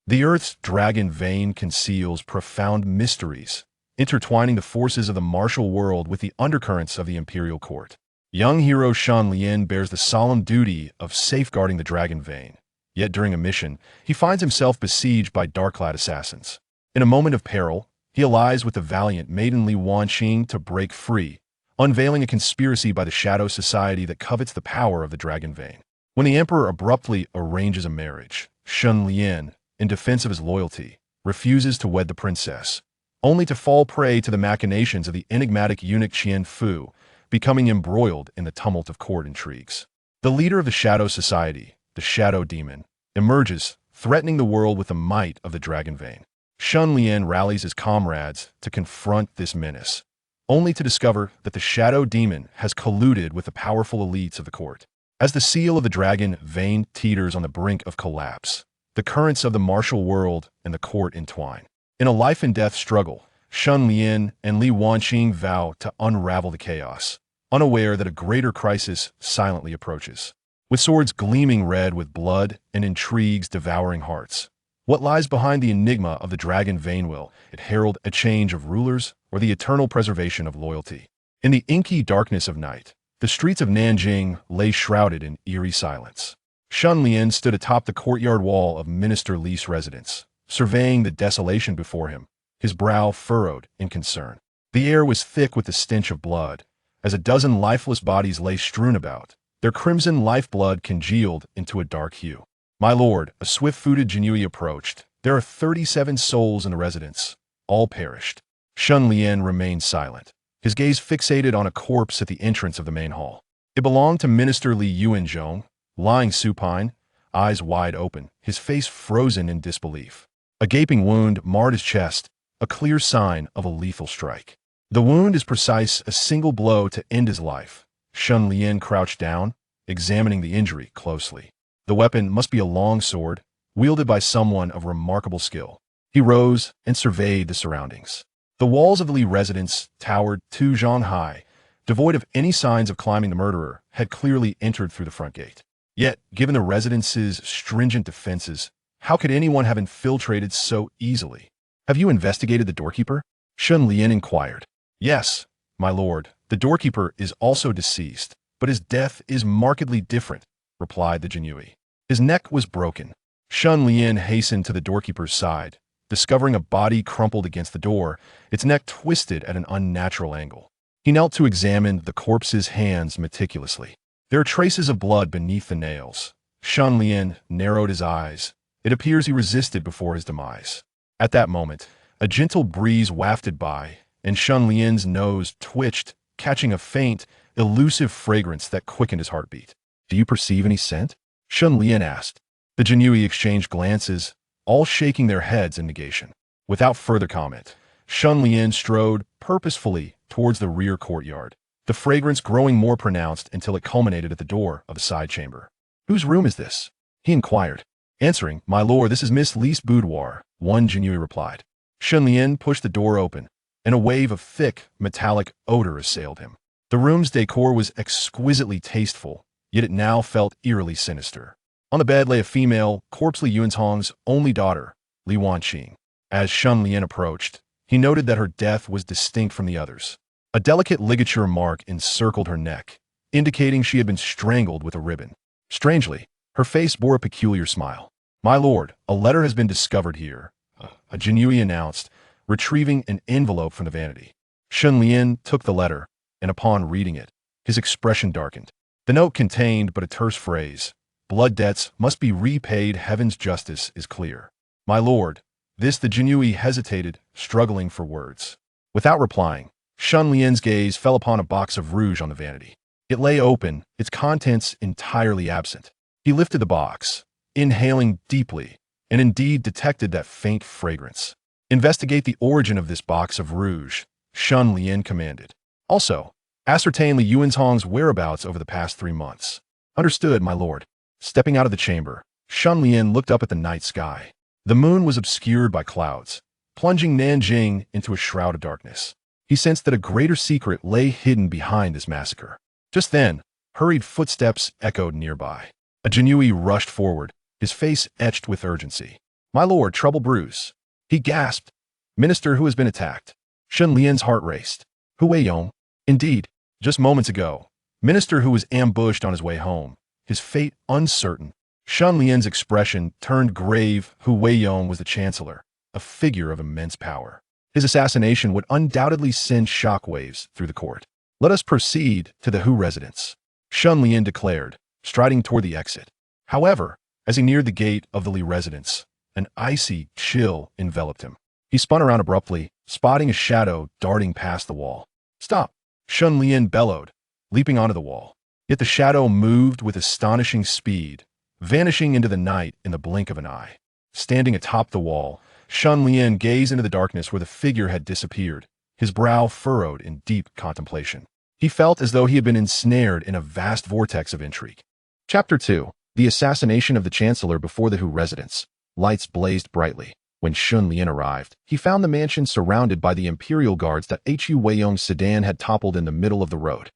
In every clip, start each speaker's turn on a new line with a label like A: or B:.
A: The Earth's dragon vein conceals profound mysteries, intertwining the forces of the martial world with the undercurrents of the imperial court. Young hero Shen Lian bears the solemn duty of safeguarding the dragon vein. Yet during a mission, he finds himself besieged by dark-clad assassins. In a moment of peril, he allies with the valiant maiden Li Wanqing to break free, unveiling a conspiracy by the shadow society that covets the power of the dragon vein. When the emperor abruptly arranges a marriage, Shen Lian, in defense of his loyalty, refuses to wed the princess, only to fall prey to the machinations of the enigmatic eunuch Qian Fu, becoming embroiled in the tumult of court intrigues. The leader of the shadow society, the shadow demon, emerges, threatening the world with the might of the dragon vein. Shen Lian rallies his comrades to confront this menace, only to discover that the shadow demon has colluded with the powerful elites of the court. As the seal of the dragon vein teeters on the brink of collapse, the currents of the martial world and the court entwine. In a life-and-death struggle, Shen Lian and Li Wanqing vow to unravel the chaos, unaware that a greater crisis silently approaches. With swords gleaming red with blood and intrigues devouring hearts, what lies behind the enigma of the dragon vein? Will it herald a change of rulers or the eternal preservation of loyalty? In the inky darkness of night, the streets of Nanjing lay shrouded in eerie silence. Shen Lian stood atop the courtyard wall of Minister Li's residence, surveying the desolation before him, his brow furrowed in concern. The air was thick with the stench of blood, as a dozen lifeless bodies lay strewn about, their crimson lifeblood congealed into a dark hue. "My lord," a swift-footed Jinui approached. "There are 37 souls in the residence. All perished." Shen Lian remained silent, his gaze fixated on a corpse at the entrance of the main hall. It belonged to Minister Li Wanqing, lying supine, eyes wide open, his face frozen in disbelief. A gaping wound marred his chest, a clear sign of a lethal strike. The wound is precise, a single blow to end his life. Shen Lian crouched down, examining the injury closely. The weapon must be a long sword, wielded by someone of remarkable skill. He rose and surveyed the surroundings. The walls of the Li residence towered 2 zhang high, devoid of any signs of climbing. The murderer had clearly entered through the front gate. Yet, given the residence's stringent defenses, how could anyone have infiltrated so easily? "Have you investigated the doorkeeper?" Shen Lian inquired. "Yes, my lord. The doorkeeper is also deceased, but his death is markedly different," replied the Jinui. "His neck was broken." Shen Lian hastened to the doorkeeper's side, discovering a body crumpled against the door, its neck twisted at an unnatural angle. He knelt to examine the corpse's hands meticulously. There are traces of blood beneath the nails. Shen Lian narrowed his eyes. It appears he resisted before his demise. At that moment, a gentle breeze wafted by, and Shen Lian's nose twitched, catching a faint, elusive fragrance that quickened his heartbeat. "Do you perceive any scent?" Shen Lian asked. The Jinui exchanged glances, all shaking their heads in negation. Without further comment, Shen Lian strode purposefully towards the rear courtyard, the fragrance growing more pronounced until it culminated at the door of the side chamber. "Whose room is this?" he inquired. Answering, "My lord, this is Miss Li's boudoir," one Jinui replied. Shen Lian pushed the door open, and a wave of thick, metallic odor assailed him. The room's decor was exquisitely tasteful, yet it now felt eerily sinister. On the bed lay a female, corpse Li Wanqing's only daughter, Li Wanqing. As Shen Lian approached, he noted that her death was distinct from the others. A delicate ligature mark encircled her neck, indicating she had been strangled with a ribbon. Strangely, her face bore a peculiar smile. "My lord, a letter has been discovered here," a Jinui announced, retrieving an envelope from the vanity. Shen Lian took the letter, and upon reading it, his expression darkened. The note contained but a terse phrase: "Blood debts must be repaid. Heaven's justice is clear." "My lord," the Jinui hesitated, struggling for words. Without replying, Shen Lian's gaze fell upon a box of rouge on the vanity. It lay open, its contents entirely absent. He lifted the box, inhaling deeply, and indeed detected that faint fragrance. "Investigate the origin of this box of rouge," Shen Lian commanded. "Also, ascertain Li Wanqing's whereabouts over the past 3 months." "Understood, my lord." Stepping out of the chamber, Shen Lian looked up at the night sky. The moon was obscured by clouds, plunging Nanjing into a shroud of darkness. He sensed that a greater secret lay hidden behind this massacre. Just then, hurried footsteps echoed nearby. A Jinui rushed forward, his face etched with urgency. My lord, trouble brews. He gasped. Minister who has been attacked. Shen Lian's heart raced. Hu Weiyong? Indeed. Just moments ago. Minister who was ambushed on his way home. His fate uncertain. Shen Lian's expression turned grave. Hu Weiyong was the chancellor, a figure of immense power. His assassination would undoubtedly send shockwaves through the court. Let us proceed to the Hu residence, Shen Lian declared, striding toward the exit. However, as he neared the gate of the Li residence, an icy chill enveloped him. He spun around abruptly, spotting a shadow darting past the wall. Stop! Shen Lian bellowed, leaping onto the wall. Yet the shadow moved with astonishing speed, vanishing into the night in the blink of an eye. Standing atop the wall, Shen Lian gazed into the darkness where the figure had disappeared, his brow furrowed in deep contemplation. He felt as though he had been ensnared in a vast vortex of intrigue. Chapter 2. The assassination of the Chancellor before the Hu residence. Lights blazed brightly. When Shen Lian arrived, he found the mansion surrounded by the imperial guards that Hu Weiyong's sedan had toppled in the middle of the road.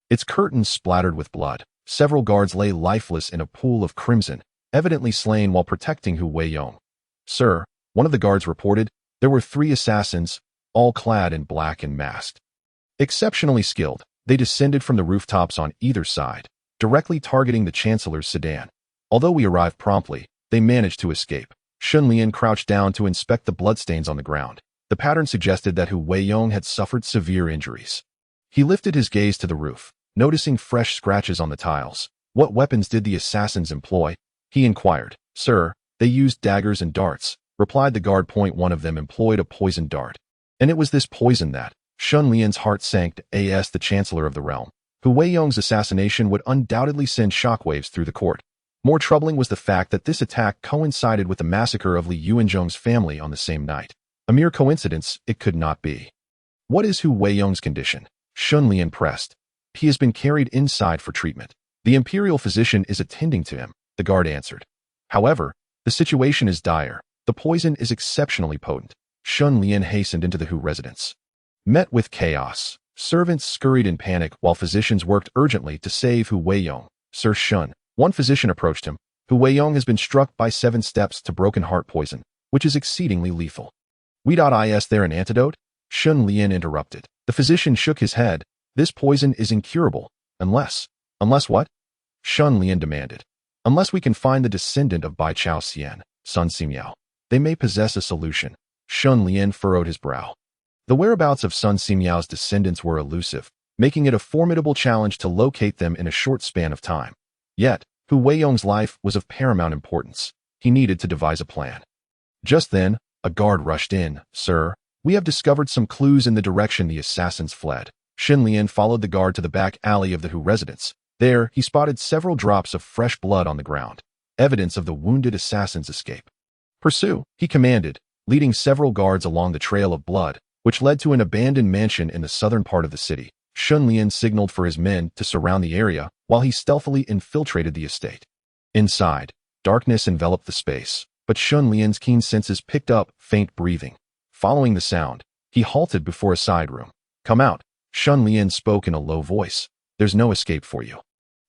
A: Its curtains splattered with blood. Several guards lay lifeless in a pool of crimson, evidently slain while protecting Hu Weiyong. Sir, one of the guards reported, there were 3 assassins, all clad in black and masked. Exceptionally skilled, they descended from the rooftops on either side, directly targeting the Chancellor's sedan. Although we arrived promptly, they managed to escape. Shen Lian crouched down to inspect the bloodstains on the ground. The pattern suggested that Hu Weiyong had suffered severe injuries. He lifted his gaze to the roof, noticing fresh scratches on the tiles. What weapons did the assassins employ? He inquired. Sir, they used daggers and darts, replied the guard. One of them employed a poisoned dart. And it was this poison that, Shen Lian's heart sank as the Chancellor of the realm. Hu Weiyong's assassination would undoubtedly send shockwaves through the court. More troubling was the fact that this attack coincided with the massacre of Li Wanqing's family on the same night. A mere coincidence, it could not be. What is Hu Weiyong's condition? Shen Lian pressed. He has been carried inside for treatment. The imperial physician is attending to him, the guard answered. However, the situation is dire. The poison is exceptionally potent. Shen Lian hastened into the Hu residence. Met with chaos. Servants scurried in panic while physicians worked urgently to save Hu Weiyong. Sir Shen, one physician approached him. Hu Weiyong has been struck by 7 steps to broken heart poison, which is exceedingly lethal. Is there an antidote? Shen Lian interrupted. The physician shook his head. This poison is incurable, unless what? Shen Lian demanded. Unless we can find the descendant of Bai Chao Xian, Sun Simiao. They may possess a solution. Shen Lian furrowed his brow. The whereabouts of Sun Simiao's descendants were elusive, making it a formidable challenge to locate them in a short span of time. Yet, Hu Weiyong's life was of paramount importance. He needed to devise a plan. Just then, a guard rushed in. Sir, we have discovered some clues in the direction the assassins fled. Shen Lian followed the guard to the back alley of the Hu residence. There, he spotted several drops of fresh blood on the ground, evidence of the wounded assassin's escape. Pursue, he commanded, leading several guards along the trail of blood, which led to an abandoned mansion in the southern part of the city. Shen Lian signaled for his men to surround the area while he stealthily infiltrated the estate. Inside, darkness enveloped the space, but Shen Lian's keen senses picked up faint breathing. Following the sound, he halted before a side room. Come out, Shen Lian spoke in a low voice. There's no escape for you.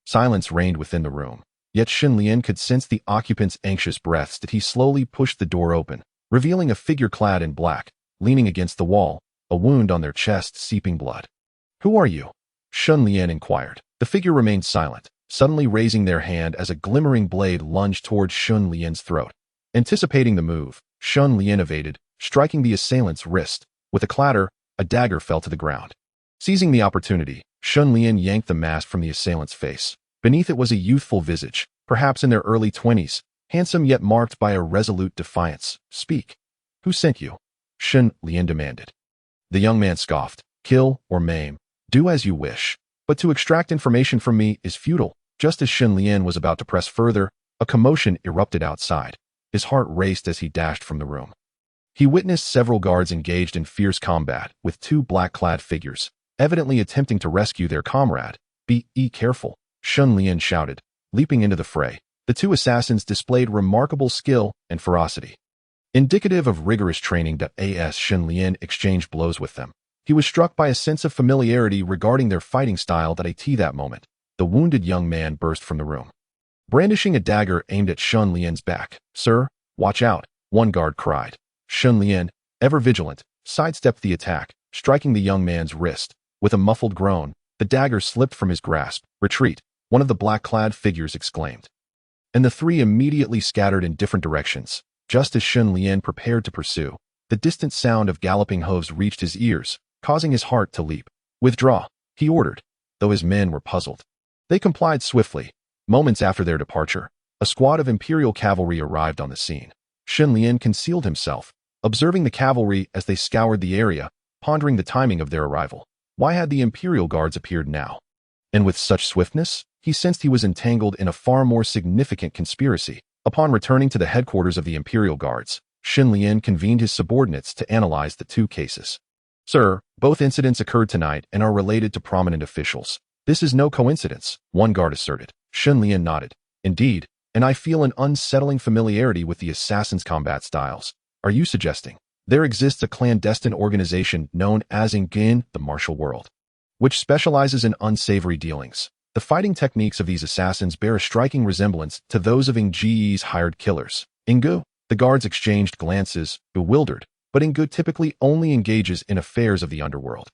A: Silence reigned within the room, yet Shen Lian could sense the occupant's anxious breaths as he slowly pushed the door open, revealing a figure clad in black, leaning against the wall, a wound on their chest seeping blood. Who are you? Shen Lian inquired. The figure remained silent, suddenly raising their hand as a glimmering blade lunged towards Shen Lian's throat. Anticipating the move, Shen Lian evaded, striking the assailant's wrist. With a clatter, a dagger fell to the ground. Seizing the opportunity, Shen Lian yanked the mask from the assailant's face. Beneath it was a youthful visage, perhaps in their early 20s, handsome yet marked by a resolute defiance. Speak. Who sent you? Shen Lian demanded. The young man scoffed. Kill or maim. Do as you wish. But to extract information from me is futile. Just as Shen Lian was about to press further, a commotion erupted outside. His heart raced as he dashed from the room. He witnessed several guards engaged in fierce combat with 2 black-clad figures, evidently attempting to rescue their comrade. Be careful, Shen Lian shouted, leaping into the fray. The 2 assassins displayed remarkable skill and ferocity. Indicative of rigorous training, Shen Lian exchanged blows with them. He was struck by a sense of familiarity regarding their fighting style that moment. The wounded young man burst from the room, brandishing a dagger aimed at Shen Lian's back. Sir, watch out, one guard cried. Shen Lian, ever vigilant, sidestepped the attack, striking the young man's wrist. With a muffled groan, the dagger slipped from his grasp. Retreat, one of the black-clad figures exclaimed. And the three immediately scattered in different directions. Just as Shen Lian prepared to pursue, the distant sound of galloping hooves reached his ears, causing his heart to leap. Withdraw, he ordered, though his men were puzzled. They complied swiftly. Moments after their departure, a squad of imperial cavalry arrived on the scene. Shen Lian concealed himself, observing the cavalry as they scoured the area, pondering the timing of their arrival. Why had the imperial guards appeared now? And with such swiftness, he sensed he was entangled in a far more significant conspiracy. Upon returning to the headquarters of the imperial guards, Shen Lian convened his subordinates to analyze the two cases. Sir, both incidents occurred tonight and are related to prominent officials. This is no coincidence, one guard asserted. Shen Lian nodded. Indeed, and I feel an unsettling familiarity with the assassin's combat styles. Are you suggesting there exists a clandestine organization known as in the martial world, which specializes in unsavory dealings? The fighting techniques of these assassins bear a striking resemblance to those of Ing's hired killers. Ingu? The guards exchanged glances, bewildered, but Ingu typically only engages in affairs of the underworld.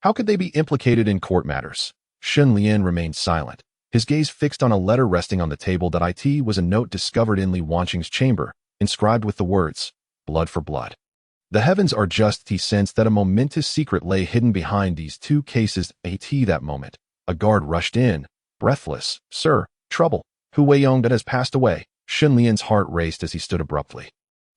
A: How could they be implicated in court matters? Shen Lian remained silent, his gaze fixed on a letter resting on the table. It was a note discovered in Li Wanqing's chamber, inscribed with the words, "Blood for blood." The heavens are just. He sensed that a momentous secret lay hidden behind these two cases. That moment, a guard rushed in, breathless. Sir, trouble. Hu Weiyong that has passed away. Shen Lian's heart raced as he stood abruptly.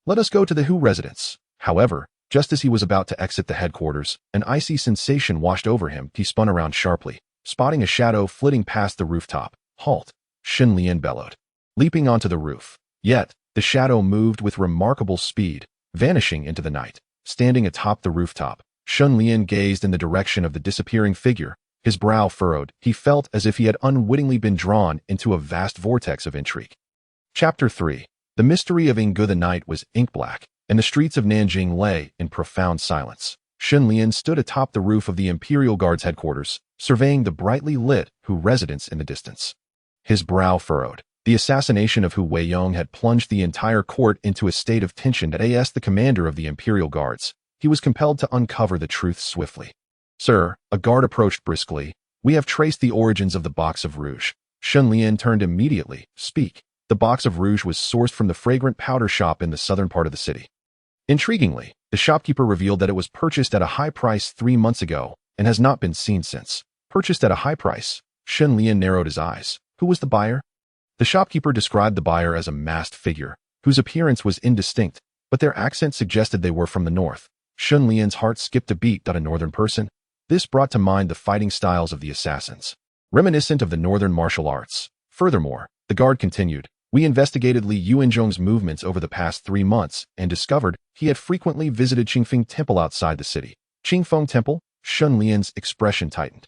A: Let us go to the Hu residence. However, just as he was about to exit the headquarters, an icy sensation washed over him. He spun around sharply, spotting a shadow flitting past the rooftop. Halt! Shen Lian bellowed, leaping onto the roof. Yet, the shadow moved with remarkable speed, vanishing into the night. Standing atop the rooftop, Shen Lian gazed in the direction of the disappearing figure, his brow furrowed. He felt as if he had unwittingly been drawn into a vast vortex of intrigue. Chapter 3. The mystery of Ingu. The night was ink-black, and the streets of Nanjing lay in profound silence. Shen Lian stood atop the roof of the Imperial Guard's headquarters, surveying the brightly lit Hu residence in the distance. His brow furrowed. The assassination of Hu Weiyong had plunged the entire court into a state of tension. As the commander of the Imperial Guards, he was compelled to uncover the truth swiftly. Sir, a guard approached briskly. We have traced the origins of the box of rouge. Shen Lian turned immediately. Speak. The box of rouge was sourced from the fragrant powder shop in the southern part of the city. Intriguingly, the shopkeeper revealed that it was purchased at a high price 3 months ago and has not been seen since. Purchased at a high price? Shen Lian narrowed his eyes. Who was the buyer? The shopkeeper described the buyer as a masked figure, whose appearance was indistinct, but their accent suggested they were from the north. Shen Lian's heart skipped a beat. A northern person? This brought to mind the fighting styles of the assassins, reminiscent of the northern martial arts. Furthermore, the guard continued, we investigated Li Wanqing's movements over the past 3 months and discovered he had frequently visited Qingfeng Temple outside the city. Qingfeng Temple? Shen Lian's expression tightened.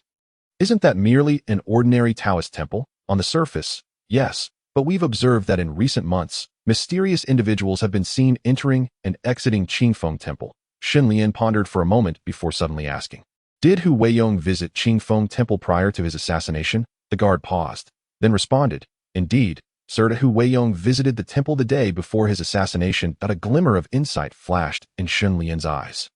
A: Isn't that merely an ordinary Taoist temple? On the surface, yes, but we've observed that in recent months, mysterious individuals have been seen entering and exiting Qingfeng Temple. Shen Lian pondered for a moment before suddenly asking, did Hu Weiyong visit Qingfeng Temple prior to his assassination? The guard paused, then responded, indeed, Sir. Hu Weiyong visited the temple the day before his assassination. A glimmer of insight flashed in Shen Lian's eyes.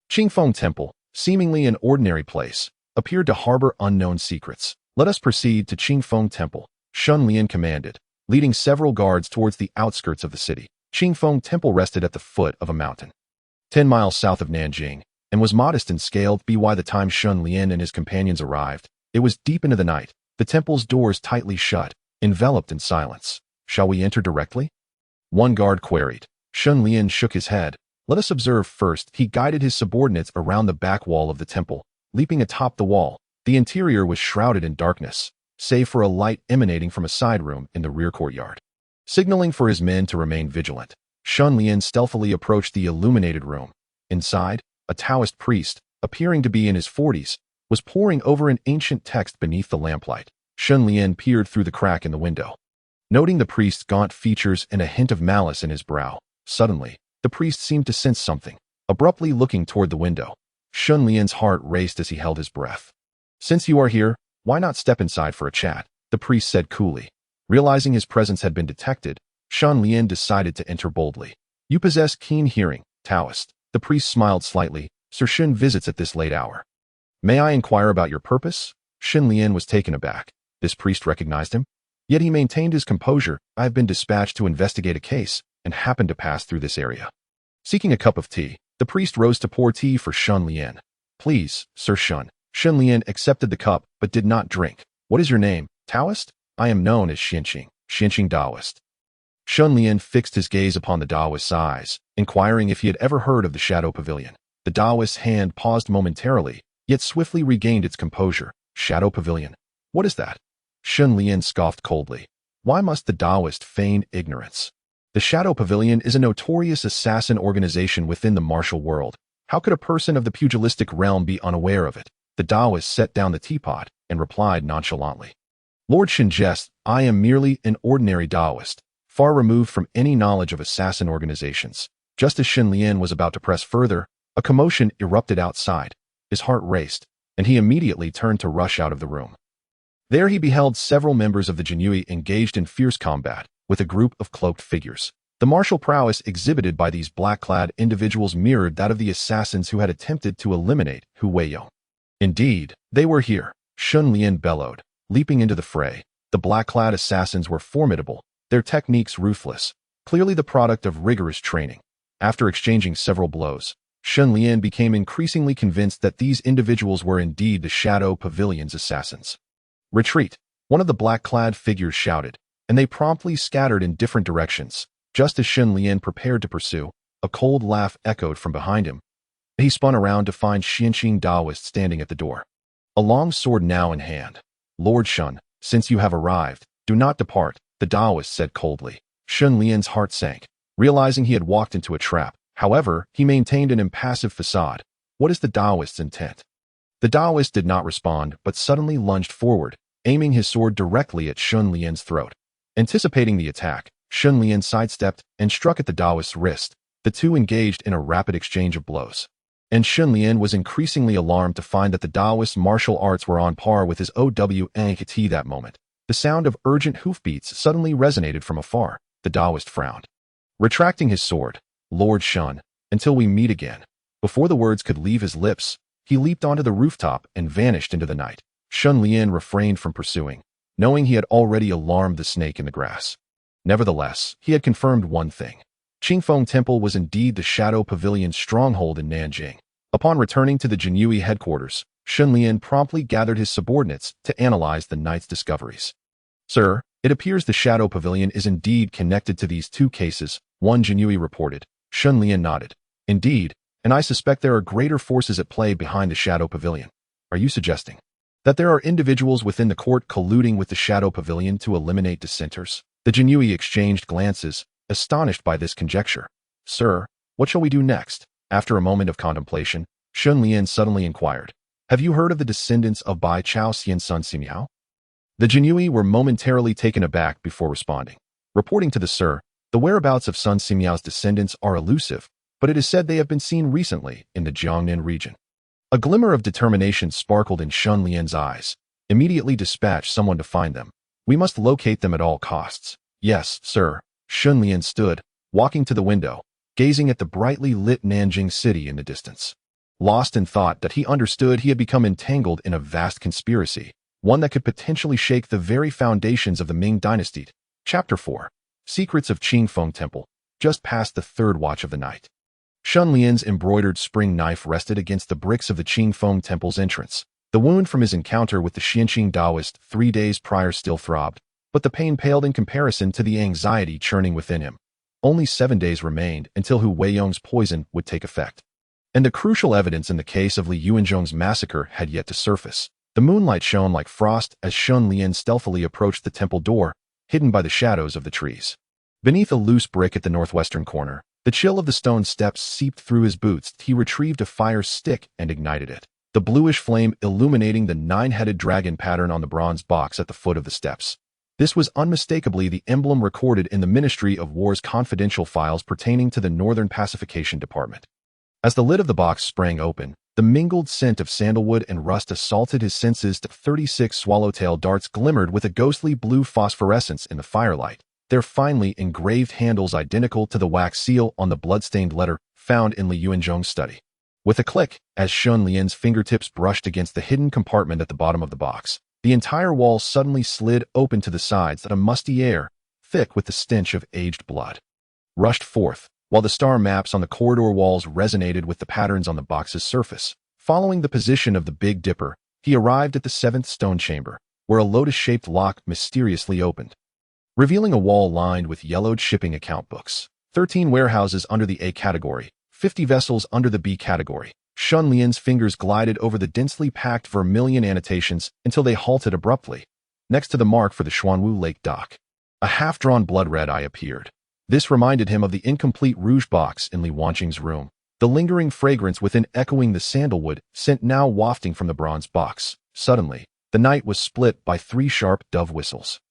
A: Qingfeng Temple, seemingly an ordinary place, appeared to harbor unknown secrets. Let us proceed to Qingfeng Temple, Shen Lian commanded, leading several guards towards the outskirts of the city. Qingfeng Temple rested at the foot of a mountain, 10 miles south of Nanjing, and was modest in scale. By the time Shen Lian and his companions arrived, it was deep into the night, the temple's doors tightly shut, enveloped in silence. Shall we enter directly? One guard queried. Shen Lian shook his head. Let us observe first. He guided his subordinates around the back wall of the temple. Leaping atop the wall, the interior was shrouded in darkness, save for a light emanating from a side room in the rear courtyard. Signaling for his men to remain vigilant, Shen Lian stealthily approached the illuminated room. Inside, a Taoist priest, appearing to be in his 40s, was poring over an ancient text beneath the lamplight. Shen Lian peered through the crack in the window, noting the priest's gaunt features and a hint of malice in his brow. Suddenly, the priest seemed to sense something, abruptly looking toward the window. Shen Lian's heart raced as he held his breath. Since you are here, why not step inside for a chat? The priest said coolly. Realizing his presence had been detected, Shen Lian decided to enter boldly. You possess keen hearing, Taoist. The priest smiled slightly. Sir Shen visits at this late hour. May I inquire about your purpose? Shen Lian was taken aback. This priest recognized him. Yet he maintained his composure. I have been dispatched to investigate a case, and happened to pass through this area. Seeking a cup of tea, the priest rose to pour tea for Shen Lian. Please, Sir Shen. Shen Lian accepted the cup, but did not drink. What is your name, Taoist? I am known as Xianqing Taoist. Shen Lian fixed his gaze upon the Taoist's eyes, inquiring if he had ever heard of the Shadow Pavilion. The Taoist's hand paused momentarily, yet swiftly regained its composure. Shadow Pavilion? What is that? Shen Lian scoffed coldly. Why must the Taoist feign ignorance? The Shadow Pavilion is a notorious assassin organization within the martial world. How could a person of the pugilistic realm be unaware of it? The Taoist set down the teapot and replied nonchalantly. Lord Shen jest, I am merely an ordinary Taoist, far removed from any knowledge of assassin organizations. Just as Shen Lian was about to press further, a commotion erupted outside. His heart raced, and he immediately turned to rush out of the room. There he beheld several members of the Jianui engaged in fierce combat with a group of cloaked figures. The martial prowess exhibited by these black-clad individuals mirrored that of the assassins who had attempted to eliminate Hu Weiyong. Indeed, they were here, Shen Lian bellowed, leaping into the fray. The black-clad assassins were formidable, their techniques ruthless, clearly the product of rigorous training. After exchanging several blows, Shen Lian became increasingly convinced that these individuals were indeed the Shadow Pavilion's assassins. Retreat! One of the black-clad figures shouted, and they promptly scattered in different directions. Just as Shen Lian prepared to pursue, a cold laugh echoed from behind him. He spun around to find Xianqing Taoist standing at the door, a long sword now in hand. Lord Shen, since you have arrived, do not depart, the Taoist said coldly. Shen Lian's heart sank, realizing he had walked into a trap. However, he maintained an impassive facade. What is the Taoist's intent? The Taoist did not respond, but suddenly lunged forward, aiming his sword directly at Shen Lian's throat. Anticipating the attack, Shen Lian sidestepped and struck at the Taoist's wrist. The two engaged in a rapid exchange of blows. And Shen Lian was increasingly alarmed to find that the Taoist's martial arts were on par with his OWNKT that moment. The sound of urgent hoofbeats suddenly resonated from afar. The Taoist frowned. Retracting his sword, Lord Shen, until we meet again. Before the words could leave his lips, he leaped onto the rooftop and vanished into the night. Shen Lian refrained from pursuing, knowing he had already alarmed the snake in the grass. Nevertheless, he had confirmed one thing. Qingfeng Temple was indeed the Shadow Pavilion's stronghold in Nanjing. Upon returning to the Jianui headquarters, Shen Lian promptly gathered his subordinates to analyze the night's discoveries. Sir, it appears the Shadow Pavilion is indeed connected to these two cases, one Jianui reported. Shen Lian nodded. Indeed, and I suspect there are greater forces at play behind the Shadow Pavilion. Are you suggesting that there are individuals within the court colluding with the Shadow Pavilion to eliminate dissenters? The Jianui exchanged glances, astonished by this conjecture. Sir, what shall we do next? After a moment of contemplation, Shen Lian suddenly inquired, have you heard of the descendants of Bai Chao Xian's son Simiao? The Jianui were momentarily taken aback before responding. Reporting to the Sir, the whereabouts of Sun Simiao's descendants are elusive, but it is said they have been seen recently in the Jiangnan region. A glimmer of determination sparkled in Shen Lian's eyes. Immediately dispatch someone to find them. We must locate them at all costs. Yes, sir. Shen Lian stood, walking to the window, gazing at the brightly lit Nanjing city in the distance. Lost in thought that he understood he had become entangled in a vast conspiracy, one that could potentially shake the very foundations of the Ming dynasty. Chapter 4. Secrets of Qingfeng Temple, just past the third watch of the night. Shen Lian's embroidered spring knife rested against the bricks of the Qingfeng Temple's entrance. The wound from his encounter with the Xianqing Taoist 3 days prior still throbbed, but the pain paled in comparison to the anxiety churning within him. Only 7 days remained until Hu Weiyong's poison would take effect. And the crucial evidence in the case of Li Wanqing's massacre had yet to surface. The moonlight shone like frost as Shen Lian stealthily approached the temple door, hidden by the shadows of the trees. Beneath a loose brick at the northwestern corner, the chill of the stone steps seeped through his boots. He retrieved a fire stick and ignited it, the bluish flame illuminating the 9-headed dragon pattern on the bronze box at the foot of the steps. This was unmistakably the emblem recorded in the Ministry of War's confidential files pertaining to the Northern Pacification Department. As the lid of the box sprang open, the mingled scent of sandalwood and rust assaulted his senses. 36 swallowtail darts glimmered with a ghostly blue phosphorescence in the firelight. their finely engraved handles identical to the wax seal on the blood-stained letter found in Li Wanqing's study. With a click, as Shen Lian's fingertips brushed against the hidden compartment at the bottom of the box, the entire wall suddenly slid open to the sides that a musty air, thick with the stench of aged blood, rushed forth, while the star maps on the corridor walls resonated with the patterns on the box's surface. Following the position of the Big Dipper, he arrived at the seventh stone chamber, where a lotus-shaped lock mysteriously opened, revealing a wall lined with yellowed shipping account books. 13 warehouses under the A category, 50 vessels under the B category. Shen Lian's fingers glided over the densely packed vermilion annotations until they halted abruptly, next to the mark for the Xuanwu Lake dock. A half-drawn blood-red eye appeared. This reminded him of the incomplete rouge box in Li Wanqing's room, the lingering fragrance within echoing the sandalwood scent now wafting from the bronze box. Suddenly, the night was split by 3 sharp dove whistles.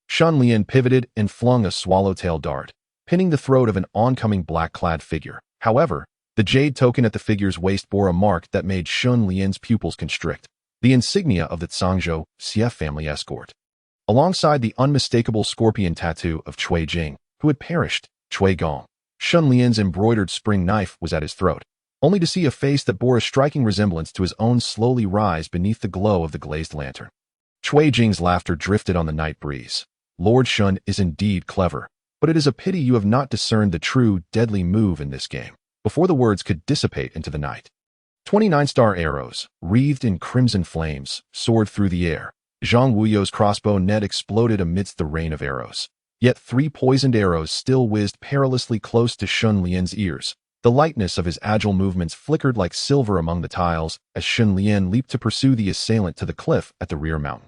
A: Shen Lian pivoted and flung a swallowtail dart, pinning the throat of an oncoming black-clad figure. However, the jade token at the figure's waist bore a mark that made Shen Lian's pupils constrict, the insignia of the Zhangzhou CF family escort. Alongside the unmistakable scorpion tattoo of Cui Jing, who had perished, Cui Gong, Shen Lian's embroidered spring knife was at his throat, only to see a face that bore a striking resemblance to his own slowly rise beneath the glow of the glazed lantern. Cui Jing's laughter drifted on the night breeze. Lord Shen is indeed clever, but it is a pity you have not discerned the true, deadly move in this game. Before the words could dissipate into the night, 29-star arrows, wreathed in crimson flames, soared through the air. Zhang Wuyo's crossbow net exploded amidst the rain of arrows. Yet 3 poisoned arrows still whizzed perilously close to Shen Lian's ears. The lightness of his agile movements flickered like silver among the tiles as Shen Lian leaped to pursue the assailant to the cliff at the rear mountain.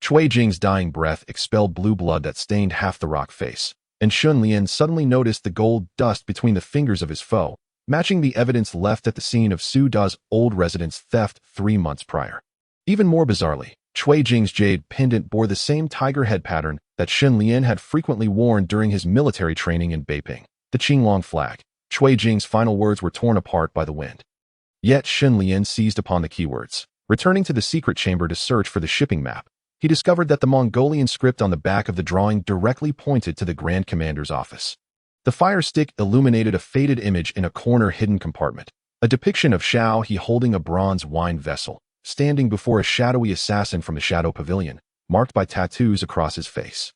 A: Cui Jing's dying breath expelled blue blood that stained half the rock face, and Shen Lian suddenly noticed the gold dust between the fingers of his foe, matching the evidence left at the scene of Su Da's old residence theft 3 months prior. Even more bizarrely, Cui Jing's jade pendant bore the same tiger head pattern that Shen Lian had frequently worn during his military training in Beiping, the Qinglong flag. Cui Jing's final words were torn apart by the wind. Yet Shen Lian seized upon the keywords. Returning to the secret chamber to search for the shipping map, he discovered that the Mongolian script on the back of the drawing directly pointed to the Grand Commander's office. The fire stick illuminated a faded image in a corner hidden compartment, a depiction of Shao He holding a bronze wine vessel, standing before a shadowy assassin from the Shadow Pavilion, marked by tattoos across his face.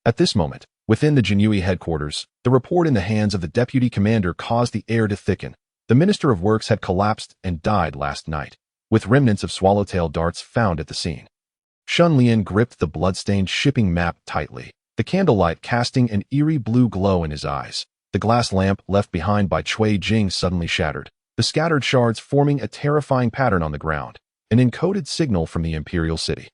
A: At this moment, within the Jinui headquarters, the report in the hands of the deputy commander caused the air to thicken. The Minister of Works had collapsed and died last night, with remnants of swallowtail darts found at the scene. Shen Lian gripped the blood-stained shipping map tightly, the candlelight casting an eerie blue glow in his eyes. The glass lamp left behind by Cui Jing suddenly shattered, the scattered shards forming a terrifying pattern on the ground, an encoded signal from the imperial city.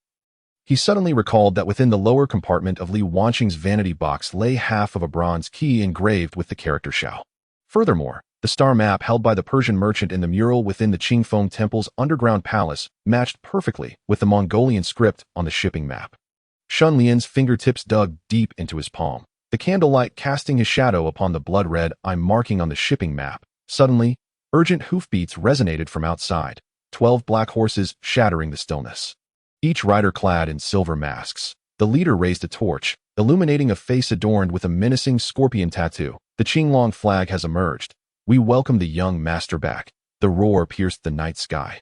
A: He suddenly recalled that within the lower compartment of Li Wanqing's vanity box lay half of a bronze key engraved with the character Shao. Furthermore, the star map held by the Persian merchant in the mural within the Qingfeng Temple's underground palace matched perfectly with the Mongolian script on the shipping map. Shen Lian's fingertips dug deep into his palm, the candlelight casting his shadow upon the blood-red eye marking on the shipping map. Suddenly, urgent hoofbeats resonated from outside, 12 black horses shattering the stillness, each rider clad in silver masks. The leader raised a torch, illuminating a face adorned with a menacing scorpion tattoo. The Qinglong flag has emerged. We welcome the young master back. The roar pierced the night sky.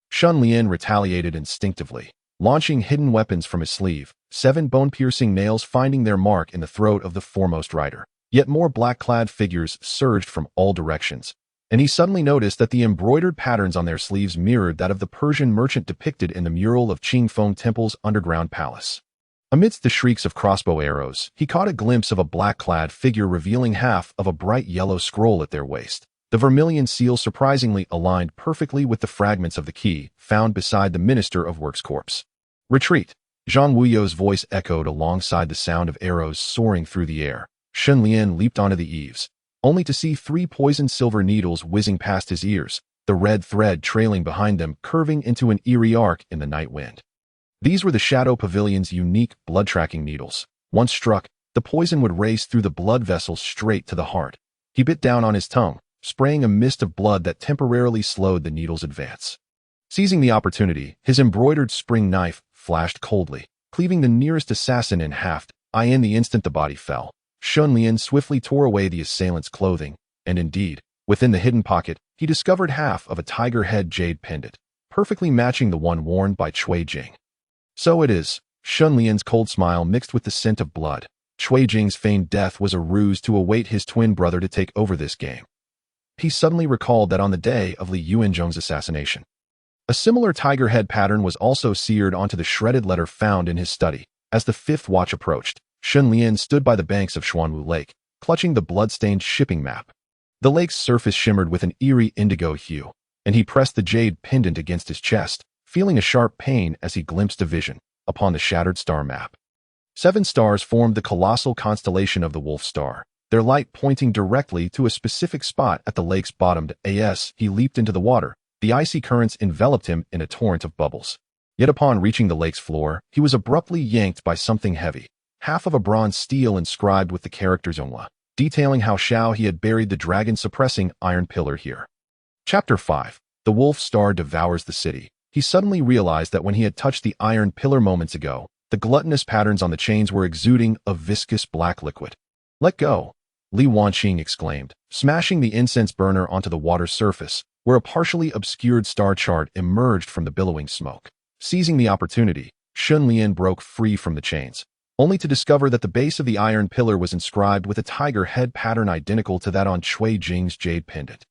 A: Shen Lian retaliated instinctively, launching hidden weapons from his sleeve, 7 bone-piercing nails finding their mark in the throat of the foremost rider. Yet more black-clad figures surged from all directions, and he suddenly noticed that the embroidered patterns on their sleeves mirrored that of the Persian merchant depicted in the mural of Qingfeng Temple's underground palace. Amidst the shrieks of crossbow arrows, he caught a glimpse of a black-clad figure revealing half of a bright yellow scroll at their waist. The vermilion seal surprisingly aligned perfectly with the fragments of the key found beside the Minister of Works' corpse. Retreat! Zhang Wuyo's voice echoed alongside the sound of arrows soaring through the air. Shen Lian leaped onto the eaves, only to see 3 poisoned silver needles whizzing past his ears, the red thread trailing behind them curving into an eerie arc in the night wind. These were the Shadow Pavilion's unique blood-tracking needles. Once struck, the poison would race through the blood vessels straight to the heart. He bit down on his tongue, spraying a mist of blood that temporarily slowed the needle's advance. Seizing the opportunity, his embroidered spring knife flashed coldly, cleaving the nearest assassin in half. In the instant the body fell, Shen Lian swiftly tore away the assailant's clothing, and indeed, within the hidden pocket, he discovered half of a tiger head jade pendant, perfectly matching the one worn by Cui Jing. So it is. Shen Lian's cold smile mixed with the scent of blood. Cui Jing's feigned death was a ruse to await his twin brother to take over this game. He suddenly recalled that on the day of Li Wanqing's assassination, a similar tiger head pattern was also seared onto the shredded letter found in his study. As the fifth watch approached, Shen Lian stood by the banks of Xuanwu Lake, clutching the blood-stained shipping map. The lake's surface shimmered with an eerie indigo hue, and he pressed the jade pendant against his chest, feeling a sharp pain as he glimpsed a vision upon the shattered star map. 7 stars formed the colossal constellation of the Wolf Star, their light pointing directly to a specific spot at the lake's bottom. As he leaped into the water, the icy currents enveloped him in a torrent of bubbles. Yet upon reaching the lake's floor, he was abruptly yanked by something heavy, half of a bronze stele inscribed with the characters Onla, detailing how Shao he had buried the dragon-suppressing iron pillar here. Chapter 5. The Wolf Star devours the city. He suddenly realized that when he had touched the iron pillar moments ago, the gluttonous patterns on the chains were exuding a viscous black liquid. Let go, Li Wanqing exclaimed, smashing the incense burner onto the water's surface, where a partially obscured star chart emerged from the billowing smoke. Seizing the opportunity, Shen Lian broke free from the chains, only to discover that the base of the iron pillar was inscribed with a tiger head pattern identical to that on Cui Jing's jade pendant.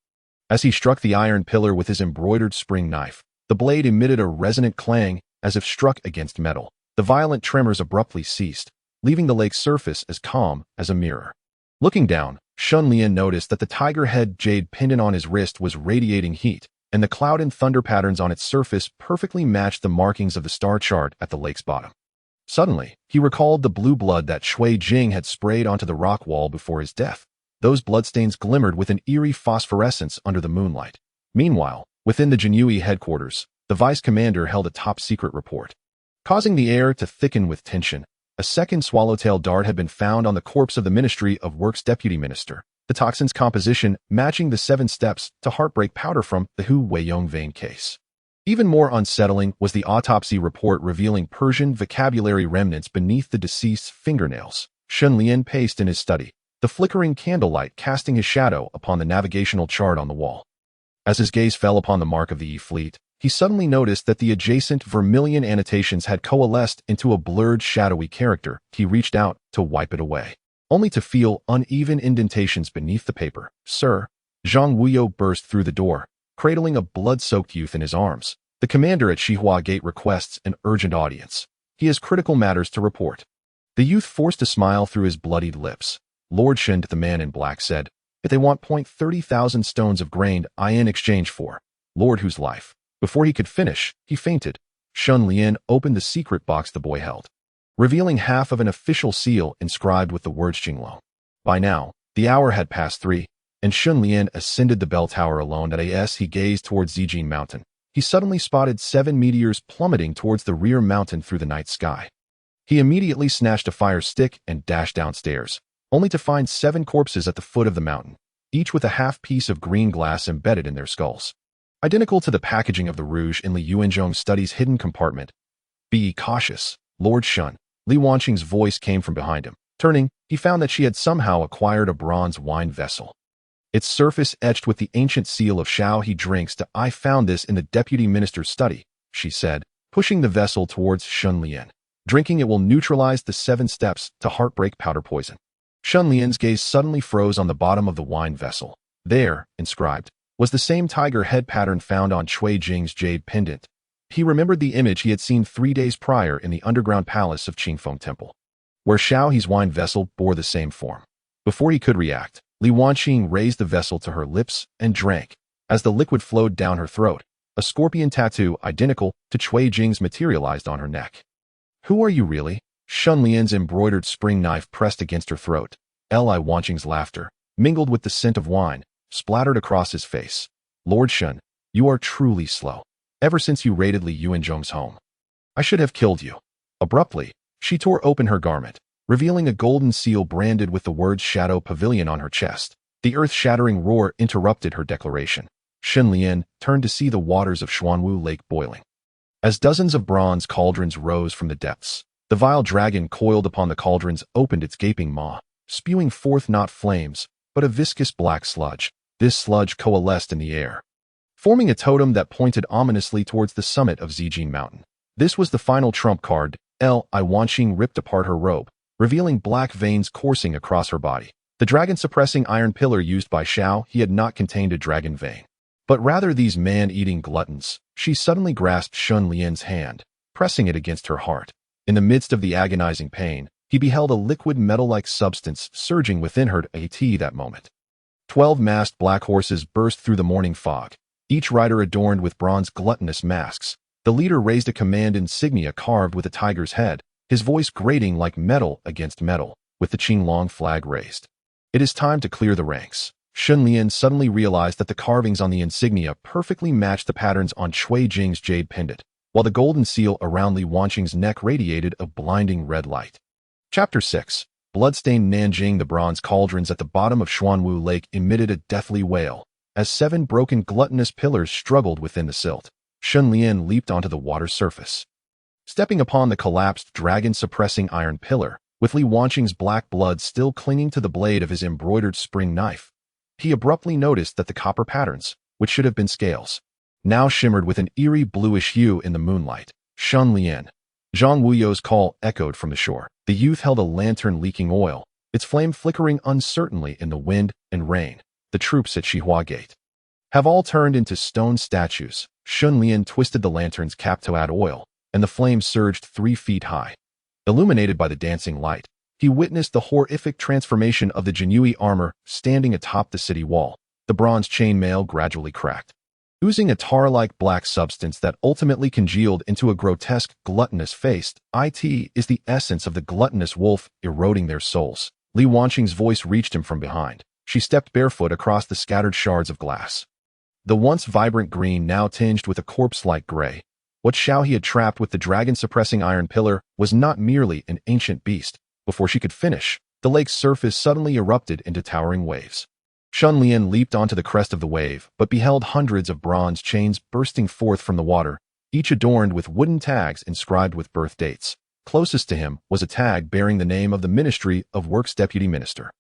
A: As he struck the iron pillar with his embroidered spring knife, the blade emitted a resonant clang as if struck against metal. The violent tremors abruptly ceased, leaving the lake's surface as calm as a mirror. Looking down, Shen Lian noticed that the tiger head jade pendant on his wrist was radiating heat, and the cloud and thunder patterns on its surface perfectly matched the markings of the star chart at the lake's bottom. Suddenly, he recalled the blue blood that Cui Jing had sprayed onto the rock wall before his death. Those bloodstains glimmered with an eerie phosphorescence under the moonlight. Meanwhile, within the Jinhui headquarters, the vice commander held a top-secret report. Causing the air to thicken with tension, a second swallowtail dart had been found on the corpse of the Ministry of Works deputy minister, the toxin's composition matching the 7 steps to heartbreak powder from the Hu Weiyong vein case. Even more unsettling was the autopsy report revealing Persian vocabulary remnants beneath the deceased's fingernails. Shen Lian paced in his study, the flickering candlelight casting his shadow upon the navigational chart on the wall. As his gaze fell upon the mark of the E-fleet, he suddenly noticed that the adjacent vermilion annotations had coalesced into a blurred shadowy character. He reached out to wipe it away, only to feel uneven indentations beneath the paper. Sir, Zhang Wuyo burst through the door, cradling a blood-soaked youth in his arms. The commander at Xihua Gate requests an urgent audience. He has critical matters to report. The youth forced a smile through his bloodied lips. Lord Shen, the man in black, said, if they want 30,000 stones of grain in exchange for Lord Hu's life. Before he could finish, he fainted. Shen Lian opened the secret box the boy held, revealing half of an official seal inscribed with the words Jinglong. By now, the hour had passed 3, and Shen Lian ascended the bell tower alone. As he gazed towards Zijin Mountain, he suddenly spotted 7 meteors plummeting towards the rear mountain through the night sky. He immediately snatched a fire stick and dashed downstairs, only to find 7 corpses at the foot of the mountain, each with a half piece of green glass embedded in their skulls. Identical to the packaging of the rouge in Li Wanqing's study's hidden compartment. Be cautious, Lord Shen. Li Wanqing's voice came from behind him. Turning, he found that she had somehow acquired a bronze wine vessel, its surface etched with the ancient seal of Shao he drinks. I found this in the deputy minister's study, she said, pushing the vessel towards Shen Lian. Drinking it will neutralize the 7 steps to heartbreak powder poison. Shen Lian's gaze suddenly froze on the bottom of the wine vessel. There, inscribed, was the same tiger head pattern found on Cui Jing's jade pendant. He remembered the image he had seen 3 days prior in the underground palace of Qingfeng Temple, where Shao He's wine vessel bore the same form. Before he could react, Li Wanqing raised the vessel to her lips and drank. As the liquid flowed down her throat, a scorpion tattoo identical to Cui Jing's materialized on her neck. Who are you really? Shen Lian's embroidered spring knife pressed against her throat. Li Wanqing's laughter, mingled with the scent of wine, splattered across his face. Lord Shen, you are truly slow. Ever since you raided Li Wanqing's home, I should have killed you. Abruptly, she tore open her garment, revealing a golden seal branded with the words Shadow Pavilion on her chest. The earth-shattering roar interrupted her declaration. Shen Lian turned to see the waters of Xuanwu Lake boiling. As dozens of bronze cauldrons rose from the depths, the vile dragon coiled upon the cauldrons opened its gaping maw. spewing forth not flames, but a viscous black sludge. This sludge coalesced in the air, forming a totem that pointed ominously towards the summit of Zijin Mountain. This was the final trump card. Li Wanqing ripped apart her robe, revealing black veins coursing across her body. The dragon-suppressing iron pillar used by Xiao He had not contained a dragon vein, but rather these man-eating gluttons. She suddenly grasped Shen Lian's hand, pressing it against her heart. In the midst of the agonizing pain, he beheld a liquid metal-like substance surging within her at that moment. 12 masked black horses burst through the morning fog, each rider adorned with bronze gluttonous masks. The leader raised a command insignia carved with a tiger's head, his voice grating like metal against metal, with the Qinglong flag raised. It is time to clear the ranks. Shen Lian suddenly realized that the carvings on the insignia perfectly matched the patterns on Cui Jing's jade pendant, while the golden seal around Li Wanqing's neck radiated a blinding red light. Chapter 6. Bloodstained Nanjing. The bronze cauldrons at the bottom of Xuanwu Lake emitted a deathly wail, as 7 broken gluttonous pillars struggled within the silt. Shen Lian leaped onto the water surface, stepping upon the collapsed dragon-suppressing iron pillar, with Li Wanqing's black blood still clinging to the blade of his embroidered spring knife. He abruptly noticed that the copper patterns, which should have been scales, now shimmered with an eerie bluish hue in the moonlight. Shen Lian. Zhang Wuyo's call echoed from the shore. The youth held a lantern leaking oil, its flame flickering uncertainly in the wind and rain. The troops at Xihua Gate have all turned into stone statues. Shen Lian twisted the lantern's cap to add oil, and the flame surged 3 feet high. Illuminated by the dancing light, he witnessed the horrific transformation of the Jinui armor standing atop the city wall. The bronze chainmail gradually cracked, oozing a tar-like black substance that ultimately congealed into a grotesque, gluttonous face. It is the essence of the gluttonous wolf eroding their souls. Li Wanqing's voice reached him from behind. She stepped barefoot across the scattered shards of glass. The once vibrant green now tinged with a corpse-like gray. What Xiao He had trapped with the dragon-suppressing iron pillar was not merely an ancient beast. Before she could finish, the lake's surface suddenly erupted into towering waves. Shen Lian leaped onto the crest of the wave, but beheld hundreds of bronze chains bursting forth from the water, each adorned with wooden tags inscribed with birth dates. Closest to him was a tag bearing the name of the Ministry of Works Deputy Minister.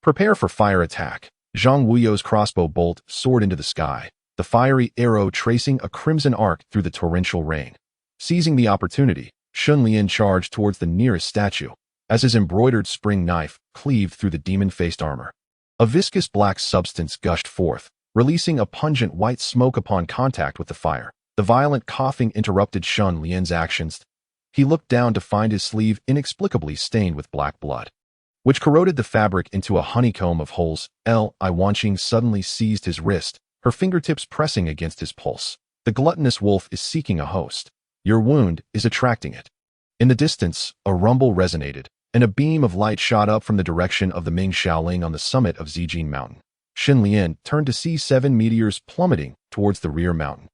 A: Prepare for fire attack. Zhang Wuyo's crossbow bolt soared into the sky, the fiery arrow tracing a crimson arc through the torrential rain. Seizing the opportunity, Shen Lian charged towards the nearest statue, as his embroidered spring knife cleaved through the demon-faced armor. A viscous black substance gushed forth, releasing a pungent white smoke upon contact with the fire. The violent coughing interrupted Shen Lian's actions. He looked down to find his sleeve inexplicably stained with black blood, which corroded the fabric into a honeycomb of holes. Li Wanqing suddenly seized his wrist, her fingertips pressing against his pulse. The gluttonous wolf is seeking a host. Your wound is attracting it. In the distance, a rumble resonated, and a beam of light shot up from the direction of the Ming Shaoling on the summit of Zijin Mountain. Shen Lian turned to see 7 meteors plummeting towards the rear mountain,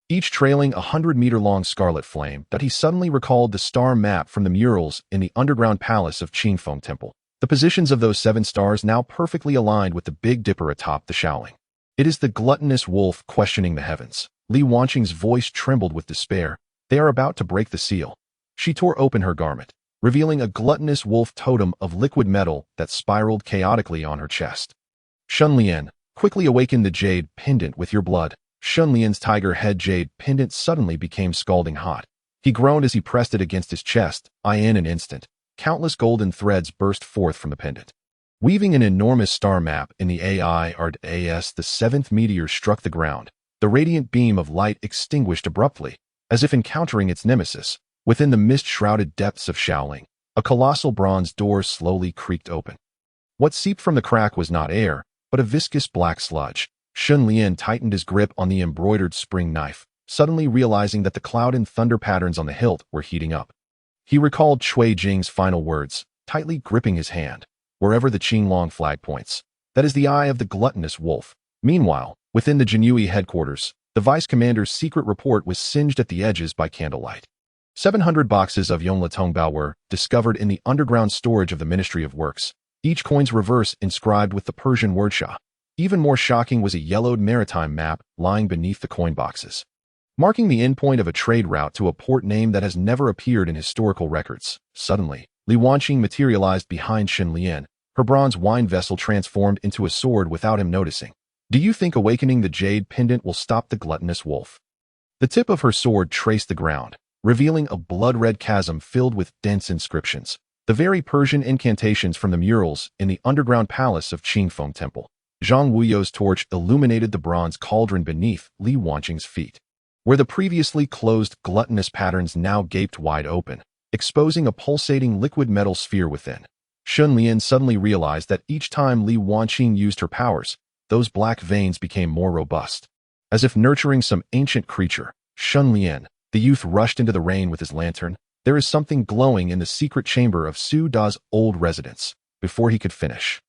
A: each trailing a 100-meter-long scarlet flame. That he suddenly recalled the star map from the murals in the underground palace of Qingfeng Temple. The positions of those 7 stars now perfectly aligned with the Big Dipper atop the Shaoling. It is the gluttonous wolf questioning the heavens. Li Wanqing's voice trembled with despair. They are about to break the seal. She tore open her garment, revealing a gluttonous wolf totem of liquid metal that spiraled chaotically on her chest. Shen Lian, quickly awaken the jade pendant with your blood. Shen Lian's tiger head jade pendant suddenly became scalding hot. He groaned as he pressed it against his chest. In an instant, countless golden threads burst forth from the pendant, weaving an enormous star map in the AIRDAS. The 7th meteor struck the ground. The radiant beam of light extinguished abruptly, as if encountering its nemesis. Within the mist-shrouded depths of Shaoling, a colossal bronze door slowly creaked open. What seeped from the crack was not air, but a viscous black sludge. Shen Lian tightened his grip on the embroidered spring knife, suddenly realizing that the cloud and thunder patterns on the hilt were heating up. He recalled Cui Jing's final words, tightly gripping his hand. Wherever the Qinglong flag points, that is the eye of the gluttonous wolf. Meanwhile, within the Jinui headquarters, the vice commander's secret report was singed at the edges by candlelight. 700 boxes of Yongle Tongbao were discovered in the underground storage of the Ministry of Works, each coin's reverse inscribed with the Persian word Shah. Even more shocking was a yellowed maritime map lying beneath the coin boxes, marking the endpoint of a trade route to a port name that has never appeared in historical records. Suddenly, Li Wanqing materialized behind Shen Lian, Her bronze wine vessel transformed into a sword without him noticing. Do you think awakening the jade pendant will stop the gluttonous wolf? The tip of her sword traced the ground, revealing a blood-red chasm filled with dense inscriptions, the very Persian incantations from the murals in the underground palace of Qian Fu Temple. Zhang Wuyo's torch illuminated the bronze cauldron beneath Li Wanqing's feet, where the previously closed gluttonous patterns now gaped wide open, exposing a pulsating liquid metal sphere within. Shen Lian suddenly realized that each time Li Wanqing used her powers, those black veins became more robust. As if nurturing some ancient creature, Shen Lian, the youth rushed into the rain with his lantern. There is something glowing in the secret chamber of Su Da's old residence. Before he could finish,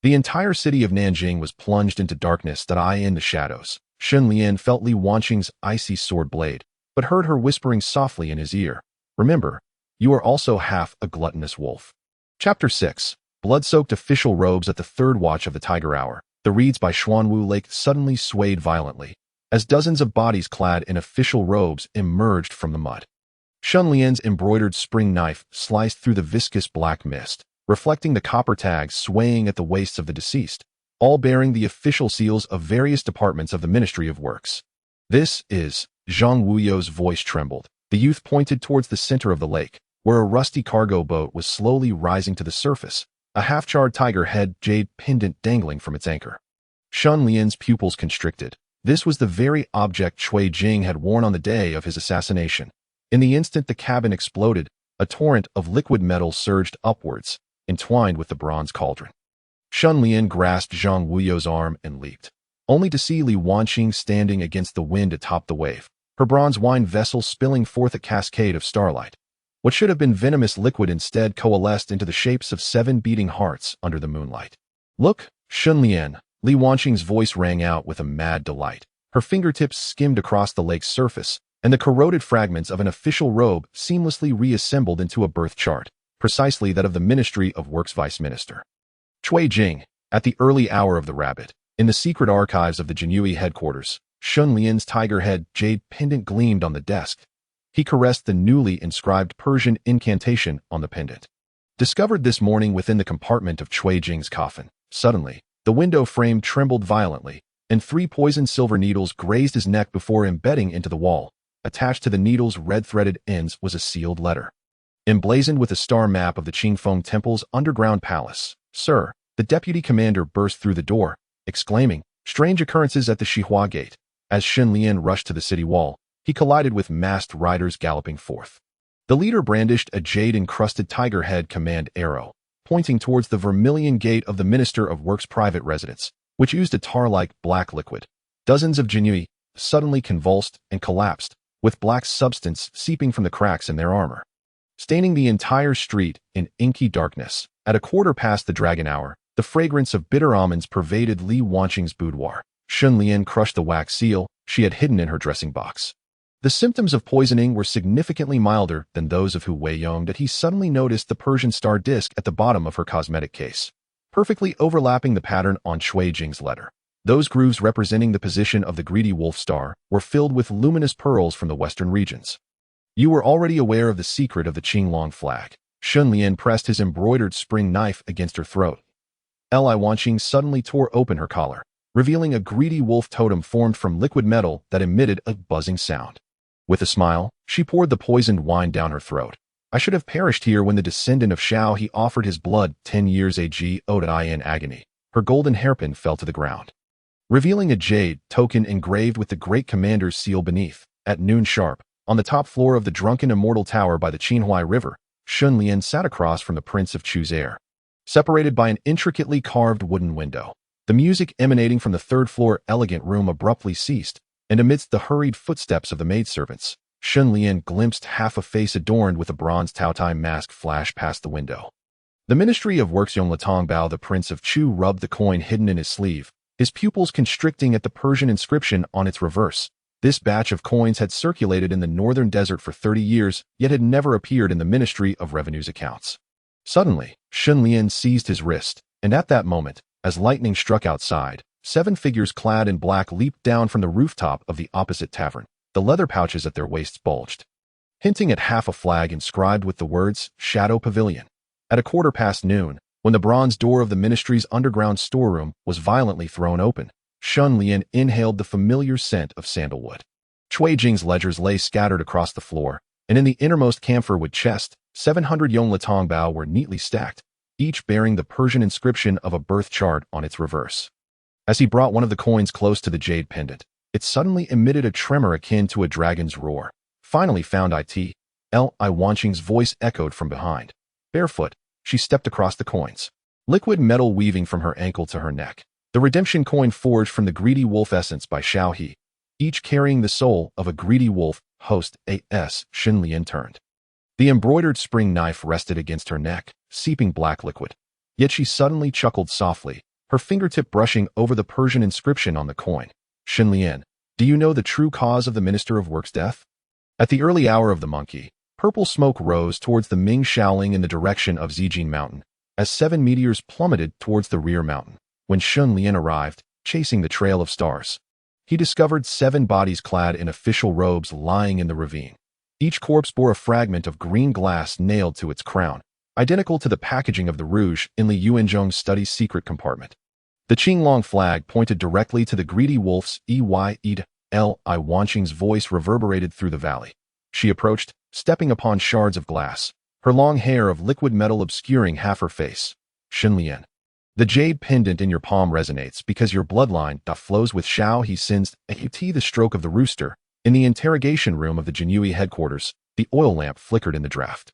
A: the entire city of Nanjing was plunged into darkness that in the shadows. Shen Lian felt Li Wanqing's icy sword blade, but heard her whispering softly in his ear, "Remember, you are also half a gluttonous wolf." Chapter 6. Blood-soaked official robes at the third watch of the Tiger Hour. The reeds by Xuanwu Lake suddenly swayed violently, as dozens of bodies clad in official robes emerged from the mud. Shen Lian's embroidered spring knife sliced through the viscous black mist, reflecting the copper tags swaying at the waists of the deceased, all bearing the official seals of various departments of the Ministry of Works. "This is..." Zhang Wuyo's voice trembled. The youth pointed towards the center of the lake, where a rusty cargo boat was slowly rising to the surface, a half-charred tiger head jade pendant dangling from its anchor. Shen Lian's pupils constricted. This was the very object Cui Jing had worn on the day of his assassination. In the instant the cabin exploded, a torrent of liquid metal surged upwards, entwined with the bronze cauldron. Shen Lian grasped Zhang Wuyo's arm and leaped, only to see Li Wanqing standing against the wind atop the wave, her bronze wine vessel spilling forth a cascade of starlight. What should have been venomous liquid instead coalesced into the shapes of 7 beating hearts under the moonlight. "Look, Shen Lian," Li Wanqing's voice rang out with a mad delight. Her fingertips skimmed across the lake's surface, and the corroded fragments of an official robe seamlessly reassembled into a birth chart, precisely that of the Ministry of Works Vice Minister. Cui Jing, at the early hour of the rabbit, in the secret archives of the Jinhui headquarters, Shen Lian's tiger head jade pendant gleamed on the desk. He caressed the newly inscribed Persian incantation on the pendant. Discovered this morning within the compartment of Cui Jing's coffin. Suddenly, the window frame trembled violently, and 3 poisoned silver needles grazed his neck before embedding into the wall. Attached to the needle's red-threaded ends was a sealed letter, emblazoned with a star map of the Qian Fu Temple's underground palace. "Sir," the deputy commander burst through the door, exclaiming, "Strange occurrences at the Xihua Gate." As Shen Lian rushed to the city wall, he collided with masked riders galloping forth. The leader brandished a jade-encrusted tiger head command arrow, pointing towards the vermilion gate of the Minister of Works' private residence, which used a tar-like black liquid. Dozens of Jinhui suddenly convulsed and collapsed, with black substance seeping from the cracks in their armor, staining the entire street in inky darkness. At a quarter past the dragon hour, the fragrance of bitter almonds pervaded Li Wanqing's boudoir. Shen Lian crushed the wax seal she had hidden in her dressing box. The symptoms of poisoning were significantly milder than those of Hu Weiyong that he suddenly noticed the Persian star disc at the bottom of her cosmetic case, perfectly overlapping the pattern on Cui Jing's letter. Those grooves representing the position of the greedy wolf star were filled with luminous pearls from the western regions. "You were already aware of the secret of the Qinglong flag." Shen Lian pressed his embroidered spring knife against her throat. Li Wanqing suddenly tore open her collar, revealing a greedy wolf totem formed from liquid metal that emitted a buzzing sound. With a smile, she poured the poisoned wine down her throat. "I should have perished here when the descendant of Shao he offered his blood 10 years ago in agony." Her golden hairpin fell to the ground, revealing a jade token engraved with the great commander's seal beneath. At noon sharp, on the top floor of the drunken immortal tower by the Qinhuai River, Shen Lian sat across from the Prince of Chu's heir, separated by an intricately carved wooden window. The music emanating from the third-floor elegant room abruptly ceased, and amidst the hurried footsteps of the maidservants, Shen Lian glimpsed half a face adorned with a bronze Taotai mask flash past the window. The Ministry of Works Yonglatong Bao, the Prince of Chu, rubbed the coin hidden in his sleeve, his pupils constricting at the Persian inscription on its reverse. This batch of coins had circulated in the northern desert for 30 years, yet had never appeared in the Ministry of Revenue's accounts. Suddenly, Shen Lian seized his wrist, and at that moment, as lightning struck outside, 7 figures clad in black leaped down from the rooftop of the opposite tavern. The leather pouches at their waists bulged, hinting at half a flag inscribed with the words, "Shadow Pavilion." At a quarter past noon, when When the bronze door of the ministry's underground storeroom was violently thrown open, Shen Lian inhaled the familiar scent of sandalwood. Cui Jing's ledgers lay scattered across the floor, and in the innermost camphor-wood chest, 700 Yonglatong bao were neatly stacked, each bearing the Persian inscription of a birth chart on its reverse. As he brought one of the coins close to the jade pendant, it suddenly emitted a tremor akin to a dragon's roar. Finally found it. Li Wanqing's voice echoed from behind. Barefoot, she stepped across the coins, liquid metal weaving from her ankle to her neck. The redemption coin forged from the greedy wolf essence by Xiao He, each carrying the soul of a greedy wolf. Host A.S. Shen Lian turned. The embroidered spring knife rested against her neck, seeping black liquid. Yet she suddenly chuckled softly, her fingertip brushing over the Persian inscription on the coin. Shen Lian, do you know the true cause of the Minister of Work's death? At the early hour of the monkey, purple smoke rose towards the Ming Shaoling in the direction of Zijin Mountain, as 7 meteors plummeted towards the rear mountain. When Shen Lian arrived, chasing the trail of stars, he discovered 7 bodies clad in official robes lying in the ravine. Each corpse bore a fragment of green glass nailed to its crown, identical to the packaging of the rouge in Li Yuanzhong's study secret compartment. The Qinglong flag pointed directly to the greedy wolf's Li Wanqing's voice reverberated through the valley. She approached, stepping upon shards of glass, her long hair of liquid metal obscuring half her face. Shen Lian, the jade pendant in your palm resonates because your bloodline flows with Xiao He sins. The stroke of the rooster. In the interrogation room of the Jinhui headquarters, the oil lamp flickered in the draft.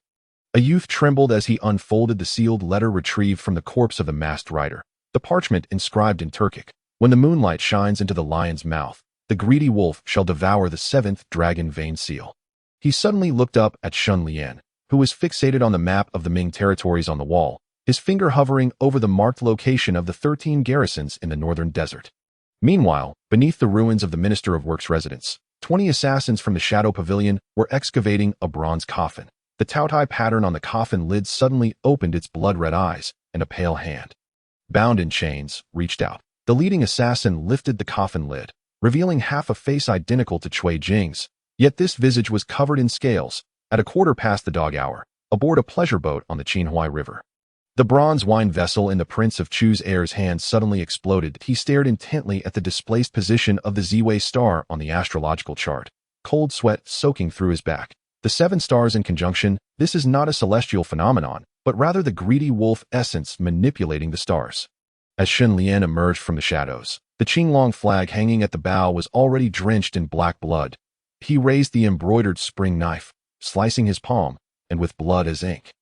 A: A youth trembled as he unfolded the sealed letter retrieved from the corpse of the masked rider, the parchment inscribed in Turkic. When the moonlight shines into the lion's mouth, the greedy wolf shall devour the 7th dragon vein seal. He suddenly looked up at Shen Lian, who was fixated on the map of the Ming territories on the wall, his finger hovering over the marked location of the 13 garrisons in the northern desert. Meanwhile, beneath the ruins of the Minister of Work's residence, 20 assassins from the Shadow Pavilion were excavating a bronze coffin. The Taotai pattern on the coffin lid suddenly opened its blood-red eyes, and a pale hand, bound in chains, reached out. The leading assassin lifted the coffin lid, revealing half a face identical to Cui Jing's, yet this visage was covered in scales. At a quarter past the dog hour, aboard a pleasure boat on the Qinhuai River, the bronze wine vessel in the Prince of Chu's heir's hand suddenly exploded. He stared intently at the displaced position of the Ziwei star on the astrological chart, cold sweat soaking through his back. The 7 stars in conjunction, this is not a celestial phenomenon, but rather the greedy wolf essence manipulating the stars. As Shen Lian emerged from the shadows, the Qinglong flag hanging at the bow was already drenched in black blood. He raised the embroidered spring knife, slicing his palm, and with blood as ink.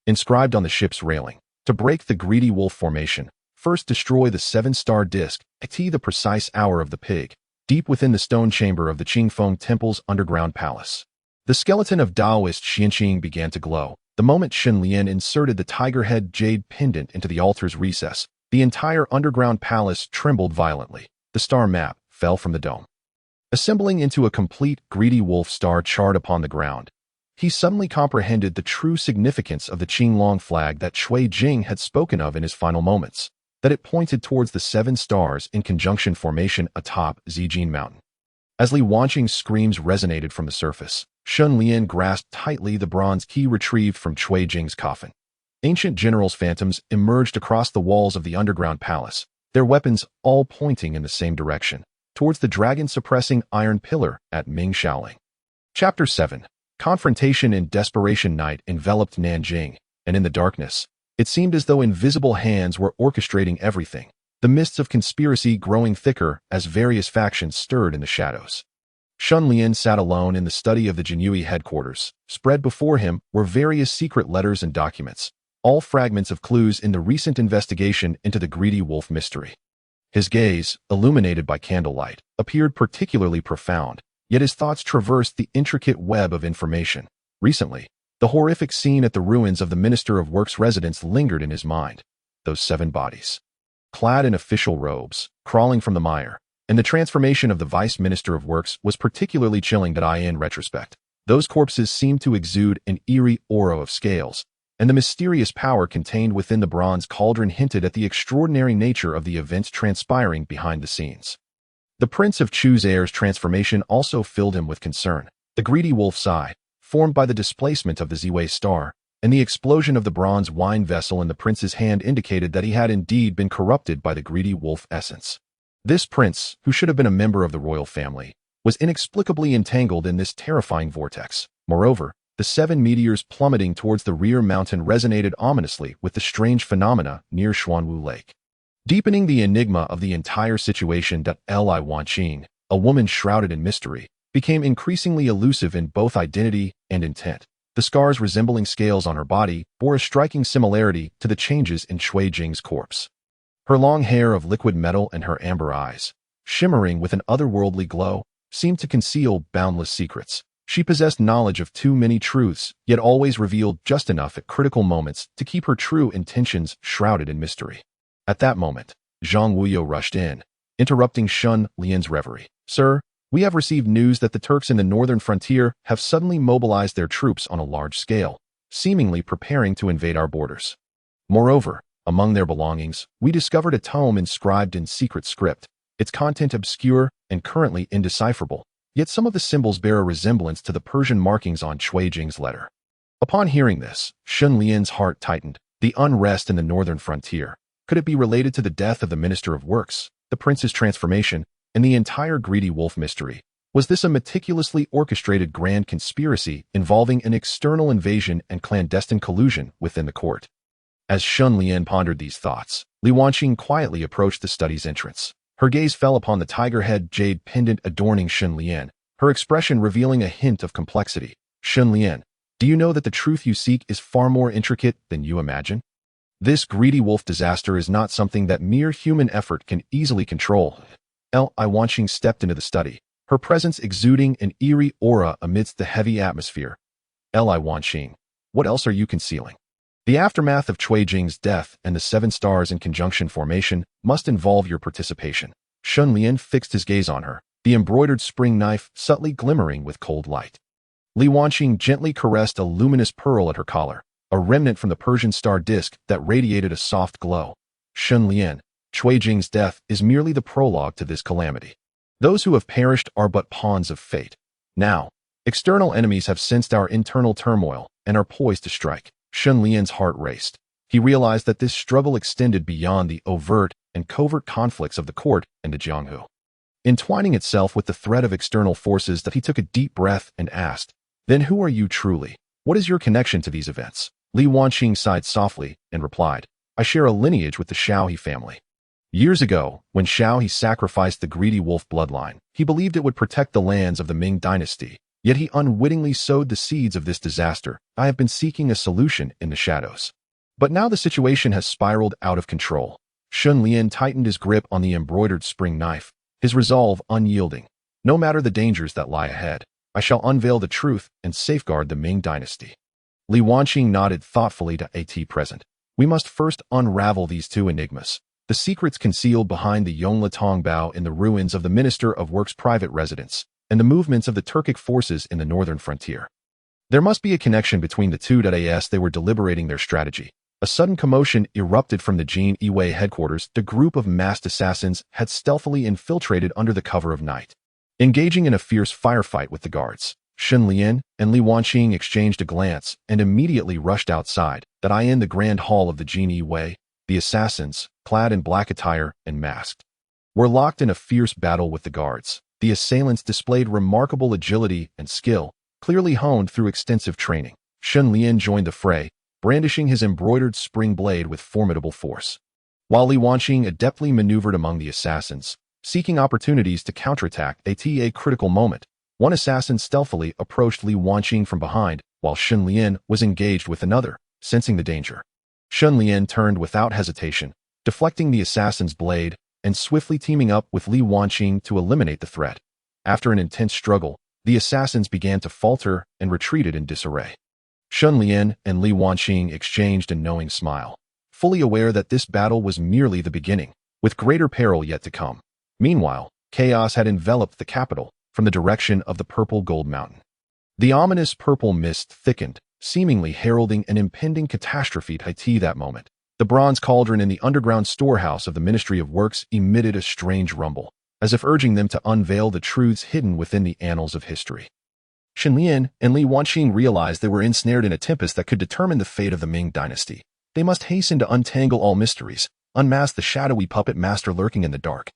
A: Inscribed on the ship's railing, to break the greedy wolf formation, first destroy the 7-star disk, at the precise hour of the pig, deep within the stone chamber of the Qingfeng Temple's underground palace. The skeleton of Taoist Xianqing began to glow. The moment Shen Lian inserted the tiger head jade pendant into the altar's recess, the entire underground palace trembled violently. The star map fell from the dome, assembling into a complete greedy wolf star chart upon the ground. He suddenly comprehended the true significance of the Qinglong flag that Cui Jing had spoken of in his final moments, that it pointed towards the 7 stars in conjunction formation atop Zijin Mountain. As Li Wanqing's screams resonated from the surface, Shen Lian grasped tightly the bronze key retrieved from Cui Jing's coffin. Ancient generals' phantoms emerged across the walls of the underground palace, their weapons all pointing in the same direction, towards the dragon-suppressing iron pillar at Ming Shaoling. Chapter 7. Confrontation in desperation. Night enveloped Nanjing, and in the darkness, it seemed as though invisible hands were orchestrating everything, the mists of conspiracy growing thicker as various factions stirred in the shadows. Shen Lian sat alone in the study of the Jinhui headquarters. Spread before him were various secret letters and documents, all fragments of clues in the recent investigation into the greedy wolf mystery. His gaze, illuminated by candlelight, appeared particularly profound, yet his thoughts traversed the intricate web of information. Recently, the horrific scene at the ruins of the Minister of Work's residence lingered in his mind. Those 7 bodies, clad in official robes, crawling from the mire, and the transformation of the Vice Minister of Works was particularly chilling. In retrospect, those corpses seemed to exude an eerie aura of scales, and the mysterious power contained within the bronze cauldron hinted at the extraordinary nature of the events transpiring behind the scenes. The Prince of Chu's heir's transformation also filled him with concern. The greedy wolf's eye, formed by the displacement of the Ziwei star, and the explosion of the bronze wine vessel in the prince's hand indicated that he had indeed been corrupted by the greedy wolf essence. This prince, who should have been a member of the royal family, was inexplicably entangled in this terrifying vortex. Moreover, the 7 meteors plummeting towards the rear mountain resonated ominously with the strange phenomena near Xuanwu Lake. Deepening the enigma of the entire situation, Li Wanqing, a woman shrouded in mystery, became increasingly elusive in both identity and intent. The scars resembling scales on her body bore a striking similarity to the changes in Cui Jing's corpse. Her long hair of liquid metal and her amber eyes, shimmering with an otherworldly glow, seemed to conceal boundless secrets. She possessed knowledge of too many truths, yet always revealed just enough at critical moments to keep her true intentions shrouded in mystery. At that moment, Zhang Wuyo rushed in, interrupting Shen Lian's reverie. "Sir, we have received news that the Turks in the northern frontier have suddenly mobilized their troops on a large scale, seemingly preparing to invade our borders. Moreover, among their belongings, we discovered a tome inscribed in secret script, its content obscure and currently indecipherable, yet some of the symbols bear a resemblance to the Persian markings on Cui Jing's letter." Upon hearing this, Shen Lian's heart tightened. The unrest in the northern frontier. Could it be related to the death of the Minister of Works, the prince's transformation, and the entire greedy wolf mystery? Was this a meticulously orchestrated grand conspiracy involving an external invasion and clandestine collusion within the court? As Shen Lian pondered these thoughts, Li Wanqing quietly approached the study's entrance. Her gaze fell upon the tiger head jade pendant adorning Shen Lian, her expression revealing a hint of complexity. "Shen Lian, do you know that the truth you seek is far more intricate than you imagine? This greedy wolf disaster is not something that mere human effort can easily control." Li Wanqing stepped into the study, her presence exuding an eerie aura amidst the heavy atmosphere. "Li Wanqing, what else are you concealing? The aftermath of Cui Jing's death and the 7 stars in conjunction formation must involve your participation." Shen Lian fixed his gaze on her, the embroidered spring knife subtly glimmering with cold light. Li Wanqing gently caressed a luminous pearl at her collar, a remnant from the Persian star disk that radiated a soft glow. "Shen Lian, Cui Jing's death is merely the prologue to this calamity. Those who have perished are but pawns of fate. Now, external enemies have sensed our internal turmoil and are poised to strike." Shen Lian's heart raced. He realized that this struggle extended beyond the overt and covert conflicts of the court and the Jianghu, entwining itself with the threat of external forces. That he took a deep breath and asked, "Then who are you truly? What is your connection to these events?" Li Wanqing sighed softly and replied, "I share a lineage with the Shaohui family. Years ago, when Shaohui sacrificed the greedy wolf bloodline, he believed it would protect the lands of the Ming dynasty, yet he unwittingly sowed the seeds of this disaster. I have been seeking a solution in the shadows. But now the situation has spiraled out of control." Shen Lian tightened his grip on the embroidered spring knife, his resolve unyielding. "No matter the dangers that lie ahead, I shall unveil the truth and safeguard the Ming dynasty." Li Wanqing nodded thoughtfully to AT present. "We must first unravel these 2 enigmas. The secrets concealed behind the Yongla Tongbao in the ruins of the Minister of Works' private residence, and the movements of the Turkic forces in the northern frontier. There must be a connection between the two. As they were deliberating their strategy, a sudden commotion erupted from the Jin Yiwei headquarters. The group of masked assassins had stealthily infiltrated under the cover of night, engaging in a fierce firefight with the guards. Shen Lian and Li Wanqing exchanged a glance and immediately rushed outside. In the grand hall of the Jin Yiwei, the assassins, clad in black attire and masked, were locked in a fierce battle with the guards. The assailants displayed remarkable agility and skill, clearly honed through extensive training. Shen Lian joined the fray, brandishing his embroidered spring blade with formidable force, while Li Wanqing adeptly maneuvered among the assassins, seeking opportunities to counterattack. At a critical moment, one assassin stealthily approached Li Wanqing from behind, while Shen Lian was engaged with another. Sensing the danger, Shen Lian turned without hesitation, deflecting the assassin's blade and swiftly teaming up with Li Wanqing to eliminate the threat. After an intense struggle, the assassins began to falter and retreated in disarray. Shen Lian and Li Wanqing exchanged a knowing smile, fully aware that this battle was merely the beginning, with greater peril yet to come. Meanwhile, chaos had enveloped the capital from the direction of the purple gold mountain. The ominous purple mist thickened, seemingly heralding an impending catastrophe. At that moment, the bronze cauldron in the underground storehouse of the Ministry of Works emitted a strange rumble, as if urging them to unveil the truths hidden within the annals of history. Shen Lian and Li Wanqing realized they were ensnared in a tempest that could determine the fate of the Ming dynasty. They must hasten to untangle all mysteries, unmask the shadowy puppet master lurking in the dark,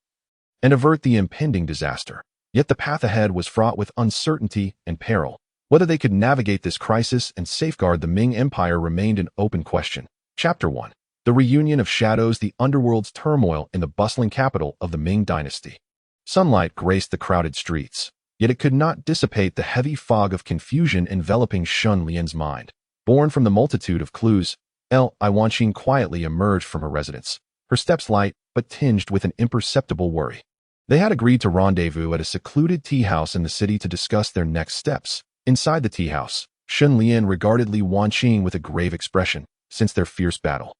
A: and avert the impending disaster. Yet the path ahead was fraught with uncertainty and peril. Whether they could navigate this crisis and safeguard the Ming Empire remained an open question. Chapter 1. The Reunion of Shadows, the underworld's turmoil in the bustling capital of the Ming dynasty. Sunlight graced the crowded streets, yet it could not dissipate the heavy fog of confusion enveloping Shen Lian's mind. Born from the multitude of clues, Li Wanqing quietly emerged from her residence, her steps light but tinged with an imperceptible worry. They had agreed to rendezvous at a secluded tea house in the city to discuss their next steps. Inside the tea house, Shen Lian regarded Li Wanqing with a grave expression. Since their fierce battle,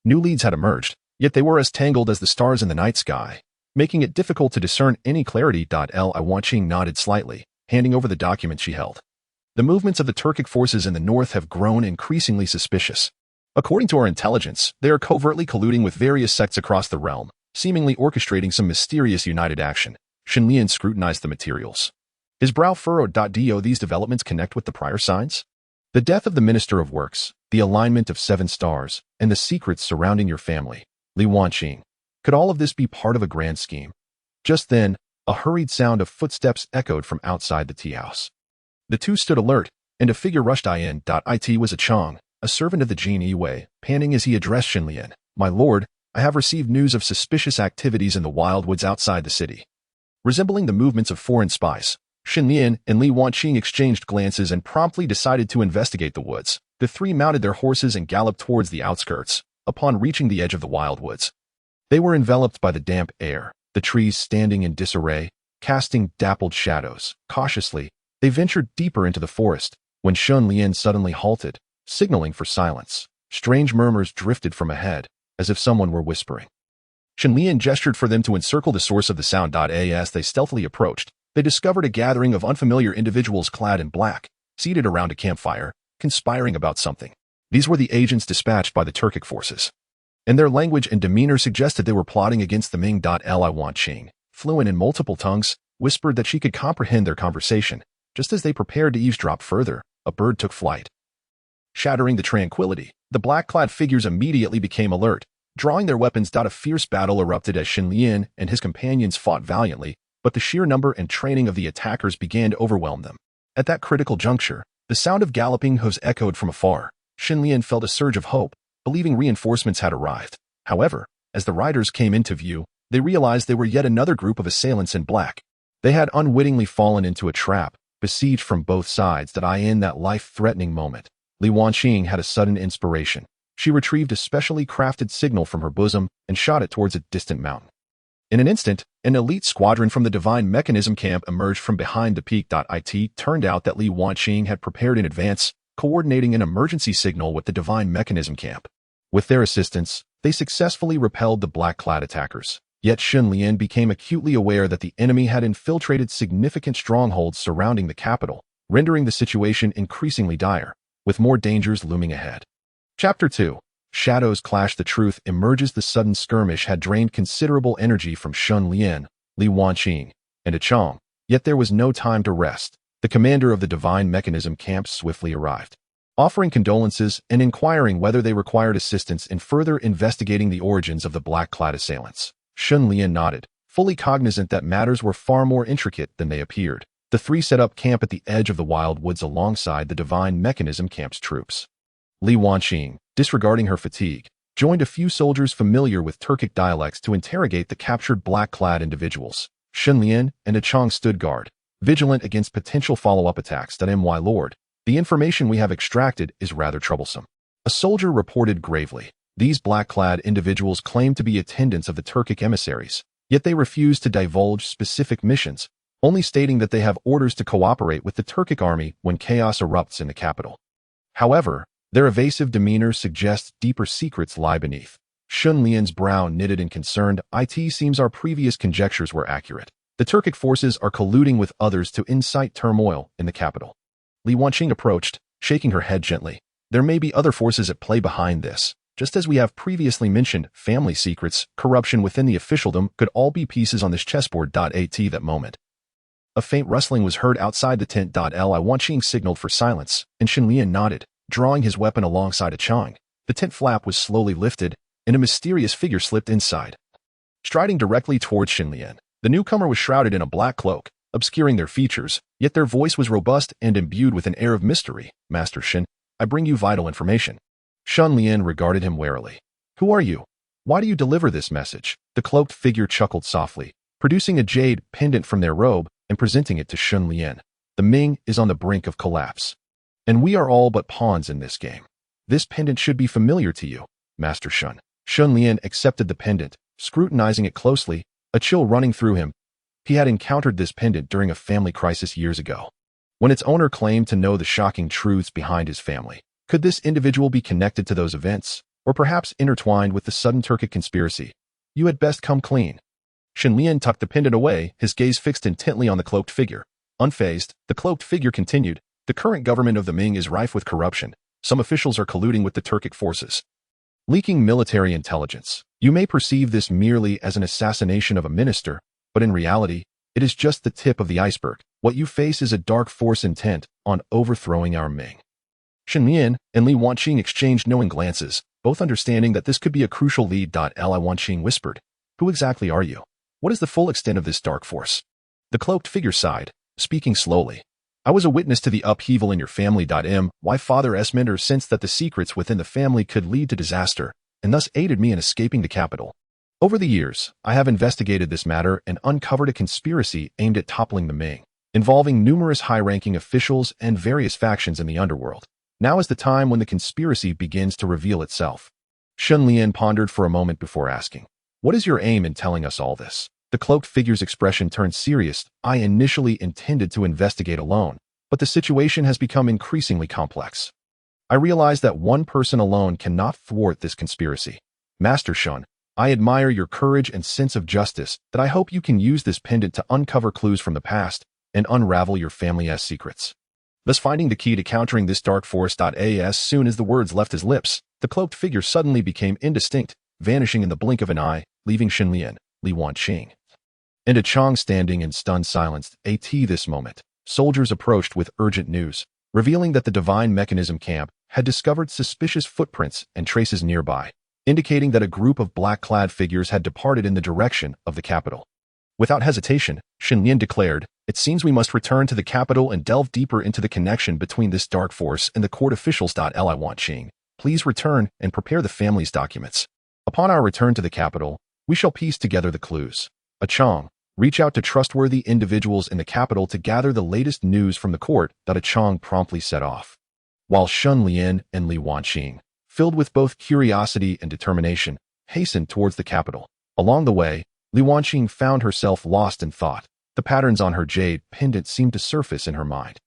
A: new leads had emerged, yet they were as tangled as the stars in the night sky, making it difficult to discern any clarity. Li Wanqing nodded slightly, handing over the document she held. The movements of the Turkic forces in the north have grown increasingly suspicious. According to our intelligence, they are covertly colluding with various sects across the realm, seemingly orchestrating some mysterious united action. Shen Lian scrutinized the materials. His brow furrowed. Do these developments connect with the prior signs? The death of the Minister of Works, the alignment of 7 stars, and the secrets surrounding your family, Li Wanqing. Could all of this be part of a grand scheme? Just then, a hurried sound of footsteps echoed from outside the tea house. The two stood alert, and a figure rushed in. It was a Chang, a servant of the Jin Yiwei, panting as he addressed Shen Lian. My lord, I have received news of suspicious activities in the wildwoods outside the city. Resembling the movements of foreign spies, Shen Lian and Li Wanqing exchanged glances and promptly decided to investigate the woods. The three mounted their horses and galloped towards the outskirts. Upon reaching the edge of the wildwoods, they were enveloped by the damp air, the trees standing in disarray, casting dappled shadows. Cautiously, they ventured deeper into the forest, when Shen Lian suddenly halted, signaling for silence. Strange murmurs drifted from ahead, as if someone were whispering. Shen Lian gestured for them to encircle the source of the sound. As they stealthily approached, they discovered a gathering of unfamiliar individuals clad in black, seated around a campfire, conspiring about something. These were the agents dispatched by the Turkic forces, and their language and demeanor suggested they were plotting against the Ming. Li Wanqing, fluent in multiple tongues, whispered that she could comprehend their conversation. Just as they prepared to eavesdrop further, a bird took flight. Shattering the tranquility, the black-clad figures immediately became alert, drawing their weapons. A fierce battle erupted as Shen Lian and his companions fought valiantly, but the sheer number and training of the attackers began to overwhelm them. At that critical juncture, the sound of galloping hooves echoed from afar. Shen Lian felt a surge of hope, believing reinforcements had arrived. However, as the riders came into view, they realized they were yet another group of assailants in black. They had unwittingly fallen into a trap, besieged from both sides. In that life-threatening moment, Li Wanqing had a sudden inspiration. She retrieved a specially crafted signal from her bosom and shot it towards a distant mountain. In an instant, an elite squadron from the Divine Mechanism camp emerged from behind the peak. It turned out that Li Wanqing had prepared in advance, coordinating an emergency signal with the Divine Mechanism camp. With their assistance, they successfully repelled the black-clad attackers. Yet Shen Lian became acutely aware that the enemy had infiltrated significant strongholds surrounding the capital, rendering the situation increasingly dire, with more dangers looming ahead. Chapter 2. Shadows clash. The truth emerges. The sudden skirmish had drained considerable energy from Shen Lian, Li Wanqing, and a Chang, yet there was no time to rest. The commander of the Divine Mechanism camp swiftly arrived, offering condolences and inquiring whether they required assistance in further investigating the origins of the black-clad assailants. Shen Lian nodded, fully cognizant that matters were far more intricate than they appeared. The three set up camp at the edge of the wild woods alongside the Divine Mechanism camp's troops. Li Wanqing, disregarding her fatigue, joined a few soldiers familiar with Turkic dialects to interrogate the captured black-clad individuals. Shen Lian and a Chang stood guard, vigilant against potential follow-up attacks. My lord, the information we have extracted is rather troublesome. A soldier reported gravely. These black-clad individuals claim to be attendants of the Turkic emissaries, yet they refuse to divulge specific missions, only stating that they have orders to cooperate with the Turkic army when chaos erupts in the capital. However, their evasive demeanor suggests deeper secrets lie beneath. Shen Lian's brow knitted in concern. It seems our previous conjectures were accurate. The Turkic forces are colluding with others to incite turmoil in the capital. Li Wanqing approached, shaking her head gently. There may be other forces at play behind this. Just as we have previously mentioned, family secrets, corruption within the officialdom could all be pieces on this chessboard. At that moment, A faint rustling was heard outside the tent. Li Wanqing signaled for silence, and Shen Lian nodded, drawing his weapon alongside a Chang. The tent flap was slowly lifted, and a mysterious figure slipped inside. Striding directly towards Shen Lian, the newcomer was shrouded in a black cloak, obscuring their features, yet their voice was robust and imbued with an air of mystery. Master Shen, I bring you vital information. Shen Lian regarded him warily. Who are you? Why do you deliver this message? The cloaked figure chuckled softly, producing a jade pendant from their robe and presenting it to Shen Lian. The Ming is on the brink of collapse, and we are all but pawns in this game. This pendant should be familiar to you, Master Shen. Shen Lian accepted the pendant, scrutinizing it closely, a chill running through him. He had encountered this pendant during a family crisis years ago, when its owner claimed to know the shocking truths behind his family. Could this individual be connected to those events, or perhaps intertwined with the sudden Turkic conspiracy? You had best come clean. Shen Lian tucked the pendant away, his gaze fixed intently on the cloaked figure. Unfazed, the cloaked figure continued. The current government of the Ming is rife with corruption. Some officials are colluding with the Turkic forces, leaking military intelligence. You may perceive this merely as an assassination of a minister, but in reality, it is just the tip of the iceberg. What you face is a dark force intent on overthrowing our Ming. Shen Lian and Li Wanqing exchanged knowing glances, both understanding that this could be a crucial lead. Li Wanqing whispered, Who exactly are you? What is the full extent of this dark force? The cloaked figure sighed, speaking slowly. I was a witness to the upheaval in your family. My father Esmender sensed that the secrets within the family could lead to disaster, and thus aided me in escaping the capital. Over the years, I have investigated this matter and uncovered a conspiracy aimed at toppling the Ming, involving numerous high-ranking officials and various factions in the underworld. Now is the time when the conspiracy begins to reveal itself. Shen Lian pondered for a moment before asking, What is your aim in telling us all this? The cloaked figure's expression turned serious. I initially intended to investigate alone, but the situation has become increasingly complex. I realize that one person alone cannot thwart this conspiracy. Master Shen, I admire your courage and sense of justice that I hope you can use this pendant to uncover clues from the past and unravel your family's secrets, thus finding the key to countering this dark force. As soon as the words left his lips, the cloaked figure suddenly became indistinct, vanishing in the blink of an eye, leaving Shen Lian, Li Wanqing, and a Chang standing in stunned silence. At this moment, soldiers approached with urgent news, revealing that the divine mechanism camp had discovered suspicious footprints and traces nearby, indicating that a group of black-clad figures had departed in the direction of the capital. Without hesitation, Shen Lian declared, It seems we must return to the capital and delve deeper into the connection between this dark force and the court officials. Li Wanqing, please return and prepare the family's documents. Upon our return to the capital, we shall piece together the clues. A Chang, reach out to trustworthy individuals in the capital to gather the latest news from the court. A Chang promptly set off, while Shen Lian and Li Wanqing, filled with both curiosity and determination, hastened towards the capital. Along the way, Li Wanqing found herself lost in thought. The patterns on her jade pendant seemed to surface in her mind,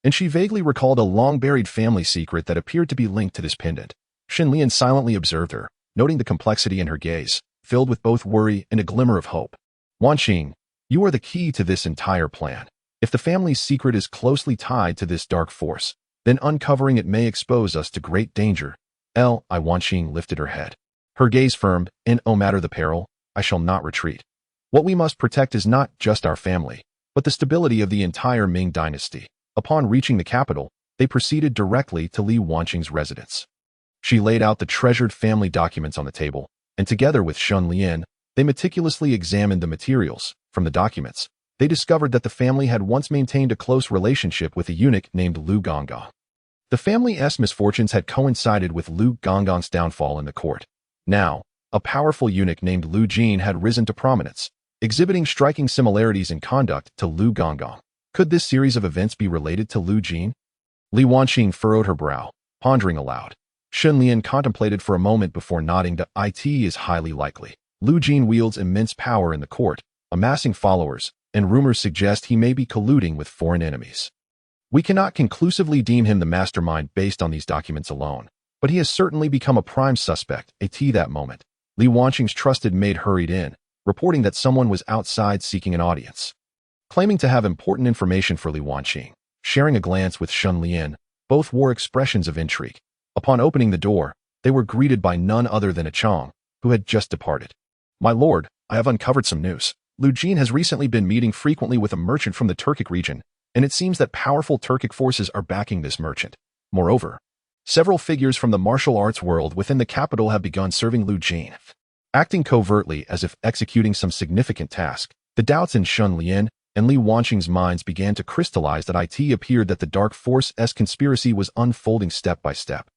A: and she vaguely recalled a long-buried family secret that appeared to be linked to this pendant. Shen Lian silently observed her, noting the complexity in her gaze, filled with both worry and a glimmer of hope. Wanqing, you are the key to this entire plan. If the family's secret is closely tied to this dark force, then uncovering it may expose us to great danger. Li Wanqing lifted her head, her gaze firm, and no matter the peril, I shall not retreat. What we must protect is not just our family, but the stability of the entire Ming dynasty. Upon reaching the capital, they proceeded directly to Li Wanqing's residence. She laid out the treasured family documents on the table, and together with Shen Lian, they meticulously examined the materials. From the documents, they discovered that the family had once maintained a close relationship with a eunuch named Lu Gonggong. The family's misfortunes had coincided with Lu Gonggong's downfall in the court. Now, a powerful eunuch named Lu Jin had risen to prominence, exhibiting striking similarities in conduct to Lu Gonggong. Could this series of events be related to Lu Jin? Li Wanqing furrowed her brow, pondering aloud. Shen Lian contemplated for a moment before nodding. It is highly likely. Lu Jin wields immense power in the court, amassing followers, and rumors suggest he may be colluding with foreign enemies. We cannot conclusively deem him the mastermind based on these documents alone, but he has certainly become a prime suspect. At that moment, Li Wanqing's trusted maid hurried in, reporting that someone was outside seeking an audience. Claiming to have important information for Li Wanqing, sharing a glance with Shen Lian, both wore expressions of intrigue. Upon opening the door, they were greeted by none other than a Chang, who had just departed. My lord, I have uncovered some news. Lu Jin has recently been meeting frequently with a merchant from the Turkic region, and it seems that powerful Turkic forces are backing this merchant. Moreover, several figures from the martial arts world within the capital have begun serving Lu Jin. Acting covertly as if executing some significant task, the doubts in Shen Lian and Li Wanqing's minds began to crystallize that it appeared that the Dark Force-esque conspiracy was unfolding step by step.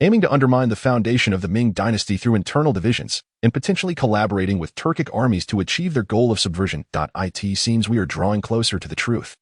A: Aiming to undermine the foundation of the Ming dynasty through internal divisions, and potentially collaborating with Turkic armies to achieve their goal of subversion. It seems we are drawing closer to the truth.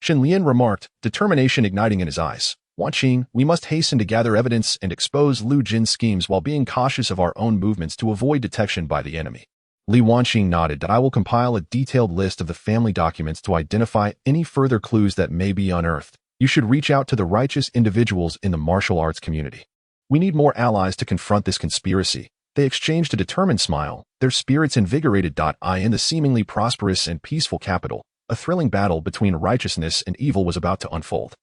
A: Shen Lian remarked, determination igniting in his eyes. Wanqing, we must hasten to gather evidence and expose Lu Jin's schemes while being cautious of our own movements to avoid detection by the enemy. Li Wanqing nodded that I will compile a detailed list of the family documents to identify any further clues that may be unearthed. You should reach out to the righteous individuals in the martial arts community. We need more allies to confront this conspiracy. They exchanged a determined smile, their spirits invigorated. In the seemingly prosperous and peaceful capital, a thrilling battle between righteousness and evil was about to unfold.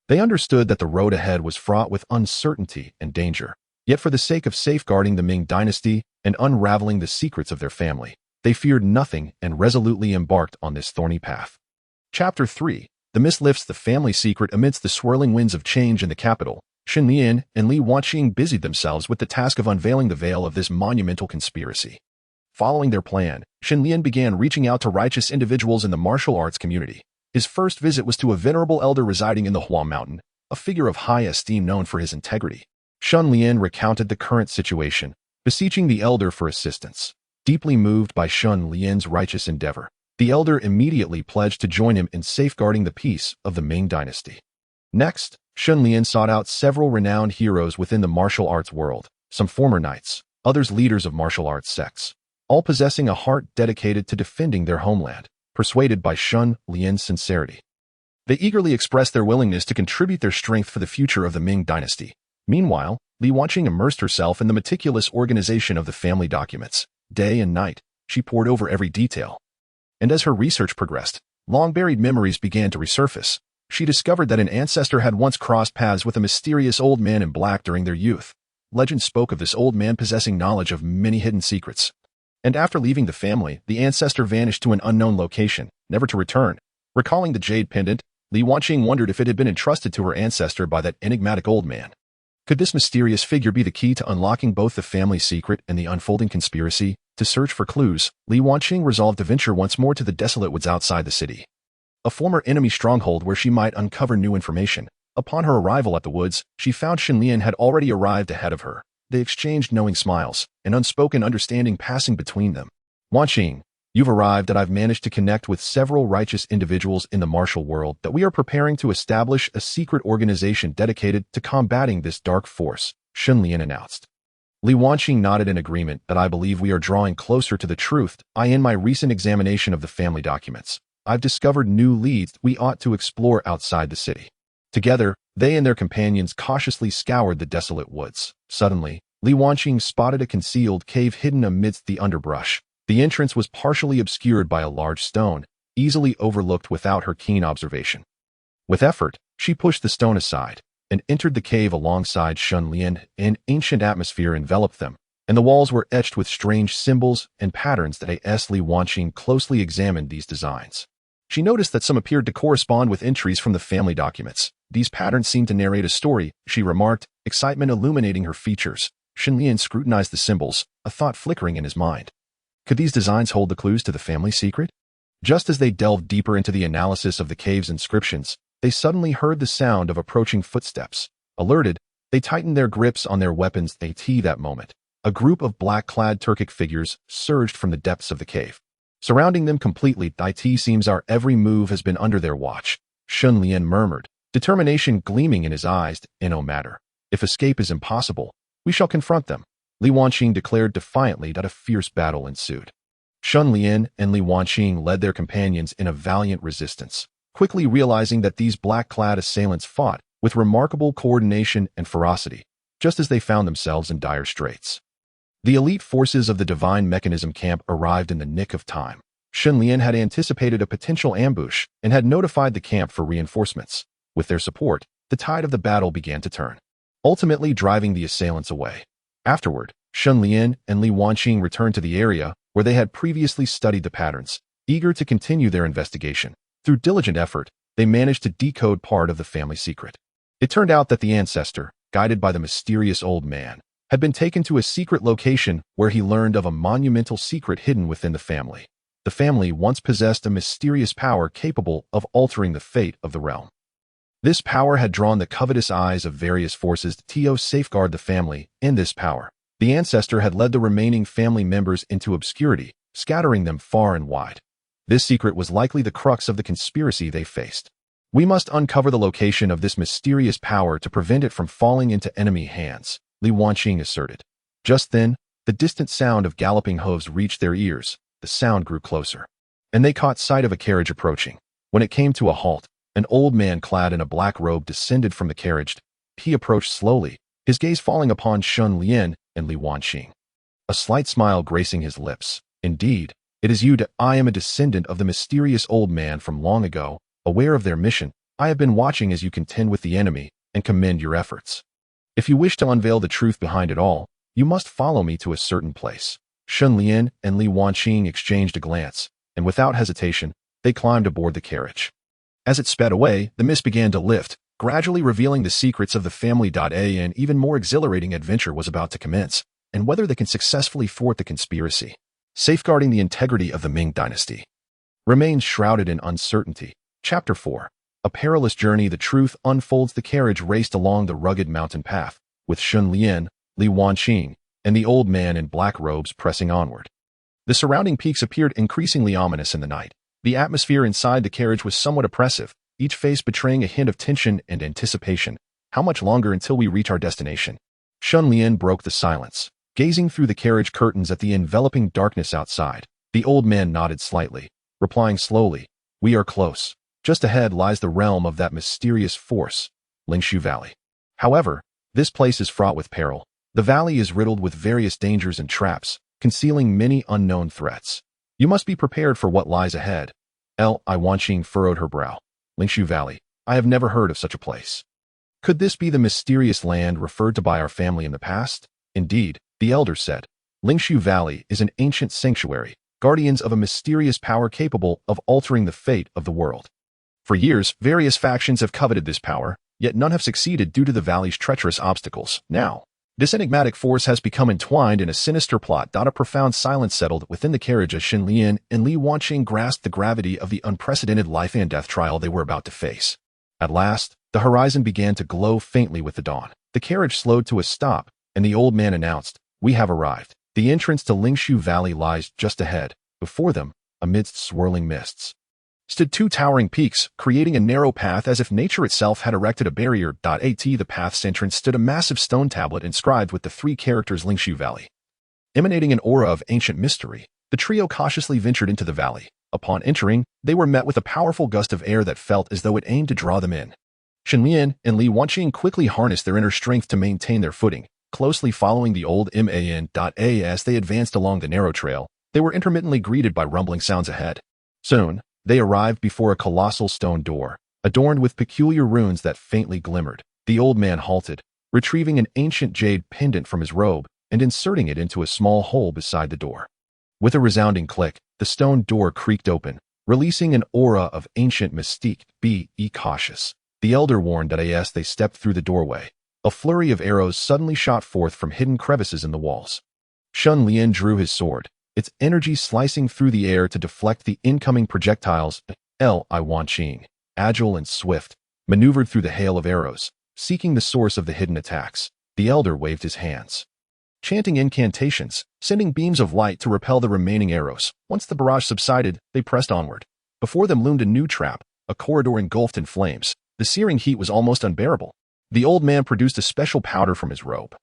A: They understood that the road ahead was fraught with uncertainty and danger. Yet for the sake of safeguarding the Ming dynasty and unraveling the secrets of their family, they feared nothing and resolutely embarked on this thorny path. Chapter 3. The mist lifts the family secret amidst the swirling winds of change in the capital. Shen Lian and Li Wanqing busied themselves with the task of unveiling the veil of this monumental conspiracy. Following their plan, Shen Lian began reaching out to righteous individuals in the martial arts community. His first visit was to a venerable elder residing in the Hua Mountain, a figure of high esteem known for his integrity. Shen Lian recounted the current situation, beseeching the elder for assistance. Deeply moved by Shen Lian's righteous endeavor, the elder immediately pledged to join him in safeguarding the peace of the Ming dynasty. Next, Shen Lian sought out several renowned heroes within the martial arts world, some former knights, others leaders of martial arts sects, all possessing a heart dedicated to defending their homeland. Persuaded by Shen Lian's sincerity, they eagerly expressed their willingness to contribute their strength for the future of the Ming dynasty. Meanwhile, Li Wanqing immersed herself in the meticulous organization of the family documents. Day and night, she pored over every detail. And as her research progressed, long-buried memories began to resurface. She discovered that an ancestor had once crossed paths with a mysterious old man in black during their youth. Legend spoke of this old man possessing knowledge of many hidden secrets. And after leaving the family, the ancestor vanished to an unknown location, never to return. Recalling the jade pendant, Li Wanqing wondered if it had been entrusted to her ancestor by that enigmatic old man. Could this mysterious figure be the key to unlocking both the family secret and the unfolding conspiracy? To search for clues, Li Wanqing resolved to venture once more to the desolate woods outside the city, a former enemy stronghold where she might uncover new information. Upon her arrival at the woods, she found Shen Lian had already arrived ahead of her. They exchanged knowing smiles, an unspoken understanding passing between them. Wanqing, you've arrived and I've managed to connect with several righteous individuals in the martial world that we are preparing to establish a secret organization dedicated to combating this dark force, Shen Lian announced. Li Wanqing nodded in agreement that I believe we are drawing closer to the truth. In my recent examination of the family documents, I've discovered new leads we ought to explore outside the city. Together, they and their companions cautiously scoured the desolate woods. Suddenly, Li Wanqing spotted a concealed cave hidden amidst the underbrush. The entrance was partially obscured by a large stone, easily overlooked without her keen observation. With effort, she pushed the stone aside and entered the cave alongside Shen Lian. An ancient atmosphere enveloped them, and the walls were etched with strange symbols and patterns that Li Wanqing closely examined these designs. She noticed that some appeared to correspond with entries from the family documents. These patterns seemed to narrate a story, she remarked, excitement illuminating her features. Shen Lian scrutinized the symbols, a thought flickering in his mind. Could these designs hold the clues to the family secret? Just as they delved deeper into the analysis of the cave's inscriptions, they suddenly heard the sound of approaching footsteps. Alerted, they tightened their grips on their weapons. That moment, a group of black-clad Turkic figures surged from the depths of the cave. Surrounding them completely, it seems our every move has been under their watch, Shen Lian murmured, determination gleaming in his eyes. No matter. If escape is impossible, we shall confront them, Li Wanqing declared defiantly. A fierce battle ensued. Shen Lian and Li Wanqing led their companions in a valiant resistance, quickly realizing that these black-clad assailants fought with remarkable coordination and ferocity, just as they found themselves in dire straits. The elite forces of the Divine Mechanism camp arrived in the nick of time. Shen Lian had anticipated a potential ambush and had notified the camp for reinforcements. With their support, the tide of the battle began to turn, ultimately driving the assailants away. Afterward, Shen Lian and Li Wanqing returned to the area where they had previously studied the patterns. Eager to continue their investigation, through diligent effort, they managed to decode part of the family secret. It turned out that the ancestor, guided by the mysterious old man, had been taken to a secret location where he learned of a monumental secret hidden within the family. The family once possessed a mysterious power capable of altering the fate of the realm. This power had drawn the covetous eyes of various forces to safeguard the family. In this power, the ancestor had led the remaining family members into obscurity, scattering them far and wide. This secret was likely the crux of the conspiracy they faced. We must uncover the location of this mysterious power to prevent it from falling into enemy hands, Li Wanqing asserted. Just then, the distant sound of galloping hooves reached their ears. The sound grew closer, and they caught sight of a carriage approaching. When it came to a halt, an old man clad in a black robe descended from the carriage. He approached slowly, his gaze falling upon Shen Lian and Li Wanqing. A slight smile gracing his lips. Indeed, it is you. I am a descendant of the mysterious old man from long ago. Aware of their mission, I have been watching as you contend with the enemy and commend your efforts. If you wish to unveil the truth behind it all, you must follow me to a certain place. Shen Lian and Li Wanqing exchanged a glance, and without hesitation, they climbed aboard the carriage. As it sped away, the mist began to lift, gradually revealing the secrets of the family. An even more exhilarating adventure was about to commence, and whether they can successfully thwart the conspiracy, safeguarding the integrity of the Ming dynasty, remains shrouded in uncertainty. Chapter 4. A perilous journey. The truth unfolds. The carriage raced along the rugged mountain path, with Shen Lian, Li Wanqing, and the old man in black robes pressing onward. The surrounding peaks appeared increasingly ominous in the night. The atmosphere inside the carriage was somewhat oppressive, each face betraying a hint of tension and anticipation. How much longer until we reach our destination? Shen Lian broke the silence, gazing through the carriage curtains at the enveloping darkness outside. The old man nodded slightly, replying slowly, "We are close. Just ahead lies the realm of that mysterious force, Lingshu Valley. However, this place is fraught with peril. The valley is riddled with various dangers and traps, concealing many unknown threats. You must be prepared for what lies ahead." Li Wanqing furrowed her brow. Lingshu Valley. I have never heard of such a place. Could this be the mysterious land referred to by our family in the past? Indeed, the elder said. Lingshu Valley is an ancient sanctuary, guardians of a mysterious power capable of altering the fate of the world. For years, various factions have coveted this power, yet none have succeeded due to the valley's treacherous obstacles. Now, this enigmatic force has become entwined in a sinister plot. A profound silence settled within the carriage as Shen Lian and Li Wanqing grasped the gravity of the unprecedented life and death trial they were about to face. At last, the horizon began to glow faintly with the dawn. The carriage slowed to a stop, and the old man announced, "We have arrived. The entrance to Lingshu Valley lies just ahead." Before them, amidst swirling mists, stood two towering peaks, creating a narrow path as if nature itself had erected a barrier. At the path's entrance stood a massive stone tablet inscribed with the three characters Lingshu Valley. Emanating an aura of ancient mystery, the trio cautiously ventured into the valley. Upon entering, they were met with a powerful gust of air that felt as though it aimed to draw them in. Shen Lian and Li Wanqing quickly harnessed their inner strength to maintain their footing, closely following the old man. As they advanced along the narrow trail, they were intermittently greeted by rumbling sounds ahead. Soon, they arrived before a colossal stone door, adorned with peculiar runes that faintly glimmered. The old man halted, retrieving an ancient jade pendant from his robe and inserting it into a small hole beside the door. With a resounding click, the stone door creaked open, releasing an aura of ancient mystique. Be cautious, the elder warned as they stepped through the doorway. A flurry of arrows suddenly shot forth from hidden crevices in the walls. Shen Lian drew his sword, its energy slicing through the air to deflect the incoming projectiles. Li Wanqing, agile and swift, maneuvered through the hail of arrows, seeking the source of the hidden attacks. The elder waved his hands, chanting incantations, sending beams of light to repel the remaining arrows. Once the barrage subsided, they pressed onward. Before them loomed a new trap, a corridor engulfed in flames. The searing heat was almost unbearable. The old man produced a special powder from his robe,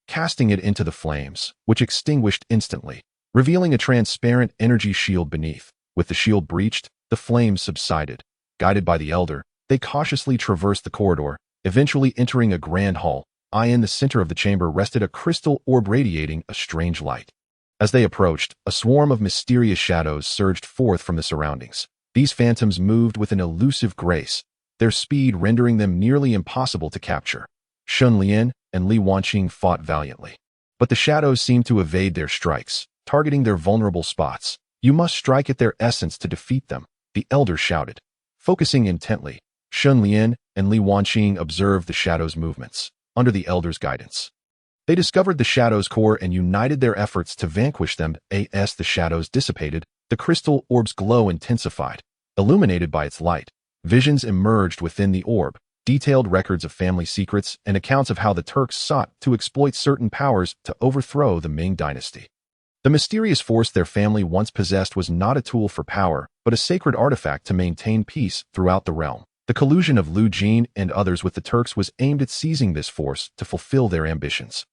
A: casting it into the flames, which extinguished instantly, revealing a transparent energy shield beneath. With the shield breached, the flames subsided. Guided by the elder, they cautiously traversed the corridor, eventually entering a grand hall. In the center of the chamber rested a crystal orb radiating a strange light. As they approached, a swarm of mysterious shadows surged forth from the surroundings. These phantoms moved with an elusive grace, their speed rendering them nearly impossible to capture. Shen Lian and Li Wanqing fought valiantly, but the shadows seemed to evade their strikes, targeting their vulnerable spots. You must strike at their essence to defeat them, the elders shouted. Focusing intently, Shen Lian and Li Wanqing observed the shadows' movements, under the elders' guidance. They discovered the shadows' core and united their efforts to vanquish them. As the shadows dissipated, the crystal orb's glow intensified. Illuminated by its light, visions emerged within the orb, detailed records of family secrets and accounts of how the Turks sought to exploit certain powers to overthrow the Ming dynasty. The mysterious force their family once possessed was not a tool for power, but a sacred artifact to maintain peace throughout the realm. The collusion of Lu Jin and others with the Turks was aimed at seizing this force to fulfill their ambitions,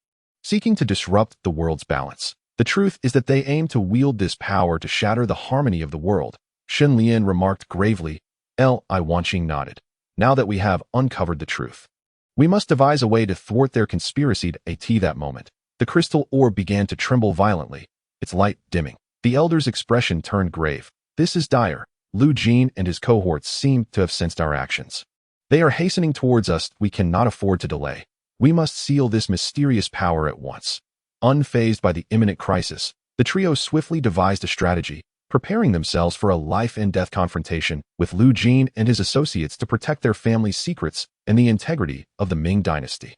A: seeking to disrupt the world's balance. The truth is that they aimed to wield this power to shatter the harmony of the world. Shen Lian remarked gravely. Li Wanqing nodded. Now that we have uncovered the truth, we must devise a way to thwart their conspiracy. At that moment, the crystal orb began to tremble violently, its light dimming. The elder's expression turned grave. This is dire. Lu Jin and his cohorts seem to have sensed our actions. They are hastening towards us. We cannot afford to delay. We must seal this mysterious power at once. Unfazed by the imminent crisis, the trio swiftly devised a strategy, preparing themselves for a life-and-death confrontation with Lu Jin and his associates to protect their family's secrets and the integrity of the Ming dynasty.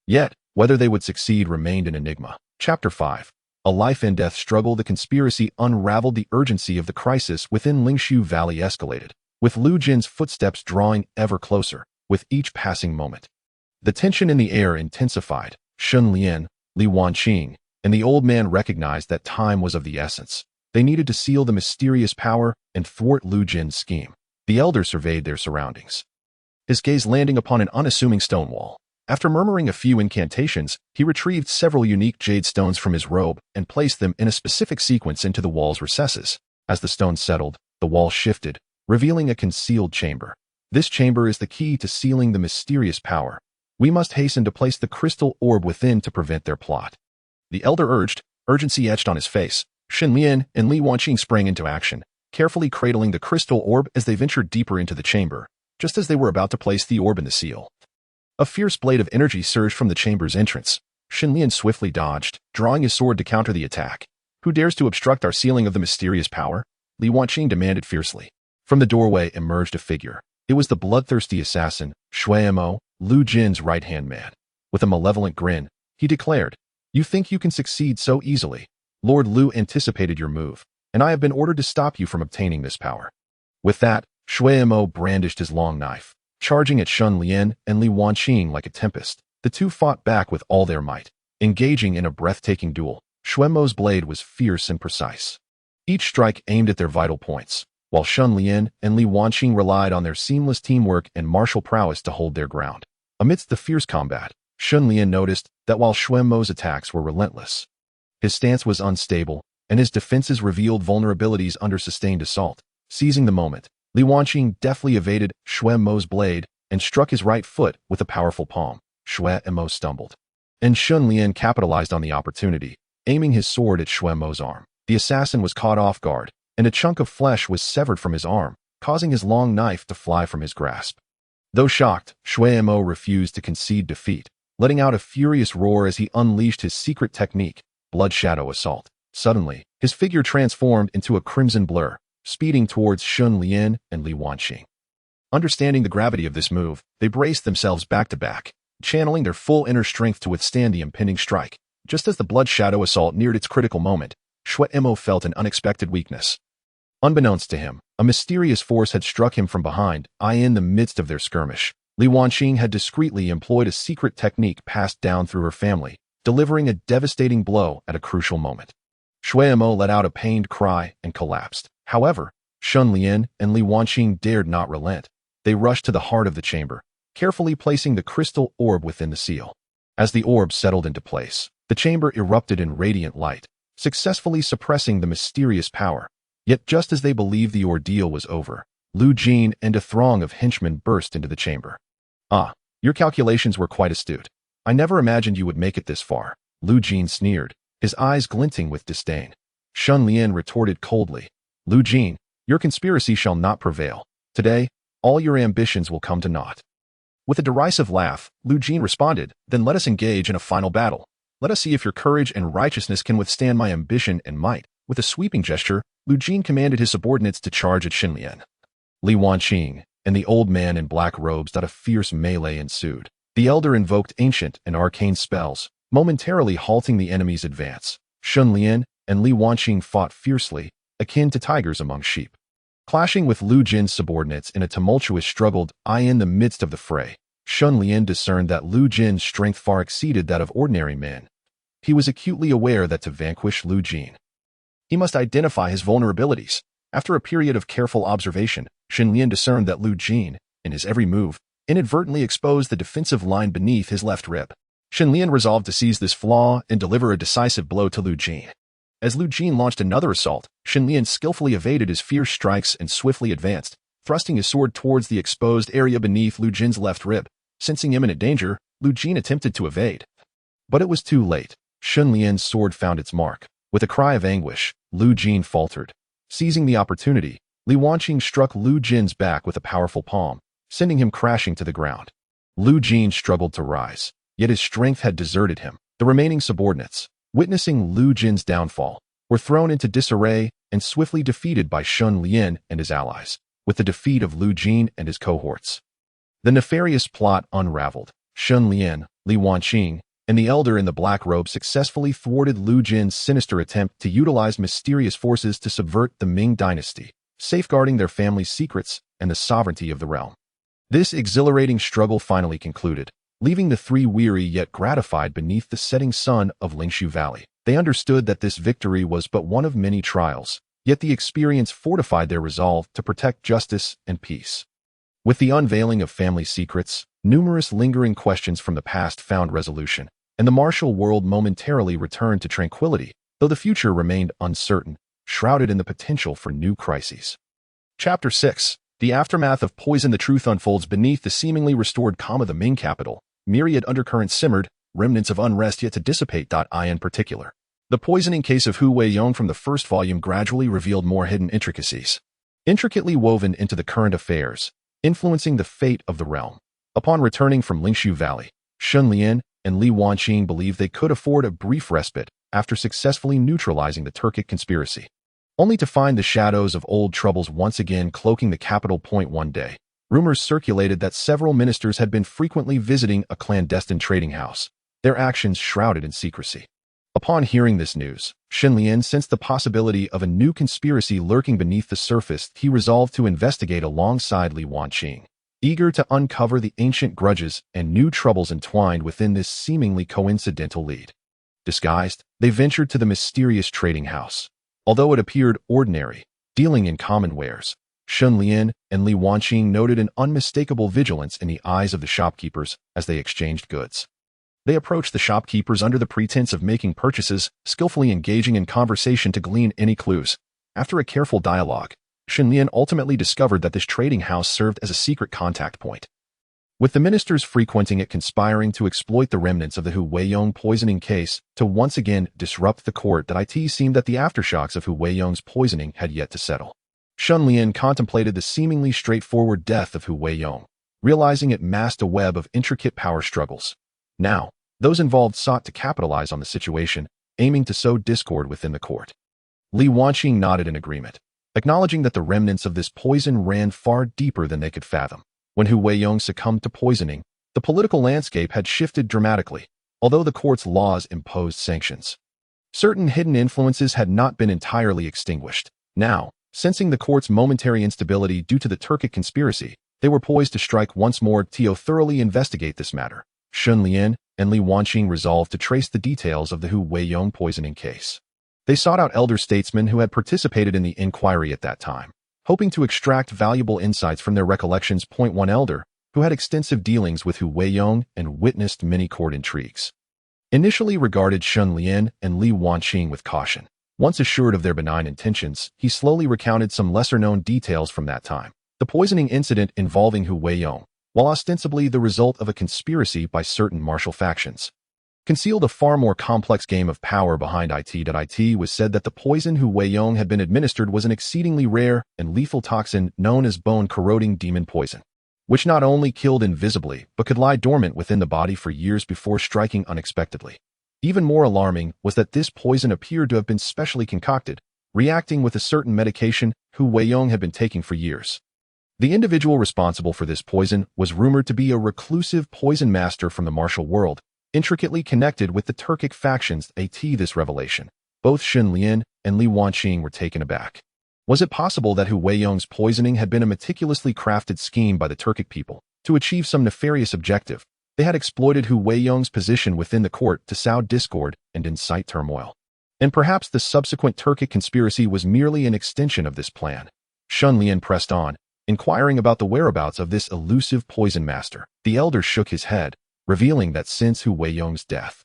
A: Yet, whether they would succeed remained an enigma. Chapter 5. A life-and-death struggle. The conspiracy unraveled. The urgency of the crisis within Lingshu Valley escalated, with Lu Jin's footsteps drawing ever closer with each passing moment. The tension in the air intensified. Shen Lian, Li Wanqing, and the old man recognized that time was of the essence. They needed to seal the mysterious power and thwart Lu Jin's scheme. The elder surveyed their surroundings, his gaze landing upon an unassuming stone wall. After murmuring a few incantations, he retrieved several unique jade stones from his robe and placed them in a specific sequence into the wall's recesses. As the stones settled, the wall shifted, revealing a concealed chamber. This chamber is the key to sealing the mysterious power. We must hasten to place the crystal orb within to prevent their plot. The elder urged, urgency etched on his face. Shen Lian and Li Wanqing sprang into action, carefully cradling the crystal orb as they ventured deeper into the chamber. Just as they were about to place the orb in the seal, a fierce blade of energy surged from the chamber's entrance. Shen Lian swiftly dodged, drawing his sword to counter the attack. Who dares to obstruct our sealing of the mysterious power? Li Wanqing demanded fiercely. From the doorway emerged a figure. It was the bloodthirsty assassin, Shuemo, Lu Jin's right-hand man. With a malevolent grin, he declared, "You think you can succeed so easily? Lord Lu anticipated your move, and I have been ordered to stop you from obtaining this power." With that, Shuemo brandished his long knife, charging at Shen Lian and Li Wanqing like a tempest. The two fought back with all their might, engaging in a breathtaking duel. Shuemo's blade was fierce and precise, each strike aimed at their vital points, while Shen Lian and Li Wanqing relied on their seamless teamwork and martial prowess to hold their ground. Amidst the fierce combat, Shen Lian noticed that while Shuemo's attacks were relentless, his stance was unstable, and his defenses revealed vulnerabilities under sustained assault. Seizing the moment, Li Wanqing deftly evaded Shuemo's blade and struck his right foot with a powerful palm. Shuemo stumbled, and Shen Lian capitalized on the opportunity, aiming his sword at Shuemo's arm. The assassin was caught off guard, and a chunk of flesh was severed from his arm, causing his long knife to fly from his grasp. Though shocked, Shuemo refused to concede defeat, letting out a furious roar as he unleashed his secret technique, Blood Shadow Assault. Suddenly, his figure transformed into a crimson blur, speeding towards Shen Lian and Li Wanqing. Understanding the gravity of this move, they braced themselves back to back, channeling their full inner strength to withstand the impending strike. Just as the Blood Shadow Assault neared its critical moment, Shuemo felt an unexpected weakness. Unbeknownst to him, a mysterious force had struck him from behind. In the midst of their skirmish, Li Wanqing had discreetly employed a secret technique passed down through her family, delivering a devastating blow at a crucial moment. Shuemo let out a pained cry and collapsed. However, Shen Lian and Li Wanqing dared not relent. They rushed to the heart of the chamber, carefully placing the crystal orb within the seal. As the orb settled into place, the chamber erupted in radiant light, successfully suppressing the mysterious power. Yet just as they believed the ordeal was over, Lu Jin and a throng of henchmen burst into the chamber. Your calculations were quite astute. I never imagined you would make it this far," Lu Jin sneered, his eyes glinting with disdain. Shen Lian retorted coldly, "Lu Jin, your conspiracy shall not prevail. Today, all your ambitions will come to naught." With a derisive laugh, Lu Jin responded, "Then let us engage in a final battle. Let us see if your courage and righteousness can withstand my ambition and might." With a sweeping gesture, Lu Jin commanded his subordinates to charge at Shen Lian. Li Wanqing and the old man in black robes that a fierce melee ensued. The elder invoked ancient and arcane spells, momentarily halting the enemy's advance. Shen Lian and Li Wanqing fought fiercely, akin to tigers among sheep. Clashing with Lu Jin's subordinates in a tumultuous struggle, in the midst of the fray, Shen Lian discerned that Lu Jin's strength far exceeded that of ordinary men. He was acutely aware that to vanquish Lu Jin, he must identify his vulnerabilities. After a period of careful observation, Shen Lian discerned that Lu Jin, in his every move, inadvertently exposed the defensive line beneath his left rib. Shen Lian resolved to seize this flaw and deliver a decisive blow to Lu Jin. As Lu Jin launched another assault, Shen Lian skillfully evaded his fierce strikes and swiftly advanced, thrusting his sword towards the exposed area beneath Lu Jin's left rib. Sensing imminent danger, Lu Jin attempted to evade. But it was too late. Shen Lian's sword found its mark. With a cry of anguish, Lu Jin faltered. Seizing the opportunity, Li Wanqing struck Lu Jin's back with a powerful palm, sending him crashing to the ground. Lu Jin struggled to rise, yet his strength had deserted him. The remaining subordinates, witnessing Lu Jin's downfall, were thrown into disarray and swiftly defeated by Shen Lian and his allies. With the defeat of Lu Jin and his cohorts, the nefarious plot unraveled. Shen Lian, Li Wanqing, and the elder in the black robe successfully thwarted Lu Jin's sinister attempt to utilize mysterious forces to subvert the Ming dynasty, safeguarding their family's secrets and the sovereignty of the realm. This exhilarating struggle finally concluded, leaving the three weary yet gratified beneath the setting sun of Lingshu Valley. They understood that this victory was but one of many trials, yet the experience fortified their resolve to protect justice and peace. With the unveiling of family secrets, numerous lingering questions from the past found resolution, and the martial world momentarily returned to tranquility, though the future remained uncertain, shrouded in the potential for new crises. Chapter 6. The aftermath of poison. The truth unfolds beneath the seemingly restored calm of the Ming capital. Myriad undercurrents simmered, remnants of unrest yet to dissipate. In particular, the poisoning case of Hu Weiyong from the first volume gradually revealed more hidden intricacies, intricately woven into the current affairs, influencing the fate of the realm. Upon returning from Lingshu Valley, Shen Lian and Li Wanqing believed they could afford a brief respite after successfully neutralizing the Turkic conspiracy, only to find the shadows of old troubles once again cloaking the capital. One day, rumors circulated that several ministers had been frequently visiting a clandestine trading house, their actions shrouded in secrecy. Upon hearing this news, Shen Lian sensed the possibility of a new conspiracy lurking beneath the surface. He resolved to investigate alongside Li Wanqing, eager to uncover the ancient grudges and new troubles entwined within this seemingly coincidental lead. Disguised, they ventured to the mysterious trading house. Although it appeared ordinary, dealing in common wares, Shen Lian and Li Wanqing noted an unmistakable vigilance in the eyes of the shopkeepers as they exchanged goods. They approached the shopkeepers under the pretense of making purchases, skillfully engaging in conversation to glean any clues. After a careful dialogue, Shen Lian ultimately discovered that this trading house served as a secret contact point, with the ministers frequenting it conspiring to exploit the remnants of the Hu Weiyong poisoning case to once again disrupt the court. It seemed that the aftershocks of Hu Weiyong's poisoning had yet to settle. Shen Lian contemplated the seemingly straightforward death of Hu Weiyong, realizing it masked a web of intricate power struggles. Now, those involved sought to capitalize on the situation, aiming to sow discord within the court. Li Wanqing nodded in agreement, acknowledging that the remnants of this poison ran far deeper than they could fathom. When Hu Weiyong succumbed to poisoning, the political landscape had shifted dramatically, although the court's laws imposed sanctions. Certain hidden influences had not been entirely extinguished. Now, sensing the court's momentary instability due to the Turkic conspiracy, they were poised to strike once more to thoroughly investigate this matter. Shen Lian and Li Wanqing resolved to trace the details of the Hu Weiyong poisoning case. They sought out elder statesmen who had participated in the inquiry at that time, hoping to extract valuable insights from their recollections. One elder, who had extensive dealings with Hu Weiyong and witnessed many court intrigues, initially regarded Shen Lian and Li Wanqing with caution. Once assured of their benign intentions, he slowly recounted some lesser-known details from that time. The poisoning incident involving Hu Weiyong, while ostensibly the result of a conspiracy by certain martial factions, concealed a far more complex game of power behind it. It was said that the poison Hu Weiyong had been administered was an exceedingly rare and lethal toxin known as bone-corroding demon poison, which not only killed invisibly but could lie dormant within the body for years before striking unexpectedly. Even more alarming was that this poison appeared to have been specially concocted, reacting with a certain medication Hu Weiyong had been taking for years. The individual responsible for this poison was rumored to be a reclusive poison master from the martial world, intricately connected with the Turkic factions. This revelation, both Shen Lian and Li Wanqing were taken aback. Was it possible that Hu Weiyong's poisoning had been a meticulously crafted scheme by the Turkic people to achieve some nefarious objective? They had exploited Hu Weiyong's position within the court to sow discord and incite turmoil. And perhaps the subsequent Turkic conspiracy was merely an extension of this plan. Shen Lian pressed on, inquiring about the whereabouts of this elusive poison master. The elder shook his head, revealing that since Hu Weiyong's death,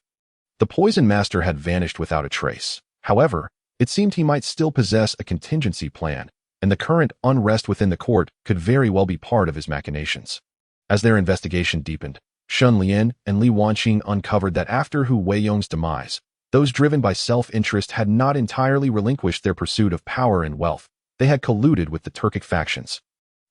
A: the poison master had vanished without a trace. However, it seemed he might still possess a contingency plan, and the current unrest within the court could very well be part of his machinations. As their investigation deepened, Shen Lian and Li Wanqing uncovered that after Hu Weiyong's demise, those driven by self-interest had not entirely relinquished their pursuit of power and wealth. They had colluded with the Turkic factions,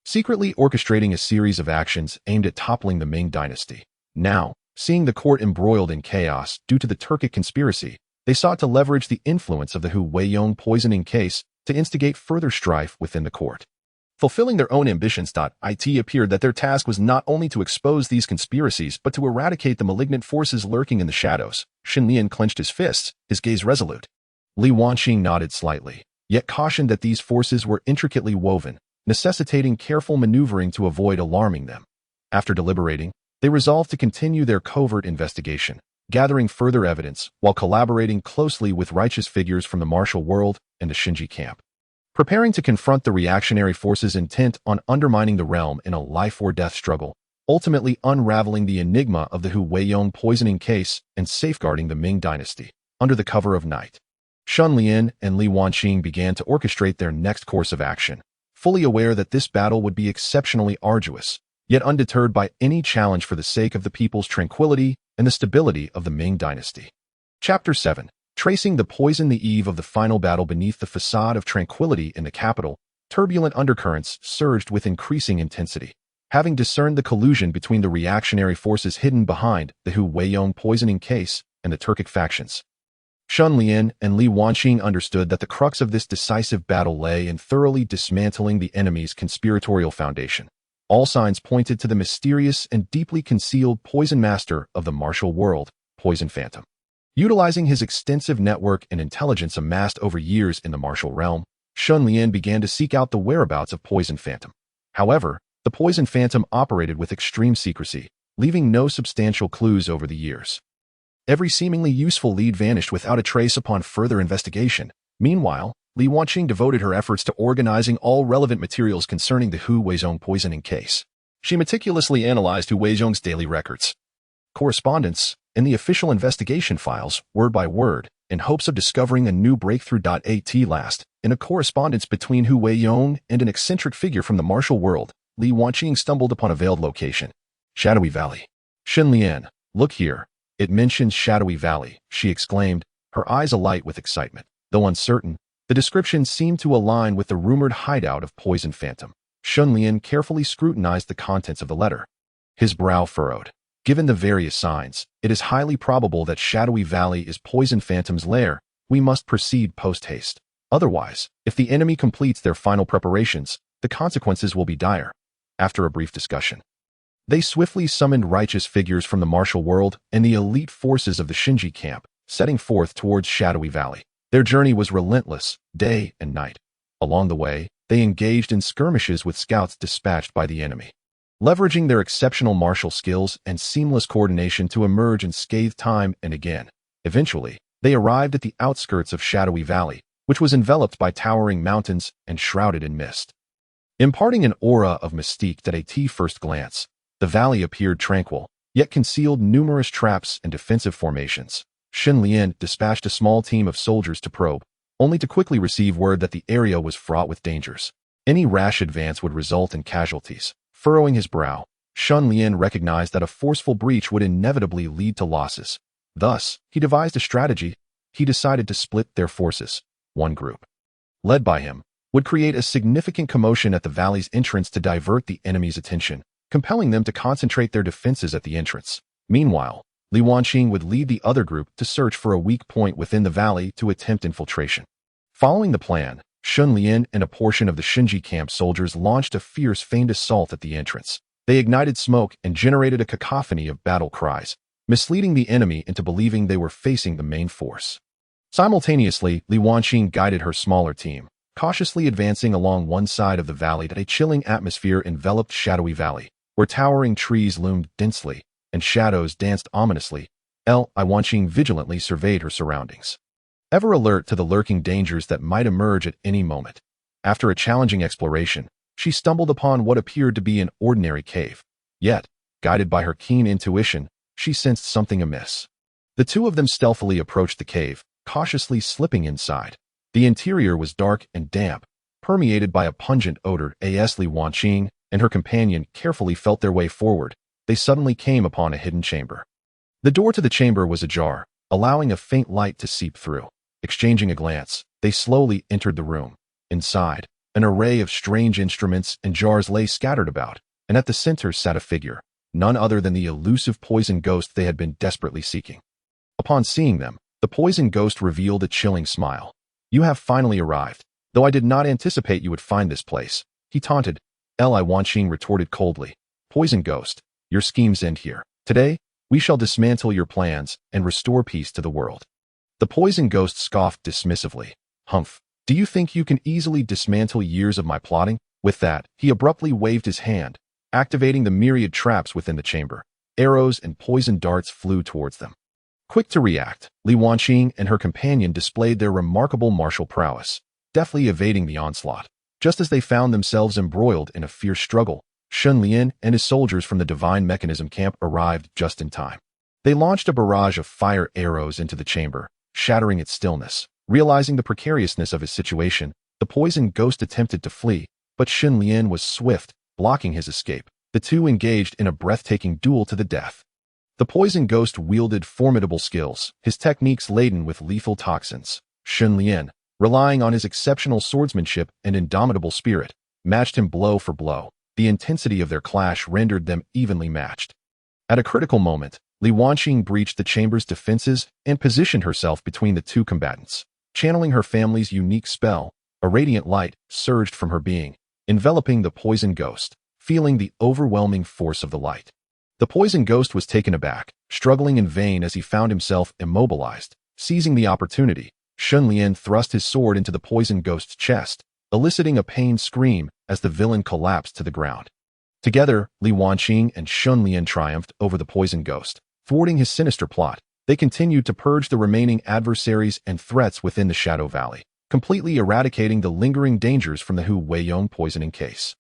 A: secretly orchestrating a series of actions aimed at toppling the Ming dynasty. Now, seeing the court embroiled in chaos due to the Turkic conspiracy, they sought to leverage the influence of the Hu Weiyong poisoning case to instigate further strife within the court. Fulfilling their own ambitions, it appeared that their task was not only to expose these conspiracies but to eradicate the malignant forces lurking in the shadows. Shen Lian clenched his fists, his gaze resolute. Li Wanqing nodded slightly, yet cautioned that these forces were intricately woven, necessitating careful maneuvering to avoid alarming them. After deliberating, they resolved to continue their covert investigation, gathering further evidence while collaborating closely with righteous figures from the martial world and the Shinji camp. Preparing to confront the reactionary forces intent on undermining the realm in a life-or-death struggle, ultimately unraveling the enigma of the Hu Weiyong poisoning case and safeguarding the Ming dynasty. Under the cover of night, Shen Lian and Li Wanqing began to orchestrate their next course of action, fully aware that this battle would be exceptionally arduous, yet undeterred by any challenge for the sake of the people's tranquility and the stability of the Ming dynasty. Chapter 7. Tracing the poison. The eve of the final battle. Beneath the facade of tranquility in the capital, turbulent undercurrents surged with increasing intensity. Having discerned the collusion between the reactionary forces hidden behind the Hu Weiyong poisoning case and the Turkic factions, Shen Lian and Li Wanqing understood that the crux of this decisive battle lay in thoroughly dismantling the enemy's conspiratorial foundation. All signs pointed to the mysterious and deeply concealed poison master of the martial world, Poison Phantom. Utilizing his extensive network and intelligence amassed over years in the martial realm, Shen Lian began to seek out the whereabouts of Poison Phantom. However, the Poison Phantom operated with extreme secrecy, leaving no substantial clues over the years. Every seemingly useful lead vanished without a trace upon further investigation. Meanwhile, Li Wanqing devoted her efforts to organizing all relevant materials concerning the Hu Weiyong poisoning case. She meticulously analyzed Hu Weiyong's daily records, correspondence, and the official investigation files, word by word, in hopes of discovering a new breakthrough. At last, in a correspondence between Hu Weiyong and an eccentric figure from the martial world, Li Wanqing stumbled upon a veiled location. Shadowy Valley. Shen Lian, look here. It mentions Shadowy Valley, she exclaimed, her eyes alight with excitement. Though uncertain, the description seemed to align with the rumored hideout of Poison Phantom. Shen Lian carefully scrutinized the contents of the letter. His brow furrowed. Given the various signs, it is highly probable that Shadowy Valley is Poison Phantom's lair. We must proceed post-haste. Otherwise, if the enemy completes their final preparations, the consequences will be dire. After a brief discussion, they swiftly summoned righteous figures from the martial world and the elite forces of the Shinji camp, setting forth towards Shadowy Valley. Their journey was relentless, day and night. Along the way, they engaged in skirmishes with scouts dispatched by the enemy, leveraging their exceptional martial skills and seamless coordination to emerge unscathed time and again. Eventually, they arrived at the outskirts of Shadowy Valley, which was enveloped by towering mountains and shrouded in mist, imparting an aura of mystique. At a first glance, the valley appeared tranquil, yet concealed numerous traps and defensive formations. Shen Lian dispatched a small team of soldiers to probe, only to quickly receive word that the area was fraught with dangers. Any rash advance would result in casualties. Furrowing his brow, Shen Lian recognized that a forceful breach would inevitably lead to losses. Thus, he devised a strategy. He decided to split their forces. One group, led by him, would create a significant commotion at the valley's entrance to divert the enemy's attention, compelling them to concentrate their defenses at the entrance. Meanwhile, Li Wanqing would lead the other group to search for a weak point within the valley to attempt infiltration. Following the plan, Shen Lian and a portion of the Shinji camp soldiers launched a fierce feigned assault at the entrance. They ignited smoke and generated a cacophony of battle cries, misleading the enemy into believing they were facing the main force. Simultaneously, Li Wanqing guided her smaller team, cautiously advancing along one side of the valley that a chilling atmosphere enveloped shadowy valley, where towering trees loomed densely and shadows danced ominously. Li Wanqing vigilantly surveyed her surroundings, ever alert to the lurking dangers that might emerge at any moment. After a challenging exploration, she stumbled upon what appeared to be an ordinary cave. Yet, guided by her keen intuition, she sensed something amiss. The two of them stealthily approached the cave, cautiously slipping inside. The interior was dark and damp, permeated by a pungent odor. As Li Wanqing and her companion carefully felt their way forward, they suddenly came upon a hidden chamber. The door to the chamber was ajar, allowing a faint light to seep through. Exchanging a glance, they slowly entered the room. Inside, an array of strange instruments and jars lay scattered about, and at the center sat a figure, none other than the elusive poison ghost they had been desperately seeking. Upon seeing them, the poison ghost revealed a chilling smile. "You have finally arrived, though I did not anticipate you would find this place," he taunted. Li Wanqing retorted coldly, "Poison ghost, your schemes end here. Today, we shall dismantle your plans and restore peace to the world." The poison ghost scoffed dismissively. "Humph. Do you think you can easily dismantle years of my plotting?" With that, he abruptly waved his hand, activating the myriad traps within the chamber. Arrows and poison darts flew towards them. Quick to react, Li Wanqing and her companion displayed their remarkable martial prowess, deftly evading the onslaught. Just as they found themselves embroiled in a fierce struggle, Shen Lian and his soldiers from the Divine Mechanism camp arrived just in time. They launched a barrage of fire arrows into the chamber, shattering its stillness. Realizing the precariousness of his situation, the poison ghost attempted to flee, but Shen Lian was swift, blocking his escape. The two engaged in a breathtaking duel to the death. The poison ghost wielded formidable skills, his techniques laden with lethal toxins. Shen Lian, relying on his exceptional swordsmanship and indomitable spirit, matched him blow for blow. The intensity of their clash rendered them evenly matched. At a critical moment, Li Wanqing breached the chamber's defenses and positioned herself between the two combatants. Channeling her family's unique spell, a radiant light surged from her being, enveloping the poison ghost. Feeling the overwhelming force of the light, the poison ghost was taken aback, struggling in vain as he found himself immobilized. Seizing the opportunity, Shen Lian thrust his sword into the poison ghost's chest, eliciting a pained scream as the villain collapsed to the ground. Together, Li Wanqing and Shen Lian triumphed over the poison ghost. Thwarting his sinister plot, they continued to purge the remaining adversaries and threats within the Shadow Valley, completely eradicating the lingering dangers from the Hu Weiyong poisoning case.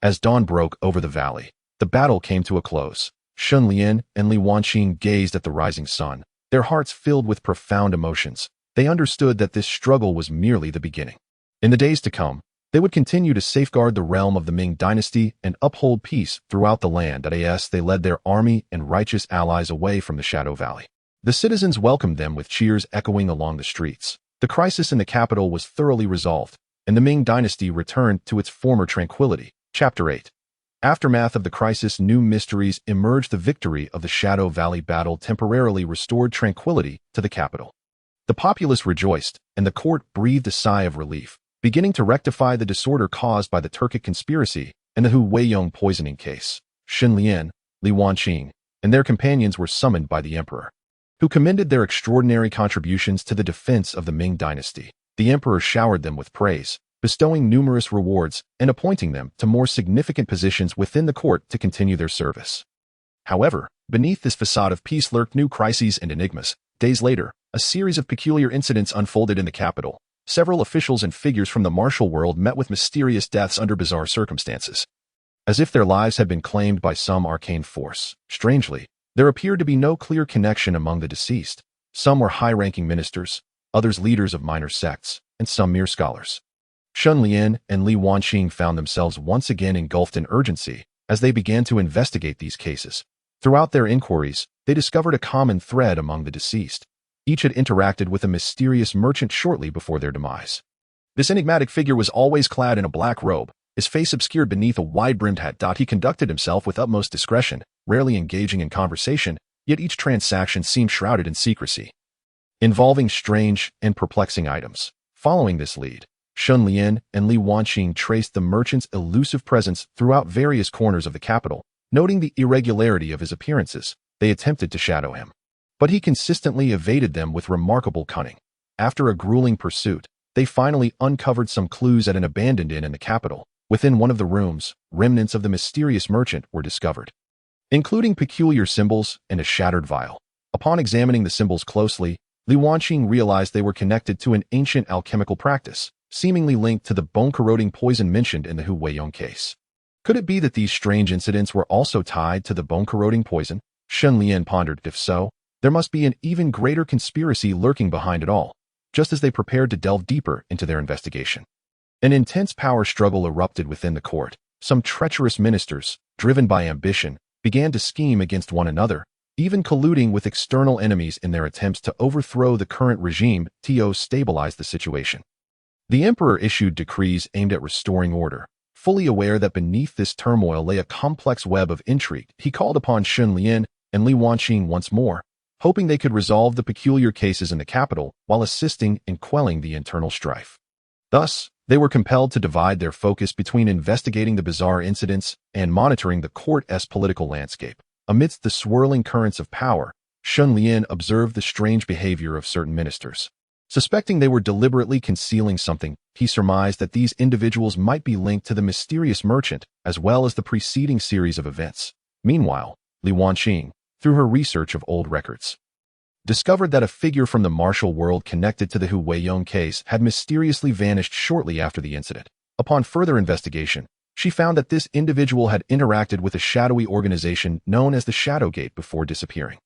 A: As dawn broke over the valley, the battle came to a close. Shen Lian and Li Wanqing gazed at the rising sun, their hearts filled with profound emotions. They understood that this struggle was merely the beginning. In the days to come, they would continue to safeguard the realm of the Ming dynasty and uphold peace throughout the land. As they led their army and righteous allies away from the Shadow Valley, the citizens welcomed them with cheers echoing along the streets. The crisis in the capital was thoroughly resolved, and the Ming dynasty returned to its former tranquility. Chapter 8. Aftermath of the crisis. New mysteries emerged. The victory of the Shadow Valley battle temporarily restored tranquility to the capital. The populace rejoiced, and the court breathed a sigh of relief, beginning to rectify the disorder caused by the Turkic conspiracy and the Hu Weiyong poisoning case. Shen Lian, Li Wanqing, and their companions were summoned by the emperor, who commended their extraordinary contributions to the defense of the Ming dynasty. The emperor showered them with praise, bestowing numerous rewards and appointing them to more significant positions within the court to continue their service. However, beneath this facade of peace lurked new crises and enigmas. Days later, a series of peculiar incidents unfolded in the capital. Several officials and figures from the martial world met with mysterious deaths under bizarre circumstances, as if their lives had been claimed by some arcane force. Strangely, there appeared to be no clear connection among the deceased. Some were high-ranking ministers, others leaders of minor sects, and some mere scholars. Shen Lian and Li Wanqing found themselves once again engulfed in urgency as they began to investigate these cases. Throughout their inquiries, they discovered a common thread among the deceased. Each had interacted with a mysterious merchant shortly before their demise. This enigmatic figure was always clad in a black robe, his face obscured beneath a wide-brimmed hat. He conducted himself with utmost discretion, rarely engaging in conversation, yet each transaction seemed shrouded in secrecy, involving strange and perplexing items. Following this lead, Shen Lian and Li Wanqing traced the merchant's elusive presence throughout various corners of the capital. Noting the irregularity of his appearances, they attempted to shadow him. But he consistently evaded them with remarkable cunning. After a grueling pursuit, they finally uncovered some clues at an abandoned inn in the capital. Within one of the rooms, remnants of the mysterious merchant were discovered, including peculiar symbols and a shattered vial. Upon examining the symbols closely, Li Wanqing realized they were connected to an ancient alchemical practice, seemingly linked to the bone-corroding poison mentioned in the Hu Weiyong case. Could it be that these strange incidents were also tied to the bone-corroding poison? Shen Lian pondered. If so, there must be an even greater conspiracy lurking behind it all. Just as they prepared to delve deeper into their investigation, an intense power struggle erupted within the court. Some treacherous ministers, driven by ambition, began to scheme against one another, even colluding with external enemies in their attempts to overthrow the current regime to stabilize the situation. The emperor issued decrees aimed at restoring order. Fully aware that beneath this turmoil lay a complex web of intrigue, he called upon Shen Lian and Li Wanqing once more, hoping they could resolve the peculiar cases in the capital while assisting in quelling the internal strife. Thus, they were compelled to divide their focus between investigating the bizarre incidents and monitoring the court's political landscape. Amidst the swirling currents of power, Shen Lian observed the strange behavior of certain ministers. Suspecting they were deliberately concealing something, he surmised that these individuals might be linked to the mysterious merchant as well as the preceding series of events. Meanwhile, Li Wanqing, through her research of old records, discovered that a figure from the martial world connected to the Hu Weiyong case had mysteriously vanished shortly after the incident. Upon further investigation, she found that this individual had interacted with a shadowy organization known as the Shadowgate before disappearing.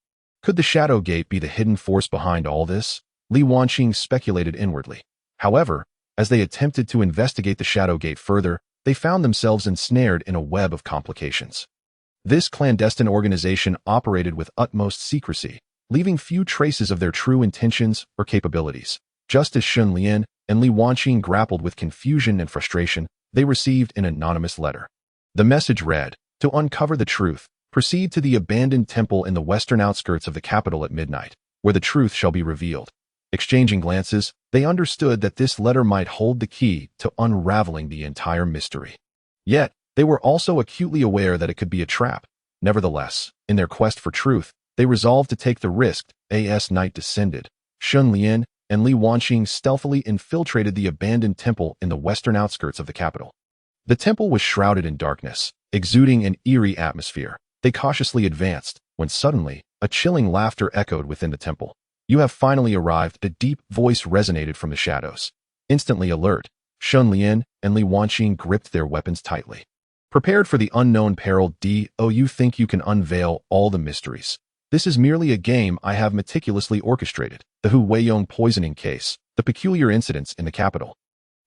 A: Could the Shadowgate be the hidden force behind all this? Li Wanqing speculated inwardly. However, as they attempted to investigate the Shadowgate further, they found themselves ensnared in a web of complications. This clandestine organization operated with utmost secrecy, leaving few traces of their true intentions or capabilities. Just as Shen Lian and Li Wanqing grappled with confusion and frustration, they received an anonymous letter. The message read, "To uncover the truth, proceed to the abandoned temple in the western outskirts of the capital at midnight, where the truth shall be revealed." Exchanging glances, they understood that this letter might hold the key to unraveling the entire mystery. Yet, they were also acutely aware that it could be a trap. Nevertheless, in their quest for truth, they resolved to take the risk. As night descended, Shen Lian and Li Wanqing stealthily infiltrated the abandoned temple in the western outskirts of the capital. The temple was shrouded in darkness, exuding an eerie atmosphere. They cautiously advanced, when suddenly, a chilling laughter echoed within the temple. "You have finally arrived," a deep voice resonated from the shadows. Instantly alert, Shen Lian and Li Wanqing gripped their weapons tightly, prepared for the unknown peril. You think you can unveil all the mysteries? This is merely a game I have meticulously orchestrated. The Hu Weiyong poisoning case, the peculiar incidents in the capital,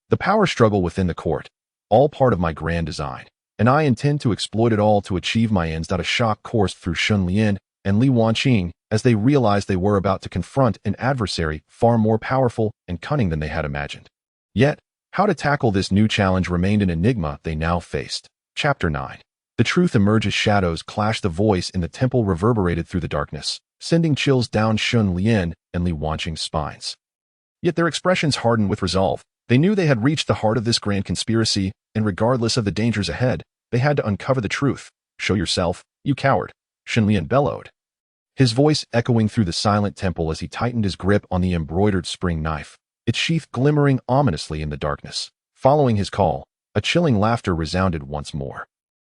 A: the power struggle within the court, all part of my grand design, and I intend to exploit it all to achieve my ends. A shock coursed through Shen Lian and Li Wanqing as they realized they were about to confront an adversary far more powerful and cunning than they had imagined. Yet, how to tackle this new challenge remained an enigma they now faced. Chapter 9. The truth emerges. Shadows clashed. The voice in the temple reverberated through the darkness, sending chills down Shen Lian and Li Wanqing's spines. Yet their expressions hardened with resolve. They knew they had reached the heart of this grand conspiracy, and regardless of the dangers ahead, they had to uncover the truth. "Show yourself, you coward," Shen Lian bellowed, his voice echoing through the silent temple as he tightened his grip on the embroidered spring knife, its sheath glimmering ominously in the darkness. Following his call, a chilling laughter resounded once more.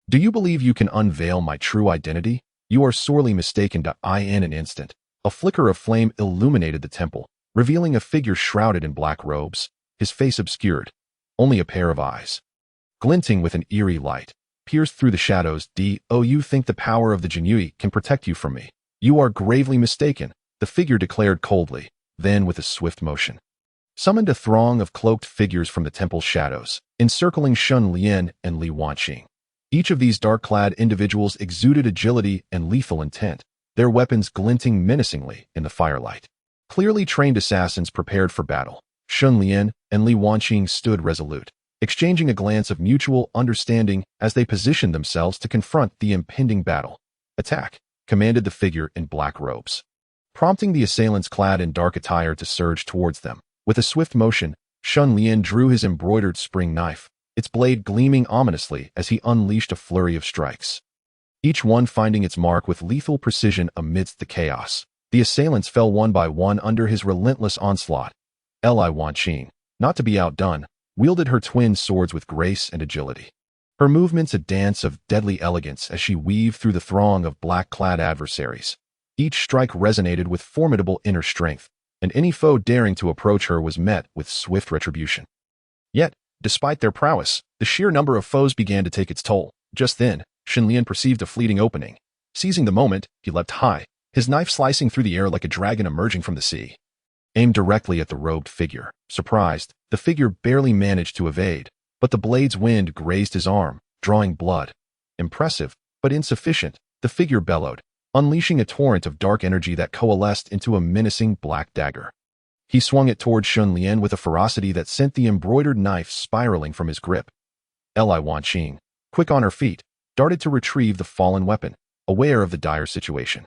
A: "Do you believe you can unveil my true identity? You are sorely mistaken." In an instant, a flicker of flame illuminated the temple, revealing a figure shrouded in black robes, his face obscured. Only a pair of eyes, glinting with an eerie light, pierced through the shadows. You think the power of the Jinyui can protect you from me? You are gravely mistaken," the figure declared coldly. Then, with a swift motion, summoned a throng of cloaked figures from the temple's shadows, encircling Shen Lian and Li Wanqing. Each of these dark-clad individuals exuded agility and lethal intent, their weapons glinting menacingly in the firelight. Clearly trained assassins prepared for battle, Shen Lian and Li Wanqing stood resolute, exchanging a glance of mutual understanding as they positioned themselves to confront the impending battle. "Attack," commanded the figure in black robes, prompting the assailants clad in dark attire to surge towards them. With a swift motion, Shen Lian drew his embroidered spring knife, its blade gleaming ominously as he unleashed a flurry of strikes. Each one finding its mark with lethal precision amidst the chaos. The assailants fell one by one under his relentless onslaught. Li Wanqing, not to be outdone, wielded her twin swords with grace and agility. Her movements a dance of deadly elegance as she weaved through the throng of black-clad adversaries. Each strike resonated with formidable inner strength, and any foe daring to approach her was met with swift retribution. Yet, despite their prowess, the sheer number of foes began to take its toll. Just then, Shen Lian perceived a fleeting opening. Seizing the moment, he leapt high, his knife slicing through the air like a dragon emerging from the sea. Aimed directly at the robed figure. Surprised, the figure barely managed to evade, but the blade's wind grazed his arm, drawing blood. Impressive, but insufficient, the figure bellowed, unleashing a torrent of dark energy that coalesced into a menacing black dagger. He swung it toward Shen Lian with a ferocity that sent the embroidered knife spiraling from his grip. Li Wanqing, quick on her feet, darted to retrieve the fallen weapon, aware of the dire situation.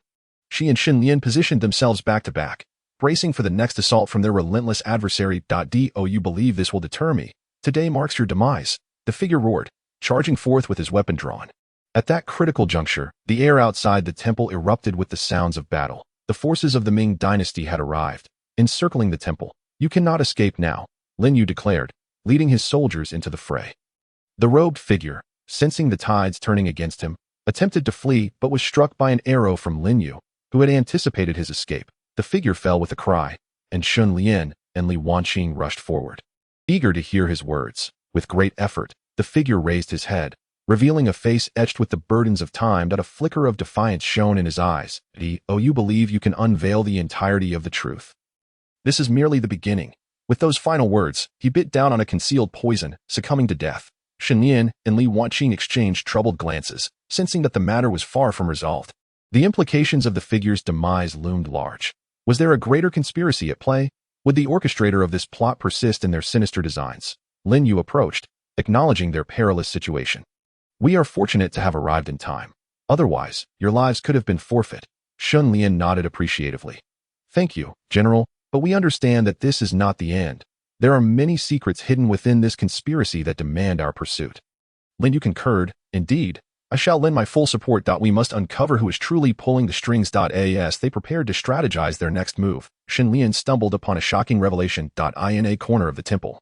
A: She and Shen Lian positioned themselves back to back, bracing for the next assault from their relentless adversary. Do you believe this will deter me? Today marks your demise, the figure roared, charging forth with his weapon drawn. At that critical juncture, the air outside the temple erupted with the sounds of battle. The forces of the Ming dynasty had arrived, encircling the temple. You cannot escape now, Lin Yu declared, leading his soldiers into the fray. The robed figure, sensing the tides turning against him, attempted to flee but was struck by an arrow from Lin Yu, who had anticipated his escape. The figure fell with a cry, and Shen Lian and Li Wanqing rushed forward. Eager to hear his words, with great effort, the figure raised his head, revealing a face etched with the burdens of time. A flicker of defiance shone in his eyes. You believe you can unveil the entirety of the truth? This is merely the beginning. With those final words, he bit down on a concealed poison, succumbing to death. Shen Lian and Li Wanqing exchanged troubled glances, sensing that the matter was far from resolved. The implications of the figure's demise loomed large. Was there a greater conspiracy at play? Would the orchestrator of this plot persist in their sinister designs? Lin Yu approached, acknowledging their perilous situation. We are fortunate to have arrived in time. Otherwise, your lives could have been forfeit. Shen Lian nodded appreciatively. Thank you, General, but we understand that this is not the end. There are many secrets hidden within this conspiracy that demand our pursuit. Lin Yu concurred. Indeed, I shall lend my full support. We must uncover who is truly pulling the strings. As they prepared to strategize their next move, Shen Lian stumbled upon a shocking revelation. In a corner of the temple,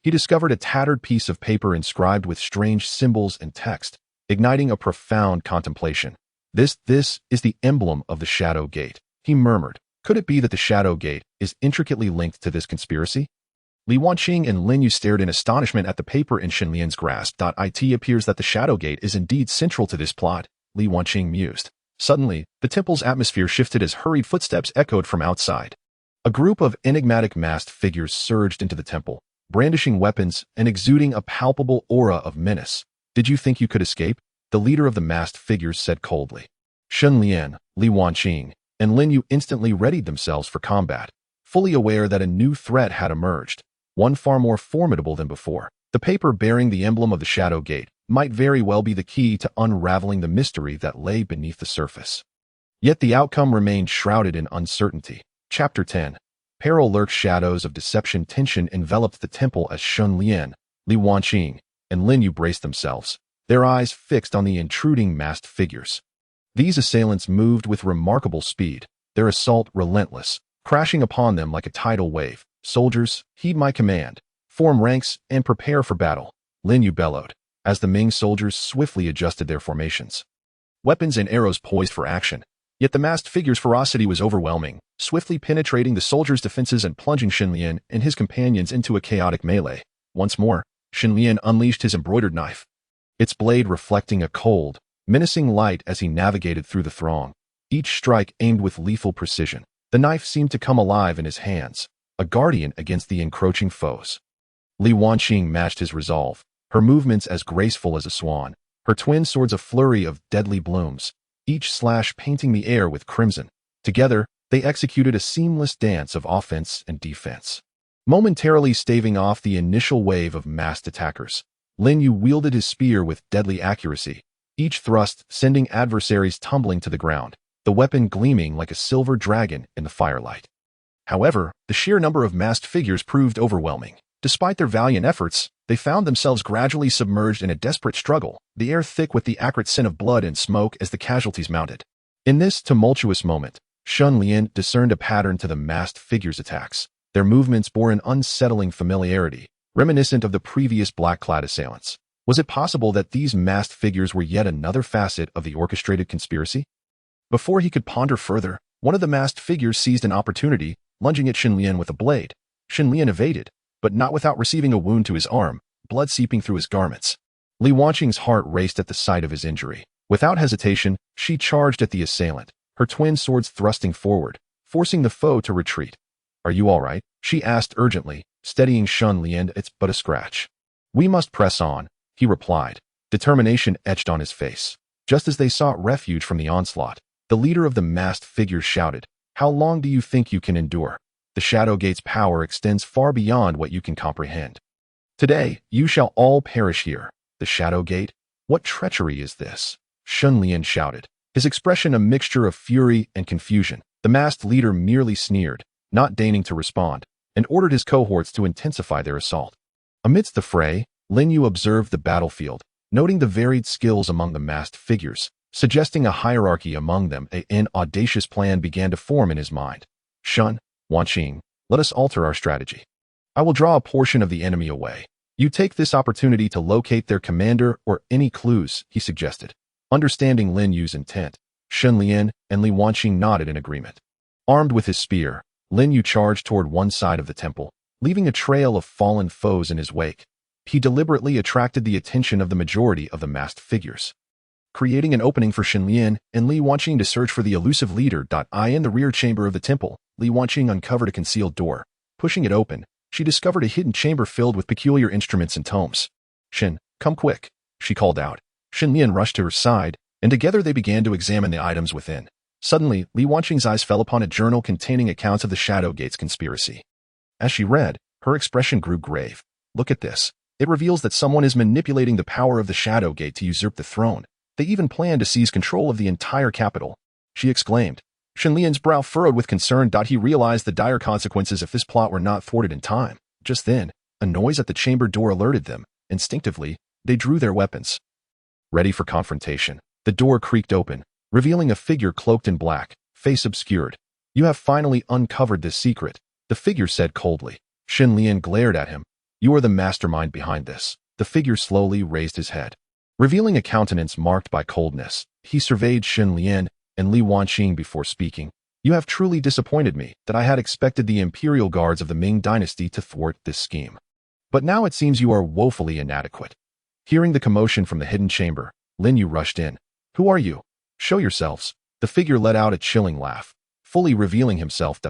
A: he discovered a tattered piece of paper inscribed with strange symbols and text, igniting a profound contemplation. This is the emblem of the Shadow Gate, he murmured. Could it be that the Shadow Gate is intricately linked to this conspiracy? Li Wanqing and Lin Yu stared in astonishment at the paper in Shen Lian's grasp. It appears that the Shadow Gate is indeed central to this plot, Li Wanqing mused. Suddenly, the temple's atmosphere shifted as hurried footsteps echoed from outside. A group of enigmatic masked figures surged into the temple, brandishing weapons and exuding a palpable aura of menace. Did you think you could escape? The leader of the masked figures said coldly. Shen Lian, Li Wanqing, and Lin Yu instantly readied themselves for combat, fully aware that a new threat had emerged. One far more formidable than before. The paper bearing the emblem of the Shadow Gate might very well be the key to unraveling the mystery that lay beneath the surface. Yet the outcome remained shrouded in uncertainty. Chapter 10. Peril lurked. Shadows of deception. Tension enveloped the temple as Shen Lian, Li Wanqing, and Lin Yu braced themselves, their eyes fixed on the intruding masked figures. These assailants moved with remarkable speed, their assault relentless, crashing upon them like a tidal wave. Soldiers, heed my command. Form ranks and prepare for battle, Lin Yu bellowed, as the Ming soldiers swiftly adjusted their formations. Weapons and arrows poised for action. Yet the masked figure's ferocity was overwhelming, swiftly penetrating the soldiers' defenses and plunging Shen Lian and his companions into a chaotic melee. Once more, Shen Lian unleashed his embroidered knife, its blade reflecting a cold, menacing light as he navigated through the throng. Each strike aimed with lethal precision. The knife seemed to come alive in his hands, a guardian against the encroaching foes. Li Wanqing matched his resolve, her movements as graceful as a swan, her twin swords a flurry of deadly blooms, each slash painting the air with crimson. Together, they executed a seamless dance of offense and defense, momentarily staving off the initial wave of masked attackers. Lin Yu wielded his spear with deadly accuracy, each thrust sending adversaries tumbling to the ground, the weapon gleaming like a silver dragon in the firelight. However, the sheer number of masked figures proved overwhelming. Despite their valiant efforts, they found themselves gradually submerged in a desperate struggle, the air thick with the acrid scent of blood and smoke as the casualties mounted. In this tumultuous moment, Shen Lian discerned a pattern to the masked figures' attacks. Their movements bore an unsettling familiarity, reminiscent of the previous black-clad assailants. Was it possible that these masked figures were yet another facet of the orchestrated conspiracy? Before he could ponder further, one of the masked figures seized an opportunity, lunging at Shen Lian with a blade. Shen Lian evaded, but not without receiving a wound to his arm, blood seeping through his garments. Li Wanqing's heart raced at the sight of his injury. Without hesitation, she charged at the assailant, her twin swords thrusting forward, forcing the foe to retreat. "Are you all right?" she asked urgently, steadying Shen Lian. "It's but a scratch." "We must press on," he replied, determination etched on his face. Just as they sought refuge from the onslaught, the leader of the masked figures shouted, "How long do you think you can endure? The Shadow Gate's power extends far beyond what you can comprehend. Today, you shall all perish here." "The Shadow Gate? What treachery is this?" Shen Lian shouted, his expression a mixture of fury and confusion. The masked leader merely sneered, not deigning to respond, and ordered his cohorts to intensify their assault. Amidst the fray, Lin Yu observed the battlefield, noting the varied skills among the masked figures, suggesting a hierarchy among them. An audacious plan began to form in his mind. "Shen Wanqing, let us alter our strategy. I will draw a portion of the enemy away. You take this opportunity to locate their commander or any clues," he suggested. Understanding Lin Yu's intent, Shen Lian and Li Wanqing nodded in agreement. Armed with his spear, Lin Yu charged toward one side of the temple, leaving a trail of fallen foes in his wake. He deliberately attracted the attention of the majority of the masked figures, creating an opening for Shen Lian and Li Wanqing to search for the elusive leader. In the rear chamber of the temple, Li Wanqing uncovered a concealed door. Pushing it open, she discovered a hidden chamber filled with peculiar instruments and tomes. "Shen, come quick," she called out. Shen Lian rushed to her side, and together they began to examine the items within. Suddenly, Li Wanqing's eyes fell upon a journal containing accounts of the Shadow Gate's conspiracy. As she read, her expression grew grave. "Look at this. It reveals that someone is manipulating the power of the Shadow Gate to usurp the throne. They even plan to seize control of the entire capital," she exclaimed. Shen Lian's brow furrowed with concern. He realized the dire consequences if this plot were not thwarted in time. Just then, a noise at the chamber door alerted them. Instinctively, they drew their weapons, ready for confrontation. The door creaked open, revealing a figure cloaked in black, face obscured. "You have finally uncovered this secret," the figure said coldly. Shen Lian glared at him. "You are the mastermind behind this." The figure slowly raised his head, revealing a countenance marked by coldness. He surveyed Shen Lian and Li Wanqing before speaking. "You have truly disappointed me. That I had expected the imperial guards of the Ming dynasty to thwart this scheme. But now it seems you are woefully inadequate." Hearing the commotion from the hidden chamber, Lin Yu rushed in. "Who are you? Show yourselves." The figure let out a chilling laugh, fully revealing himself.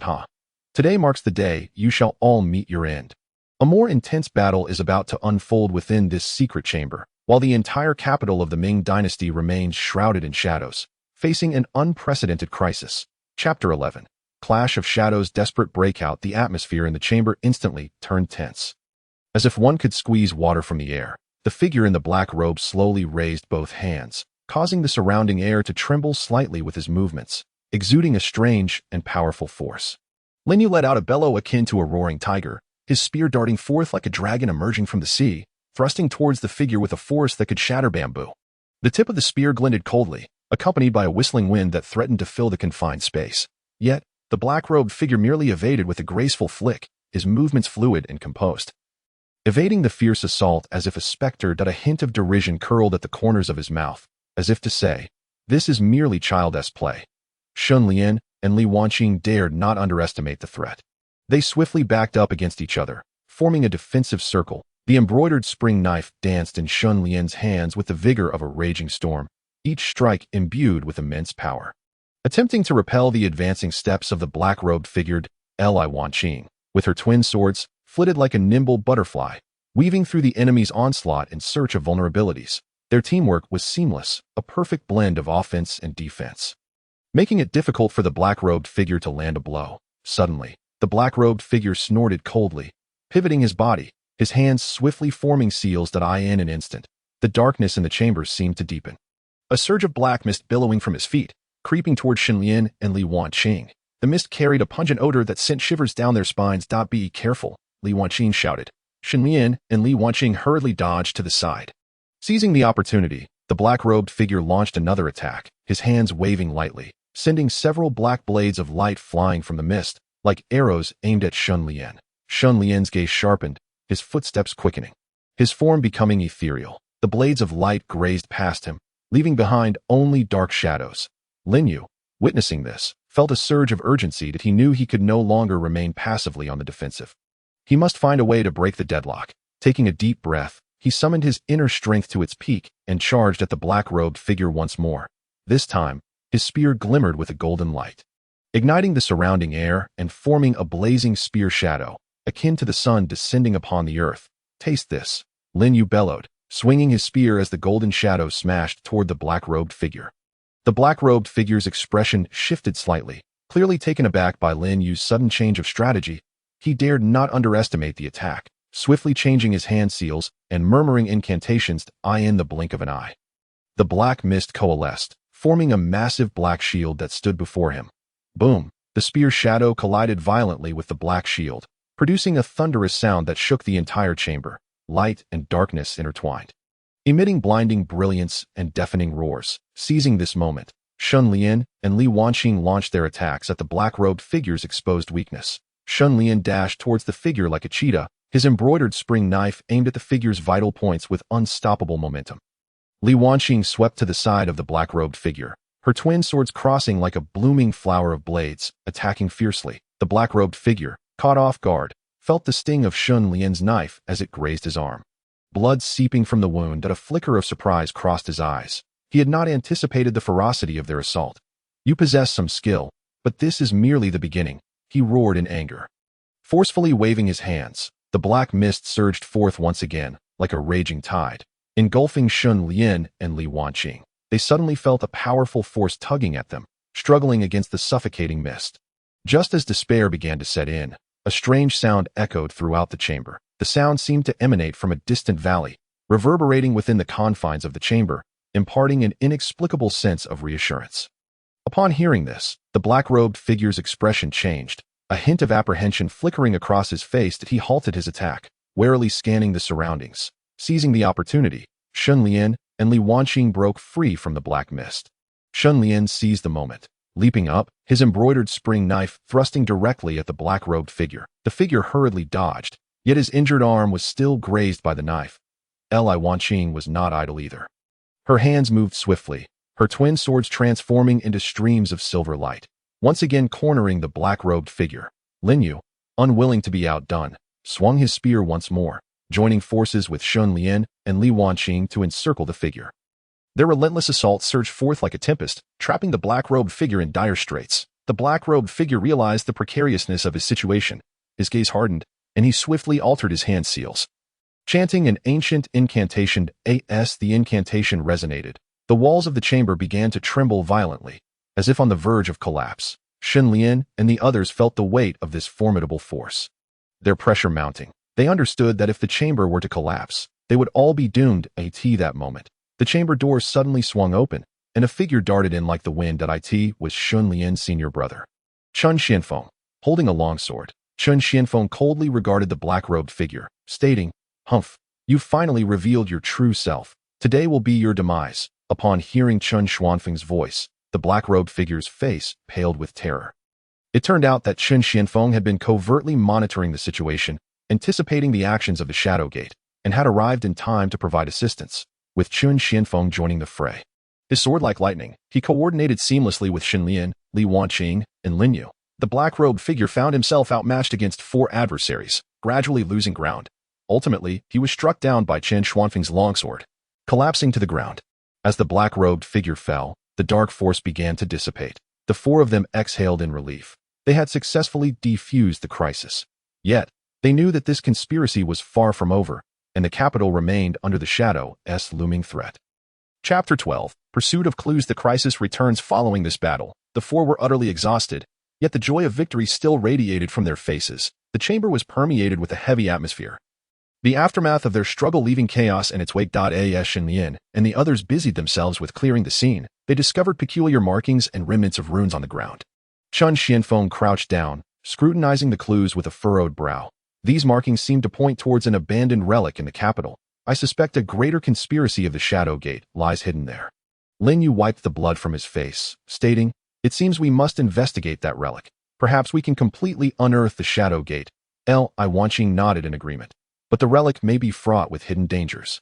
A: "Today marks the day you shall all meet your end." A more intense battle is about to unfold within this secret chamber, while the entire capital of the Ming dynasty remains shrouded in shadows, facing an unprecedented crisis. Chapter 11. Clash of Shadows. Desperate breakout. The atmosphere in the chamber instantly turned tense. As if one could squeeze water from the air, the figure in the black robe slowly raised both hands, causing the surrounding air to tremble slightly with his movements, exuding a strange and powerful force. Lin Yu let out a bellow akin to a roaring tiger, his spear darting forth like a dragon emerging from the sea, thrusting towards the figure with a force that could shatter bamboo. The tip of the spear glinted coldly, accompanied by a whistling wind that threatened to fill the confined space. Yet, the black-robed figure merely evaded with a graceful flick, his movements fluid and composed. Evading the fierce assault as if a specter. A hint of derision curled at the corners of his mouth, as if to say, "This is merely childish play." Shen Lian and Li Wanqing dared not underestimate the threat. They swiftly backed up against each other, forming a defensive circle. The embroidered spring knife danced in Shen Lian's hands with the vigor of a raging storm, each strike imbued with immense power. Attempting to repel the advancing steps of the black-robed figure, Li Wanqing, with her twin swords, flitted like a nimble butterfly, weaving through the enemy's onslaught in search of vulnerabilities. Their teamwork was seamless, a perfect blend of offense and defense, making it difficult for the black-robed figure to land a blow. Suddenly, the black-robed figure snorted coldly, pivoting his body, his hands swiftly forming seals. In an instant, the darkness in the chamber seemed to deepen. A surge of black mist billowing from his feet, creeping toward Shen Lian and Li Wanqing. The mist carried a pungent odor that sent shivers down their spines. "Be careful," Li Wanqing shouted. Shen Lian and Li Wanqing hurriedly dodged to the side. Seizing the opportunity, the black-robed figure launched another attack, his hands waving lightly, sending several black blades of light flying from the mist, like arrows aimed at Shen Lian. Shen Lian's gaze sharpened, his footsteps quickening. His form becoming ethereal, the blades of light grazed past him, leaving behind only dark shadows. Lin Yu, witnessing this, felt a surge of urgency that he knew he could no longer remain passively on the defensive. He must find a way to break the deadlock. Taking a deep breath, he summoned his inner strength to its peak and charged at the black-robed figure once more. This time, his spear glimmered with a golden light, igniting the surrounding air and forming a blazing spear shadow, akin to the sun descending upon the earth. "Taste this," Lin Yu bellowed, swinging his spear as the golden shadow smashed toward the black-robed figure. The black-robed figure's expression shifted slightly, clearly taken aback by Lin Yu's sudden change of strategy. He dared not underestimate the attack, swiftly changing his hand seals and murmuring incantations in the blink of an eye. The black mist coalesced, forming a massive black shield that stood before him. Boom! The spear shadow collided violently with the black shield, producing a thunderous sound that shook the entire chamber. Light and darkness intertwined, emitting blinding brilliance and deafening roars. Seizing this moment, Shen Lian and Li Wanqing launched their attacks at the black-robed figure's exposed weakness. Shen Lian dashed towards the figure like a cheetah, his embroidered spring knife aimed at the figure's vital points with unstoppable momentum. Li Wanqing swept to the side of the black-robed figure, her twin swords crossing like a blooming flower of blades, attacking fiercely. The black-robed figure, caught off guard, felt the sting of Shen Lian's knife as it grazed his arm. Blood seeping from the wound, a flicker of surprise crossed his eyes. He had not anticipated the ferocity of their assault. "You possess some skill, but this is merely the beginning," he roared in anger. Forcefully waving his hands, the black mist surged forth once again, like a raging tide, engulfing Shen Lian and Li Wanqing. They suddenly felt a powerful force tugging at them, struggling against the suffocating mist. Just as despair began to set in, a strange sound echoed throughout the chamber. The sound seemed to emanate from a distant valley, reverberating within the confines of the chamber, imparting an inexplicable sense of reassurance. Upon hearing this, the black-robed figure's expression changed, a hint of apprehension flickering across his face that he halted his attack, warily scanning the surroundings. Seizing the opportunity, Shen Lian and Li Wanqing broke free from the black mist. Shen Lian seized the moment, leaping up, his embroidered spring knife thrusting directly at the black-robed figure. The figure hurriedly dodged, yet his injured arm was still grazed by the knife. Li Wanqing was not idle either. Her hands moved swiftly, her twin swords transforming into streams of silver light, once again cornering the black-robed figure. Lin Yu, unwilling to be outdone, swung his spear once more, joining forces with Shen Lian and Li Wanqing to encircle the figure. Their relentless assault surged forth like a tempest, trapping the black-robed figure in dire straits. The black-robed figure realized the precariousness of his situation. His gaze hardened, and he swiftly altered his hand seals. Chanting an ancient incantation as the incantation resonated, the walls of the chamber began to tremble violently, as if on the verge of collapse. Shen Lian and the others felt the weight of this formidable force, their pressure mounting. They understood that if the chamber were to collapse, they would all be doomed. That moment, the chamber doors suddenly swung open, and a figure darted in like the wind. It was Shen Lian's senior brother, Chen Xianfeng, holding a longsword. Chen Xianfeng coldly regarded the black-robed figure, stating, "Humph, you've finally revealed your true self. Today will be your demise." Upon hearing Chen Xianfeng's voice, the black-robed figure's face paled with terror. It turned out that Chen Xianfeng had been covertly monitoring the situation, anticipating the actions of the Shadow Gate, and had arrived in time to provide assistance, with Chen Xianfeng joining the fray. His sword like lightning, he coordinated seamlessly with Shen Lian, Li Wanqing, and Lin Yu. The black-robed figure found himself outmatched against 4 adversaries, gradually losing ground. Ultimately, he was struck down by Chen Xuanfeng's longsword, collapsing to the ground. As the black-robed figure fell, the dark force began to dissipate. The 4 of them exhaled in relief. They had successfully defused the crisis. Yet, they knew that this conspiracy was far from over, and the capital remained under the Shadow's looming threat. Chapter 12. Pursuit of Clues. The crisis returns following this battle. The 4 were utterly exhausted, yet the joy of victory still radiated from their faces. The chamber was permeated with a heavy atmosphere, the aftermath of their struggle leaving chaos in its wake. As Shen Lian and the others busied themselves with clearing the scene, they discovered peculiar markings and remnants of runes on the ground. Chen Xianfeng crouched down, scrutinizing the clues with a furrowed brow. These markings seem to point towards an abandoned relic in the capital. I suspect a greater conspiracy of the Shadow Gate lies hidden there. Lin Yu wiped the blood from his face, stating, "It seems we must investigate that relic. Perhaps we can completely unearth the Shadow Gate." Li Wanqing nodded in agreement. "But the relic may be fraught with hidden dangers.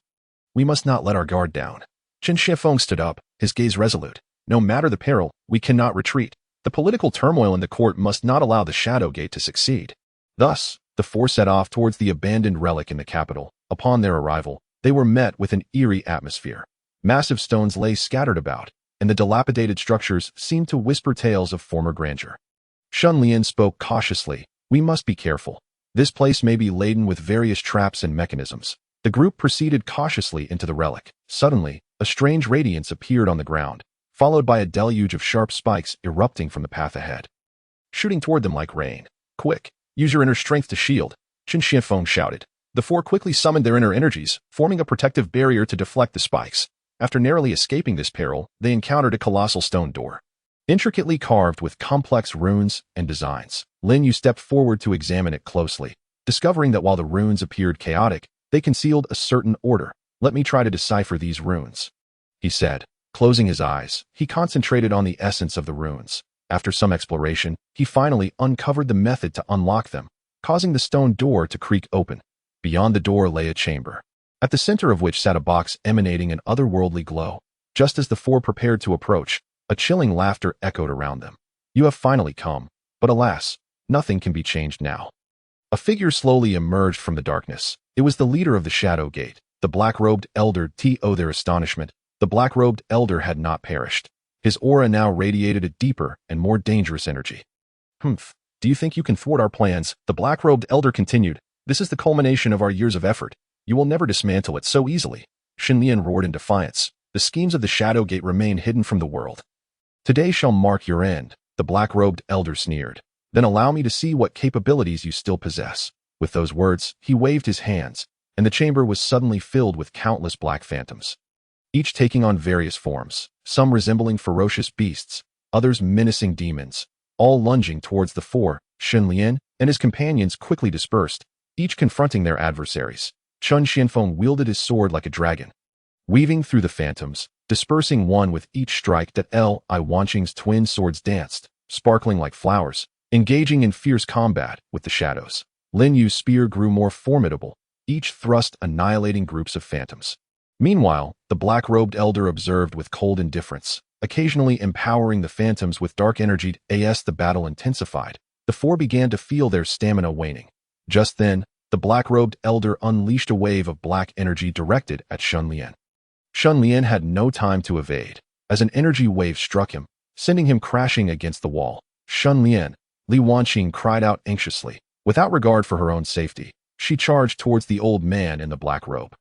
A: We must not let our guard down." Chen Xianfeng stood up, his gaze resolute. "No matter the peril, we cannot retreat. The political turmoil in the court must not allow the Shadow Gate to succeed." Thus, the four set off towards the abandoned relic in the capital. Upon their arrival, they were met with an eerie atmosphere. Massive stones lay scattered about, and the dilapidated structures seemed to whisper tales of former grandeur. Shen Lian spoke cautiously, "We must be careful. This place may be laden with various traps and mechanisms." The group proceeded cautiously into the relic. Suddenly, a strange radiance appeared on the ground, followed by a deluge of sharp spikes erupting from the path ahead, shooting toward them like rain. "Quick, use your inner strength to shield," Chen Xianfeng shouted. The four quickly summoned their inner energies, forming a protective barrier to deflect the spikes. After narrowly escaping this peril, they encountered a colossal stone door, intricately carved with complex runes and designs. Lin Yu stepped forward to examine it closely, discovering that while the runes appeared chaotic, they concealed a certain order. "Let me try to decipher these runes," he said. Closing his eyes, he concentrated on the essence of the runes. After some exploration, he finally uncovered the method to unlock them, causing the stone door to creak open. Beyond the door lay a chamber, at the center of which sat a box emanating an otherworldly glow. Just as the four prepared to approach, a chilling laughter echoed around them. "You have finally come, but alas, nothing can be changed now." A figure slowly emerged from the darkness. It was the leader of the Shadow Gate, the black-robed elder. To their astonishment, the black-robed elder had not perished. His aura now radiated a deeper and more dangerous energy. "Humph, do you think you can thwart our plans?" the black-robed elder continued. "This is the culmination of our years of effort. You will never dismantle it so easily." Shen Lian roared in defiance. "The schemes of the Shadow Gate remain hidden from the world. Today shall mark your end," the black-robed elder sneered. "Then allow me to see what capabilities you still possess." With those words, he waved his hands, and the chamber was suddenly filled with countless black phantoms, each taking on various forms, some resembling ferocious beasts, others menacing demons, all lunging towards the four. Shen Lian and his companions quickly dispersed, each confronting their adversaries. Chen Xianfeng wielded his sword like a dragon, weaving through the phantoms, dispersing one with each strike. That Li Wanqing's twin swords danced, sparkling like flowers, engaging in fierce combat with the shadows. Lin Yu's spear grew more formidable, each thrust annihilating groups of phantoms. Meanwhile, the black-robed elder observed with cold indifference, occasionally empowering the phantoms with dark energy. As the battle intensified, the four began to feel their stamina waning. Just then, the black-robed elder unleashed a wave of black energy directed at Shen Lian. Shen Lian had no time to evade, as an energy wave struck him, sending him crashing against the wall. "Shen Lian!" Li Wanqing cried out anxiously. Without regard for her own safety, she charged towards the old man in the black robe.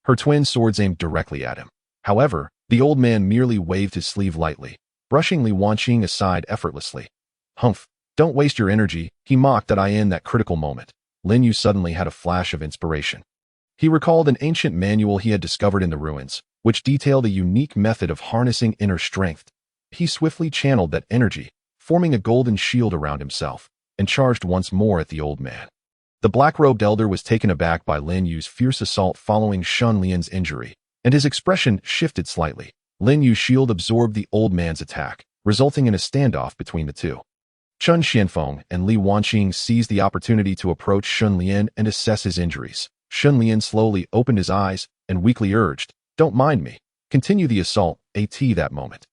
A: Her twin swords aimed directly at him. However, the old man merely waved his sleeve lightly, brushing Li Wanqing aside effortlessly. "Humph, don't waste your energy," he mocked at in that critical moment. Lin Yu suddenly had a flash of inspiration. He recalled an ancient manual he had discovered in the ruins, which detailed a unique method of harnessing inner strength. He swiftly channeled that energy, forming a golden shield around himself, and charged once more at the old man. The black-robed elder was taken aback by Lin Yu's fierce assault following Shen Lian's injury, and his expression shifted slightly. Lin Yu's shield absorbed the old man's attack, resulting in a standoff between the two. Chen Xianfeng and Li Wanqing seized the opportunity to approach Shen Lian and assess his injuries. Shen Lian slowly opened his eyes and weakly urged, "Don't mind me. Continue the assault." That moment,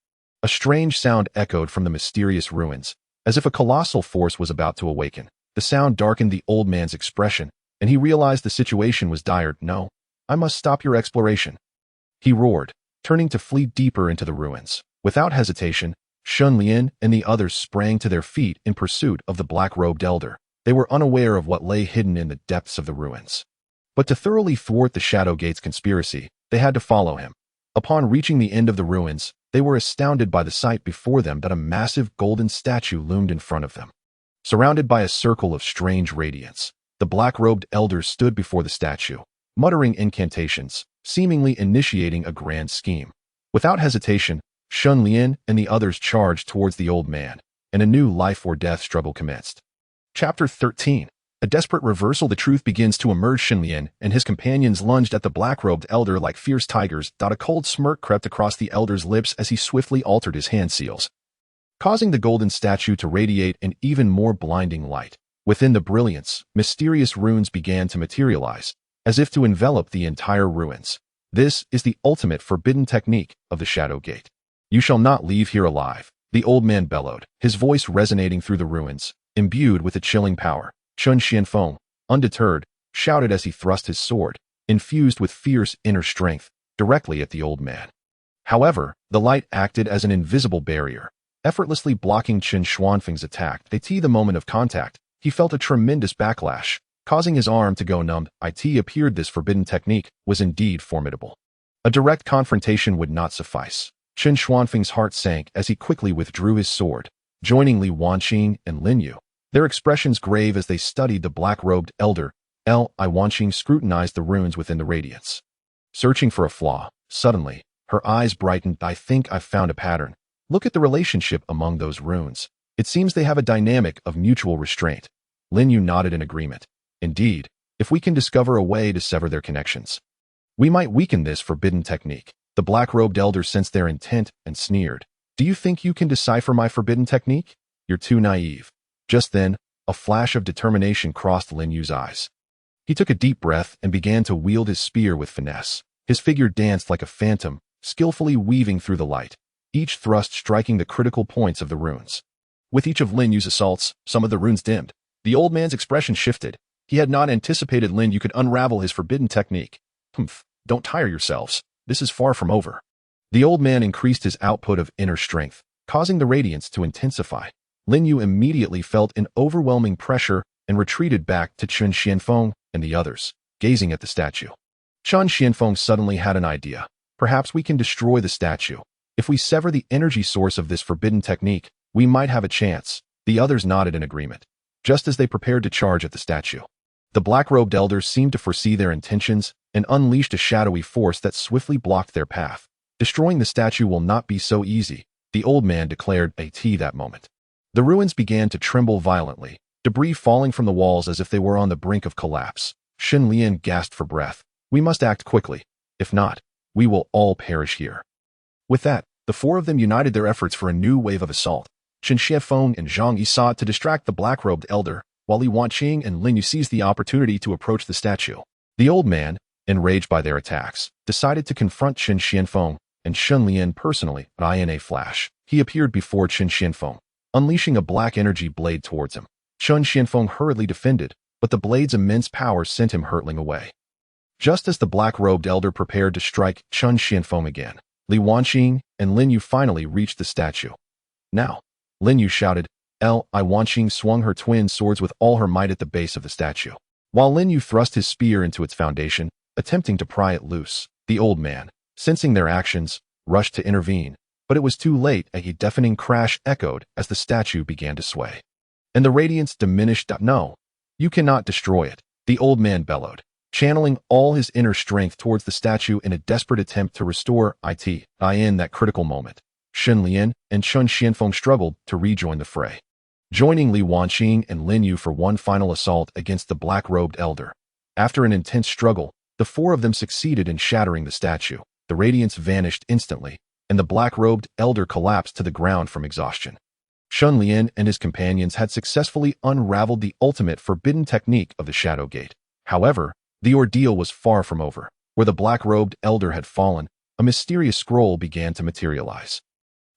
A: a strange sound echoed from the mysterious ruins, as if a colossal force was about to awaken. The sound darkened the old man's expression, and he realized the situation was dire. "No, I must stop your exploration," he roared, turning to flee deeper into the ruins. Without hesitation, Shen Lian and the others sprang to their feet in pursuit of the black-robed elder. They were unaware of what lay hidden in the depths of the ruins. But to thoroughly thwart the Shadow Gate's conspiracy, they had to follow him. Upon reaching the end of the ruins, they were astounded by the sight before them that a massive golden statue loomed in front of them. Surrounded by a circle of strange radiance, the black-robed elder stood before the statue, muttering incantations, seemingly initiating a grand scheme. Without hesitation, Shen Lian and the others charged towards the old man, and a new life-or-death struggle commenced. Chapter 13. A desperate reversal, the truth begins to emerge. Shen Lian and his companions lunged at the black-robed elder like fierce tigers. A cold smirk crept across the elder's lips as he swiftly altered his hand seals, causing the golden statue to radiate an even more blinding light. Within the brilliance, mysterious runes began to materialize, as if to envelop the entire ruins. This is the ultimate forbidden technique of the Shadow Gate. You shall not leave here alive, the old man bellowed, his voice resonating through the ruins, imbued with a chilling power. Qian Fu, undeterred, shouted as he thrust his sword, infused with fierce inner strength, directly at the old man. However, the light acted as an invisible barrier, effortlessly blocking Qian Xuanfeng's attack. The moment of contact, he felt a tremendous backlash, causing his arm to go numb. It appeared this forbidden technique was indeed formidable. A direct confrontation would not suffice. Qian Xuanfeng's heart sank as he quickly withdrew his sword, joining Li Wanqing and Lin Yu. Their expressions grave as they studied the black-robed elder. Li Wanqing scrutinized the runes within the radiance, searching for a flaw. Suddenly, her eyes brightened. I think I've found a pattern. Look at the relationship among those runes. It seems they have a dynamic of mutual restraint. Lin Yu nodded in agreement. Indeed, if we can discover a way to sever their connections, we might weaken this forbidden technique. The black-robed elder sensed their intent and sneered. Do you think you can decipher my forbidden technique? You're too naive. Just then, a flash of determination crossed Lin Yu's eyes. He took a deep breath and began to wield his spear with finesse. His figure danced like a phantom, skillfully weaving through the light, each thrust striking the critical points of the runes. With each of Lin Yu's assaults, some of the runes dimmed. The old man's expression shifted. He had not anticipated Lin Yu could unravel his forbidden technique. Don't tire yourselves. This is far from over. The old man increased his output of inner strength, causing the radiance to intensify. Lin Yu immediately felt an overwhelming pressure and retreated back to Qian Fu and the others, gazing at the statue. Qian Fu suddenly had an idea. Perhaps we can destroy the statue. If we sever the energy source of this forbidden technique, we might have a chance. The others nodded in agreement, just as they prepared to charge at the statue. The black-robed elders seemed to foresee their intentions and unleashed a shadowy force that swiftly blocked their path. Destroying the statue will not be so easy, the old man declared that moment. The ruins began to tremble violently, debris falling from the walls as if they were on the brink of collapse. Shen Lian gasped for breath. We must act quickly. If not, we will all perish here. With that, the four of them united their efforts for a new wave of assault. Qian Fu and Zhang Yi sought to distract the black-robed elder, while Li Wanqing and Lin Yu seized the opportunity to approach the statue. The old man, enraged by their attacks, decided to confront Qian Fu and Shen Lian personally. In a flash, he appeared before Qian Fu, unleashing a black energy blade towards him. Qian Fu hurriedly defended, but the blade's immense power sent him hurtling away. Just as the black-robed elder prepared to strike Qian Fu again, Li Wanqing and Lin Yu finally reached the statue. Now, Lin Yu shouted. Li Wanqing swung her twin swords with all her might at the base of the statue, while Lin Yu thrust his spear into its foundation, attempting to pry it loose. The old man, sensing their actions, rushed to intervene, but it was too late. A deafening crash echoed as the statue began to sway, and the radiance diminished. No, you cannot destroy it, the old man bellowed, channeling all his inner strength towards the statue in a desperate attempt to restore it. In that critical moment, Shen Lian and Qian Fu struggled to rejoin the fray, joining Li Wanqing and Lin Yu for one final assault against the black-robed elder. After an intense struggle, the four of them succeeded in shattering the statue. The radiance vanished instantly, and the black-robed elder collapsed to the ground from exhaustion. Shen Lian and his companions had successfully unraveled the ultimate forbidden technique of the Shadow Gate. However, the ordeal was far from over. Where the black-robed elder had fallen, a mysterious scroll began to materialize.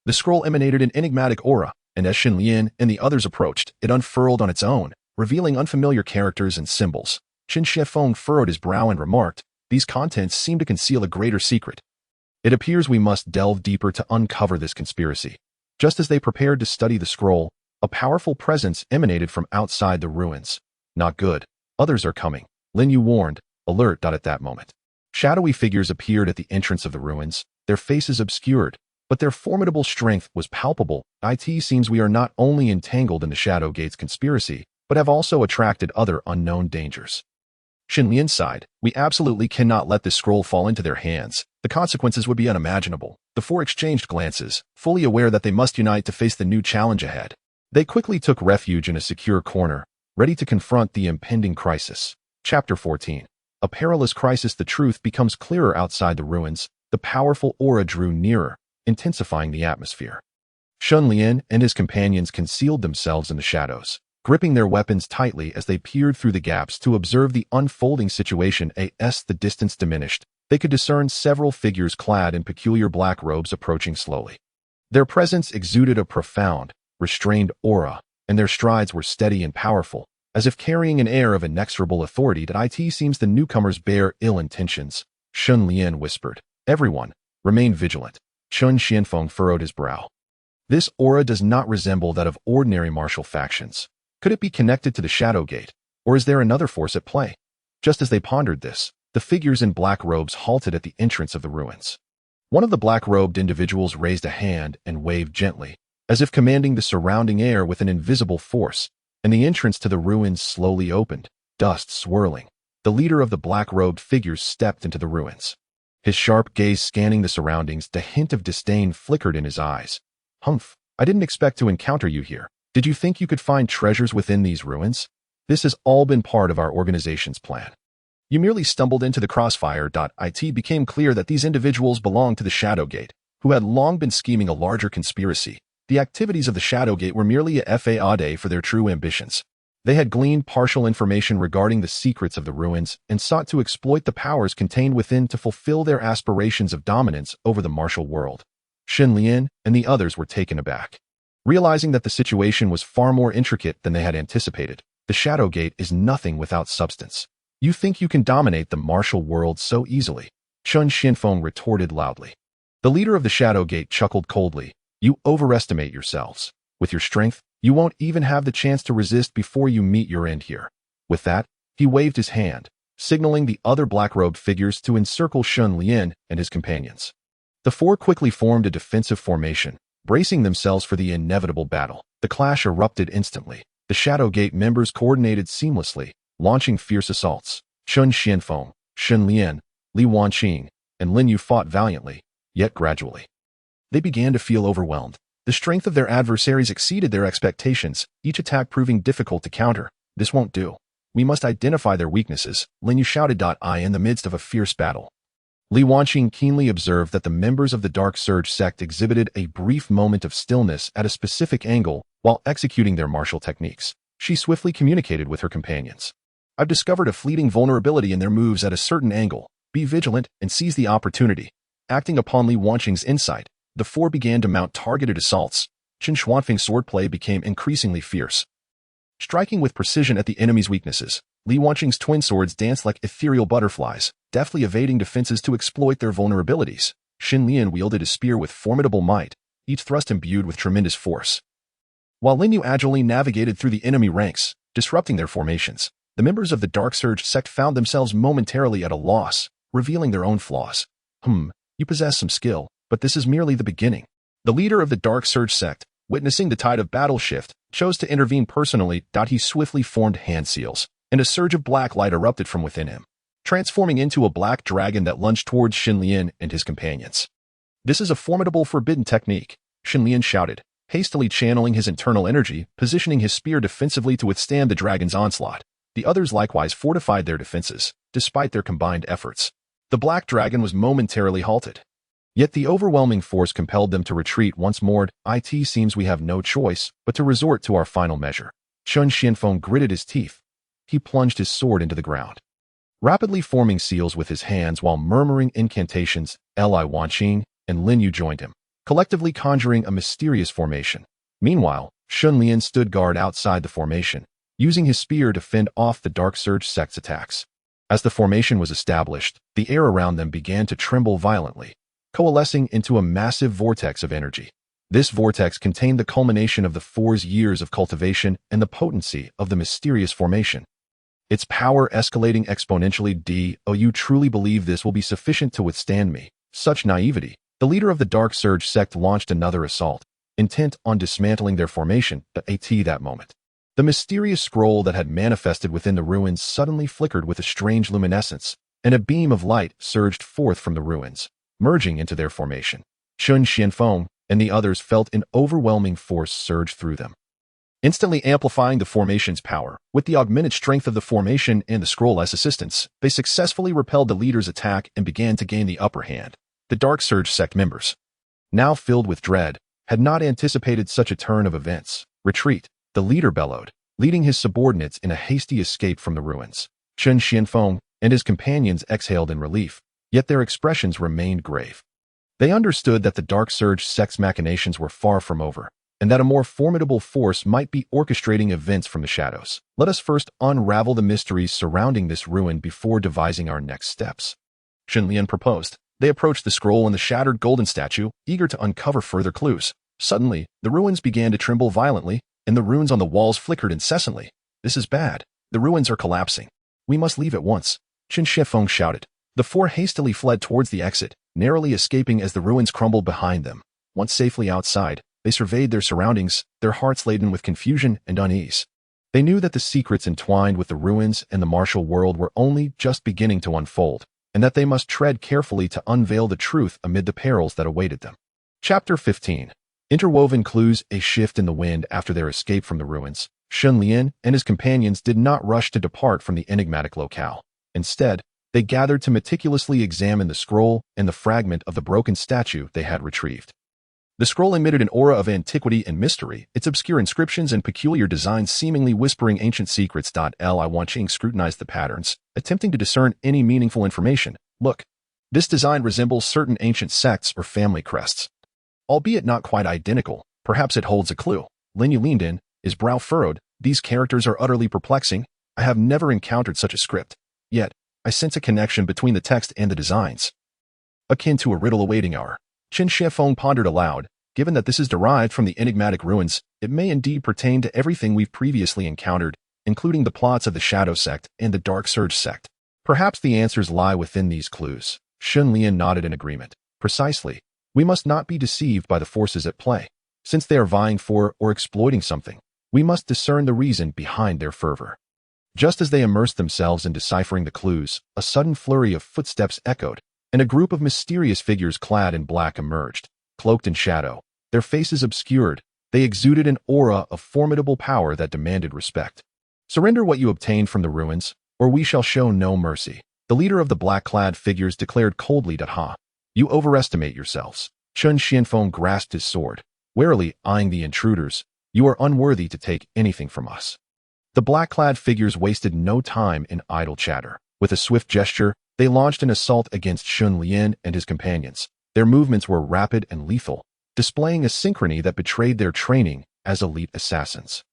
A: The scroll emanated an enigmatic aura, and as Shen Lian and the others approached, it unfurled on its own, revealing unfamiliar characters and symbols. Qian Fu furrowed his brow and remarked, "These contents seem to conceal a greater secret. It appears we must delve deeper to uncover this conspiracy." Just as they prepared to study the scroll, a powerful presence emanated from outside the ruins. Not good. Others are coming, Lin Yu warned, alert. At that moment, shadowy figures appeared at the entrance of the ruins, their faces obscured, but their formidable strength was palpable. It seems we are not only entangled in the Shadow Gate's conspiracy, but have also attracted other unknown dangers. Shen Lian sighed. We absolutely cannot let this scroll fall into their hands. The consequences would be unimaginable. The four exchanged glances, fully aware that they must unite to face the new challenge ahead. They quickly took refuge in a secure corner, ready to confront the impending crisis. Chapter 14. A perilous crisis. The truth becomes clearer outside the ruins. The powerful aura drew nearer, intensifying the atmosphere. Shen Lian and his companions concealed themselves in the shadows, gripping their weapons tightly as they peered through the gaps to observe the unfolding situation. As the distance diminished, they could discern several figures clad in peculiar black robes approaching slowly. Their presence exuded a profound, restrained aura, and their strides were steady and powerful, as if carrying an air of inexorable authority. It seems the newcomers bear ill intentions, Shen Lian whispered. Everyone, remain vigilant. Chen Xianfeng furrowed his brow. This aura does not resemble that of ordinary martial factions. Could it be connected to the Shadow Gate, or is there another force at play? Just as they pondered this, the figures in black robes halted at the entrance of the ruins. One of the black-robed individuals raised a hand and waved gently, as if commanding the surrounding air with an invisible force, and the entrance to the ruins slowly opened, dust swirling. The leader of the black-robed figures stepped into the ruins. His sharp gaze scanning the surroundings, the hint of disdain flickered in his eyes. Humph, I didn't expect to encounter you here. Did you think you could find treasures within these ruins? This has all been part of our organization's plan. You merely stumbled into the crossfire. It became clear that these individuals belonged to the Shadow Gate, who had long been scheming a larger conspiracy. The activities of the Shadow Gate were merely a fade for their true ambitions. They had gleaned partial information regarding the secrets of the ruins and sought to exploit the powers contained within to fulfill their aspirations of dominance over the martial world. Shen Lian and the others were taken aback. Realizing that the situation was far more intricate than they had anticipated, the Shadow Gate is nothing without substance. You think you can dominate the martial world so easily? Chen Xianfeng retorted loudly. The leader of the Shadow Gate chuckled coldly. You overestimate yourselves. With your strength, you won't even have the chance to resist before you meet your end here. With that, he waved his hand, signaling the other black-robed figures to encircle Shen Lian and his companions. The four quickly formed a defensive formation, bracing themselves for the inevitable battle. The clash erupted instantly. The Shadow Gate members coordinated seamlessly, launching fierce assaults. Chen Xianfeng, Shen Lian, Li Wanqing, and Lin Yu fought valiantly, yet gradually. They began to feel overwhelmed. The strength of their adversaries exceeded their expectations, each attack proving difficult to counter. This won't do. We must identify their weaknesses, Lin Yu shouted. In the midst of a fierce battle, Li Wanqing keenly observed that the members of the Dark Surge sect exhibited a brief moment of stillness at a specific angle while executing their martial techniques. She swiftly communicated with her companions. I've discovered a fleeting vulnerability in their moves at a certain angle. Be vigilant and seize the opportunity. Acting upon Li Wanqing's insight, the four began to mount targeted assaults. Chen Xuanfeng's swordplay became increasingly fierce. Striking with precision at the enemy's weaknesses, Li Wanqing's twin swords danced like ethereal butterflies, deftly evading defenses to exploit their vulnerabilities. Shen Lian wielded a spear with formidable might, each thrust imbued with tremendous force. While Lin Yu agilely navigated through the enemy ranks, disrupting their formations, the members of the Dark Surge sect found themselves momentarily at a loss, revealing their own flaws. You possess some skill, but this is merely the beginning. The leader of the Dark Surge sect, witnessing the tide of battle shift, chose to intervene personally. He swiftly formed hand seals, and a surge of black light erupted from within him, transforming into a black dragon that lunged towards Shen Lian and his companions. This is a formidable forbidden technique, Shen Lian shouted, hastily channeling his internal energy, positioning his spear defensively to withstand the dragon's onslaught. The others likewise fortified their defenses, despite their combined efforts. The black dragon was momentarily halted. Yet the overwhelming force compelled them to retreat once more. It seems we have no choice but to resort to our final measure. Chen Xianfeng gritted his teeth. He plunged his sword into the ground, rapidly forming seals with his hands while murmuring incantations. Li Wanqing and Lin Yu joined him, collectively conjuring a mysterious formation. Meanwhile, Shen Lian stood guard outside the formation, using his spear to fend off the Dark Surge sect's attacks. As the formation was established, the air around them began to tremble violently, coalescing into a massive vortex of energy. This vortex contained the culmination of the four's years of cultivation and the potency of the mysterious formation. Its power escalating exponentially. Do you truly believe this will be sufficient to withstand me? Such naivety. The leader of the Dark Surge sect launched another assault, intent on dismantling their formation. At that moment, the mysterious scroll that had manifested within the ruins suddenly flickered with a strange luminescence, and a beam of light surged forth from the ruins, merging into their formation. Chen Xianfeng and the others felt an overwhelming force surge through them. instantly amplifying the formation's power. With the augmented strength of the formation and the scroll's assistance, they successfully repelled the leader's attack and began to gain the upper hand. The Dark Surge sect members, now filled with dread, had not anticipated such a turn of events. Retreat, the leader bellowed, leading his subordinates in a hasty escape from the ruins. Chen Xianfeng and his companions exhaled in relief, yet their expressions remained grave. They understood that the Dark Surge sect's machinations were far from over, and that a more formidable force might be orchestrating events from the shadows. Let us first unravel the mysteries surrounding this ruin before devising our next steps, Shen Lian proposed. They approached the scroll and the shattered golden statue, eager to uncover further clues. Suddenly, the ruins began to tremble violently, and the runes on the walls flickered incessantly. This is bad. The ruins are collapsing. We must leave at once, Qin Shifeng shouted. The four hastily fled towards the exit, narrowly escaping as the ruins crumbled behind them. Once safely outside, they surveyed their surroundings, their hearts laden with confusion and unease. They knew that the secrets entwined with the ruins and the martial world were only just beginning to unfold, and that they must tread carefully to unveil the truth amid the perils that awaited them. Chapter 15. Interwoven clues. A shift in the wind. After their escape from the ruins, Shen Lian and his companions did not rush to depart from the enigmatic locale. Instead, they gathered to meticulously examine the scroll and the fragment of the broken statue they had retrieved. The scroll emitted an aura of antiquity and mystery, its obscure inscriptions and peculiar designs seemingly whispering ancient secrets. Li Wanqing scrutinized the patterns, attempting to discern any meaningful information. Look, this design resembles certain ancient sects or family crests. Albeit not quite identical, perhaps it holds a clue. Lin Yu leaned in, his brow furrowed. These characters are utterly perplexing. I have never encountered such a script. Yet, I sense a connection between the text and the designs, akin to a riddle awaiting our. Qin Shifeng pondered aloud. Given that this is derived from the enigmatic ruins, it may indeed pertain to everything we've previously encountered, including the plots of the Shadow sect and the Dark Surge sect. Perhaps the answers lie within these clues. Shen Lian nodded in agreement. Precisely. We must not be deceived by the forces at play. Since they are vying for or exploiting something, we must discern the reason behind their fervor. Just as they immersed themselves in deciphering the clues, a sudden flurry of footsteps echoed, and a group of mysterious figures clad in black emerged. Cloaked in shadow, their faces obscured, they exuded an aura of formidable power that demanded respect. Surrender what you obtained from the ruins, or we shall show no mercy, the leader of the black-clad figures declared coldly. You overestimate yourselves. Chen Xianfeng grasped his sword, warily eyeing the intruders. You are unworthy to take anything from us. The black-clad figures wasted no time in idle chatter. With a swift gesture, they launched an assault against Shen Lian and his companions. Their movements were rapid and lethal, displaying a synchrony that betrayed their training as elite assassins.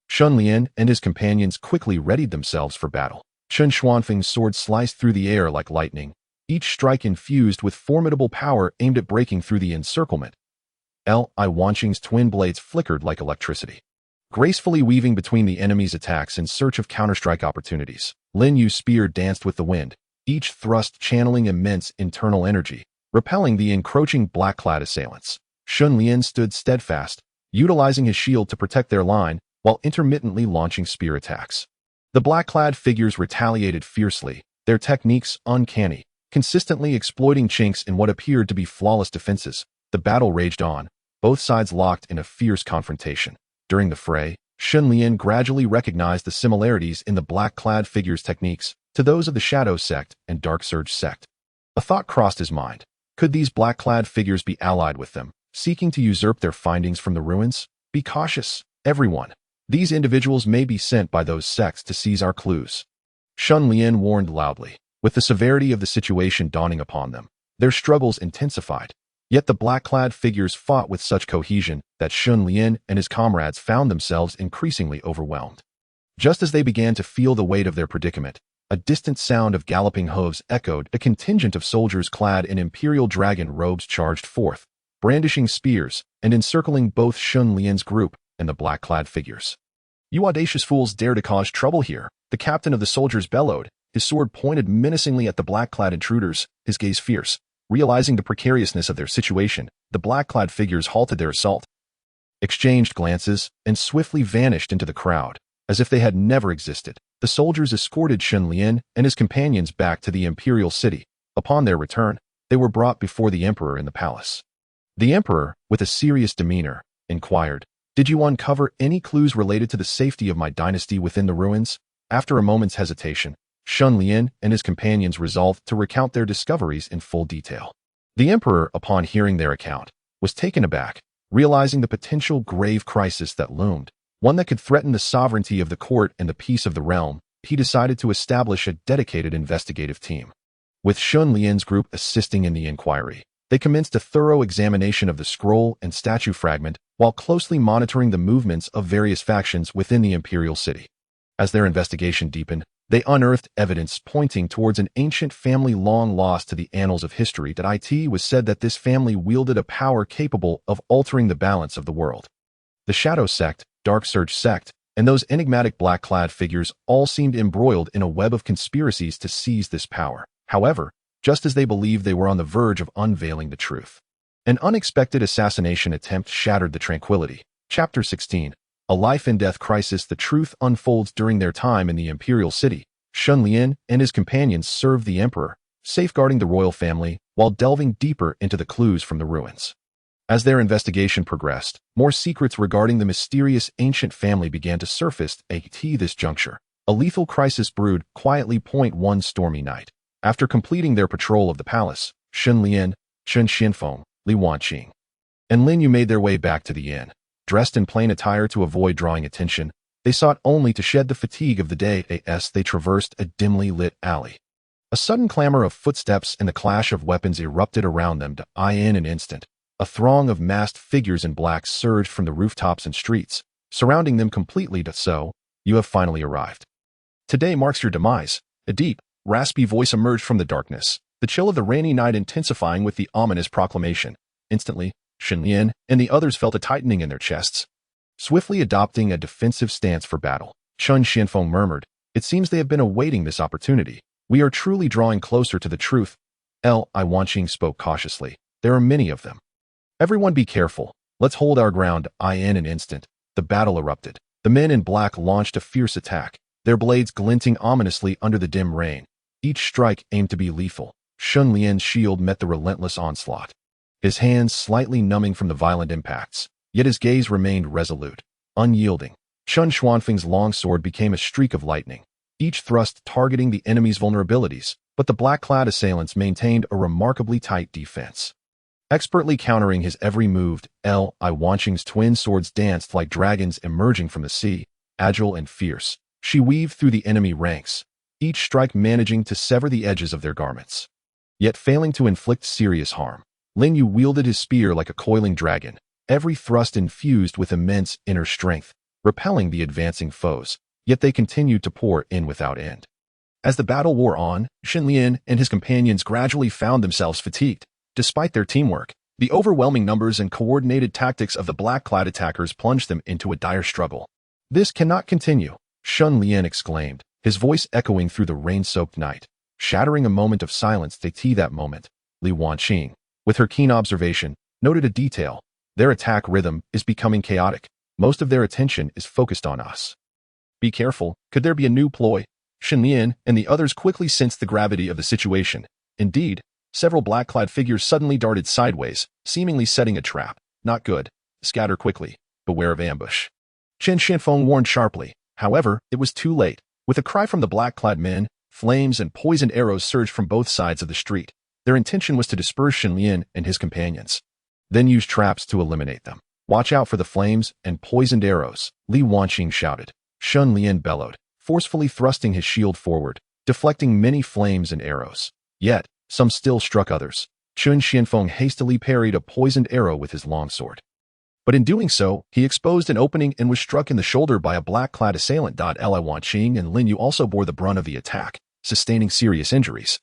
A: Shen Lian and his companions quickly readied themselves for battle. Chen Xuanfeng's sword sliced through the air like lightning, each strike infused with formidable power aimed at breaking through the encirclement. Li Wanqing's twin blades flickered like electricity, gracefully weaving between the enemy's attacks in search of counterstrike opportunities. Lin Yu's spear danced with the wind, each thrust channeling immense internal energy, repelling the encroaching black-clad assailants. Shen Lian stood steadfast, utilizing his shield to protect their line while intermittently launching spear attacks. The black-clad figures retaliated fiercely, their techniques uncanny, consistently exploiting chinks in what appeared to be flawless defenses. The battle raged on, both sides locked in a fierce confrontation. During the fray, Shen Lian gradually recognized the similarities in the black-clad figures' techniques to those of the Shadow sect and Dark Surge sect. A thought crossed his mind. Could these black-clad figures be allied with them, seeking to usurp their findings from the ruins? Be cautious, everyone. These individuals may be sent by those sects to seize our clues. Shen Lian warned loudly. With the severity of the situation dawning upon them, their struggles intensified. Yet the black-clad figures fought with such cohesion that Shen Lian and his comrades found themselves increasingly overwhelmed. Just as they began to feel the weight of their predicament, a distant sound of galloping hooves echoed. A contingent of soldiers clad in imperial dragon robes charged forth, brandishing spears and encircling both Shen Lian's group and the black-clad figures. You audacious fools dare to cause trouble here, the captain of the soldiers bellowed, his sword pointed menacingly at the black-clad intruders, his gaze fierce. Realizing the precariousness of their situation, the black-clad figures halted their assault, exchanged glances, and swiftly vanished into the crowd, as if they had never existed. The soldiers escorted Shen Lian and his companions back to the imperial city. Upon their return, they were brought before the emperor in the palace. The emperor, with a serious demeanor, inquired, Did you uncover any clues related to the safety of my dynasty within the ruins? After a moment's hesitation, Shen Lian and his companions resolved to recount their discoveries in full detail. The emperor, upon hearing their account, was taken aback, realizing the potential grave crisis that loomed, one that could threaten the sovereignty of the court and the peace of the realm. He decided to establish a dedicated investigative team. With Shen Lian's group assisting in the inquiry, they commenced a thorough examination of the scroll and statue fragment while closely monitoring the movements of various factions within the imperial city. As their investigation deepened, they unearthed evidence pointing towards an ancient family long lost to the annals of history. It was said that this family wielded a power capable of altering the balance of the world. The Shadow Sect, Dark Surge Sect, and those enigmatic black-clad figures all seemed embroiled in a web of conspiracies to seize this power. However, just as they believed they were on the verge of unveiling the truth, an unexpected assassination attempt shattered the tranquility. Chapter 16. A life-and-death crisis. The truth unfolds during their time in the imperial city. Shen Lian and his companions served the emperor, safeguarding the royal family while delving deeper into the clues from the ruins. As their investigation progressed, more secrets regarding the mysterious ancient family began to surface. At this juncture, a lethal crisis brewed quietly. One stormy night, after completing their patrol of the palace, Shen Lian, Chen Xianfeng, Li Wanqing, and Lin Yu made their way back to the inn. Dressed in plain attire to avoid drawing attention, they sought only to shed the fatigue of the day as they traversed a dimly lit alley. A sudden clamor of footsteps and the clash of weapons erupted around them. In an instant, a throng of masked figures in black surged from the rooftops and streets, surrounding them completely. So, you have finally arrived. Today marks your demise. A deep, raspy voice emerged from the darkness, the chill of the rainy night intensifying with the ominous proclamation. Instantly, Shen Lian and the others felt a tightening in their chests. Swiftly adopting a defensive stance for battle, Chen Xianfeng murmured, "It seems they have been awaiting this opportunity. We are truly drawing closer to the truth." Li Wanqing spoke cautiously. "There are many of them. Everyone be careful. Let's hold our ground." In an instant, the battle erupted. The men in black launched a fierce attack, their blades glinting ominously under the dim rain. Each strike aimed to be lethal. Shen Lian's shield met the relentless onslaught, his hands slightly numbing from the violent impacts, yet his gaze remained resolute, unyielding. Chen Xuanfeng's longsword became a streak of lightning, each thrust targeting the enemy's vulnerabilities, but the black-clad assailants maintained a remarkably tight defense. Expertly countering his every move, Li Wanqing's twin swords danced like dragons emerging from the sea, agile and fierce. She weaved through the enemy ranks, each strike managing to sever the edges of their garments, yet failing to inflict serious harm. Lin Yu wielded his spear like a coiling dragon, every thrust infused with immense inner strength, repelling the advancing foes, yet they continued to pour in without end. As the battle wore on, Shen Lian and his companions gradually found themselves fatigued. Despite their teamwork, the overwhelming numbers and coordinated tactics of the black-clad attackers plunged them into a dire struggle. "This cannot continue," Shen Lian exclaimed, his voice echoing through the rain-soaked night. Shattering a moment of silence, that moment, Li Wanqing, with her keen observation, noted a detail. "Their attack rhythm is becoming chaotic. Most of their attention is focused on us. Be careful, could there be a new ploy?" Shen Lian and the others quickly sensed the gravity of the situation. Indeed, several black-clad figures suddenly darted sideways, seemingly setting a trap. "Not good. Scatter quickly. Beware of ambush." Chen Xianfeng warned sharply. However, it was too late. With a cry from the black-clad men, flames and poisoned arrows surged from both sides of the street. Their intention was to disperse Shen Lian and his companions, then use traps to eliminate them. "Watch out for the flames and poisoned arrows," Li Wanqing shouted. Shen Lian bellowed, forcefully thrusting his shield forward, deflecting many flames and arrows. Yet, some still struck others. Chen Xianfeng hastily parried a poisoned arrow with his longsword. But in doing so, he exposed an opening and was struck in the shoulder by a black-clad assailant. Li Wanqing and Lin Yu also bore the brunt of the attack, sustaining serious injuries.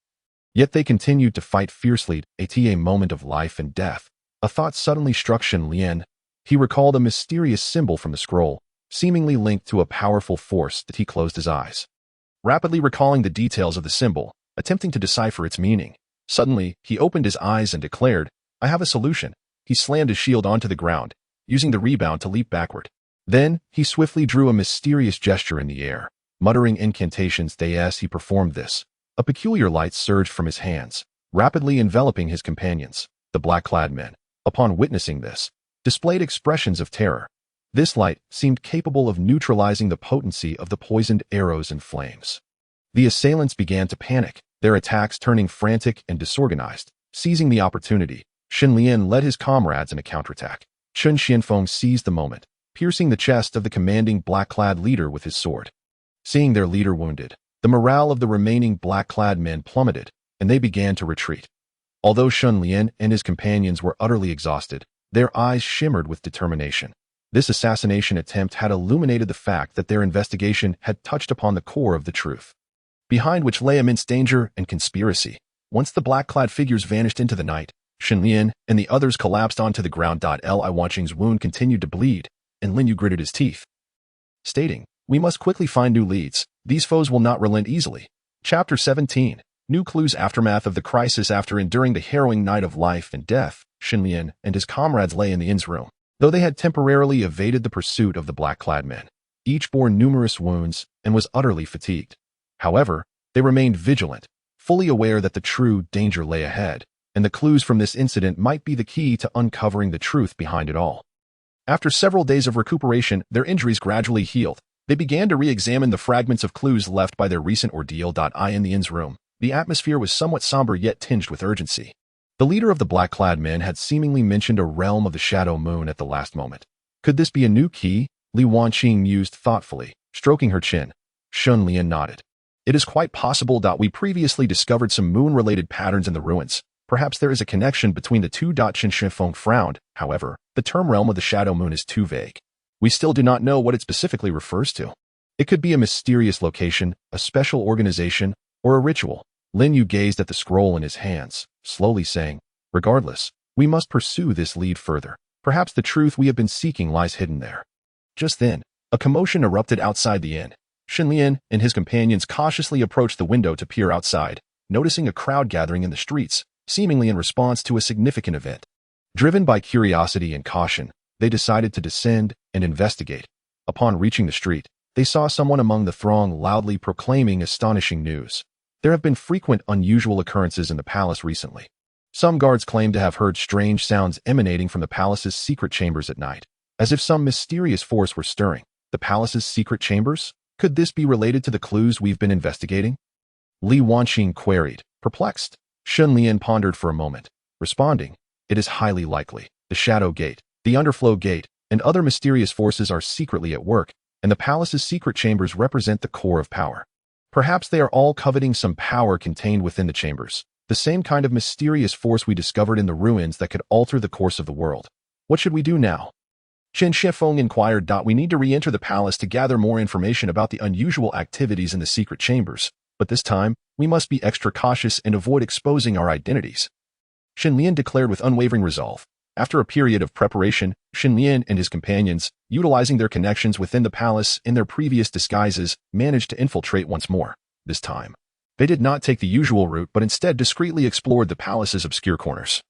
A: Yet they continued to fight fiercely. At a moment of life and death, a thought suddenly struck Shen Lian. He recalled a mysterious symbol from the scroll, seemingly linked to a powerful force. He closed his eyes, rapidly recalling the details of the symbol, attempting to decipher its meaning. Suddenly, he opened his eyes and declared, "I have a solution." He slammed his shield onto the ground, using the rebound to leap backward. Then, he swiftly drew a mysterious gesture in the air, muttering incantations. As he performed this, a peculiar light surged from his hands, rapidly enveloping his companions. The black-clad men, upon witnessing this, displayed expressions of terror. This light seemed capable of neutralizing the potency of the poisoned arrows and flames. The assailants began to panic, their attacks turning frantic and disorganized. Seizing the opportunity, Shen Lian led his comrades in a counterattack. Chen Xianfeng seized the moment, piercing the chest of the commanding black-clad leader with his sword. Seeing their leader wounded, the morale of the remaining black-clad men plummeted, and they began to retreat. Although Shen Lian and his companions were utterly exhausted, their eyes shimmered with determination. This assassination attempt had illuminated the fact that their investigation had touched upon the core of the truth, behind which lay immense danger and conspiracy. Once the black-clad figures vanished into the night, Shen Lian and the others collapsed onto the ground. Li Wanqing's wound continued to bleed, and Lin Yu gritted his teeth, stating, "We must quickly find new leads. These foes will not relent easily." Chapter 17. New clues. Aftermath of the crisis. After enduring the harrowing night of life and death, Shen Lian and his comrades lay in the inn's room. Though they had temporarily evaded the pursuit of the black-clad men, each bore numerous wounds and was utterly fatigued. However, they remained vigilant, fully aware that the true danger lay ahead, and the clues from this incident might be the key to uncovering the truth behind it all. After several days of recuperation, their injuries gradually healed. They began to re-examine the fragments of clues left by their recent ordeal. In the inn's room, the atmosphere was somewhat somber yet tinged with urgency. The leader of the black-clad men had seemingly mentioned a realm of the shadow moon at the last moment. Could this be a new key? Li Wanqing mused thoughtfully, stroking her chin. Shen Lian nodded. It is quite possible that we previously discovered some moon-related patterns in the ruins. Perhaps there is a connection between the two. Chen Xianfeng frowned. However, the term realm of the shadow moon is too vague. We still do not know what it specifically refers to. It could be a mysterious location, a special organization, or a ritual. Lin Yu gazed at the scroll in his hands, slowly saying, "Regardless, we must pursue this lead further. Perhaps the truth we have been seeking lies hidden there." Just then, a commotion erupted outside the inn. Shen Lian and his companions cautiously approached the window to peer outside, noticing a crowd gathering in the streets, seemingly in response to a significant event. Driven by curiosity and caution, they decided to descend and investigate. Upon reaching the street, they saw someone among the throng loudly proclaiming astonishing news. There have been frequent unusual occurrences in the palace recently. Some guards claim to have heard strange sounds emanating from the palace's secret chambers at night, as if some mysterious force were stirring. The palace's secret chambers? Could this be related to the clues we've been investigating? Li Wanqing queried, perplexed. Shen Lian pondered for a moment, responding, "It is highly likely. The Shadow Gate, the Underflow Gate, and other mysterious forces are secretly at work, and the palace's secret chambers represent the core of power. Perhaps they are all coveting some power contained within the chambers, the same kind of mysterious force we discovered in the ruins that could alter the course of the world. What should we do now?" Chen Xianfeng inquired. "We need to re-enter the palace to gather more information about the unusual activities in the secret chambers, but this time, we must be extra cautious and avoid exposing our identities," Shen Lian declared with unwavering resolve. After a period of preparation, Shen Lian and his companions, utilizing their connections within the palace in their previous disguises, managed to infiltrate once more. This time, they did not take the usual route but instead discreetly explored the palace's obscure corners,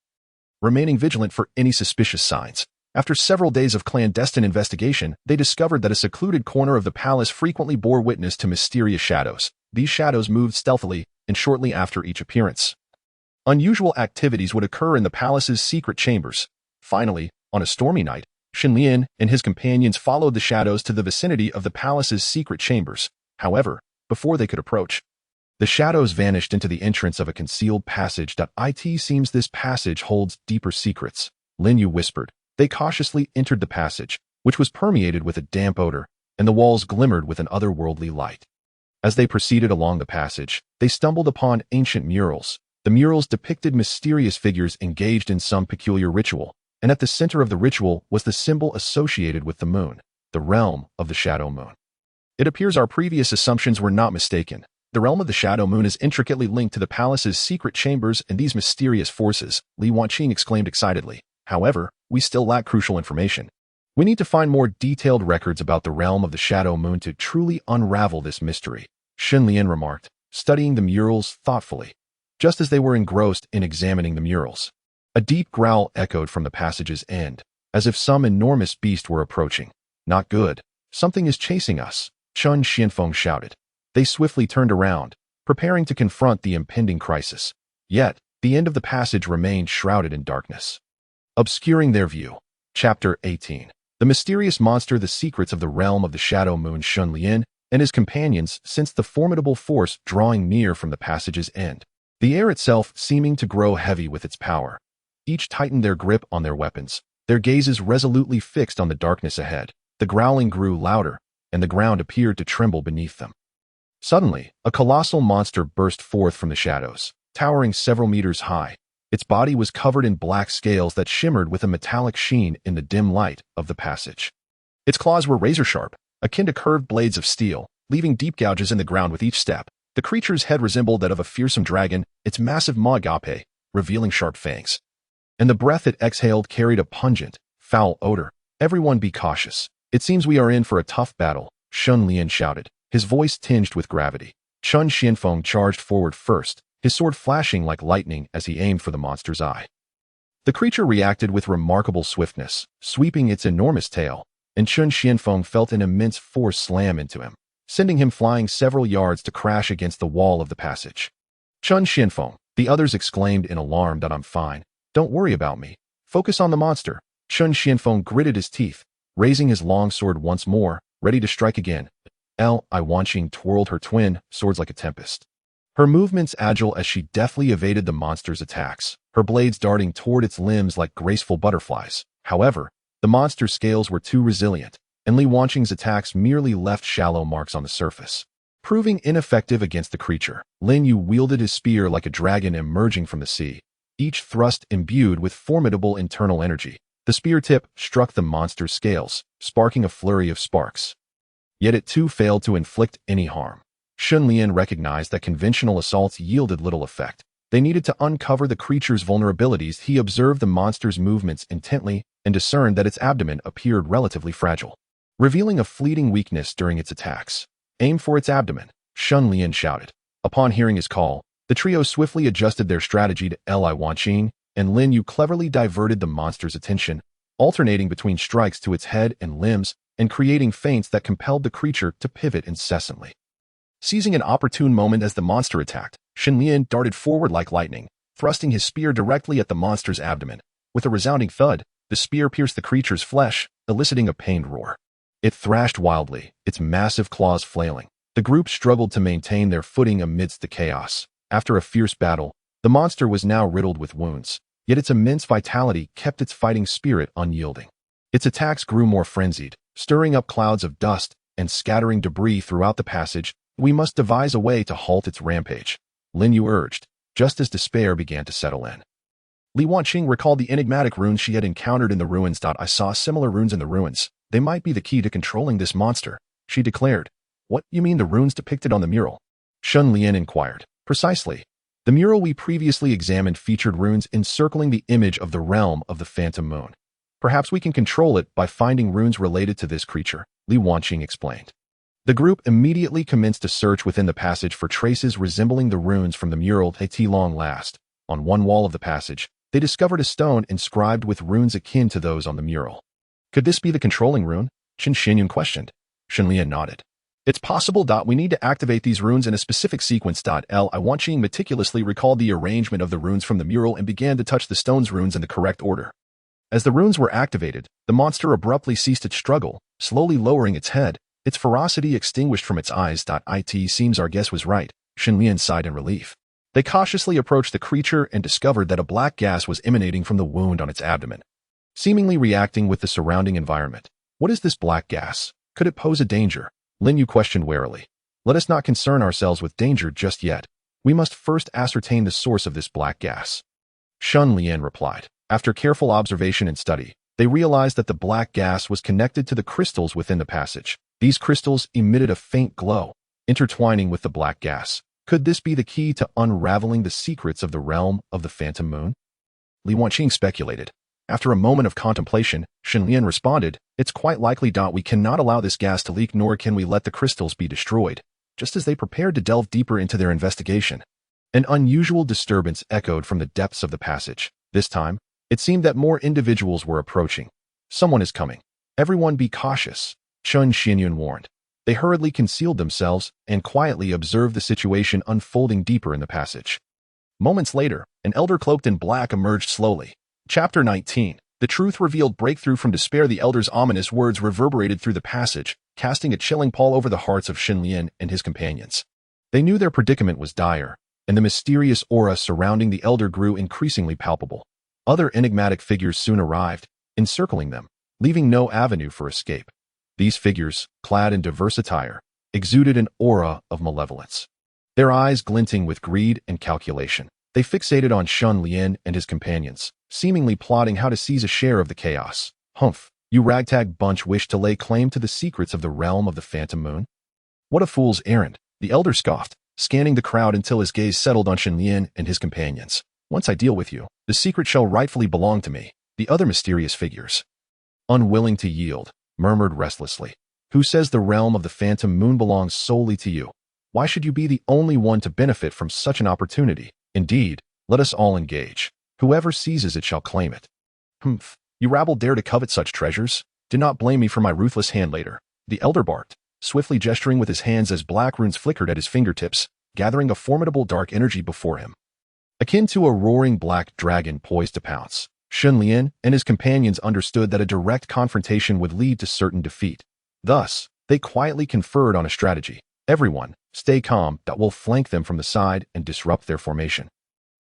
A: remaining vigilant for any suspicious signs. After several days of clandestine investigation, they discovered that a secluded corner of the palace frequently bore witness to mysterious shadows. These shadows moved stealthily, and shortly after each appearance, unusual activities would occur in the palace's secret chambers. Finally, on a stormy night, Shen Lian and his companions followed the shadows to the vicinity of the palace's secret chambers. However, before they could approach, the shadows vanished into the entrance of a concealed passage. It seems this passage holds deeper secrets, Lin Yu whispered. They cautiously entered the passage, which was permeated with a damp odor, and the walls glimmered with an otherworldly light. As they proceeded along the passage, they stumbled upon ancient murals. The murals depicted mysterious figures engaged in some peculiar ritual, and at the center of the ritual was the symbol associated with the moon, the realm of the shadow moon. It appears our previous assumptions were not mistaken. The realm of the shadow moon is intricately linked to the palace's secret chambers and these mysterious forces, Li Wanqing exclaimed excitedly. However, we still lack crucial information. We need to find more detailed records about the realm of the shadow moon to truly unravel this mystery, Shen Lian remarked, studying the murals thoughtfully. Just as they were engrossed in examining the murals, a deep growl echoed from the passage's end, as if some enormous beast were approaching. "Not good. Something is chasing us," Chen Xianfeng shouted. They swiftly turned around, preparing to confront the impending crisis. Yet, the end of the passage remained shrouded in darkness, obscuring their view. Chapter 18. The mysterious monster, the secrets of the realm of the shadow moon, Shen Lian and his companions sensed the formidable force drawing near from the passage's end. The air itself seeming to grow heavy with its power. Each tightened their grip on their weapons, their gazes resolutely fixed on the darkness ahead. The growling grew louder, and the ground appeared to tremble beneath them. Suddenly, a colossal monster burst forth from the shadows, towering several meters high. Its body was covered in black scales that shimmered with a metallic sheen in the dim light of the passage. Its claws were razor-sharp, akin to curved blades of steel, leaving deep gouges in the ground with each step. The creature's head resembled that of a fearsome dragon, its massive maw agape, revealing sharp fangs. And the breath it exhaled carried a pungent, foul odor. "Everyone be cautious. It seems we are in for a tough battle," Shen Lian shouted, his voice tinged with gravity. Chen Xianfeng charged forward first, his sword flashing like lightning as he aimed for the monster's eye. The creature reacted with remarkable swiftness, sweeping its enormous tail, and Chen Xianfeng felt an immense force slam into him, sending him flying several yards to crash against the wall of the passage. "Chen Xianfeng," the others exclaimed in alarm. "I'm fine. Don't worry about me. Focus on the monster." Chen Xianfeng gritted his teeth, raising his long sword once more, ready to strike again. Li Wanqing twirled her twin swords like a tempest, her movements agile as she deftly evaded the monster's attacks, her blades darting toward its limbs like graceful butterflies. However, the monster's scales were too resilient, and Li Wanqing's attacks merely left shallow marks on the surface. Proving ineffective against the creature, Lin Yu wielded his spear like a dragon emerging from the sea, each thrust imbued with formidable internal energy. The spear tip struck the monster's scales, sparking a flurry of sparks. Yet it too failed to inflict any harm. Shen Lian recognized that conventional assaults yielded little effect. They needed to uncover the creature's vulnerabilities. He observed the monster's movements intently and discerned that its abdomen appeared relatively fragile, revealing a fleeting weakness during its attacks. "Aim for its abdomen," Shen Lian shouted. Upon hearing his call, the trio swiftly adjusted their strategy to Li Wanqing, and Lin Yu cleverly diverted the monster's attention, alternating between strikes to its head and limbs and creating feints that compelled the creature to pivot incessantly. Seizing an opportune moment as the monster attacked, Shen Lian darted forward like lightning, thrusting his spear directly at the monster's abdomen. With a resounding thud, the spear pierced the creature's flesh, eliciting a pained roar. It thrashed wildly, its massive claws flailing. The group struggled to maintain their footing amidst the chaos. After a fierce battle, the monster was now riddled with wounds, yet its immense vitality kept its fighting spirit unyielding. Its attacks grew more frenzied, stirring up clouds of dust and scattering debris throughout the passage. "We must devise a way to halt its rampage," Lin Yu urged, just as despair began to settle in. Li Wanqing recalled the enigmatic runes she had encountered in the ruins. "I saw similar runes in the ruins. They might be the key to controlling this monster," she declared. "What, you mean the runes depicted on the mural?" Shen Lian inquired. "Precisely. The mural we previously examined featured runes encircling the image of the realm of the phantom moon. Perhaps we can control it by finding runes related to this creature," Li Wanqing explained. The group immediately commenced a search within the passage for traces resembling the runes from the mural. At long last, on one wall of the passage, they discovered a stone inscribed with runes akin to those on the mural. "Could this be the controlling rune?" Chen Xianyun questioned. Shen Lian nodded. "It's possible. We need to activate these runes in a specific sequence. Li Wanqing meticulously recalled the arrangement of the runes from the mural and began to touch the stone's runes in the correct order. As the runes were activated, the monster abruptly ceased its struggle, slowly lowering its head, its ferocity extinguished from its eyes. It seems our guess was right," Shen Lian sighed in relief. They cautiously approached the creature and discovered that a black gas was emanating from the wound on its abdomen, seemingly reacting with the surrounding environment. "What is this black gas? Could it pose a danger?" Lin Yu questioned warily. "Let us not concern ourselves with danger just yet. We must first ascertain the source of this black gas," Shen Lian replied. After careful observation and study, they realized that the black gas was connected to the crystals within the passage. These crystals emitted a faint glow, intertwining with the black gas. Could this be the key to unraveling the secrets of the realm of the phantom moon? Li Wanqing speculated. After a moment of contemplation, Shen Lian responded, "It's quite likely. We cannot allow this gas to leak, nor can we let the crystals be destroyed." Just as they prepared to delve deeper into their investigation, an unusual disturbance echoed from the depths of the passage. This time, it seemed that more individuals were approaching. "Someone is coming. Everyone be cautious," Chen Xianyun warned. They hurriedly concealed themselves and quietly observed the situation unfolding deeper in the passage. Moments later, an elder cloaked in black emerged slowly. Chapter 19. The truth revealed breakthrough from despair. The elder's ominous words reverberated through the passage, casting a chilling pall over the hearts of Shen Lian and his companions. They knew their predicament was dire, and the mysterious aura surrounding the elder grew increasingly palpable. Other enigmatic figures soon arrived, encircling them, leaving no avenue for escape. These figures, clad in diverse attire, exuded an aura of malevolence. Their eyes glinting with greed and calculation, they fixated on Shen Lian and his companions, seemingly plotting how to seize a share of the chaos. Humph, you ragtag bunch wish to lay claim to the secrets of the realm of the Phantom Moon? What a fool's errand, the elder scoffed, scanning the crowd until his gaze settled on Shen Lian and his companions. Once I deal with you, the secret shall rightfully belong to me. The other mysterious figures, unwilling to yield, murmured restlessly. Who says the realm of the Phantom Moon belongs solely to you? Why should you be the only one to benefit from such an opportunity? Indeed, let us all engage. Whoever seizes it shall claim it. Humph, you rabble dare to covet such treasures? Do not blame me for my ruthless hand later. The elder barked, swiftly gesturing with his hands as black runes flickered at his fingertips, gathering a formidable dark energy before him. Akin to a roaring black dragon poised to pounce, Shen Lian and his companions understood that a direct confrontation would lead to certain defeat. Thus, they quietly conferred on a strategy. Everyone, stay calm, that will flank them from the side and disrupt their formation.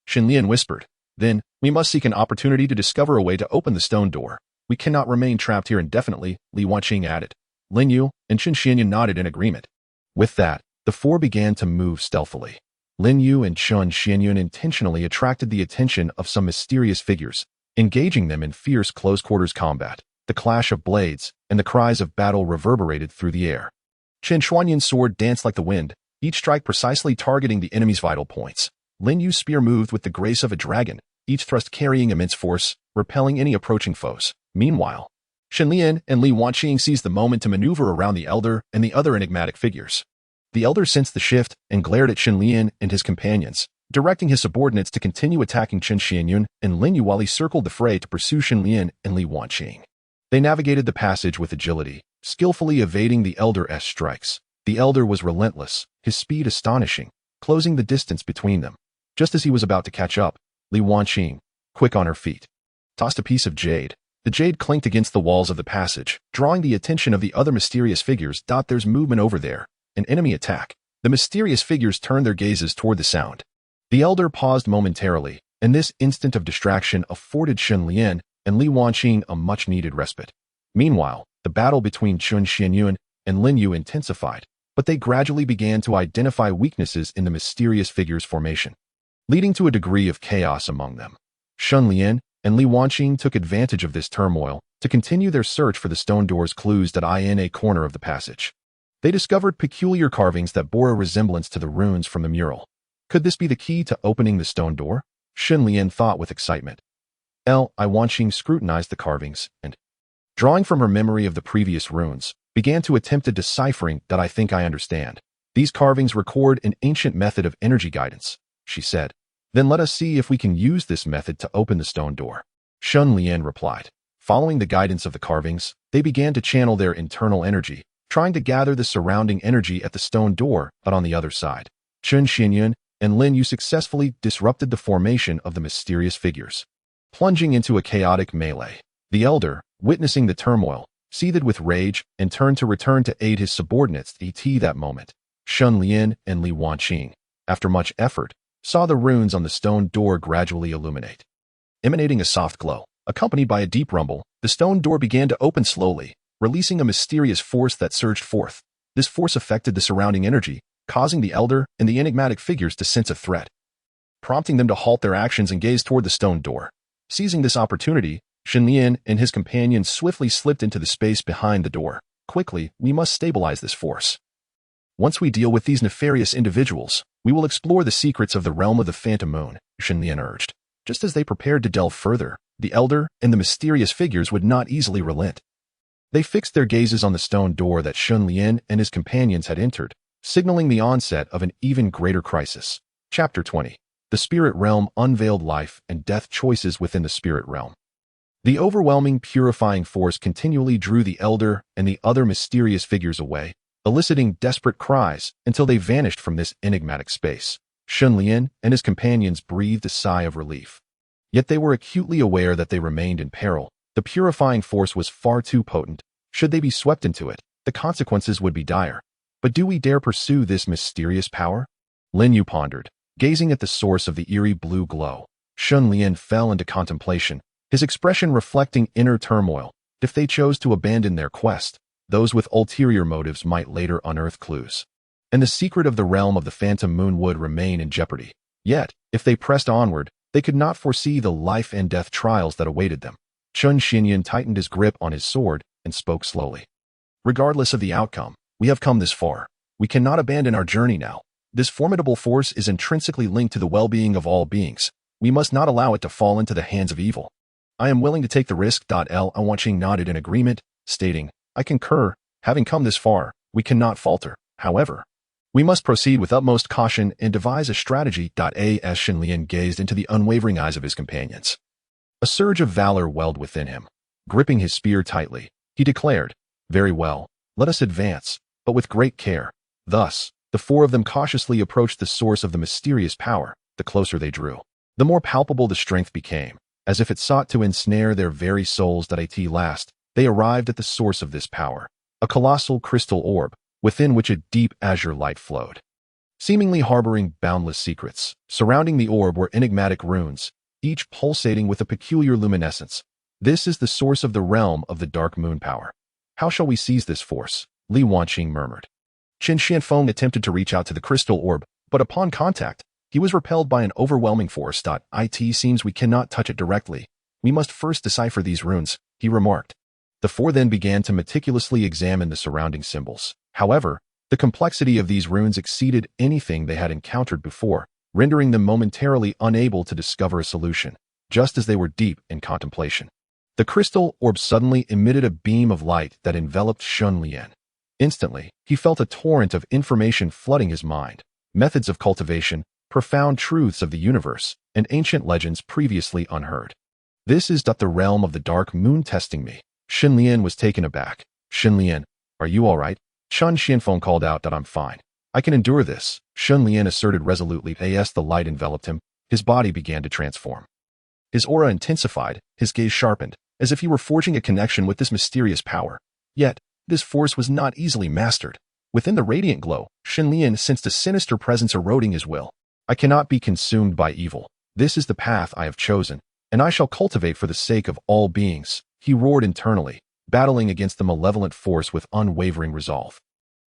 A: Shen Lian whispered, then, we must seek an opportunity to discover a way to open the stone door. We cannot remain trapped here indefinitely, Li Wanqing added. Lin Yu and Chen Xianyan nodded in agreement. With that, the four began to move stealthily. Lin Yu and Chen Xianyan intentionally attracted the attention of some mysterious figures, engaging them in fierce close-quarters combat. The clash of blades and the cries of battle reverberated through the air. Chen Xuanyan's sword danced like the wind, each strike precisely targeting the enemy's vital points. Lin Yu's spear moved with the grace of a dragon, each thrust carrying immense force, repelling any approaching foes. Meanwhile, Shen Lian and Li Wanqing seized the moment to maneuver around the elder and the other enigmatic figures. The elder sensed the shift and glared at Shen Lian and his companions, directing his subordinates to continue attacking Chen Xianyun and Lin Yu while he circled the fray to pursue Shen Lian and Li Wanqing. They navigated the passage with agility, skillfully evading the elder's strikes. The elder was relentless, his speed astonishing, closing the distance between them. Just as he was about to catch up, Li Wanqing, quick on her feet, tossed a piece of jade. The jade clinked against the walls of the passage, drawing the attention of the other mysterious figures. There's movement over there, an enemy attack. The mysterious figures turned their gazes toward the sound. The elder paused momentarily, and this instant of distraction afforded Shen Lian and Li Wanqing a much-needed respite. Meanwhile, the battle between Chen Xianyun and Lin Yu intensified, but they gradually began to identify weaknesses in the mysterious figures' formation, leading to a degree of chaos among them. Shen Lian and Li Wanqing took advantage of this turmoil to continue their search for the stone door's clues in a corner of the passage. They discovered peculiar carvings that bore a resemblance to the runes from the mural. Could this be the key to opening the stone door? Shen Lian thought with excitement. Li Wanqing scrutinized the carvings and, drawing from her memory of the previous runes, began to attempt a deciphering. I think I understand. These carvings record an ancient method of energy guidance, she said. Then let us see if we can use this method to open the stone door. Shen Lian replied. Following the guidance of the carvings, they began to channel their internal energy, trying to gather the surrounding energy at the stone door, but on the other side. Chen Xianyun and Lin Yu successfully disrupted the formation of the mysterious figures, plunging into a chaotic melee. The elder, witnessing the turmoil, seethed with rage and turned to return to aid his subordinates. That moment, Shen Lian and Li Wanqing, after much effort, saw the runes on the stone door gradually illuminate. Emanating a soft glow, accompanied by a deep rumble, the stone door began to open slowly, releasing a mysterious force that surged forth. This force affected the surrounding energy, causing the elder and the enigmatic figures to sense a threat, prompting them to halt their actions and gaze toward the stone door. Seizing this opportunity, Shen Lian and his companions swiftly slipped into the space behind the door. Quickly, we must stabilize this force. Once we deal with these nefarious individuals, we will explore the secrets of the realm of the Phantom Moon, Shen Lian urged. Just as they prepared to delve further, the elder and the mysterious figures would not easily relent. They fixed their gazes on the stone door that Shen Lian and his companions had entered, signaling the onset of an even greater crisis. Chapter 20. The Spirit Realm Unveiled Life and Death Choices Within the Spirit Realm. The overwhelming purifying force continually drew the elder and the other mysterious figures away, eliciting desperate cries until they vanished from this enigmatic space. Shen Lian and his companions breathed a sigh of relief. Yet they were acutely aware that they remained in peril. The purifying force was far too potent. Should they be swept into it, the consequences would be dire. But do we dare pursue this mysterious power? Lin Yu pondered, gazing at the source of the eerie blue glow. Shen Lian fell into contemplation, his expression reflecting inner turmoil. If they chose to abandon their quest, those with ulterior motives might later unearth clues, and the secret of the realm of the phantom moon would remain in jeopardy. Yet, if they pressed onward, they could not foresee the life and death trials that awaited them. Chen Xinyan tightened his grip on his sword and spoke slowly. Regardless of the outcome, we have come this far. We cannot abandon our journey now. This formidable force is intrinsically linked to the well-being of all beings. We must not allow it to fall into the hands of evil. I am willing to take the risk. Li Wanqing nodded in agreement, stating, I concur. Having come this far, we cannot falter. However, we must proceed with utmost caution and devise a strategy. As Shen Lian gazed into the unwavering eyes of his companions, a surge of valor welled within him. Gripping his spear tightly, he declared, Very well, let us advance, but with great care. Thus, the four of them cautiously approached the source of the mysterious power. The closer they drew, the more palpable the strength became, as if it sought to ensnare their very souls. At last, they arrived at the source of this power, a colossal crystal orb, within which a deep azure light flowed, seemingly harboring boundless secrets. Surrounding the orb were enigmatic runes, each pulsating with a peculiar luminescence. This is the source of the realm of the dark moon power. How shall we seize this force? Li Wanqing murmured. Qin Xianfeng attempted to reach out to the crystal orb, but upon contact, he was repelled by an overwhelming force. It seems we cannot touch it directly. We must first decipher these runes, he remarked. The four then began to meticulously examine the surrounding symbols. However, the complexity of these runes exceeded anything they had encountered before, rendering them momentarily unable to discover a solution, just as they were deep in contemplation. The crystal orb suddenly emitted a beam of light that enveloped Shen Lian. Instantly, he felt a torrent of information flooding his mind, methods of cultivation, profound truths of the universe, and ancient legends previously unheard. This is the realm of the dark moon testing me. Shen Lian was taken aback. Shen Lian, are you all right? Chen Xianfeng called out. I'm fine. I can endure this, Shen Lian asserted resolutely. As the light enveloped him, his body began to transform. His aura intensified, his gaze sharpened, as if he were forging a connection with this mysterious power. Yet, this force was not easily mastered. Within the radiant glow, Shen Lian sensed a sinister presence eroding his will. I cannot be consumed by evil. This is the path I have chosen, and I shall cultivate for the sake of all beings, he roared internally, battling against the malevolent force with unwavering resolve.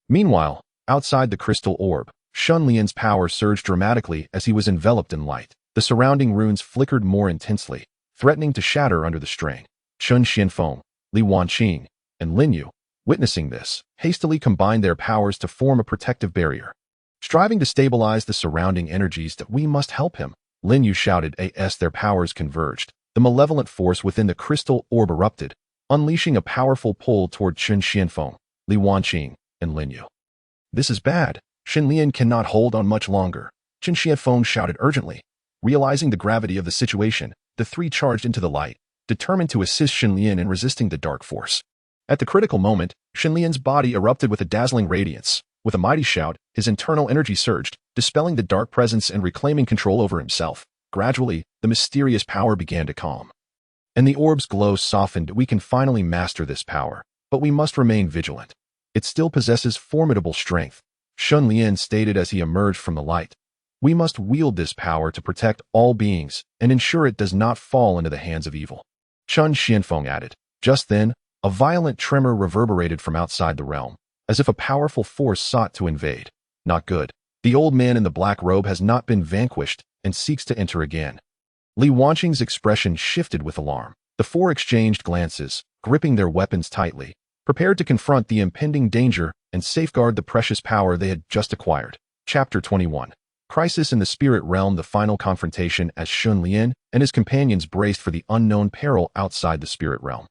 A: Meanwhile, outside the crystal orb, Shen Lian's power surged dramatically as he was enveloped in light. The surrounding runes flickered more intensely, threatening to shatter under the strain. Chen Xianfeng, Li Wanqing, and Lin Yu, witnessing this, hastily combined their powers to form a protective barrier, striving to stabilize the surrounding energies. We must help him, Lin Yu shouted. As their powers converged, the malevolent force within the crystal orb erupted, unleashing a powerful pull toward Chen Xianfeng, Li Wanqing, and Lin Yu. This is bad. Shen Lian cannot hold on much longer, Chen Xianfeng shouted urgently. Realizing the gravity of the situation, the three charged into the light, determined to assist Shen Lian in resisting the dark force. At the critical moment, Shen Lian's body erupted with a dazzling radiance. With a mighty shout, his internal energy surged, dispelling the dark presence and reclaiming control over himself. Gradually, the mysterious power began to calm, and the orb's glow softened. We can finally master this power, but we must remain vigilant. It still possesses formidable strength, Shen Lian stated as he emerged from the light. We must wield this power to protect all beings and ensure it does not fall into the hands of evil, Chen Xianfeng added. Just then, a violent tremor reverberated from outside the realm, as if a powerful force sought to invade. Not good. The old man in the black robe has not been vanquished and seeks to enter again. Li Wanqing's expression shifted with alarm. The four exchanged glances, gripping their weapons tightly, prepared to confront the impending danger and safeguard the precious power they had just acquired. Chapter 21. Crisis in the Spirit Realm. The final confrontation as Shen Lian and his companions braced for the unknown peril outside the spirit realm.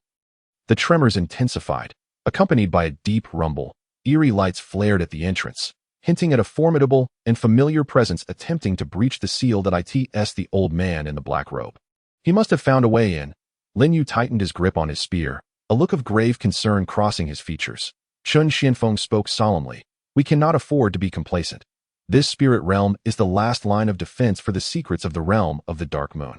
A: The tremors intensified, accompanied by a deep rumble. Eerie lights flared at the entrance, hinting at a formidable and familiar presence attempting to breach the seal. The old man in the black robe. He must have found a way in. Lin Yu tightened his grip on his spear, a look of grave concern crossing his features. Chen Xianfeng spoke solemnly. We cannot afford to be complacent. This spirit realm is the last line of defense for the secrets of the realm of the dark moon.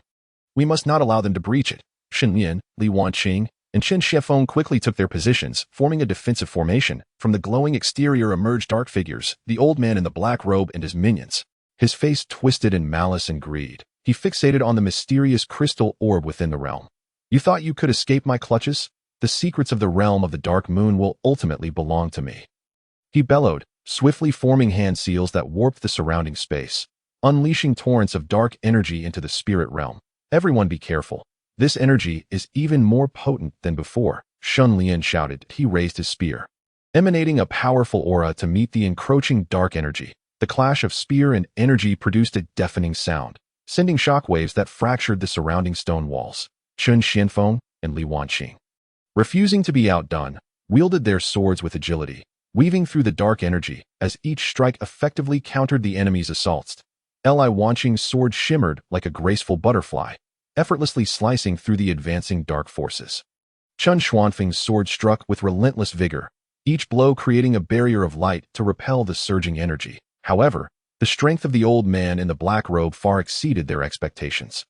A: We must not allow them to breach it, Shen Lian, Li Wanqing, and Chen Xiefeng quickly took their positions, forming a defensive formation. From the glowing exterior emerged dark figures, the old man in the black robe and his minions. His face twisted in malice and greed. He fixated on the mysterious crystal orb within the realm. You thought you could escape my clutches? The secrets of the realm of the Dark Moon will ultimately belong to me. He bellowed, swiftly forming hand seals that warped the surrounding space, unleashing torrents of dark energy into the spirit realm. Everyone be careful. This energy is even more potent than before, Shen Lian shouted. He raised his spear, emanating a powerful aura to meet the encroaching dark energy. The clash of spear and energy produced a deafening sound, sending shockwaves that fractured the surrounding stone walls. Chen Xianfeng and Li Wanqing, refusing to be outdone, wielded their swords with agility, weaving through the dark energy as each strike effectively countered the enemy's assaults. Li Wanqing's sword shimmered like a graceful butterfly, effortlessly slicing through the advancing dark forces. Chen Xuanfeng's sword struck with relentless vigor, each blow creating a barrier of light to repel the surging energy. However, the strength of the old man in the black robe far exceeded their expectations.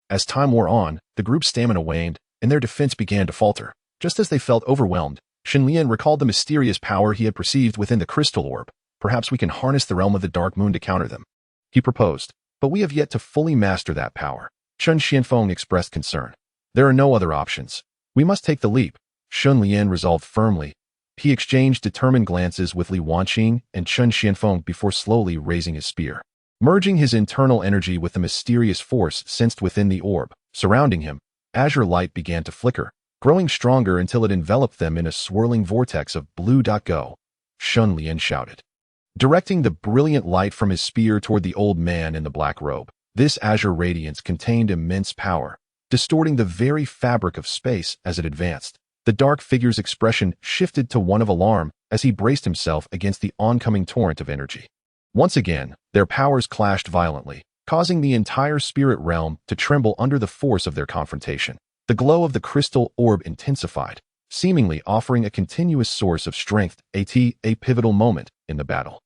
A: As time wore on, the group's stamina waned, and their defense began to falter. Just as they felt overwhelmed, Shen Lian recalled the mysterious power he had perceived within the crystal orb. Perhaps we can harness the realm of the Dark Moon to counter them, he proposed. But we have yet to fully master that power. Chen Xianfeng expressed concern. There are no other options. We must take the leap, Shen Lian resolved firmly. He exchanged determined glances with Li Wanqing and Chen Xianfeng before slowly raising his spear, merging his internal energy with the mysterious force sensed within the orb. Surrounding him, azure light began to flicker, growing stronger until it enveloped them in a swirling vortex of blue. Go, Shen Lian shouted, directing the brilliant light from his spear toward the old man in the black robe. This azure radiance contained immense power, distorting the very fabric of space as it advanced. The dark figure's expression shifted to one of alarm as he braced himself against the oncoming torrent of energy. Once again, their powers clashed violently, causing the entire spirit realm to tremble under the force of their confrontation. The glow of the crystal orb intensified, seemingly offering a continuous source of strength, a pivotal moment in the battle.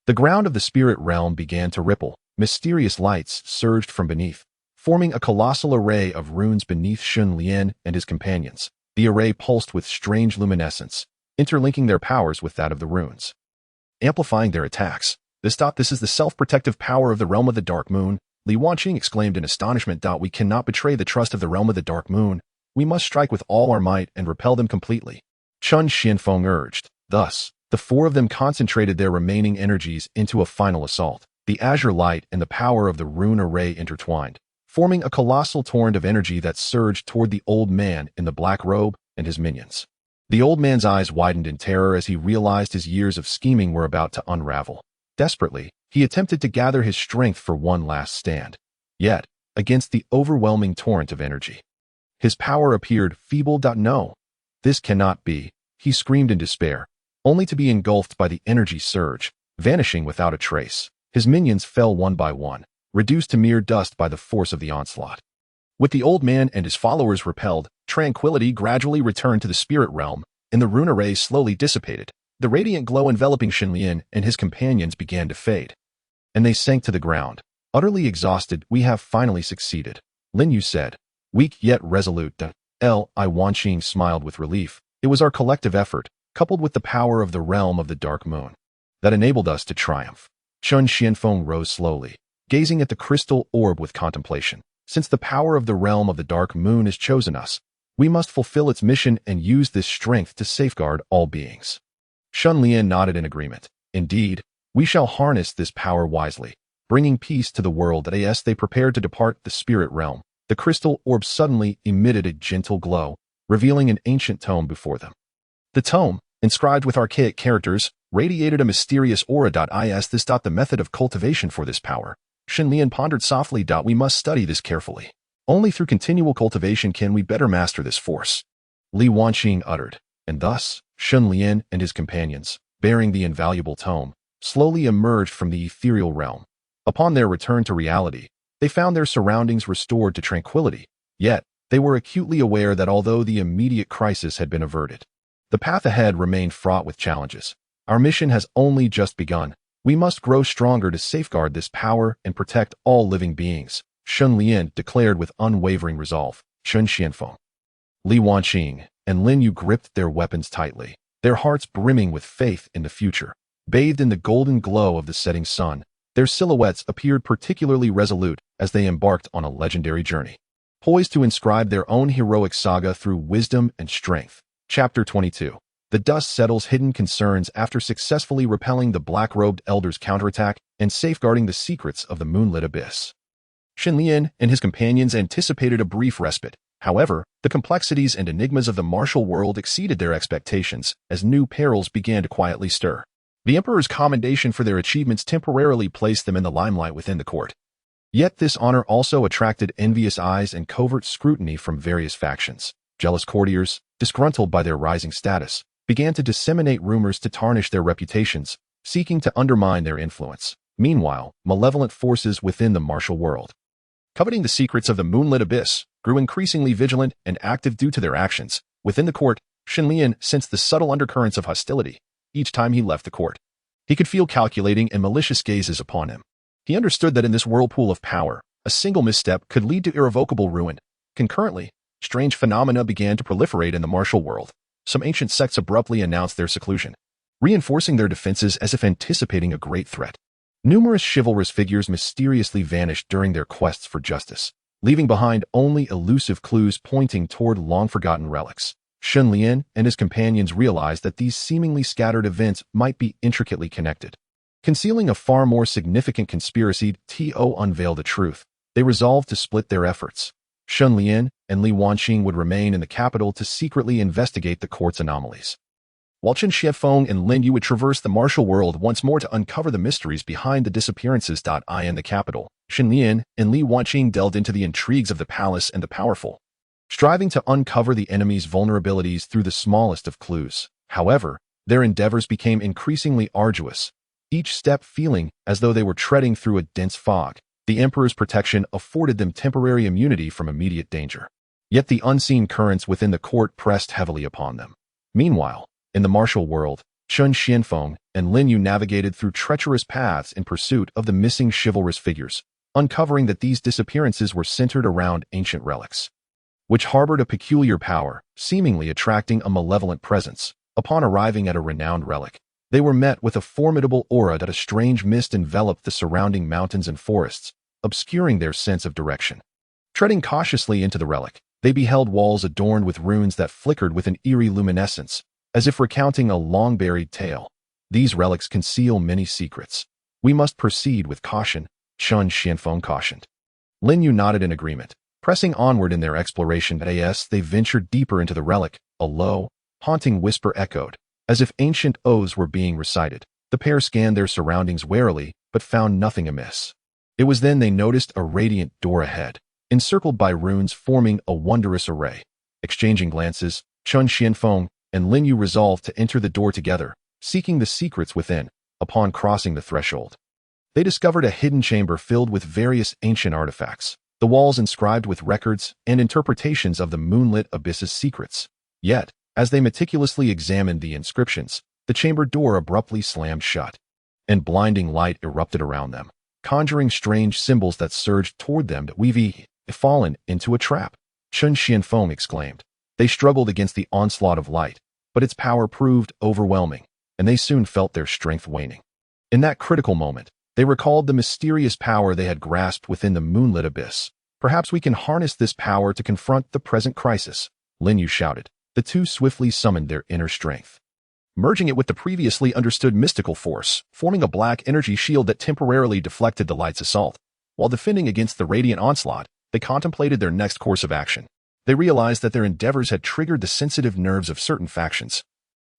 A: The ground of the spirit realm began to ripple. Mysterious lights surged from beneath, forming a colossal array of runes beneath Shen Lian and his companions. The array pulsed with strange luminescence, interlinking their powers with that of the runes, amplifying their attacks. This is the self-protective power of the realm of the Dark Moon, Li Wanqing exclaimed in astonishment. We cannot betray the trust of the realm of the Dark Moon. We must strike with all our might and repel them completely, Chen Xianfeng urged. Thus, the four of them concentrated their remaining energies into a final assault. The azure light and the power of the rune array intertwined, forming a colossal torrent of energy that surged toward the old man in the black robe and his minions. The old man's eyes widened in terror as he realized his years of scheming were about to unravel. Desperately, he attempted to gather his strength for one last stand. Yet, against the overwhelming torrent of energy, his power appeared feeble. No, this cannot be, he screamed in despair, only to be engulfed by the energy surge, vanishing without a trace. His minions fell one by one, reduced to mere dust by the force of the onslaught. With the old man and his followers repelled, tranquility gradually returned to the spirit realm, and the rune array slowly dissipated. The radiant glow enveloping Shen Lian and his companions began to fade, and they sank to the ground. Utterly exhausted, we have finally succeeded, Lin Yu said, weak yet resolute. Li Wanqing smiled with relief. It was our collective effort, coupled with the power of the realm of the Dark Moon, that enabled us to triumph. Chen Xianfeng rose slowly, gazing at the crystal orb with contemplation. Since the power of the realm of the Dark Moon has chosen us, we must fulfill its mission and use this strength to safeguard all beings. Shen Lian nodded in agreement. Indeed, we shall harness this power wisely, bringing peace to the world. As they prepared to depart the spirit realm, the crystal orb suddenly emitted a gentle glow, revealing an ancient tome before them. The tome, inscribed with archaic characters, radiated a mysterious aura. Is this the method of cultivation for this power? Shen Lian pondered softly. We must study this carefully. Only through continual cultivation can we better master this force, Li Wanqing uttered. And thus, Shen Lian and his companions, bearing the invaluable tome, slowly emerged from the ethereal realm. Upon their return to reality, they found their surroundings restored to tranquility. Yet, they were acutely aware that although the immediate crisis had been averted, the path ahead remained fraught with challenges. Our mission has only just begun. We must grow stronger to safeguard this power and protect all living beings, Shen Lian declared with unwavering resolve. Chen Xianfeng, Li Wanqing and Lin Yu gripped their weapons tightly, their hearts brimming with faith in the future. Bathed in the golden glow of the setting sun, their silhouettes appeared particularly resolute as they embarked on a legendary journey, poised to inscribe their own heroic saga through wisdom and strength. Chapter 22. The dust settles hidden concerns after successfully repelling the black-robed elders' counterattack and safeguarding the secrets of the moonlit abyss. Shen Lian and his companions anticipated a brief respite. However, the complexities and enigmas of the martial world exceeded their expectations as new perils began to quietly stir. The Emperor's commendation for their achievements temporarily placed them in the limelight within the court. Yet this honor also attracted envious eyes and covert scrutiny from various factions. Jealous courtiers, disgruntled by their rising status, began to disseminate rumors to tarnish their reputations, seeking to undermine their influence. Meanwhile, malevolent forces within the martial world, coveting the secrets of the moonlit abyss, grew increasingly vigilant and active due to their actions. Within the court, Shen Lian sensed the subtle undercurrents of hostility. Each time he left the court, he could feel calculating and malicious gazes upon him. He understood that in this whirlpool of power, a single misstep could lead to irrevocable ruin. Concurrently, strange phenomena began to proliferate in the martial world. Some ancient sects abruptly announced their seclusion, reinforcing their defenses as if anticipating a great threat. Numerous chivalrous figures mysteriously vanished during their quests for justice, leaving behind only elusive clues pointing toward long-forgotten relics. Shen Lian and his companions realized that these seemingly scattered events might be intricately connected. Concealing a far more significant conspiracy to unveil the truth, they resolved to split their efforts. Shen Lian and Li Wanqing would remain in the capital to secretly investigate the court's anomalies, while Chen Xianfeng and Lin Yu would traverse the martial world once more to uncover the mysteries behind the disappearances. In the capital, Shen Lian and Li Wanqing delved into the intrigues of the palace and the powerful, striving to uncover the enemy's vulnerabilities through the smallest of clues. However, their endeavors became increasingly arduous, each step feeling as though they were treading through a dense fog. The Emperor's protection afforded them temporary immunity from immediate danger. Yet the unseen currents within the court pressed heavily upon them. Meanwhile, in the martial world, Chen Xianfeng and Lin Yu navigated through treacherous paths in pursuit of the missing chivalrous figures, uncovering that these disappearances were centered around ancient relics, which harbored a peculiar power, seemingly attracting a malevolent presence. Upon arriving at a renowned relic, they were met with a formidable aura that a strange mist enveloped the surrounding mountains and forests, obscuring their sense of direction. Treading cautiously into the relic, they beheld walls adorned with runes that flickered with an eerie luminescence, as if recounting a long-buried tale. These relics conceal many secrets. We must proceed with caution, Chen Xianfeng cautioned. Lin Yu nodded in agreement. Pressing onward in their exploration, they ventured deeper into the relic. A low, haunting whisper echoed, as if ancient oaths were being recited. The pair scanned their surroundings warily, but found nothing amiss. It was then they noticed a radiant door ahead, encircled by runes forming a wondrous array. Exchanging glances, Chen Xianfeng and Lin Yu resolved to enter the door together, seeking the secrets within. Upon crossing the threshold, they discovered a hidden chamber filled with various ancient artifacts, the walls inscribed with records and interpretations of the moonlit abyss's secrets. Yet, as they meticulously examined the inscriptions, the chamber door abruptly slammed shut, and blinding light erupted around them, conjuring strange symbols that surged toward them. We've fallen into a trap, Chen Xianfeng exclaimed. They struggled against the onslaught of light, but its power proved overwhelming, and they soon felt their strength waning. In that critical moment, they recalled the mysterious power they had grasped within the moonlit abyss. Perhaps we can harness this power to confront the present crisis, Lin Yu shouted. The two swiftly summoned their inner strength, merging it with the previously understood mystical force, forming a black energy shield that temporarily deflected the light's assault. While defending against the radiant onslaught, they contemplated their next course of action. They realized that their endeavors had triggered the sensitive nerves of certain factions,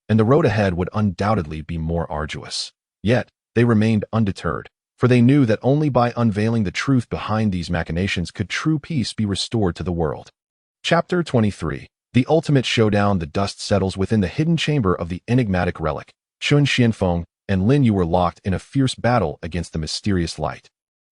A: and the road ahead would undoubtedly be more arduous. Yet, they remained undeterred, for they knew that only by unveiling the truth behind these machinations could true peace be restored to the world. Chapter 23. The ultimate showdown. The dust settles within the hidden chamber of the enigmatic relic. Chen Xianfeng and Lin Yu were locked in a fierce battle against the mysterious light.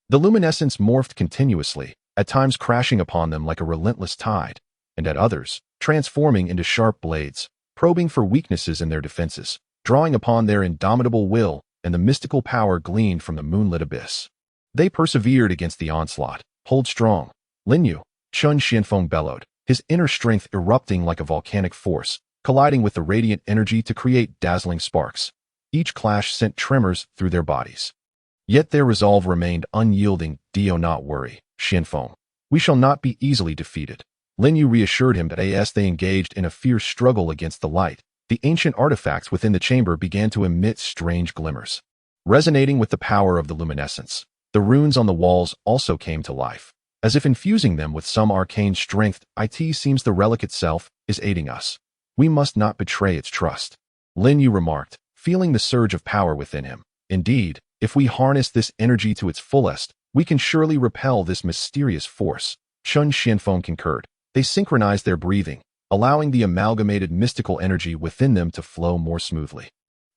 A: The luminescence morphed continuously, at times crashing upon them like a relentless tide, and at others, transforming into sharp blades, probing for weaknesses in their defenses, drawing upon their indomitable will and the mystical power gleaned from the moonlit abyss. They persevered against the onslaught. Hold strong, Lin Yu, Chen Xianfeng bellowed. his inner strength erupting like a volcanic force, colliding with the radiant energy to create dazzling sparks. Each clash sent tremors through their bodies. Yet their resolve remained unyielding. "Do not worry, Qian Fu. We shall not be easily defeated." Lin Yu reassured him that as they engaged in a fierce struggle against the light, the ancient artifacts within the chamber began to emit strange glimmers. Resonating with the power of the luminescence, the runes on the walls also came to life. As if infusing them with some arcane strength, it seems the relic itself is aiding us. We must not betray its trust. Lin Yu remarked, feeling the surge of power within him. Indeed, if we harness this energy to its fullest, we can surely repel this mysterious force. Chen Xianfeng concurred. They synchronized their breathing, allowing the amalgamated mystical energy within them to flow more smoothly.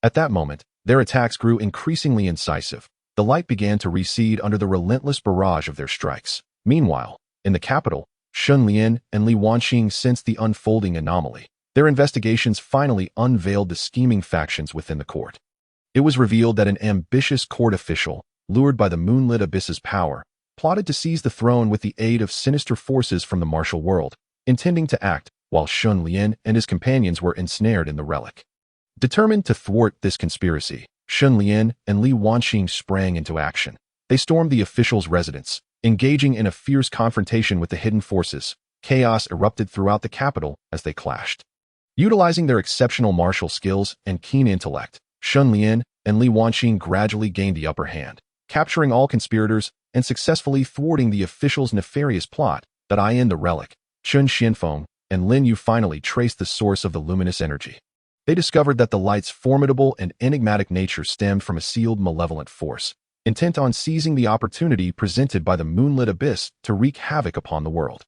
A: At that moment, their attacks grew increasingly incisive. The light began to recede under the relentless barrage of their strikes. Meanwhile, in the capital, Shen Lian and Li Wanqing sensed the unfolding anomaly. Their investigations finally unveiled the scheming factions within the court. It was revealed that an ambitious court official, lured by the moonlit abyss's power, plotted to seize the throne with the aid of sinister forces from the martial world, intending to act while Shen Lian and his companions were ensnared in the relic. Determined to thwart this conspiracy, Shen Lian and Li Wanqing sprang into action. They stormed the official's residence, engaging in a fierce confrontation with the hidden forces. Chaos erupted throughout the capital as they clashed. Utilizing their exceptional martial skills and keen intellect, Shen Lian and Li Wanqing gradually gained the upper hand, capturing all conspirators and successfully thwarting the official's nefarious plot. In the relic, Chen Xianfeng and Lin Yu finally traced the source of the luminous energy. They discovered that the light's formidable and enigmatic nature stemmed from a sealed malevolent force, intent on seizing the opportunity presented by the moonlit abyss to wreak havoc upon the world.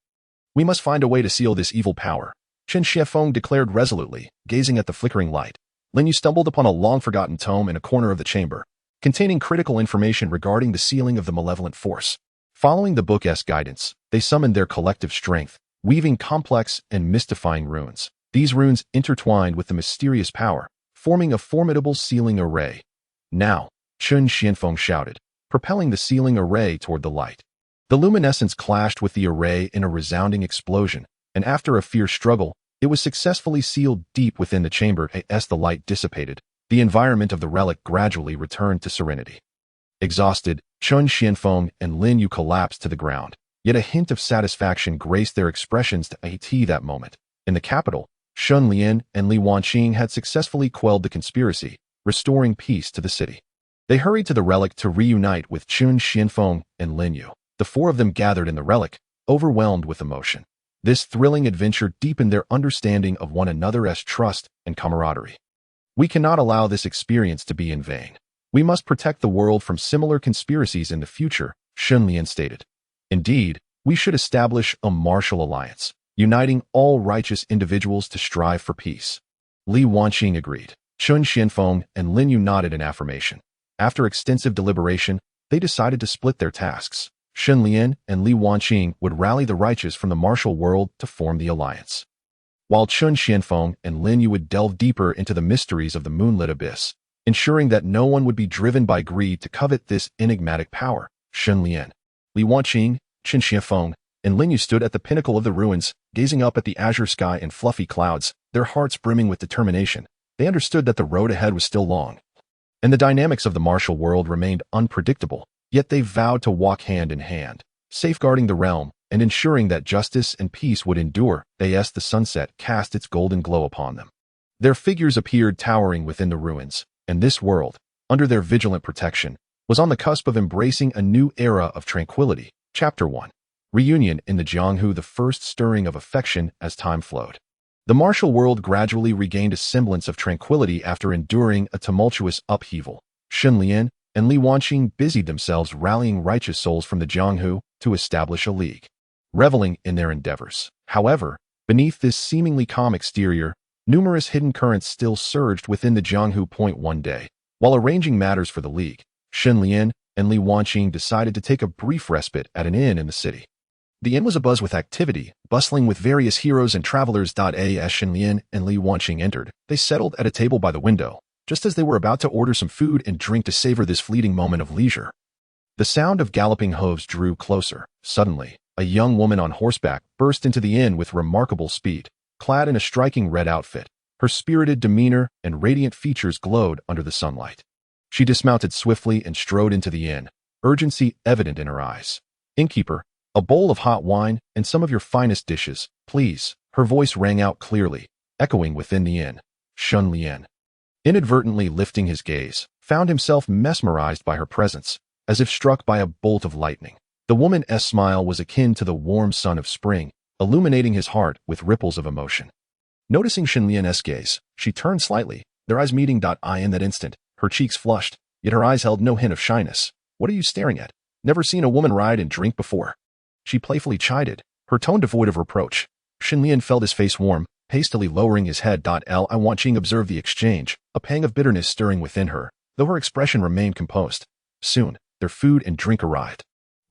A: "We must find a way to seal this evil power," Chen Xianfeng declared resolutely, gazing at the flickering light. Lin Yu stumbled upon a long-forgotten tome in a corner of the chamber, containing critical information regarding the sealing of the malevolent force. Following the book's guidance, they summoned their collective strength, weaving complex and mystifying runes. These runes intertwined with the mysterious power, forming a formidable sealing array. "Now," Chen Xianfeng shouted, propelling the sealing array toward the light. The luminescence clashed with the array in a resounding explosion, and after a fierce struggle, it was successfully sealed deep within the chamber. As the light dissipated, the environment of the relic gradually returned to serenity. Exhausted, Chen Xianfeng and Lin Yu collapsed to the ground, yet a hint of satisfaction graced their expressions that moment. In the capital, Shen Lian and Li Wanqing had successfully quelled the conspiracy, restoring peace to the city. They hurried to the relic to reunite with Chen Xianfeng and Lin Yu. The four of them gathered in the relic, overwhelmed with emotion. This thrilling adventure deepened their understanding of one another's trust and camaraderie. "We cannot allow this experience to be in vain. We must protect the world from similar conspiracies in the future," Shen Lian stated. "Indeed, we should establish a martial alliance, uniting all righteous individuals to strive for peace." Li Wanqing agreed. Chen Xianfeng and Lin Yu nodded in affirmation. After extensive deliberation, they decided to split their tasks. Shen Lian and Li Wanqing would rally the righteous from the martial world to form the alliance, while Chen Xianfeng and Lin Yu would delve deeper into the mysteries of the moonlit abyss, ensuring that no one would be driven by greed to covet this enigmatic power. Shen Lian, Li Wanqing, Chen Xianfeng, and Lin Yu stood at the pinnacle of the ruins, gazing up at the azure sky and fluffy clouds, their hearts brimming with determination. They understood that the road ahead was still long, and the dynamics of the martial world remained unpredictable, yet they vowed to walk hand in hand, safeguarding the realm and ensuring that justice and peace would endure. As the sunset cast its golden glow upon them, their figures appeared towering within the ruins, and this world, under their vigilant protection, was on the cusp of embracing a new era of tranquility. Chapter 1. Reunion in the Jianghu. The first stirring of affection as time flowed. The martial world gradually regained a semblance of tranquility after enduring a tumultuous upheaval. Shen Lian and Li Wanqing busied themselves rallying righteous souls from the Jianghu to establish a league, reveling in their endeavors. However, beneath this seemingly calm exterior, numerous hidden currents still surged within the Jianghu. One day, while arranging matters for the league, Shen Lian and Li Wanqing decided to take a brief respite at an inn in the city. The inn was abuzz with activity, bustling with various heroes and travelers. As Shen Lian and Li Wanqing entered, they settled at a table by the window, just as they were about to order some food and drink to savor this fleeting moment of leisure. The sound of galloping hooves drew closer. Suddenly, a young woman on horseback burst into the inn with remarkable speed, clad in a striking red outfit. Her spirited demeanor and radiant features glowed under the sunlight. She dismounted swiftly and strode into the inn, urgency evident in her eyes. "Innkeeper, a bowl of hot wine and some of your finest dishes, please." Her voice rang out clearly, echoing within the inn. Shen Lian, inadvertently lifting his gaze, found himself mesmerized by her presence, as if struck by a bolt of lightning. The woman's smile was akin to the warm sun of spring, illuminating his heart with ripples of emotion. Noticing Shen Lian's gaze, she turned slightly, their eyes meeting. In that instant, her cheeks flushed, yet her eyes held no hint of shyness. "What are you staring at? Never seen a woman ride and drink before?" She playfully chided, her tone devoid of reproach. Shen Lian felt his face warm, hastily lowering his head. Li Wanqing observed the exchange, a pang of bitterness stirring within her, though her expression remained composed. Soon, their food and drink arrived.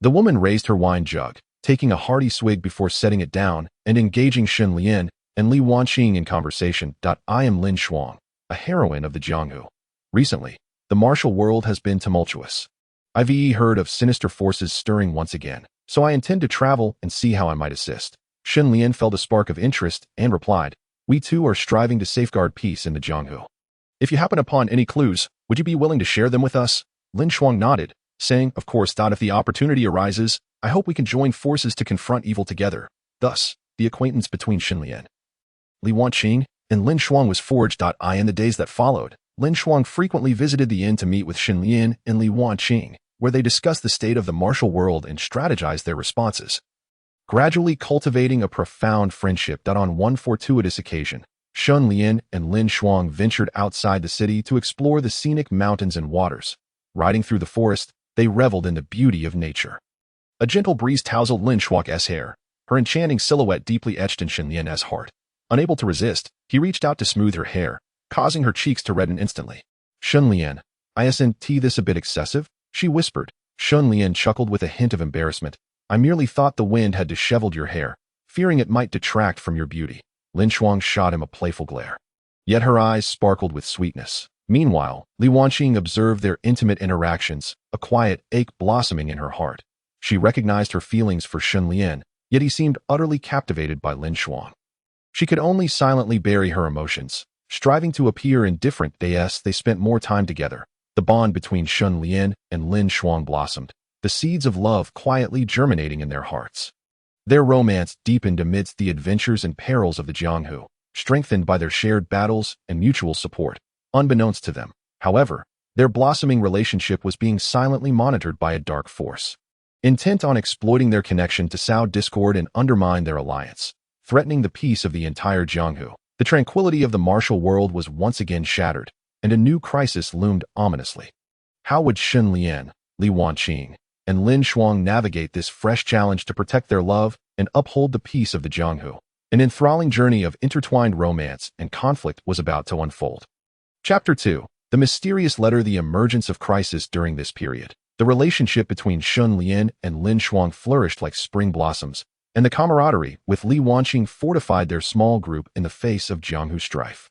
A: The woman raised her wine jug, taking a hearty swig before setting it down and engaging Shen Lian and Li Wanqing in conversation. "I am Lin Shuang, a heroine of the Jianghu. Recently, the martial world has been tumultuous. I've heard of sinister forces stirring once again, so I intend to travel and see how I might assist." Shen Lian felt a spark of interest and replied, "We too are striving to safeguard peace in the Jianghu. If you happen upon any clues, would you be willing to share them with us?" Lin Shuang nodded, saying, "Of course. If the opportunity arises, I hope we can join forces to confront evil together." Thus, the acquaintance between Shen Lian, Li Wanqing, and Lin Shuang was forged. In the days that followed, Lin Shuang frequently visited the inn to meet with Shen Lian and Li Wanqing, where they discussed the state of the martial world and strategized their responses, gradually cultivating a profound friendship. On one fortuitous occasion, Shen Lian and Lin Shuang ventured outside the city to explore the scenic mountains and waters. Riding through the forest, they reveled in the beauty of nature. A gentle breeze tousled Lin Shuang's hair, her enchanting silhouette deeply etched in Shen Lian's heart. Unable to resist, he reached out to smooth her hair, causing her cheeks to redden instantly. "Shen Lian, isn't this a bit excessive?" she whispered. Shen Lian chuckled with a hint of embarrassment. "I merely thought the wind had disheveled your hair, fearing it might detract from your beauty." Lin Shuang shot him a playful glare. Yet her eyes sparkled with sweetness. Meanwhile, Li Wanqing observed their intimate interactions, a quiet ache blossoming in her heart. She recognized her feelings for Shen Lian, yet he seemed utterly captivated by Lin Shuang. She could only silently bury her emotions, striving to appear indifferent. They spent more time together. The bond between Shen Lian and Lin Shuang blossomed, the seeds of love quietly germinating in their hearts. Their romance deepened amidst the adventures and perils of the Jianghu, strengthened by their shared battles and mutual support. Unbeknownst to them, however, their blossoming relationship was being silently monitored by a dark force, intent on exploiting their connection to sow discord and undermine their alliance, threatening the peace of the entire Jianghu. The tranquility of the martial world was once again shattered, and a new crisis loomed ominously. How would Shen Lian, Li Wanqing, and Lin Shuang navigate this fresh challenge to protect their love and uphold the peace of the Jianghu? An enthralling journey of intertwined romance and conflict was about to unfold. Chapter 2. The Mysterious Letter. The emergence of crisis. During this period, the relationship between Shen Lian and Lin Shuang flourished like spring blossoms, and the camaraderie with Li Wanqing fortified their small group in the face of Jianghu strife.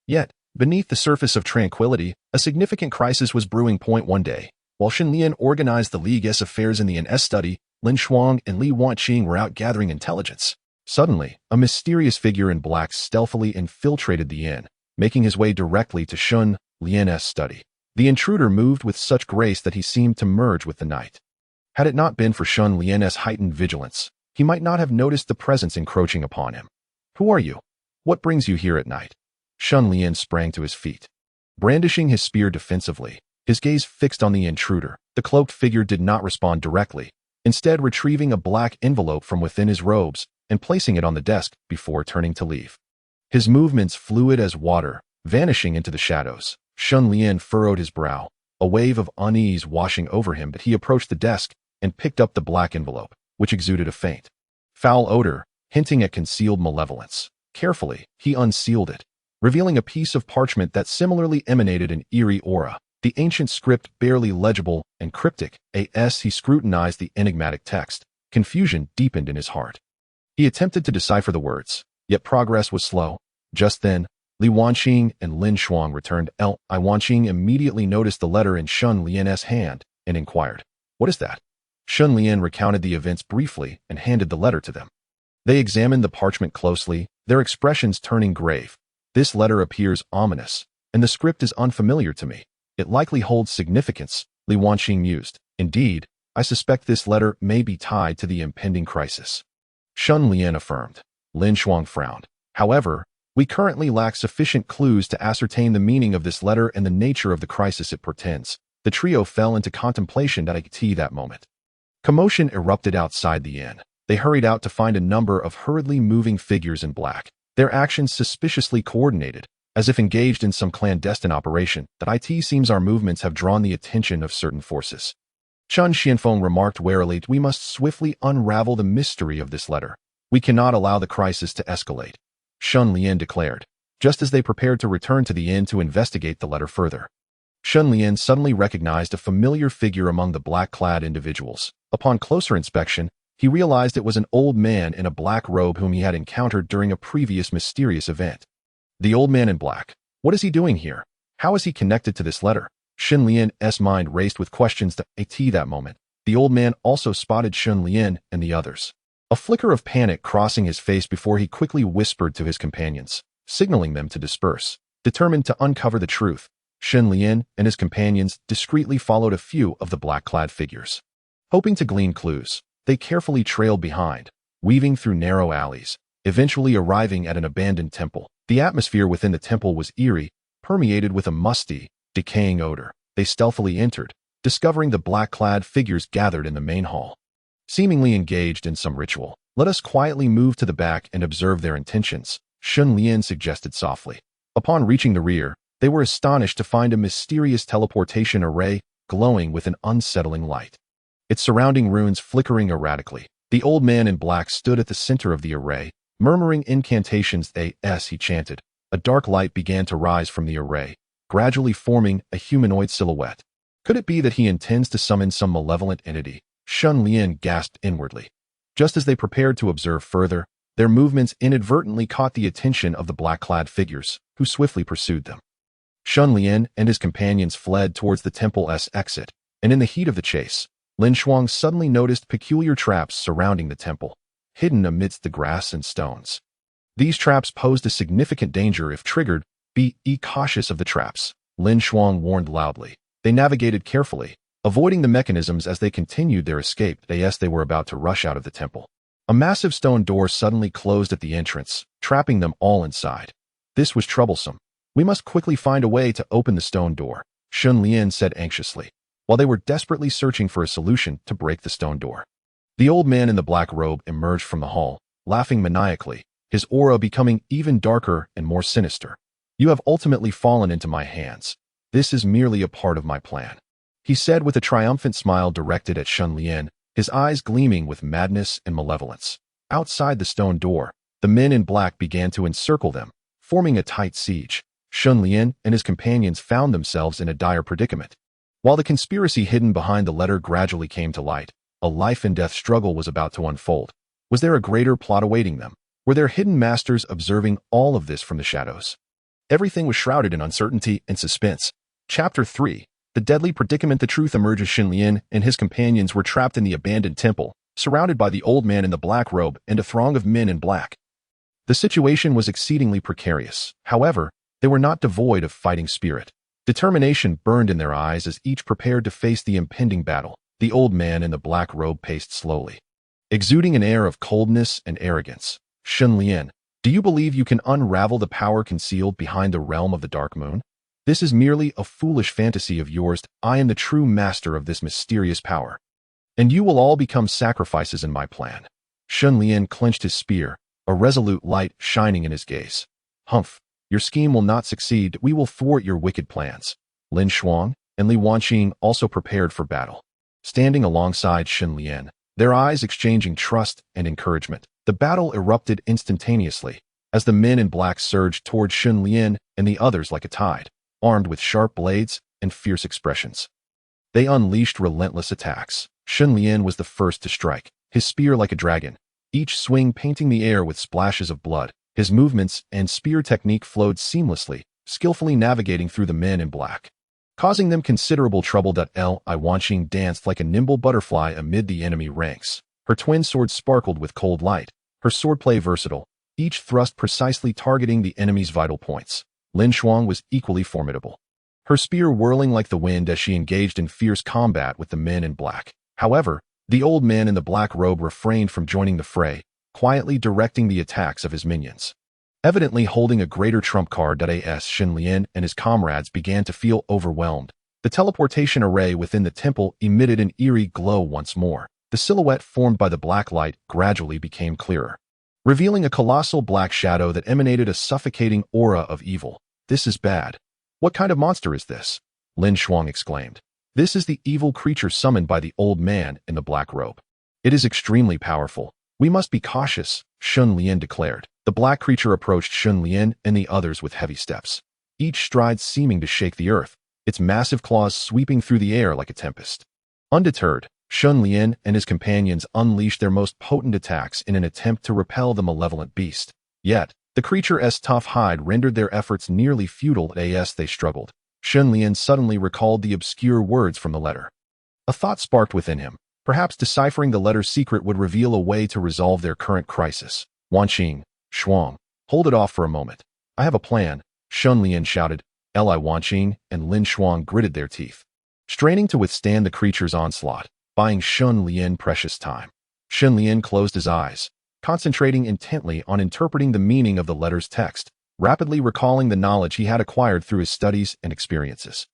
A: Yet, beneath the surface of tranquility, a significant crisis was brewing. One day, while Shen Lian organized the League's affairs in the NS study, Lin Shuang and Li Wanqing were out gathering intelligence. Suddenly, a mysterious figure in black stealthily infiltrated the inn, making his way directly to Shen Lian's study. The intruder moved with such grace that he seemed to merge with the night. Had it not been for Shen Lian's heightened vigilance, he might not have noticed the presence encroaching upon him. "Who are you? What brings you here at night?" Shen Lian sprang to his feet. Brandishing his spear defensively, his gaze fixed on the intruder, the cloaked figure did not respond directly, instead retrieving a black envelope from within his robes and placing it on the desk before turning to leave. His movements fluid as water, vanishing into the shadows. Shen Lian furrowed his brow, a wave of unease washing over him, but he approached the desk and picked up the black envelope, which exuded a faint, foul odor, hinting at concealed malevolence. Carefully, he unsealed it, revealing a piece of parchment that similarly emanated an eerie aura, the ancient script barely legible and cryptic. As he scrutinized the enigmatic text, confusion deepened in his heart. He attempted to decipher the words, yet progress was slow. Just then, Li Wanqing and Lin Shuang returned. Li Wanqing immediately noticed the letter in Shen Lian's hand and inquired, "What is that?" Shen Lian recounted the events briefly and handed the letter to them. They examined the parchment closely, their expressions turning grave. This letter appears ominous, and the script is unfamiliar to me. It likely holds significance, Li Wanqing mused. Indeed, I suspect this letter may be tied to the impending crisis. Shen Lian affirmed. Lin Shuang frowned. However, we currently lack sufficient clues to ascertain the meaning of this letter and the nature of the crisis it portends. The trio fell into contemplation at that moment. Commotion erupted outside the inn. They hurried out to find a number of hurriedly moving figures in black, their actions suspiciously coordinated, as if engaged in some clandestine operation. That it seems our movements have drawn the attention of certain forces. Chen Xianfeng remarked warily, we must swiftly unravel the mystery of this letter. We cannot allow the crisis to escalate. Shen Lian declared, just as they prepared to return to the inn to investigate the letter further. Shen Lian suddenly recognized a familiar figure among the black-clad individuals. Upon closer inspection, he realized it was an old man in a black robe whom he had encountered during a previous mysterious event. The old man in black. What is he doing here? How is he connected to this letter? Shen Lian's mind raced with questions to that moment. The old man also spotted Shen Lian and the others. A flicker of panic crossing his face before he quickly whispered to his companions, signaling them to disperse. Determined to uncover the truth, Shen Lian and his companions discreetly followed a few of the black-clad figures. Hoping to glean clues, they carefully trailed behind, weaving through narrow alleys, eventually arriving at an abandoned temple. The atmosphere within the temple was eerie, permeated with a musty, decaying odor. They stealthily entered, discovering the black-clad figures gathered in the main hall. Seemingly engaged in some ritual, let us quietly move to the back and observe their intentions, Shen Lian suggested softly. Upon reaching the rear, they were astonished to find a mysterious teleportation array glowing with an unsettling light. Its surrounding runes flickering erratically. The old man in black stood at the center of the array, murmuring incantations as he chanted. A dark light began to rise from the array, gradually forming a humanoid silhouette. Could it be that he intends to summon some malevolent entity? Shen Lian gasped inwardly. Just as they prepared to observe further, their movements inadvertently caught the attention of the black-clad figures, who swiftly pursued them. Shen Lian and his companions fled towards the temple's exit, and in the heat of the chase, Lin Shuang suddenly noticed peculiar traps surrounding the temple, hidden amidst the grass and stones. These traps posed a significant danger if triggered. Be cautious of the traps, Lin Shuang warned loudly. They navigated carefully, avoiding the mechanisms as they continued their escape as they were about to rush out of the temple. A massive stone door suddenly closed at the entrance, trapping them all inside. This was troublesome. We must quickly find a way to open the stone door, Shen Lian said anxiously, while they were desperately searching for a solution to break the stone door. The old man in the black robe emerged from the hall, laughing maniacally, his aura becoming even darker and more sinister. You have ultimately fallen into my hands. This is merely a part of my plan, he said with a triumphant smile directed at Shen Lian, his eyes gleaming with madness and malevolence. Outside the stone door, the men in black began to encircle them, forming a tight siege. Shen Lian and his companions found themselves in a dire predicament. While the conspiracy hidden behind the letter gradually came to light, a life-and-death struggle was about to unfold. Was there a greater plot awaiting them? Were their hidden masters observing all of this from the shadows? Everything was shrouded in uncertainty and suspense. Chapter 3. The Deadly Predicament. The truth emerges. Shen Lian and his companions were trapped in the abandoned temple, surrounded by the old man in the black robe and a throng of men in black. The situation was exceedingly precarious. However, they were not devoid of fighting spirit. Determination burned in their eyes as each prepared to face the impending battle. The old man in the black robe paced slowly, exuding an air of coldness and arrogance. Shen Lian, do you believe you can unravel the power concealed behind the realm of the Dark Moon? This is merely a foolish fantasy of yours. I am the true master of this mysterious power, and you will all become sacrifices in my plan. Shen Lian clenched his spear, a resolute light shining in his gaze. Humph. Your scheme will not succeed. We will thwart your wicked plans. Lin Shuang and Li Wanqing also prepared for battle, standing alongside Shen Lian, their eyes exchanging trust and encouragement. The battle erupted instantaneously as the men in black surged toward Shen Lian and the others like a tide, armed with sharp blades and fierce expressions. They unleashed relentless attacks. Shen Lian was the first to strike, his spear like a dragon, each swing painting the air with splashes of blood. His movements and spear technique flowed seamlessly, skillfully navigating through the men in black, causing them considerable trouble. Li Wanqing danced like a nimble butterfly amid the enemy ranks. Her twin sword sparkled with cold light, her swordplay versatile, each thrust precisely targeting the enemy's vital points. Lin Shuang was equally formidable, her spear whirling like the wind as she engaged in fierce combat with the men in black. However, the old man in the black robe refrained from joining the fray, quietly directing the attacks of his minions. Evidently holding a greater trump card, as Shen Lian and his comrades began to feel overwhelmed, the teleportation array within the temple emitted an eerie glow once more. The silhouette formed by the black light gradually became clearer, revealing a colossal black shadow that emanated a suffocating aura of evil. "This is bad. What kind of monster is this?" Lin Shuang exclaimed. "This is the evil creature summoned by the old man in the black robe. It is extremely powerful. We must be cautious," Shen Lian declared. The black creature approached Shen Lian and the others with heavy steps, each stride seeming to shake the earth, its massive claws sweeping through the air like a tempest. Undeterred, Shen Lian and his companions unleashed their most potent attacks in an attempt to repel the malevolent beast. Yet, the creature's tough hide rendered their efforts nearly futile as they struggled. Shen Lian suddenly recalled the obscure words from the letter. A thought sparked within him. Perhaps deciphering the letter's secret would reveal a way to resolve their current crisis. "Wanqing, Shuang, hold it off for a moment. I have a plan," Shen Lian shouted. Li Wanqing and Lin Shuang gritted their teeth, straining to withstand the creature's onslaught, buying Shen Lian precious time. Shen Lian closed his eyes, concentrating intently on interpreting the meaning of the letter's text, rapidly recalling the knowledge he had acquired through his studies and experiences.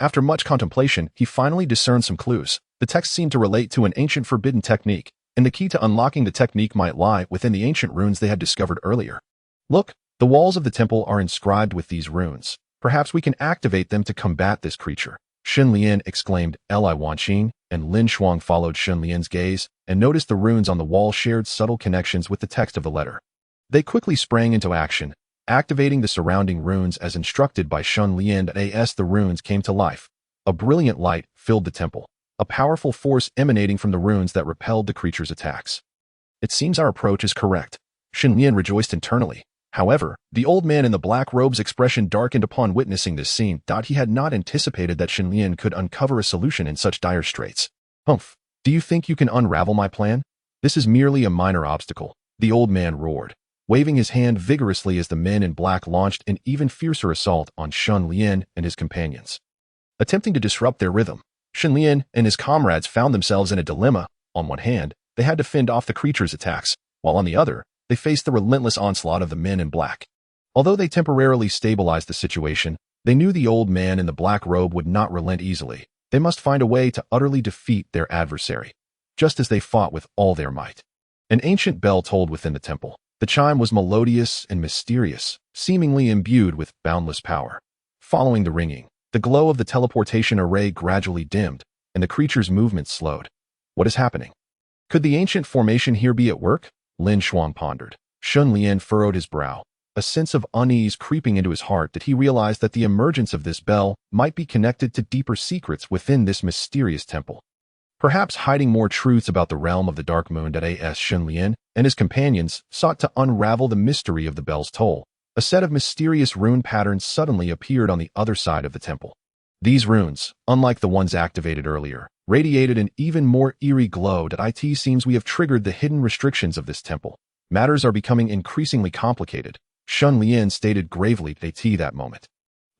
A: After much contemplation, he finally discerned some clues. The text seemed to relate to an ancient forbidden technique, and the key to unlocking the technique might lie within the ancient runes they had discovered earlier. "Look, the walls of the temple are inscribed with these runes. Perhaps we can activate them to combat this creature," Shen Lian exclaimed. Li Wanqing and Lin Shuang followed Shen Lian's gaze and noticed the runes on the wall shared subtle connections with the text of the letter. They quickly sprang into action, activating the surrounding runes as instructed by Shen Lian. As the runes came to life, a brilliant light filled the temple, a powerful force emanating from the runes that repelled the creature's attacks. "It seems our approach is correct," Shen Lian rejoiced internally. However, the old man in the black robe's expression darkened upon witnessing this scene. He had not anticipated that Shen Lian could uncover a solution in such dire straits. "Humph, do you think you can unravel my plan? This is merely a minor obstacle," the old man roared, waving his hand vigorously as the men in black launched an even fiercer assault on Shen Lian and his companions. Attempting to disrupt their rhythm, Shen Lian and his comrades found themselves in a dilemma. On one hand, they had to fend off the creature's attacks, while on the other, they faced the relentless onslaught of the men in black. Although they temporarily stabilized the situation, they knew the old man in the black robe would not relent easily. They must find a way to utterly defeat their adversary, just as they fought with all their might. An ancient bell tolled within the temple. The chime was melodious and mysterious, seemingly imbued with boundless power. Following the ringing, the glow of the teleportation array gradually dimmed, and the creature's movements slowed. "What is happening? Could the ancient formation here be at work?" Lin Shuang pondered. Shen Lian furrowed his brow, a sense of unease creeping into his heart that he realized that the emergence of this bell might be connected to deeper secrets within this mysterious temple. Perhaps hiding more truths about the realm of the Dark Moon. As Shen Lian and his companions sought to unravel the mystery of the bell's toll, a set of mysterious rune patterns suddenly appeared on the other side of the temple. These runes, unlike the ones activated earlier, radiated an even more eerie glow. It seems we have triggered the hidden restrictions of this temple. Matters are becoming increasingly complicated, Shen Lian stated gravely that moment.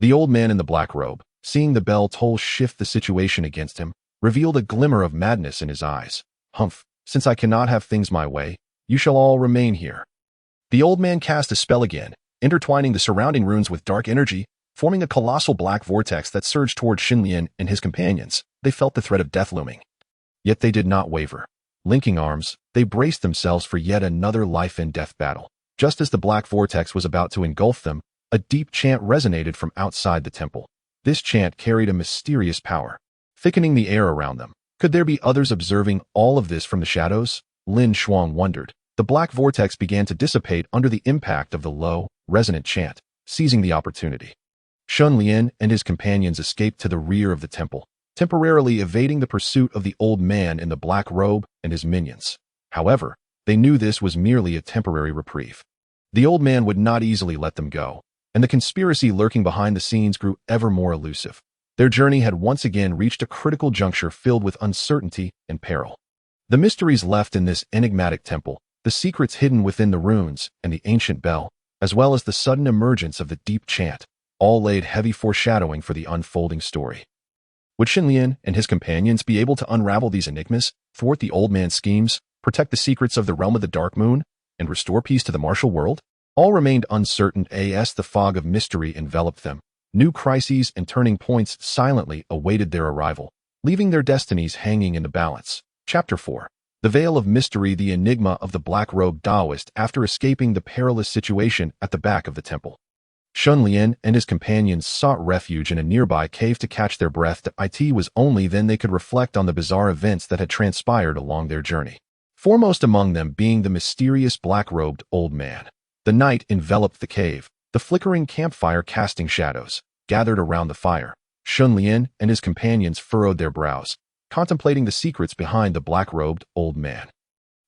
A: The old man in the black robe, seeing the bell toll shift the situation against him, revealed a glimmer of madness in his eyes. "Humph, since I cannot have things my way, you shall all remain here." The old man cast a spell again, intertwining the surrounding runes with dark energy, forming a colossal black vortex that surged toward Shen Lian and his companions. They felt the threat of death looming. Yet they did not waver. Linking arms, they braced themselves for yet another life-and-death battle. Just as the black vortex was about to engulf them, a deep chant resonated from outside the temple. This chant carried a mysterious power, thickening the air around them. Could there be others observing all of this from the shadows? Lin Shuang wondered. The black vortex began to dissipate under the impact of the low, resonant chant, seizing the opportunity. Shen Lian and his companions escaped to the rear of the temple, temporarily evading the pursuit of the old man in the black robe and his minions. However, they knew this was merely a temporary reprieve. The old man would not easily let them go, and the conspiracy lurking behind the scenes grew ever more elusive. Their journey had once again reached a critical juncture filled with uncertainty and peril. The mysteries left in this enigmatic temple, the secrets hidden within the runes and the ancient bell, as well as the sudden emergence of the deep chant, all laid heavy foreshadowing for the unfolding story. Would Shen Lian and his companions be able to unravel these enigmas, thwart the old man's schemes, protect the secrets of the realm of the Dark Moon, and restore peace to the martial world? All remained uncertain as the fog of mystery enveloped them. New crises and turning points silently awaited their arrival, leaving their destinies hanging in the balance. Chapter 4. The Veil of Mystery, the enigma of the black-robed Taoist after escaping the perilous situation at the back of the temple. Shen Lian and his companions sought refuge in a nearby cave to catch their breath. It was only then they could reflect on the bizarre events that had transpired along their journey. Foremost among them being the mysterious black-robed old man. The night enveloped the cave, the flickering campfire casting shadows. Gathered around the fire, Shen Lian and his companions furrowed their brows, contemplating the secrets behind the black-robed old man.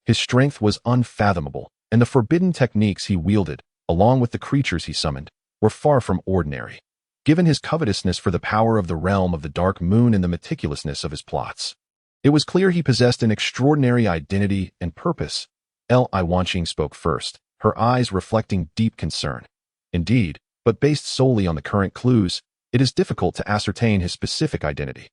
A: His strength was unfathomable, and the forbidden techniques he wielded, along with the creatures he summoned, were far from ordinary. Given his covetousness for the power of the realm of the Dark Moon and the meticulousness of his plots, it was clear he possessed an extraordinary identity and purpose. Li Wanqing spoke first, her eyes reflecting deep concern. Indeed, but based solely on the current clues, it is difficult to ascertain his specific identity.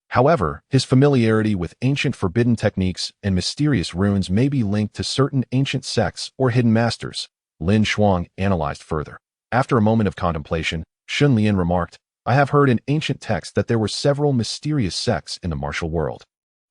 A: However, his familiarity with ancient forbidden techniques and mysterious runes may be linked to certain ancient sects or hidden masters. Lin Shuang analyzed further. After a moment of contemplation, Shen Lian remarked, I have heard in ancient texts that there were several mysterious sects in the martial world.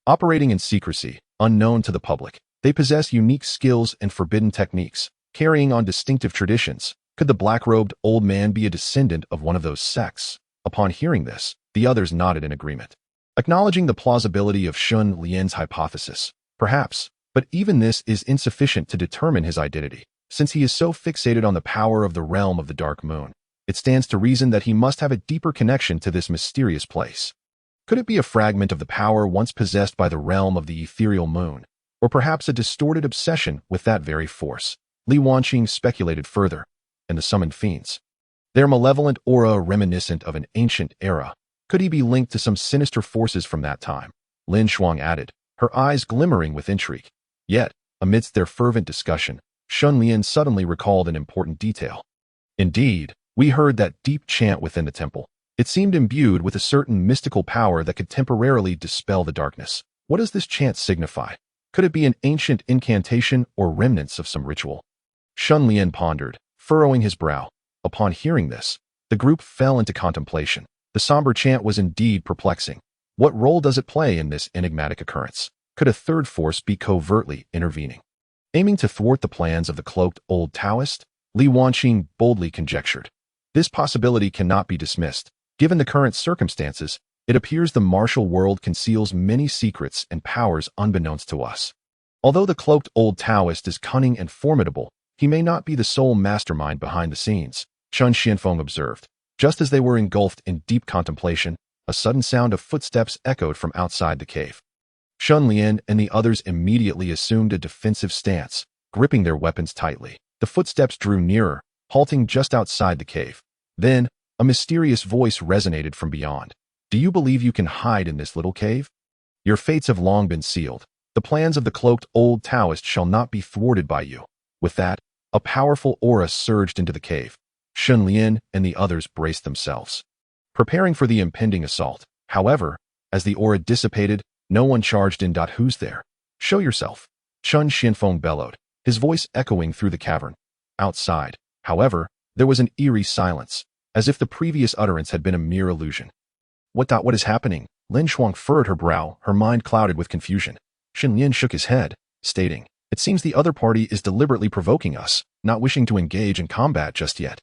A: Operating in secrecy, unknown to the public, they possess unique skills and forbidden techniques, carrying on distinctive traditions. Could the black-robed old man be a descendant of one of those sects? Upon hearing this, the others nodded in agreement, acknowledging the plausibility of Shen Lian's hypothesis. Perhaps, but even this is insufficient to determine his identity, since he is so fixated on the power of the realm of the Dark Moon. It stands to reason that he must have a deeper connection to this mysterious place. Could it be a fragment of the power once possessed by the realm of the ethereal moon, or perhaps a distorted obsession with that very force? Li Wanqing speculated further. And the summoned fiends, their malevolent aura reminiscent of an ancient era. Could he be linked to some sinister forces from that time? Lin Shuang added, her eyes glimmering with intrigue. Yet, amidst their fervent discussion, Shen Lian suddenly recalled an important detail. Indeed, we heard that deep chant within the temple. It seemed imbued with a certain mystical power that could temporarily dispel the darkness. What does this chant signify? Could it be an ancient incantation or remnants of some ritual? Shen Lian pondered, furrowing his brow. Upon hearing this, the group fell into contemplation. The somber chant was indeed perplexing. What role does it play in this enigmatic occurrence? Could a third force be covertly intervening, aiming to thwart the plans of the cloaked old Taoist? Li Wanqing boldly conjectured. This possibility cannot be dismissed. Given the current circumstances, it appears the martial world conceals many secrets and powers unbeknownst to us. Although the cloaked old Taoist is cunning and formidable, he may not be the sole mastermind behind the scenes, Chen Xianfeng observed. Just as they were engulfed in deep contemplation, a sudden sound of footsteps echoed from outside the cave. Shen Lian and the others immediately assumed a defensive stance, gripping their weapons tightly. The footsteps drew nearer, halting just outside the cave. Then, a mysterious voice resonated from beyond. Do you believe you can hide in this little cave? Your fates have long been sealed. The plans of the cloaked old Taoist shall not be thwarted by you. With that, a powerful aura surged into the cave. Shen Lian and the others braced themselves, preparing for the impending assault. However, as the aura dissipated, no one charged in. Who's there? Show yourself, Chen Xianfeng bellowed, his voice echoing through the cavern. Outside, however, there was an eerie silence, as if the previous utterance had been a mere illusion. What is happening? Lin Shuang furrowed her brow, her mind clouded with confusion. Shen Lian shook his head, stating, it seems the other party is deliberately provoking us, not wishing to engage in combat just yet.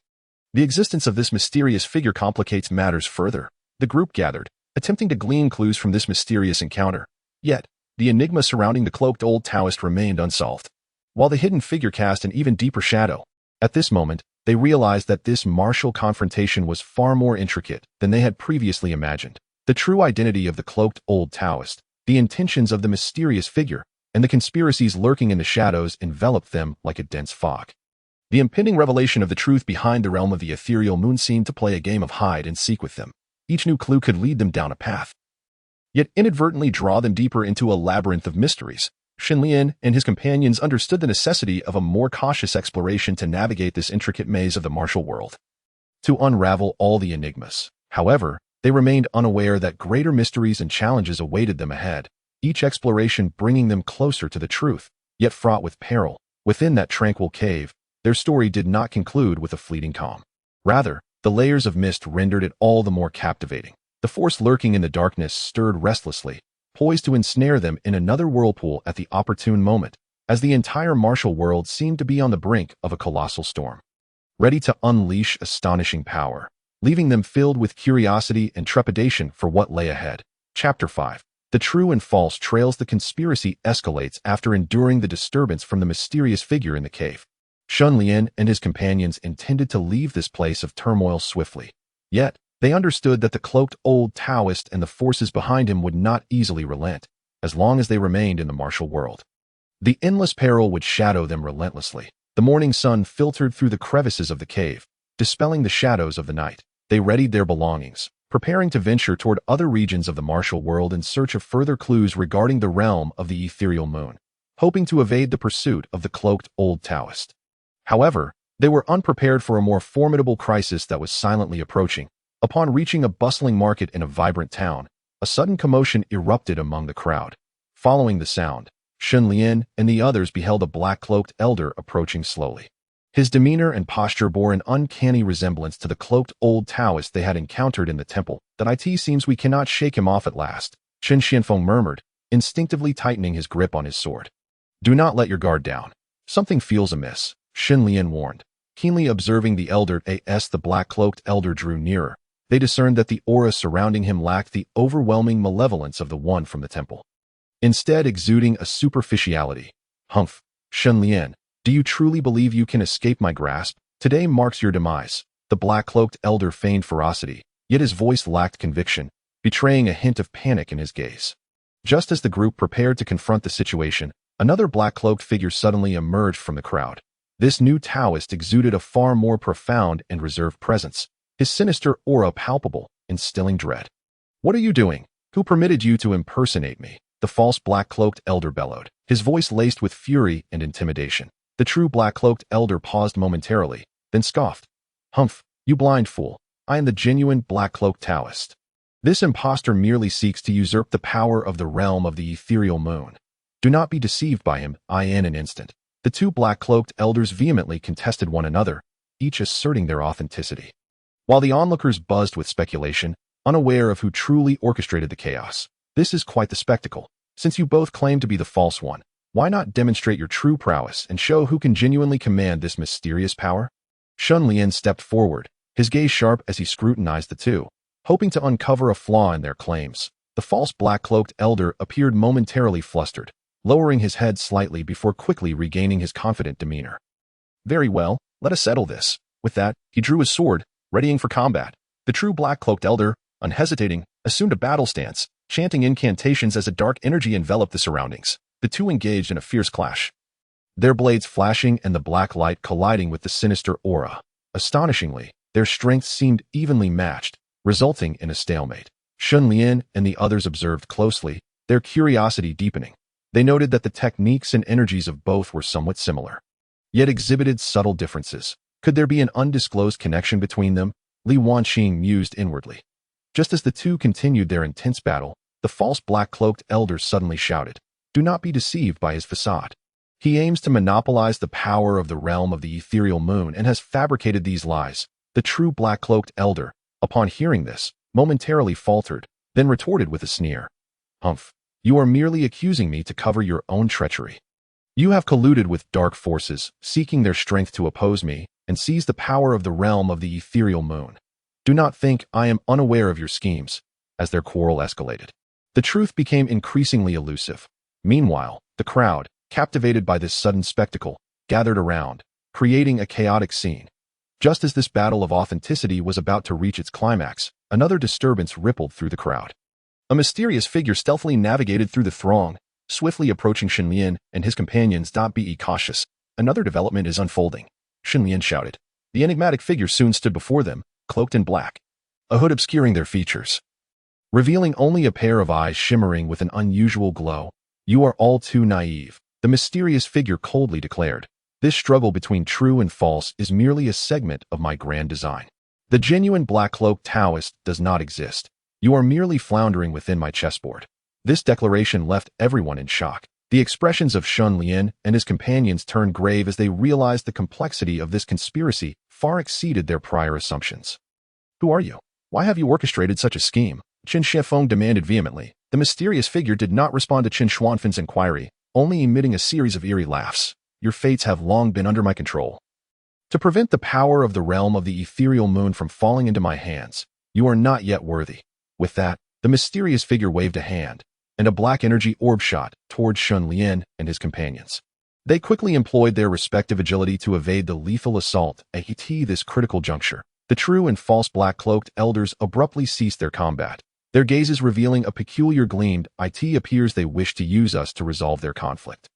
A: The existence of this mysterious figure complicates matters further. The group gathered, attempting to glean clues from this mysterious encounter. Yet, the enigma surrounding the cloaked old Taoist remained unsolved, while the hidden figure cast an even deeper shadow. At this moment, they realized that this martial confrontation was far more intricate than they had previously imagined. The true identity of the cloaked old Taoist, the intentions of the mysterious figure, and the conspiracies lurking in the shadows enveloped them like a dense fog. The impending revelation of the truth behind the realm of the ethereal moon seemed to play a game of hide and seek with them. Each new clue could lead them down a path, yet inadvertently draw them deeper into a labyrinth of mysteries. Shen Lian and his companions understood the necessity of a more cautious exploration to navigate this intricate maze of the martial world, to unravel all the enigmas. However, they remained unaware that greater mysteries and challenges awaited them ahead, each exploration bringing them closer to the truth, yet fraught with peril. Within that tranquil cave, their story did not conclude with a fleeting calm. Rather, the layers of mist rendered it all the more captivating. The force lurking in the darkness stirred restlessly, poised to ensnare them in another whirlpool at the opportune moment, as the entire martial world seemed to be on the brink of a colossal storm, ready to unleash astonishing power, leaving them filled with curiosity and trepidation for what lay ahead. Chapter 5. The True and False Trails. The conspiracy escalates after enduring the disturbance from the mysterious figure in the cave. Shen Lian and his companions intended to leave this place of turmoil swiftly. Yet, they understood that the cloaked old Taoist and the forces behind him would not easily relent, as long as they remained in the martial world. The endless peril would shadow them relentlessly. The morning sun filtered through the crevices of the cave, dispelling the shadows of the night. They readied their belongings, preparing to venture toward other regions of the martial world in search of further clues regarding the realm of the ethereal moon, hoping to evade the pursuit of the cloaked old Taoist. However, they were unprepared for a more formidable crisis that was silently approaching. Upon reaching a bustling market in a vibrant town, a sudden commotion erupted among the crowd. Following the sound, Shen Lian and the others beheld a black-cloaked elder approaching slowly. His demeanor and posture bore an uncanny resemblance to the cloaked old Taoist they had encountered in the temple. "That it seems we cannot shake him off at last," Chen Xianfeng murmured, instinctively tightening his grip on his sword. "Do not let your guard down. Something feels amiss," Shen Lian warned. Keenly observing the elder as the black-cloaked elder drew nearer, they discerned that the aura surrounding him lacked the overwhelming malevolence of the one from the temple, instead exuding a superficiality. "Humph, Shen Lian, do you truly believe you can escape my grasp? Today marks your demise." The black-cloaked elder feigned ferocity, yet his voice lacked conviction, betraying a hint of panic in his gaze. Just as the group prepared to confront the situation, another black-cloaked figure suddenly emerged from the crowd. This new Taoist exuded a far more profound and reserved presence, his sinister aura palpable, instilling dread. "What are you doing? Who permitted you to impersonate me?" the false black-cloaked elder bellowed, his voice laced with fury and intimidation. The true black-cloaked elder paused momentarily, then scoffed. "Humph, you blind fool. I am the genuine black-cloaked Taoist. This impostor merely seeks to usurp the power of the realm of the ethereal moon. Do not be deceived by him." In an instant, the two black-cloaked elders vehemently contested one another, each asserting their authenticity, while the onlookers buzzed with speculation, unaware of who truly orchestrated the chaos. "This is quite the spectacle. Since you both claim to be the false one, why not demonstrate your true prowess and show who can genuinely command this mysterious power?" Shen Lian stepped forward, his gaze sharp as he scrutinized the two, hoping to uncover a flaw in their claims. The false black-cloaked elder appeared momentarily flustered, lowering his head slightly before quickly regaining his confident demeanor. "Very well, let us settle this." With that, he drew his sword, readying for combat. The true black-cloaked elder, unhesitating, assumed a battle stance, chanting incantations as a dark energy enveloped the surroundings. The two engaged in a fierce clash, their blades flashing and the black light colliding with the sinister aura. Astonishingly, their strengths seemed evenly matched, resulting in a stalemate. Shen Lian and the others observed closely, their curiosity deepening. They noted that the techniques and energies of both were somewhat similar, yet exhibited subtle differences. Could there be an undisclosed connection between them? Li Wanqing mused inwardly. Just as the two continued their intense battle, the false black-cloaked elder suddenly shouted, "Do not be deceived by his facade. He aims to monopolize the power of the realm of the ethereal moon and has fabricated these lies." The true black-cloaked elder, upon hearing this, momentarily faltered, then retorted with a sneer. "Humph, you are merely accusing me to cover your own treachery. You have colluded with dark forces, seeking their strength to oppose me, and seize the power of the realm of the ethereal moon. Do not think I am unaware of your schemes." As their quarrel escalated, the truth became increasingly elusive. Meanwhile, the crowd, captivated by this sudden spectacle, gathered around, creating a chaotic scene. Just as this battle of authenticity was about to reach its climax, another disturbance rippled through the crowd. A mysterious figure stealthily navigated through the throng, swiftly approaching Shen Lian and his companions. "Be cautious. Another development is unfolding," Shen Lian shouted. The enigmatic figure soon stood before them, cloaked in black, a hood obscuring their features, revealing only a pair of eyes shimmering with an unusual glow. You are all too naive, the mysterious figure coldly declared. This struggle between true and false is merely a segment of my grand design. The genuine black-cloaked Taoist does not exist. You are merely floundering within my chessboard. This declaration left everyone in shock. The expressions of Shen Lian and his companions turned grave as they realized the complexity of this conspiracy far exceeded their prior assumptions. Who are you? Why have you orchestrated such a scheme? Qin Shifeng demanded vehemently. The mysterious figure did not respond to Qin Xuanfen's inquiry, only emitting a series of eerie laughs. Your fates have long been under my control. To prevent the power of the realm of the ethereal moon from falling into my hands, you are not yet worthy. With that, the mysterious figure waved a hand, and a black energy orb shot towards Shen Lian and his companions. They quickly employed their respective agility to evade the lethal assault at this critical juncture. The true and false black-cloaked elders abruptly ceased their combat, their gazes revealing a peculiar gleam. It appears they wish to use us to resolve their conflict.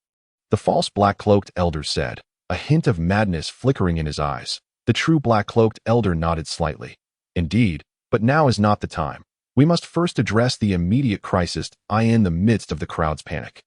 A: The false black-cloaked elder said, a hint of madness flickering in his eyes. The true black-cloaked elder nodded slightly. Indeed, but now is not the time. We must first address the immediate crisis in the midst of the crowd's panic.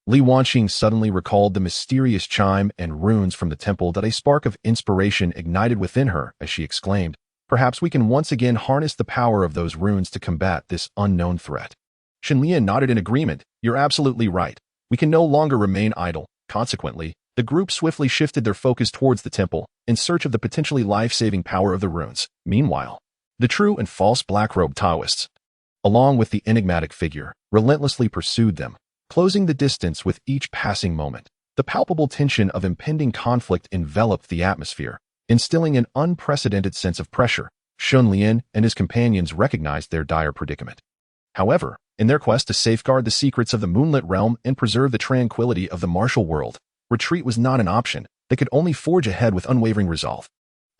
A: Li Wanqing suddenly recalled the mysterious chime and runes from the temple that a spark of inspiration ignited within her as she exclaimed, perhaps we can once again harness the power of those runes to combat this unknown threat. Shen Lian nodded in agreement. You're absolutely right. We can no longer remain idle. Consequently, the group swiftly shifted their focus towards the temple in search of the potentially life-saving power of the runes. Meanwhile, the true and false black-robed Taoists, along with the enigmatic figure, relentlessly pursued them, closing the distance with each passing moment. The palpable tension of impending conflict enveloped the atmosphere, instilling an unprecedented sense of pressure. Shen Lian and his companions recognized their dire predicament. However, in their quest to safeguard the secrets of the moonlit realm and preserve the tranquility of the martial world, retreat was not an option. They could only forge ahead with unwavering resolve.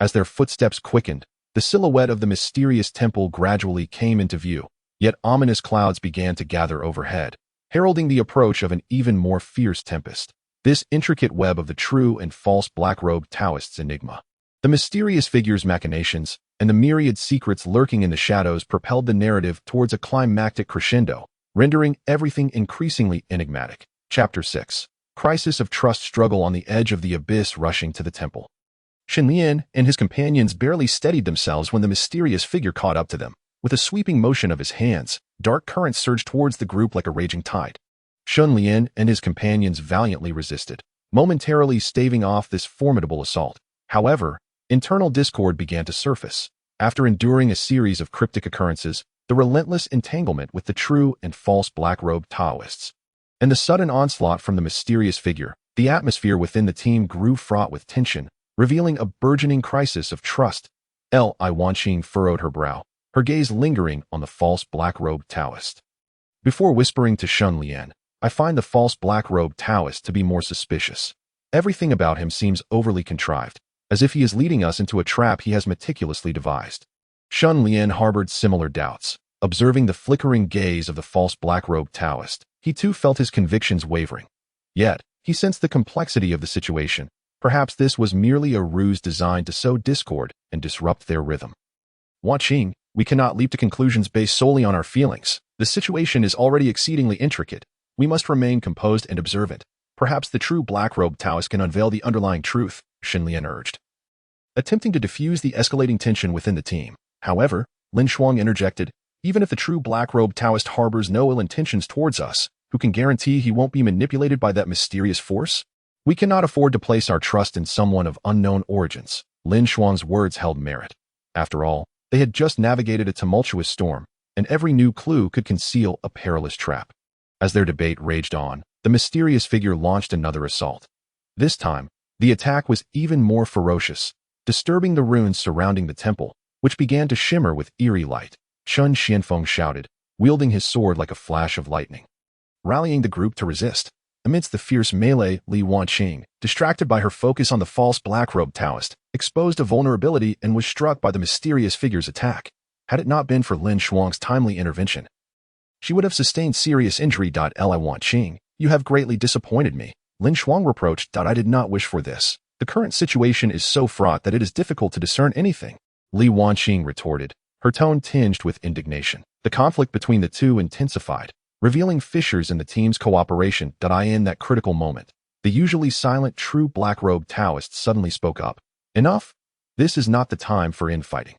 A: As their footsteps quickened, the silhouette of the mysterious temple gradually came into view, yet ominous clouds began to gather overhead, heralding the approach of an even more fierce tempest. This intricate web of the true and false black-robed Taoists' enigma, the mysterious figure's machinations, and the myriad secrets lurking in the shadows propelled the narrative towards a climactic crescendo, rendering everything increasingly enigmatic. Chapter 6. Crisis of trust struggle on the edge of the abyss rushing to the temple. Shen Lian and his companions barely steadied themselves when the mysterious figure caught up to them. With a sweeping motion of his hands, dark currents surged towards the group like a raging tide. Shen Lian and his companions valiantly resisted, momentarily staving off this formidable assault. However, internal discord began to surface. After enduring a series of cryptic occurrences, the relentless entanglement with the true and false black-robed Taoists, and the sudden onslaught from the mysterious figure, the atmosphere within the team grew fraught with tension, revealing a burgeoning crisis of trust. Li Wanqing furrowed her brow, her gaze lingering on the false black-robed Taoist. Before whispering to Shen Lian, I find the false black-robed Taoist to be more suspicious. Everything about him seems overly contrived, as if he is leading us into a trap he has meticulously devised. Shen Lian harbored similar doubts. Observing the flickering gaze of the false black-robed Taoist, he too felt his convictions wavering. Yet, he sensed the complexity of the situation. Perhaps this was merely a ruse designed to sow discord and disrupt their rhythm. Wanqing, we cannot leap to conclusions based solely on our feelings. The situation is already exceedingly intricate. We must remain composed and observant. Perhaps the true black-robed Taoist can unveil the underlying truth, Shen Lian urged, attempting to diffuse the escalating tension within the team. However, Lin Shuang interjected, even if the true black-robed Taoist harbors no ill intentions towards us, who can guarantee he won't be manipulated by that mysterious force? We cannot afford to place our trust in someone of unknown origins. Lin Shuang's words held merit. After all, they had just navigated a tumultuous storm, and every new clue could conceal a perilous trap. As their debate raged on, the mysterious figure launched another assault. This time, the attack was even more ferocious, disturbing the ruins surrounding the temple, which began to shimmer with eerie light. Chun Xianfeng shouted, wielding his sword like a flash of lightning. Rallying the group to resist. Amidst the fierce melee, Li Wanqing, distracted by her focus on the false black-robed Taoist, exposed a vulnerability and was struck by the mysterious figure's attack. Had it not been for Lin Shuang's timely intervention, she would have sustained serious injury. Li Wanqing, you have greatly disappointed me. Lin Shuang reproached. I did not wish for this. The current situation is so fraught that it is difficult to discern anything. Li Wanqing retorted, her tone tinged with indignation. The conflict between the two intensified, revealing fissures in the team's cooperation. In that critical moment, the usually silent true black-robed Taoist suddenly spoke up. Enough? This is not the time for infighting.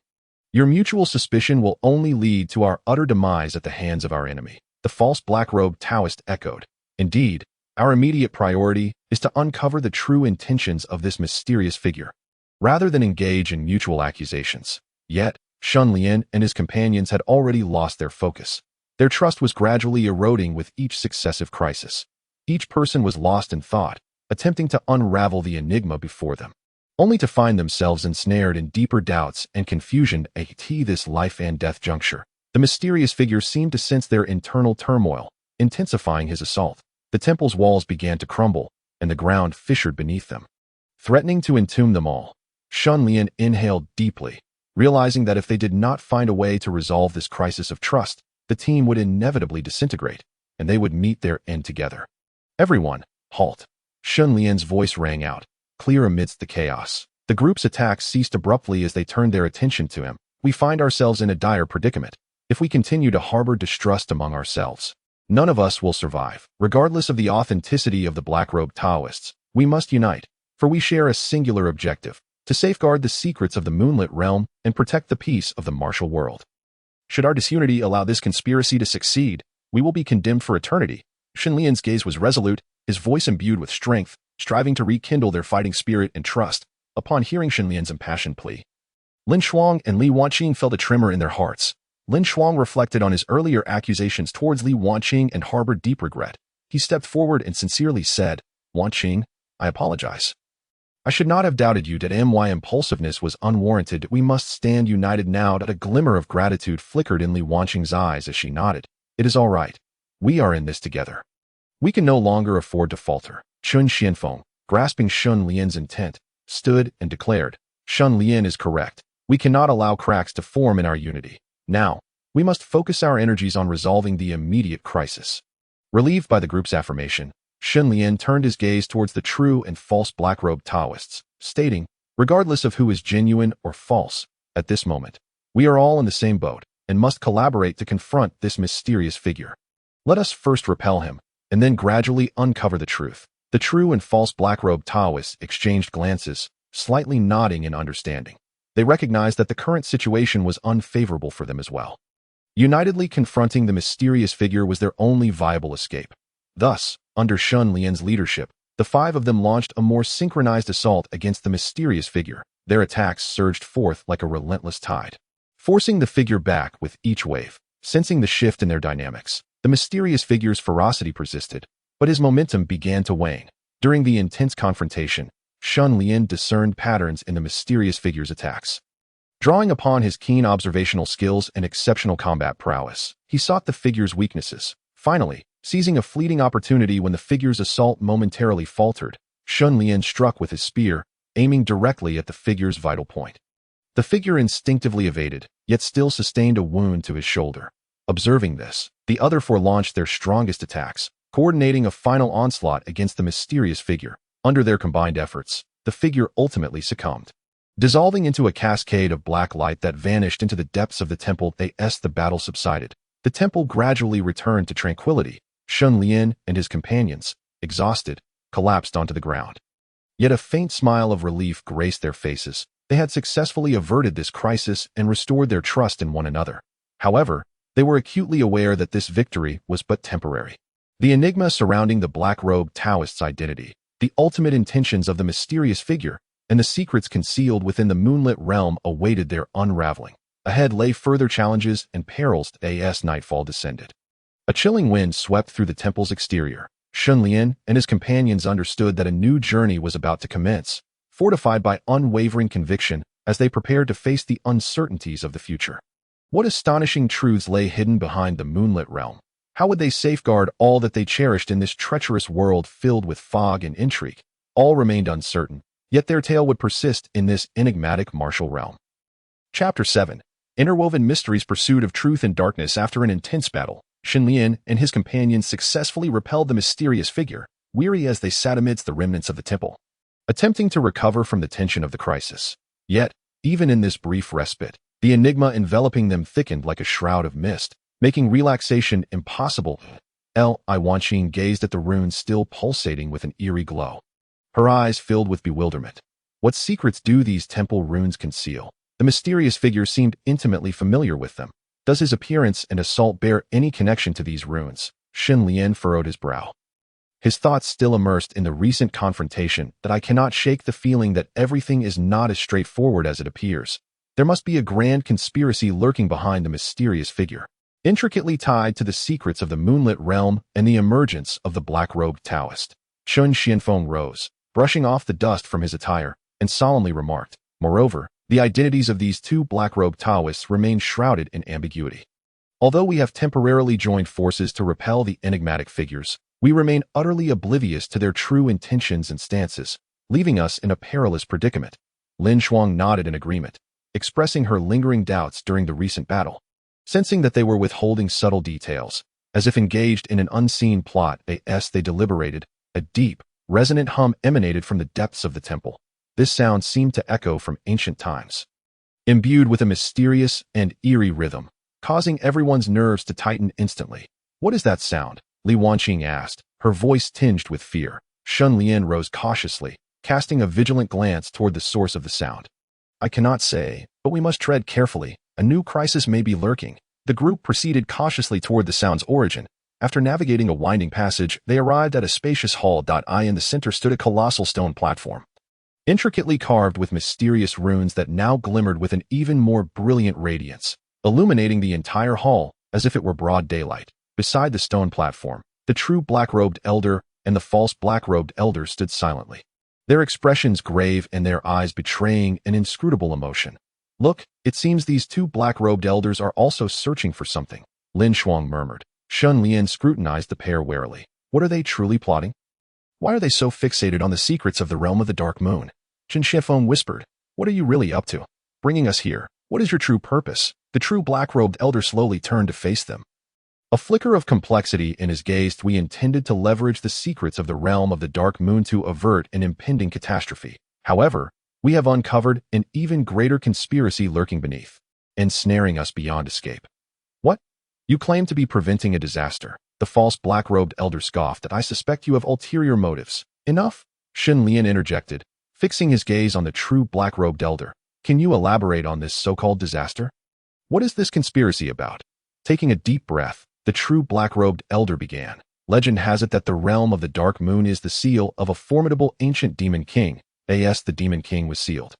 A: Your mutual suspicion will only lead to our utter demise at the hands of our enemy. The false black-robed Taoist echoed. Indeed, our immediate priority is to uncover the true intentions of this mysterious figure, rather than engage in mutual accusations. Yet, Shen Lian and his companions had already lost their focus. Their trust was gradually eroding with each successive crisis. Each person was lost in thought, attempting to unravel the enigma before them, only to find themselves ensnared in deeper doubts and confusion at this life-and-death juncture. The mysterious figure seemed to sense their internal turmoil, intensifying his assault. The temple's walls began to crumble, and the ground fissured beneath them, threatening to entomb them all. Shen Lian inhaled deeply, realizing that if they did not find a way to resolve this crisis of trust, the team would inevitably disintegrate, and they would meet their end together. Everyone, halt! Shen Lian's voice rang out, clear amidst the chaos. The group's attacks ceased abruptly as they turned their attention to him. We find ourselves in a dire predicament. If we continue to harbor distrust among ourselves, none of us will survive. Regardless of the authenticity of the black-robed Taoists, we must unite, for we share a singular objective: to safeguard the secrets of the moonlit realm and protect the peace of the martial world. Should our disunity allow this conspiracy to succeed, we will be condemned for eternity. Shen Lian's gaze was resolute, his voice imbued with strength, striving to rekindle their fighting spirit and trust. Upon hearing Shen Lian's impassioned plea, Lin Shuang and Li Wanqing felt a tremor in their hearts. Lin Shuang reflected on his earlier accusations towards Li Wanqing and harbored deep regret. He stepped forward and sincerely said, "Wanqing, I apologize. I should not have doubted you that my impulsiveness was unwarranted. We must stand united now." A glimmer of gratitude flickered in Li Wanqing's eyes as she nodded. "It is all right. We are in this together. We can no longer afford to falter." Chun Xianfeng, grasping Shen Lian's intent, stood and declared, "Shen Lian is correct. We cannot allow cracks to form in our unity. Now, we must focus our energies on resolving the immediate crisis." Relieved by the group's affirmation, Shen Lian turned his gaze towards the true and false black-robed Taoists, stating, "Regardless of who is genuine or false, at this moment, we are all in the same boat and must collaborate to confront this mysterious figure. Let us first repel him, and then gradually uncover the truth." The true and false black-robed Taoists exchanged glances, slightly nodding in understanding. They recognized that the current situation was unfavorable for them as well. Unitedly confronting the mysterious figure was their only viable escape. Thus, under Shen Lian's leadership, the five of them launched a more synchronized assault against the mysterious figure. Their attacks surged forth like a relentless tide, forcing the figure back with each wave. Sensing the shift in their dynamics, the mysterious figure's ferocity persisted, but his momentum began to wane. During the intense confrontation, Shen Lian discerned patterns in the mysterious figure's attacks. Drawing upon his keen observational skills and exceptional combat prowess, he sought the figure's weaknesses. Finally, seizing a fleeting opportunity when the figure's assault momentarily faltered, Shen Lian struck with his spear, aiming directly at the figure's vital point. The figure instinctively evaded, yet still sustained a wound to his shoulder. Observing this, the other four launched their strongest attacks, coordinating a final onslaught against the mysterious figure. Under their combined efforts, the figure ultimately succumbed, dissolving into a cascade of black light that vanished into the depths of the temple. As the battle subsided, the temple gradually returned to tranquility. Shen Lian and his companions, exhausted, collapsed onto the ground. Yet a faint smile of relief graced their faces. They had successfully averted this crisis and restored their trust in one another. However, they were acutely aware that this victory was but temporary. The enigma surrounding the black-robed Taoist's identity, the ultimate intentions of the mysterious figure, and the secrets concealed within the moonlit realm awaited their unraveling. Ahead lay further challenges and perils as nightfall descended. A chilling wind swept through the temple's exterior. Shen Lian and his companions understood that a new journey was about to commence, fortified by unwavering conviction as they prepared to face the uncertainties of the future. What astonishing truths lay hidden behind the moonlit realm? How would they safeguard all that they cherished in this treacherous world filled with fog and intrigue? All remained uncertain, yet their tale would persist in this enigmatic martial realm. Chapter 7. Interwoven Mysteries. Pursuit of Truth in Darkness. After an intense battle, Shen Lian and his companions successfully repelled the mysterious figure, weary as they sat amidst the remnants of the temple, attempting to recover from the tension of the crisis. Yet, even in this brief respite, the enigma enveloping them thickened like a shroud of mist, making relaxation impossible. Li Wanqing gazed at the runes still pulsating with an eerie glow. Her eyes filled with bewilderment. What secrets do these temple runes conceal? The mysterious figure seemed intimately familiar with them. Does his appearance and assault bear any connection to these runes? Shen Lian furrowed his brow. His thoughts still immersed in the recent confrontation, that I cannot shake the feeling that everything is not as straightforward as it appears. There must be a grand conspiracy lurking behind the mysterious figure, intricately tied to the secrets of the moonlit realm and the emergence of the black-robed Taoist. Chen Xianfeng rose, brushing off the dust from his attire, and solemnly remarked, "Moreover, the identities of these two black-robed Taoists remain shrouded in ambiguity. Although we have temporarily joined forces to repel the enigmatic figures, we remain utterly oblivious to their true intentions and stances, leaving us in a perilous predicament." Lin Shuang nodded in agreement, expressing her lingering doubts during the recent battle. Sensing that they were withholding subtle details, as if engaged in an unseen plot, they deliberated. A deep, resonant hum emanated from the depths of the temple. This sound seemed to echo from ancient times, imbued with a mysterious and eerie rhythm, causing everyone's nerves to tighten instantly. "What is that sound?" Li Wanqing asked, her voice tinged with fear. Shen Lian rose cautiously, casting a vigilant glance toward the source of the sound. "I cannot say, but we must tread carefully. A new crisis may be lurking." The group proceeded cautiously toward the sound's origin. After navigating a winding passage, they arrived at a spacious hall. In the center stood a colossal stone platform, intricately carved with mysterious runes that now glimmered with an even more brilliant radiance, illuminating the entire hall as if it were broad daylight. Beside the stone platform, the true black-robed elder and the false black-robed elder stood silently, their expressions grave and their eyes betraying an inscrutable emotion. "Look, it seems these two black-robed elders are also searching for something," Lin Shuang murmured. Shen Lian scrutinized the pair warily. "What are they truly plotting? Why are they so fixated on the secrets of the realm of the Dark Moon?" Chen Xianfeng whispered, "What are you really up to? Bringing us here? What is your true purpose?" The true black-robed elder slowly turned to face them, a flicker of complexity in his gaze. "We intended to leverage the secrets of the realm of the Dark Moon to avert an impending catastrophe. However, we have uncovered an even greater conspiracy lurking beneath, ensnaring us beyond escape." "What? You claim to be preventing a disaster?" The false black-robed elder scoffed. "I suspect you have ulterior motives." "Enough," Shen Lian interjected, fixing his gaze on the true black-robed elder. "Can you elaborate on this so-called disaster? What is this conspiracy about?" Taking a deep breath, the true black-robed elder began. "Legend has it that the realm of the Dark Moon is the seal of a formidable ancient demon king. The demon king was sealed.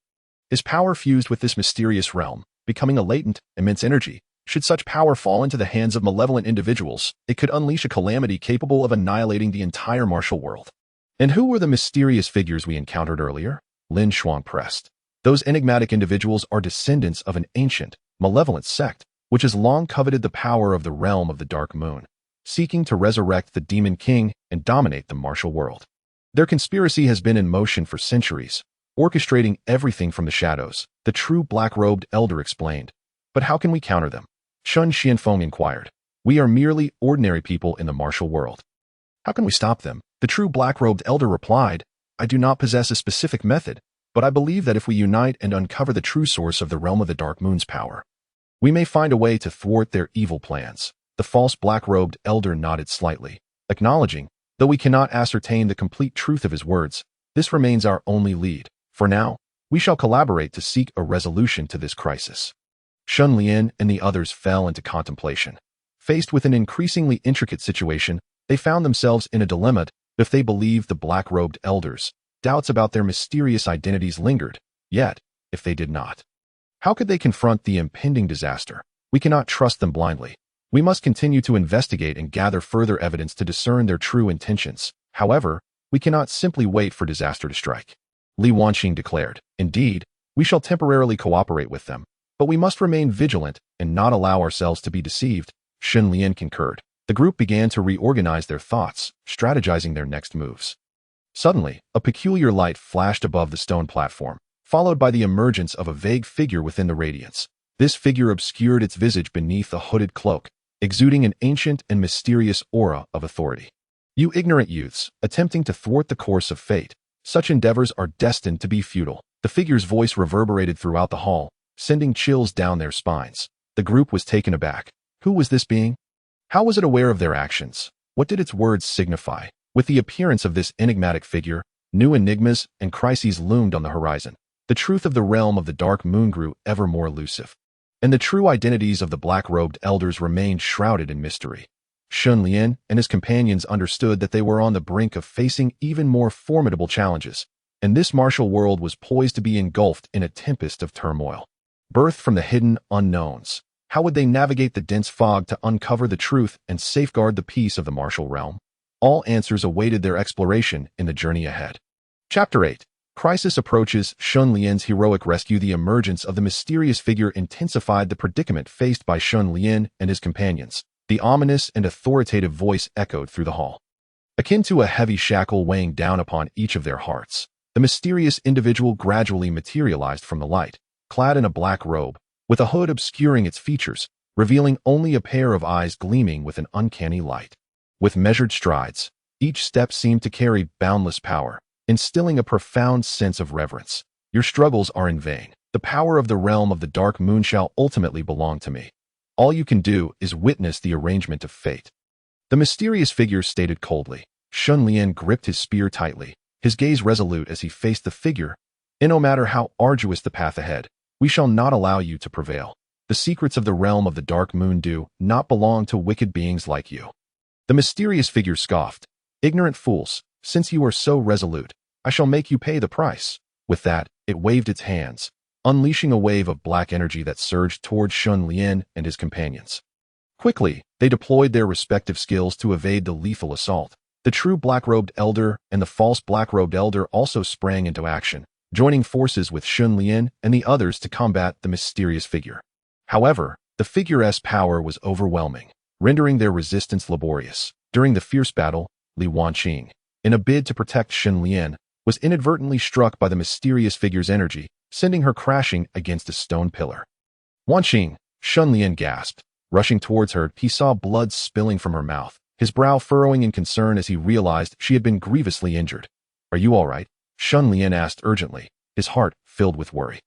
A: His power fused with this mysterious realm, becoming a latent, immense energy. Should such power fall into the hands of malevolent individuals, it could unleash a calamity capable of annihilating the entire martial world." "And who were the mysterious figures we encountered earlier?" Lin Shuang pressed. "Those enigmatic individuals are descendants of an ancient, malevolent sect, which has long coveted the power of the realm of the Dark Moon, seeking to resurrect the demon king and dominate the martial world. Their conspiracy has been in motion for centuries, orchestrating everything from the shadows," the true black-robed elder explained. "But how can we counter them?" Shen Xianfeng inquired. "We are merely ordinary people in the martial world. How can we stop them?" The true black-robed elder replied. "I do not possess a specific method, but I believe that if we unite and uncover the true source of the realm of the Dark Moon's power, we may find a way to thwart their evil plans." The false black-robed elder nodded slightly, acknowledging, though we cannot ascertain the complete truth of his words, this remains our only lead. For now, we shall collaborate to seek a resolution to this crisis. Shen Lian and the others fell into contemplation. Faced with an increasingly intricate situation, they found themselves in a dilemma. If they believed the black-robed elders, doubts about their mysterious identities lingered. Yet, if they did not, how could they confront the impending disaster? We cannot trust them blindly. We must continue to investigate and gather further evidence to discern their true intentions. However, we cannot simply wait for disaster to strike," Li Wanqing declared. "Indeed, we shall temporarily cooperate with them, but we must remain vigilant and not allow ourselves to be deceived." Shen Lian concurred. The group began to reorganize their thoughts, strategizing their next moves. Suddenly, a peculiar light flashed above the stone platform, followed by the emergence of a vague figure within the radiance. This figure obscured its visage beneath a hooded cloak, exuding an ancient and mysterious aura of authority. "You ignorant youths, attempting to thwart the course of fate, such endeavors are destined to be futile." The figure's voice reverberated throughout the hall, sending chills down their spines. The group was taken aback. Who was this being? How was it aware of their actions? What did its words signify? With the appearance of this enigmatic figure, new enigmas and crises loomed on the horizon. The truth of the realm of the dark moon grew ever more elusive, and the true identities of the black-robed elders remained shrouded in mystery. Shen Lian and his companions understood that they were on the brink of facing even more formidable challenges, and this martial world was poised to be engulfed in a tempest of turmoil. Birthed from the hidden unknowns, how would they navigate the dense fog to uncover the truth and safeguard the peace of the martial realm? All answers awaited their exploration in the journey ahead. Chapter 8. Crisis approaches. Shen Lian's heroic rescue. The emergence of the mysterious figure intensified the predicament faced by Shen Lian and his companions. The ominous and authoritative voice echoed through the hall, akin to a heavy shackle weighing down upon each of their hearts. The mysterious individual gradually materialized from the light, clad in a black robe, with a hood obscuring its features, revealing only a pair of eyes gleaming with an uncanny light. With measured strides, each step seemed to carry boundless power, instilling a profound sense of reverence. Your struggles are in vain. The power of the realm of the dark moon shall ultimately belong to me. All you can do is witness the arrangement of fate. The mysterious figure stated coldly. Shen Lian gripped his spear tightly, his gaze resolute as he faced the figure. And no matter how arduous the path ahead, we shall not allow you to prevail. The secrets of the realm of the dark moon do not belong to wicked beings like you. The mysterious figure scoffed. Ignorant fools, since you are so resolute, I shall make you pay the price. With that, it waved its hands, unleashing a wave of black energy that surged toward Shen Lian and his companions. Quickly, they deployed their respective skills to evade the lethal assault. The true black-robed elder and the false black-robed elder also sprang into action, joining forces with Shen Lian and the others to combat the mysterious figure. However, the figure's power was overwhelming, rendering their resistance laborious. During the fierce battle, Li Wanqing, in a bid to protect Shen Lian, was inadvertently struck by the mysterious figure's energy, sending her crashing against a stone pillar. Wanqing, Shen Lian gasped. Rushing towards her, he saw blood spilling from her mouth, his brow furrowing in concern as he realized she had been grievously injured. Are you all right? Shen Lian asked urgently, his heart filled with worry.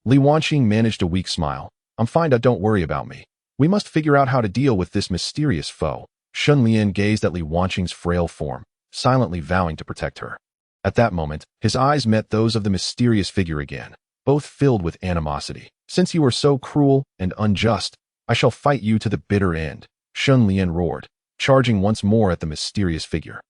A: Li Wanqing managed a weak smile. I'm fine, don't worry about me. We must figure out how to deal with this mysterious foe. Shen Lian gazed at Li Wanqing's frail form, silently vowing to protect her. At that moment, his eyes met those of the mysterious figure again, both filled with animosity. Since you are so cruel and unjust, I shall fight you to the bitter end, Shen Lian roared, charging once more at the mysterious figure.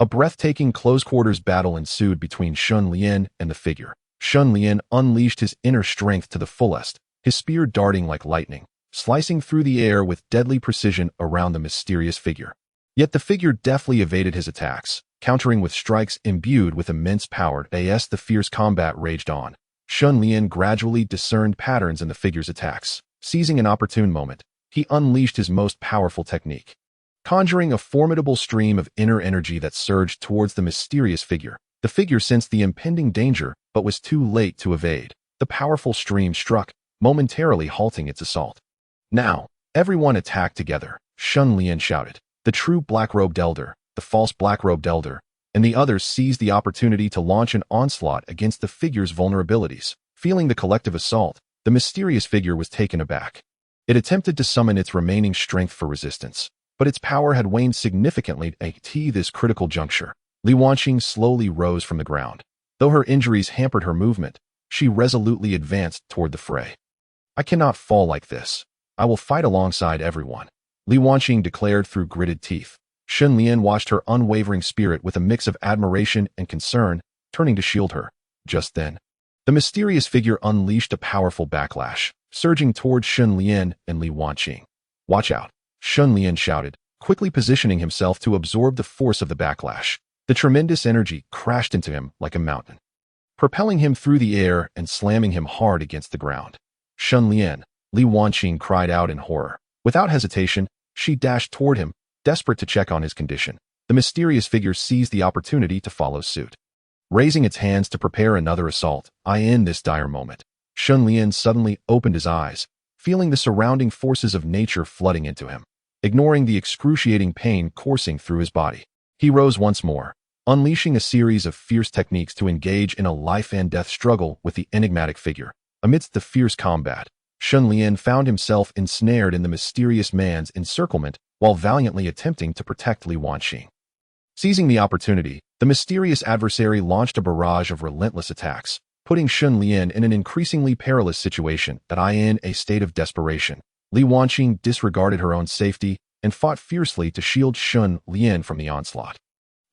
A: A breathtaking close-quarters battle ensued between Shen Lian and the figure. Shen Lian unleashed his inner strength to the fullest, his spear darting like lightning, slicing through the air with deadly precision around the mysterious figure. Yet the figure deftly evaded his attacks, countering with strikes imbued with immense power. As the fierce combat raged on, Shen Lian gradually discerned patterns in the figure's attacks. Seizing an opportune moment, he unleashed his most powerful technique, conjuring a formidable stream of inner energy that surged towards the mysterious figure. The figure sensed the impending danger, but was too late to evade. The powerful stream struck, momentarily halting its assault. Now, everyone attack together, Shen Lian shouted. The true black-robed elder, the false black-robed elder, and the others seized the opportunity to launch an onslaught against the figure's vulnerabilities. Feeling the collective assault, the mysterious figure was taken aback. It attempted to summon its remaining strength for resistance, but its power had waned significantly at this critical juncture. Li Wanqing slowly rose from the ground. Though her injuries hampered her movement, she resolutely advanced toward the fray. I cannot fall like this. I will fight alongside everyone, Li Wanqing declared through gritted teeth. Shen Lian watched her unwavering spirit with a mix of admiration and concern, turning to shield her. Just then, the mysterious figure unleashed a powerful backlash, surging towards Shen Lian and Li Wanqing. Watch out, Shen Lian shouted, quickly positioning himself to absorb the force of the backlash. The tremendous energy crashed into him like a mountain, propelling him through the air and slamming him hard against the ground. Shen Lian, Li Wanqing cried out in horror. Without hesitation, she dashed toward him, desperate to check on his condition. The mysterious figure seized the opportunity to follow suit, raising its hands to prepare another assault. In this dire moment, Shen Lian suddenly opened his eyes, feeling the surrounding forces of nature flooding into him. Ignoring the excruciating pain coursing through his body, he rose once more, unleashing a series of fierce techniques to engage in a life-and-death struggle with the enigmatic figure. Amidst the fierce combat, Shen Lian found himself ensnared in the mysterious man's encirclement, while valiantly attempting to protect Li Wanqing. Seizing the opportunity, the mysterious adversary launched a barrage of relentless attacks, putting Shen Lian in an increasingly perilous situation that in a state of desperation. Li Wanqing disregarded her own safety and fought fiercely to shield Shen Lian from the onslaught.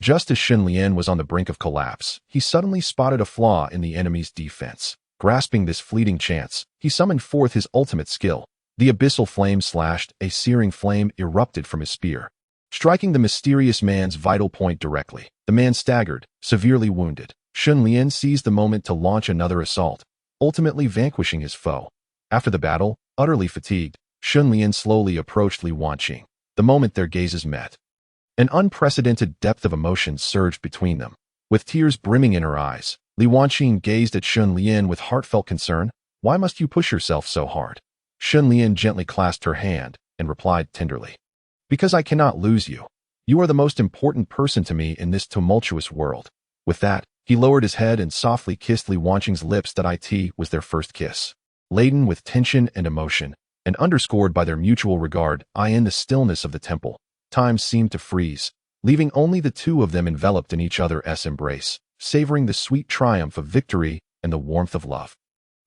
A: Just as Shen Lian was on the brink of collapse, he suddenly spotted a flaw in the enemy's defense. Grasping this fleeting chance, he summoned forth his ultimate skill. The abyssal flame slashed, a searing flame erupted from his spear, striking the mysterious man's vital point directly. The man staggered, severely wounded. Shen Lian seized the moment to launch another assault, ultimately vanquishing his foe. After the battle, utterly fatigued, Shen Lian slowly approached Li Wanqing. The moment their gazes met, an unprecedented depth of emotion surged between them. With tears brimming in her eyes, Li Wanqing gazed at Shen Lian with heartfelt concern. "Why must you push yourself so hard?" Shen Lian gently clasped her hand and replied tenderly, "Because I cannot lose you. You are the most important person to me in this tumultuous world." With that, he lowered his head and softly kissed Li Wanqing's lips. That was their first kiss. Laden with tension and emotion, and underscored by their mutual regard, in the stillness of the temple, time seemed to freeze, leaving only the two of them enveloped in each other's embrace, savoring the sweet triumph of victory and the warmth of love.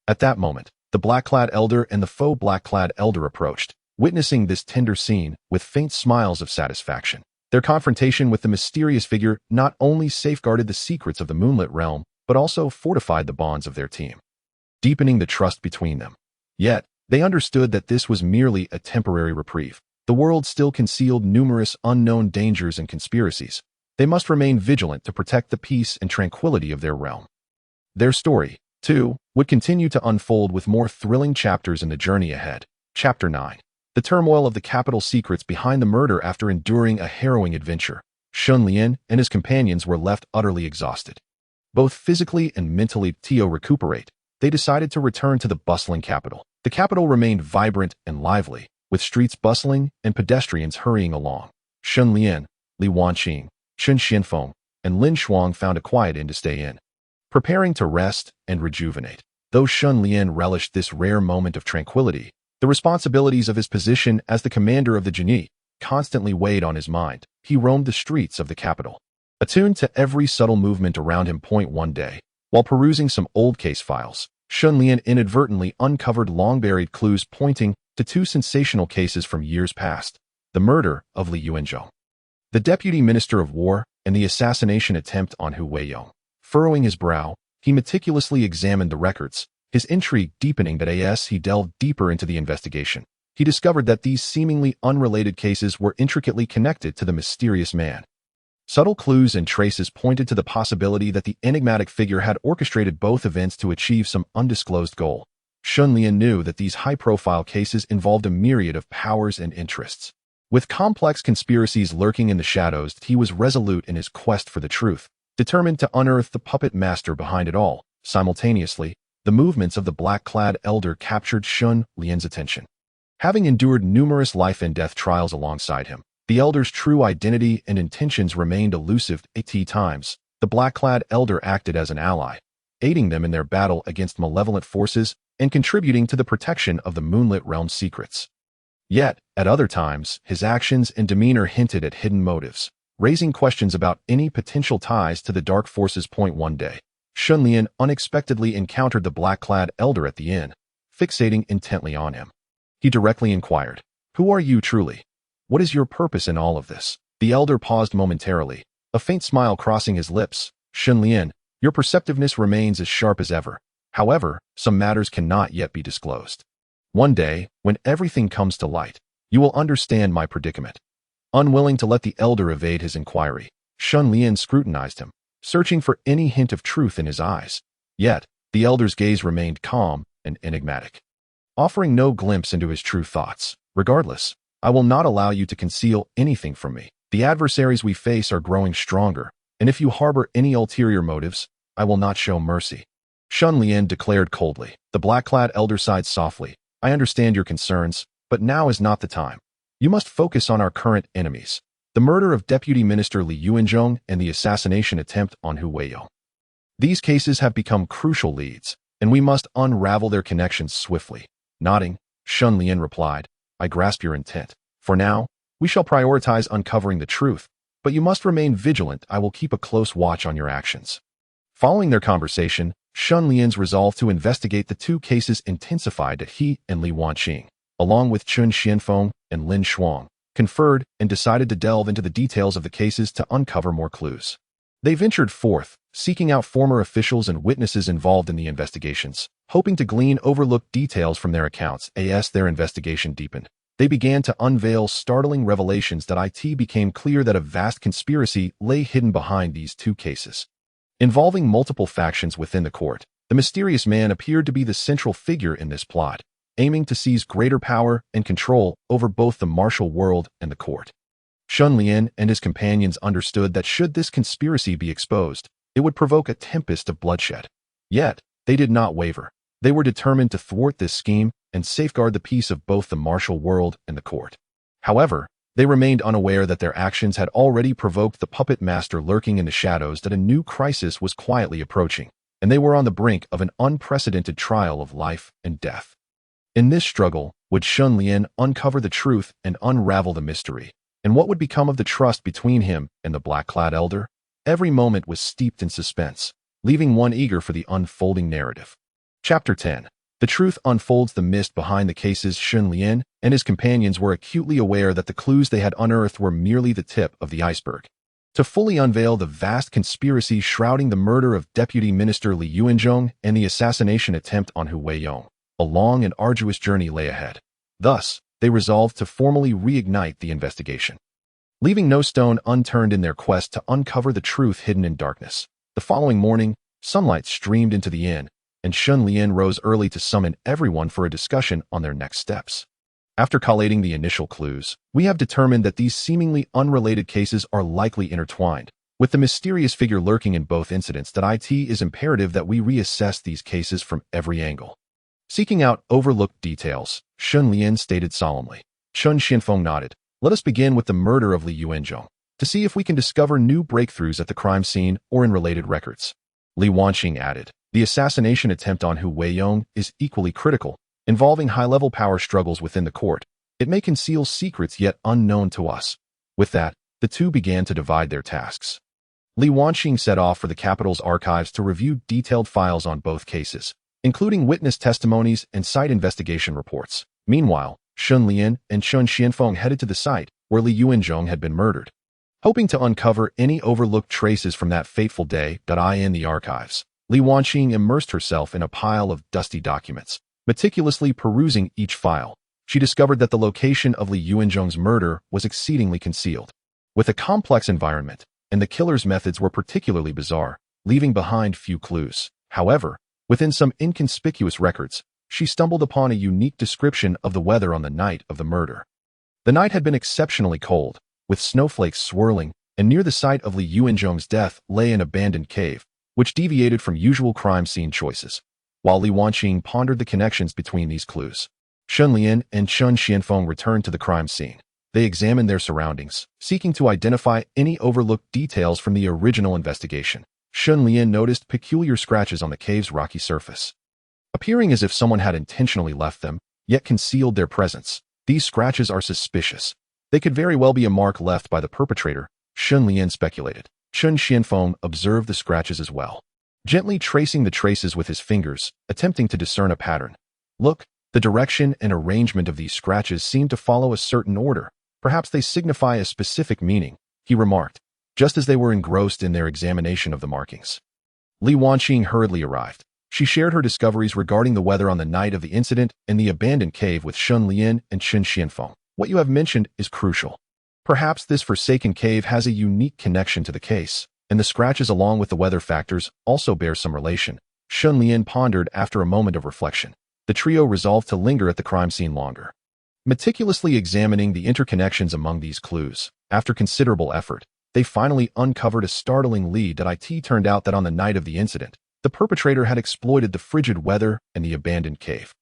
A: At that moment, the black-clad elder and the faux black-clad elder approached, witnessing this tender scene with faint smiles of satisfaction. Their confrontation with the mysterious figure not only safeguarded the secrets of the moonlit realm, but also fortified the bonds of their team, deepening the trust between them. Yet, they understood that this was merely a temporary reprieve. The world still concealed numerous unknown dangers and conspiracies. They must remain vigilant to protect the peace and tranquility of their realm. Their story, too, would continue to unfold with more thrilling chapters in the journey ahead. Chapter 9. The turmoil of the capital secrets behind the murder. After enduring a harrowing adventure, Shen Lian and his companions were left utterly exhausted. Both physically and mentally to recuperate, they decided to return to the bustling capital. The capital remained vibrant and lively, with streets bustling and pedestrians hurrying along. Shen Lian, Li Wanqing, Chen Xianfeng, and Lin Shuang found a quiet inn to stay in, preparing to rest and rejuvenate. Though Shen Lian relished this rare moment of tranquility, the responsibilities of his position as the commander of the Genii constantly weighed on his mind. He roamed the streets of the capital, attuned to every subtle movement around him. One day, while perusing some old case files, Shen Lian inadvertently uncovered long-buried clues pointing to two sensational cases from years past: the murder of Li Wanqing, the deputy minister of war, and the assassination attempt on Hu Weiyong. Furrowing his brow, he meticulously examined the records, his intrigue deepening. As he delved deeper into the investigation, he discovered that these seemingly unrelated cases were intricately connected to the mysterious man. Subtle clues and traces pointed to the possibility that the enigmatic figure had orchestrated both events to achieve some undisclosed goal. Shen Lian knew that these high-profile cases involved a myriad of powers and interests. With complex conspiracies lurking in the shadows, he was resolute in his quest for the truth, determined to unearth the puppet master behind it all. Simultaneously, the movements of the black-clad elder captured Shen Lian's attention. Having endured numerous life and death trials alongside him, the elder's true identity and intentions remained elusive. At times, the black-clad elder acted as an ally, aiding them in their battle against malevolent forces and contributing to the protection of the moonlit realm's secrets. Yet, at other times, his actions and demeanor hinted at hidden motives, raising questions about any potential ties to the dark forces. One day, Shen Lian unexpectedly encountered the black-clad elder at the inn, fixating intently on him. He directly inquired, "Who are you truly? What is your purpose in all of this?" The elder paused momentarily, a faint smile crossing his lips. "Shen Lian, your perceptiveness remains as sharp as ever. However, some matters cannot yet be disclosed. One day, when everything comes to light, you will understand my predicament." Unwilling to let the elder evade his inquiry, Shen Lian scrutinized him, searching for any hint of truth in his eyes. Yet, the elder's gaze remained calm and enigmatic, offering no glimpse into his true thoughts. "Regardless, I will not allow you to conceal anything from me. The adversaries we face are growing stronger, and if you harbor any ulterior motives, I will not show mercy," Shen Lian declared coldly. The black-clad elder sighed softly. "I understand your concerns, but now is not the time. You must focus on our current enemies: the murder of Deputy Minister Li Wanqing and the assassination attempt on Hu Weiyong. These cases have become crucial leads, and we must unravel their connections swiftly." Nodding, Shen Lian replied, "I grasp your intent. For now, We shall prioritize uncovering the truth, but you must remain vigilant. I will keep a close watch on your actions." Following their conversation, Shen Lian's resolve to investigate the two cases intensified that he and Li Wanqing, along with Chun Xianfeng and Lin Shuang, conferred and decided to delve into the details of the cases to uncover more clues. They ventured forth, seeking out former officials and witnesses involved in the investigations, hoping to glean overlooked details from their accounts. As their investigation deepened, they began to unveil startling revelations that it became clear that a vast conspiracy lay hidden behind these two cases. Involving multiple factions within the court, the mysterious man appeared to be the central figure in this plot, aiming to seize greater power and control over both the martial world and the court. Shen Lian and his companions understood that should this conspiracy be exposed, it would provoke a tempest of bloodshed. Yet, they did not waver. They were determined to thwart this scheme and safeguard the peace of both the martial world and the court. However, they remained unaware that their actions had already provoked the puppet master lurking in the shadows, that a new crisis was quietly approaching, and they were on the brink of an unprecedented trial of life and death. In this struggle, would Shen Lian uncover the truth and unravel the mystery? And what would become of the trust between him and the black-clad elder? Every moment was steeped in suspense, leaving one eager for the unfolding narrative. Chapter 10. The truth unfolds. The mist behind the cases. Shen Lian and his companions were acutely aware that the clues they had unearthed were merely the tip of the iceberg. To fully unveil the vast conspiracy shrouding the murder of Deputy Minister Li Wanqing and the assassination attempt on Hu Weiyong, a long and arduous journey lay ahead. Thus, they resolved to formally reignite the investigation. Leaving no stone unturned in their quest to uncover the truth hidden in darkness. The following morning, sunlight streamed into the inn, and Shen Lian rose early to summon everyone for a discussion on their next steps. After collating the initial clues, we have determined that these seemingly unrelated cases are likely intertwined, with the mysterious figure lurking in both incidents. That it is imperative that we reassess these cases from every angle. Seeking out overlooked details, Shen Lian stated solemnly. Chun Xianfeng nodded. "Let us begin with the murder of Li Wanqing, to see if we can discover new breakthroughs at the crime scene or in related records." Li Wanqing added. "The assassination attempt on Hu Weiyong is equally critical, involving high-level power struggles within the court. It may conceal secrets yet unknown to us." With that, the two began to divide their tasks. Li Wanqing set off for the capital's archives to review detailed files on both cases, including witness testimonies and site investigation reports. Meanwhile, Shen Lian and Chun Xianfeng headed to the site where Li Wanqing had been murdered, hoping to uncover any overlooked traces from that fateful day. In the archives, Li Wanqing immersed herself in a pile of dusty documents. Meticulously perusing each file, she discovered that the location of Li Wanqing's murder was exceedingly concealed, with a complex environment, and the killer's methods were particularly bizarre, leaving behind few clues. However, within some inconspicuous records, she stumbled upon a unique description of the weather on the night of the murder. The night had been exceptionally cold, with snowflakes swirling, and near the site of Li Wanqing's death lay an abandoned cave, which deviated from usual crime scene choices. While Li Wanqing pondered the connections between these clues, Shen Lian and Chun Xianfeng returned to the crime scene. They examined their surroundings, seeking to identify any overlooked details from the original investigation. Shen Lian noticed peculiar scratches on the cave's rocky surface, appearing as if someone had intentionally left them, yet concealed their presence. These scratches are suspicious. They could very well be a mark left by the perpetrator, Shen Lian speculated. Chun Xianfeng observed the scratches as well, gently tracing the traces with his fingers, attempting to discern a pattern. "Look, the direction and arrangement of these scratches seem to follow a certain order. Perhaps they signify a specific meaning," he remarked, just as they were engrossed in their examination of the markings. Li Wanqing hurriedly arrived. She shared her discoveries regarding the weather on the night of the incident and the abandoned cave with Shen Lian and Chun Xianfeng. "What you have mentioned is crucial. Perhaps this forsaken cave has a unique connection to the case, and the scratches along with the weather factors also bear some relation." Shen Lian pondered after a moment of reflection. The trio resolved to linger at the crime scene longer, meticulously examining the interconnections among these clues. After considerable effort, they finally uncovered a startling lead. It turned out that on the night of the incident, the perpetrator had exploited the frigid weather and the abandoned cave,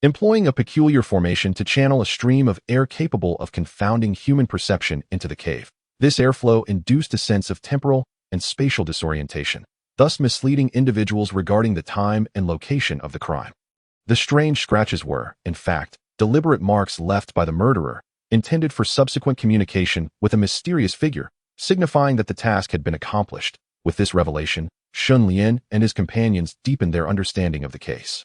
A: employing a peculiar formation to channel a stream of air capable of confounding human perception into the cave. This airflow induced a sense of temporal and spatial disorientation, thus misleading individuals regarding the time and location of the crime. The strange scratches were, in fact, deliberate marks left by the murderer, intended for subsequent communication with a mysterious figure, signifying that the task had been accomplished. With this revelation, Shen Lian and his companions deepened their understanding of the case.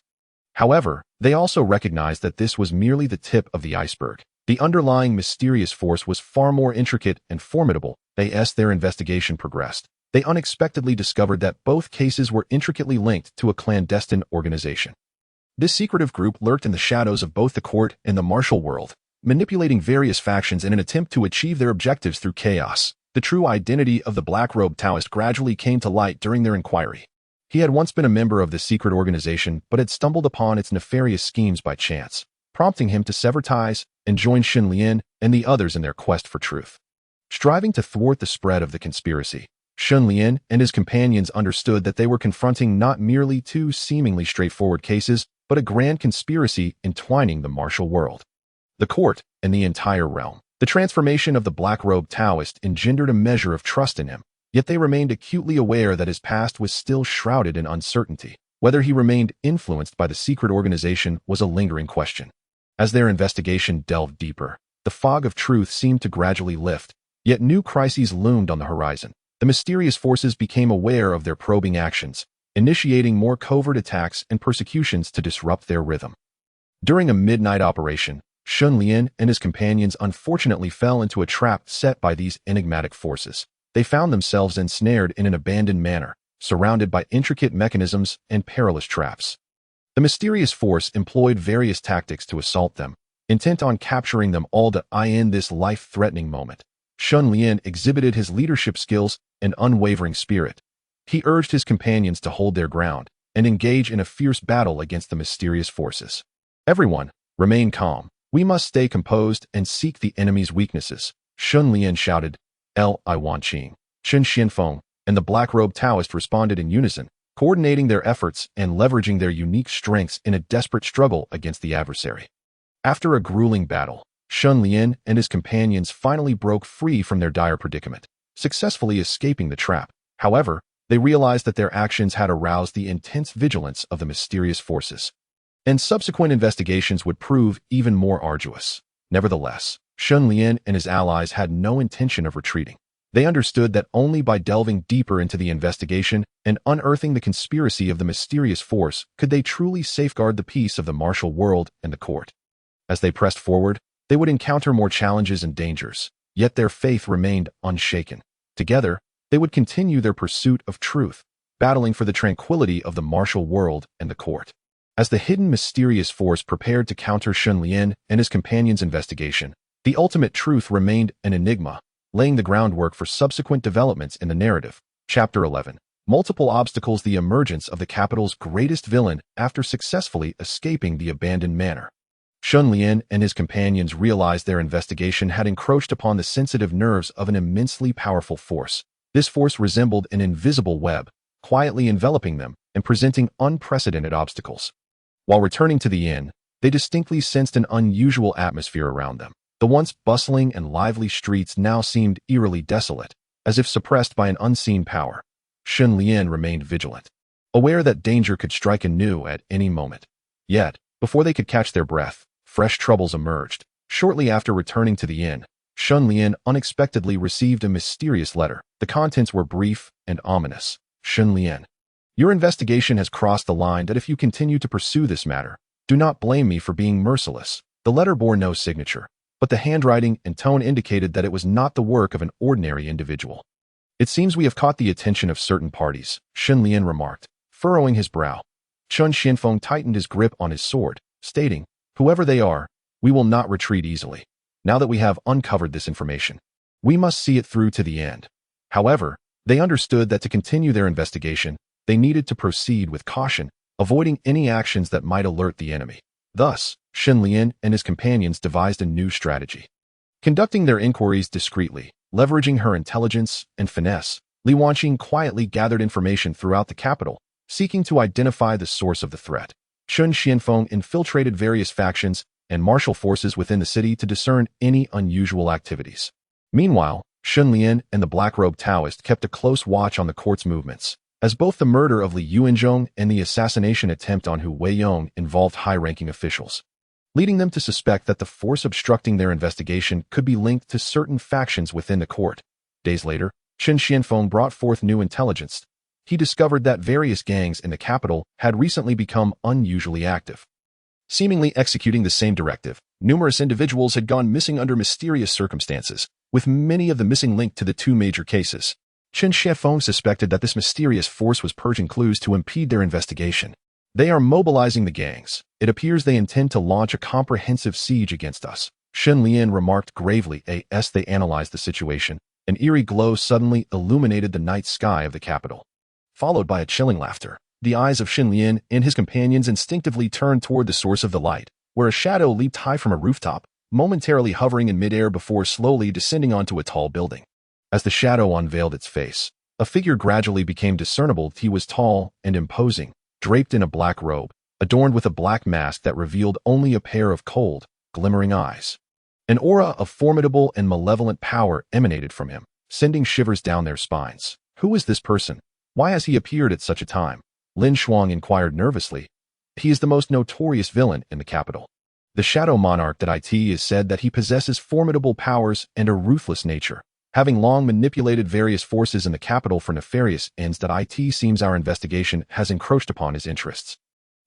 A: However, they also recognized that this was merely the tip of the iceberg. The underlying mysterious force was far more intricate and formidable. As their investigation progressed, they unexpectedly discovered that both cases were intricately linked to a clandestine organization. This secretive group lurked in the shadows of both the court and the martial world, manipulating various factions in an attempt to achieve their objectives through chaos. The true identity of the black-robed Taoist gradually came to light during their inquiry. He had once been a member of the secret organization but had stumbled upon its nefarious schemes by chance, prompting him to sever ties and join Shen Lian and the others in their quest for truth. Striving to thwart the spread of the conspiracy, Shen Lian and his companions understood that they were confronting not merely two seemingly straightforward cases, but a grand conspiracy entwining the martial world, the court, and the entire realm. The transformation of the black-robed Taoist engendered a measure of trust in him, yet they remained acutely aware that his past was still shrouded in uncertainty. Whether he remained influenced by the secret organization was a lingering question. As their investigation delved deeper, the fog of truth seemed to gradually lift, yet new crises loomed on the horizon. The mysterious forces became aware of their probing actions, initiating more covert attacks and persecutions to disrupt their rhythm. During a midnight operation, Shen Lian and his companions unfortunately fell into a trap set by these enigmatic forces. They found themselves ensnared in an abandoned manor, surrounded by intricate mechanisms and perilous traps. The mysterious force employed various tactics to assault them, intent on capturing them all in this life-threatening moment. Shen Lian exhibited his leadership skills and unwavering spirit. He urged his companions to hold their ground and engage in a fierce battle against the mysterious forces. Everyone, remain calm. We must stay composed and seek the enemy's weaknesses, Shen Lian shouted. Li Wanqing, Chen Xianfeng, and the black-robed Taoist responded in unison, coordinating their efforts and leveraging their unique strengths in a desperate struggle against the adversary. After a grueling battle, Shen Lian and his companions finally broke free from their dire predicament, successfully escaping the trap. However, they realized that their actions had aroused the intense vigilance of the mysterious forces, and subsequent investigations would prove even more arduous. Nevertheless, Shen Lian and his allies had no intention of retreating. They understood that only by delving deeper into the investigation and unearthing the conspiracy of the mysterious force could they truly safeguard the peace of the martial world and the court. As they pressed forward, they would encounter more challenges and dangers, yet their faith remained unshaken. Together, they would continue their pursuit of truth, battling for the tranquility of the martial world and the court. As the hidden mysterious force prepared to counter Shen Lian and his companions' investigation, the ultimate truth remained an enigma, laying the groundwork for subsequent developments in the narrative. Chapter 11. Multiple obstacles: the emergence of the capital's greatest villain after successfully escaping the abandoned manor. Shen Lian and his companions realized their investigation had encroached upon the sensitive nerves of an immensely powerful force. This force resembled an invisible web, quietly enveloping them and presenting unprecedented obstacles. While returning to the inn, they distinctly sensed an unusual atmosphere around them. The once bustling and lively streets now seemed eerily desolate, as if suppressed by an unseen power. Shen Lian remained vigilant, aware that danger could strike anew at any moment. Yet, before they could catch their breath, fresh troubles emerged. Shortly after returning to the inn, Shen Lian unexpectedly received a mysterious letter. The contents were brief and ominous. Shen Lian, your investigation has crossed the line that if you continue to pursue this matter, do not blame me for being merciless. The letter bore no signature, but the handwriting and tone indicated that it was not the work of an ordinary individual. It seems we have caught the attention of certain parties, Shen Lian remarked, furrowing his brow. Chen Xianfeng tightened his grip on his sword, stating, whoever they are, we will not retreat easily. Now that we have uncovered this information, we must see it through to the end. However, they understood that to continue their investigation, they needed to proceed with caution, avoiding any actions that might alert the enemy. Thus, Shen Lian and his companions devised a new strategy. Conducting their inquiries discreetly, leveraging her intelligence and finesse, Li Wanqing quietly gathered information throughout the capital, seeking to identify the source of the threat. Chen Xianfeng infiltrated various factions and martial forces within the city to discern any unusual activities. Meanwhile, Shen Lian and the black-robed Taoist kept a close watch on the court's movements, as both the murder of Li Wanqing and the assassination attempt on Hu Weiyong involved high-ranking officials. leading them to suspect that the force obstructing their investigation could be linked to certain factions within the court. Days later, Chen Xianfeng brought forth new intelligence. He discovered that various gangs in the capital had recently become unusually active. Seemingly executing the same directive, numerous individuals had gone missing under mysterious circumstances, with many of the missing linked to the two major cases. Chen Xianfeng suspected that this mysterious force was purging clues to impede their investigation. They are mobilizing the gangs. It appears they intend to launch a comprehensive siege against us, Shen Lian remarked gravely as they analyzed the situation. An eerie glow suddenly illuminated the night sky of the capital, followed by a chilling laughter. The eyes of Shen Lian and his companions instinctively turned toward the source of the light, where a shadow leaped high from a rooftop, momentarily hovering in midair before slowly descending onto a tall building. As the shadow unveiled its face, a figure gradually became discernible. He was tall and imposing, draped in a black robe, adorned with a black mask that revealed only a pair of cold, glimmering eyes. An aura of formidable and malevolent power emanated from him, sending shivers down their spines. Who is this person? Why has he appeared at such a time? Lin Shuang inquired nervously. He is the most notorious villain in the capital. The Shadow Monarch that is said that he possesses formidable powers and a ruthless nature, having long manipulated various forces in the capital for nefarious ends. That seems our investigation has encroached upon his interests.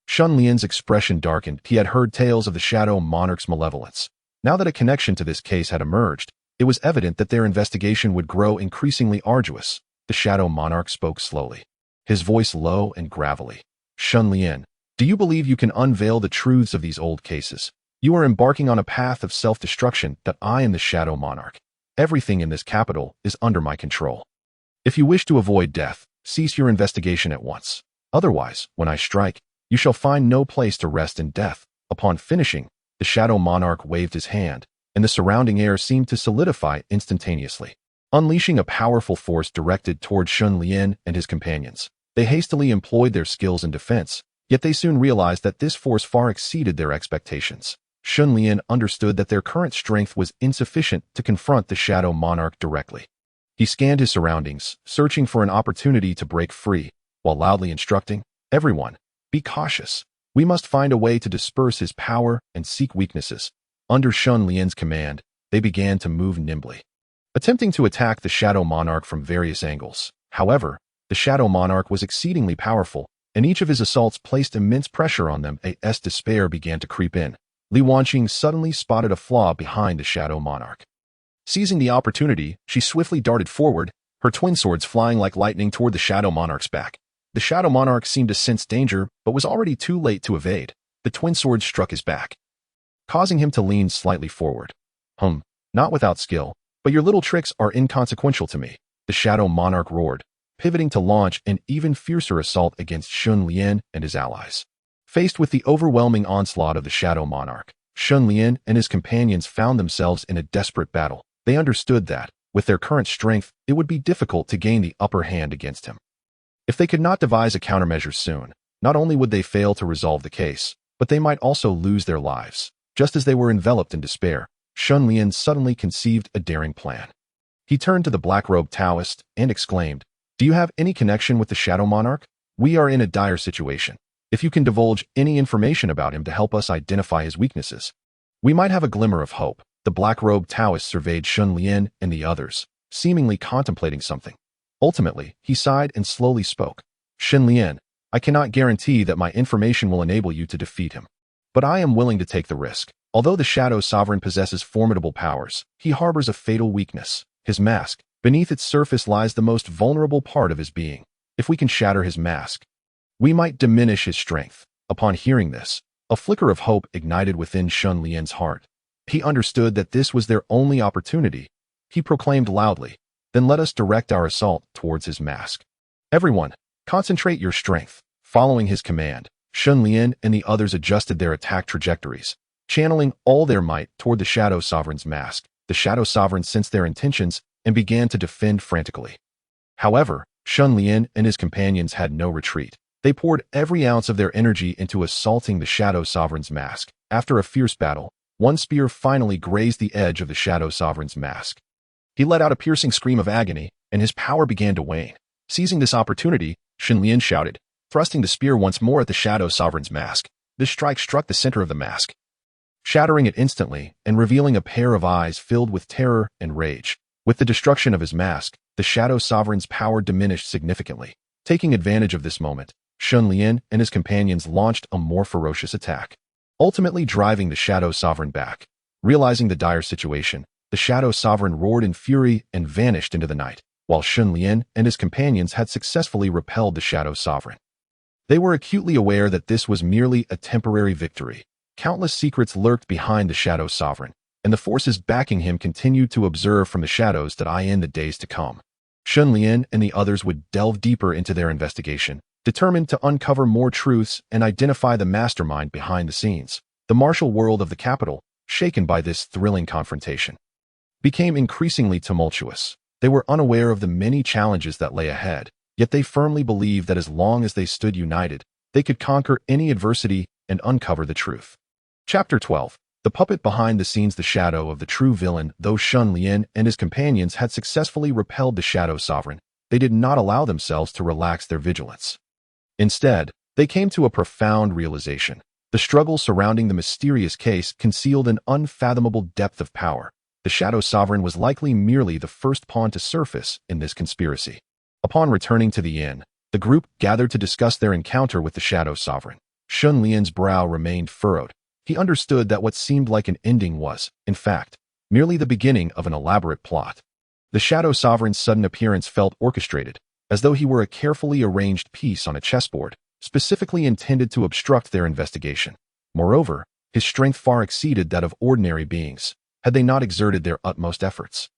A: Shen Lian's expression darkened. He had heard tales of the Shadow Monarch's malevolence. Now that a connection to this case had emerged, it was evident that their investigation would grow increasingly arduous. The Shadow Monarch spoke slowly, his voice low and gravelly. Shen Lian, do you believe you can unveil the truths of these old cases? You are embarking on a path of self-destruction. That I am the Shadow Monarch. Everything in this capital is under my control. If you wish to avoid death, cease your investigation at once. Otherwise, when I strike, you shall find no place to rest in death. Upon finishing, the Shadow Monarch waved his hand, and the surrounding air seemed to solidify instantaneously, unleashing a powerful force directed toward Shen Lian and his companions. They hastily employed their skills in defense, yet they soon realized that this force far exceeded their expectations. Shen Lian understood that their current strength was insufficient to confront the Shadow Monarch directly. He scanned his surroundings, searching for an opportunity to break free, while loudly instructing, "Everyone, be cautious. We must find a way to disperse his power and seek weaknesses." Under Shen Lian's command, they began to move nimbly, attempting to attack the Shadow Monarch from various angles. However, the Shadow Monarch was exceedingly powerful, and each of his assaults placed immense pressure on them. As despair began to creep in, Li Wanqing suddenly spotted a flaw behind the Shadow Monarch. Seizing the opportunity, she swiftly darted forward, her twin swords flying like lightning toward the Shadow Monarch's back. The Shadow Monarch seemed to sense danger, but was already too late to evade. The twin swords struck his back, causing him to lean slightly forward. Not without skill, but your little tricks are inconsequential to me, the Shadow Monarch roared, pivoting to launch an even fiercer assault against Shen Lian and his allies. Faced with the overwhelming onslaught of the Shadow Monarch, Shen Lian and his companions found themselves in a desperate battle. They understood that, with their current strength, it would be difficult to gain the upper hand against him. If they could not devise a countermeasure soon, not only would they fail to resolve the case, but they might also lose their lives. Just as they were enveloped in despair, Shen Lian suddenly conceived a daring plan. He turned to the black-robed Taoist and exclaimed, "Do you have any connection with the Shadow Monarch? We are in a dire situation. If you can divulge any information about him to help us identify his weaknesses, we might have a glimmer of hope." The black-robed Taoist surveyed Shen Lian and the others, seemingly contemplating something. Ultimately, he sighed and slowly spoke. "Shen Lian, I cannot guarantee that my information will enable you to defeat him, but I am willing to take the risk. Although the Shadow Sovereign possesses formidable powers, he harbors a fatal weakness, his mask. Beneath its surface lies the most vulnerable part of his being. If we can shatter his mask, we might diminish his strength." Upon hearing this, a flicker of hope ignited within Shen Lian's heart. He understood that this was their only opportunity. He proclaimed loudly, "Then let us direct our assault towards his mask. Everyone, concentrate your strength." Following his command, Shen Lian and the others adjusted their attack trajectories, channeling all their might toward the Shadow Sovereign's mask. The Shadow Sovereign sensed their intentions and began to defend frantically. However, Shen Lian and his companions had no retreat. They poured every ounce of their energy into assaulting the Shadow Sovereign's mask. After a fierce battle, one spear finally grazed the edge of the Shadow Sovereign's mask. He let out a piercing scream of agony, and his power began to wane. Seizing this opportunity, Shen Lian shouted, thrusting the spear once more at the Shadow Sovereign's mask. This strike struck the center of the mask, shattering it instantly and revealing a pair of eyes filled with terror and rage. With the destruction of his mask, the Shadow Sovereign's power diminished significantly. Taking advantage of this moment, Shen Lian and his companions launched a more ferocious attack, ultimately driving the Shadow Sovereign back. Realizing the dire situation, the Shadow Sovereign roared in fury and vanished into the night, while Shen Lian and his companions had successfully repelled the Shadow Sovereign. They were acutely aware that this was merely a temporary victory. Countless secrets lurked behind the Shadow Sovereign, and the forces backing him continued to observe from the shadows that eye in the days to come. Shen Lian and the others would delve deeper into their investigation, determined to uncover more truths and identify the mastermind behind the scenes. The martial world of the capital, shaken by this thrilling confrontation, became increasingly tumultuous. They were unaware of the many challenges that lay ahead, yet they firmly believed that as long as they stood united, they could conquer any adversity and uncover the truth. Chapter 12. The puppet behind the scenes. The shadow of the true villain. Though Shen Lian and his companions had successfully repelled the Shadow Sovereign, they did not allow themselves to relax their vigilance. Instead, they came to a profound realization. The struggle surrounding the mysterious case concealed an unfathomable depth of power. The Shadow Sovereign was likely merely the first pawn to surface in this conspiracy. Upon returning to the inn, the group gathered to discuss their encounter with the Shadow Sovereign. Shen Lian's brow remained furrowed. He understood that what seemed like an ending was, in fact, merely the beginning of an elaborate plot. The Shadow Sovereign's sudden appearance felt orchestrated, as though he were a carefully arranged piece on a chessboard, specifically intended to obstruct their investigation. Moreover, his strength far exceeded that of ordinary beings, had they not exerted their utmost efforts.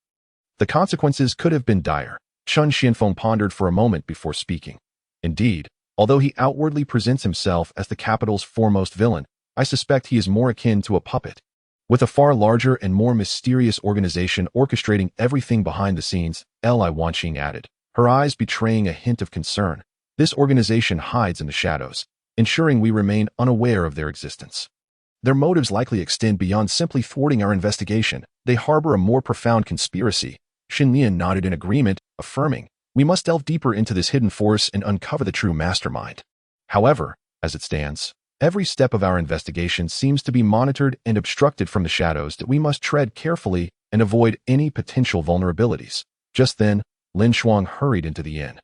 A: The consequences could have been dire. Chun Xianfeng pondered for a moment before speaking. Indeed, although he outwardly presents himself as the capital's foremost villain, I suspect he is more akin to a puppet, with a far larger and more mysterious organization orchestrating everything behind the scenes, Li Wanqing added, her eyes betraying a hint of concern. This organization hides in the shadows, ensuring we remain unaware of their existence. Their motives likely extend beyond simply thwarting our investigation. They harbor a more profound conspiracy. Shen Lian nodded in agreement, affirming, we must delve deeper into this hidden force and uncover the true mastermind. However, as it stands, every step of our investigation seems to be monitored and obstructed from the shadows that we must tread carefully and avoid any potential vulnerabilities. Just then, Lin Shuang hurried into the inn,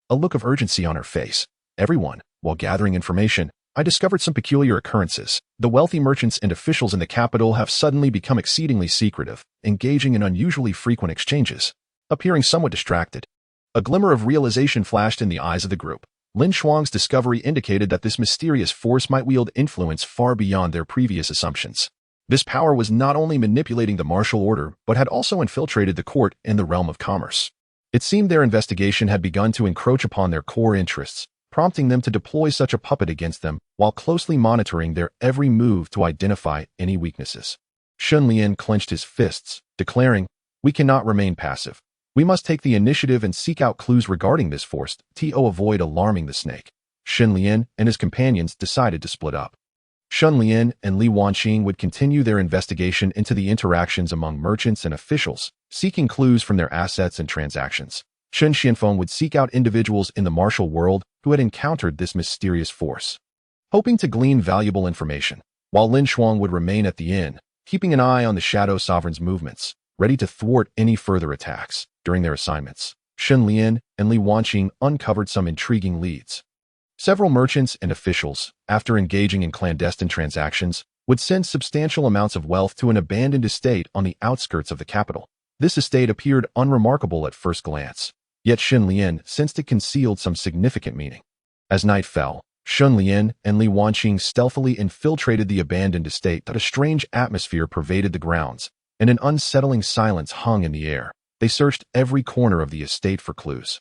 A: a look of urgency on her face. Everyone, while gathering information, I discovered some peculiar occurrences. The wealthy merchants and officials in the capital have suddenly become exceedingly secretive, engaging in unusually frequent exchanges, appearing somewhat distracted. A glimmer of realization flashed in the eyes of the group. Lin Shuang's discovery indicated that this mysterious force might wield influence far beyond their previous assumptions. This power was not only manipulating the martial order, but had also infiltrated the court and the realm of commerce. It seemed their investigation had begun to encroach upon their core interests, prompting them to deploy such a puppet against them while closely monitoring their every move to identify any weaknesses. Shen Lian clenched his fists, declaring, we cannot remain passive. We must take the initiative and seek out clues regarding this force to avoid alarming the snake. Shen Lian and his companions decided to split up. Shen Lian and Li Wanqing would continue their investigation into the interactions among merchants and officials, seeking clues from their assets and transactions. Chen Xianfeng would seek out individuals in the martial world who had encountered this mysterious force, hoping to glean valuable information, while Lin Shuang would remain at the inn, keeping an eye on the Shadow Sovereign's movements, ready to thwart any further attacks. During their assignments, Shen Lian and Li Wanqing uncovered some intriguing leads. Several merchants and officials, after engaging in clandestine transactions, would send substantial amounts of wealth to an abandoned estate on the outskirts of the capital. This estate appeared unremarkable at first glance, yet Shen Lian sensed it concealed some significant meaning. As night fell, Shen Lian and Li Wanqing stealthily infiltrated the abandoned estate. That a strange atmosphere pervaded the grounds, and an unsettling silence hung in the air. They searched every corner of the estate for clues,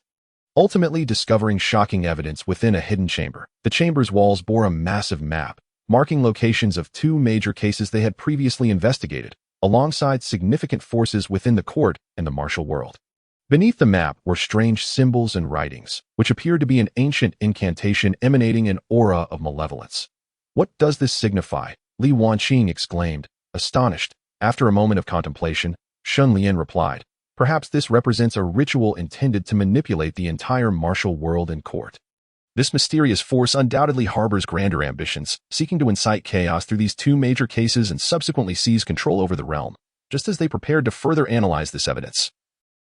A: ultimately discovering shocking evidence within a hidden chamber. The chamber's walls bore a massive map, marking locations of two major cases they had previously investigated, alongside significant forces within the court and the martial world. Beneath the map were strange symbols and writings, which appeared to be an ancient incantation emanating an aura of malevolence. What does this signify? Li Wanqing exclaimed, astonished. After a moment of contemplation, Shen Lian replied, perhaps this represents a ritual intended to manipulate the entire martial world and court. This mysterious force undoubtedly harbors grander ambitions, seeking to incite chaos through these two major cases and subsequently seize control over the realm, just as they prepared to further analyze this evidence.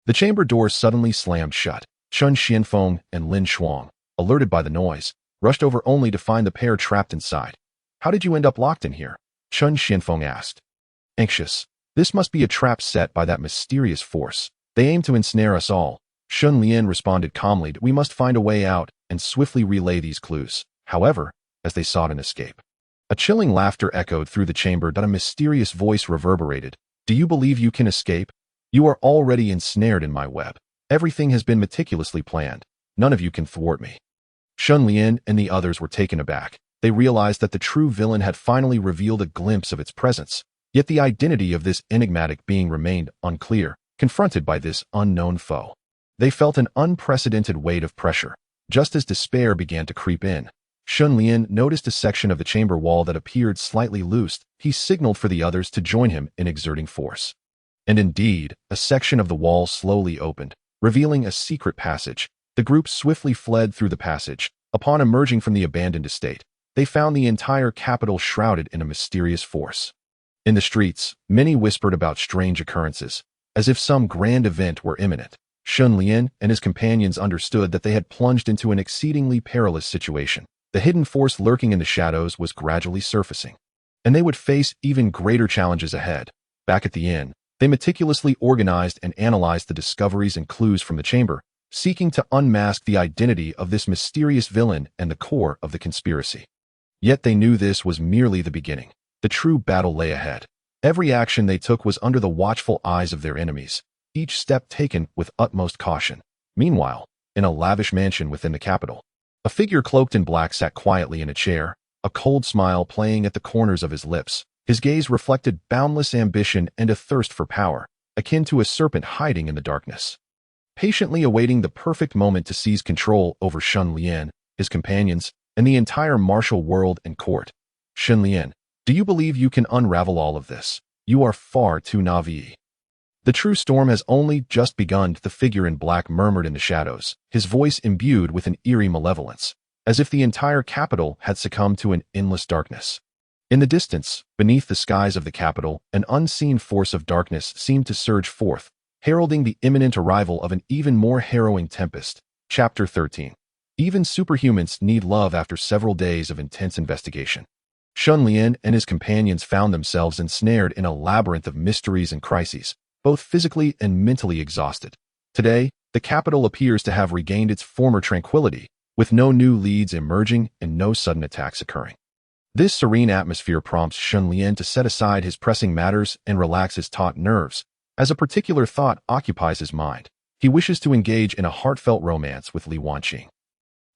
A: The chamber door suddenly slammed shut. Chen Xianfeng and Lin Shuang, alerted by the noise, rushed over only to find the pair trapped inside. "How did you end up locked in here?" Chen Xianfeng asked. Anxious. "This must be a trap set by that mysterious force. They aim to ensnare us all." Shen Lian responded calmly, "We must find a way out and swiftly relay these clues." However, as they sought an escape, a chilling laughter echoed through the chamber. A mysterious voice reverberated. "Do you believe you can escape? You are already ensnared in my web. Everything has been meticulously planned. None of you can thwart me." Shen Lian and the others were taken aback. They realized that the true villain had finally revealed a glimpse of its presence, yet the identity of this enigmatic being remained unclear, confronted by this unknown foe. They felt an unprecedented weight of pressure. Just as despair began to creep in, Shen Lian noticed a section of the chamber wall that appeared slightly loose. He signaled for the others to join him in exerting force. And indeed, a section of the wall slowly opened, revealing a secret passage. The group swiftly fled through the passage. Upon emerging from the abandoned estate, they found the entire capital shrouded in a mysterious force. In the streets, many whispered about strange occurrences, as if some grand event were imminent. Shen Lian and his companions understood that they had plunged into an exceedingly perilous situation. The hidden force lurking in the shadows was gradually surfacing, and they would face even greater challenges ahead. Back at the inn, they meticulously organized and analyzed the discoveries and clues from the chamber, seeking to unmask the identity of this mysterious villain and the core of the conspiracy. Yet they knew this was merely the beginning. The true battle lay ahead. Every action they took was under the watchful eyes of their enemies, each step taken with utmost caution. Meanwhile, in a lavish mansion within the capital, a figure cloaked in black sat quietly in a chair, a cold smile playing at the corners of his lips. His gaze reflected boundless ambition and a thirst for power, akin to a serpent hiding in the darkness. Patiently awaiting the perfect moment to seize control over Shen Lian, his companions, and the entire martial world and court. "Shen Lian, do you believe you can unravel all of this? You are far too naive. The true storm has only just begun." The figure in black murmured in the shadows, his voice imbued with an eerie malevolence, as if the entire capital had succumbed to an endless darkness. In the distance, beneath the skies of the capital, an unseen force of darkness seemed to surge forth, heralding the imminent arrival of an even more harrowing tempest. Chapter 13. Even superhumans need love. After several days of intense investigation, Shen Lian and his companions found themselves ensnared in a labyrinth of mysteries and crises, both physically and mentally exhausted. Today, the capital appears to have regained its former tranquility, with no new leads emerging and no sudden attacks occurring. This serene atmosphere prompts Shen Lian to set aside his pressing matters and relax his taut nerves, as a particular thought occupies his mind. He wishes to engage in a heartfelt romance with Li Wanqing.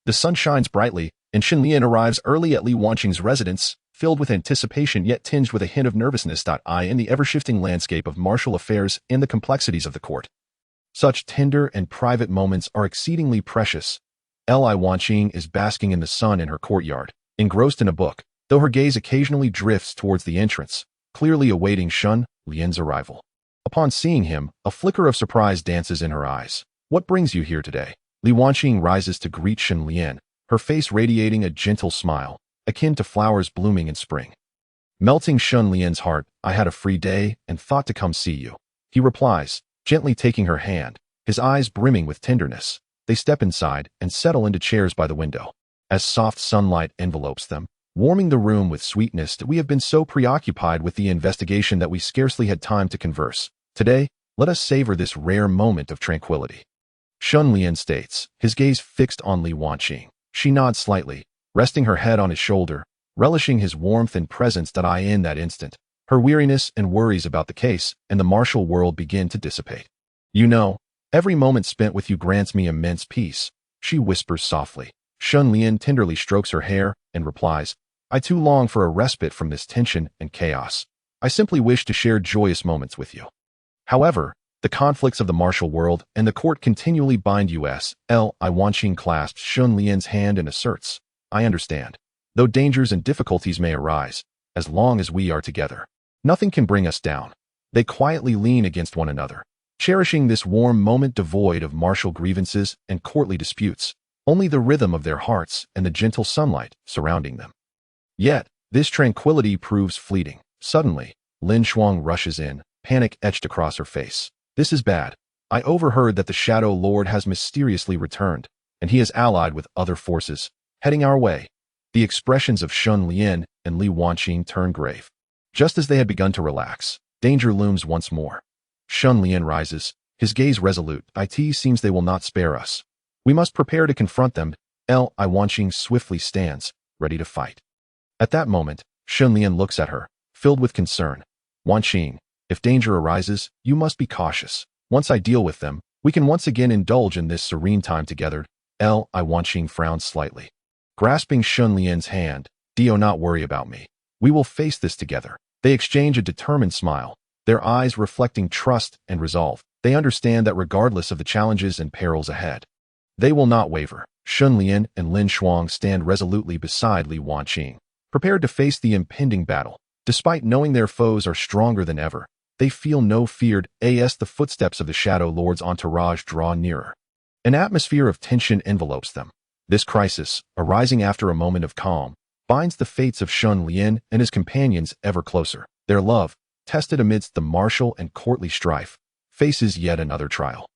A: The sun shines brightly, and Shen Lian arrives early at Li Wanqing's residence, filled with anticipation yet tinged with a hint of nervousness. In the ever-shifting landscape of martial affairs and the complexities of the court, such tender and private moments are exceedingly precious. Li Wanqing is basking in the sun in her courtyard, engrossed in a book, though her gaze occasionally drifts towards the entrance, clearly awaiting Shen Lian's arrival. Upon seeing him, a flicker of surprise dances in her eyes. "What brings you here today?" Li Wanqing rises to greet Shen Lian, her face radiating a gentle smile, akin to flowers blooming in spring. Melting Shen Lian's heart, "I had a free day and thought to come see you," he replies, gently taking her hand, his eyes brimming with tenderness. They step inside and settle into chairs by the window. As soft sunlight envelopes them, warming the room with sweetness, we have been so preoccupied with the investigation that we scarcely had time to converse. Today, let us savor this rare moment of tranquility. Shen Lian states, his gaze fixed on Li Wanqing. She nods slightly, resting her head on his shoulder, relishing his warmth and presence. In that instant, her weariness and worries about the case and the martial world begin to dissipate. "You know, every moment spent with you grants me immense peace," she whispers softly. Shen Lian tenderly strokes her hair and replies, "I too long for a respite from this tension and chaos. I simply wish to share joyous moments with you." However, the conflicts of the martial world and the court continually bind us. Li Wanqing clasps Shen Lian's hand and asserts, "I understand. Though dangers and difficulties may arise, as long as we are together, nothing can bring us down." They quietly lean against one another, cherishing this warm moment devoid of martial grievances and courtly disputes. only the rhythm of their hearts and the gentle sunlight surrounding them. Yet, this tranquility proves fleeting. Suddenly, Lin Shuang rushes in, panic etched across her face. This is bad. I overheard that the Shadow Lord has mysteriously returned, and he is allied with other forces, heading our way. The expressions of Shen Lian and Li Wanqing turn grave. Just as they had begun to relax, danger looms once more. Shen Lian rises, his gaze resolute. It seems they will not spare us. We must prepare to confront them. Li Wanqing swiftly stands, ready to fight. At that moment, Shen Lian looks at her, filled with concern. Wanqing, if danger arises, you must be cautious. Once I deal with them, we can once again indulge in this serene time together. Li Wanqing frowns slightly. Grasping Shen Lian's hand, do not worry about me. We will face this together. They exchange a determined smile, their eyes reflecting trust and resolve. They understand that regardless of the challenges and perils ahead, they will not waver. Shen Lian and Lin Shuang stand resolutely beside Li Wanqing, prepared to face the impending battle. Despite knowing their foes are stronger than ever, they feel no fear as the footsteps of the Shadow Lord's entourage draw nearer. An atmosphere of tension envelopes them. This crisis, arising after a moment of calm, binds the fates of Shen Lian and his companions ever closer. Their love, tested amidst the martial and courtly strife, faces yet another trial.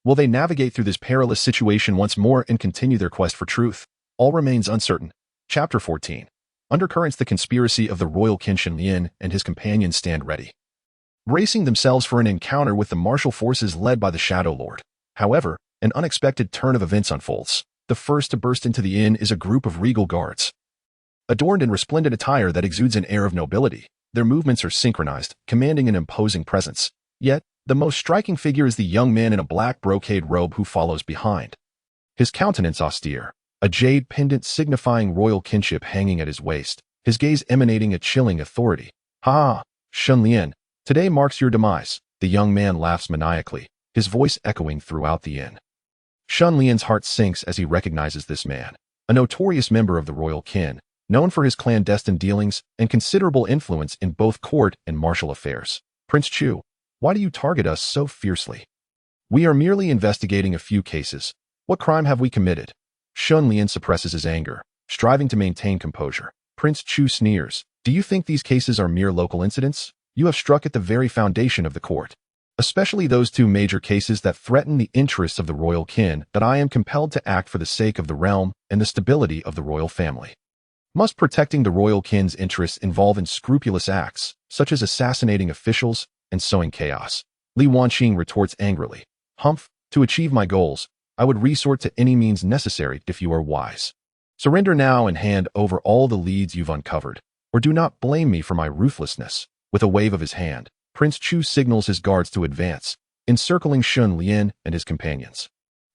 A: Will they navigate through this perilous situation once more and continue their quest for truth? All remains uncertain. Chapter 14. Undercurrents. The conspiracy of the royal kin Shen Lian and his companions stand ready, bracing themselves for an encounter with the martial forces led by the Shadow Lord. However, an unexpected turn of events unfolds. The first to burst into the inn is a group of regal guards, adorned in resplendent attire that exudes an air of nobility. Their movements are synchronized, commanding an imposing presence. Yet, the most striking figure is the young man in a black brocade robe who follows behind. His countenance austere, a jade pendant signifying royal kinship hanging at his waist, his gaze emanating a chilling authority. Ha! Shen Lian, today marks your demise. The young man laughs maniacally, his voice echoing throughout the inn. Shen Lian's heart sinks as he recognizes this man, a notorious member of the royal kin, known for his clandestine dealings and considerable influence in both court and martial affairs. Prince Chu, why do you target us so fiercely? We are merely investigating a few cases. What crime have we committed? Shen Lian suppresses his anger, striving to maintain composure. Prince Chu sneers. Do you think these cases are mere local incidents? You have struck at the very foundation of the court, especially those two major cases that threaten the interests of the royal kin that I am compelled to act for the sake of the realm and the stability of the royal family. Must protecting the royal kin's interests involve unscrupulous acts, such as assassinating officials and sowing chaos? Li Wanqing retorts angrily. Humph, to achieve my goals, I would resort to any means necessary if you are wise. Surrender now and hand over all the leads you've uncovered, or do not blame me for my ruthlessness. With a wave of his hand, Prince Chu signals his guards to advance, encircling Shen Lian and his companions.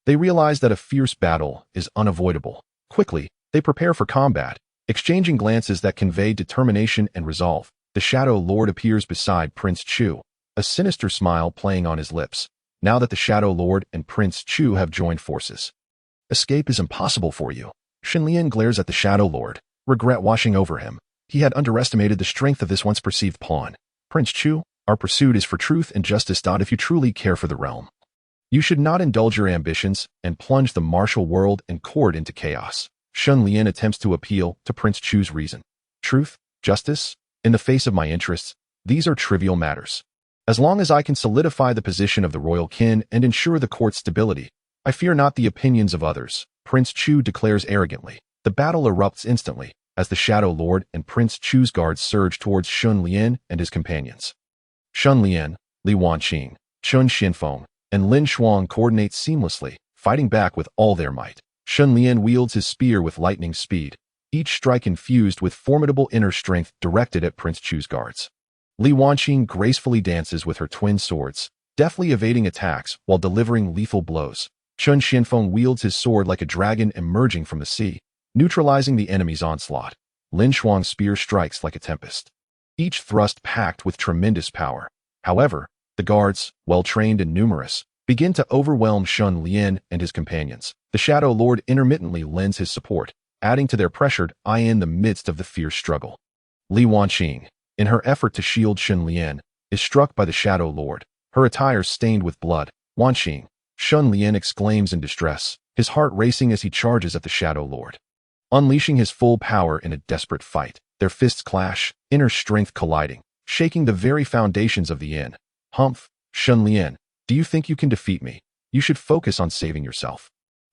A: They realize that a fierce battle is unavoidable. Quickly, they prepare for combat, exchanging glances that convey determination and resolve. The Shadow Lord appears beside Prince Chu, a sinister smile playing on his lips, now that the Shadow Lord and Prince Chu have joined forces. Escape is impossible for you. Shen Lian glares at the Shadow Lord, regret washing over him. He had underestimated the strength of this once perceived pawn. Prince Chu, our pursuit is for truth and justice. If you truly care for the realm, you should not indulge your ambitions and plunge the martial world and court into chaos. Shen Lian attempts to appeal to Prince Chu's reason. Truth, justice, in the face of my interests, these are trivial matters. As long as I can solidify the position of the royal kin and ensure the court's stability, I fear not the opinions of others, Prince Chu declares arrogantly. The battle erupts instantly, as the Shadow Lord and Prince Chu's guards surge towards Shen Lian and his companions. Shen Lian, Li Wanqing, Chen Xianfeng, and Lin Shuang coordinate seamlessly, fighting back with all their might. Shen Lian wields his spear with lightning speed, each strike infused with formidable inner strength directed at Prince Chu's guards. Li Wanqing gracefully dances with her twin swords, deftly evading attacks while delivering lethal blows. Chen Xianfeng wields his sword like a dragon emerging from the sea, neutralizing the enemy's onslaught. Lin Shuang's spear strikes like a tempest, each thrust packed with tremendous power. However, the guards, well-trained and numerous, begin to overwhelm Shen Lian and his companions. The Shadow Lord intermittently lends his support, adding to their pressure in the midst of the fierce struggle. Li Wanqing, in her effort to shield Shen Lian, is struck by the Shadow Lord, her attire stained with blood. Wanqing, Shen Lian exclaims in distress, his heart racing as he charges at the Shadow Lord. Unleashing his full power in a desperate fight, their fists clash, inner strength colliding, shaking the very foundations of the inn. Humph, Shen Lian, do you think you can defeat me? You should focus on saving yourself.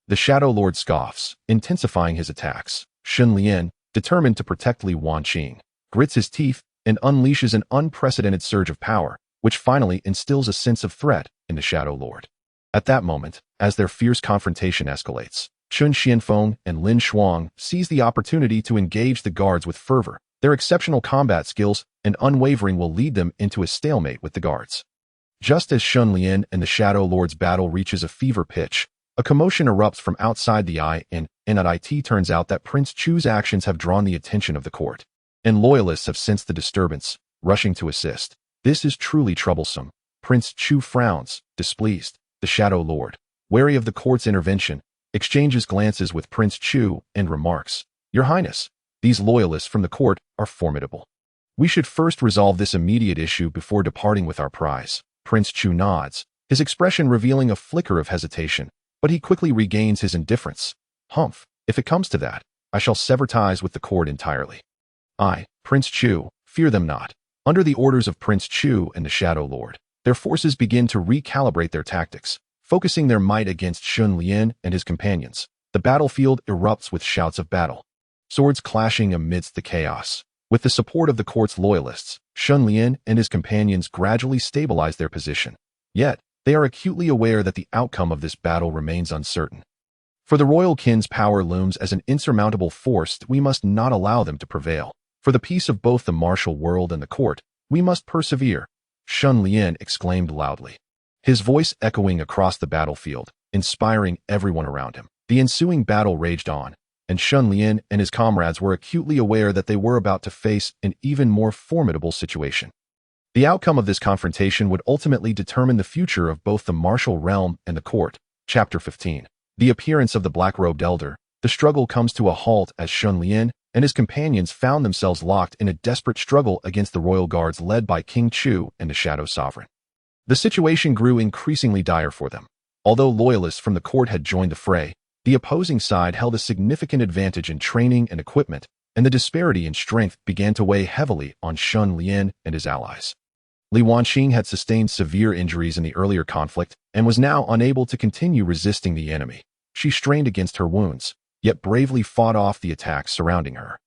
A: The Shadow Lord scoffs, intensifying his attacks. Shen Lian, determined to protect Li Wanqing, grits his teeth and unleashes an unprecedented surge of power, which finally instills a sense of threat in the Shadow Lord. At that moment, as their fierce confrontation escalates, Chun Xianfeng and Lin Shuang seize the opportunity to engage the guards with fervor. Their exceptional combat skills and unwavering will lead them into a stalemate with the guards. Just as Shen Lian and the Shadow Lord's battle reaches a fever pitch, a commotion erupts from outside the eye, and it turns out that Prince Chu's actions have drawn the attention of the court, and loyalists have sensed the disturbance, rushing to assist. This is truly troublesome. Prince Chu frowns, displeased. The Shadow Lord, wary of the court's intervention, exchanges glances with Prince Chu and remarks, "Your Highness, these loyalists from the court are formidable. We should first resolve this immediate issue before departing with our prize." Prince Chu nods, his expression revealing a flicker of hesitation, but he quickly regains his indifference. "Humph, if it comes to that, I shall sever ties with the court entirely. I, Prince Chu, fear them not." Under the orders of Prince Chu and the Shadow Lord, their forces begin to recalibrate their tactics, focusing their might against Shen Lian and his companions. The battlefield erupts with shouts of battle, swords clashing amidst the chaos. With the support of the court's loyalists, Shen Lian and his companions gradually stabilize their position. Yet, they are acutely aware that the outcome of this battle remains uncertain. For the royal kin's power looms as an insurmountable force. We must not allow them to prevail. For the peace of both the martial world and the court, we must persevere. Shen Lian exclaimed loudly, his voice echoing across the battlefield, inspiring everyone around him. The ensuing battle raged on, and Shen Lian and his comrades were acutely aware that they were about to face an even more formidable situation. The outcome of this confrontation would ultimately determine the future of both the martial realm and the court. Chapter 15. The appearance of the black-robed elder. The struggle comes to a halt as Shen Lian and his companions found themselves locked in a desperate struggle against the royal guards led by King Chu and the Shadow Sovereign. The situation grew increasingly dire for them. Although loyalists from the court had joined the fray, the opposing side held a significant advantage in training and equipment, and the disparity in strength began to weigh heavily on Shen Lian and his allies. Li Wanqing had sustained severe injuries in the earlier conflict and was now unable to continue resisting the enemy. She strained against her wounds, yet bravely fought off the attacks surrounding her.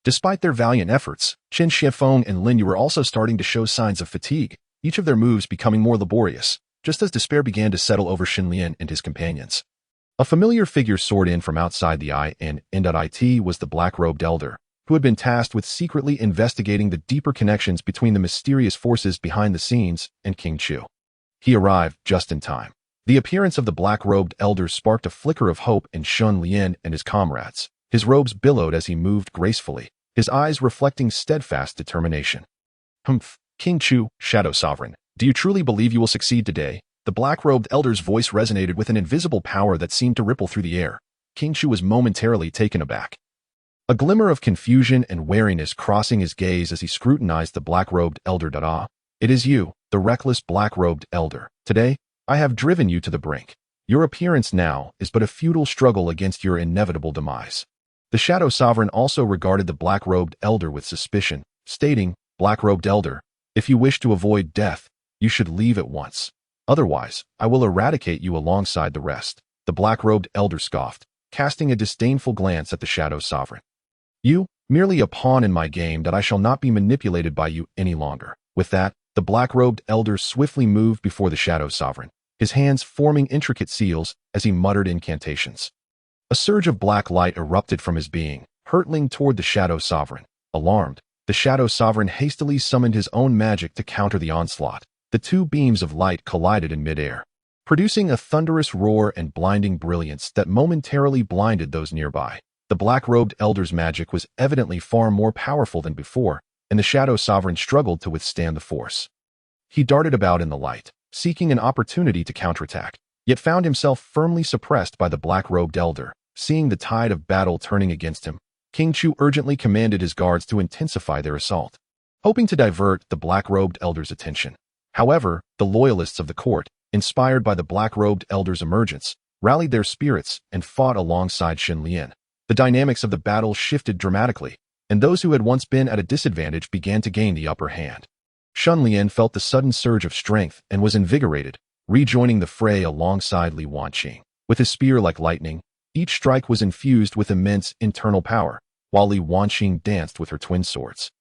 A: Despite their valiant efforts, Qin Xianfeng and Lin Yu were also starting to show signs of fatigue, each of their moves becoming more laborious, just as despair began to settle over Shen Lian and his companions. A familiar figure soared in from outside the eye, and it was the black-robed elder, who had been tasked with secretly investigating the deeper connections between the mysterious forces behind the scenes and King Chu. He arrived just in time. The appearance of the black-robed elder sparked a flicker of hope in Shen Lian and his comrades. His robes billowed as he moved gracefully, his eyes reflecting steadfast determination. "Humph, King Chu, Shadow Sovereign, do you truly believe you will succeed today?" The black-robed elder's voice resonated with an invisible power that seemed to ripple through the air. King Chu was momentarily taken aback, a glimmer of confusion and wariness crossing his gaze as he scrutinized the black-robed elder. "It is you, the reckless black-robed elder. Today, I have driven you to the brink. Your appearance now is but a futile struggle against your inevitable demise." The Shadow Sovereign also regarded the black-robed elder with suspicion, stating, "Black-robed elder, if you wish to avoid death, you should leave at once. Otherwise, I will eradicate you alongside the rest." The black-robed elder scoffed, casting a disdainful glance at the Shadow Sovereign. "You, merely a pawn in my game that I shall not be manipulated by you any longer." With that, the black-robed elder swiftly moved before the Shadow Sovereign, his hands forming intricate seals as he muttered incantations. A surge of black light erupted from his being, hurtling toward the Shadow Sovereign. Alarmed, the Shadow Sovereign hastily summoned his own magic to counter the onslaught. The two beams of light collided in midair, producing a thunderous roar and blinding brilliance that momentarily blinded those nearby. The black-robed elder's magic was evidently far more powerful than before, and the Shadow Sovereign struggled to withstand the force. He darted about in the light, seeking an opportunity to counterattack, yet found himself firmly suppressed by the black-robed elder. Seeing the tide of battle turning against him, King Chu urgently commanded his guards to intensify their assault, hoping to divert the black-robed elder's attention. However, the loyalists of the court, inspired by the black-robed elders' emergence, rallied their spirits and fought alongside Shen Lian. The dynamics of the battle shifted dramatically, and those who had once been at a disadvantage began to gain the upper hand. Shen Lian felt the sudden surge of strength and was invigorated, rejoining the fray alongside Li Wanqing. With his spear like lightning, each strike was infused with immense internal power, while Li Wanqing danced with her twin swords.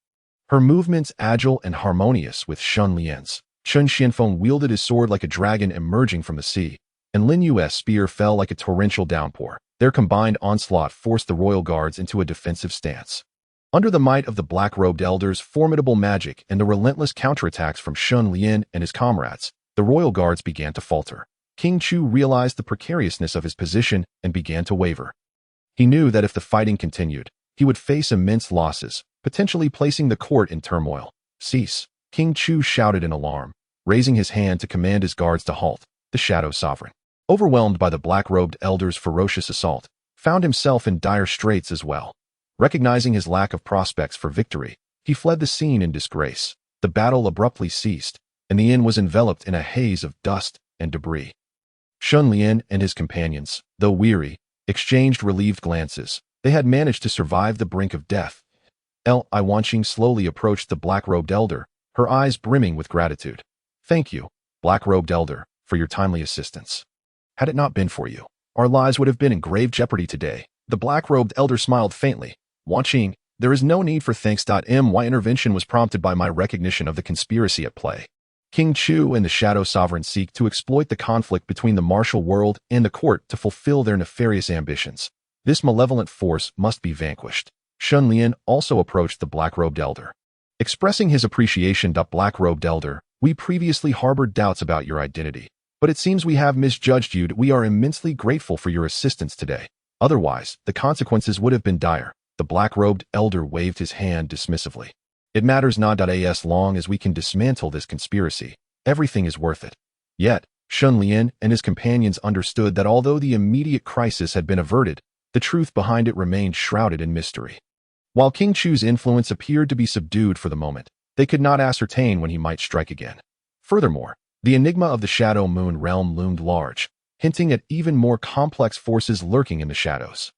A: Her movements agile and harmonious with Shen Lian's. Chen Xianfeng wielded his sword like a dragon emerging from the sea, and Lin Yu's spear fell like a torrential downpour. Their combined onslaught forced the royal guards into a defensive stance. Under the might of the black-robed elders' formidable magic and the relentless counterattacks from Shen Lian and his comrades, the royal guards began to falter. King Chu realized the precariousness of his position and began to waver. He knew that if the fighting continued, he would face immense losses, potentially placing the court in turmoil. "Cease!" King Chu shouted in alarm, raising his hand to command his guards to halt. The Shadow Sovereign, overwhelmed by the black-robed elders' ferocious assault, found himself in dire straits as well. Recognizing his lack of prospects for victory, he fled the scene in disgrace. The battle abruptly ceased, and the inn was enveloped in a haze of dust and debris. Shen Lian and his companions, though weary, exchanged relieved glances. They had managed to survive the brink of death. Li Wanqing slowly approached the black-robed elder, her eyes brimming with gratitude. "Thank you, black-robed elder, for your timely assistance. Had it not been for you, our lives would have been in grave jeopardy today." The black-robed elder smiled faintly. "Wanqing, there is no need for thanks. My intervention was prompted by my recognition of the conspiracy at play. King Chu and the Shadow Sovereign seek to exploit the conflict between the martial world and the court to fulfill their nefarious ambitions. This malevolent force must be vanquished." Shen Lian also approached the black-robed elder. Expressing his appreciation, "Black-robed elder, we previously harbored doubts about your identity, but it seems we have misjudged you. We are immensely grateful for your assistance today. Otherwise, the consequences would have been dire." The black-robed elder waved his hand dismissively. "It matters not. As long as we can dismantle this conspiracy, everything is worth it." Yet, Shen Lian and his companions understood that although the immediate crisis had been averted, the truth behind it remained shrouded in mystery. While King Chu's influence appeared to be subdued for the moment, they could not ascertain when he might strike again. Furthermore, the enigma of the Shadow Moon realm loomed large, hinting at even more complex forces lurking in the shadows.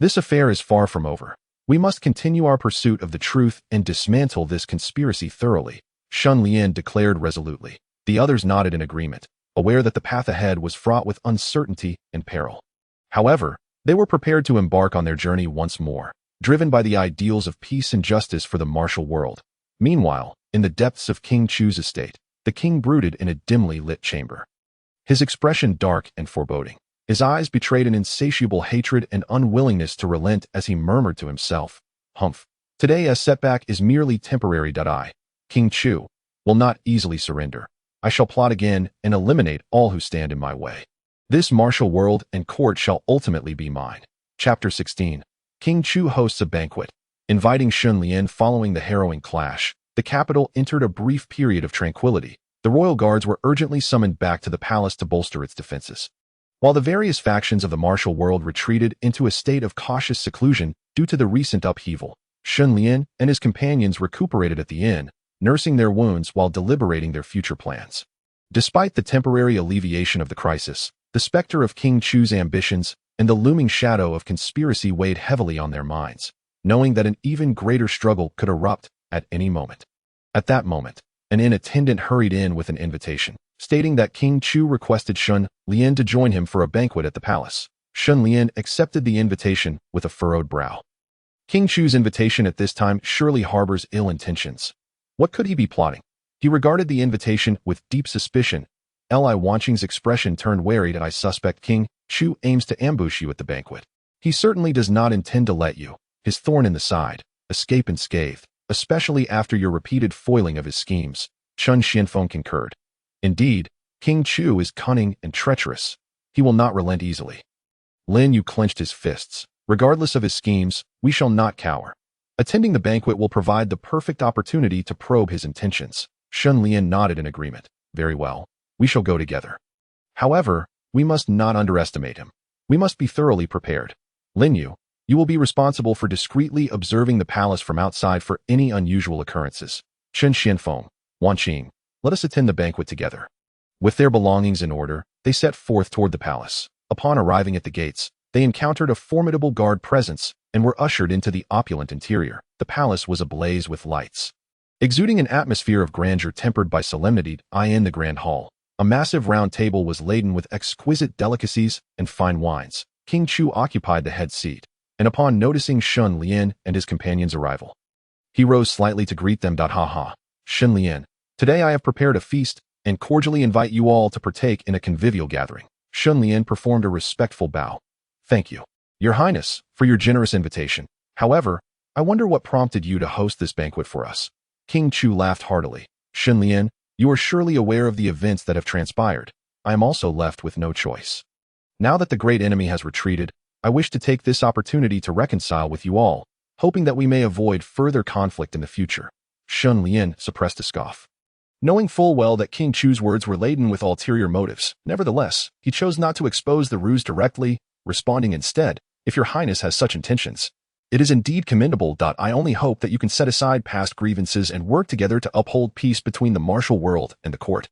A: "This affair is far from over. We must continue our pursuit of the truth and dismantle this conspiracy thoroughly," Shen Lian declared resolutely. The others nodded in agreement, aware that the path ahead was fraught with uncertainty and peril. However, they were prepared to embark on their journey once more, driven by the ideals of peace and justice for the martial world. Meanwhile, in the depths of King Chu's estate, the king brooded in a dimly lit chamber. His expression dark and foreboding. His eyes betrayed an insatiable hatred and unwillingness to relent as he murmured to himself, "Humph. Today's setback is merely temporary. I, King Chu, will not easily surrender. I shall plot again and eliminate all who stand in my way. This martial world and court shall ultimately be mine." Chapter 16. King Chu hosts a banquet. Inviting Shen Lian following the harrowing clash, the capital entered a brief period of tranquility. The royal guards were urgently summoned back to the palace to bolster its defenses. While the various factions of the martial world retreated into a state of cautious seclusion due to the recent upheaval, Shen Lian and his companions recuperated at the inn, nursing their wounds while deliberating their future plans. Despite the temporary alleviation of the crisis, the specter of King Chu's ambitions and the looming shadow of conspiracy weighed heavily on their minds, knowing that an even greater struggle could erupt at any moment. At that moment, an inn attendant hurried in with an invitation, stating that King Chu requested Shen Lian to join him for a banquet at the palace. Shen Lian accepted the invitation with a furrowed brow. King Chu's invitation at this time surely harbors ill intentions. What could he be plotting? He regarded the invitation with deep suspicion. Li Wanqing's expression turned wary. "I suspect King Chu aims to ambush you at the banquet. He certainly does not intend to let you, his thorn in the side, escape unscathed, especially after your repeated foiling of his schemes." Chen Xianfeng concurred. "Indeed, King Chu is cunning and treacherous. He will not relent easily." Lin Yu clenched his fists. "Regardless of his schemes, we shall not cower. Attending the banquet will provide the perfect opportunity to probe his intentions." Shen Lian nodded in agreement. "Very well. We shall go together. However, we must not underestimate him. We must be thoroughly prepared. Lin Yu, you will be responsible for discreetly observing the palace from outside for any unusual occurrences. Chen Xianfeng, Wanqing, let us attend the banquet together." With their belongings in order, they set forth toward the palace. Upon arriving at the gates, they encountered a formidable guard presence and were ushered into the opulent interior. The palace was ablaze with lights, exuding an atmosphere of grandeur tempered by solemnity. In the grand hall, a massive round table was laden with exquisite delicacies and fine wines. King Chu occupied the head seat, and upon noticing Shen Lian and his companions' arrival, he rose slightly to greet them. Shen Lian, today I have prepared a feast and cordially invite you all to partake in a convivial gathering. Shen Lian performed a respectful bow. Thank you, Your Highness, for your generous invitation. However, I wonder what prompted you to host this banquet for us. King Chu laughed heartily. Shen Lian, you are surely aware of the events that have transpired. I am also left with no choice. Now that the great enemy has retreated, I wish to take this opportunity to reconcile with you all, hoping that we may avoid further conflict in the future. Shen Lian suppressed a scoff, knowing full well that King Chu's words were laden with ulterior motives. Nevertheless, he chose not to expose the ruse directly, responding instead, if Your Highness has such intentions, it is indeed commendable. I only hope that you can set aside past grievances and work together to uphold peace between the martial world and the court.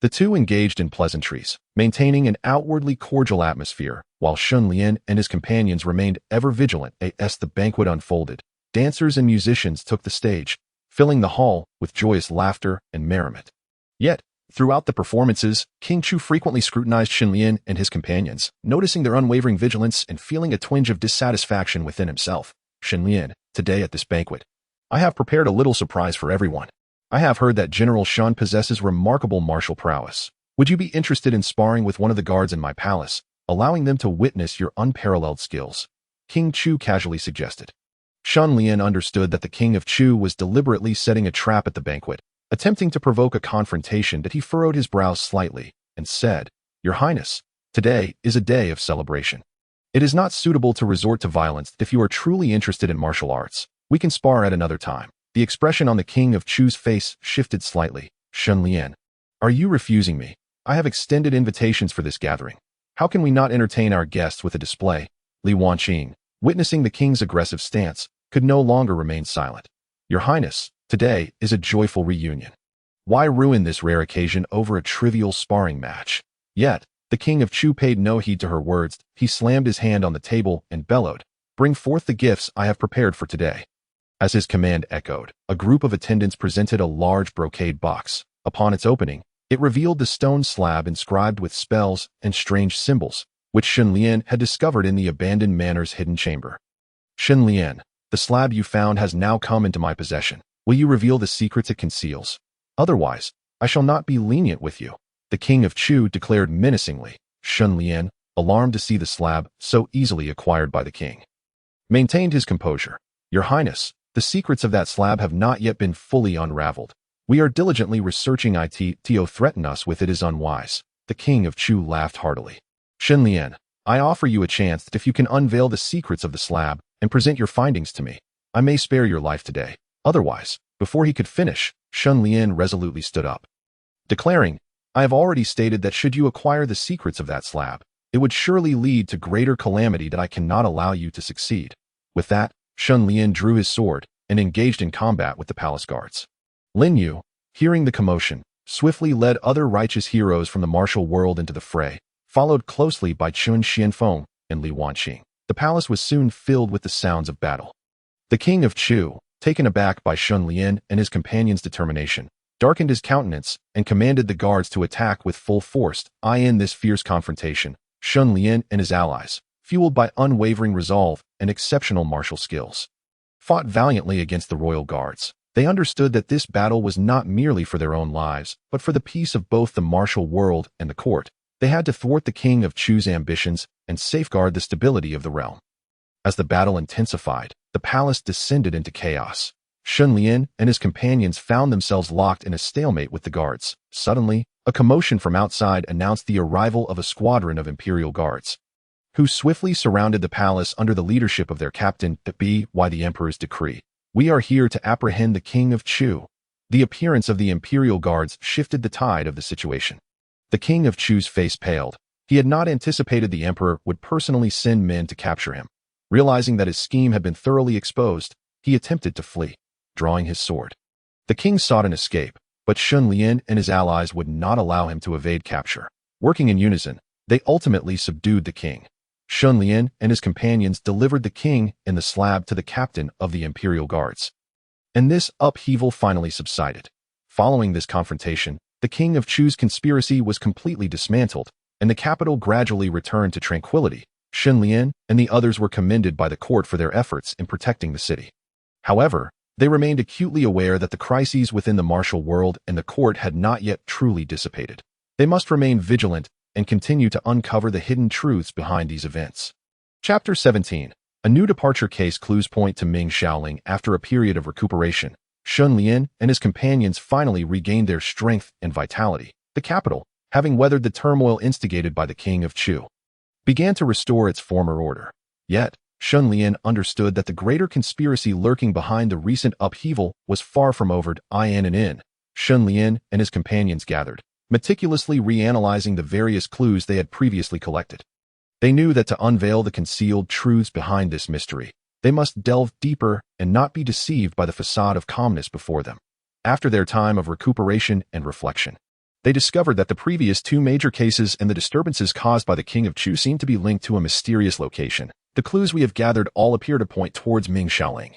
A: The two engaged in pleasantries, maintaining an outwardly cordial atmosphere, while Shen Lian and his companions remained ever vigilant. As the banquet unfolded, dancers and musicians took the stage, filling the hall with joyous laughter and merriment. Yet, throughout the performances, King Chu frequently scrutinized Shen Lian and his companions, noticing their unwavering vigilance and feeling a twinge of dissatisfaction within himself. Shen Lian, today at this banquet, I have prepared a little surprise for everyone. I have heard that General Shen possesses remarkable martial prowess. Would you be interested in sparring with one of the guards in my palace, allowing them to witness your unparalleled skills? King Chu casually suggested. Shen Lian understood that the King of Chu was deliberately setting a trap at the banquet, attempting to provoke a confrontation. That he furrowed his brows slightly and said, Your Highness, today is a day of celebration. It is not suitable to resort to violence. If you are truly interested in martial arts, we can spar at another time. The expression on the King of Chu's face shifted slightly. Shen Lian, are you refusing me? I have extended invitations for this gathering. How can we not entertain our guests with a display? Li Wanqing, witnessing the king's aggressive stance, could no longer remain silent. Your Highness, today is a joyful reunion. Why ruin this rare occasion over a trivial sparring match? Yet, the King of Chu paid no heed to her words. He slammed his hand on the table and bellowed, Bring forth the gifts I have prepared for today. As his command echoed, a group of attendants presented a large brocade box. Upon its opening, it revealed the stone slab inscribed with spells and strange symbols, which Shen Lian had discovered in the abandoned manor's hidden chamber. Shen Lian, the slab you found has now come into my possession. Will you reveal the secrets it conceals? Otherwise, I shall not be lenient with you. The King of Chu declared menacingly. Shen Lian, alarmed to see the slab so easily acquired by the king, maintained his composure. Your Highness, the secrets of that slab have not yet been fully unraveled. We are diligently researching it. To threaten us with it is unwise. The King of Chu laughed heartily. Shen Lian, I offer you a chance that if you can unveil the secrets of the slab and present your findings to me, I may spare your life today. Otherwise, before he could finish, Shen Lian resolutely stood up, declaring, I have already stated that should you acquire the secrets of that slab, it would surely lead to greater calamity. That I cannot allow you to succeed. With that, Shen Lian drew his sword and engaged in combat with the palace guards. Lin Yu, hearing the commotion, swiftly led other righteous heroes from the martial world into the fray, followed closely by Qian Fu and Li Wanqing. The palace was soon filled with the sounds of battle. The King of Chu, taken aback by Shen Lian and his companions' determination, darkened his countenance and commanded the guards to attack with full force. In this fierce confrontation, Shen Lian and his allies, fueled by unwavering resolve and exceptional martial skills, fought valiantly against the royal guards. They understood that this battle was not merely for their own lives, but for the peace of both the martial world and the court. They had to thwart the King of Chu's ambitions and safeguard the stability of the realm. As the battle intensified, the palace descended into chaos. Shen Lian and his companions found themselves locked in a stalemate with the guards. Suddenly, a commotion from outside announced the arrival of a squadron of imperial guards, who swiftly surrounded the palace under the leadership of their captain. By the emperor's decree, we are here to apprehend the King of Chu. The appearance of the imperial guards shifted the tide of the situation. The King of Chu's face paled. He had not anticipated the emperor would personally send men to capture him. Realizing that his scheme had been thoroughly exposed, he attempted to flee, drawing his sword. The king sought an escape, But Shen Lian and his allies would not allow him to evade capture. Working in unison, they ultimately subdued the king. Shen Lian and his companions delivered the king and the slab to the captain of the imperial guards. And this upheaval finally subsided. Following this confrontation, the king of Chu's conspiracy was completely dismantled, and the capital gradually returned to tranquility. Shen Lian and the others were commended by the court for their efforts in protecting the city. However, they remained acutely aware that the crises within the martial world and the court had not yet truly dissipated. They must remain vigilant and continue to uncover the hidden truths behind these events. Chapter 17. A new departure case. Clues point to Ming Xiaoling. After a period of recuperation, Shen Lian and his companions finally regained their strength and vitality. The capital, having weathered the turmoil instigated by the king of Chu, began to restore its former order. Yet, Shen Lian understood that the greater conspiracy lurking behind the recent upheaval was far from over. In. Shen Lian and his companions gathered, meticulously reanalyzing the various clues they had previously collected. They knew that to unveil the concealed truths behind this mystery, they must delve deeper and not be deceived by the facade of calmness before them. After their time of recuperation and reflection, they discovered that the previous two major cases and the disturbances caused by the king of Chu seemed to be linked to a mysterious location. The clues we have gathered all appear to point towards Ming Xiaoling,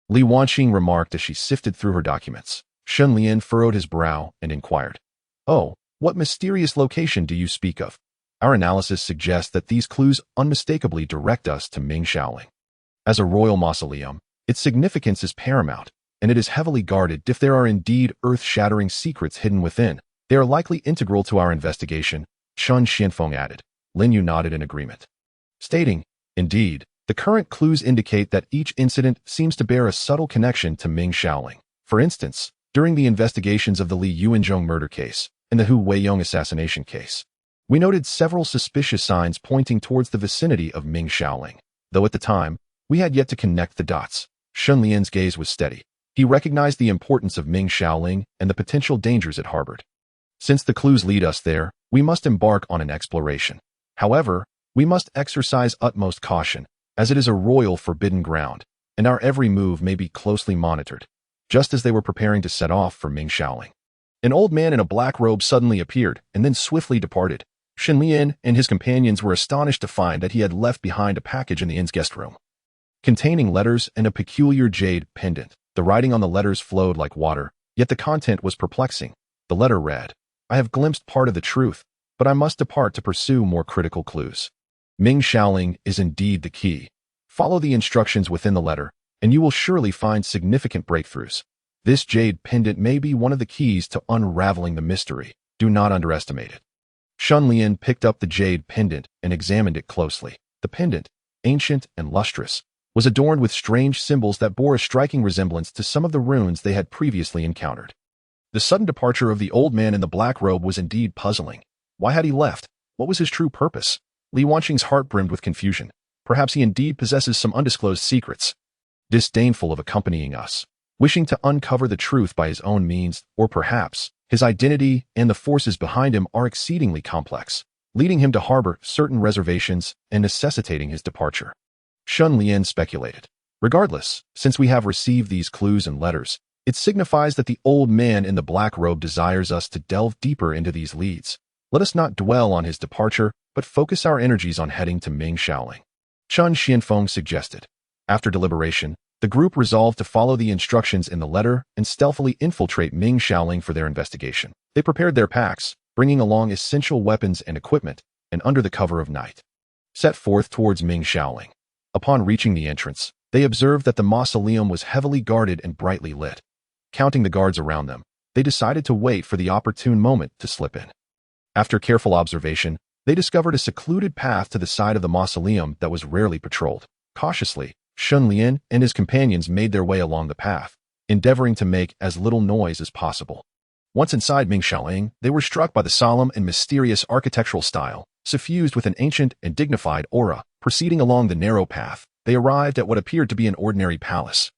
A: Li Wanqing remarked as she sifted through her documents. Shen Lian furrowed his brow and inquired, "Oh, what mysterious location do you speak of?" "Our analysis suggests that these clues unmistakably direct us to Ming Xiaoling. As a royal mausoleum, its significance is paramount, and it is heavily guarded. If there are indeed earth-shattering secrets hidden within, they are likely integral to our investigation," Chun Xianfeng added. Lin Yu nodded in agreement, stating, "Indeed, the current clues indicate that each incident seems to bear a subtle connection to Ming Xiaoling. For instance, during the investigations of the Li Yuanzhong murder case and the Hu Weiyong assassination case, we noted several suspicious signs pointing towards the vicinity of Ming Xiaoling, though at the time, we had yet to connect the dots." Shen Lian's gaze was steady. He recognized the importance of Ming Xiaoling and the potential dangers it harbored. "Since the clues lead us there, we must embark on an exploration. However, we must exercise utmost caution, as it is a royal forbidden ground, and our every move may be closely monitored." Just as they were preparing to set off for Ming Xiaoling, an old man in a black robe suddenly appeared and then swiftly departed. Shen Lian and his companions were astonished to find that he had left behind a package in the inn's guest room, containing letters and a peculiar jade pendant. The writing on the letters flowed like water, yet the content was perplexing. The letter read, "I have glimpsed part of the truth, but I must depart to pursue more critical clues. Ming Xiaoling is indeed the key. Follow the instructions within the letter, and you will surely find significant breakthroughs. This jade pendant may be one of the keys to unraveling the mystery. Do not underestimate it." Shen Lian picked up the jade pendant and examined it closely. The pendant, ancient and lustrous, was adorned with strange symbols that bore a striking resemblance to some of the runes they had previously encountered. The sudden departure of the old man in the black robe was indeed puzzling. Why had he left? What was his true purpose? Li Wanqing's heart brimmed with confusion. Perhaps he indeed possesses some undisclosed secrets, disdainful of accompanying us, wishing to uncover the truth by his own means, or perhaps his identity and the forces behind him are exceedingly complex, leading him to harbor certain reservations and necessitating his departure. Shen Lian speculated. Regardless, since we have received these clues and letters, it signifies that the old man in the black robe desires us to delve deeper into these leads. Let us not dwell on his departure, but focus our energies on heading to Ming Xiaoling, Chun Xianfeng suggested. After deliberation, the group resolved to follow the instructions in the letter and stealthily infiltrate Ming Xiaoling for their investigation. They prepared their packs, bringing along essential weapons and equipment, and under the cover of night, set forth towards Ming Xiaoling. Upon reaching the entrance, they observed that the mausoleum was heavily guarded and brightly lit. Counting the guards around them, they decided to wait for the opportune moment to slip in. After careful observation, they discovered a secluded path to the side of the mausoleum that was rarely patrolled. Cautiously, Shen Lian and his companions made their way along the path, endeavoring to make as little noise as possible. Once inside Ming Xiaoling, they were struck by the solemn and mysterious architectural style, suffused with an ancient and dignified aura. Proceeding along the narrow path, they arrived at what appeared to be an ordinary palace.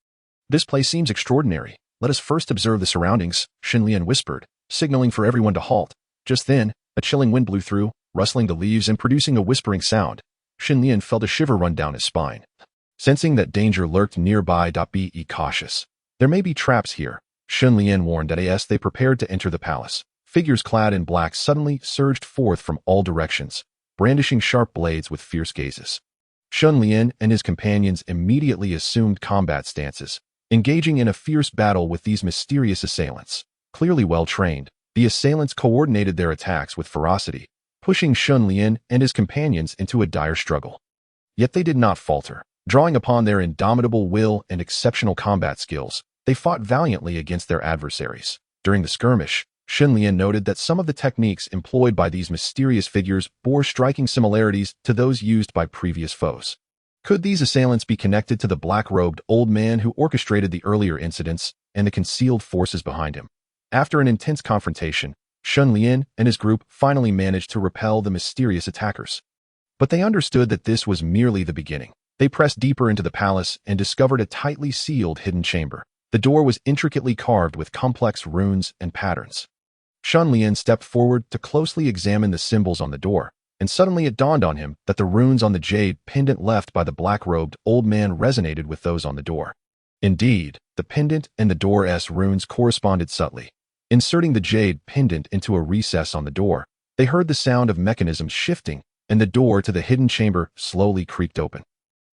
A: "This place seems extraordinary. Let us first observe the surroundings," Shen Lian whispered, signaling for everyone to halt. Just then, a chilling wind blew through, rustling the leaves and producing a whispering sound. Shen Lian felt a shiver run down his spine. Sensing that danger lurked nearby, be cautious. There may be traps here. Shen Lian warned that as they prepared to enter the palace, figures clad in black suddenly surged forth from all directions, brandishing sharp blades with fierce gazes. Shen Lian and his companions immediately assumed combat stances, engaging in a fierce battle with these mysterious assailants. Clearly well-trained, the assailants coordinated their attacks with ferocity, pushing Shen Lian and his companions into a dire struggle. Yet they did not falter. Drawing upon their indomitable will and exceptional combat skills, they fought valiantly against their adversaries. During the skirmish, Shen Lian noted that some of the techniques employed by these mysterious figures bore striking similarities to those used by previous foes. Could these assailants be connected to the black-robed old man who orchestrated the earlier incidents and the concealed forces behind him? After an intense confrontation, Shen Lian and his group finally managed to repel the mysterious attackers. But they understood that this was merely the beginning. They pressed deeper into the palace and discovered a tightly sealed hidden chamber. The door was intricately carved with complex runes and patterns. Shen Lian stepped forward to closely examine the symbols on the door, and suddenly it dawned on him that the runes on the jade pendant left by the black-robed old man resonated with those on the door. Indeed, the pendant and the door's runes corresponded subtly. Inserting the jade pendant into a recess on the door, they heard the sound of mechanisms shifting, and the door to the hidden chamber slowly creaked open.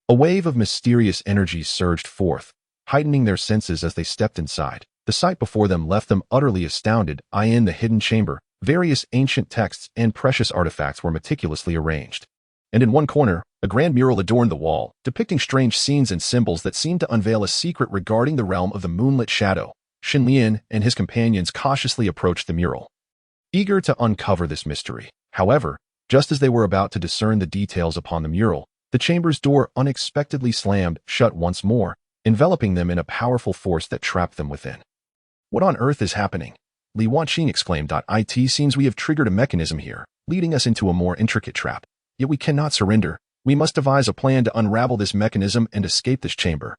A: A wave of mysterious energy surged forth, heightening their senses as they stepped inside. The sight before them left them utterly astounded. In the hidden chamber, various ancient texts and precious artifacts were meticulously arranged. And in one corner, a grand mural adorned the wall, depicting strange scenes and symbols that seemed to unveil a secret regarding the realm of the moonlit shadow. Shen Lian and his companions cautiously approached the mural, eager to uncover this mystery. However, just as they were about to discern the details upon the mural, the chamber's door unexpectedly slammed shut once more, enveloping them in a powerful force that trapped them within. What on earth is happening? Li Wanqing exclaimed. It seems we have triggered a mechanism here, leading us into a more intricate trap. Yet we cannot surrender. We must devise a plan to unravel this mechanism and escape this chamber.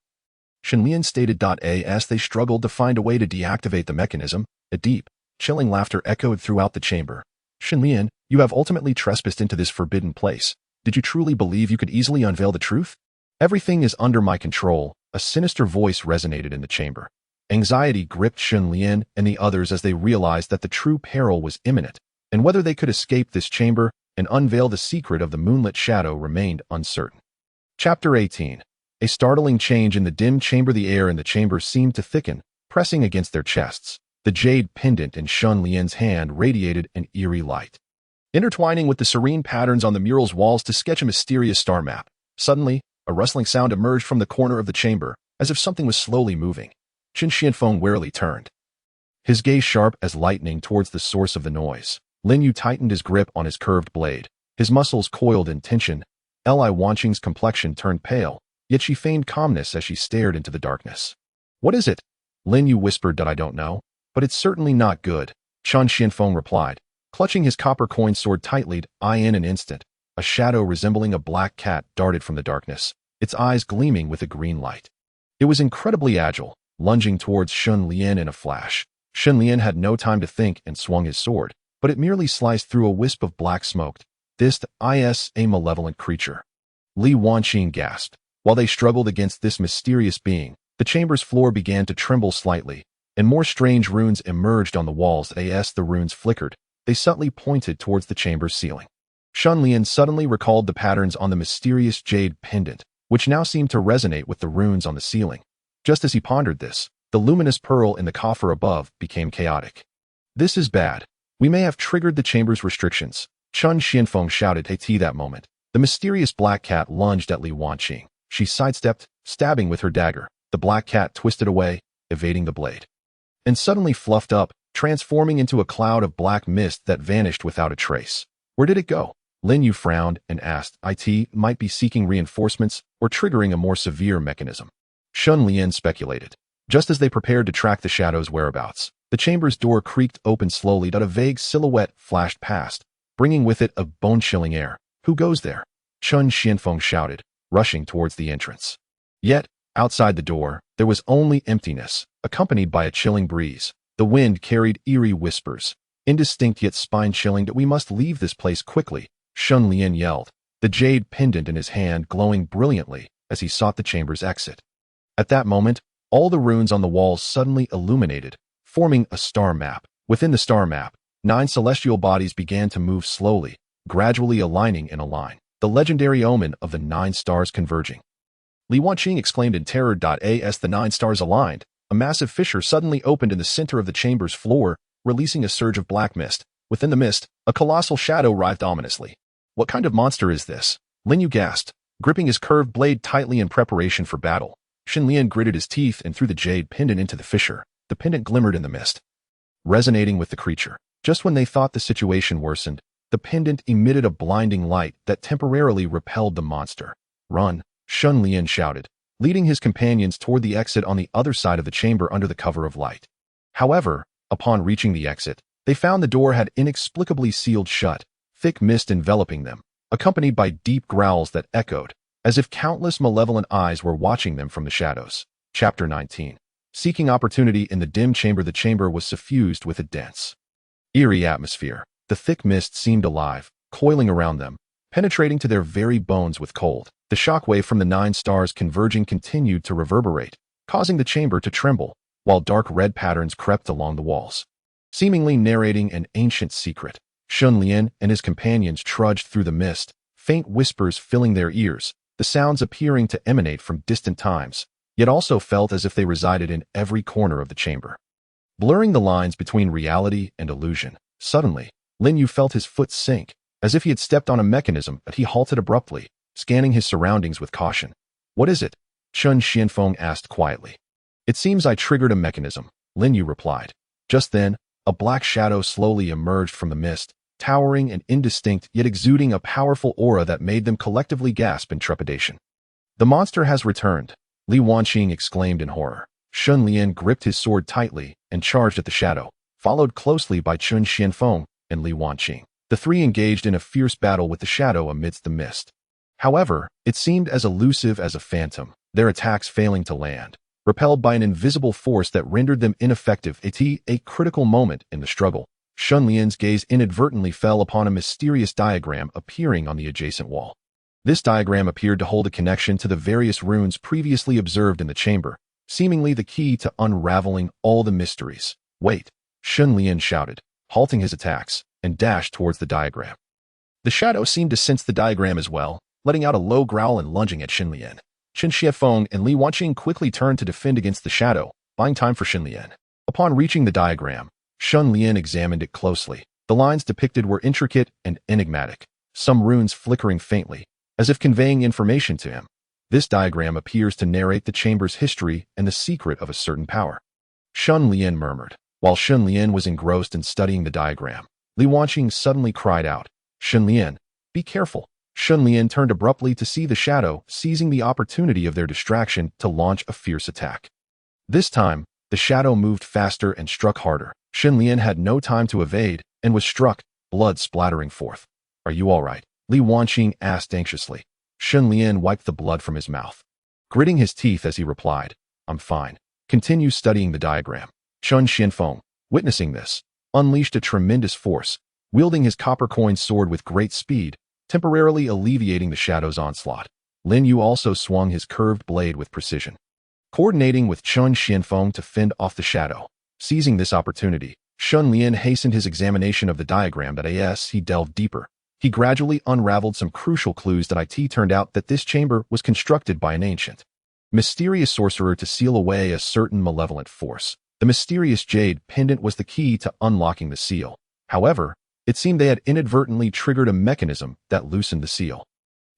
A: Shen Lian stated. As they struggled to find a way to deactivate the mechanism, a deep, chilling laughter echoed throughout the chamber. Shen Lian, you have ultimately trespassed into this forbidden place. Did you truly believe you could easily unveil the truth? Everything is under my control. A sinister voice resonated in the chamber. Anxiety gripped Shen Lian and the others as they realized that the true peril was imminent, and whether they could escape this chamber and unveil the secret of the moonlit shadow remained uncertain. Chapter 18. A startling change in the dim chamber. The air in the chamber seemed to thicken, pressing against their chests. The jade pendant in Shen Lian's hand radiated an eerie light, intertwining with the serene patterns on the mural's walls to sketch a mysterious star map. Suddenly, a rustling sound emerged from the corner of the chamber, as if something was slowly moving. Qian Fu warily turned, his gaze sharp as lightning towards the source of the noise. Lin Yu tightened his grip on his curved blade, his muscles coiled in tension. Li Wanqing's complexion turned pale, yet she feigned calmness as she stared into the darkness. What is it? Lin Yu whispered. I don't know, but it's certainly not good, Qian Fu replied, clutching his copper coin sword tightly. In an instant, a shadow resembling a black cat darted from the darkness, its eyes gleaming with a green light. It was incredibly agile, lunging towards Shen Lian in a flash. Shen Lian had no time to think and swung his sword, but it merely sliced through a wisp of black smoke. This is a malevolent creature. Li Wanqing gasped. While they struggled against this mysterious being, the chamber's floor began to tremble slightly, and more strange runes emerged on the walls. As the runes flickered, they subtly pointed towards the chamber's ceiling. Shen Lian suddenly recalled the patterns on the mysterious jade pendant, which now seemed to resonate with the runes on the ceiling. Just as he pondered this, the luminous pearl in the coffer above became chaotic. This is bad. We may have triggered the chamber's restrictions, Qian Fu shouted. That moment, the mysterious black cat lunged at Li Wanqing. She sidestepped, stabbing with her dagger. The black cat twisted away, evading the blade, and suddenly fluffed up, transforming into a cloud of black mist that vanished without a trace. Where did it go? Lin Yu frowned and asked. It might be seeking reinforcements or triggering a more severe mechanism, Shen Lian speculated. Just as they prepared to track the shadow's whereabouts, the chamber's door creaked open slowly. A vague silhouette flashed past, bringing with it a bone-chilling air. Who goes there? Qian Fu shouted, rushing towards the entrance. Yet, outside the door, there was only emptiness, accompanied by a chilling breeze. The wind carried eerie whispers, indistinct yet spine-chilling. We must leave this place quickly, Shen Lian yelled, the jade pendant in his hand glowing brilliantly as he sought the chamber's exit. At that moment, all the runes on the walls suddenly illuminated, forming a star map. Within the star map, 9 celestial bodies began to move slowly, gradually aligning in a line, the legendary omen of the 9 stars converging. Li Wanqing exclaimed in terror. As the 9 stars aligned, a massive fissure suddenly opened in the center of the chamber's floor, releasing a surge of black mist. Within the mist, a colossal shadow writhed ominously. What kind of monster is this? Lin Yu gasped, gripping his curved blade tightly in preparation for battle. Shen Lian gritted his teeth and threw the jade pendant into the fissure. The pendant glimmered in the mist, resonating with the creature. Just when they thought the situation worsened, the pendant emitted a blinding light that temporarily repelled the monster. Run, Shen Lian shouted, leading his companions toward the exit on the other side of the chamber under the cover of light. However, upon reaching the exit, they found the door had inexplicably sealed shut, thick mist enveloping them, accompanied by deep growls that echoed, as if countless malevolent eyes were watching them from the shadows. Chapter 19. Seeking opportunity in the dim chamber. The chamber was suffused with a dense, eerie atmosphere. The thick mist seemed alive, coiling around them, penetrating to their very bones with cold. The shockwave from the 9 stars converging continued to reverberate, causing the chamber to tremble, while dark red patterns crept along the walls, seemingly narrating an ancient secret. Shen Lian and his companions trudged through the mist, faint whispers filling their ears, the sounds appearing to emanate from distant times, yet also felt as if they resided in every corner of the chamber, blurring the lines between reality and illusion. Suddenly, Lin Yu felt his foot sink, as if he had stepped on a mechanism, but he halted abruptly, scanning his surroundings with caution. What is it? Chen Xianfeng asked quietly. It seems I triggered a mechanism, Lin Yu replied. Just then, a black shadow slowly emerged from the mist, towering and indistinct yet exuding a powerful aura that made them collectively gasp in trepidation. The monster has returned, Li Wanqing exclaimed in horror. Shen Lian gripped his sword tightly and charged at the shadow, followed closely by Chen Xianfeng and Li Wanqing. The three engaged in a fierce battle with the shadow amidst the mist. However, it seemed as elusive as a phantom, their attacks failing to land, repelled by an invisible force that rendered them ineffective. At a critical moment in the struggle, Shen Lian's gaze inadvertently fell upon a mysterious diagram appearing on the adjacent wall. This diagram appeared to hold a connection to the various runes previously observed in the chamber, seemingly the key to unraveling all the mysteries. Wait, Shen Lian shouted, halting his attacks, and dashed towards the diagram. The shadow seemed to sense the diagram as well, letting out a low growl and lunging at Shen Lian. Chen Xianfeng and Li Wanqing quickly turned to defend against the shadow, buying time for Shen Lian. Upon reaching the diagram, Shen Lian examined it closely. The lines depicted were intricate and enigmatic, some runes flickering faintly, as if conveying information to him. This diagram appears to narrate the chamber's history and the secret of a certain power, Shen Lian murmured. While Shen Lian was engrossed in studying the diagram, Li Wanqing suddenly cried out, Shen Lian, be careful. Shen Lian turned abruptly to see the shadow, seizing the opportunity of their distraction to launch a fierce attack. This time, the shadow moved faster and struck harder. Shen Lian had no time to evade and was struck, blood splattering forth. Are you all right? Li Wanqing asked anxiously. Shen Lian wiped the blood from his mouth, gritting his teeth as he replied, I'm fine. Continue studying the diagram. Chen Xianfeng, witnessing this, unleashed a tremendous force, wielding his copper-coined sword with great speed, temporarily alleviating the shadow's onslaught. Lin Yu also swung his curved blade with precision, coordinating with Chen Xianfeng to fend off the shadow. Seizing this opportunity, Shen Lian hastened his examination of the diagram. As he delved deeper, he gradually unraveled some crucial clues. It turned out that this chamber was constructed by an ancient, mysterious sorcerer to seal away a certain malevolent force. The mysterious jade pendant was the key to unlocking the seal. However, it seemed they had inadvertently triggered a mechanism that loosened the seal,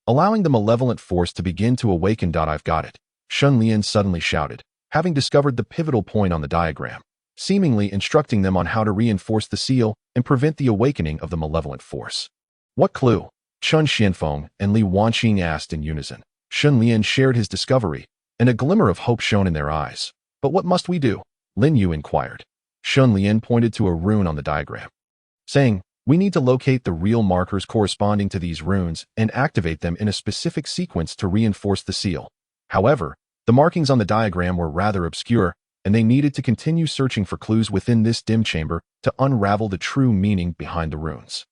A: allowing the malevolent force to begin to awaken. I've got it, Shen Lian suddenly shouted, having discovered the pivotal point on the diagram, seemingly instructing them on how to reinforce the seal and prevent the awakening of the malevolent force. What clue? Chen Xianfeng and Li Wanqing asked in unison. Shen Lian shared his discovery, and a glimmer of hope shone in their eyes. But what must we do? Lin Yu inquired. Shen Lian pointed to a rune on the diagram, saying, we need to locate the real markers corresponding to these runes and activate them in a specific sequence to reinforce the seal. However, the markings on the diagram were rather obscure, and they needed to continue searching for clues within this dim chamber to unravel the true meaning behind the runes.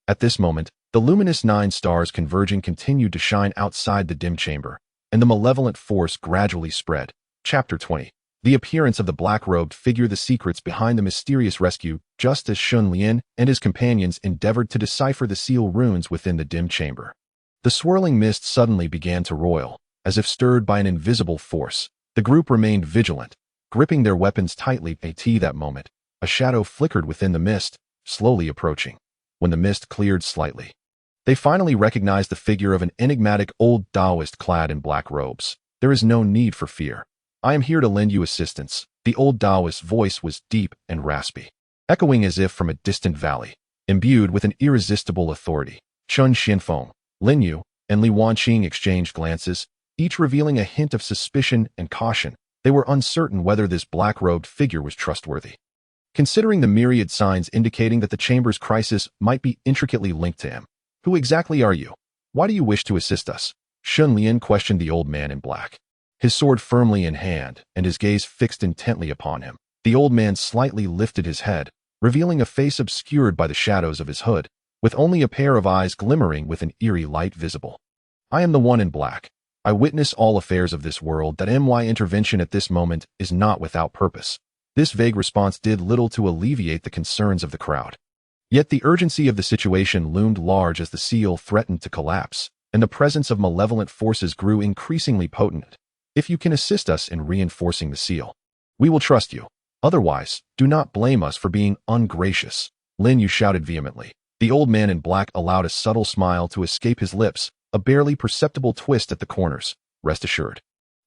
A: At this moment, the luminous 9 stars converging continued to shine outside the dim chamber, and the malevolent force gradually spread. Chapter 20. the appearance of the black-robed figure the secrets behind the mysterious rescue, just as Shen Lian and his companions endeavored to decipher the seal runes within the dim chamber. The swirling mist suddenly began to roil, as if stirred by an invisible force. The group remained vigilant, gripping their weapons tightly. At that moment, a shadow flickered within the mist, slowly approaching. When the mist cleared slightly, they finally recognized the figure of an enigmatic old Taoist clad in black robes. "There is no need for fear. I am here to lend you assistance." The old Taoist's voice was deep and raspy, echoing as if from a distant valley, imbued with an irresistible authority. Chun Xianfeng, Lin Yu, and Li Wanqing exchanged glances, each revealing a hint of suspicion and caution. They were uncertain whether this black-robed figure was trustworthy, considering the myriad signs indicating that the chamber's crisis might be intricately linked to him. "Who exactly are you? Why do you wish to assist us?" Shen Lian questioned the old man in black, his sword firmly in hand and his gaze fixed intently upon him. The old man slightly lifted his head, revealing a face obscured by the shadows of his hood, with only a pair of eyes glimmering with an eerie light visible. "I am the one in black. I witness all affairs of this world. That my intervention at this moment is not without purpose." This vague response did little to alleviate the concerns of the crowd. Yet the urgency of the situation loomed large as the seal threatened to collapse, and the presence of malevolent forces grew increasingly potent. "If you can assist us in reinforcing the seal, we will trust you. Otherwise, do not blame us for being ungracious," Lin Yu shouted vehemently. The old man in black allowed a subtle smile to escape his lips, a barely perceptible twist at the corners. "Rest assured,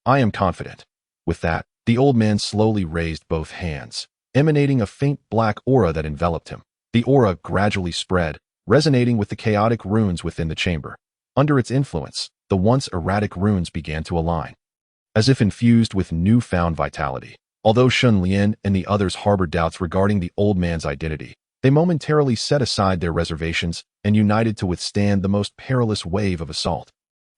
A: I am confident." With that, the old man slowly raised both hands, emanating a faint black aura that enveloped him. The aura gradually spread, resonating with the chaotic runes within the chamber. Under its influence, the once erratic runes began to align, as if infused with newfound vitality. Although Shen Lian and the others harbored doubts regarding the old man's identity, they momentarily set aside their reservations and united to withstand the most perilous wave of assault.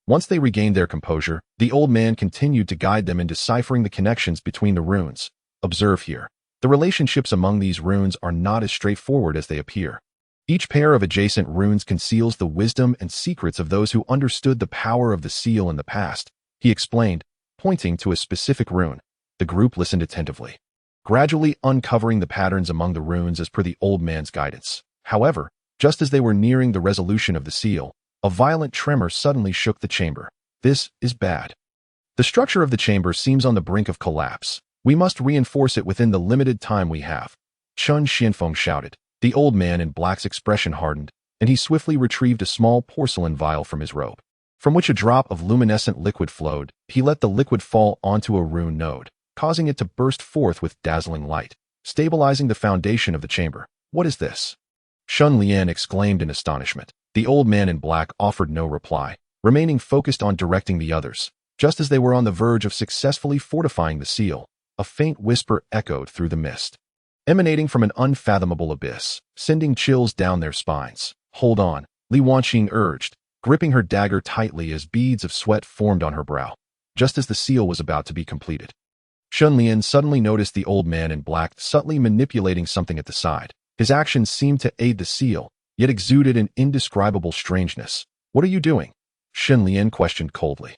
A: Once they regained their composure, the old man continued to guide them in deciphering the connections between the runes. "Observe here. The relationships among these runes are not as straightforward as they appear. Each pair of adjacent runes conceals the wisdom and secrets of those who understood the power of the seal in the past," he explained, pointing to a specific rune. The group listened attentively, gradually uncovering the patterns among the runes as per the old man's guidance. However, just as they were nearing the resolution of the seal, a violent tremor suddenly shook the chamber. "This is bad. The structure of the chamber seems on the brink of collapse. We must reinforce it within the limited time we have," Chun Xianfeng shouted. The old man in black's expression hardened, and he swiftly retrieved a small porcelain vial from his robe, from which a drop of luminescent liquid flowed. He let the liquid fall onto a rune node, causing it to burst forth with dazzling light, stabilizing the foundation of the chamber. "What is this?" Shen Lian exclaimed in astonishment. The old man in black offered no reply, remaining focused on directing the others. Just as they were on the verge of successfully fortifying the seal, a faint whisper echoed through the mist, emanating from an unfathomable abyss, sending chills down their spines. "Hold on," Li Wanqing urged, gripping her dagger tightly as beads of sweat formed on her brow, just as the seal was about to be completed. Shen Lian suddenly noticed the old man in black subtly manipulating something at the side. His actions seemed to aid the seal, yet exuded an indescribable strangeness. "What are you doing?" Shen Lian questioned coldly,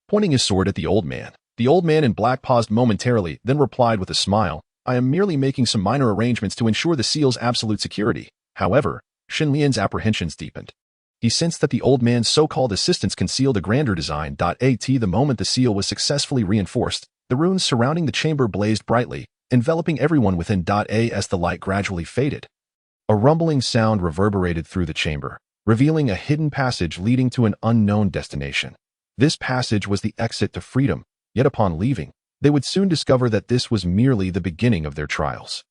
A: pointing his sword at the old man. The old man in black paused momentarily, then replied with a smile, "I am merely making some minor arrangements to ensure the seal's absolute security." However, Shen Lian's apprehensions deepened. He sensed that the old man's so-called assistance concealed a grander design. At the moment the seal was successfully reinforced, the runes surrounding the chamber blazed brightly, enveloping everyone within. As the light gradually faded, a rumbling sound reverberated through the chamber, revealing a hidden passage leading to an unknown destination. This passage was the exit to freedom, yet upon leaving, they would soon discover that this was merely the beginning of their trials.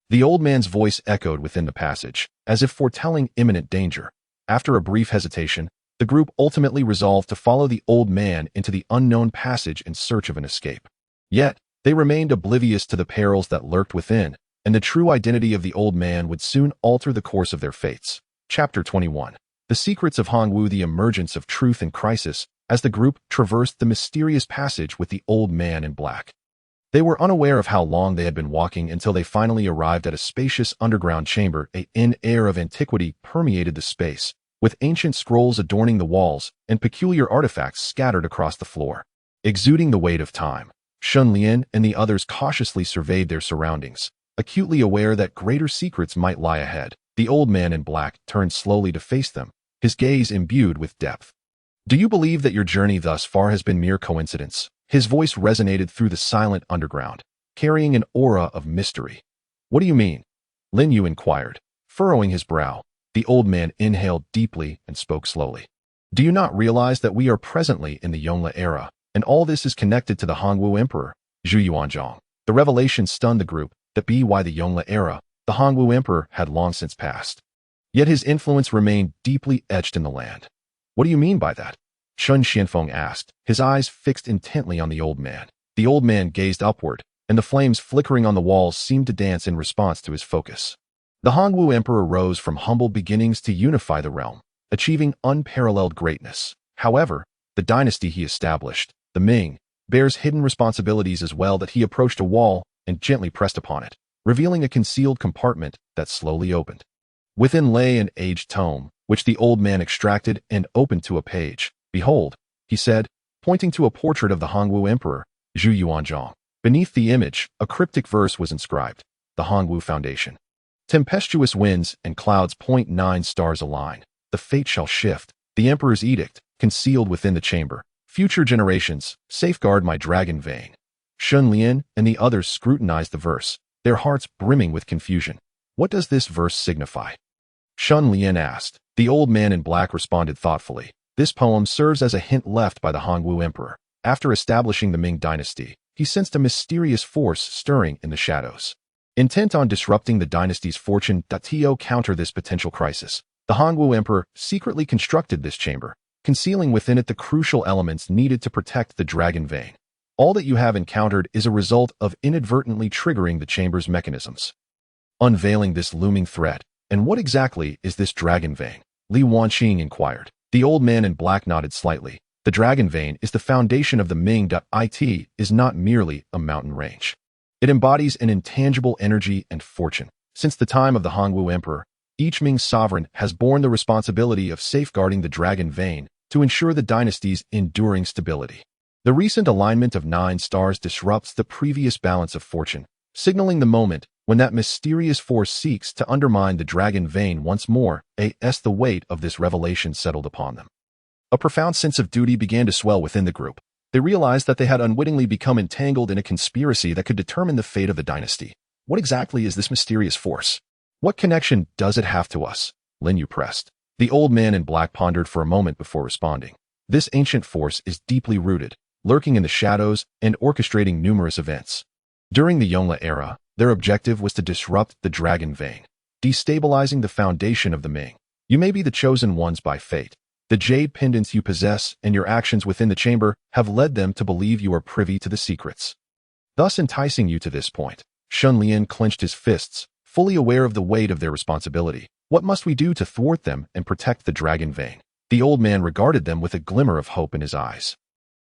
A: The old man's voice echoed within the passage, as if foretelling imminent danger. After a brief hesitation, the group ultimately resolved to follow the old man into the unknown passage in search of an escape. Yet, they remained oblivious to the perils that lurked within, and the true identity of the old man would soon alter the course of their fates. Chapter 21. The Secrets of Hongwu. The emergence of truth in crisis. As the group traversed the mysterious passage with the old man in black, they were unaware of how long they had been walking until they finally arrived at a spacious underground chamber. An air of antiquity permeated the space, with ancient scrolls adorning the walls and peculiar artifacts scattered across the floor, exuding the weight of time. Shen Lian and the others cautiously surveyed their surroundings, acutely aware that greater secrets might lie ahead. The old man in black turned slowly to face them, his gaze imbued with depth. Do you believe that your journey thus far has been mere coincidence? His voice resonated through the silent underground, carrying an aura of mystery. What do you mean? Lin Yu inquired, furrowing his brow. The old man inhaled deeply and spoke slowly. Do you not realize that we are presently in the Yongle era, and all this is connected to the Hongwu Emperor, Zhu Yuanzhang? The revelation stunned the group, that by the Yongle era, the Hongwu Emperor had long since passed. Yet his influence remained deeply etched in the land. What do you mean by that? Shun Xianfeng asked, his eyes fixed intently on the old man. The old man gazed upward, and the flames flickering on the walls seemed to dance in response to his focus. The Hongwu Emperor rose from humble beginnings to unify the realm, achieving unparalleled greatness. However, the dynasty he established, the Ming, bears hidden responsibilities as well. That he approached a wall and gently pressed upon it, revealing a concealed compartment that slowly opened. Within lay an aged tome, which the old man extracted and opened to a page. Behold, he said, pointing to a portrait of the Hongwu Emperor, Zhu Yuanzhang. Beneath the image, a cryptic verse was inscribed, the Hongwu Foundation. Tempestuous winds and clouds point 9 stars align. The fate shall shift. The Emperor's edict, concealed within the chamber. Future generations, safeguard my dragon vein. Shen Lian and the others scrutinized the verse, their hearts brimming with confusion. What does this verse signify? Shen Lian asked. The old man in black responded thoughtfully. This poem serves as a hint left by the Hongwu Emperor. After establishing the Ming dynasty, he sensed a mysterious force stirring in the shadows. Intent on disrupting the dynasty's fortune, to counter this potential crisis, the Hongwu Emperor secretly constructed this chamber, concealing within it the crucial elements needed to protect the dragon vein. All that you have encountered is a result of inadvertently triggering the chamber's mechanisms. Unveiling this looming threat, and what exactly is this dragon vein? Li Wanqing inquired. The old man in black nodded slightly. The dragon vein is the foundation of the Ming. It is not merely a mountain range. It embodies an intangible energy and fortune. Since the time of the Hongwu Emperor, each Ming sovereign has borne the responsibility of safeguarding the dragon vein to ensure the dynasty's enduring stability. The recent alignment of 9 stars disrupts the previous balance of fortune, signaling the moment when that mysterious force seeks to undermine the dragon vein once more. The weight of this revelation settled upon them. A profound sense of duty began to swell within the group. They realized that they had unwittingly become entangled in a conspiracy that could determine the fate of the dynasty. What exactly is this mysterious force? What connection does it have to us? Lin Yu pressed. The old man in black pondered for a moment before responding. This ancient force is deeply rooted, lurking in the shadows and orchestrating numerous events. During the Yongle era, their objective was to disrupt the dragon vein, destabilizing the foundation of the Ming. You may be the chosen ones by fate. The jade pendants you possess and your actions within the chamber have led them to believe you are privy to the secrets, thus enticing you to this point. Shen Lian clenched his fists, fully aware of the weight of their responsibility. What must we do to thwart them and protect the dragon vein? The old man regarded them with a glimmer of hope in his eyes.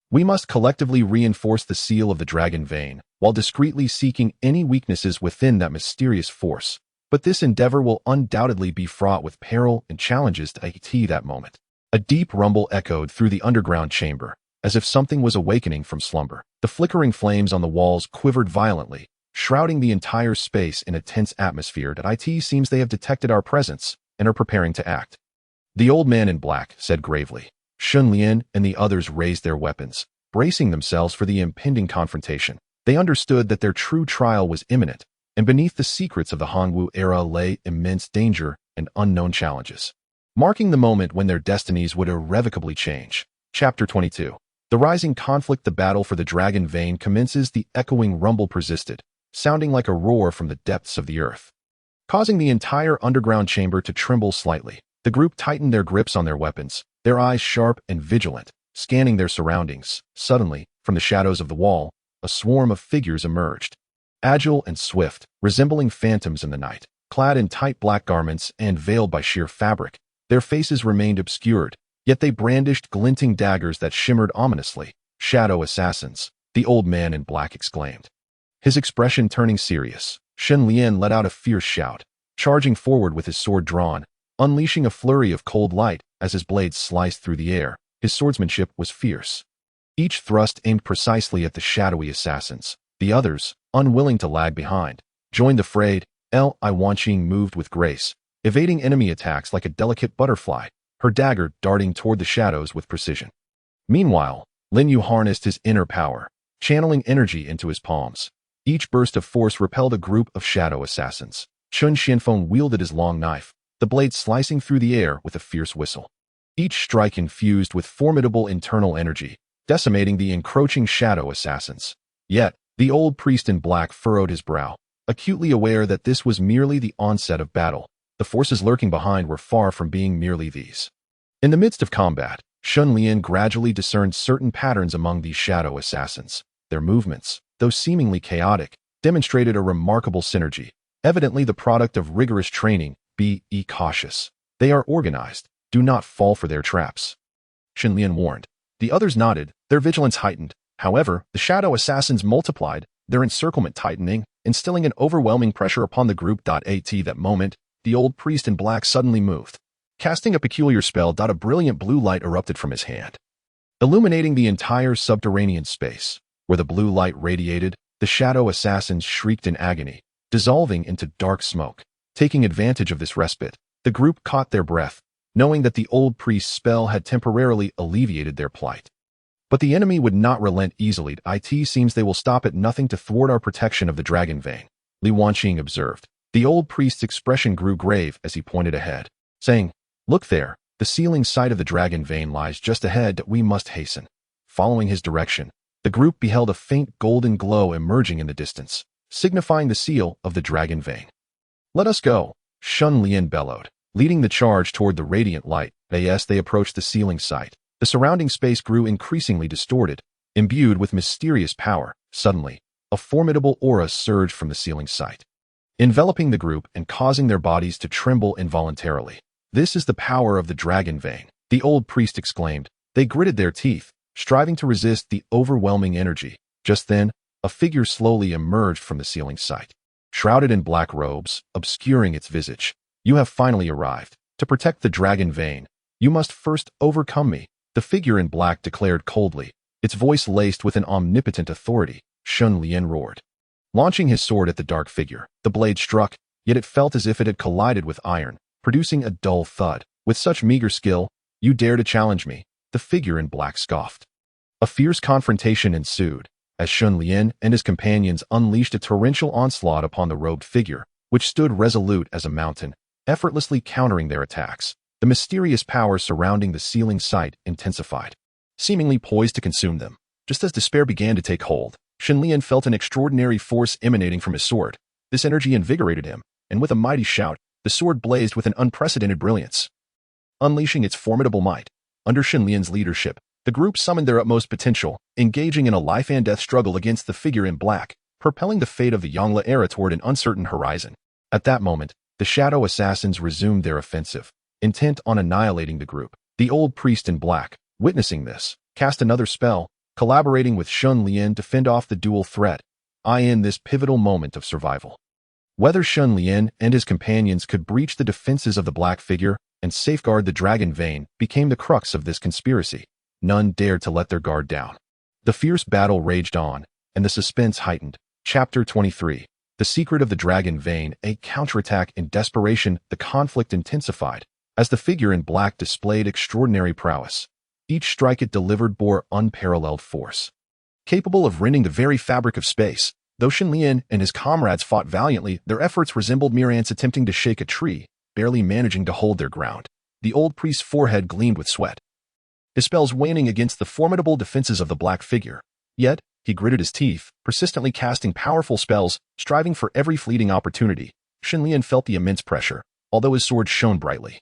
A: We must collectively reinforce the seal of the dragon vein, while discreetly seeking any weaknesses within that mysterious force. But this endeavor will undoubtedly be fraught with peril and challenges to that moment. A deep rumble echoed through the underground chamber, as if something was awakening from slumber. The flickering flames on the walls quivered violently, shrouding the entire space in a tense atmosphere. It seems they have detected our presence and are preparing to act. The old man in black said gravely. Shen Lian and the others raised their weapons, bracing themselves for the impending confrontation. They understood that their true trial was imminent, and beneath the secrets of the Hongwu era lay immense danger and unknown challenges, marking the moment when their destinies would irrevocably change. Chapter 22. The rising conflict. The battle for the dragon vein commences. The echoing rumble persisted, sounding like a roar from the depths of the earth, causing the entire underground chamber to tremble slightly. The group tightened their grips on their weapons, their eyes sharp and vigilant, scanning their surroundings. Suddenly, from the shadows of the wall, a swarm of figures emerged, agile and swift, resembling phantoms in the night, clad in tight black garments and veiled by sheer fabric. Their faces remained obscured, yet they brandished glinting daggers that shimmered ominously. Shadow assassins, the old man in black exclaimed, his expression turning serious. Shen Lian let out a fierce shout, charging forward with his sword drawn, unleashing a flurry of cold light as his blades sliced through the air. His swordsmanship was fierce, each thrust aimed precisely at the shadowy assassins. The others, unwilling to lag behind, joined the fray. Li Wanqing moved with grace, evading enemy attacks like a delicate butterfly, her dagger darting toward the shadows with precision. Meanwhile, Lin Yu harnessed his inner power, channeling energy into his palms. Each burst of force repelled a group of shadow assassins. Chen Xianfeng wielded his long knife, the blade slicing through the air with a fierce whistle. Each strike infused with formidable internal energy, decimating the encroaching shadow assassins. Yet, the old priest in black furrowed his brow, acutely aware that this was merely the onset of battle. The forces lurking behind were far from being merely these. In the midst of combat, Shen Lian gradually discerned certain patterns among these shadow assassins. Their movements, though seemingly chaotic, demonstrated a remarkable synergy, evidently the product of rigorous training. Be cautious. They are organized. Do not fall for their traps, Shen Lian warned. The others nodded, their vigilance heightened. However, the shadow assassins multiplied, their encirclement tightening, instilling an overwhelming pressure upon the group. At that moment, the old priest in black suddenly moved. Casting a peculiar spell. A brilliant blue light erupted from his hand, illuminating the entire subterranean space. Where the blue light radiated, the shadow assassins shrieked in agony, dissolving into dark smoke. Taking advantage of this respite, the group caught their breath, knowing that the old priest's spell had temporarily alleviated their plight. But the enemy would not relent easily. It seems they will stop at nothing to thwart our protection of the dragon vein, Li Wanqing observed. The old priest's expression grew grave as he pointed ahead, saying, "Look there, the sealing sight of the dragon vein lies just ahead. We must hasten." Following his direction, the group beheld a faint golden glow emerging in the distance, signifying the seal of the dragon vein. "Let us go," Shen Lian bellowed, leading the charge toward the radiant light. As they approached the sealing site, the surrounding space grew increasingly distorted, imbued with mysterious power. Suddenly, a formidable aura surged from the sealing site, enveloping the group and causing their bodies to tremble involuntarily. "This is the power of the dragon vein," the old priest exclaimed. They gritted their teeth, striving to resist the overwhelming energy. Just then, a figure slowly emerged from the sealing site, shrouded in black robes, obscuring its visage. "You have finally arrived. To protect the dragon vein, you must first overcome me," the figure in black declared coldly, its voice laced with an omnipotent authority. Shen Lian roared. Launching his sword at the dark figure, the blade struck, yet it felt as if it had collided with iron, producing a dull thud. "With such meager skill, you dare to challenge me?" the figure in black scoffed. A fierce confrontation ensued, as Shen Lian and his companions unleashed a torrential onslaught upon the robed figure, which stood resolute as a mountain, effortlessly countering their attacks. The mysterious power surrounding the sealing site intensified, seemingly poised to consume them. Just as despair began to take hold, Shen Lian felt an extraordinary force emanating from his sword. This energy invigorated him, and with a mighty shout, the sword blazed with an unprecedented brilliance. Unleashing its formidable might, under Shen Lian's leadership, the group summoned their utmost potential, engaging in a life-and-death struggle against the figure in black, propelling the fate of the Yongla era toward an uncertain horizon. At that moment, the shadow assassins resumed their offensive, intent on annihilating the group. The old priest in black, witnessing this, cast another spell, collaborating with Shen Lian to fend off the dual threat, in this pivotal moment of survival. Whether Shen Lian and his companions could breach the defenses of the black figure and safeguard the dragon vein became the crux of this conspiracy. None dared to let their guard down. The fierce battle raged on, and the suspense heightened. Chapter 23. The Secret of the Dragon Vein, a counterattack. In desperation, the conflict intensified, as the figure in black displayed extraordinary prowess. Each strike it delivered bore unparalleled force, capable of rending the very fabric of space. Though Shen Lian and his comrades fought valiantly, their efforts resembled mere ants attempting to shake a tree, barely managing to hold their ground. The old priest's forehead gleamed with sweat, his spells waning against the formidable defenses of the black figure. Yet, he gritted his teeth, persistently casting powerful spells, striving for every fleeting opportunity. Shen Lian felt the immense pressure, although his sword shone brightly.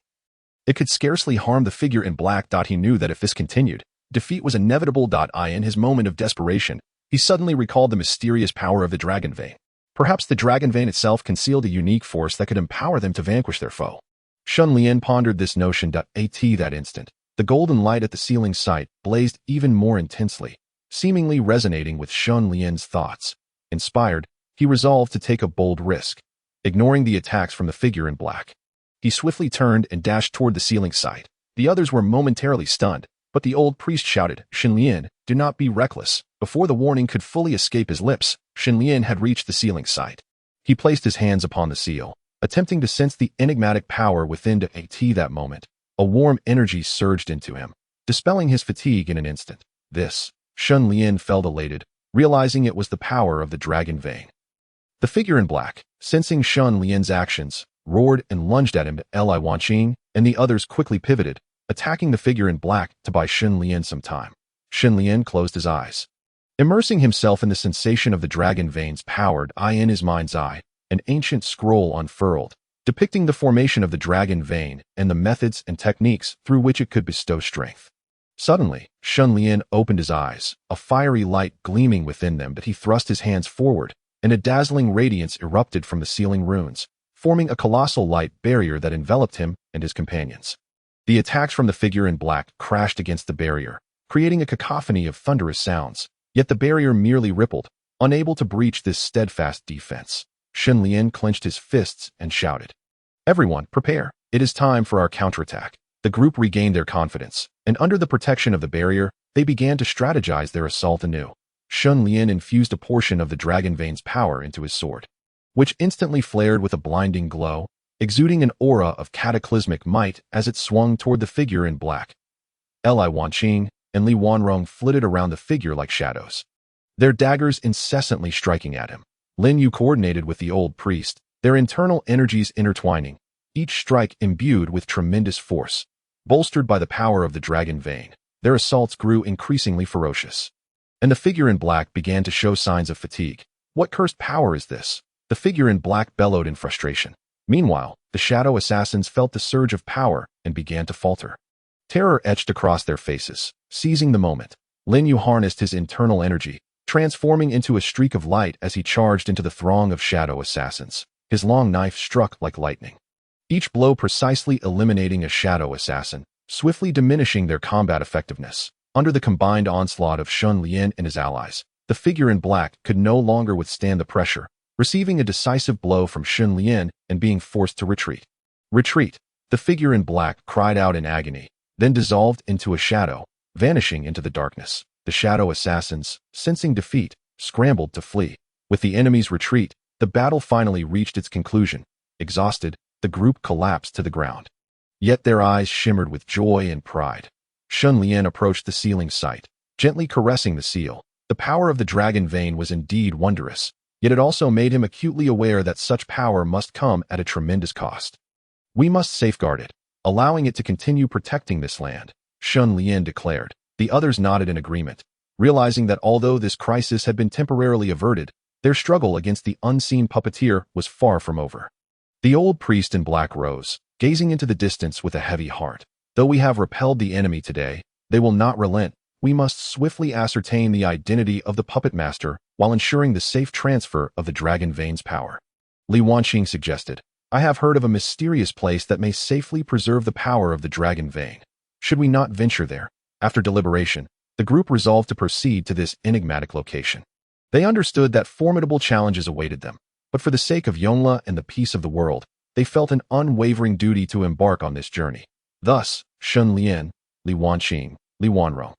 A: It could scarcely harm the figure in black. He knew that if this continued, defeat was inevitable. In his moment of desperation, he suddenly recalled the mysterious power of the dragon vein. Perhaps the dragon vein itself concealed a unique force that could empower them to vanquish their foe. Shen Lian pondered this notion. At that instant, the golden light at the sealing site blazed even more intensely, seemingly resonating with Shen Lian's thoughts. Inspired, he resolved to take a bold risk, ignoring the attacks from the figure in black. He swiftly turned and dashed toward the sealing site. The others were momentarily stunned, But the old priest shouted, "Shen Lian, do not be reckless." Before the warning could fully escape his lips, Shen Lian had reached the sealing site. He placed his hands upon the seal, attempting to sense the enigmatic power within to at that moment. A warm energy surged into him, dispelling his fatigue in an instant. This, Shen Lian felt elated, realizing it was the power of the dragon vein. The figure in black, sensing Shen Lian's actions, roared and lunged at him. Li Wanqing and the others quickly pivoted, attacking the figure in black to buy Shen Lian some time. Shen Lian closed his eyes. Immersing himself in the sensation of the dragon veins powered in his mind's eye, an ancient scroll unfurled, depicting the formation of the dragon vein and the methods and techniques through which it could bestow strength. Suddenly, Shen Lian opened his eyes, a fiery light gleaming within them, but he thrust his hands forward, and a dazzling radiance erupted from the sealing runes, forming a colossal light barrier that enveloped him and his companions. The attacks from the figure in black crashed against the barrier, creating a cacophony of thunderous sounds, yet the barrier merely rippled, unable to breach this steadfast defense. Shen Lian clenched his fists and shouted, "Everyone, prepare. It is time for our counterattack." The group regained their confidence, and under the protection of the barrier, they began to strategize their assault anew. Shen Lian infused a portion of the dragon vein's power into his sword, which instantly flared with a blinding glow, exuding an aura of cataclysmic might as it swung toward the figure in black. Li Wanqing and Li Wanqing flitted around the figure like shadows, their daggers incessantly striking at him. Lin Yu coordinated with the old priest, their internal energies intertwining, each strike imbued with tremendous force. Bolstered by the power of the dragon vein, their assaults grew increasingly ferocious. And the figure in black began to show signs of fatigue. "What cursed power is this?" The figure in black bellowed in frustration. Meanwhile, the shadow assassins felt the surge of power and began to falter. Terror etched across their faces. Seizing the moment, Lin Yu harnessed his internal energy, transforming into a streak of light as he charged into the throng of shadow assassins. His long knife struck like lightning, each blow precisely eliminating a shadow assassin, swiftly diminishing their combat effectiveness. Under the combined onslaught of Shen Lian and his allies, the figure in black could no longer withstand the pressure, receiving a decisive blow from Shen Lian and being forced to retreat. "Retreat!" The figure in black cried out in agony, then dissolved into a shadow, vanishing into the darkness. The shadow assassins, sensing defeat, scrambled to flee. With the enemy's retreat, the battle finally reached its conclusion. Exhausted, the group collapsed to the ground. Yet their eyes shimmered with joy and pride. Shen Lian approached the sealing site, gently caressing the seal. The power of the dragon vein was indeed wondrous, yet it also made him acutely aware that such power must come at a tremendous cost. "We must safeguard it, allowing it to continue protecting this land," Shen Lian declared. The others nodded in agreement, realizing that although this crisis had been temporarily averted, their struggle against the unseen puppeteer was far from over. The old priest in black rose, gazing into the distance with a heavy heart. "Though we have repelled the enemy today, they will not relent. We must swiftly ascertain the identity of the puppet master while ensuring the safe transfer of the dragon vein's power." Li Wanqing suggested, "I have heard of a mysterious place that may safely preserve the power of the dragon vein. Should we not venture there?" After deliberation, the group resolved to proceed to this enigmatic location. They understood that formidable challenges awaited them, but for the sake of Yongle and the peace of the world, they felt an unwavering duty to embark on this journey. Thus, Shen Lian, Li Wanqing, Li Wanqing,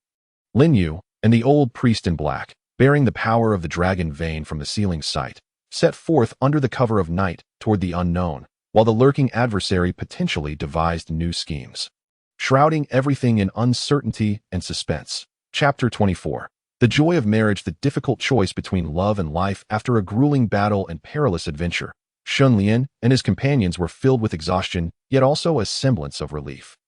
A: Lin Yu, and the old priest in black, bearing the power of the dragon vein from the sealing site, set forth under the cover of night toward the unknown, while the lurking adversary potentially devised new schemes, shrouding everything in uncertainty and suspense. Chapter 24. The joy of marriage, the difficult choice between love and life after a grueling battle and perilous adventure. Shen Lian and his companions were filled with exhaustion, yet also a semblance of relief.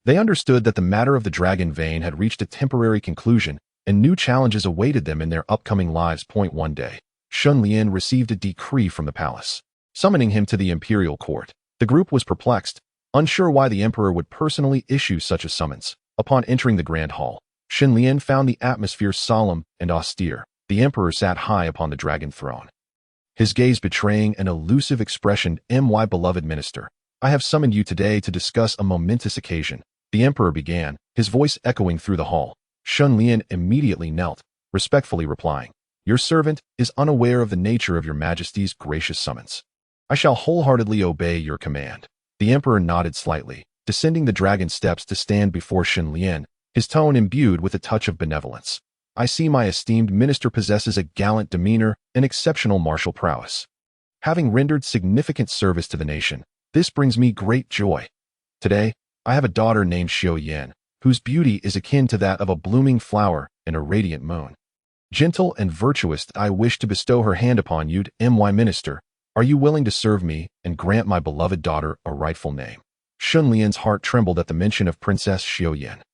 A: They understood that the matter of the dragon vein had reached a temporary conclusion, and new challenges awaited them in their upcoming lives. One day, Shen Lian received a decree from the palace, summoning him to the imperial court. The group was perplexed, unsure why the emperor would personally issue such a summons. Upon entering the grand hall, Shen Lian found the atmosphere solemn and austere. The emperor sat high upon the dragon throne, his gaze betraying an elusive expression. "My beloved minister, I have summoned you today to discuss a momentous occasion," the emperor began, his voice echoing through the hall. Shen Lian immediately knelt, respectfully replying, "Your servant is unaware of the nature of your majesty's gracious summons. I shall wholeheartedly obey your command." The emperor nodded slightly, descending the dragon steps to stand before Shen Lian, his tone imbued with a touch of benevolence. I see my esteemed minister possesses a gallant demeanor and exceptional martial prowess. Having rendered significant service to the nation, this brings me great joy. Today, I have a daughter named Xiao Yan, whose beauty is akin to that of a blooming flower and a radiant moon. Gentle and virtuous, I wish to bestow her hand upon you, my minister. Are you willing to serve me and grant my beloved daughter a rightful name? Shen Lian's heart trembled at the mention of Princess Xiao Yan.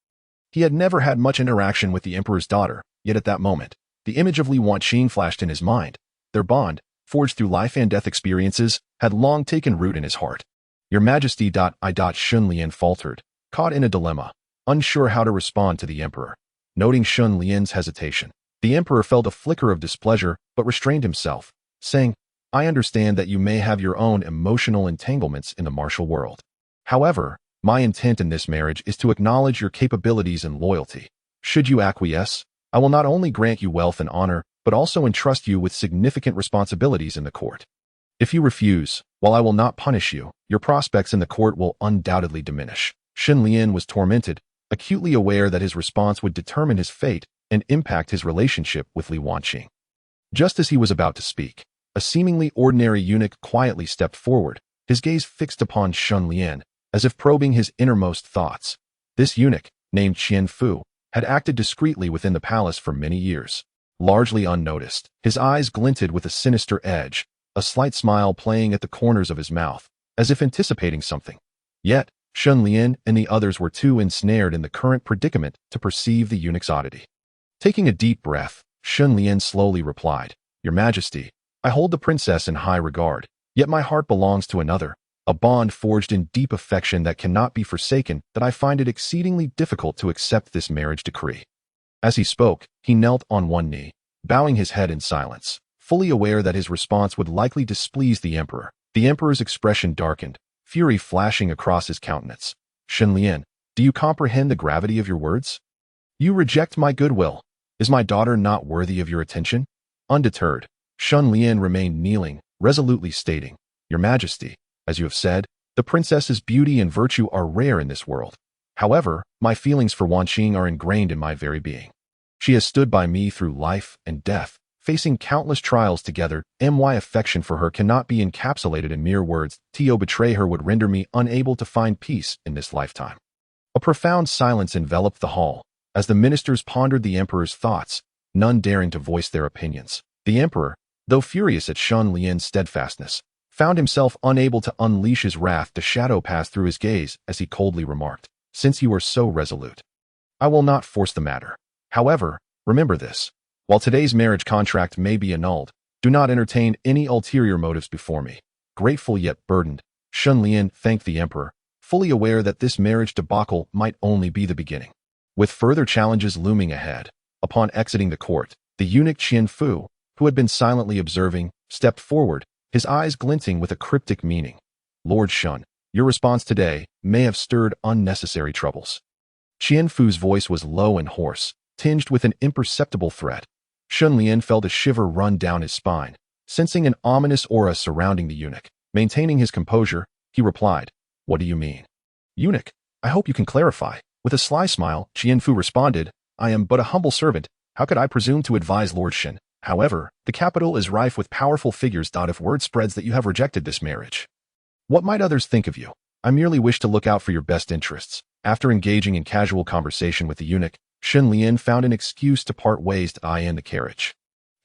A: He had never had much interaction with the emperor's daughter, yet at that moment, the image of Li Wanqing flashed in his mind. Their bond, forged through life and death experiences, had long taken root in his heart. Your Majesty. Shen Lian faltered, caught in a dilemma, unsure how to respond to the emperor. Noting Shen Lian's hesitation, the emperor felt a flicker of displeasure but restrained himself, saying, I understand that you may have your own emotional entanglements in the martial world. However, my intent in this marriage is to acknowledge your capabilities and loyalty. Should you acquiesce, I will not only grant you wealth and honor, but also entrust you with significant responsibilities in the court. If you refuse, while I will not punish you, your prospects in the court will undoubtedly diminish. Shen Lian was tormented, acutely aware that his response would determine his fate and impact his relationship with Li Wanqing. Just as he was about to speak, a seemingly ordinary eunuch quietly stepped forward, his gaze fixed upon Shen Lian, as if probing his innermost thoughts. This eunuch, named Qian Fu, had acted discreetly within the palace for many years. Largely unnoticed, his eyes glinted with a sinister edge, a slight smile playing at the corners of his mouth, as if anticipating something. Yet, Shen Lian and the others were too ensnared in the current predicament to perceive the eunuch's oddity. Taking a deep breath, Shen Lian slowly replied, Your Majesty, I hold the princess in high regard, yet my heart belongs to another, a bond forged in deep affection that cannot be forsaken, that I find it exceedingly difficult to accept this marriage decree. As he spoke, he knelt on one knee, bowing his head in silence, fully aware that his response would likely displease the emperor. The emperor's expression darkened, fury flashing across his countenance. Shen Lian, do you comprehend the gravity of your words? You reject my goodwill. Is my daughter not worthy of your attention? Undeterred, Shen Lian remained kneeling, resolutely stating, Your Majesty, as you have said, the princess's beauty and virtue are rare in this world. However, my feelings for Wanqing are ingrained in my very being. She has stood by me through life and death, facing countless trials together. My affection for her cannot be encapsulated in mere words. To betray her would render me unable to find peace in this lifetime. A profound silence enveloped the hall, as the ministers pondered the emperor's thoughts, none daring to voice their opinions. The emperor, though furious at Shen Lian's steadfastness, found himself unable to unleash his wrath. The shadow passed through his gaze as he coldly remarked, Since you are so resolute, I will not force the matter. However, remember this. While today's marriage contract may be annulled, do not entertain any ulterior motives before me. Grateful yet burdened, Shen Lian thanked the emperor, fully aware that this marriage debacle might only be the beginning. With further challenges looming ahead, upon exiting the court, the eunuch Qian Fu, who had been silently observing, stepped forward, his eyes glinting with a cryptic meaning. Lord Shen, your response today may have stirred unnecessary troubles. Qian Fu's voice was low and hoarse, tinged with an imperceptible threat. Shen Lian felt a shiver run down his spine, sensing an ominous aura surrounding the eunuch. Maintaining his composure, he replied, What do you mean? Eunuch, I hope you can clarify. With a sly smile, Qian Fu responded, I am but a humble servant. How could I presume to advise Lord Shen? However, the capital is rife with powerful figures. If word spreads that you have rejected this marriage, what might others think of you? I merely wish to look out for your best interests. After engaging in casual conversation with the eunuch, Shen Lian found an excuse to part ways to eye in the carriage.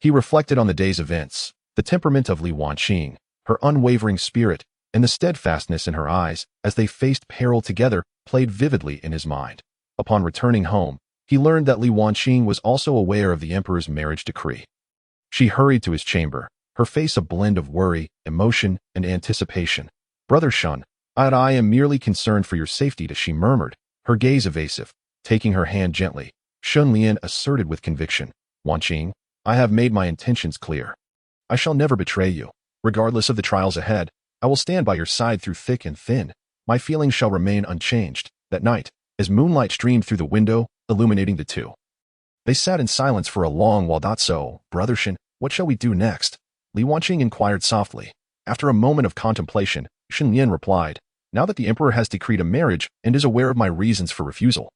A: He reflected on the day's events, the temperament of Li Wanqing, her unwavering spirit, and the steadfastness in her eyes as they faced peril together played vividly in his mind. Upon returning home, he learned that Li Wanqing was also aware of the emperor's marriage decree. She hurried to his chamber, her face a blend of worry, emotion, and anticipation. Brother Shen, I am merely concerned for your safety, she murmured, her gaze evasive. Taking her hand gently, Shen Lian asserted with conviction, Wanqing, I have made my intentions clear. I shall never betray you. Regardless of the trials ahead, I will stand by your side through thick and thin. My feelings shall remain unchanged. That night, as moonlight streamed through the window, illuminating the two, they sat in silence for a long while. So, Brother Shen, what shall we do next? Li Wanqing inquired softly. After a moment of contemplation, Shen Lian replied, Now that the emperor has decreed a marriage and is aware of my reasons for refusal,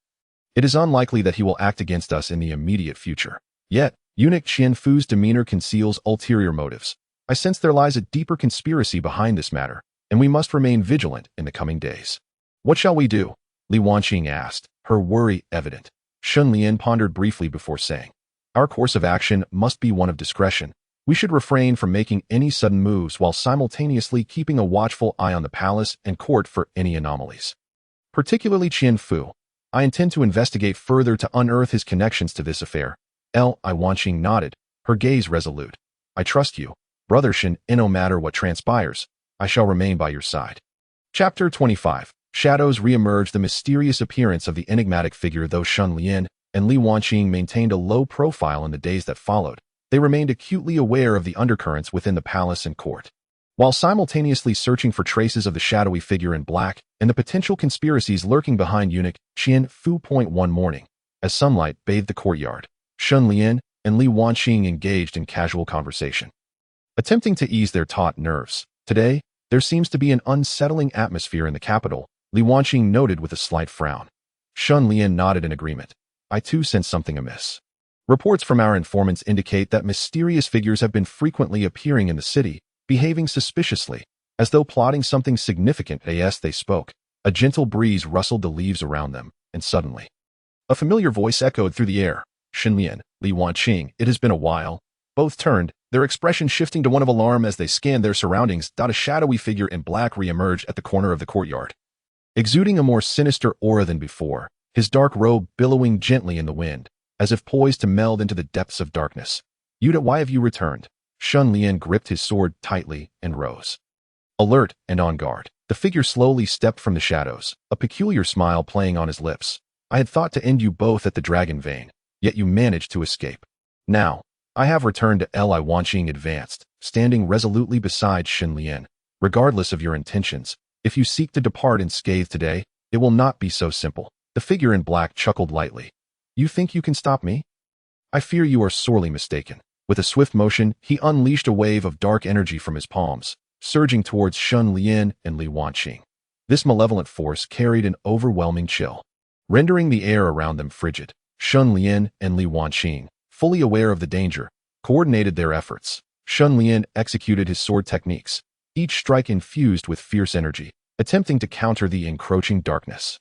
A: It is unlikely that he will act against us in the immediate future. Yet, eunuch Qian Fu's demeanor conceals ulterior motives. I sense there lies a deeper conspiracy behind this matter, and we must remain vigilant in the coming days. What shall we do? Li Wanqing asked, her worry evident. Shen Lian pondered briefly before saying, our course of action must be one of discretion. We should refrain from making any sudden moves while simultaneously keeping a watchful eye on the palace and court for any anomalies. Particularly Qian Fu. I intend to investigate further to unearth his connections to this affair. Li Wanqing nodded, her gaze resolute. I trust you, Brother Shen, and no matter what transpires, I shall remain by your side. Chapter 25. Shadows re-emerge. The mysterious appearance of the enigmatic figure. Though Shen Lian and Li Wanqing maintained a low profile in the days that followed, they remained acutely aware of the undercurrents within the palace and court. While simultaneously searching for traces of the shadowy figure in black and the potential conspiracies lurking behind eunuch Qian Fu. One morning, as sunlight bathed the courtyard, Shen Lian and Li Wanqing engaged in casual conversation, attempting to ease their taut nerves. Today, there seems to be an unsettling atmosphere in the capital, Li Wanqing noted with a slight frown. Shen Lian nodded in agreement. I too sense something amiss. Reports from our informants indicate that mysterious figures have been frequently appearing in the city, behaving suspiciously, as though plotting something significant. As they spoke, a gentle breeze rustled the leaves around them, and suddenly, a familiar voice echoed through the air. Shen Lian, Li Wanqing, it has been a while. Both turned, their expression shifting to one of alarm as they scanned their surroundings. A shadowy figure in black re-emerged at the corner of the courtyard, exuding a more sinister aura than before, his dark robe billowing gently in the wind, as if poised to meld into the depths of darkness. Yuda, why have you returned? Shen Lian gripped his sword tightly and rose. Alert and on guard, the figure slowly stepped from the shadows, a peculiar smile playing on his lips. I had thought to end you both at the dragon vein, yet you managed to escape. Now, I have returned to Li Wanqing advanced, standing resolutely beside Shen Lian. Regardless of your intentions, if you seek to depart unscathed today, it will not be so simple. The figure in black chuckled lightly. You think you can stop me? I fear you are sorely mistaken. With a swift motion, he unleashed a wave of dark energy from his palms, surging towards Shen Lian and Li Wanqing. This malevolent force carried an overwhelming chill, rendering the air around them frigid. Shen Lian and Li Wanqing, fully aware of the danger, coordinated their efforts. Shen Lian executed his sword techniques, each strike infused with fierce energy, attempting to counter the encroaching darkness,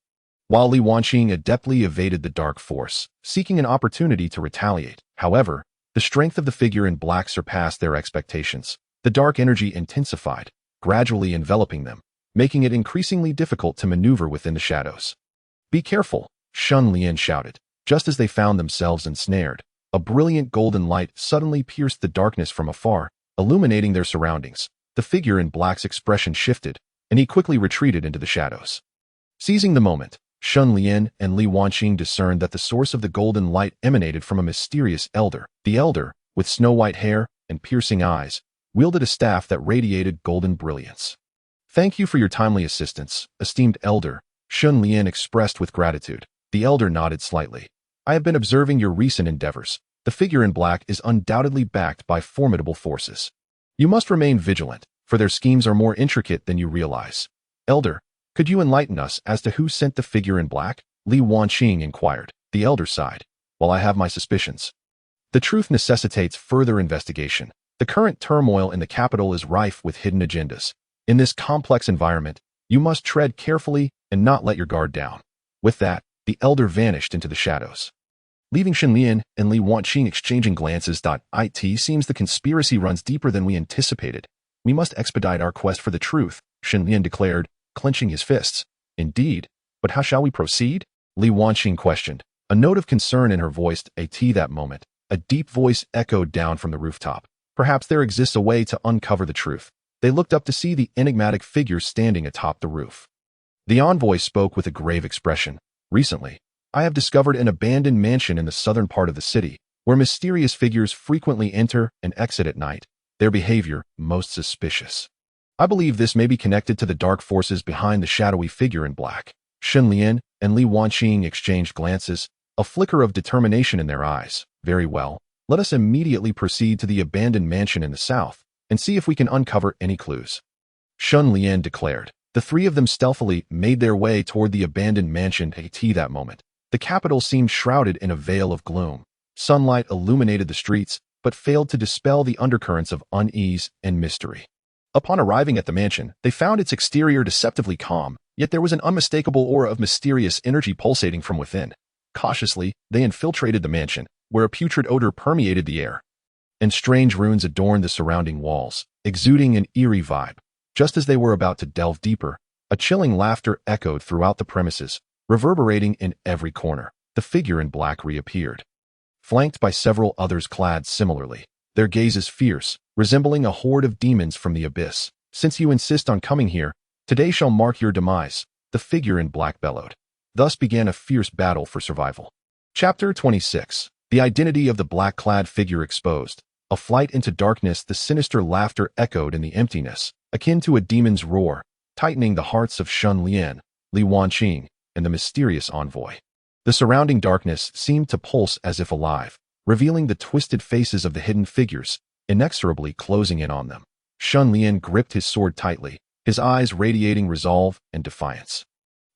A: while Li Wanqing adeptly evaded the dark force, seeking an opportunity to retaliate. However, the strength of the figure in black surpassed their expectations. The dark energy intensified, gradually enveloping them, making it increasingly difficult to maneuver within the shadows. Be careful, Shen Lian shouted. Just as they found themselves ensnared, a brilliant golden light suddenly pierced the darkness from afar, illuminating their surroundings. The figure in black's expression shifted, and he quickly retreated into the shadows. Seizing the moment, Shen Lian and Li Wanqing discerned that the source of the golden light emanated from a mysterious elder. The elder, with snow-white hair and piercing eyes, wielded a staff that radiated golden brilliance. Thank you for your timely assistance, esteemed elder, Shen Lian expressed with gratitude. The elder nodded slightly. I have been observing your recent endeavors. The figure in black is undoubtedly backed by formidable forces. You must remain vigilant, for their schemes are more intricate than you realize. Elder, could you enlighten us as to who sent the figure in black? Li Wanqing inquired. The elder sighed. While I have my suspicions, the truth necessitates further investigation. The current turmoil in the capital is rife with hidden agendas. In this complex environment, you must tread carefully and not let your guard down. With that, the elder vanished into the shadows, leaving Shen Lian and Li Wanqing exchanging glances. It seems the conspiracy runs deeper than we anticipated. We must expedite our quest for the truth, Shen Lian declared, clenching his fists. Indeed, but how shall we proceed? Li Wanqing questioned, a note of concern in her voice. That moment, a deep voice echoed down from the rooftop. Perhaps there exists a way to uncover the truth. They looked up to see the enigmatic figure standing atop the roof. The envoy spoke with a grave expression. Recently, I have discovered an abandoned mansion in the southern part of the city, where mysterious figures frequently enter and exit at night, their behavior most suspicious. I believe this may be connected to the dark forces behind the shadowy figure in black. Shen Lian and Li Wanqing exchanged glances, a flicker of determination in their eyes. Very well, let us immediately proceed to the abandoned mansion in the south, and see if we can uncover any clues. Shen Lian declared. The three of them stealthily made their way toward the abandoned mansion. That moment, The capital seemed shrouded in a veil of gloom. Sunlight illuminated the streets, but failed to dispel the undercurrents of unease and mystery. Upon arriving at the mansion, they found its exterior deceptively calm, yet there was an unmistakable aura of mysterious energy pulsating from within. Cautiously, they infiltrated the mansion, where a putrid odor permeated the air, and strange runes adorned the surrounding walls, exuding an eerie vibe. Just as they were about to delve deeper, a chilling laughter echoed throughout the premises, reverberating in every corner. The figure in black reappeared, flanked by several others clad similarly, their gazes fierce, resembling a horde of demons from the abyss. "Since you insist on coming here, today shall mark your demise," the figure in black bellowed. Thus began a fierce battle for survival. Chapter 26. The identity of the black-clad figure exposed. A flight into darkness, the sinister laughter echoed in the emptiness, akin to a demon's roar, tightening the hearts of Shen Lian, Li Wanqing, and the mysterious envoy. The surrounding darkness seemed to pulse as if alive, revealing the twisted faces of the hidden figures, inexorably closing in on them. Shen Lian gripped his sword tightly, his eyes radiating resolve and defiance.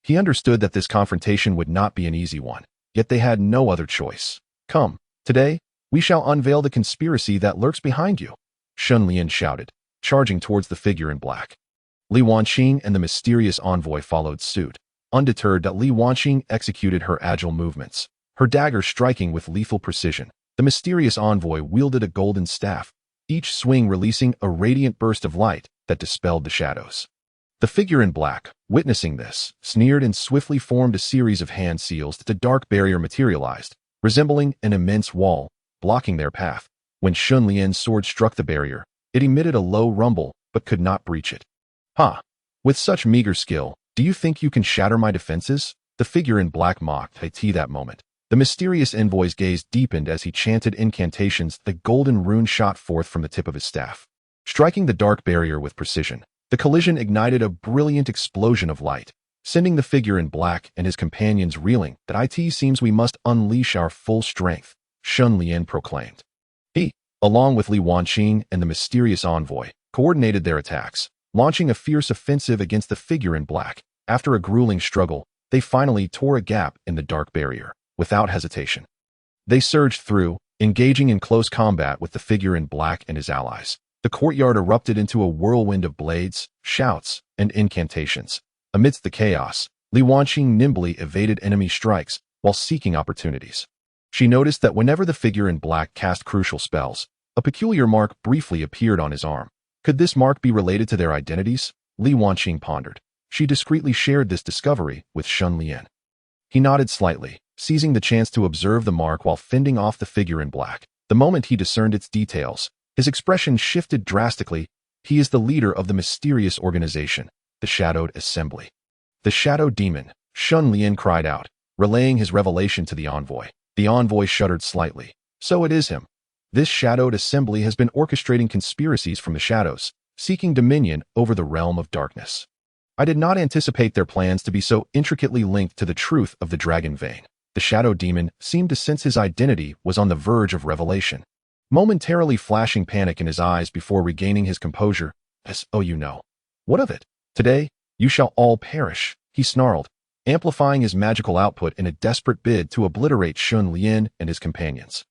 A: He understood that this confrontation would not be an easy one, yet they had no other choice. "Come, today, we shall unveil the conspiracy that lurks behind you," Shen Lian shouted, charging towards the figure in black. Li Wanqing and the mysterious envoy followed suit, undeterred that Li Wanqing executed her agile movements, her dagger striking with lethal precision. The mysterious envoy wielded a golden staff, each swing releasing a radiant burst of light that dispelled the shadows. The figure in black, witnessing this, sneered and swiftly formed a series of hand seals that the dark barrier materialized, resembling an immense wall, blocking their path. When Shen Lian's sword struck the barrier, it emitted a low rumble, but could not breach it. "Ha! With such meager skill, do you think you can shatter my defenses?" The figure in black mocked at that moment. The mysterious envoy's gaze deepened as he chanted incantations. The golden rune shot forth from the tip of his staff, striking the dark barrier with precision. The collision ignited a brilliant explosion of light, sending the figure in black and his companions reeling. "That it seems we must unleash our full strength," Shen Lian proclaimed. He, along with Li Wanqing and the mysterious envoy, coordinated their attacks, launching a fierce offensive against the figure in black. After a grueling struggle, they finally tore a gap in the dark barrier. Without hesitation, they surged through, engaging in close combat with the figure in black and his allies. The courtyard erupted into a whirlwind of blades, shouts, and incantations. Amidst the chaos, Li Wanqing nimbly evaded enemy strikes while seeking opportunities. She noticed that whenever the figure in black cast crucial spells, a peculiar mark briefly appeared on his arm. Could this mark be related to their identities? Li Wanqing pondered. She discreetly shared this discovery with Shen Lian. He nodded slightly, seizing the chance to observe the mark while fending off the figure in black. The moment he discerned its details, his expression shifted drastically. He is the leader of the mysterious organization, the Shadowed Assembly. "The Shadow Demon," Shen Lian cried out, relaying his revelation to the envoy. The envoy shuddered slightly. "So it is him. This Shadowed Assembly has been orchestrating conspiracies from the shadows, seeking dominion over the realm of darkness. I did not anticipate their plans to be so intricately linked to the truth of the dragon vein." The Shadow Demon seemed to sense his identity was on the verge of revelation, momentarily flashing panic in his eyes before regaining his composure. "Oh, you know. What of it? Today, you shall all perish," he snarled, amplifying his magical output in a desperate bid to obliterate Shen Lian and his companions.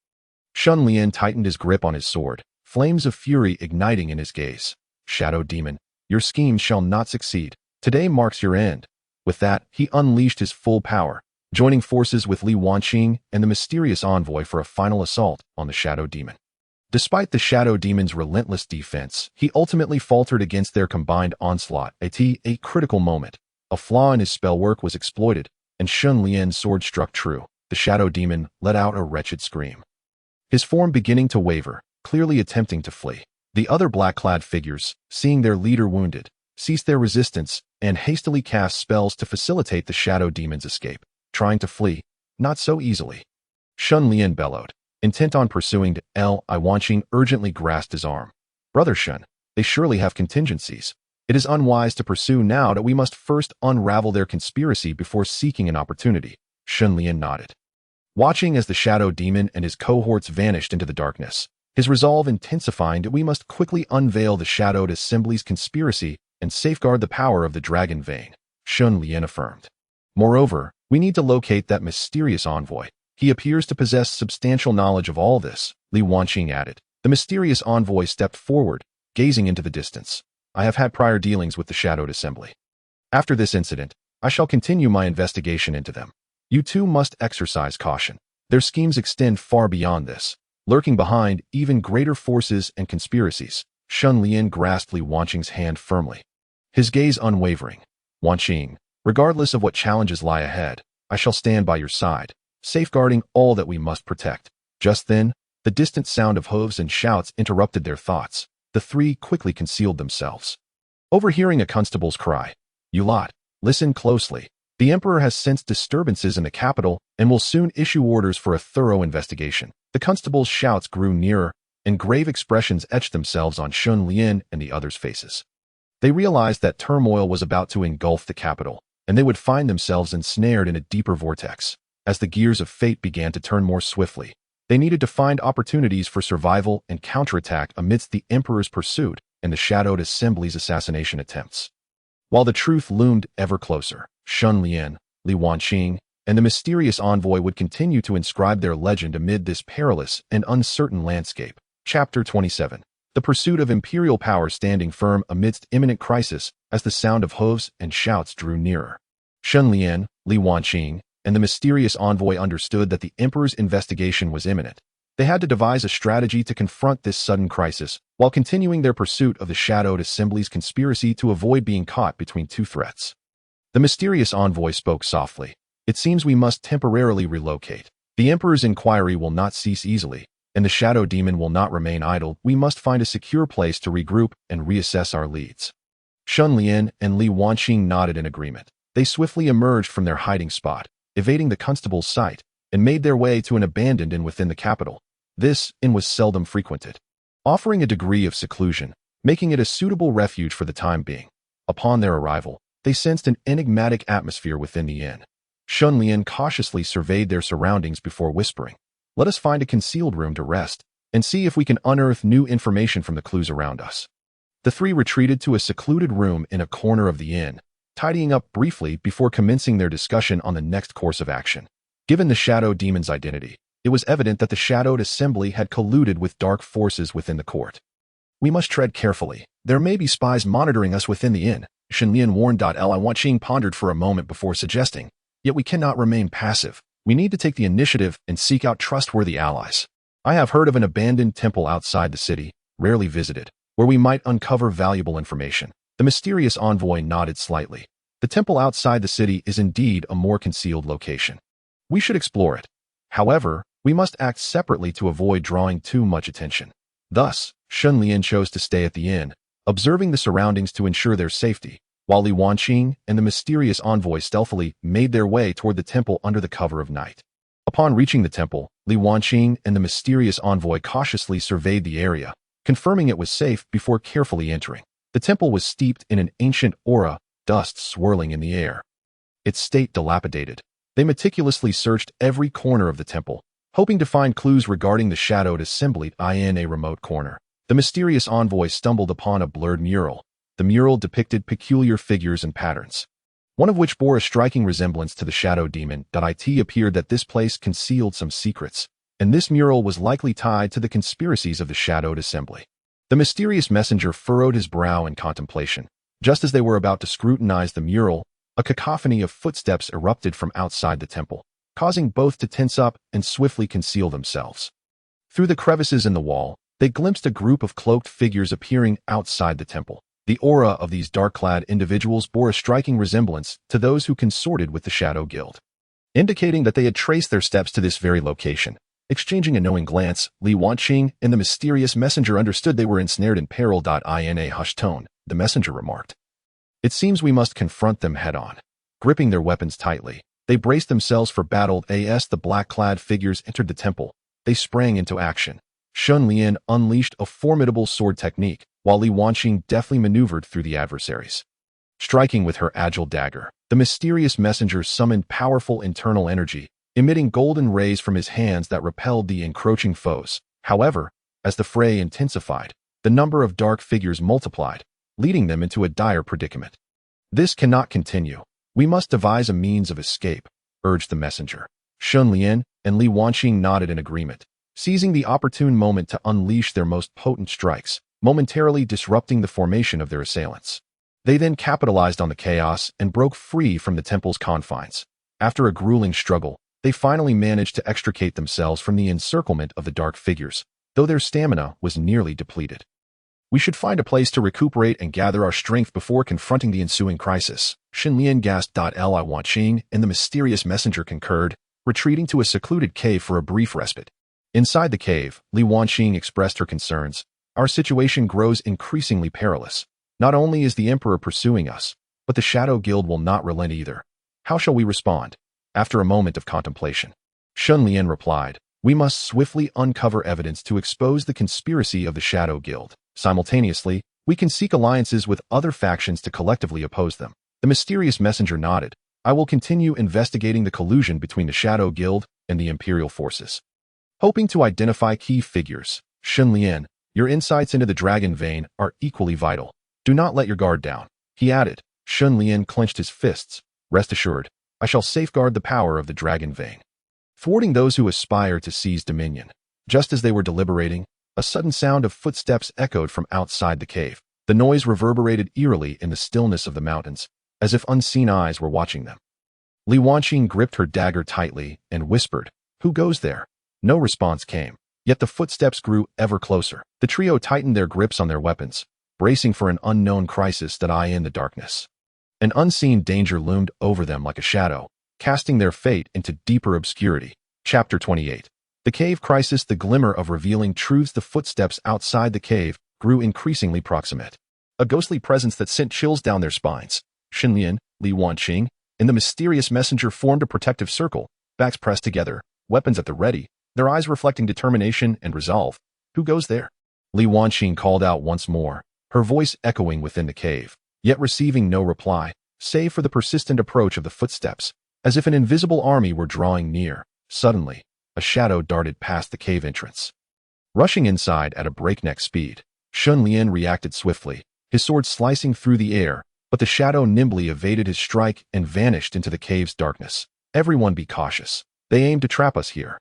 A: Shen Lian tightened his grip on his sword, flames of fury igniting in his gaze. "Shadow Demon, your schemes shall not succeed. Today marks your end." With that, he unleashed his full power, joining forces with Li Wanqing and the mysterious envoy for a final assault on the Shadow Demon. Despite the Shadow Demon's relentless defense, he ultimately faltered against their combined onslaught. At a critical moment, a flaw in his spellwork was exploited, and Shen Lian's sword struck true. The Shadow Demon let out a wretched scream, his form beginning to waver, clearly attempting to flee. The other black-clad figures, seeing their leader wounded, ceased their resistance and hastily cast spells to facilitate the Shadow Demon's escape. Trying to flee, not so easily. Shen Lian bellowed, intent on pursuing. Li Wanqing urgently grasped his arm. "Brother Shen, they surely have contingencies. It is unwise to pursue now that we must first unravel their conspiracy before seeking an opportunity." Shen Lian nodded, watching as the Shadow Demon and his cohorts vanished into the darkness, his resolve intensifying that we must quickly unveil the Shadowed Assembly's conspiracy and safeguard the power of the dragon vein, Shen Lian affirmed. Moreover, We need to locate that mysterious envoy. He appears to possess substantial knowledge of all this, Li Wanqing added. The mysterious envoy stepped forward, gazing into the distance. I have had prior dealings with the Shadowed Assembly. After this incident, I shall continue my investigation into them. You too must exercise caution. Their schemes extend far beyond this, lurking behind even greater forces and conspiracies. Shen Lian grasped Li Wanqing's hand firmly, his gaze unwavering. Wanqing, regardless of what challenges lie ahead, I shall stand by your side, safeguarding all that we must protect. Just then, the distant sound of hooves and shouts interrupted their thoughts. The three quickly concealed themselves. Overhearing a constable's cry, "You lot, listen closely. The Emperor has sensed disturbances in the capital and will soon issue orders for a thorough investigation." The constable's shouts grew nearer, and grave expressions etched themselves on Shen Lian and the others' faces. They realized that turmoil was about to engulf the capital, and they would find themselves ensnared in a deeper vortex. As the gears of fate began to turn more swiftly, they needed to find opportunities for survival and counterattack amidst the Emperor's pursuit and the Shadowed Assembly's assassination attempts. While the truth loomed ever closer, Shen Lian, Li Wanqing, and the mysterious envoy would continue to inscribe their legend amid this perilous and uncertain landscape. Chapter 27. The pursuit of imperial power standing firm amidst imminent crisis as the sound of hooves and shouts drew nearer. Shen Lian, Li Wanqing, and the mysterious envoy understood that the Emperor's investigation was imminent. They had to devise a strategy to confront this sudden crisis while continuing their pursuit of the Shadowed Assembly's conspiracy to avoid being caught between two threats. The mysterious envoy spoke softly. "It seems we must temporarily relocate. The Emperor's inquiry will not cease easily, and the Shadow Demon will not remain idle. We must find a secure place to regroup and reassess our leads." Shen Lian and Li Wanqing nodded in agreement. They swiftly emerged from their hiding spot, evading the constable's sight, and made their way to an abandoned inn within the capital. This inn was seldom frequented, offering a degree of seclusion, making it a suitable refuge for the time being. Upon their arrival, they sensed an enigmatic atmosphere within the inn. Shen Lian cautiously surveyed their surroundings before whispering, "Let us find a concealed room to rest and see if we can unearth new information from the clues around us." The three retreated to a secluded room in a corner of the inn, tidying up briefly before commencing their discussion on the next course of action. Given the Shadow Demon's identity, it was evident that the Shadowed Assembly had colluded with dark forces within the court. "We must tread carefully. There may be spies monitoring us within the inn," Shen Lian warned. Li Wanqing pondered for a moment before suggesting, "Yet we cannot remain passive. We need to take the initiative and seek out trustworthy allies. I have heard of an abandoned temple outside the city, rarely visited, where we might uncover valuable information." The mysterious envoy nodded slightly. "The temple outside the city is indeed a more concealed location. We should explore it. However, we must act separately to avoid drawing too much attention." Thus, Shen Lian chose to stay at the inn, observing the surroundings to ensure their safety, while Li Wanqing and the mysterious envoy stealthily made their way toward the temple under the cover of night. Upon reaching the temple, Li Wanqing and the mysterious envoy cautiously surveyed the area, confirming it was safe before carefully entering. The temple was steeped in an ancient aura, dust swirling in the air, its state dilapidated. They meticulously searched every corner of the temple, hoping to find clues regarding the Shadowed Assembly. In a remote corner, the mysterious envoy stumbled upon a blurred mural. The mural depicted peculiar figures and patterns, one of which bore a striking resemblance to the Shadow Demon. It appeared that this place concealed some secrets, and this mural was likely tied to the conspiracies of the Shadowed Assembly. The mysterious messenger furrowed his brow in contemplation. Just as they were about to scrutinize the mural, a cacophony of footsteps erupted from outside the temple, causing both to tense up and swiftly conceal themselves. Through the crevices in the wall, they glimpsed a group of cloaked figures appearing outside the temple. The aura of these dark-clad individuals bore a striking resemblance to those who consorted with the Shadow Guild, indicating that they had traced their steps to this very location. Exchanging a knowing glance, Li Wanqing and the mysterious messenger understood they were ensnared in peril. In a hushed tone, the messenger remarked, "It seems we must confront them head-on." Gripping their weapons tightly, they braced themselves for battle. As the black-clad figures entered the temple, they sprang into action. Shen Lian unleashed a formidable sword technique, while Li Wanqing deftly maneuvered through the adversaries. Striking with her agile dagger, the mysterious messenger summoned powerful internal energy, emitting golden rays from his hands that repelled the encroaching foes. However, as the fray intensified, the number of dark figures multiplied, leading them into a dire predicament. "This cannot continue. We must devise a means of escape," urged the messenger. Shen Lian and Li Wanqing nodded in agreement, seizing the opportune moment to unleash their most potent strikes, momentarily disrupting the formation of their assailants. They then capitalized on the chaos and broke free from the temple's confines. After a grueling struggle, they finally managed to extricate themselves from the encirclement of the dark figures, though their stamina was nearly depleted. We should find a place to recuperate and gather our strength before confronting the ensuing crisis, Shen Lian gasped. Li Wanqing and the mysterious messenger concurred, retreating to a secluded cave for a brief respite. Inside the cave, Li Wanqing expressed her concerns. Our situation grows increasingly perilous. Not only is the Emperor pursuing us, but the Shadow Guild will not relent either. How shall we respond? After a moment of contemplation, Shen Lian replied, we must swiftly uncover evidence to expose the conspiracy of the Shadow Guild. Simultaneously, we can seek alliances with other factions to collectively oppose them. The mysterious messenger nodded. I will continue investigating the collusion between the Shadow Guild and the Imperial forces. Hoping to identify key figures, Shen Lian, your insights into the dragon vein are equally vital. Do not let your guard down, he added. Shen Lian clenched his fists. Rest assured, I shall safeguard the power of the dragon vein, thwarting those who aspire to seize dominion. Just as they were deliberating, a sudden sound of footsteps echoed from outside the cave. The noise reverberated eerily in the stillness of the mountains, as if unseen eyes were watching them. Li Wanqing gripped her dagger tightly and whispered, who goes there? No response came, yet the footsteps grew ever closer. The trio tightened their grips on their weapons, bracing for an unknown crisis that lay in the darkness. An unseen danger loomed over them like a shadow, casting their fate into deeper obscurity. Chapter 28. The Cave Crisis. The glimmer of revealing truths. The footsteps outside the cave grew increasingly proximate. A ghostly presence that sent chills down their spines. Shen Lian, Li Wanqing, and the mysterious messenger formed a protective circle, backs pressed together, weapons at the ready, their eyes reflecting determination and resolve. Who goes there? Li Wanqing called out once more, her voice echoing within the cave, yet receiving no reply, save for the persistent approach of the footsteps, as if an invisible army were drawing near. Suddenly, a shadow darted past the cave entrance. Rushing inside at a breakneck speed, Shen Lian reacted swiftly, his sword slicing through the air, but the shadow nimbly evaded his strike and vanished into the cave's darkness. Everyone be cautious. They aim to trap us here.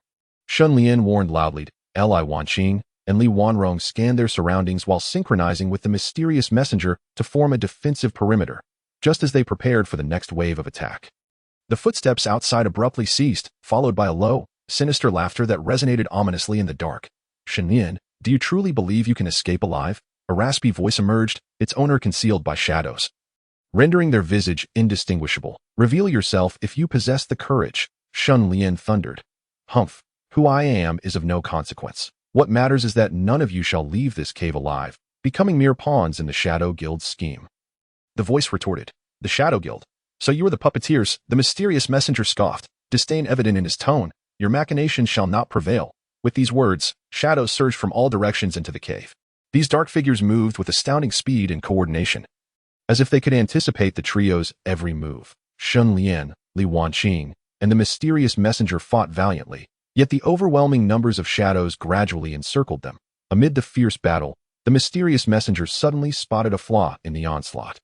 A: Shen Lian warned loudly. Li Wanqing and Li Wanrong scanned their surroundings while synchronizing with the mysterious messenger to form a defensive perimeter, just as they prepared for the next wave of attack. The footsteps outside abruptly ceased, followed by a low, sinister laughter that resonated ominously in the dark. Shen Lian, do you truly believe you can escape alive? A raspy voice emerged, its owner concealed by shadows, rendering their visage indistinguishable. Reveal yourself if you possess the courage, Shen Lian thundered. Humph, who I am is of no consequence. What matters is that none of you shall leave this cave alive, becoming mere pawns in the Shadow Guild's scheme. The voice retorted, the Shadow Guild? So you are the puppeteers? The mysterious messenger scoffed, disdain evident in his tone. Your machinations shall not prevail. With these words, shadows surged from all directions into the cave. These dark figures moved with astounding speed and coordination, as if they could anticipate the trio's every move. Shen Lian, Li Wanqing, and the mysterious messenger fought valiantly, yet the overwhelming numbers of shadows gradually encircled them. Amid the fierce battle, the mysterious messenger suddenly spotted a flaw in the onslaught.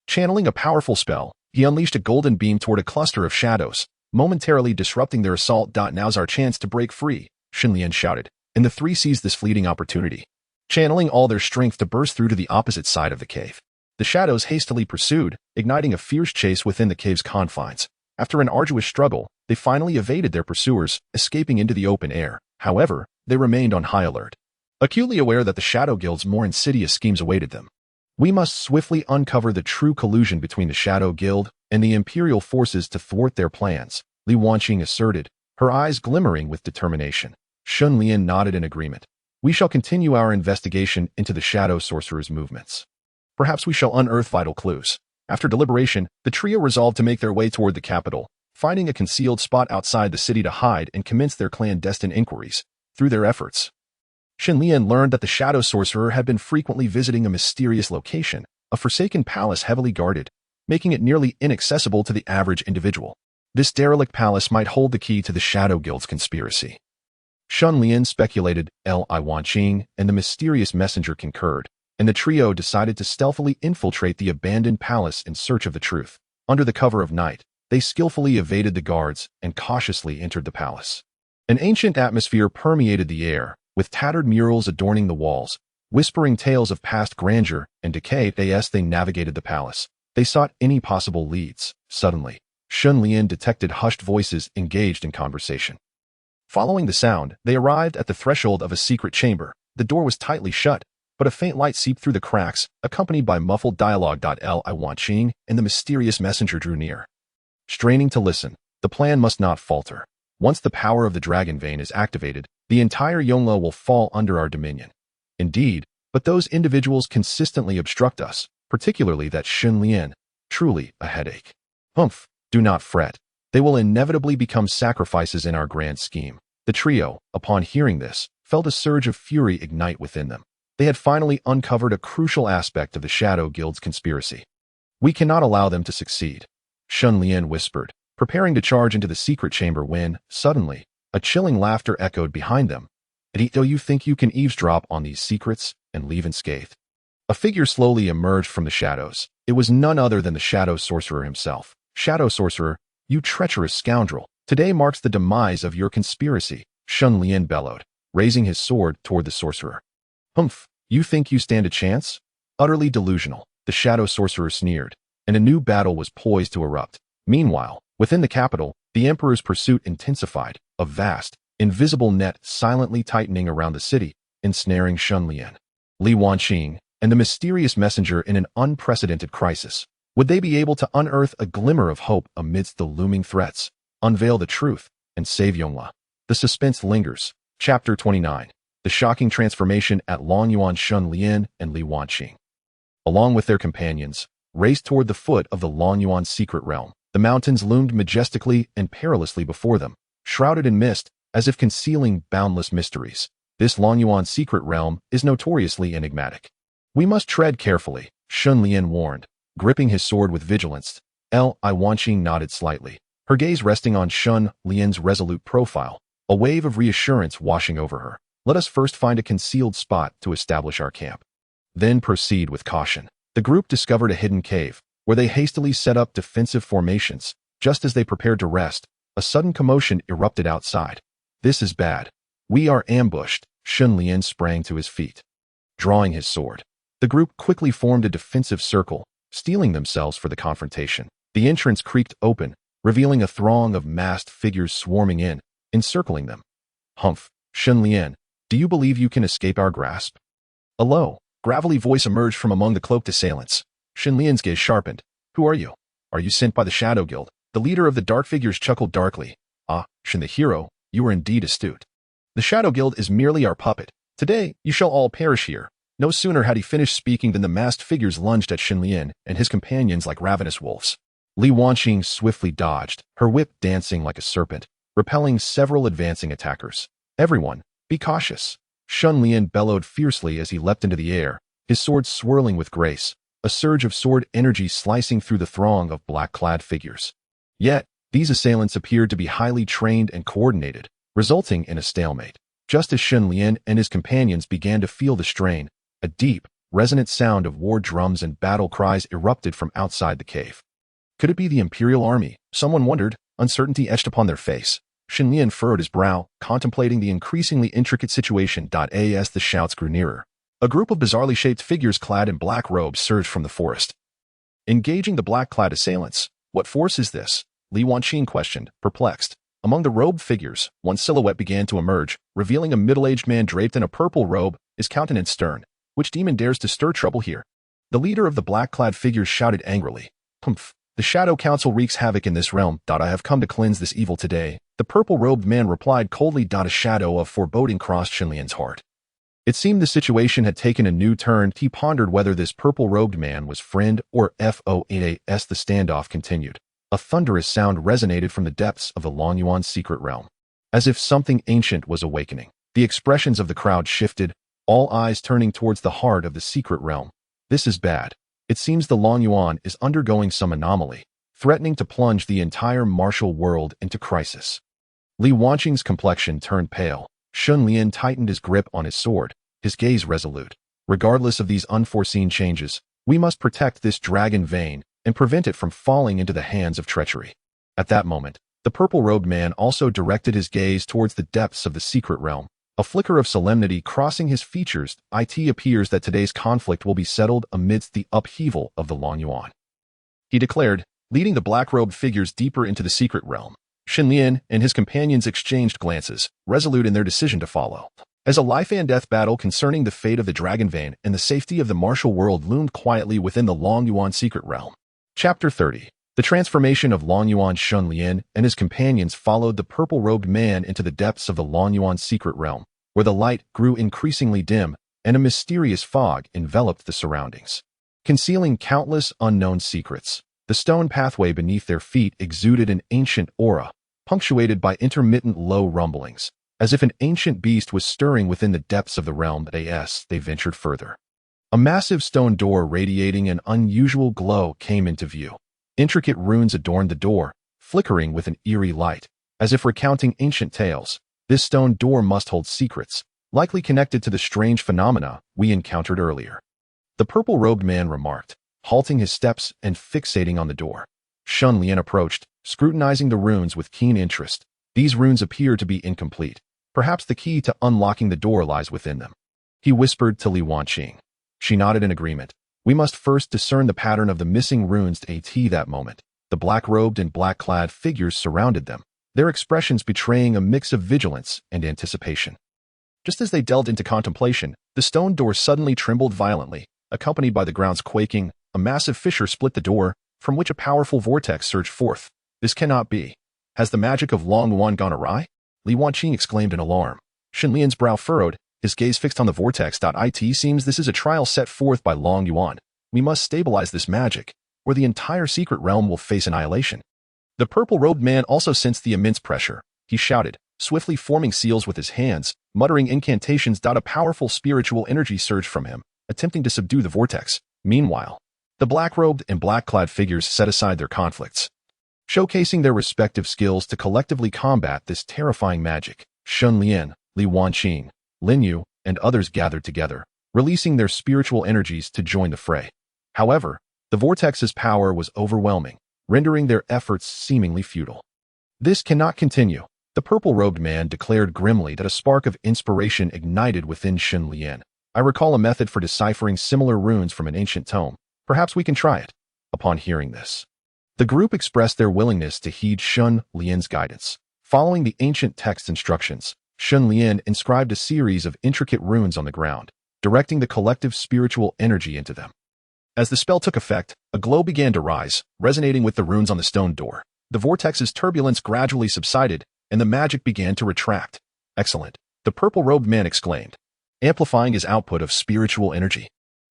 A: Channeling a powerful spell, he unleashed a golden beam toward a cluster of shadows, momentarily disrupting their assault. Now's our chance to break free, Shen Lian shouted, and the three seized this fleeting opportunity, channeling all their strength to burst through to the opposite side of the cave. The shadows hastily pursued, igniting a fierce chase within the cave's confines. After an arduous struggle, they finally evaded their pursuers, escaping into the open air. However, they remained on high alert, acutely aware that the Shadow Guild's more insidious schemes awaited them. We must swiftly uncover the true collusion between the Shadow Guild and the Imperial forces to thwart their plans, Li Wanqing asserted, her eyes glimmering with determination. Shen Lian nodded in agreement. We shall continue our investigation into the Shadow Sorcerer's movements. Perhaps we shall unearth vital clues. After deliberation, the trio resolved to make their way toward the capital, finding a concealed spot outside the city to hide and commence their clandestine inquiries. Through their efforts, Shen Lian learned that the Shadow Sorcerer had been frequently visiting a mysterious location, a forsaken palace heavily guarded, making it nearly inaccessible to the average individual. This derelict palace might hold the key to the Shadow Guild's conspiracy. Shen Lian speculated. Li Wanqing and the mysterious messenger concurred, and the trio decided to stealthily infiltrate the abandoned palace in search of the truth. Under the cover of night, they skillfully evaded the guards and cautiously entered the palace. An ancient atmosphere permeated the air, with tattered murals adorning the walls, whispering tales of past grandeur and decay. As they navigated the palace, they sought any possible leads. Suddenly, Shen Lian detected hushed voices engaged in conversation. Following the sound, they arrived at the threshold of a secret chamber. The door was tightly shut, but a faint light seeped through the cracks, accompanied by muffled dialogue. Li Wanqing and the mysterious messenger drew near. Straining to listen, the plan must not falter. Once the power of the dragon vein is activated, the entire Yongla will fall under our dominion. Indeed, but those individuals consistently obstruct us, particularly that Shen Lian. Truly a headache. Humph, do not fret. They will inevitably become sacrifices in our grand scheme. The trio, upon hearing this, felt a surge of fury ignite within them. They had finally uncovered a crucial aspect of the Shadow Guild's conspiracy. We cannot allow them to succeed, Shen Lian whispered, preparing to charge into the secret chamber when, suddenly, a chilling laughter echoed behind them. Do you think you can eavesdrop on these secrets and leave unscathed? A figure slowly emerged from the shadows. It was none other than the Shadow Sorcerer himself. Shadow Sorcerer, you treacherous scoundrel, today marks the demise of your conspiracy, Shen Lian bellowed, raising his sword toward the sorcerer. Humph, you think you stand a chance? Utterly delusional, the Shadow Sorcerer sneered, and a new battle was poised to erupt. Meanwhile, within the capital, the Emperor's pursuit intensified, a vast, invisible net silently tightening around the city, ensnaring Shen Lian, Li Wanqing, and the mysterious messenger in an unprecedented crisis. Would they be able to unearth a glimmer of hope amidst the looming threats, unveil the truth, and save Yongla? The suspense lingers. Chapter 29. The shocking transformation at Longyuan. Shen Lian and Li Wanqing, along with their companions, raced toward the foot of the Longyuan secret realm. The mountains loomed majestically and perilously before them, shrouded in mist, as if concealing boundless mysteries. This Longyuan secret realm is notoriously enigmatic. We must tread carefully, Shen Lian warned, gripping his sword with vigilance. Li Wanqing nodded slightly, her gaze resting on Shen Lian's resolute profile, a wave of reassurance washing over her. Let us first find a concealed spot to establish our camp. Then proceed with caution. The group discovered a hidden cave, where they hastily set up defensive formations. Just as they prepared to rest, a sudden commotion erupted outside. This is bad. We are ambushed. Shen Lian sprang to his feet. Drawing his sword, the group quickly formed a defensive circle, steeling themselves for the confrontation. The entrance creaked open, revealing a throng of masked figures swarming in, encircling them. Humph, Shen Lian, do you believe you can escape our grasp? A low, gravelly voice emerged from among the cloaked assailants. Shen Lian's gaze sharpened. Who are you? Are you sent by the Shadow Guild? The leader of the dark figures chuckled darkly. Ah, Shen the hero, you are indeed astute. The Shadow Guild is merely our puppet. Today, you shall all perish here. No sooner had he finished speaking than the masked figures lunged at Shen Lian and his companions like ravenous wolves. Li Wanqing swiftly dodged, her whip dancing like a serpent, repelling several advancing attackers. Everyone, be cautious. Shen Lian bellowed fiercely as he leapt into the air, his sword swirling with grace, a surge of sword energy slicing through the throng of black-clad figures. Yet, these assailants appeared to be highly trained and coordinated, resulting in a stalemate. Just as Shen Lian and his companions began to feel the strain, a deep, resonant sound of war drums and battle cries erupted from outside the cave. Could it be the Imperial army? Someone wondered, uncertainty etched upon their face. Shen Lian furrowed his brow, contemplating the increasingly intricate situation. As the shouts grew nearer, a group of bizarrely shaped figures clad in black robes surged from the forest. Engaging the black-clad assailants. What force is this? Li Wanqing questioned, perplexed. Among the robed figures, one silhouette began to emerge, revealing a middle-aged man draped in a purple robe, his countenance stern. Which demon dares to stir trouble here? The leader of the black-clad figures shouted angrily. Humph, the Shadow Council wreaks havoc in this realm. I have come to cleanse this evil today. The purple-robed man replied coldly. A shadow of foreboding crossed Shen Lian's heart. It seemed the situation had taken a new turn. He pondered whether this purple-robed man was friend or foe. As the standoff continued, a thunderous sound resonated from the depths of the Longyuan secret realm. As if something ancient was awakening, the expressions of the crowd shifted, all eyes turning towards the heart of the secret realm. This is bad. It seems the Longyuan is undergoing some anomaly, threatening to plunge the entire martial world into crisis. Li Wanqing's complexion turned pale. Shen Lian tightened his grip on his sword, his gaze resolute. Regardless of these unforeseen changes, we must protect this dragon vein and prevent it from falling into the hands of treachery. At that moment, the purple-robed man also directed his gaze towards the depths of the secret realm. A flicker of solemnity crossing his features, it appears that today's conflict will be settled amidst the upheaval of the Long Yuan. He declared, leading the black-robed figures deeper into the secret realm. Shen Lian and his companions exchanged glances, resolute in their decision to follow. As a life-and-death battle concerning the fate of the Dragon Vein and the safety of the martial world loomed quietly within the Long Yuan secret realm. Chapter 30. The transformation of Long Yuan. Shen Lian and his companions followed the purple-robed man into the depths of the Long Yuan secret realm, where the light grew increasingly dim and a mysterious fog enveloped the surroundings, concealing countless unknown secrets. The stone pathway beneath their feet exuded an ancient aura, punctuated by intermittent low rumblings, as if an ancient beast was stirring within the depths of the realm. As they ventured further, a massive stone door radiating an unusual glow came into view. Intricate runes adorned the door, flickering with an eerie light, as if recounting ancient tales. This stone door must hold secrets, likely connected to the strange phenomena we encountered earlier, the purple-robed man remarked, halting his steps and fixating on the door. Shen Lian approached, scrutinizing the runes with keen interest. These runes appear to be incomplete. Perhaps the key to unlocking the door lies within them. He whispered to Li Wanqing. She nodded in agreement. We must first discern the pattern of the missing runes. At that moment, the black-robed and black-clad figures surrounded them, their expressions betraying a mix of vigilance and anticipation. Just as they delved into contemplation, the stone door suddenly trembled violently, accompanied by the ground's quaking. A massive fissure split the door, from which a powerful vortex surged forth. This cannot be. Has the magic of Long Yuan gone awry? Li Wanqing exclaimed in alarm. Shen Lian's brow furrowed, his gaze fixed on the vortex. It seems this is a trial set forth by Long Yuan. We must stabilize this magic, or the entire secret realm will face annihilation. The purple-robed man also sensed the immense pressure. He shouted, swiftly forming seals with his hands, muttering incantations. A powerful spiritual energy surged from him, attempting to subdue the vortex. Meanwhile, the black-robed and black-clad figures set aside their conflicts, showcasing their respective skills to collectively combat this terrifying magic. Shen Lian, Li Wanqing, Lin Yu, and others gathered together, releasing their spiritual energies to join the fray. However, the vortex's power was overwhelming, rendering their efforts seemingly futile. This cannot continue, the purple-robed man declared grimly. A spark of inspiration ignited within Shen Lian. I recall a method for deciphering similar runes from an ancient tome. Perhaps we can try it. Upon hearing this, the group expressed their willingness to heed Shen Lian's guidance. Following the ancient text instructions, Shen Lian inscribed a series of intricate runes on the ground, directing the collective spiritual energy into them. As the spell took effect, a glow began to rise, resonating with the runes on the stone door. The vortex's turbulence gradually subsided, and the magic began to retract. Excellent, the purple-robed man exclaimed, amplifying his output of spiritual energy.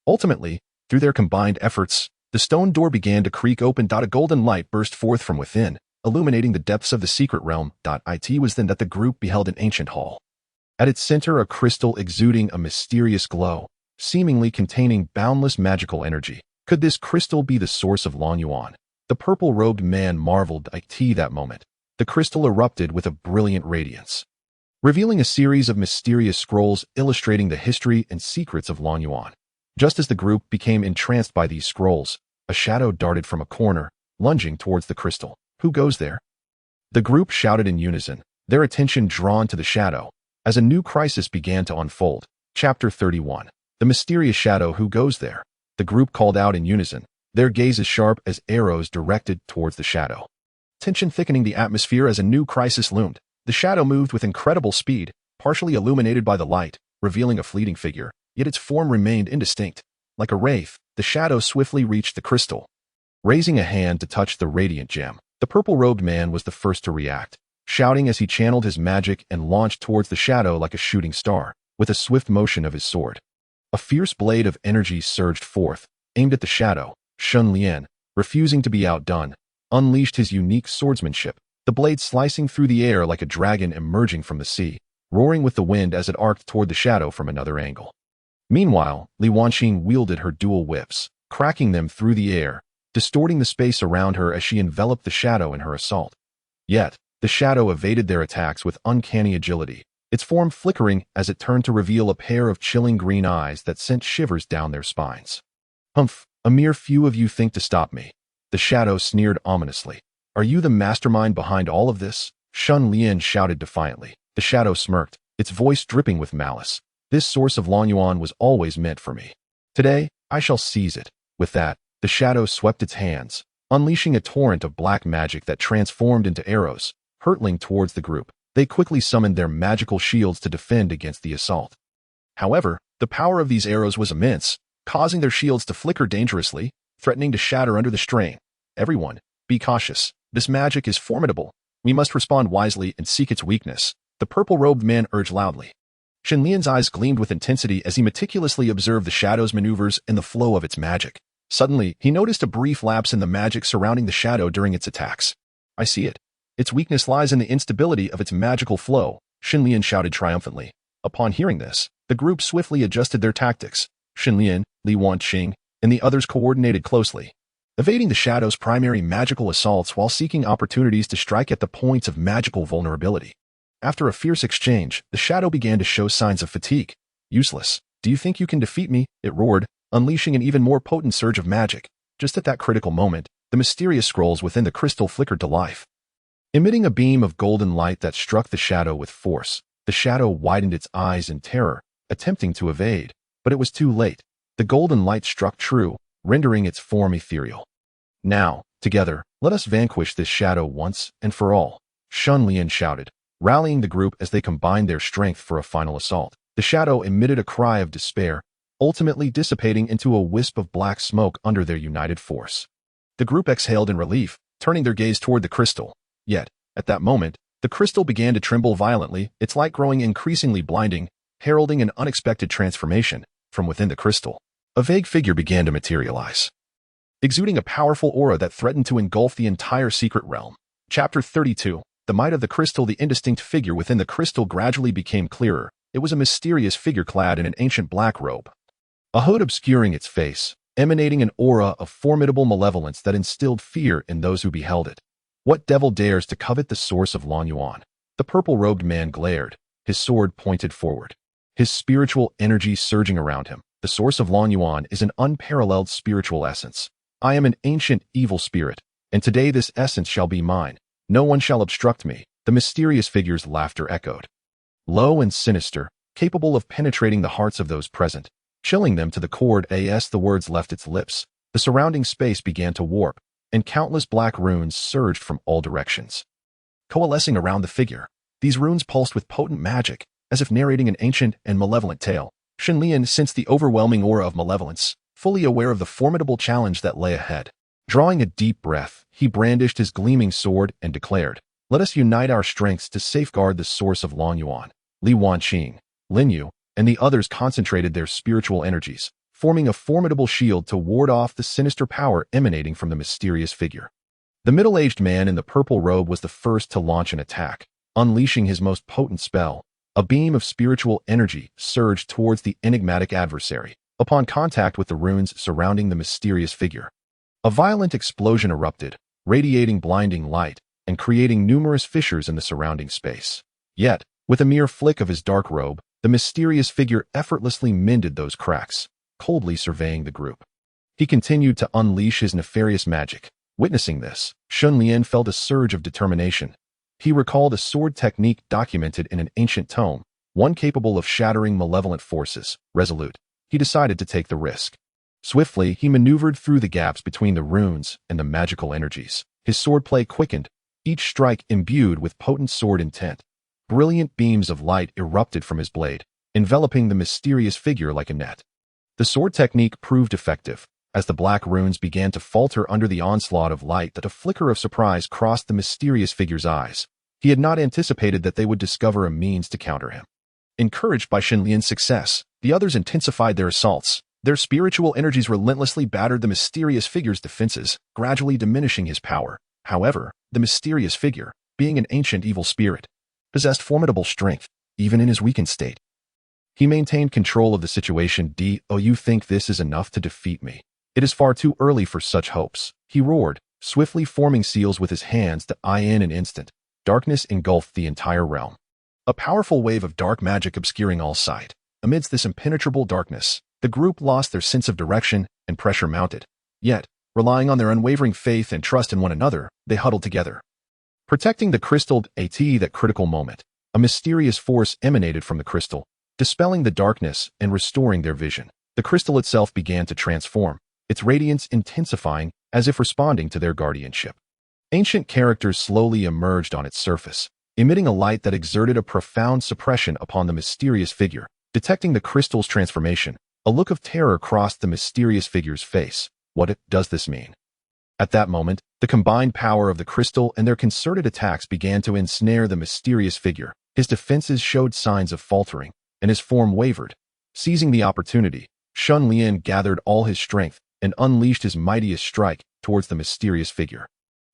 A: Ultimately, through their combined efforts, the stone door began to creak open. A golden light burst forth from within, illuminating the depths of the secret realm. It was then that the group beheld an ancient hall. At its center, a crystal exuding a mysterious glow, seemingly containing boundless magical energy. Could this crystal be the source of Long Yuan? The purple-robed man marveled. That moment, the crystal erupted with a brilliant radiance, revealing a series of mysterious scrolls illustrating the history and secrets of Long Yuan. Just as the group became entranced by these scrolls, a shadow darted from a corner, lunging towards the crystal. Who goes there? The group shouted in unison, their attention drawn to the shadow, as a new crisis began to unfold. Chapter 31. The mysterious shadow. Who goes there? The group called out in unison, their gazes sharp as arrows directed towards the shadow. Tension thickening the atmosphere as a new crisis loomed. The shadow moved with incredible speed, partially illuminated by the light, revealing a fleeting figure, yet its form remained indistinct. Like a wraith, the shadow swiftly reached the crystal, raising a hand to touch the radiant gem. The purple-robed man was the first to react, shouting as he channeled his magic and launched towards the shadow like a shooting star, with a swift motion of his sword. A fierce blade of energy surged forth, aimed at the shadow. Shen Lian, refusing to be outdone, unleashed his unique swordsmanship, the blade slicing through the air like a dragon emerging from the sea, roaring with the wind as it arced toward the shadow from another angle. Meanwhile, Li Wanqing wielded her dual whips, cracking them through the air, distorting the space around her as she enveloped the shadow in her assault. Yet, the shadow evaded their attacks with uncanny agility, its form flickering as it turned to reveal a pair of chilling green eyes that sent shivers down their spines. Humph, a mere few of you think to stop me. The shadow sneered ominously. Are you the mastermind behind all of this? Shen Lian shouted defiantly. The shadow smirked, its voice dripping with malice. This source of Lan Yuan was always meant for me. Today, I shall seize it. With that, the shadow swept its hands, unleashing a torrent of black magic that transformed into arrows, hurtling towards the group. They quickly summoned their magical shields to defend against the assault. However, the power of these arrows was immense, causing their shields to flicker dangerously, threatening to shatter under the strain. Everyone, be cautious. This magic is formidable. We must respond wisely and seek its weakness, the purple-robed man urged loudly. Shen Lian's eyes gleamed with intensity as he meticulously observed the shadow's maneuvers and the flow of its magic. Suddenly, he noticed a brief lapse in the magic surrounding the shadow during its attacks. I see it. Its weakness lies in the instability of its magical flow, Shen Lian shouted triumphantly. Upon hearing this, the group swiftly adjusted their tactics. Shen Lian, Li Wanqing, and the others coordinated closely, evading the shadow's primary magical assaults while seeking opportunities to strike at the points of magical vulnerability. After a fierce exchange, the shadow began to show signs of fatigue. Useless. Do you think you can defeat me? It roared, unleashing an even more potent surge of magic. Just at that critical moment, the mysterious scrolls within the crystal flickered to life. Emitting a beam of golden light that struck the shadow with force, the shadow widened its eyes in terror, attempting to evade, but it was too late. The golden light struck true, rendering its form ethereal. Now, together, let us vanquish this shadow once and for all, Shen Lian shouted, rallying the group as they combined their strength for a final assault. The shadow emitted a cry of despair, ultimately dissipating into a wisp of black smoke under their united force. The group exhaled in relief, turning their gaze toward the crystal. Yet, at that moment, the crystal began to tremble violently, its light growing increasingly blinding, heralding an unexpected transformation. From within the crystal, a vague figure began to materialize, exuding a powerful aura that threatened to engulf the entire secret realm. Chapter 32. The might of the crystal. The indistinct figure within the crystal gradually became clearer. It was a mysterious figure clad in an ancient black robe, a hood obscuring its face, emanating an aura of formidable malevolence that instilled fear in those who beheld it. What devil dares to covet the source of Lan Yuan? The purple-robed man glared, his sword pointed forward, his spiritual energy surging around him. The source of Lan Yuan is an unparalleled spiritual essence. I am an ancient evil spirit, and today this essence shall be mine. No one shall obstruct me. The mysterious figure's laughter echoed, low and sinister, capable of penetrating the hearts of those present, chilling them to the core. As the words left its lips, the surrounding space began to warp, and countless black runes surged from all directions, coalescing around the figure. These runes pulsed with potent magic, as if narrating an ancient and malevolent tale. Shen Lian sensed the overwhelming aura of malevolence, fully aware of the formidable challenge that lay ahead. Drawing a deep breath, he brandished his gleaming sword and declared, "Let us unite our strengths to safeguard the source of Lan Yuan." Li Wanqing, Lin Yu, and the others concentrated their spiritual energies, forming a formidable shield to ward off the sinister power emanating from the mysterious figure. The middle-aged man in the purple robe was the first to launch an attack, unleashing his most potent spell. A beam of spiritual energy surged towards the enigmatic adversary. Upon contact with the runes surrounding the mysterious figure, a violent explosion erupted, radiating blinding light and creating numerous fissures in the surrounding space. Yet, with a mere flick of his dark robe, the mysterious figure effortlessly mended those cracks, coldly surveying the group. He continued to unleash his nefarious magic. Witnessing this, Shen Lian felt a surge of determination. He recalled a sword technique documented in an ancient tome, one capable of shattering malevolent forces. Resolute, he decided to take the risk. Swiftly, he maneuvered through the gaps between the runes and the magical energies. His swordplay quickened, each strike imbued with potent sword intent. Brilliant beams of light erupted from his blade, enveloping the mysterious figure like a net. The sword technique proved effective. As the black runes began to falter under the onslaught of light, that a flicker of surprise crossed the mysterious figure's eyes. He had not anticipated that they would discover a means to counter him. Encouraged by Shen Lian's success, the others intensified their assaults. Their spiritual energies relentlessly battered the mysterious figure's defenses, gradually diminishing his power. However, the mysterious figure, being an ancient evil spirit, possessed formidable strength, even in his weakened state. He maintained control of the situation. "Do you think this is enough to defeat me? It is far too early for such hopes," he roared, swiftly forming seals with his hands to in an instant. Darkness engulfed the entire realm, a powerful wave of dark magic obscuring all sight. Amidst this impenetrable darkness, the group lost their sense of direction and pressure mounted. Yet, Relying on their unwavering faith and trust in one another, they huddled together. Protecting the crystal at that critical moment, a mysterious force emanated from the crystal, dispelling the darkness and restoring their vision. The crystal itself began to transform, its radiance intensifying as if responding to their guardianship. Ancient characters slowly emerged on its surface, emitting a light that exerted a profound suppression upon the mysterious figure. Detecting the crystal's transformation, a look of terror crossed the mysterious figure's face. What does this mean? At that moment, the combined power of the crystal and their concerted attacks began to ensnare the mysterious figure. His defenses showed signs of faltering, and his form wavered. Seizing the opportunity, Shen Lian gathered all his strength and unleashed his mightiest strike towards the mysterious figure.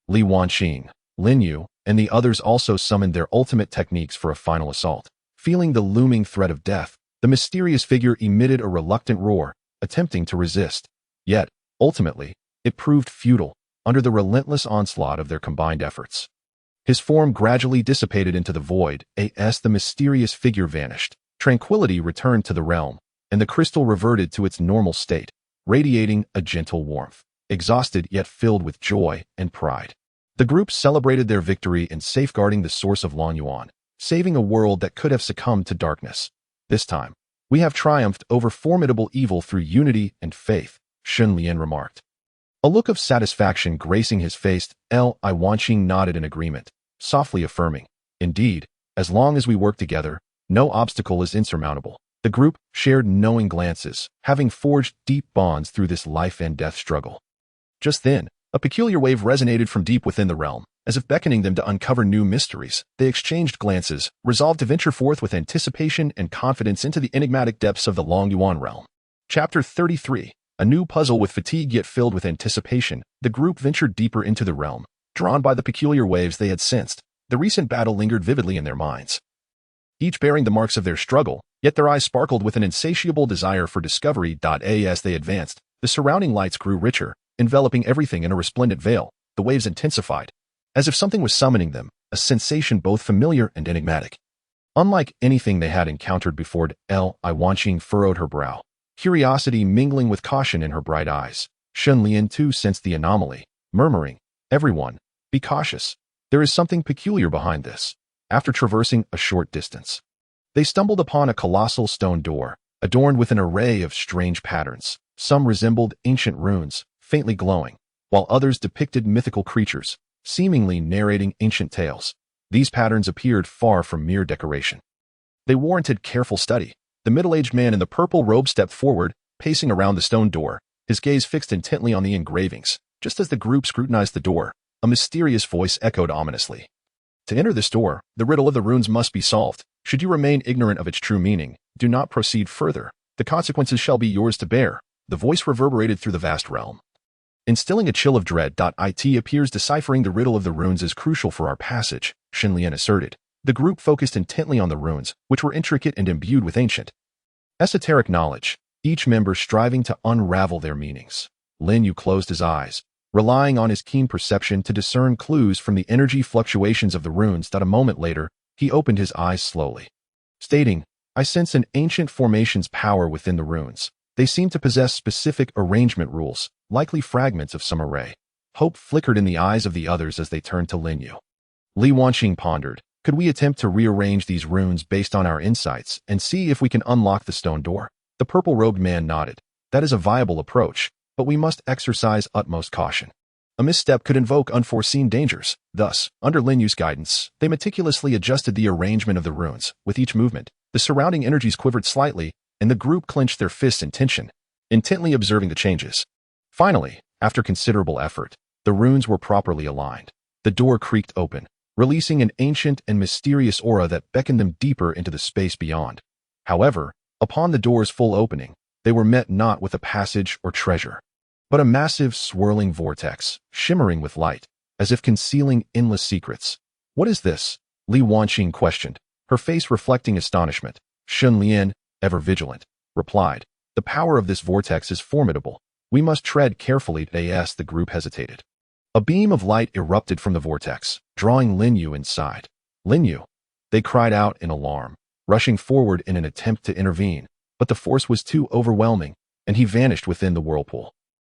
A: Li Wanqing, Lin Yu, and the others also summoned their ultimate techniques for a final assault. Feeling the looming threat of death, the mysterious figure emitted a reluctant roar, attempting to resist. Yet, ultimately, it proved futile under the relentless onslaught of their combined efforts. His form gradually dissipated into the void as the mysterious figure vanished. Tranquility returned to the realm, and the crystal reverted to its normal state, radiating a gentle warmth. Exhausted yet filled with joy and pride, the group celebrated their victory in safeguarding the source of Long Yuan, saving a world that could have succumbed to darkness. This time, we have triumphed over formidable evil through unity and faith, Shen Lian remarked. A look of satisfaction gracing his face, Li Wanqing nodded in agreement, softly affirming, "Indeed, as long as we work together, no obstacle is insurmountable." The group shared knowing glances, having forged deep bonds through this life and death struggle. Just then, a peculiar wave resonated from deep within the realm, as if beckoning them to uncover new mysteries. They exchanged glances, resolved to venture forth with anticipation and confidence into the enigmatic depths of the Long Yuan realm. Chapter 33. A new puzzle. With fatigue yet filled with anticipation, the group ventured deeper into the realm, drawn by the peculiar waves they had sensed. The recent battle lingered vividly in their minds, each bearing the marks of their struggle, yet their eyes sparkled with an insatiable desire for discovery. As they advanced, the surrounding lights grew richer, enveloping everything in a resplendent veil. The waves intensified, as if something was summoning them, a sensation both familiar and enigmatic. Unlike anything they had encountered before, Li Wanqing furrowed her brow, curiosity mingling with caution in her bright eyes. Shen Lian too sensed the anomaly, murmuring, "Everyone, be cautious. There is something peculiar behind this." After traversing a short distance, they stumbled upon a colossal stone door, adorned with an array of strange patterns. Some resembled ancient runes, faintly glowing, while others depicted mythical creatures, seemingly narrating ancient tales. These patterns appeared far from mere decoration. They warranted careful study. The middle-aged man in the purple robe stepped forward, pacing around the stone door, his gaze fixed intently on the engravings. Just as the group scrutinized the door, a mysterious voice echoed ominously. "To enter this door, the riddle of the runes must be solved. Should you remain ignorant of its true meaning, do not proceed further. The consequences shall be yours to bear." The voice reverberated through the vast realm, instilling a chill of dread. It appears deciphering the riddle of the runes is crucial for our passage, Shen Lian asserted. The group focused intently on the runes, which were intricate and imbued with ancient, esoteric knowledge, each member striving to unravel their meanings. Lin Yu closed his eyes, relying on his keen perception to discern clues from the energy fluctuations of the runes. A moment later, he opened his eyes slowly, stating, "I sense an ancient formation's power within the runes. They seem to possess specific arrangement rules, likely fragments of some array." Hope flickered in the eyes of the others as they turned to Lin Yu. Li Wanqing pondered, "Could we attempt to rearrange these runes based on our insights and see if we can unlock the stone door?" The purple-robed man nodded. "That is a viable approach, but we must exercise utmost caution. A misstep could invoke unforeseen dangers." Thus, under Lin Yu's guidance, they meticulously adjusted the arrangement of the runes. With each movement, the surrounding energies quivered slightly, and the group clenched their fists in tension, intently observing the changes. Finally, after considerable effort, the runes were properly aligned. The door creaked open, releasing an ancient and mysterious aura that beckoned them deeper into the space beyond. However, upon the door's full opening, they were met not with a passage or treasure, but a massive swirling vortex, shimmering with light, as if concealing endless secrets. "What is this?" Li Wanqing questioned, her face reflecting astonishment. Shen Lian, ever vigilant, replied, "The power of this vortex is formidable. We must tread carefully." The group hesitated. A beam of light erupted from the vortex, drawing Lin Yu inside. "Lin Yu!" They cried out in alarm, rushing forward in an attempt to intervene, but the force was too overwhelming, and he vanished within the whirlpool.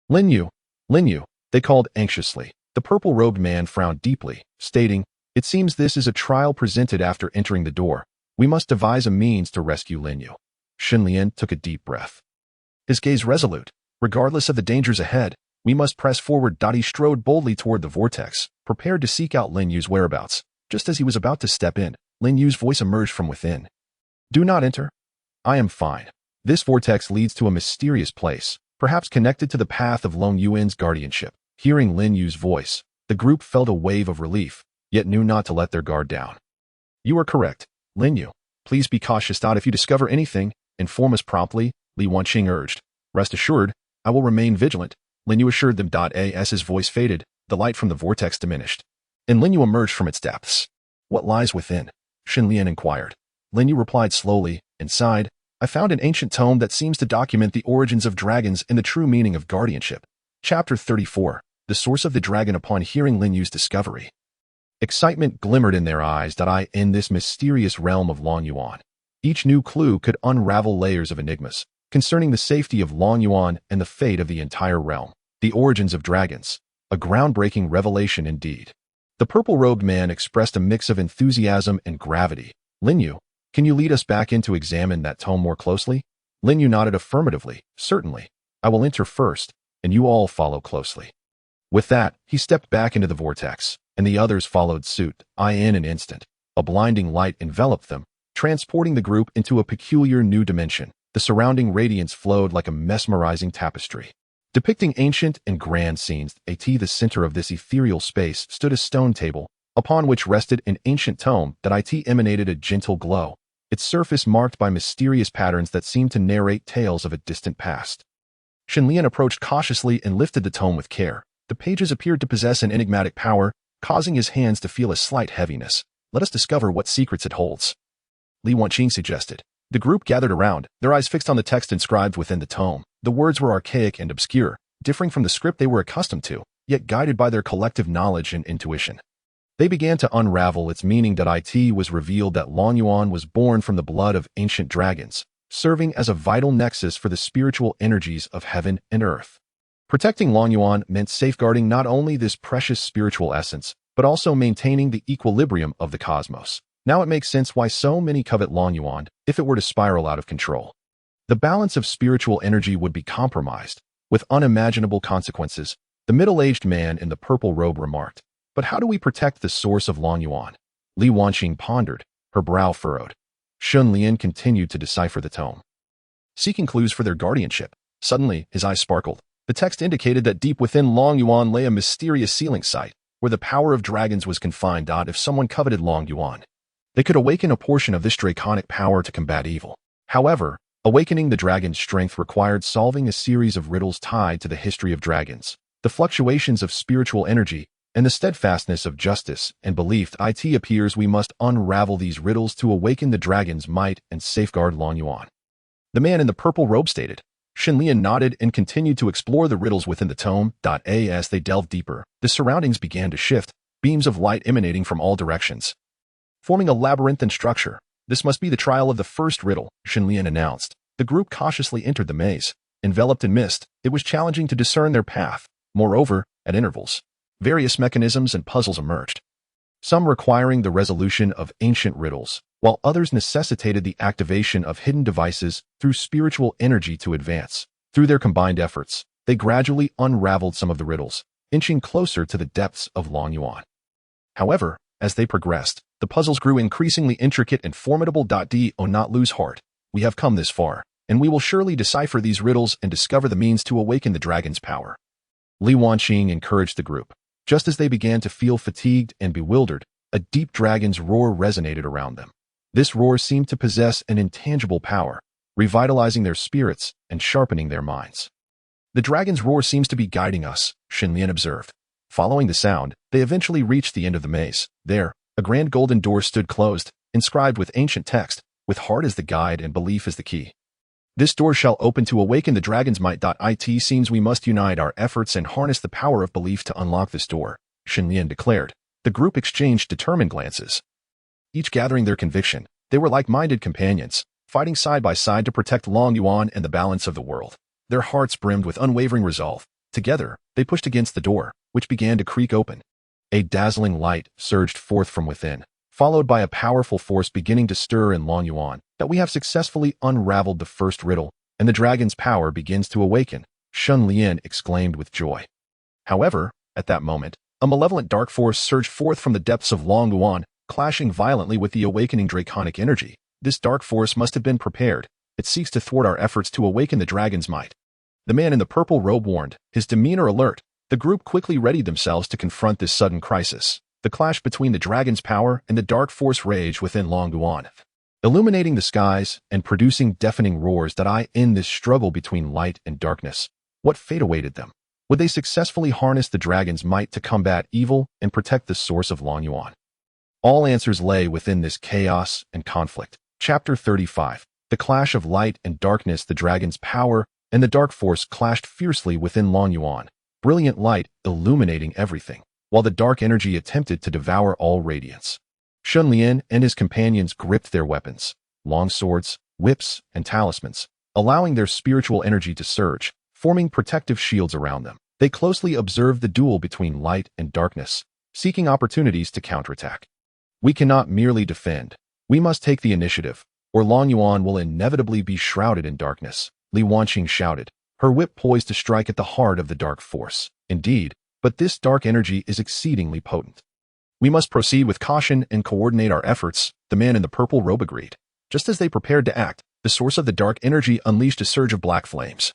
A: "Lin Yu! Lin Yu!" They called anxiously. The purple-robed man frowned deeply, stating, "It seems this is a trial presented after entering the door. We must devise a means to rescue Linyu." Shen Lian took a deep breath. His gaze resolute. Regardless of the dangers ahead, we must press forward. He strode boldly toward the vortex, prepared to seek out Linyu's whereabouts. Just as he was about to step in, Linyu's voice emerged from within. "Do not enter. I am fine. This vortex leads to a mysterious place, perhaps connected to the path of Long Yuan's guardianship." Hearing Linyu's voice, the group felt a wave of relief, yet knew not to let their guard down. "You are correct, Linyu. Please be cautious. If you discover anything, inform us promptly," Li Wanqing urged. "Rest assured, I will remain vigilant," Linyu assured them. As his voice faded, the light from the vortex diminished, and Linyu emerged from its depths. "What lies within?" Shen Lian inquired. Linyu replied slowly, "Inside, I found an ancient tome that seems to document the origins of dragons and the true meaning of guardianship." Chapter 34. The Source of the Dragon. Upon hearing Linyu's discovery, excitement glimmered in their eyes. In this mysterious realm of Long Yuan, each new clue could unravel layers of enigmas concerning the safety of Long Yuan and the fate of the entire realm. The origins of dragons. A groundbreaking revelation indeed. The purple-robed man expressed a mix of enthusiasm and gravity. "Linyu, can you lead us back in to examine that tome more closely?" Linyu nodded affirmatively. "Certainly. I will enter first, and you all follow closely." With that, he stepped back into the vortex, and the others followed suit. In an instant, a blinding light enveloped them, transporting the group into a peculiar new dimension. The surrounding radiance flowed like a mesmerizing tapestry, depicting ancient and grand scenes. At the center of this ethereal space stood a stone table, upon which rested an ancient tome that emanated a gentle glow, its surface marked by mysterious patterns that seemed to narrate tales of a distant past. Shen Lian approached cautiously and lifted the tome with care. The pages appeared to possess an enigmatic power, causing his hands to feel a slight heaviness. "Let us discover what secrets it holds," Li Wanqing suggested. The group gathered around, their eyes fixed on the text inscribed within the tome. The words were archaic and obscure, differing from the script they were accustomed to, yet guided by their collective knowledge and intuition. They began to unravel its meaning. It was revealed that Long Yuan was born from the blood of ancient dragons, serving as a vital nexus for the spiritual energies of heaven and earth. Protecting Long Yuan meant safeguarding not only this precious spiritual essence, but also maintaining the equilibrium of the cosmos. Now it makes sense why so many covet Long Yuan if it were to spiral out of control. The balance of spiritual energy would be compromised, with unimaginable consequences. The middle-aged man in the purple robe remarked, "But how do we protect the source of Long Yuan?" Li Wanqing pondered, her brow furrowed. Shen Lian continued to decipher the tome, seeking clues for their guardianship. Suddenly, his eyes sparkled. The text indicated that deep within Long Yuan lay a mysterious sealing site, where the power of dragons was confined. If someone coveted Long Yuan, they could awaken a portion of this draconic power to combat evil. However, awakening the dragon's strength required solving a series of riddles tied to the history of dragons, the fluctuations of spiritual energy, and the steadfastness of justice and belief. It appears we must unravel these riddles to awaken the dragon's might and safeguard Long Yuan. The man in the purple robe stated. Shen Lian nodded and continued to explore the riddles within the tome. As they delved deeper, the surroundings began to shift, beams of light emanating from all directions, forming a labyrinthine structure. "This must be the trial of the first riddle," Shen Lian announced. The group cautiously entered the maze. Enveloped in mist, it was challenging to discern their path. Moreover, at intervals, various mechanisms and puzzles emerged, some requiring the resolution of ancient riddles, while others necessitated the activation of hidden devices through spiritual energy to advance. Through their combined efforts, they gradually unraveled some of the riddles, inching closer to the depths of Long Yuan. However, as they progressed, the puzzles grew increasingly intricate and formidable. Do not lose heart. We have come this far, and we will surely decipher these riddles and discover the means to awaken the dragon's power. Li Wanqing encouraged the group. Just as they began to feel fatigued and bewildered, a deep dragon's roar resonated around them. This roar seemed to possess an intangible power, revitalizing their spirits and sharpening their minds. "The dragon's roar seems to be guiding us," Shen Lian observed. Following the sound, they eventually reached the end of the maze. There, a grand golden door stood closed, inscribed with ancient text, "With heart as the guide and belief as the key. This door shall open to awaken the dragon's might." It seems we must unite our efforts and harness the power of belief to unlock this door, Shen Lian declared. The group exchanged determined glances, each gathering their conviction. They were like-minded companions, fighting side by side to protect Long Yuan and the balance of the world. Their hearts brimmed with unwavering resolve. Together, they pushed against the door, which began to creak open. A dazzling light surged forth from within, followed by a powerful force beginning to stir in Long Yuan, that we have successfully unraveled the first riddle, and the dragon's power begins to awaken, Shen Lian exclaimed with joy. However, at that moment, a malevolent dark force surged forth from the depths of Long Yuan, clashing violently with the awakening draconic energy. This dark force must have been prepared. It seeks to thwart our efforts to awaken the dragon's might. The man in the purple robe warned, his demeanor alert. The group quickly readied themselves to confront this sudden crisis. The clash between the dragon's power and the dark force raged within Long Yuan, illuminating the skies and producing deafening roars that end this struggle between light and darkness. What fate awaited them? Would they successfully harness the dragon's might to combat evil and protect the source of Long Yuan? All answers lay within this chaos and conflict. Chapter 35. The clash of light and darkness. The dragon's power and the dark force clashed fiercely within Long Yuan, brilliant light illuminating everything, while the dark energy attempted to devour all radiance. Shen Lian and his companions gripped their weapons, long swords, whips, and talismans, allowing their spiritual energy to surge, forming protective shields around them. They closely observed the duel between light and darkness, seeking opportunities to counterattack. We cannot merely defend. We must take the initiative, or Long Yuan will inevitably be shrouded in darkness, Li Wanqing shouted, her whip poised to strike at the heart of the dark force. Indeed, but this dark energy is exceedingly potent. We must proceed with caution and coordinate our efforts, the man in the purple robe agreed. Just as they prepared to act, the source of the dark energy unleashed a surge of black flames,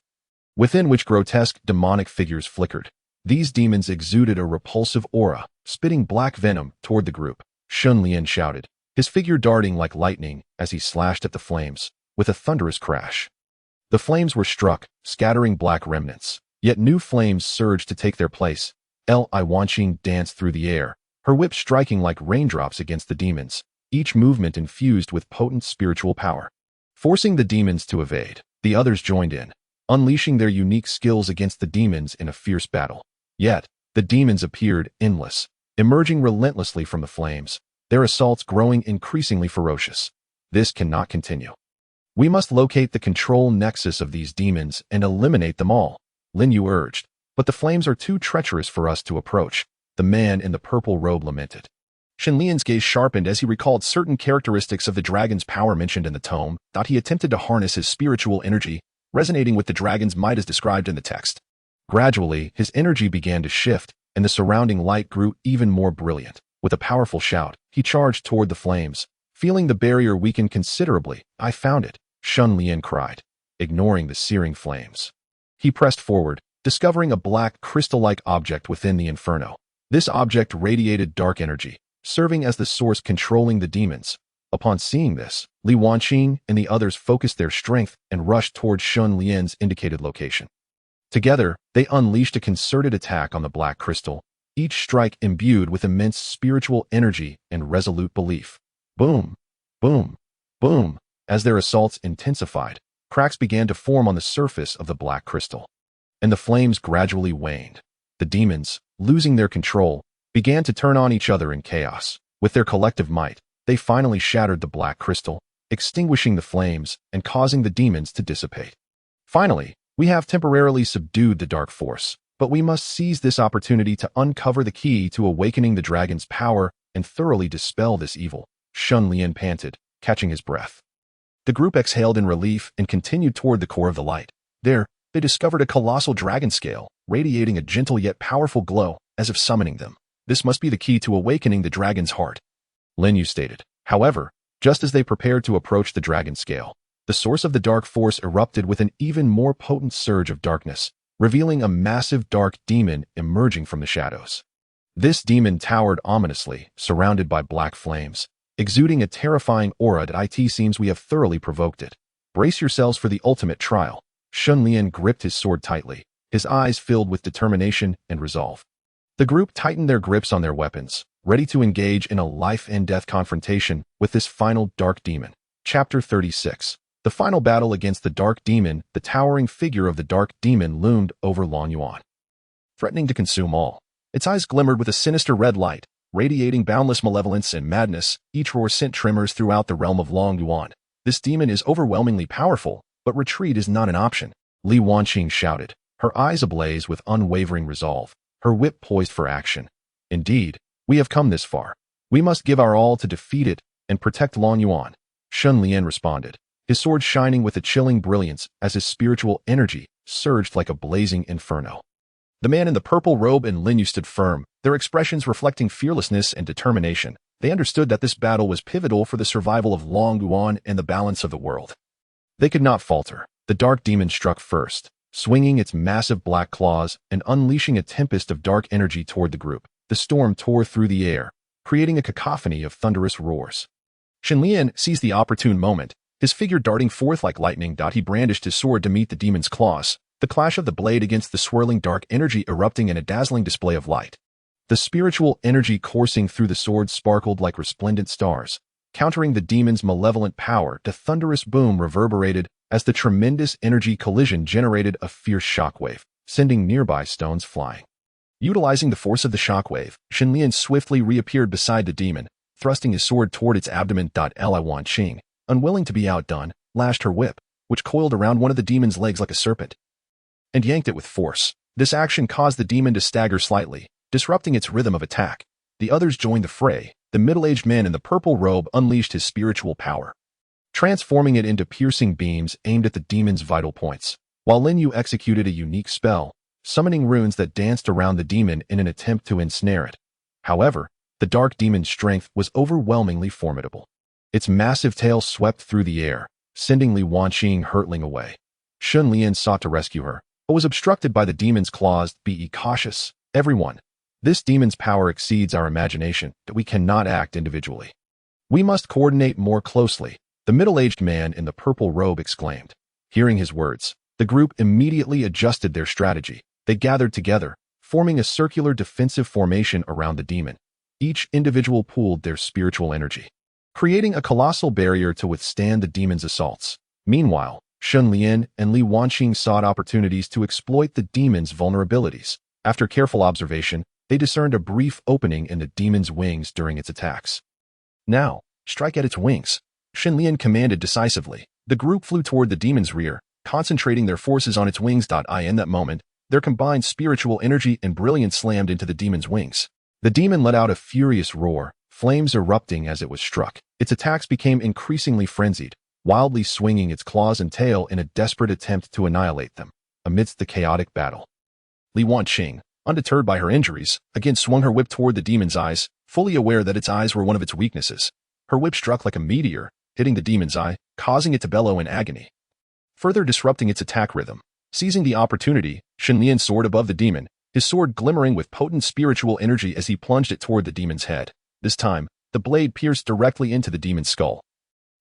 A: within which grotesque demonic figures flickered. These demons exuded a repulsive aura, spitting black venom toward the group. Shen Lian shouted, his figure darting like lightning as he slashed at the flames, with a thunderous crash. The flames were struck, scattering black remnants, yet new flames surged to take their place. Li Wanqing danced through the air, her whip striking like raindrops against the demons, each movement infused with potent spiritual power. Forcing the demons to evade, the others joined in, unleashing their unique skills against the demons in a fierce battle. Yet, the demons appeared endless, emerging relentlessly from the flames, their assaults growing increasingly ferocious. This cannot continue. We must locate the control nexus of these demons and eliminate them all, Lin Yu urged, but the flames are too treacherous for us to approach, the man in the purple robe lamented. Shen Lian's gaze sharpened as he recalled certain characteristics of the dragon's power mentioned in the tome. He attempted to harness his spiritual energy, resonating with the dragon's might as described in the text. Gradually, his energy began to shift, and the surrounding light grew even more brilliant. With a powerful shout, he charged toward the flames, feeling the barrier weaken considerably. I found it, Shen Lian cried, ignoring the searing flames. He pressed forward, discovering a black crystal-like object within the inferno. This object radiated dark energy, serving as the source controlling the demons. Upon seeing this, Li Wanqing and the others focused their strength and rushed toward Shen Lian's indicated location. Together, they unleashed a concerted attack on the black crystal, each strike imbued with immense spiritual energy and resolute belief. Boom, boom, boom. As their assaults intensified, cracks began to form on the surface of the black crystal, and the flames gradually waned. The demons, losing their control, began to turn on each other in chaos. With their collective might, they finally shattered the black crystal, extinguishing the flames and causing the demons to dissipate. Finally, we have temporarily subdued the dark force, but we must seize this opportunity to uncover the key to awakening the dragon's power and thoroughly dispel this evil, Shen Lian panted, catching his breath. The group exhaled in relief and continued toward the core of the light. There, they discovered a colossal dragon scale, radiating a gentle yet powerful glow, as if summoning them. This must be the key to awakening the dragon's heart, Lin Yu stated. However, just as they prepared to approach the dragon scale, the source of the dark force erupted with an even more potent surge of darkness, revealing a massive dark demon emerging from the shadows. This demon towered ominously, surrounded by black flames, exuding a terrifying aura that seems we have thoroughly provoked it. Brace yourselves for the ultimate trial. Shen Lian gripped his sword tightly, his eyes filled with determination and resolve. The group tightened their grips on their weapons, ready to engage in a life-and-death confrontation with this final dark demon. Chapter 36. The final battle against the dark demon. The towering figure of the dark demon loomed over Long Yuan, threatening to consume all. Its eyes glimmered with a sinister red light, radiating boundless malevolence and madness. Each roar sent tremors throughout the realm of Long Yuan. This demon is overwhelmingly powerful, but retreat is not an option, Li Wanqing shouted, her eyes ablaze with unwavering resolve, her whip poised for action. Indeed, we have come this far. We must give our all to defeat it and protect Long Yuan. Shen Lian responded, his sword shining with a chilling brilliance as his spiritual energy surged like a blazing inferno. The man in the purple robe and Lin Yu stood firm, their expressions reflecting fearlessness and determination. They understood that this battle was pivotal for the survival of Long Yuan and the balance of the world. They could not falter. The dark demon struck first, swinging its massive black claws and unleashing a tempest of dark energy toward the group. The storm tore through the air, creating a cacophony of thunderous roars. Shen Lian seized the opportune moment, his figure darting forth like lightning. He brandished his sword to meet the demon's claws, the clash of the blade against the swirling dark energy erupting in a dazzling display of light. The spiritual energy coursing through the sword sparkled like resplendent stars, countering the demon's malevolent power. The thunderous boom reverberated as the tremendous energy collision generated a fierce shockwave, sending nearby stones flying. Utilizing the force of the shockwave, Shen Lian swiftly reappeared beside the demon, thrusting his sword toward its abdomen. Li Wanqing, unwilling to be outdone, lashed her whip, which coiled around one of the demon's legs like a serpent, and yanked it with force. This action caused the demon to stagger slightly, disrupting its rhythm of attack. The others joined the fray. The middle-aged man in the purple robe unleashed his spiritual power, transforming it into piercing beams aimed at the demon's vital points, while Lin Yu executed a unique spell, summoning runes that danced around the demon in an attempt to ensnare it. However, the dark demon's strength was overwhelmingly formidable. Its massive tail swept through the air, sending Li Wanqing hurtling away. Shen Lian sought to rescue her, but was obstructed by the demon's claws. Be cautious, everyone. This demon's power exceeds our imagination, that we cannot act individually. We must coordinate more closely, the middle-aged man in the purple robe exclaimed. Hearing his words, the group immediately adjusted their strategy. They gathered together, forming a circular defensive formation around the demon. Each individual pooled their spiritual energy, creating a colossal barrier to withstand the demon's assaults. Meanwhile, Shen Lian and Li Wanqing sought opportunities to exploit the demon's vulnerabilities. After careful observation, they discerned a brief opening in the demon's wings during its attacks. Now, strike at its wings, Shen Lian commanded decisively. The group flew toward the demon's rear, concentrating their forces on its wings. In that moment, their combined spiritual energy and brilliance slammed into the demon's wings. The demon let out a furious roar, flames erupting as it was struck. Its attacks became increasingly frenzied, wildly swinging its claws and tail in a desperate attempt to annihilate them. Amidst the chaotic battle, Li Wanqing, undeterred by her injuries, again swung her whip toward the demon's eyes, fully aware that its eyes were one of its weaknesses. Her whip struck like a meteor, hitting the demon's eye, causing it to bellow in agony, further disrupting its attack rhythm. Seizing the opportunity, Shen Lian soared above the demon, his sword glimmering with potent spiritual energy as he plunged it toward the demon's head. This time, the blade pierced directly into the demon's skull,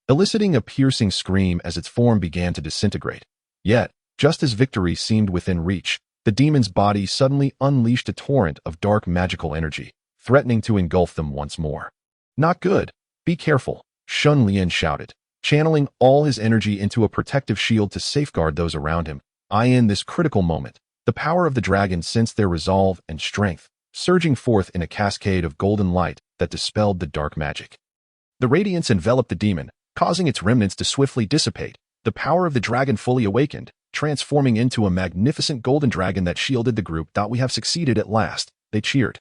A: eliciting a piercing scream as its form began to disintegrate. Yet, just as victory seemed within reach, the demon's body suddenly unleashed a torrent of dark magical energy, threatening to engulf them once more. Not good. Be careful, Shen Lian shouted, channeling all his energy into a protective shield to safeguard those around him. In this critical moment, the power of the dragon sensed their resolve and strength, surging forth in a cascade of golden light that dispelled the dark magic. The radiance enveloped the demon, causing its remnants to swiftly dissipate. The power of the dragon fully awakened, transforming into a magnificent golden dragon that shielded the group. We have succeeded at last, they cheered,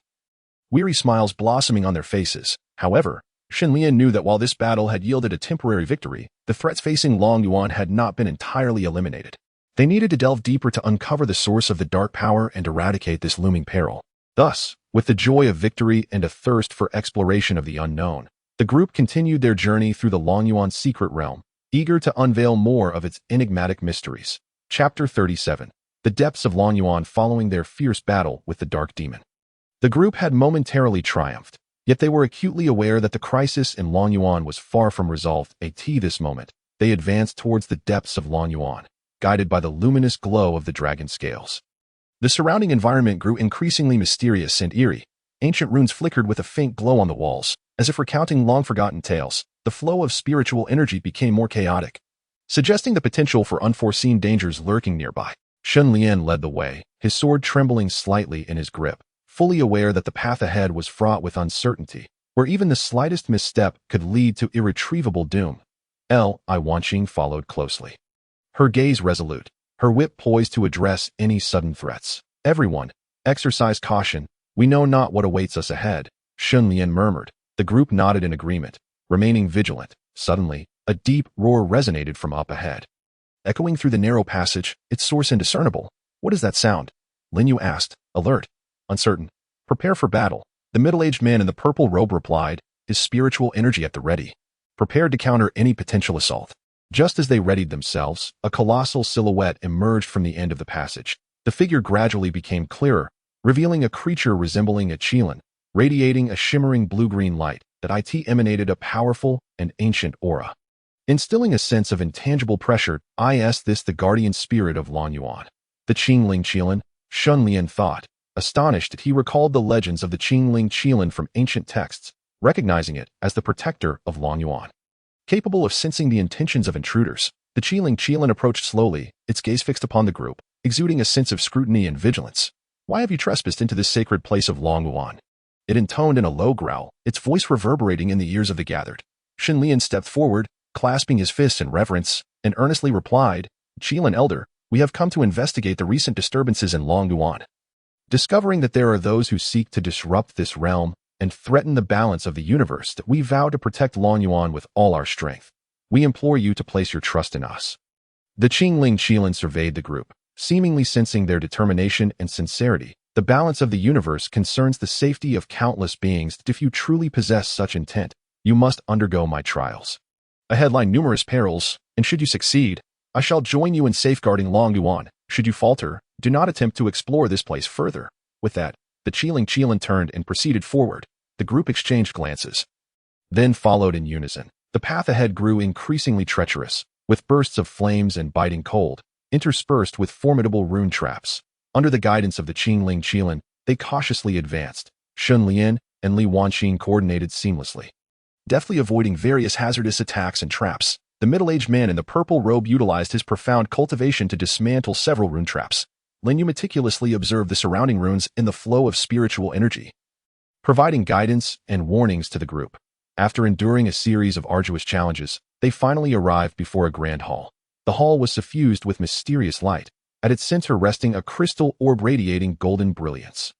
A: weary smiles blossoming on their faces. However, Shen Lian knew that while this battle had yielded a temporary victory, the threats facing Long Yuan had not been entirely eliminated. They needed to delve deeper to uncover the source of the dark power and eradicate this looming peril. Thus, with the joy of victory and a thirst for exploration of the unknown, the group continued their journey through the Long Yuan secret realm, eager to unveil more of its enigmatic mysteries. Chapter 37. The depths of Long Yuan following their fierce battle with the dark demon. The group had momentarily triumphed, yet they were acutely aware that the crisis in Long Yuan was far from resolved. At this moment, they advanced towards the depths of Long Yuan, guided by the luminous glow of the dragon scales. The surrounding environment grew increasingly mysterious and eerie. Ancient runes flickered with a faint glow on the walls, as if recounting long-forgotten tales. The flow of spiritual energy became more chaotic, suggesting the potential for unforeseen dangers lurking nearby. Shen Lian led the way, his sword trembling slightly in his grip, fully aware that the path ahead was fraught with uncertainty, where even the slightest misstep could lead to irretrievable doom. Li Wanqing followed closely, her gaze resolute, her whip poised to address any sudden threats. "Everyone, exercise caution. We know not what awaits us ahead," Shen Lian murmured. The group nodded in agreement, remaining vigilant. Suddenly, a deep roar resonated from up ahead. Echoing through the narrow passage, its source indiscernible. "What is that sound?" Lin Yu asked, alert, uncertain. "Prepare for battle," the middle-aged man in the purple robe replied, his spiritual energy at the ready, prepared to counter any potential assault. Just as they readied themselves, a colossal silhouette emerged from the end of the passage. The figure gradually became clearer, revealing a creature resembling a Qian, radiating a shimmering blue-green light that emanated a powerful and ancient aura. Instilling a sense of intangible pressure, this the guardian spirit of Lan Yuan. The Qingling Qian, Shen Lian thought, astonished that he recalled the legends of the Qingling Qian from ancient texts, recognizing it as the protector of Lan Yuan. Capable of sensing the intentions of intruders, the Qingling Qian approached slowly, its gaze fixed upon the group, exuding a sense of scrutiny and vigilance. "Why have you trespassed into this sacred place of Lan Yuan?" It intoned in a low growl, its voice reverberating in the ears of the gathered. Shen Lian stepped forward, clasping his fists in reverence, and earnestly replied, "Qian Elder, we have come to investigate the recent disturbances in Lan Yuan. Discovering that there are those who seek to disrupt this realm and threaten the balance of the universe, that we vow to protect Lan Yuan with all our strength. We implore you to place your trust in us." The Qingling Qian surveyed the group, seemingly sensing their determination and sincerity. "The balance of the universe concerns the safety of countless beings. If you truly possess such intent, you must undergo my trials. Ahead lie numerous perils, and should you succeed, I shall join you in safeguarding Lan Yuan. Should you falter, do not attempt to explore this place further." With that, the Qingling Qian turned and proceeded forward. The group exchanged glances, then followed in unison. The path ahead grew increasingly treacherous, with bursts of flames and biting cold, interspersed with formidable rune traps. Under the guidance of the Qingling Qian, they cautiously advanced. Shen Lian and Li Wanqing coordinated seamlessly, deftly avoiding various hazardous attacks and traps. The middle-aged man in the purple robe utilized his profound cultivation to dismantle several rune traps. Lin Yu meticulously observed the surrounding runes in the flow of spiritual energy, providing guidance and warnings to the group. After enduring a series of arduous challenges, they finally arrived before a grand hall. The hall was suffused with mysterious light, at its center resting a crystal orb radiating golden brilliance.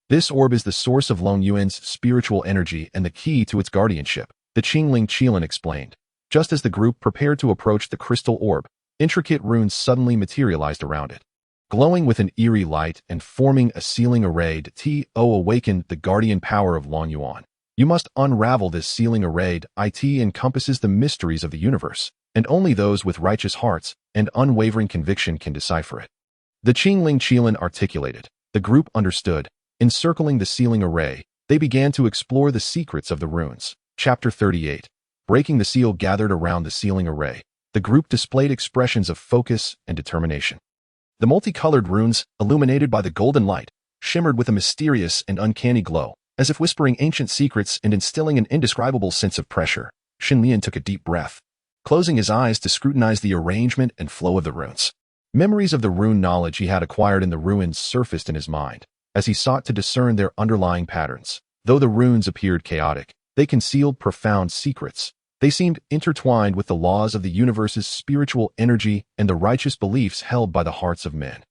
A: This orb is the source of Lan Yuan's spiritual energy and the key to its guardianship, the Qingling Qian explained. Just as the group prepared to approach the crystal orb, intricate runes suddenly materialized around it. Glowing with an eerie light and forming a sealing array to awaken the guardian power of Lan Yuan. You must unravel this sealing array. It encompasses the mysteries of the universe, and only those with righteous hearts and unwavering conviction can decipher it. The Qingling Qian articulated. The group understood. Encircling the sealing array, they began to explore the secrets of the runes. Chapter 38. Breaking the seal. Gathered around the sealing array, the group displayed expressions of focus and determination. The multicolored runes, illuminated by the golden light, shimmered with a mysterious and uncanny glow, as if whispering ancient secrets and instilling an indescribable sense of pressure. Shen Lian took a deep breath, closing his eyes to scrutinize the arrangement and flow of the runes. Memories of the rune knowledge he had acquired in the ruins surfaced in his mind, as he sought to discern their underlying patterns. Though the runes appeared chaotic, they concealed profound secrets. They seemed intertwined with the laws of the universe's spiritual energy and the righteous beliefs held by the hearts of men.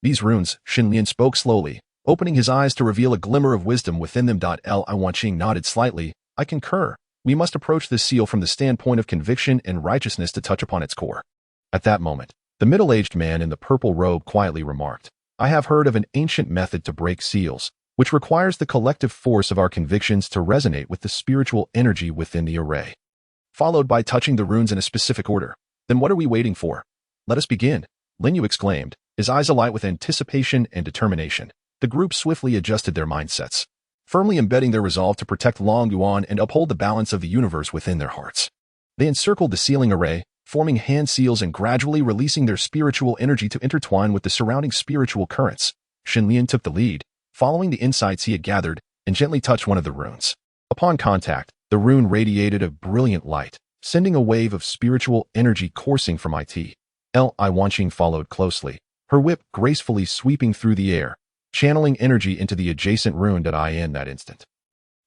A: These runes, Shen Lian spoke slowly, opening his eyes to reveal a glimmer of wisdom within them. Li Wanqing nodded slightly. "I concur. We must approach this seal from the standpoint of conviction and righteousness to touch upon its core." At that moment, the middle-aged man in the purple robe quietly remarked, "I have heard of an ancient method to break seals, which requires the collective force of our convictions to resonate with the spiritual energy within the array, followed by touching the runes in a specific order. Then what are we waiting for? Let us begin," Lin Yu exclaimed, his eyes alight with anticipation and determination. The group swiftly adjusted their mindsets, firmly embedding their resolve to protect Lan Yuan and uphold the balance of the universe within their hearts. They encircled the sealing array, forming hand seals and gradually releasing their spiritual energy to intertwine with the surrounding spiritual currents. Shen Lian took the lead, following the insights he had gathered, and gently touched one of the runes. Upon contact, the rune radiated a brilliant light, sending a wave of spiritual energy coursing from it. Li Wanqing followed closely, her whip gracefully sweeping through the air, channeling energy into the adjacent rune in that instant.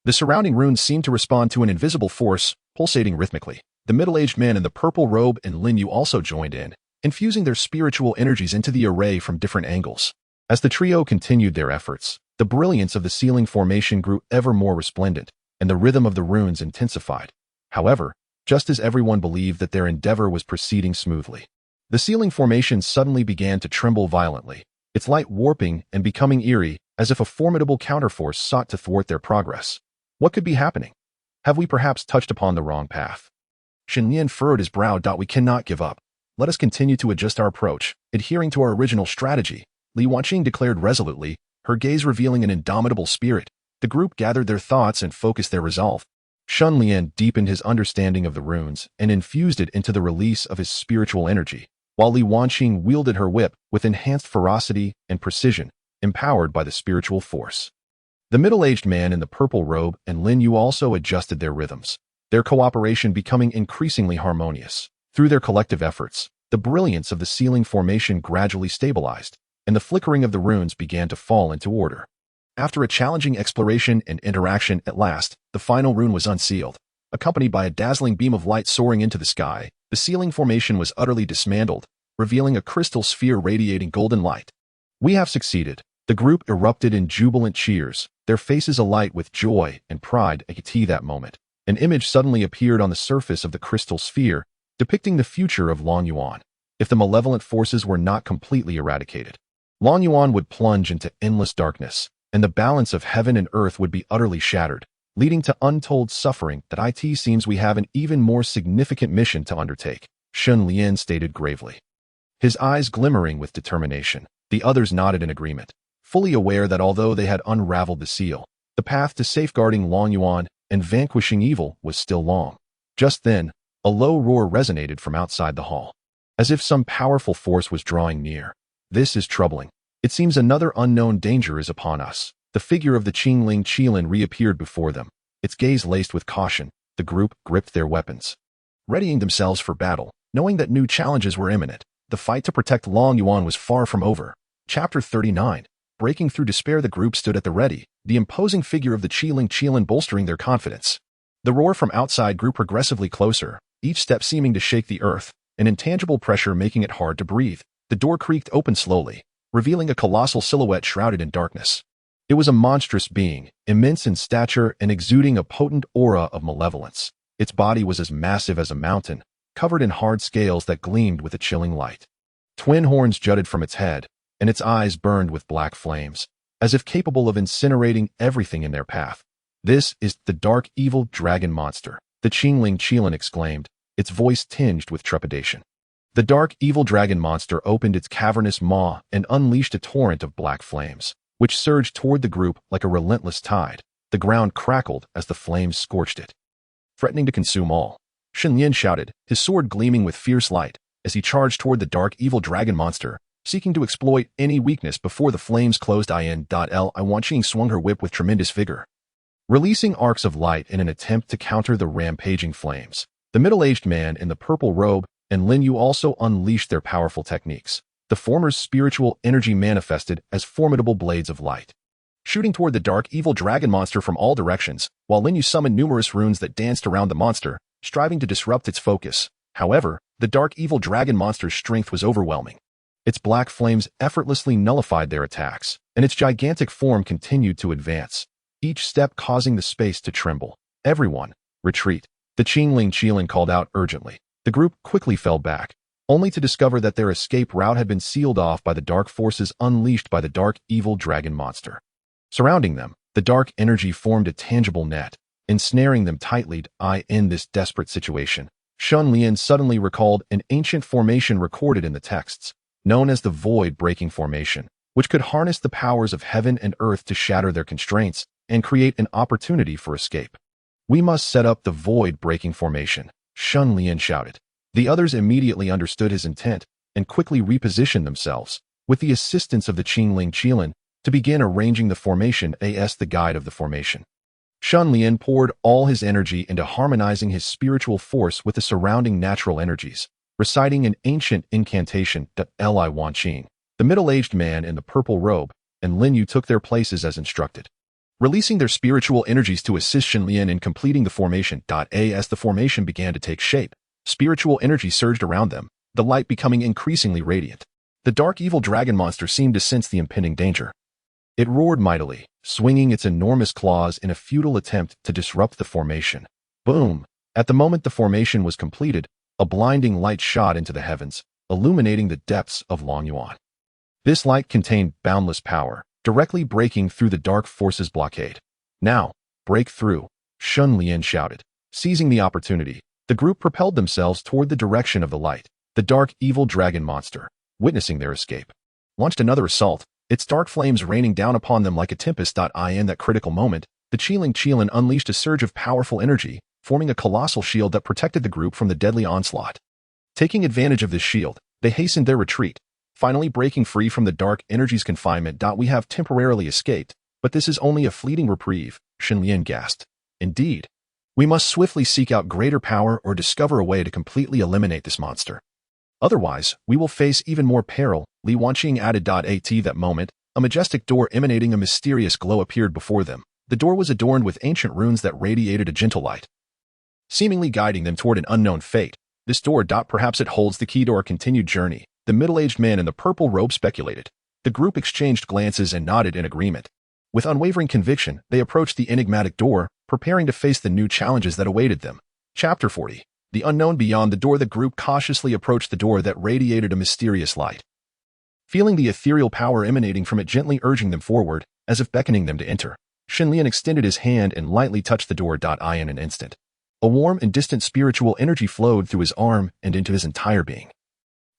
A: The surrounding runes seemed to respond to an invisible force, pulsating rhythmically. The middle-aged man in the purple robe and Lin Yu also joined in, infusing their spiritual energies into the array from different angles. As the trio continued their efforts, the brilliance of the ceiling formation grew ever more resplendent, and the rhythm of the runes intensified. However, just as everyone believed that their endeavor was proceeding smoothly, the ceiling formation suddenly began to tremble violently, its light warping and becoming eerie, as if a formidable counterforce sought to thwart their progress. What could be happening? Have we perhaps touched upon the wrong path? Shen Lian furrowed his brow. We cannot give up. Let us continue to adjust our approach, adhering to our original strategy, Li Wanqing declared resolutely, her gaze revealing an indomitable spirit. The group gathered their thoughts and focused their resolve. Shen Lian deepened his understanding of the runes and infused it into the release of his spiritual energy, while Li Wanqing wielded her whip with enhanced ferocity and precision, empowered by the spiritual force. The middle-aged man in the purple robe and Lin Yu also adjusted their rhythms, their cooperation becoming increasingly harmonious. Through their collective efforts, the brilliance of the ceiling formation gradually stabilized, and the flickering of the runes began to fall into order. After a challenging exploration and interaction, at last, the final rune was unsealed. Accompanied by a dazzling beam of light soaring into the sky, the ceiling formation was utterly dismantled, revealing a crystal sphere radiating golden light. We have succeeded. The group erupted in jubilant cheers, their faces alight with joy and pride. At that moment, an image suddenly appeared on the surface of the crystal sphere, depicting the future of Longyuan. If the malevolent forces were not completely eradicated, Longyuan would plunge into endless darkness, and the balance of heaven and earth would be utterly shattered, leading to untold suffering. That it seems we have an even more significant mission to undertake, Shen Lian stated gravely. His eyes glimmering with determination, the others nodded in agreement, fully aware that although they had unraveled the seal, the path to safeguarding Longyuan and vanquishing evil was still long. Just then, a low roar resonated from outside the hall, as if some powerful force was drawing near. This is troubling. It seems another unknown danger is upon us. The figure of the Qian reappeared before them, its gaze laced with caution. The group gripped their weapons, readying themselves for battle, knowing that new challenges were imminent. The fight to protect Longyuan was far from over. Chapter 39. Breaking through despair, the group stood at the ready, the imposing figure of the Qian bolstering their confidence. The roar from outside grew progressively closer, each step seeming to shake the earth, an intangible pressure making it hard to breathe. The door creaked open slowly, revealing a colossal silhouette shrouded in darkness. It was a monstrous being, immense in stature and exuding a potent aura of malevolence. Its body was as massive as a mountain, covered in hard scales that gleamed with a chilling light. Twin horns jutted from its head, and its eyes burned with black flames, as if capable of incinerating everything in their path. This is the dark evil dragon monster, the Qian exclaimed, its voice tinged with trepidation. The dark evil dragon monster opened its cavernous maw and unleashed a torrent of black flames, which surged toward the group like a relentless tide. The ground crackled as the flames scorched it, threatening to consume all. Shen Lian shouted, his sword gleaming with fierce light, as he charged toward the dark evil dragon monster, seeking to exploit any weakness before the flames closed. Li Wanqing swung her whip with tremendous vigor, releasing arcs of light in an attempt to counter the rampaging flames. The middle-aged man in the purple robe and Lin Yu also unleashed their powerful techniques. The former's spiritual energy manifested as formidable blades of light, shooting toward the dark evil dragon monster from all directions, while Lin Yu summoned numerous runes that danced around the monster, striving to disrupt its focus. However, the dark evil dragon monster's strength was overwhelming. Its black flames effortlessly nullified their attacks, and its gigantic form continued to advance, each step causing the space to tremble. Everyone, retreat. The Qian called out urgently. The group quickly fell back, only to discover that their escape route had been sealed off by the dark forces unleashed by the dark evil dragon monster. Surrounding them, the dark energy formed a tangible net, ensnaring them tightly. In this desperate situation, Shen Lian suddenly recalled an ancient formation recorded in the texts, known as the void-breaking formation, which could harness the powers of heaven and earth to shatter their constraints and create an opportunity for escape. We must set up the void-breaking formation, Shen Lian shouted. The others immediately understood his intent and quickly repositioned themselves, with the assistance of the Qian, to begin arranging the formation as the guide of the formation. Shen Lian poured all his energy into harmonizing his spiritual force with the surrounding natural energies, reciting an ancient incantation. Li Wanqing, the middle-aged man in the purple robe, and Lin Yu took their places as instructed, releasing their spiritual energies to assist Shen Lian in completing the formation. As the formation began to take shape, spiritual energy surged around them, the light becoming increasingly radiant. The dark evil dragon monster seemed to sense the impending danger. It roared mightily, swinging its enormous claws in a futile attempt to disrupt the formation. Boom! At the moment the formation was completed, a blinding light shot into the heavens, illuminating the depths of Longyuan. This light contained boundless power, directly breaking through the dark force's blockade. Now, break through, Shen Lian shouted. Seizing the opportunity, the group propelled themselves toward the direction of the light. The dark evil dragon monster, witnessing their escape, launched another assault, its dark flames raining down upon them like a tempest. In that critical moment, the Qian unleashed a surge of powerful energy, forming a colossal shield that protected the group from the deadly onslaught. Taking advantage of this shield, they hastened their retreat, finally breaking free from the dark energy's confinement. We have temporarily escaped, but this is only a fleeting reprieve, Shen Lian gasped. Indeed, we must swiftly seek out greater power or discover a way to completely eliminate this monster. Otherwise, we will face even more peril, Li Wanqing added. At that moment, a majestic door emanating a mysterious glow appeared before them. The door was adorned with ancient runes that radiated a gentle light, seemingly guiding them toward an unknown fate. This door. Perhaps it holds the key to our continued journey, the middle-aged man in the purple robe speculated. The group exchanged glances and nodded in agreement. With unwavering conviction, they approached the enigmatic door, preparing to face the new challenges that awaited them. Chapter 40. The unknown beyond the door. The group cautiously approached the door that radiated a mysterious light. Feeling the ethereal power emanating from it gently urging them forward, as if beckoning them to enter, Shen Lian extended his hand and lightly touched the door. In an instant, a warm and distant spiritual energy flowed through his arm and into his entire being.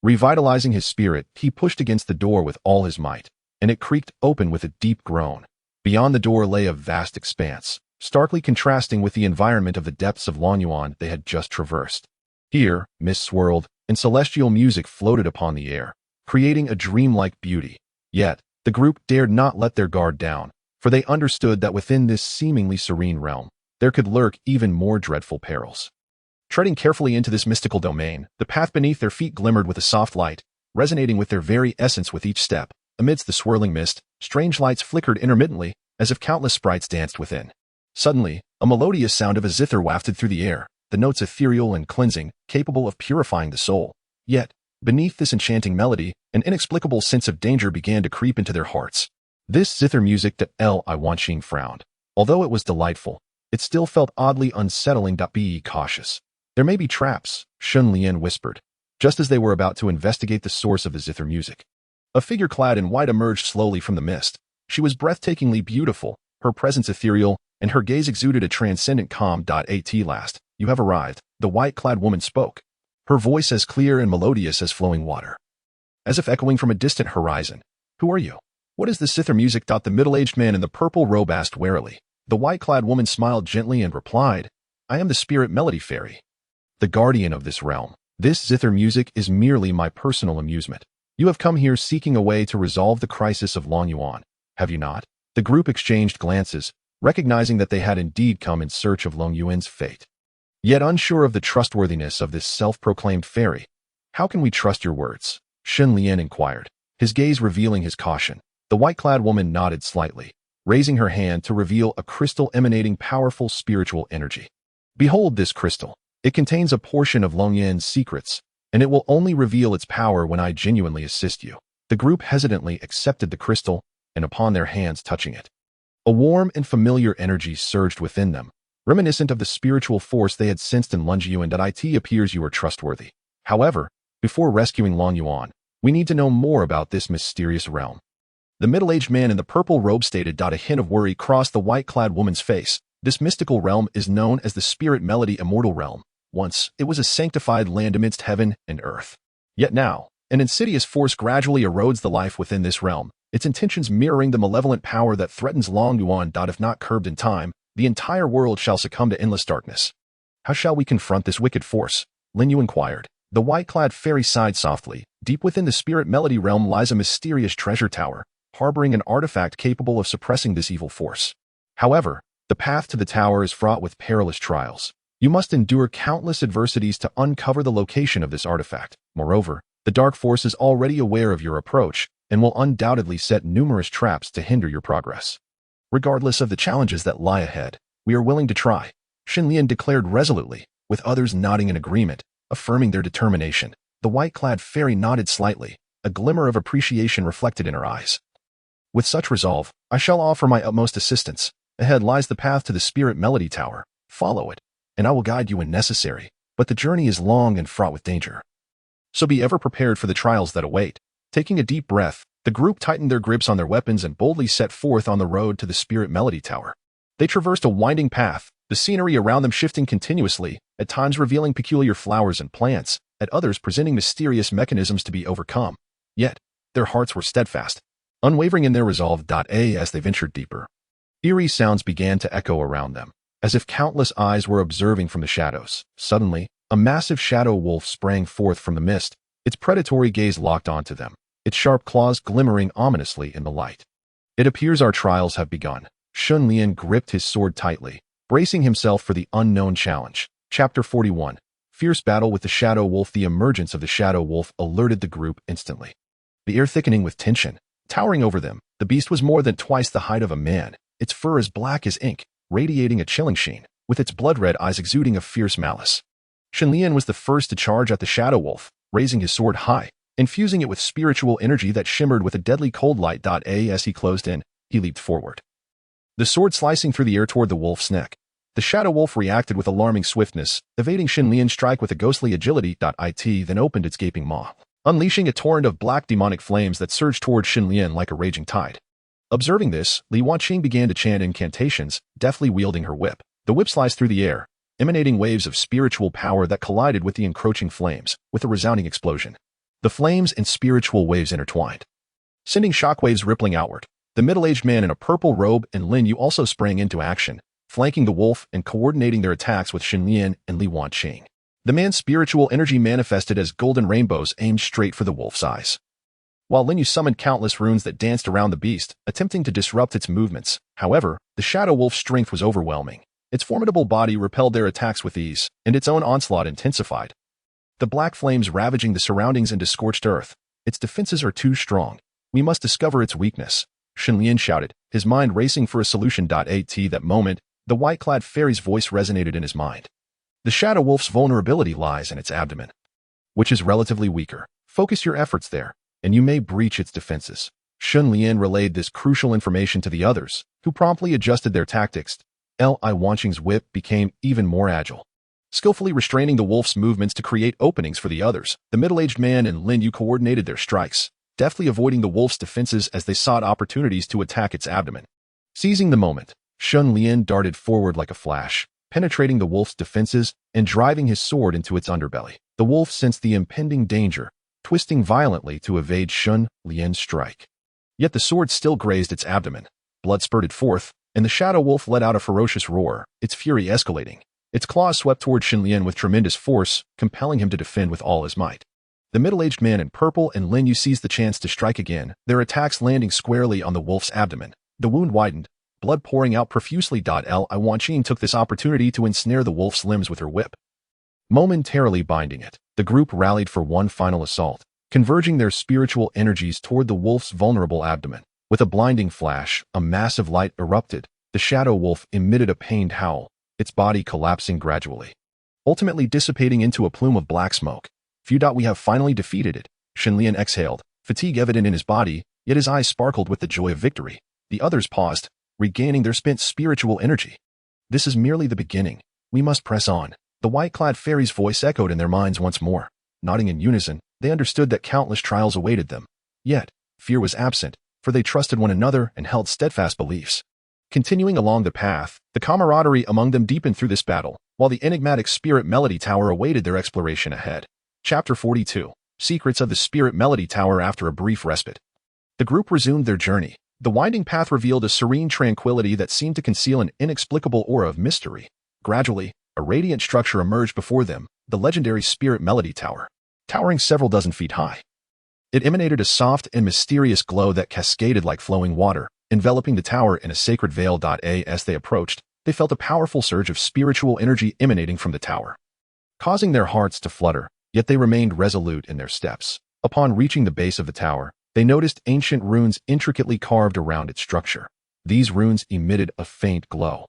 A: Revitalizing his spirit, he pushed against the door with all his might, and it creaked open with a deep groan. Beyond the door lay a vast expanse, starkly contrasting with the environment of the depths of Longyuan they had just traversed. Here, mist swirled, and celestial music floated upon the air, creating a dreamlike beauty. Yet, the group dared not let their guard down, for they understood that within this seemingly serene realm, there could lurk even more dreadful perils. Treading carefully into this mystical domain, the path beneath their feet glimmered with a soft light, resonating with their very essence with each step. Amidst the swirling mist, strange lights flickered intermittently, as if countless sprites danced within. Suddenly, a melodious sound of a zither wafted through the air, the notes ethereal and cleansing, capable of purifying the soul. Yet, beneath this enchanting melody, an inexplicable sense of danger began to creep into their hearts. This zither music. Li Wanqing frowned. Although it was delightful, it still felt oddly unsettling. Be cautious. There may be traps, Shen Lian whispered, just as they were about to investigate the source of the zither music. A figure clad in white emerged slowly from the mist. She was breathtakingly beautiful, her presence ethereal, and her gaze exuded a transcendent calm. At last, you have arrived, the white-clad woman spoke, her voice as clear and melodious as flowing water, as if echoing from a distant horizon. Who are you? What is this zither music? The middle-aged man in the purple robe asked warily. The white-clad woman smiled gently and replied, I am the spirit melody fairy, the guardian of this realm. This zither music is merely my personal amusement. You have come here seeking a way to resolve the crisis of Longyuan, have you not? The group exchanged glances, recognizing that they had indeed come in search of Longyuan's fate. Yet unsure of the trustworthiness of this self-proclaimed fairy. How can we trust your words? Shen Lian inquired, his gaze revealing his caution. The white-clad woman nodded slightly, raising her hand to reveal a crystal emanating powerful spiritual energy. Behold this crystal. It contains a portion of Longyuan's secrets, and it will only reveal its power when I genuinely assist you. The group hesitantly accepted the crystal, and upon their hands touching it, a warm and familiar energy surged within them, reminiscent of the spiritual force they had sensed in Longyuan. It appears you are trustworthy. However, before rescuing Longyuan, we need to know more about this mysterious realm. The middle-aged man in the purple robe stated. A hint of worry crossed the white-clad woman's face. This mystical realm is known as the Spirit Melody Immortal Realm. Once, it was a sanctified land amidst heaven and earth. Yet now, an insidious force gradually erodes the life within this realm, its intentions mirroring the malevolent power that threatens Longyuan. If not curbed in time, the entire world shall succumb to endless darkness. How shall we confront this wicked force? Lin Yu inquired. The white-clad fairy sighed softly. Deep within the Spirit Melody realm lies a mysterious treasure tower, harboring an artifact capable of suppressing this evil force. However, the path to the tower is fraught with perilous trials. You must endure countless adversities to uncover the location of this artifact. Moreover, the dark force is already aware of your approach and will undoubtedly set numerous traps to hinder your progress. Regardless of the challenges that lie ahead, we are willing to try, Shen Lian declared resolutely, with others nodding in agreement, affirming their determination. The white-clad fairy nodded slightly, a glimmer of appreciation reflected in her eyes. With such resolve, I shall offer my utmost assistance. Ahead lies the path to the Spirit Melody Tower. Follow it, and I will guide you when necessary, but the journey is long and fraught with danger. So be ever prepared for the trials that await. Taking a deep breath, the group tightened their grips on their weapons and boldly set forth on the road to the Spirit Melody Tower. They traversed a winding path, the scenery around them shifting continuously, at times revealing peculiar flowers and plants, at others presenting mysterious mechanisms to be overcome. Yet, their hearts were steadfast, unwavering in their resolve. As they ventured deeper, eerie sounds began to echo around them, as if countless eyes were observing from the shadows. Suddenly, a massive shadow wolf sprang forth from the mist, its predatory gaze locked onto them, its sharp claws glimmering ominously in the light. It appears our trials have begun. Shen Lian gripped his sword tightly, bracing himself for the unknown challenge. Chapter 41. Fierce battle with the shadow wolf. The emergence of the shadow wolf alerted the group instantly. The air thickening with tension. Towering over them, the beast was more than twice the height of a man, its fur as black as ink, radiating a chilling sheen, with its blood-red eyes exuding a fierce malice. Shen Lian was the first to charge at the shadow wolf, raising his sword high, infusing it with spiritual energy that shimmered with a deadly cold light. As he closed in, he leaped forward, the sword slicing through the air toward the wolf's neck. The shadow wolf reacted with alarming swiftness, evading Shen Lian's strike with a ghostly agility. Then opened its gaping maw, unleashing a torrent of black demonic flames that surged toward Shen Lian like a raging tide. Observing this, Li Wanqing began to chant incantations, deftly wielding her whip. The whip sliced through the air, emanating waves of spiritual power that collided with the encroaching flames, with a resounding explosion. The flames and spiritual waves intertwined, sending shockwaves rippling outward. The middle-aged man in a purple robe and Lin Yu also sprang into action, flanking the wolf and coordinating their attacks with Shen Lian and Li Wanqing. The man's spiritual energy manifested as golden rainbows aimed straight for the wolf's eyes, while Lin Yu summoned countless runes that danced around the beast, attempting to disrupt its movements. However, the shadow wolf's strength was overwhelming. Its formidable body repelled their attacks with ease, and its own onslaught intensified. The black flames ravaging the surroundings into scorched earth. Its defenses are too strong. We must discover its weakness, Shen Lian shouted, his mind racing for a solution. At that moment, the white-clad fairy's voice resonated in his mind. The shadow wolf's vulnerability lies in its abdomen, which is relatively weaker. Focus your efforts there, and you may breach its defenses. Shen Lian relayed this crucial information to the others, who promptly adjusted their tactics. Li Wanqing's whip became even more agile, skillfully restraining the wolf's movements to create openings for the others. The middle-aged man and Lin Yu coordinated their strikes, deftly avoiding the wolf's defenses as they sought opportunities to attack its abdomen. Seizing the moment, Shen Lian darted forward like a flash, penetrating the wolf's defenses and driving his sword into its underbelly. The wolf sensed the impending danger, twisting violently to evade Shen Lian's strike. Yet the sword still grazed its abdomen. Blood spurted forth, and the shadow wolf let out a ferocious roar, its fury escalating. Its claws swept toward Shen Lian with tremendous force, compelling him to defend with all his might. The middle-aged man in purple and Lin Yu seized the chance to strike again, their attacks landing squarely on the wolf's abdomen. The wound widened, blood pouring out profusely. Li Wanqing took this opportunity to ensnare the wolf's limbs with her whip, momentarily binding it. The group rallied for one final assault, converging their spiritual energies toward the wolf's vulnerable abdomen. With a blinding flash, a massive light erupted. The shadow wolf emitted a pained howl, its body collapsing gradually, ultimately dissipating into a plume of black smoke. We have finally defeated it, Shen Lian exhaled, fatigue evident in his body, yet his eyes sparkled with the joy of victory. The others paused, regaining their spent spiritual energy. This is merely the beginning. We must press on. The white-clad fairy's voice echoed in their minds once more. Nodding in unison, they understood that countless trials awaited them. Yet, fear was absent, for they trusted one another and held steadfast beliefs. Continuing along the path, the camaraderie among them deepened through this battle, while the enigmatic Spirit Melody Tower awaited their exploration ahead. Chapter 42. Secrets of the Spirit Melody Tower. After a brief respite, the group resumed their journey. The winding path revealed a serene tranquility that seemed to conceal an inexplicable aura of mystery. Gradually, a radiant structure emerged before them, the legendary Spirit Melody Tower, towering several dozen feet high. It emanated a soft and mysterious glow that cascaded like flowing water, enveloping the tower in a sacred veil. As they approached, they felt a powerful surge of spiritual energy emanating from the tower, causing their hearts to flutter, yet they remained resolute in their steps. Upon reaching the base of the tower, they noticed ancient runes intricately carved around its structure. These runes emitted a faint glow,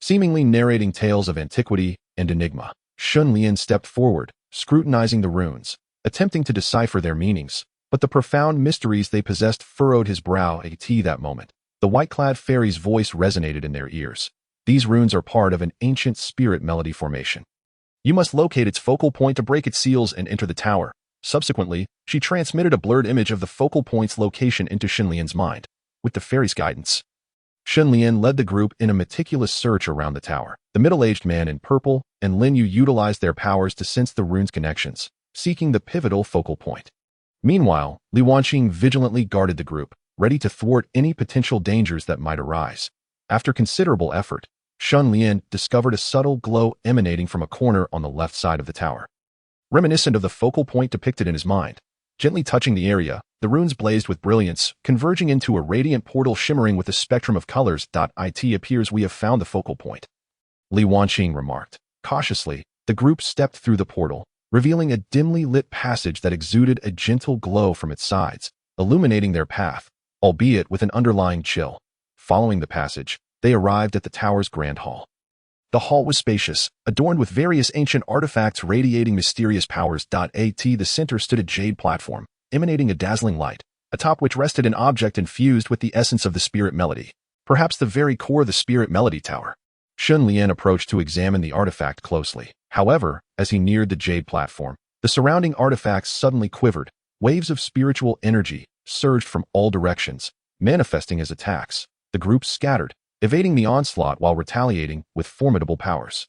A: seemingly narrating tales of antiquity and enigma. Shen Lian stepped forward, scrutinizing the runes, attempting to decipher their meanings, but the profound mysteries they possessed furrowed his brow at that moment. The white-clad fairy's voice resonated in their ears. These runes are part of an ancient spirit melody formation. You must locate its focal point to break its seals and enter the tower. Subsequently, she transmitted a blurred image of the focal point's location into Shen Lian's mind. With the fairy's guidance, Shen Lian led the group in a meticulous search around the tower. The middle-aged man in purple and Lin Yu utilized their powers to sense the rune's connections, seeking the pivotal focal point. Meanwhile, Li Wanqing vigilantly guarded the group, ready to thwart any potential dangers that might arise. After considerable effort, Shen Lian discovered a subtle glow emanating from a corner on the left side of the tower. Reminiscent of the focal point depicted in his mind, gently touching the area, the runes blazed with brilliance, converging into a radiant portal shimmering with a spectrum of colors. It appears we have found the focal point, Li Wanqing remarked. Cautiously, the group stepped through the portal, revealing a dimly lit passage that exuded a gentle glow from its sides, illuminating their path, albeit with an underlying chill. Following the passage, they arrived at the tower's grand hall. The hall was spacious, adorned with various ancient artifacts radiating mysterious powers. At the center stood a jade platform, emanating a dazzling light, atop which rested an object infused with the essence of the spirit melody, perhaps the very core of the spirit melody tower. Shen Lian approached to examine the artifact closely. However, as he neared the jade platform, the surrounding artifacts suddenly quivered. Waves of spiritual energy surged from all directions, manifesting as attacks. The group scattered, evading the onslaught while retaliating with formidable powers.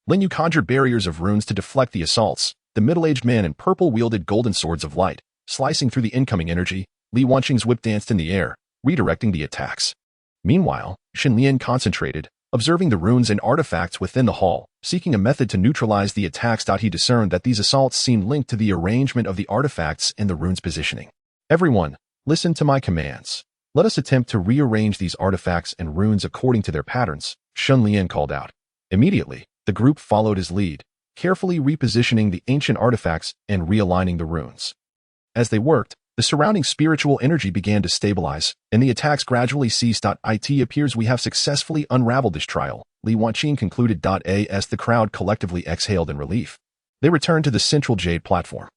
A: Lin Yu conjured barriers of runes to deflect the assaults. The middle-aged man in purple wielded golden swords of light, slicing through the incoming energy. Li Wanqing's whip danced in the air, redirecting the attacks. Meanwhile, Shen Lian concentrated, observing the runes and artifacts within the hall, seeking a method to neutralize the attacks. He discerned that these assaults seemed linked to the arrangement of the artifacts and the runes' positioning. Everyone, listen to my commands. Let us attempt to rearrange these artifacts and runes according to their patterns, Shen Lian called out. Immediately, the group followed his lead, carefully repositioning the ancient artifacts and realigning the runes. As they worked, the surrounding spiritual energy began to stabilize, and the attacks gradually ceased. It appears we have successfully unraveled this trial, Li Wanqing concluded. As the crowd collectively exhaled in relief, they returned to the central jade platform,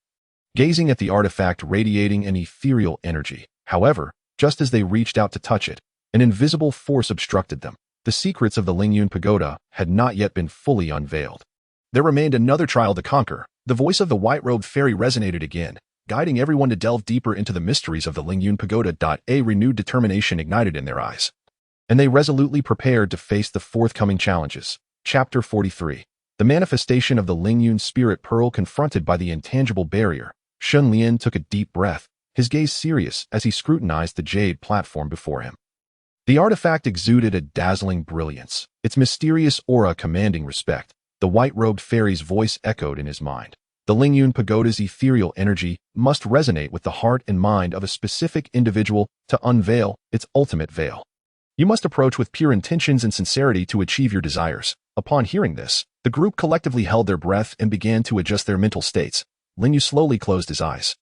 A: gazing at the artifact radiating an ethereal energy. However, just as they reached out to touch it, an invisible force obstructed them. The secrets of the Lingyun Pagoda had not yet been fully unveiled. There remained another trial to conquer. The voice of the white-robed fairy resonated again, guiding everyone to delve deeper into the mysteries of the Lingyun Pagoda. A renewed determination ignited in their eyes, and they resolutely prepared to face the forthcoming challenges. Chapter 43. The manifestation of the Lingyun spirit Peril confronted by the intangible barrier. Shen Lian took a deep breath, his gaze serious as he scrutinized the jade platform before him. The artifact exuded a dazzling brilliance, its mysterious aura commanding respect. The white-robed fairy's voice echoed in his mind. The Lingyun Pagoda's ethereal energy must resonate with the heart and mind of a specific individual to unveil its ultimate veil. You must approach with pure intentions and sincerity to achieve your desires. Upon hearing this, the group collectively held their breath and began to adjust their mental states. Lin Yu slowly closed his eyes,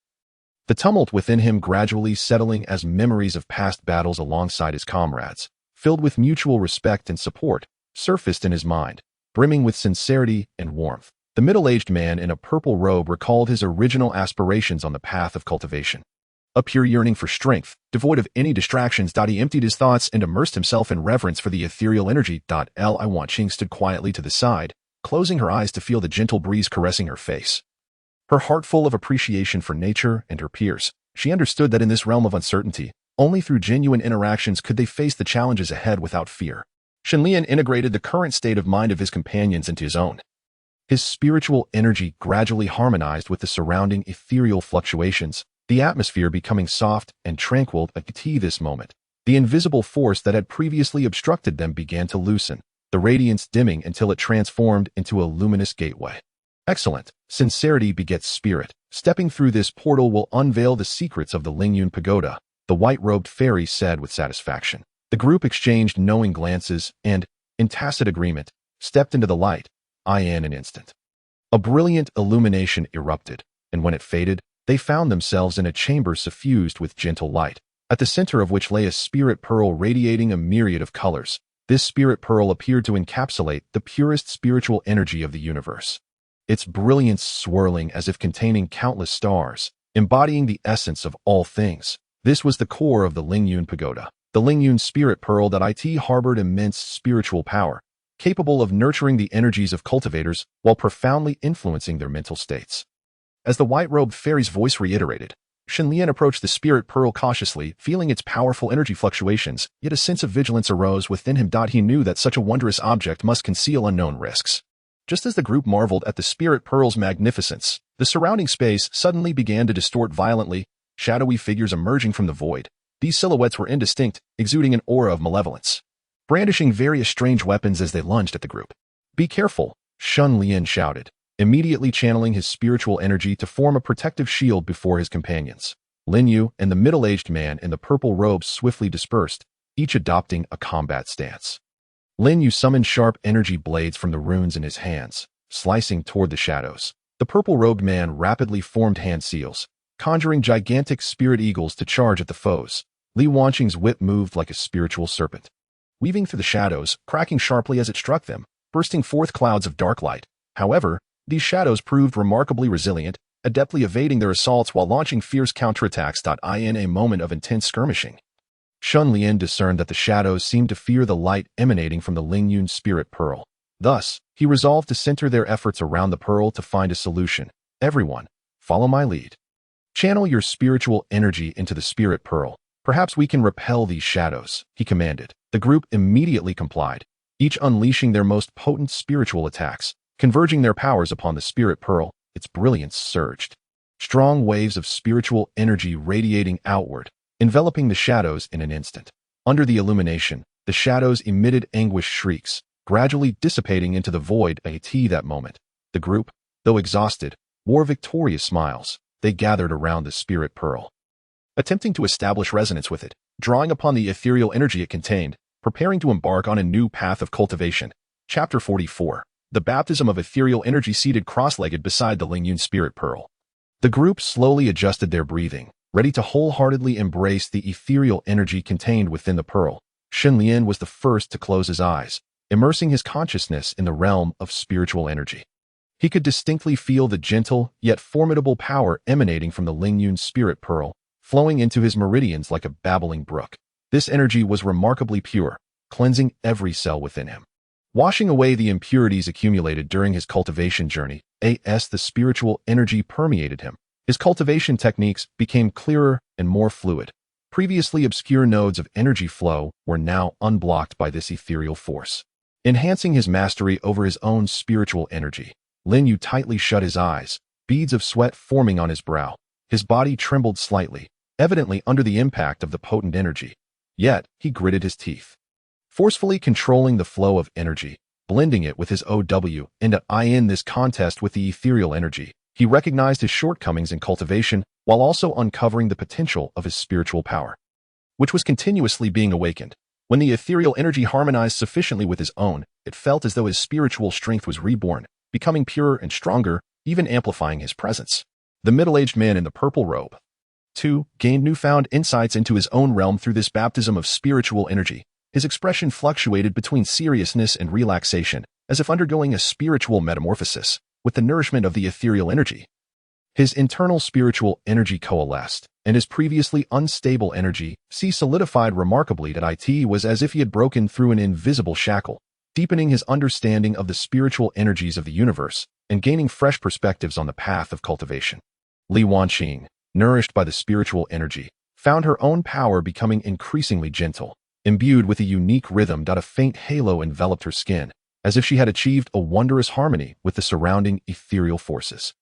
A: the tumult within him gradually settling as memories of past battles alongside his comrades, filled with mutual respect and support, surfaced in his mind, brimming with sincerity and warmth. The middle-aged man in a purple robe recalled his original aspirations on the path of cultivation. A pure yearning for strength, devoid of any distractions. He emptied his thoughts and immersed himself in reverence for the ethereal energy. Li Wanqing stood quietly to the side, closing her eyes to feel the gentle breeze caressing her face. Her heart full of appreciation for nature and her peers, she understood that in this realm of uncertainty, only through genuine interactions could they face the challenges ahead without fear. Shen Lian integrated the current state of mind of his companions into his own. His spiritual energy gradually harmonized with the surrounding ethereal fluctuations, the atmosphere becoming soft and tranquil. At this moment, the invisible force that had previously obstructed them began to loosen, the radiance dimming until it transformed into a luminous gateway. Excellent. Sincerity begets spirit. Stepping through this portal will unveil the secrets of the Lingyun Pagoda, the white-robed fairy said with satisfaction. The group exchanged knowing glances and, in tacit agreement, stepped into the light. In an instant, a brilliant illumination erupted, and when it faded, they found themselves in a chamber suffused with gentle light, at the center of which lay a spirit pearl radiating a myriad of colors. This spirit pearl appeared to encapsulate the purest spiritual energy of the universe. its brilliance swirling as if containing countless stars, embodying the essence of all things. This was the core of the Lingyun Pagoda. The Lingyun spirit pearl that it harbored immense spiritual power, capable of nurturing the energies of cultivators while profoundly influencing their mental states. As the white-robed fairy's voice reiterated, Shen Lian approached the spirit pearl cautiously, feeling its powerful energy fluctuations, yet a sense of vigilance arose within him. He knew that such a wondrous object must conceal unknown risks. Just as the group marveled at the spirit pearl's magnificence, the surrounding space suddenly began to distort violently, shadowy figures emerging from the void. These silhouettes were indistinct, exuding an aura of malevolence, brandishing various strange weapons as they lunged at the group. "Be careful," Shen Lian shouted, immediately channeling his spiritual energy to form a protective shield before his companions. Lin Yu and the middle-aged man in the purple robes swiftly dispersed, each adopting a combat stance. Lin Yu summoned sharp energy blades from the runes in his hands, slicing toward the shadows. The purple-robed man rapidly formed hand seals, conjuring gigantic spirit eagles to charge at the foes. Li Wanqing's whip moved like a spiritual serpent, weaving through the shadows, cracking sharply as it struck them, bursting forth clouds of dark light. However, these shadows proved remarkably resilient, adeptly evading their assaults while launching fierce counterattacks. In a moment of intense skirmishing, Shen Lian discerned that the shadows seemed to fear the light emanating from the Lingyun spirit pearl. Thus, he resolved to center their efforts around the pearl to find a solution. "Everyone, follow my lead. Channel your spiritual energy into the spirit pearl. Perhaps we can repel these shadows," he commanded. The group immediately complied, each unleashing their most potent spiritual attacks, converging their powers upon the spirit pearl. Its brilliance surged, strong waves of spiritual energy radiating outward, enveloping the shadows in an instant. Under the illumination, the shadows emitted anguished shrieks, gradually dissipating into the void. At that moment, the group, though exhausted, wore victorious smiles. They gathered around the spirit pearl, attempting to establish resonance with it, drawing upon the ethereal energy it contained, preparing to embark on a new path of cultivation. Chapter 44. The baptism of ethereal energy. Seated cross-legged beside the Lingyun spirit pearl, the group slowly adjusted their breathing, ready to wholeheartedly embrace the ethereal energy contained within the pearl. Shen Lian was the first to close his eyes, immersing his consciousness in the realm of spiritual energy. He could distinctly feel the gentle yet formidable power emanating from the Lingyun spirit pearl, flowing into his meridians like a babbling brook. This energy was remarkably pure, cleansing every cell within him, washing away the impurities accumulated during his cultivation journey. As the spiritual energy permeated him, his cultivation techniques became clearer and more fluid. Previously obscure nodes of energy flow were now unblocked by this ethereal force, enhancing his mastery over his own spiritual energy. Lin Yu tightly shut his eyes, beads of sweat forming on his brow. His body trembled slightly, evidently under the impact of the potent energy. Yet, he gritted his teeth, forcefully controlling the flow of energy, blending it with his OW and in this contest with the ethereal energy. He recognized his shortcomings in cultivation while also uncovering the potential of his spiritual power, which was continuously being awakened. When the ethereal energy harmonized sufficiently with his own, it felt as though his spiritual strength was reborn, becoming purer and stronger, even amplifying his presence. The middle-aged man in the purple robe, too, gained newfound insights into his own realm through this baptism of spiritual energy. His expression fluctuated between seriousness and relaxation, as if undergoing a spiritual metamorphosis with the nourishment of the ethereal energy. His internal spiritual energy coalesced, and his previously unstable energy solidified remarkably. It was as if he had broken through an invisible shackle, deepening his understanding of the spiritual energies of the universe and gaining fresh perspectives on the path of cultivation. Li Wanqing, nourished by the spiritual energy, found her own power becoming increasingly gentle, imbued with a unique rhythm. A faint halo enveloped her skin, as if she had achieved a wondrous harmony with the surrounding ethereal forces.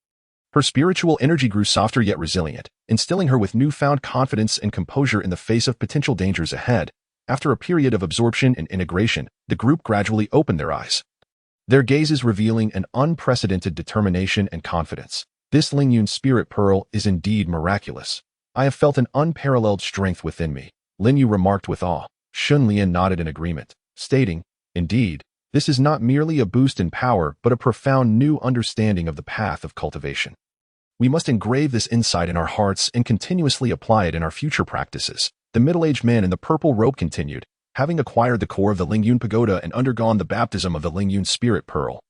A: Her spiritual energy grew softer yet resilient, instilling her with newfound confidence and composure in the face of potential dangers ahead. After a period of absorption and integration, the group gradually opened their eyes, their gazes revealing an unprecedented determination and confidence. This Lingyun spirit pearl is indeed miraculous. I have felt an unparalleled strength within me, Lin Yu remarked with awe. Shen Lian nodded in agreement, stating, "Indeed, this is not merely a boost in power but a profound new understanding of the path of cultivation. We must engrave this insight in our hearts and continuously apply it in our future practices." The middle-aged man in the purple robe continued, having acquired the core of the Lingyun Pagoda and undergone the baptism of the Lingyun spirit pearl.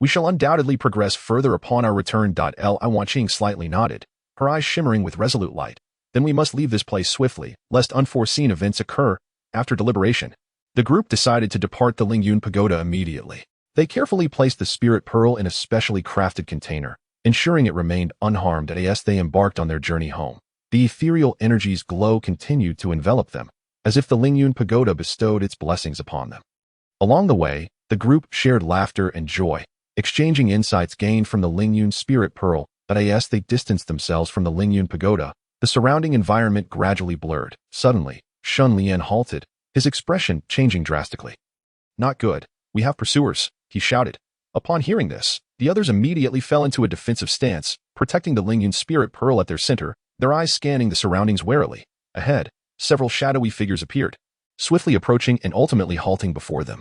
A: We shall undoubtedly progress further upon our return. Li Wanqing slightly nodded, her eyes shimmering with resolute light. Then we must leave this place swiftly, lest unforeseen events occur. After deliberation, the group decided to depart the Lingyun Pagoda immediately. They carefully placed the spirit pearl in a specially crafted container, ensuring it remained unharmed as they embarked on their journey home. The ethereal energy's glow continued to envelop them, as if the Lingyun Pagoda bestowed its blessings upon them. Along the way, the group shared laughter and joy, exchanging insights gained from the Lingyun spirit pearl. But as they distanced themselves from the Lingyun Pagoda, the surrounding environment gradually blurred. Suddenly, Shen Lian halted, his expression changing drastically. "Not good. We have pursuers," he shouted. Upon hearing this, the others immediately fell into a defensive stance, protecting the Lingyun spirit pearl at their center, their eyes scanning the surroundings warily. Ahead, several shadowy figures appeared, swiftly approaching and ultimately halting before them.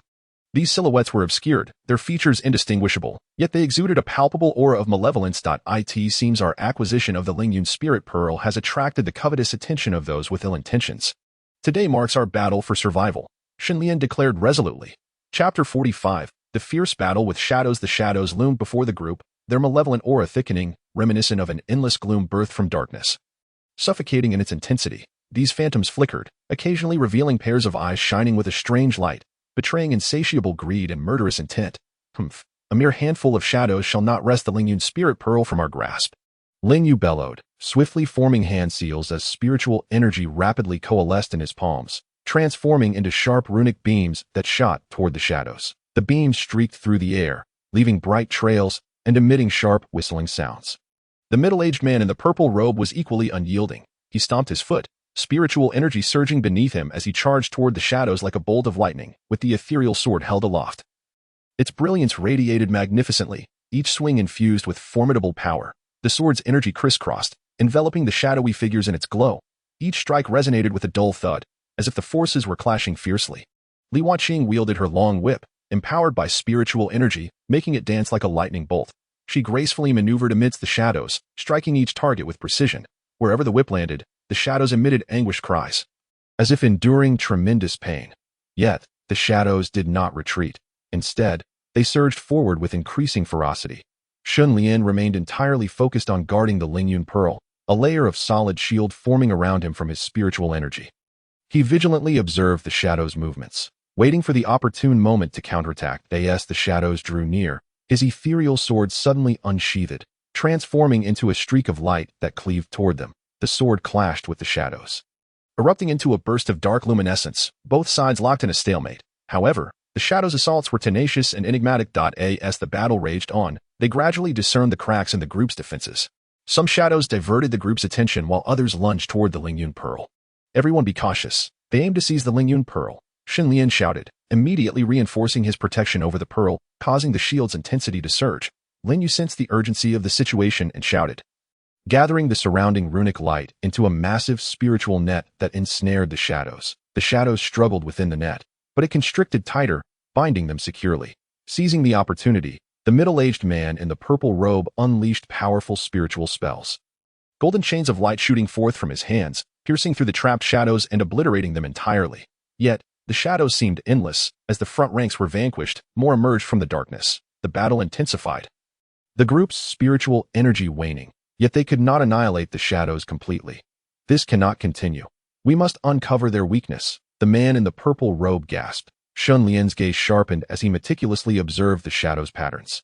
A: These silhouettes were obscured, their features indistinguishable, yet they exuded a palpable aura of malevolence. It seems our acquisition of the Lingyun spirit pearl has attracted the covetous attention of those with ill intentions. Today marks our battle for survival, Shen Lian declared resolutely. Chapter 45, The Fierce Battle with Shadows. The shadows loomed before the group, their malevolent aura thickening, reminiscent of an endless gloom birthed from darkness. Suffocating in its intensity, these phantoms flickered, occasionally revealing pairs of eyes shining with a strange light, betraying insatiable greed and murderous intent. A mere handful of shadows shall not wrest the Lingyun spirit pearl from our grasp. Lingyu bellowed, swiftly forming hand seals as spiritual energy rapidly coalesced in his palms, transforming into sharp runic beams that shot toward the shadows. The beams streaked through the air, leaving bright trails and emitting sharp, whistling sounds. The middle-aged man in the purple robe was equally unyielding. He stomped his foot, spiritual energy surging beneath him as he charged toward the shadows like a bolt of lightning, with the ethereal sword held aloft. Its brilliance radiated magnificently, each swing infused with formidable power. The sword's energy crisscrossed, enveloping the shadowy figures in its glow. Each strike resonated with a dull thud, as if the forces were clashing fiercely. Li Wanqing wielded her long whip, empowered by spiritual energy, making it dance like a lightning bolt. She gracefully maneuvered amidst the shadows, striking each target with precision. Wherever the whip landed, the shadows emitted anguished cries, as if enduring tremendous pain. Yet, the shadows did not retreat. Instead, they surged forward with increasing ferocity. Shen Lian remained entirely focused on guarding the Lingyun pearl, a layer of solid shield forming around him from his spiritual energy. He vigilantly observed the shadows' movements, waiting for the opportune moment to counterattack. As the shadows drew near, his ethereal sword suddenly unsheathed, transforming into a streak of light that cleaved toward them. The sword clashed with the shadows, erupting into a burst of dark luminescence, both sides locked in a stalemate. However, the shadows' assaults were tenacious and enigmatic. As the battle raged on, they gradually discerned the cracks in the group's defenses. Some shadows diverted the group's attention while others lunged toward the Lingyun pearl. "Everyone be cautious. They aim to seize the Lingyun pearl," Shen Lian shouted, immediately reinforcing his protection over the pearl, causing the shield's intensity to surge. Linyu sensed the urgency of the situation and shouted, gathering the surrounding runic light into a massive spiritual net that ensnared the shadows. The shadows struggled within the net, but it constricted tighter, binding them securely. Seizing the opportunity, the middle-aged man in the purple robe unleashed powerful spiritual spells. Golden chains of light shooting forth from his hands, piercing through the trapped shadows and obliterating them entirely. Yet, the shadows seemed endless. As the front ranks were vanquished, more emerged from the darkness. The battle intensified, the group's spiritual energy waning, yet they could not annihilate the shadows completely. "This cannot continue. We must uncover their weakness," the man in the purple robe gasped. Shen Lian's gaze sharpened as he meticulously observed the shadows' patterns.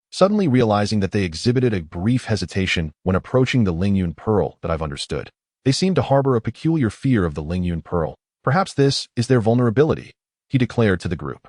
A: Suddenly realizing that they exhibited a brief hesitation when approaching the Lingyun pearl. "I've understood. They seem to harbor a peculiar fear of the Lingyun pearl. Perhaps this is their vulnerability," he declared to the group.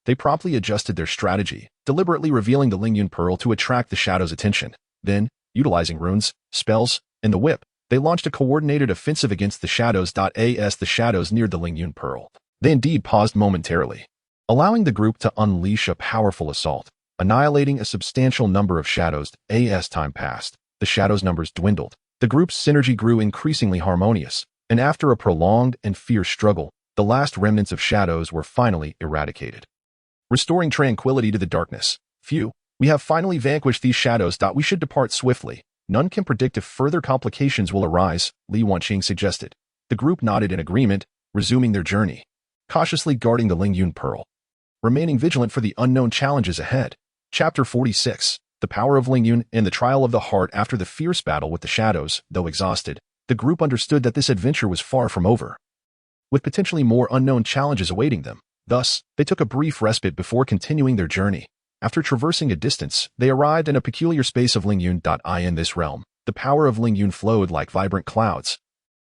A: They promptly adjusted their strategy, deliberately revealing the Lingyun pearl to attract the shadows' attention. Then, utilizing runes, spells, and the whip, they launched a coordinated offensive against the shadows. As the shadows neared the Lingyun pearl, they indeed paused momentarily, allowing the group to unleash a powerful assault, annihilating a substantial number of shadows. As time passed, the shadows' numbers dwindled. The group's synergy grew increasingly harmonious, and after a prolonged and fierce struggle, the last remnants of shadows were finally eradicated, restoring tranquility to the darkness. "Phew, we have finally vanquished these shadows. We should depart swiftly. None can predict if further complications will arise," Li Wanqing suggested. The group nodded in agreement, resuming their journey, cautiously guarding the Lingyun pearl, remaining vigilant for the unknown challenges ahead. Chapter 46. The Power of Ling Yun and the Trial of the Heart. After the fierce battle with the shadows, though exhausted, the group understood that this adventure was far from over, with potentially more unknown challenges awaiting them. Thus, they took a brief respite before continuing their journey. After traversing a distance, they arrived in a peculiar space of Ling Yun. In this realm, the power of Ling Yun flowed like vibrant clouds,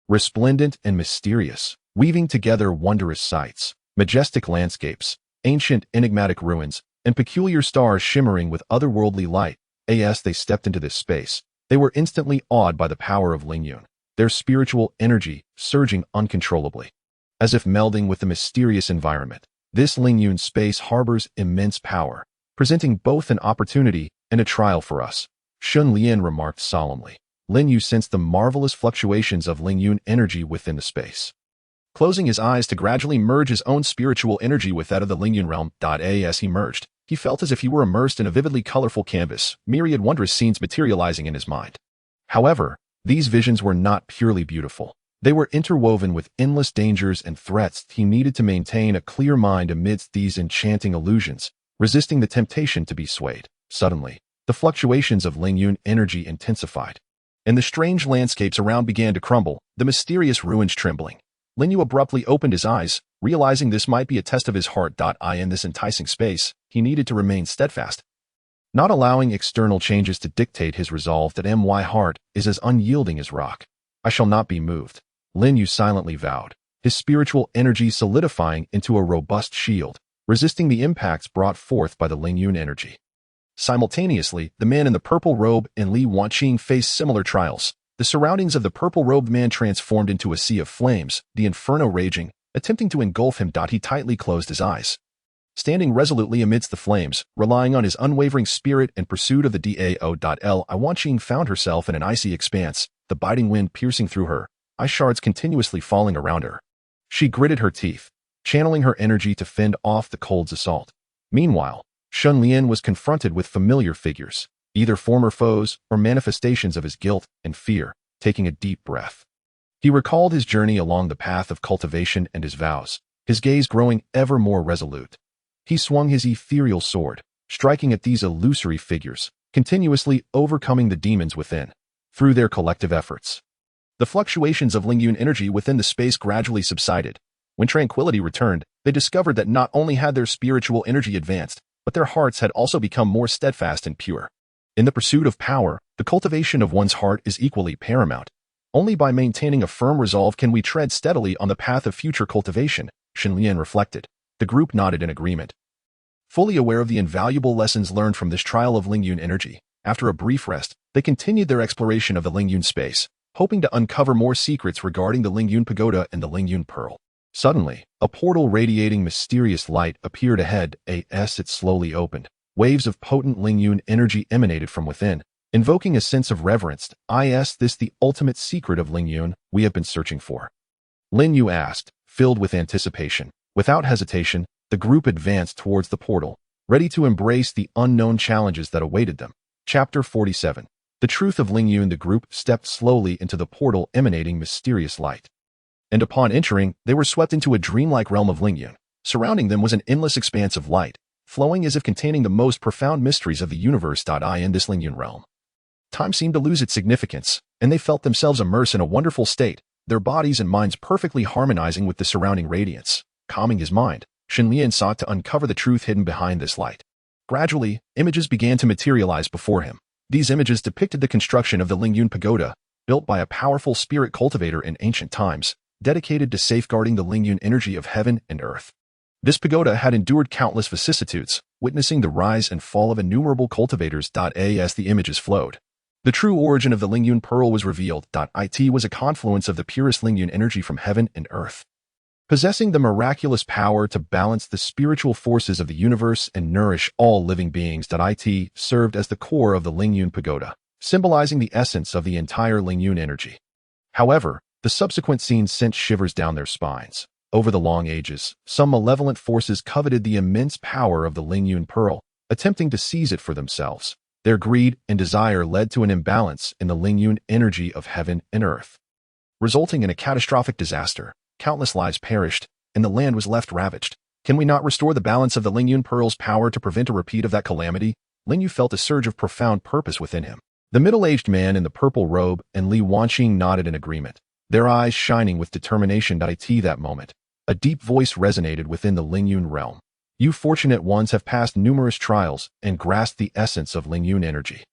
A: resplendent and mysterious, weaving together wondrous sights, majestic landscapes, ancient enigmatic ruins, and peculiar stars shimmering with otherworldly light. As they stepped into this space, they were instantly awed by the power of Ling Yun, their spiritual energy surging uncontrollably. As if melding with the mysterious environment, this Ling Yun space harbors immense power, presenting both an opportunity and a trial for us, Shen Lian remarked solemnly. Lin Yu sensed the marvelous fluctuations of Ling Yun energy within the space, closing his eyes to gradually merge his own spiritual energy with that of the Ling Yun realm. As he merged, he felt as if he were immersed in a vividly colorful canvas, myriad wondrous scenes materializing in his mind. However, these visions were not purely beautiful. They were interwoven with endless dangers and threats. He needed to maintain a clear mind amidst these enchanting illusions, resisting the temptation to be swayed. Suddenly, the fluctuations of Ling Yun energy intensified, and the strange landscapes around began to crumble, the mysterious ruins trembling. Lin Yu abruptly opened his eyes, realizing this might be a test of his heart. In this enticing space, he needed to remain steadfast, not allowing external changes to dictate his resolve. That my heart is as unyielding as rock. I shall not be moved, Lin Yu silently vowed, his spiritual energy solidifying into a robust shield, resisting the impacts brought forth by the Ling Yun energy. Simultaneously, the man in the purple robe and Li Wanqing faced similar trials. The surroundings of the purple-robed man transformed into a sea of flames, the inferno raging, attempting to engulf him. He tightly closed his eyes, standing resolutely amidst the flames, relying on his unwavering spirit and pursuit of the DAO. Li Wanqing found herself in an icy expanse, the biting wind piercing through her, ice shards continuously falling around her. She gritted her teeth, channeling her energy to fend off the cold's assault. Meanwhile, Shen Lian was confronted with familiar figures, either former foes or manifestations of his guilt and fear. Taking a deep breath, he recalled his journey along the path of cultivation and his vows, his gaze growing ever more resolute. He swung his ethereal sword, striking at these illusory figures, continuously overcoming the demons within. Through their collective efforts, the fluctuations of Ling Yun energy within the space gradually subsided. When tranquility returned, they discovered that not only had their spiritual energy advanced, but their hearts had also become more steadfast and pure. In the pursuit of power, the cultivation of one's heart is equally paramount. Only by maintaining a firm resolve can we tread steadily on the path of future cultivation, Shen Lian reflected. The group nodded in agreement, fully aware of the invaluable lessons learned from this trial of Ling Yun energy. After a brief rest, they continued their exploration of the Ling Yun space, hoping to uncover more secrets regarding the Ling Yun pagoda and the Ling Yun pearl. Suddenly, a portal radiating mysterious light appeared ahead. As it slowly opened, waves of potent Ling Yun energy emanated from within, invoking a sense of reverence. Is this the ultimate secret of Ling Yun we have been searching for? Lin Yu asked, filled with anticipation. Without hesitation, the group advanced towards the portal, ready to embrace the unknown challenges that awaited them. Chapter 47. The Truth of Ling Yun. The group stepped slowly into the portal emanating mysterious light, and upon entering, they were swept into a dreamlike realm of Ling Yun. Surrounding them was an endless expanse of light, flowing as if containing the most profound mysteries of the universe. In this Ling Yun realm, time seemed to lose its significance, and they felt themselves immersed in a wonderful state, their bodies and minds perfectly harmonizing with the surrounding radiance. Calming his mind, Shen Lian sought to uncover the truth hidden behind this light. Gradually, images began to materialize before him. These images depicted the construction of the Ling Yun pagoda, built by a powerful spirit cultivator in ancient times, dedicated to safeguarding the Ling Yun energy of heaven and earth. This pagoda had endured countless vicissitudes, witnessing the rise and fall of innumerable cultivators. As the images flowed, the true origin of the Ling Yun pearl was revealed. It was a confluence of the purest Ling Yun energy from heaven and earth, possessing the miraculous power to balance the spiritual forces of the universe and nourish all living beings. It served as the core of the Ling Yun pagoda, symbolizing the essence of the entire Ling Yun energy. However, the subsequent scenes sent shivers down their spines. Over the long ages, some malevolent forces coveted the immense power of the Ling Yun pearl, attempting to seize it for themselves. Their greed and desire led to an imbalance in the Ling Yun energy of heaven and earth, resulting in a catastrophic disaster. Countless lives perished, and the land was left ravaged. Can we not restore the balance of the Ling Yun pearl's power to prevent a repeat of that calamity? Lin Yu felt a surge of profound purpose within him. The middle-aged man in the purple robe and Li Wanqing nodded in agreement, their eyes shining with determination. At that moment, a deep voice resonated within the Lingyun realm. You fortunate ones have passed numerous trials and grasped the essence of Lingyun energy.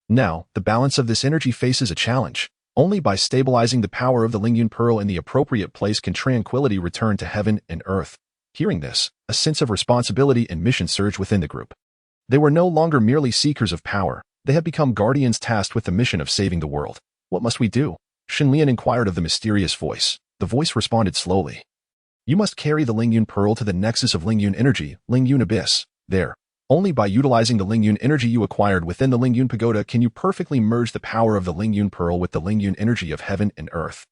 A: Now, the balance of this energy faces a challenge. Only by stabilizing the power of the Lingyun pearl in the appropriate place can tranquility return to heaven and earth. Hearing this, a sense of responsibility and mission surged within the group. They were no longer merely seekers of power. They had become guardians tasked with the mission of saving the world. What must we do? Shen Lian inquired of the mysterious voice. The voice responded slowly. You must carry the Lingyun pearl to the nexus of Lingyun energy, Lingyun abyss. There, only by utilizing the Lingyun energy you acquired within the Lingyun pagoda can you perfectly merge the power of the Lingyun pearl with the Lingyun energy of heaven and earth,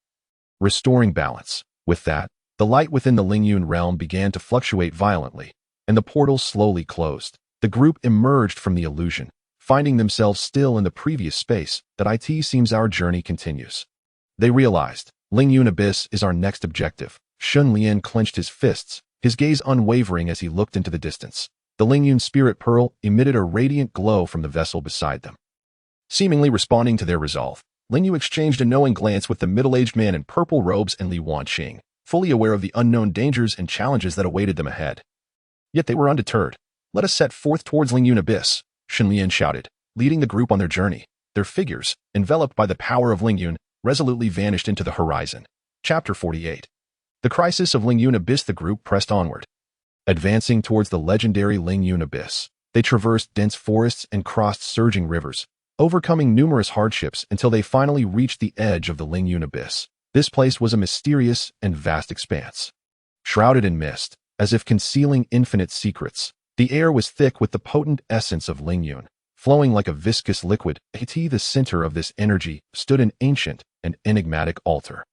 A: restoring balance. With that, the light within the Lingyun realm began to fluctuate violently, and the portal slowly closed. The group emerged from the illusion, finding themselves still in the previous space. That it seems our journey continues. They realized, Lingyun abyss is our next objective. Shen Lian clenched his fists, his gaze unwavering as he looked into the distance. The Lingyun spirit pearl emitted a radiant glow from the vessel beside them. Seemingly responding to their resolve, Lin Yu exchanged a knowing glance with the middle-aged man in purple robes and Li Wanqing, fully aware of the unknown dangers and challenges that awaited them ahead. Yet they were undeterred. Let us set forth towards Lingyun abyss, Shen Lian shouted, leading the group on their journey. Their figures, enveloped by the power of Lingyun, resolutely vanished into the horizon. Chapter 48. The crisis of Lingyun abyss. The group pressed onward. Advancing towards the legendary Lingyun abyss, they traversed dense forests and crossed surging rivers, overcoming numerous hardships until they finally reached the edge of the Lingyun abyss. This place was a mysterious and vast expanse. Shrouded in mist, as if concealing infinite secrets, the air was thick with the potent essence of Lingyun, flowing like a viscous liquid. At the center of this energy stood an ancient and enigmatic altar,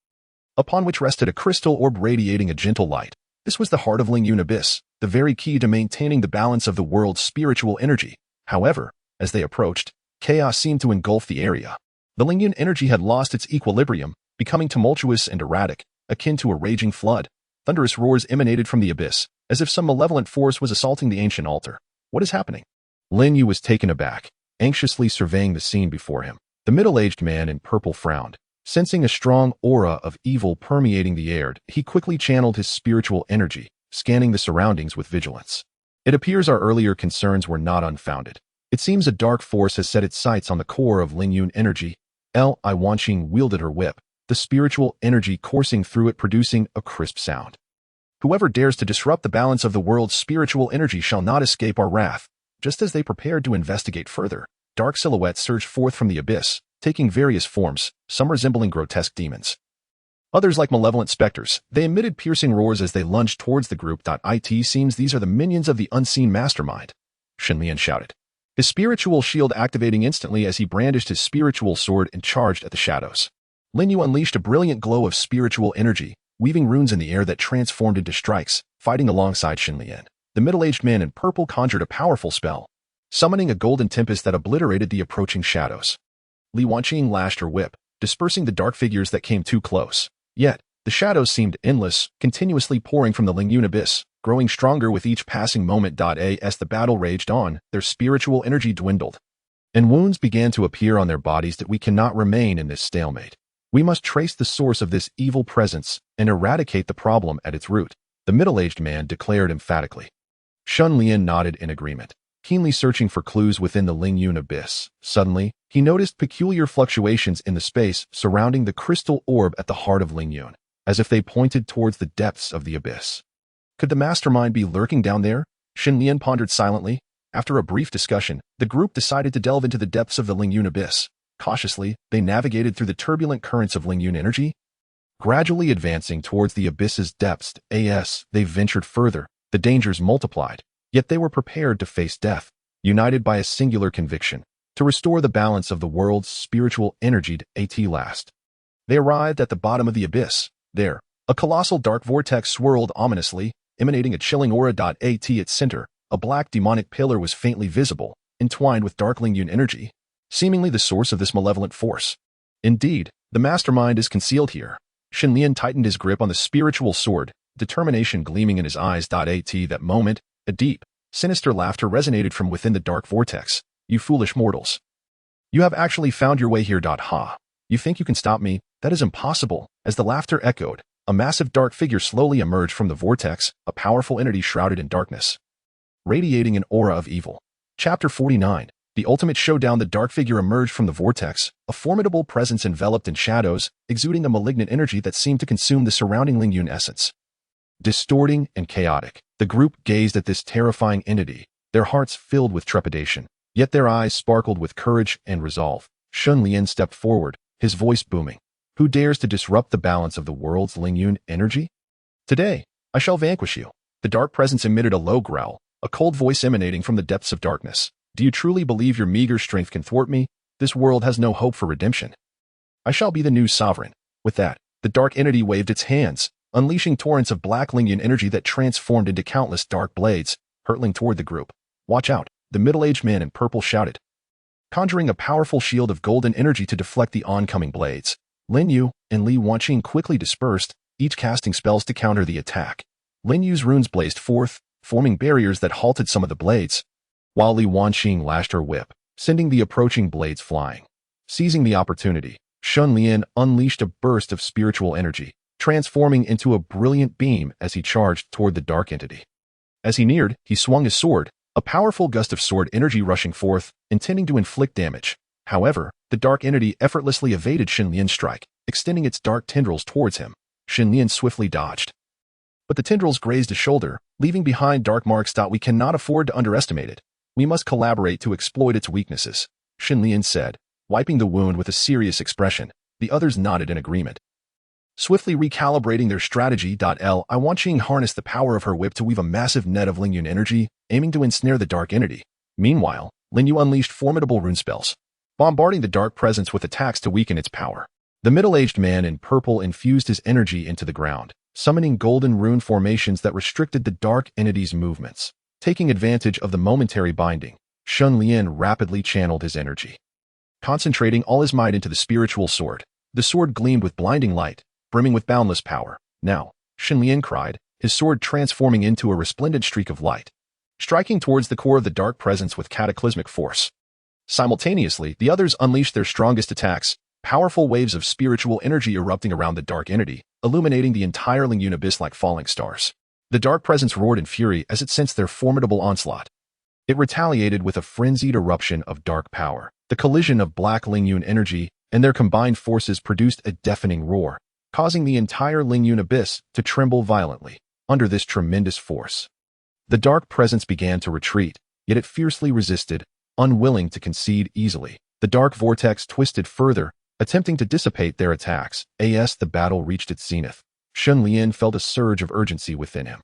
A: upon which rested a crystal orb radiating a gentle light. This was the heart of Lingyun abyss, the very key to maintaining the balance of the world's spiritual energy. However, as they approached, chaos seemed to engulf the area. The Lingyun energy had lost its equilibrium, becoming tumultuous and erratic, akin to a raging flood. Thunderous roars emanated from the abyss, as if some malevolent force was assaulting the ancient altar. What is happening? Lin Yu was taken aback, anxiously surveying the scene before him. The middle-aged man in purple frowned. Sensing a strong aura of evil permeating the air, he quickly channeled his spiritual energy, scanning the surroundings with vigilance. It appears our earlier concerns were not unfounded. It seems a dark force has set its sights on the core of Lingyun energy. Li Wanqing wielded her whip, the spiritual energy coursing through it producing a crisp sound. Whoever dares to disrupt the balance of the world's spiritual energy shall not escape our wrath. Just as they prepared to investigate further, dark silhouettes surged forth from the abyss, taking various forms, some resembling grotesque demons, others like malevolent specters. They emitted piercing roars as they lunged towards the group. It seems these are the minions of the unseen mastermind, Shen Lian shouted, his spiritual shield activating instantly as he brandished his spiritual sword and charged at the shadows. Lin Yu unleashed a brilliant glow of spiritual energy, weaving runes in the air that transformed into strikes. Fighting alongside Shen Lian, the middle-aged man in purple conjured a powerful spell, summoning a golden tempest that obliterated the approaching shadows. Li Wanqing lashed her whip, dispersing the dark figures that came too close. Yet, the shadows seemed endless, continuously pouring from the Lingyun abyss, growing stronger with each passing moment. As the battle raged on, their spiritual energy dwindled, and wounds began to appear on their bodies. That we cannot remain in this stalemate. We must trace the source of this evil presence and eradicate the problem at its root, the middle-aged man declared emphatically. Shen Lian nodded in agreement, keenly searching for clues within the Lingyun abyss. Suddenly, he noticed peculiar fluctuations in the space surrounding the crystal orb at the heart of Lingyun, as if they pointed towards the depths of the abyss. Could the mastermind be lurking down there? Shen Lian pondered silently. After a brief discussion, the group decided to delve into the depths of the Lingyun abyss. Cautiously, they navigated through the turbulent currents of Lingyun energy, gradually advancing towards the abyss's depths. As they ventured further, the dangers multiplied, yet they were prepared to face death, united by a singular conviction: to restore the balance of the world's spiritual energy. At last, they arrived at the bottom of the abyss. There, a colossal dark vortex swirled ominously, emanating a chilling aura. At its center, a black demonic pillar was faintly visible, entwined with dark Lingyun energy, seemingly the source of this malevolent force. Indeed, the mastermind is concealed here. Shen Lian tightened his grip on the spiritual sword, determination gleaming in his eyes. At that moment, a deep, sinister laughter resonated from within the dark vortex. "You foolish mortals. You have actually found your way here. Ha. You think you can stop me? That is impossible." As the laughter echoed, a massive dark figure slowly emerged from the vortex, a powerful entity shrouded in darkness, radiating an aura of evil. Chapter 49. The ultimate showdown. The dark figure emerged from the vortex, a formidable presence enveloped in shadows, exuding a malignant energy that seemed to consume the surrounding Lingyun essence. Distorting and chaotic, the group gazed at this terrifying entity, their hearts filled with trepidation, yet their eyes sparkled with courage and resolve. Shen Lian stepped forward, his voice booming. "Who dares to disrupt the balance of the world's Lingyun energy? Today, I shall vanquish you." The dark presence emitted a low growl, a cold voice emanating from the depths of darkness. "Do you truly believe your meager strength can thwart me? This world has no hope for redemption. I shall be the new sovereign." With that, the dark entity waved its hands, unleashing torrents of black Lingyun energy that transformed into countless dark blades, hurtling toward the group. "Watch out," the middle-aged man in purple shouted, conjuring a powerful shield of golden energy to deflect the oncoming blades. Lin Yu and Li Wanqing quickly dispersed, each casting spells to counter the attack. Lin Yu's runes blazed forth, forming barriers that halted some of the blades, while Li Wanqing lashed her whip, sending the approaching blades flying. Seizing the opportunity, Shen Lian unleashed a burst of spiritual energy, transforming into a brilliant beam as he charged toward the dark entity. As he neared, he swung his sword, a powerful gust of sword energy rushing forth, intending to inflict damage. However, the dark entity effortlessly evaded Shen Lian's strike, extending its dark tendrils towards him. Shen Lian swiftly dodged, but the tendrils grazed his shoulder, leaving behind dark marks. "We cannot afford to underestimate it. We must collaborate to exploit its weaknesses," Shen Lian said, wiping the wound with a serious expression. The others nodded in agreement, swiftly recalibrating their strategy. Li Wanqing harnessed the power of her whip to weave a massive net of Lingyun energy, aiming to ensnare the dark entity. Meanwhile, Lin Yu unleashed formidable rune spells, bombarding the dark presence with attacks to weaken its power. The middle-aged man in purple infused his energy into the ground, summoning golden rune formations that restricted the dark entity's movements. Taking advantage of the momentary binding, Shen Lian rapidly channeled his energy, concentrating all his might into the spiritual sword. The sword gleamed with blinding light, brimming with boundless power. "Now," Shen Lian cried, his sword transforming into a resplendent streak of light, striking towards the core of the dark presence with cataclysmic force. Simultaneously, the others unleashed their strongest attacks, powerful waves of spiritual energy erupting around the dark entity, illuminating the entire Lingyun abyss like falling stars. The dark presence roared in fury as it sensed their formidable onslaught. It retaliated with a frenzied eruption of dark power. The collision of black Lingyun energy and their combined forces produced a deafening roar, causing the entire Lingyun abyss to tremble violently. Under this tremendous force, the dark presence began to retreat, yet it fiercely resisted, unwilling to concede easily. The dark vortex twisted further, attempting to dissipate their attacks. As the battle reached its zenith, Shen Lian felt a surge of urgency within him.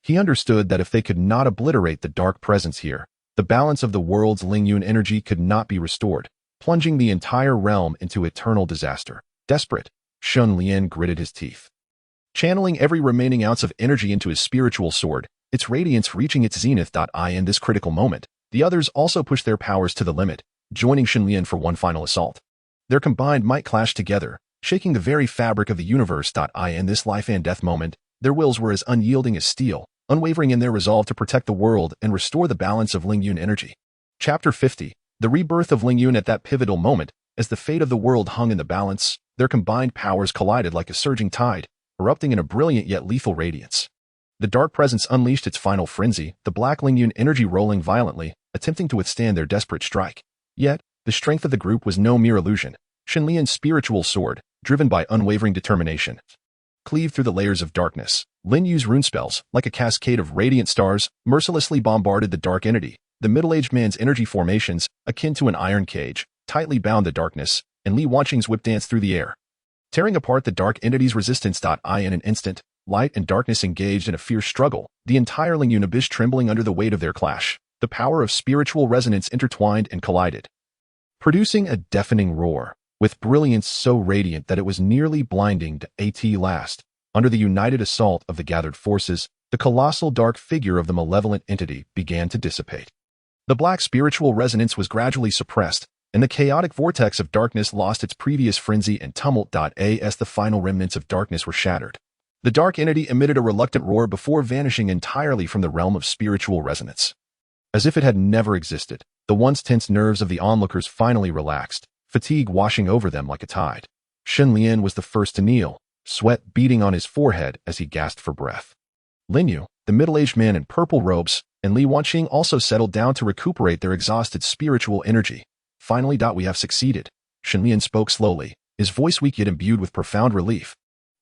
A: He understood that if they could not obliterate the dark presence here, the balance of the world's Lingyun energy could not be restored, plunging the entire realm into eternal disaster. Desperate, Shen Lian gritted his teeth, channeling every remaining ounce of energy into his spiritual sword, its radiance reaching its zenith. In this critical moment, the others also pushed their powers to the limit, joining Shen Lian for one final assault. Their combined might clashed together, shaking the very fabric of the universe. In this life and death moment, their wills were as unyielding as steel, unwavering in their resolve to protect the world and restore the balance of Lingyun energy. Chapter 50. The rebirth of Lingyun. At that pivotal moment, as the fate of the world hung in the balance, their combined powers collided like a surging tide, erupting in a brilliant yet lethal radiance. The dark presence unleashed its final frenzy, the black Lingyun energy rolling violently, attempting to withstand their desperate strike. Yet, the strength of the group was no mere illusion. Shen Lian's spiritual sword, driven by unwavering determination, cleaved through the layers of darkness. Lin Yu's rune spells, like a cascade of radiant stars, mercilessly bombarded the dark entity. The middle-aged man's energy formations, akin to an iron cage, tightly bound the darkness, and Li Wanqing's whip danced through the air, tearing apart the dark entity's resistance. In an instant, light and darkness engaged in a fierce struggle, the entire Lingyun abyss trembling under the weight of their clash. The power of spiritual resonance intertwined and collided, producing a deafening roar, with brilliance so radiant that it was nearly blinding. At last, under the united assault of the gathered forces, the colossal dark figure of the malevolent entity began to dissipate. The black spiritual resonance was gradually suppressed, and the chaotic vortex of darkness lost its previous frenzy and tumult. As the final remnants of darkness were shattered, the dark entity emitted a reluctant roar before vanishing entirely from the realm of spiritual resonance. as if it had never existed. The once tense nerves of the onlookers finally relaxed, fatigue washing over them like a tide. Shen Lian was the first to kneel, sweat beading on his forehead as he gasped for breath. Lin Yu, the middle-aged man in purple robes, and Li Wanqing also settled down to recuperate their exhausted spiritual energy. Finally, we have succeeded. Shen Lian spoke slowly, his voice weak yet imbued with profound relief.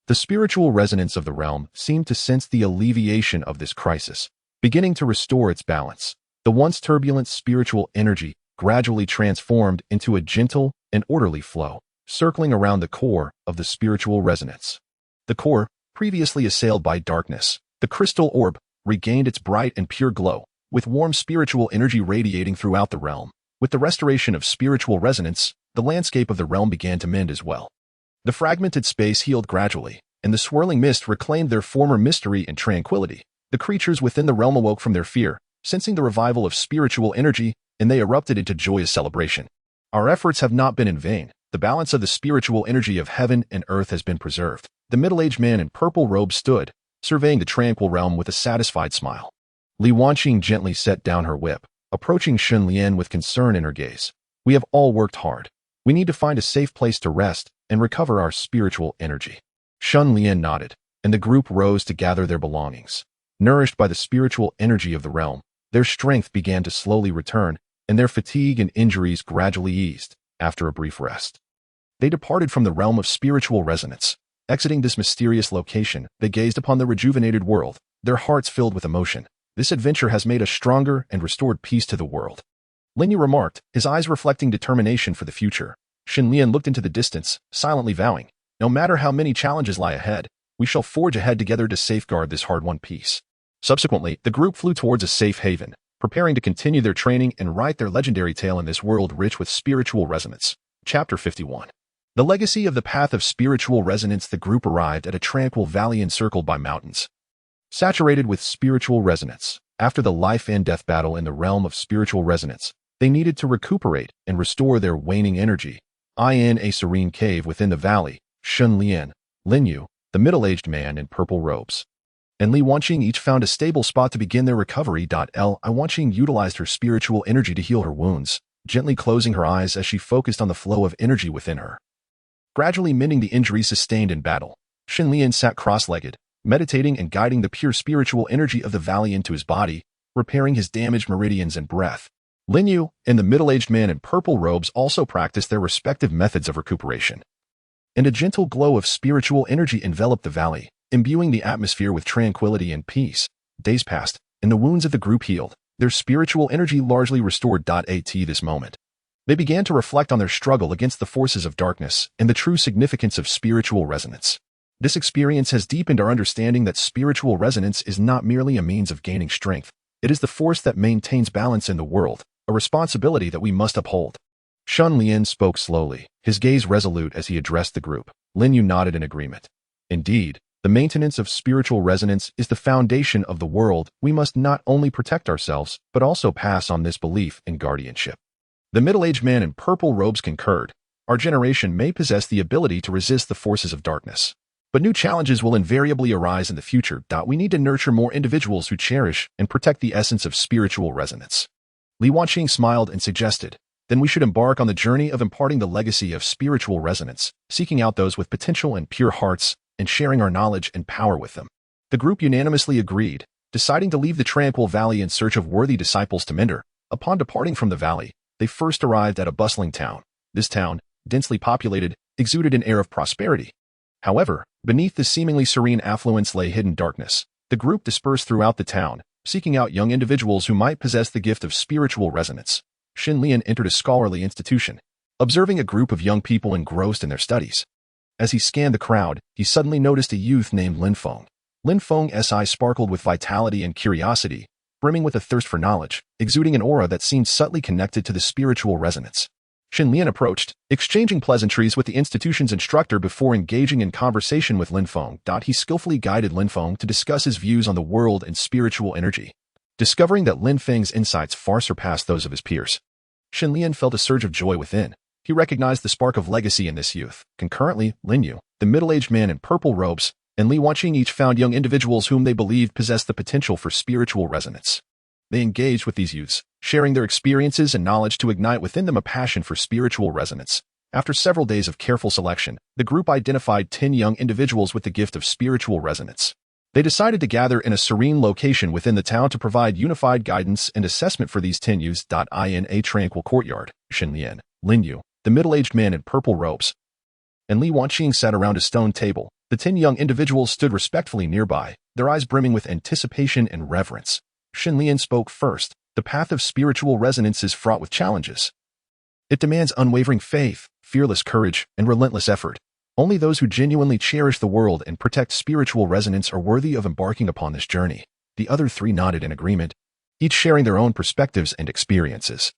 A: The spiritual resonance of the realm seemed to sense the alleviation of this crisis, beginning to restore its balance. The once turbulent spiritual energy gradually transformed into a gentle and orderly flow, circling around the core of the spiritual resonance. The core, previously assailed by darkness, the crystal orb, regained its bright and pure glow, with warm spiritual energy radiating throughout the realm. With the restoration of spiritual resonance, the landscape of the realm began to mend as well. The fragmented space healed gradually, and the swirling mist reclaimed their former mystery and tranquility. The creatures within the realm awoke from their fear, sensing the revival of spiritual energy, and they erupted into joyous celebration. Our efforts have not been in vain. The balance of the spiritual energy of heaven and earth has been preserved. The middle-aged man in purple robes stood, surveying the tranquil realm with a satisfied smile. Li Wanqing gently set down her whip, approaching Shen Lian with concern in her gaze. We have all worked hard. We need to find a safe place to rest and recover our spiritual energy. Shen Lian nodded, and the group rose to gather their belongings. Nourished by the spiritual energy of the realm, their strength began to slowly return, and their fatigue and injuries gradually eased after a brief rest. They departed from the realm of spiritual resonance. Exiting this mysterious location, they gazed upon the rejuvenated world, their hearts filled with emotion. This adventure has made us stronger and restored peace to the world. Lin Yu remarked, his eyes reflecting determination for the future. Shen Lian looked into the distance, silently vowing, no matter how many challenges lie ahead, we shall forge ahead together to safeguard this hard-won peace. Subsequently, the group flew towards a safe haven, preparing to continue their training and write their legendary tale in this world rich with spiritual resonance. Chapter 51. The legacy of the path of spiritual resonance. The group arrived at a tranquil valley encircled by mountains, saturated with spiritual resonance. After the life and death battle in the realm of spiritual resonance, they needed to recuperate and restore their waning energy. In a serene cave within the valley, Shen Lian, Lin Yu, the middle-aged man in purple robes, and Li Wanqing each found a stable spot to begin their recovery. Li Wanqing utilized her spiritual energy to heal her wounds, gently closing her eyes as she focused on the flow of energy within her, gradually mending the injuries sustained in battle. Shen Lian sat cross-legged, meditating and guiding the pure spiritual energy of the valley into his body, repairing his damaged meridians and breath. Lin Yu and the middle-aged man in purple robes also practiced their respective methods of recuperation, and a gentle glow of spiritual energy enveloped the valley, imbuing the atmosphere with tranquility and peace. Days passed, and the wounds of the group healed, their spiritual energy largely restored. At this moment, they began to reflect on their struggle against the forces of darkness and the true significance of spiritual resonance. This experience has deepened our understanding that spiritual resonance is not merely a means of gaining strength. It is the force that maintains balance in the world, a responsibility that we must uphold. Shen Lian spoke slowly, his gaze resolute as he addressed the group. Lin Yu nodded in agreement. Indeed, the maintenance of spiritual resonance is the foundation of the world. We must not only protect ourselves, but also pass on this belief in guardianship. The middle-aged man in purple robes concurred. Our generation may possess the ability to resist the forces of darkness, but new challenges will invariably arise in the future. We need to nurture more individuals who cherish and protect the essence of spiritual resonance. Li Wanqing smiled and suggested, then we should embark on the journey of imparting the legacy of spiritual resonance, seeking out those with potential and pure hearts, and sharing our knowledge and power with them. The group unanimously agreed, deciding to leave the tranquil valley in search of worthy disciples to mentor. Upon departing from the valley, they first arrived at a bustling town. This town, densely populated, exuded an air of prosperity. However, beneath the seemingly serene affluence lay hidden darkness. The group dispersed throughout the town, seeking out young individuals who might possess the gift of spiritual resonance. Shen Lian entered a scholarly institution, observing a group of young people engrossed in their studies. As he scanned the crowd, he suddenly noticed a youth named Lin Feng. Lin Feng's eyes sparkled with vitality and curiosity, brimming with a thirst for knowledge, exuding an aura that seemed subtly connected to the spiritual resonance. Shen Lian approached, exchanging pleasantries with the institution's instructor before engaging in conversation with Lin Feng. He skillfully guided Lin Feng to discuss his views on the world and spiritual energy. Discovering that Lin Feng's insights far surpassed those of his peers, Shen Lian felt a surge of joy within. He recognized the spark of legacy in this youth. Concurrently, Lin Yu, the middle-aged man in purple robes, and Li Wanqing each found young individuals whom they believed possessed the potential for spiritual resonance. They engaged with these youths, sharing their experiences and knowledge to ignite within them a passion for spiritual resonance. After several days of careful selection, the group identified 10 young individuals with the gift of spiritual resonance. They decided to gather in a serene location within the town to provide unified guidance and assessment for these 10 youths. In a tranquil courtyard, Shen Lian, Lin Yu, the middle-aged man in purple robes, and Li Wanqing sat around a stone table. The 10 young individuals stood respectfully nearby, their eyes brimming with anticipation and reverence. Shen Lian spoke first. The path of spiritual resonance is fraught with challenges. It demands unwavering faith, fearless courage, and relentless effort. Only those who genuinely cherish the world and protect spiritual resonance are worthy of embarking upon this journey. The other 3 nodded in agreement, each sharing their own perspectives and experiences,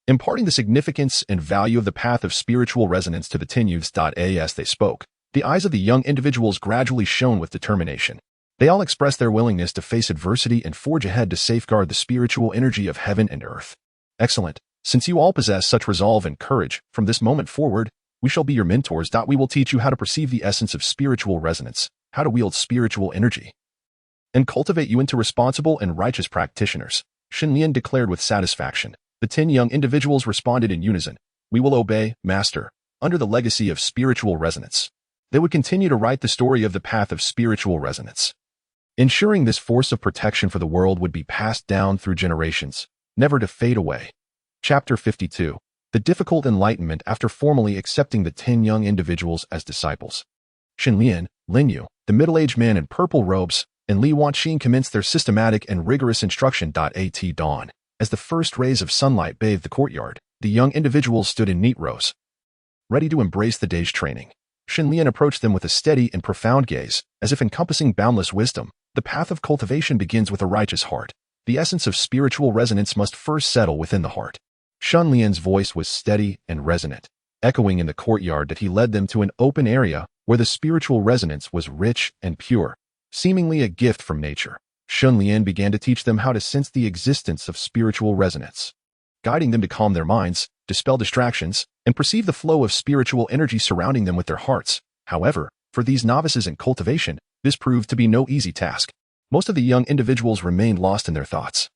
A: imparting the significance and value of the path of spiritual resonance to the 10 youths. As they spoke, the eyes of the young individuals gradually shone with determination. They all expressed their willingness to face adversity and forge ahead to safeguard the spiritual energy of heaven and earth. Excellent. Since you all possess such resolve and courage, from this moment forward, we shall be your mentors. We will teach you how to perceive the essence of spiritual resonance, how to wield spiritual energy, and cultivate you into responsible and righteous practitioners. Shen Lian declared with satisfaction. The 10 young individuals responded in unison. We will obey, Master, under the legacy of spiritual resonance. They would continue to write the story of the path of spiritual resonance, ensuring this force of protection for the world would be passed down through generations, never to fade away. Chapter 52. The difficult enlightenment after formally accepting the 10 young individuals as disciples. Shen Lian, Lin Yu, the middle-aged man in purple robes, and Li Wanqing commenced their systematic and rigorous instruction. At dawn, as the first rays of sunlight bathed the courtyard, the young individuals stood in neat rows, ready to embrace the day's training. Shen Lian approached them with a steady and profound gaze, as if encompassing boundless wisdom. The path of cultivation begins with a righteous heart. The essence of spiritual resonance must first settle within the heart. Shen Lian's voice was steady and resonant, echoing in the courtyard that he led them to an open area where the spiritual resonance was rich and pure, seemingly a gift from nature. Shen Lian began to teach them how to sense the existence of spiritual resonance, guiding them to calm their minds, dispel distractions, and perceive the flow of spiritual energy surrounding them with their hearts. However, for these novices in cultivation, this proved to be no easy task. Most of the young individuals remained lost in their thoughts,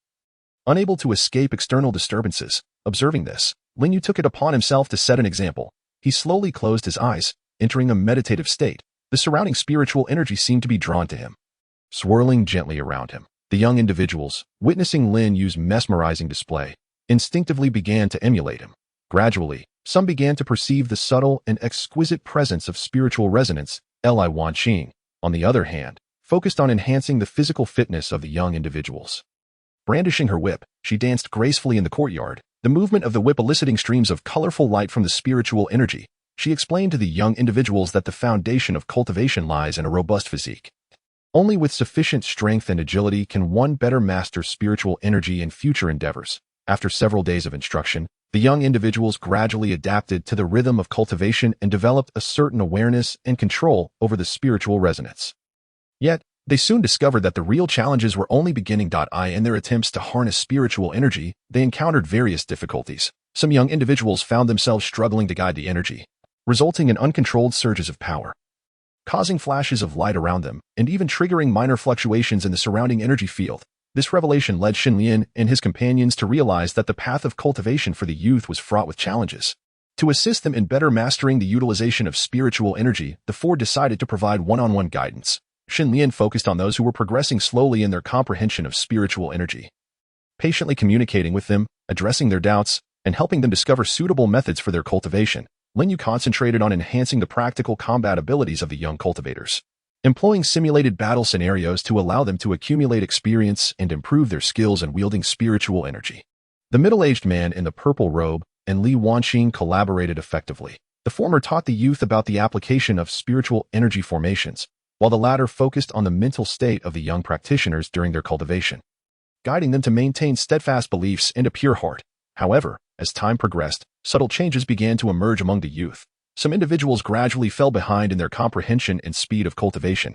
A: unable to escape external disturbances. Observing this, Lin Yu took it upon himself to set an example. He slowly closed his eyes, entering a meditative state. The surrounding spiritual energy seemed to be drawn to him, swirling gently around him. The young individuals, witnessing Lin Yu's mesmerizing display, instinctively began to emulate him. Gradually, some began to perceive the subtle and exquisite presence of spiritual resonance. Li Wanqing, on the other hand, focused on enhancing the physical fitness of the young individuals. Brandishing her whip, she danced gracefully in the courtyard, the movement of the whip eliciting streams of colorful light from the spiritual energy. She explained to the young individuals that the foundation of cultivation lies in a robust physique. Only with sufficient strength and agility can one better master spiritual energy in future endeavors. After several days of instruction, the young individuals gradually adapted to the rhythm of cultivation and developed a certain awareness and control over the spiritual resonance. Yet, they soon discovered that the real challenges were only beginning. In their attempts to harness spiritual energy, they encountered various difficulties. Some young individuals found themselves struggling to guide the energy, resulting in uncontrolled surges of power, causing flashes of light around them, and even triggering minor fluctuations in the surrounding energy field. This revelation led Shen Lian and his companions to realize that the path of cultivation for the youth was fraught with challenges. To assist them in better mastering the utilization of spiritual energy, the 4 decided to provide one-on-one guidance. Shen Lian focused on those who were progressing slowly in their comprehension of spiritual energy, patiently communicating with them, addressing their doubts, and helping them discover suitable methods for their cultivation. Lin Yu concentrated on enhancing the practical combat abilities of the young cultivators, employing simulated battle scenarios to allow them to accumulate experience and improve their skills in wielding spiritual energy. The middle-aged man in the purple robe and Li Wanqing collaborated effectively. The former taught the youth about the application of spiritual energy formations, while the latter focused on the mental state of the young practitioners during their cultivation, guiding them to maintain steadfast beliefs and a pure heart. However, as time progressed, subtle changes began to emerge among the youth. Some individuals gradually fell behind in their comprehension and speed of cultivation,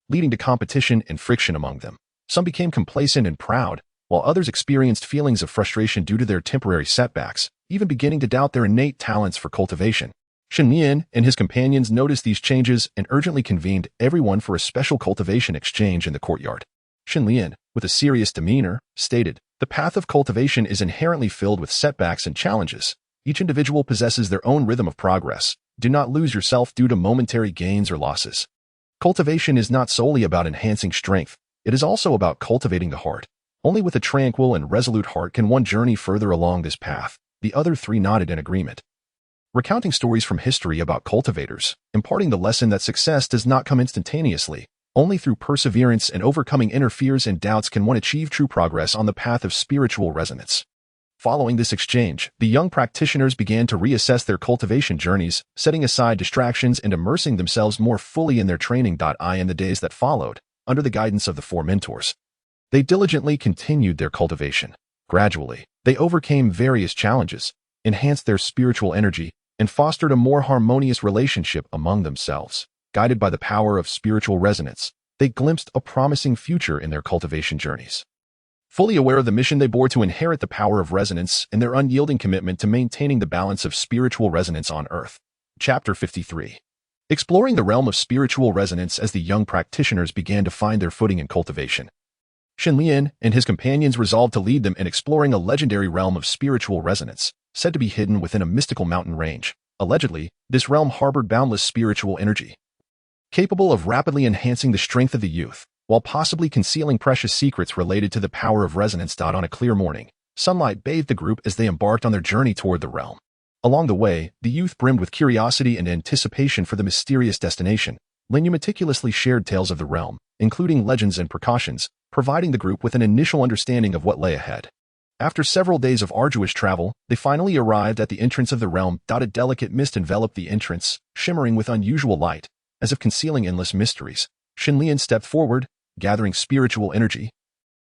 A: leading to competition and friction among them. Some became complacent and proud, while others experienced feelings of frustration due to their temporary setbacks, even beginning to doubt their innate talents for cultivation. Shen Lian and his companions noticed these changes and urgently convened everyone for a special cultivation exchange in the courtyard. Shen Lian, with a serious demeanor, stated, The path of cultivation is inherently filled with setbacks and challenges. Each individual possesses their own rhythm of progress. Do not lose yourself due to momentary gains or losses. Cultivation is not solely about enhancing strength. It is also about cultivating the heart. Only with a tranquil and resolute heart can one journey further along this path. The other three nodded in agreement. Recounting stories from history about cultivators, imparting the lesson that success does not come instantaneously. Only through perseverance and overcoming inner fears and doubts can one achieve true progress on the path of spiritual resonance. Following this exchange, the young practitioners began to reassess their cultivation journeys, setting aside distractions and immersing themselves more fully in their training. In the days that followed, under the guidance of the four mentors, they diligently continued their cultivation. Gradually, they overcame various challenges, enhanced their spiritual energy, and fostered a more harmonious relationship among themselves. Guided by the power of spiritual resonance, they glimpsed a promising future in their cultivation journeys. Fully aware of the mission they bore to inherit the power of resonance and their unyielding commitment to maintaining the balance of spiritual resonance on Earth. Chapter 53. Exploring the realm of spiritual resonance as the young practitioners began to find their footing in cultivation. Shen Lian and his companions resolved to lead them in exploring a legendary realm of spiritual resonance, said to be hidden within a mystical mountain range. Allegedly, this realm harbored boundless spiritual energy, capable of rapidly enhancing the strength of the youth, while possibly concealing precious secrets related to the power of resonance. On a clear morning, sunlight bathed the group as they embarked on their journey toward the realm. Along the way, the youth brimmed with curiosity and anticipation for the mysterious destination. Linyu meticulously shared tales of the realm, including legends and precautions, providing the group with an initial understanding of what lay ahead. After several days of arduous travel, they finally arrived at the entrance of the realm. A delicate mist enveloped the entrance, shimmering with unusual light, as if concealing endless mysteries. Shen Lian stepped forward, gathering spiritual energy,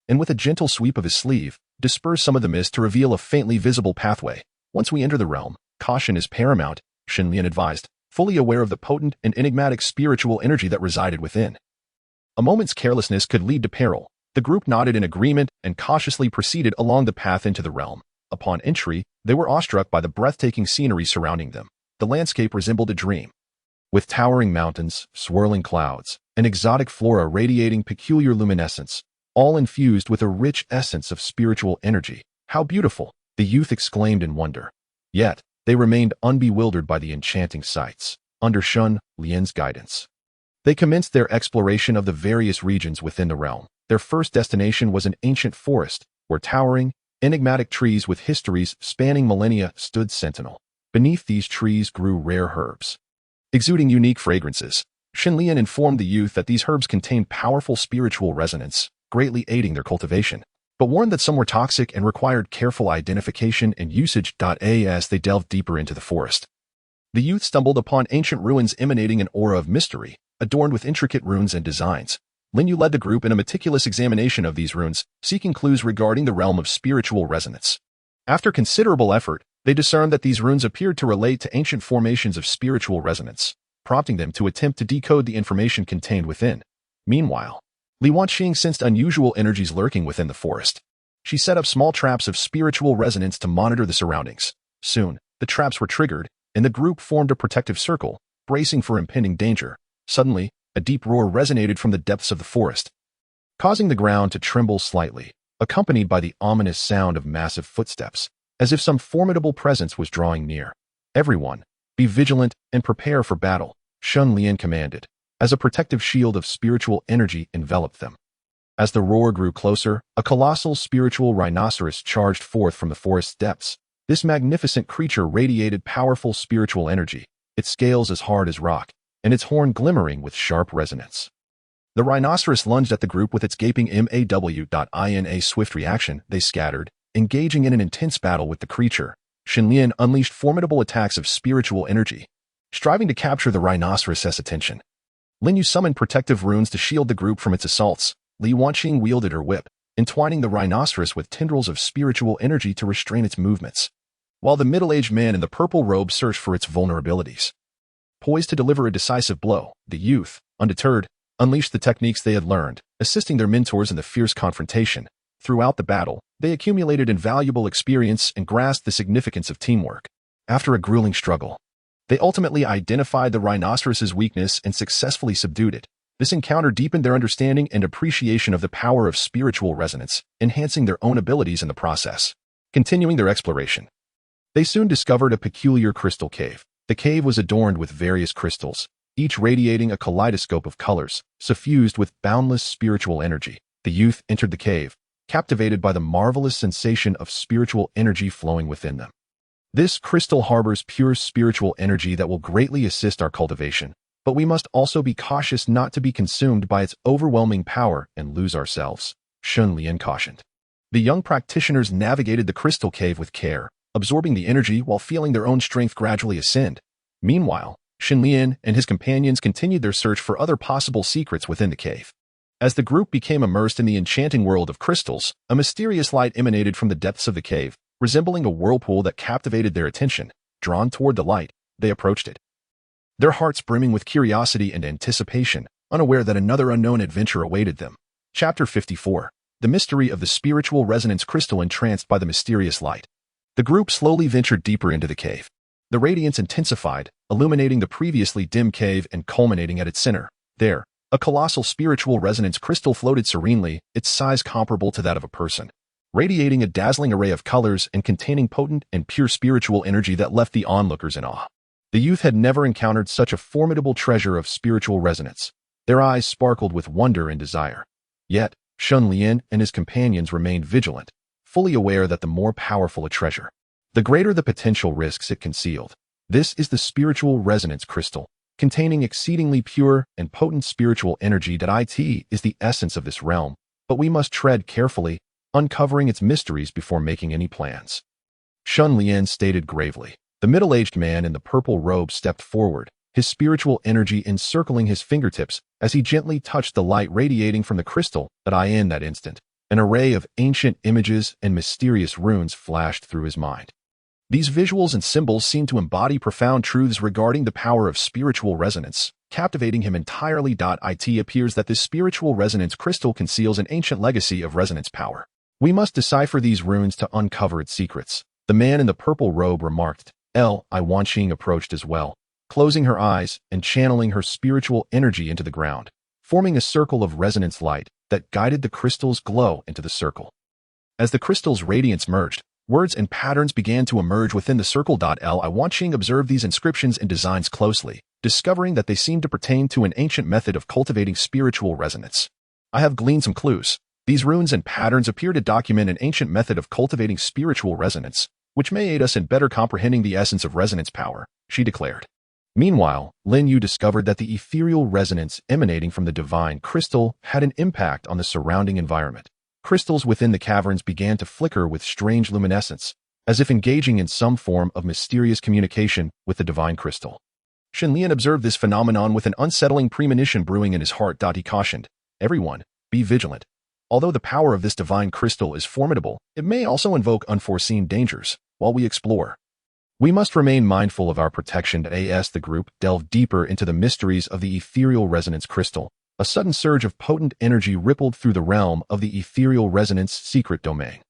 A: and with a gentle sweep of his sleeve, dispersed some of the mist to reveal a faintly visible pathway. Once we enter the realm, caution is paramount, Shen Lian advised, fully aware of the potent and enigmatic spiritual energy that resided within. A moment's carelessness could lead to peril. The group nodded in agreement and cautiously proceeded along the path into the realm. Upon entry, they were awestruck by the breathtaking scenery surrounding them. The landscape resembled a dream, with towering mountains, swirling clouds, and exotic flora radiating peculiar luminescence, all infused with a rich essence of spiritual energy. How beautiful! The youth exclaimed in wonder. Yet, they remained unbewildered by the enchanting sights. Under Shen Lian's guidance, they commenced their exploration of the various regions within the realm. Their first destination was an ancient forest, where towering, enigmatic trees with histories spanning millennia stood sentinel. Beneath these trees grew rare herbs, exuding unique fragrances. Shen Lian informed the youth that these herbs contained powerful spiritual resonance, greatly aiding their cultivation, but warned that some were toxic and required careful identification and usage. As they delved deeper into the forest, the youth stumbled upon ancient ruins emanating an aura of mystery, adorned with intricate runes and designs. Linyu led the group in a meticulous examination of these runes, seeking clues regarding the realm of spiritual resonance. After considerable effort, they discerned that these runes appeared to relate to ancient formations of spiritual resonance, prompting them to attempt to decode the information contained within. Meanwhile, Li Wanqing sensed unusual energies lurking within the forest. She set up small traps of spiritual resonance to monitor the surroundings. Soon, the traps were triggered, and the group formed a protective circle, bracing for impending danger. Suddenly, a deep roar resonated from the depths of the forest, causing the ground to tremble slightly, accompanied by the ominous sound of massive footsteps, as if some formidable presence was drawing near. Everyone, be vigilant and prepare for battle, Shen Lian commanded, as a protective shield of spiritual energy enveloped them. As the roar grew closer, a colossal spiritual rhinoceros charged forth from the forest's depths. This magnificent creature radiated powerful spiritual energy, its scales as hard as rock, and its horn glimmering with sharp resonance. The rhinoceros lunged at the group with its gaping in a swift reaction. They scattered, engaging in an intense battle with the creature. Shen Lian unleashed formidable attacks of spiritual energy, striving to capture the rhinoceros's attention. Linyu summoned protective runes to shield the group from its assaults. Li Wanqing wielded her whip, entwining the rhinoceros with tendrils of spiritual energy to restrain its movements, while the middle-aged man in the purple robe searched for its vulnerabilities. Poised to deliver a decisive blow, the youth, undeterred, unleashed the techniques they had learned, assisting their mentors in the fierce confrontation. Throughout the battle, they accumulated invaluable experience and grasped the significance of teamwork. After a grueling struggle, they ultimately identified the rhinoceros's weakness and successfully subdued it. This encounter deepened their understanding and appreciation of the power of spiritual resonance, enhancing their own abilities in the process. Continuing their exploration, they soon discovered a peculiar crystal cave. The cave was adorned with various crystals, each radiating a kaleidoscope of colors, suffused with boundless spiritual energy. The youth entered the cave, captivated by the marvelous sensation of spiritual energy flowing within them. This crystal harbors pure spiritual energy that will greatly assist our cultivation, but we must also be cautious not to be consumed by its overwhelming power and lose ourselves, Shen Lian cautioned. The young practitioners navigated the crystal cave with care, absorbing the energy while feeling their own strength gradually ascend. Meanwhile, Shen Lian and his companions continued their search for other possible secrets within the cave. As the group became immersed in the enchanting world of crystals, a mysterious light emanated from the depths of the cave, resembling a whirlpool that captivated their attention. Drawn toward the light, they approached it, their hearts brimming with curiosity and anticipation, unaware that another unknown adventure awaited them. Chapter 54. The Mystery of the Spiritual Resonance Crystal. Entranced by the mysterious light, the group slowly ventured deeper into the cave. The radiance intensified, illuminating the previously dim cave and culminating at its center. There, a colossal spiritual resonance crystal floated serenely, its size comparable to that of a person, radiating a dazzling array of colors and containing potent and pure spiritual energy that left the onlookers in awe. The youth had never encountered such a formidable treasure of spiritual resonance. Their eyes sparkled with wonder and desire. Yet, Shen Lian and his companions remained vigilant, fully aware that the more powerful a treasure, the greater the potential risks it concealed. This is the spiritual resonance crystal, containing exceedingly pure and potent spiritual energy. It is the essence of this realm, but we must tread carefully, uncovering its mysteries before making any plans. Shen Lian stated gravely. The middle-aged man in the purple robe stepped forward, his spiritual energy encircling his fingertips as he gently touched the light radiating from the crystal. In that instant, an array of ancient images and mysterious runes flashed through his mind. These visuals and symbols seemed to embody profound truths regarding the power of spiritual resonance, captivating him entirely. It appears that this spiritual resonance crystal conceals an ancient legacy of resonance power. We must decipher these runes to uncover its secrets, the man in the purple robe remarked. Li Wanqing approached as well, closing her eyes and channeling her spiritual energy into the ground, forming a circle of resonance light that guided the crystal's glow into the circle. As the crystal's radiance merged, words and patterns began to emerge within the circle. Li Wanqing observed these inscriptions and designs closely, discovering that they seemed to pertain to an ancient method of cultivating spiritual resonance. I have gleaned some clues. These runes and patterns appear to document an ancient method of cultivating spiritual resonance, which may aid us in better comprehending the essence of resonance power, she declared. Meanwhile, Lin Yu discovered that the ethereal resonance emanating from the divine crystal had an impact on the surrounding environment. Crystals within the caverns began to flicker with strange luminescence, as if engaging in some form of mysterious communication with the divine crystal. Shen Lian observed this phenomenon with an unsettling premonition brewing in his heart. He cautioned, "Everyone, be vigilant. Although the power of this divine crystal is formidable, it may also invoke unforeseen dangers. While we explore, we must remain mindful of our protection." As the group delved deeper into the mysteries of the ethereal resonance crystal, a sudden surge of potent energy rippled through the realm of the ethereal resonance secret domain.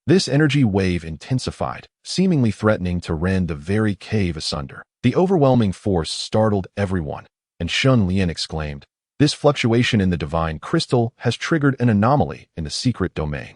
A: This energy wave intensified, seemingly threatening to rend the very cave asunder. The overwhelming force startled everyone, and Shen Lian exclaimed, "This fluctuation in the divine crystal has triggered an anomaly in the secret domain.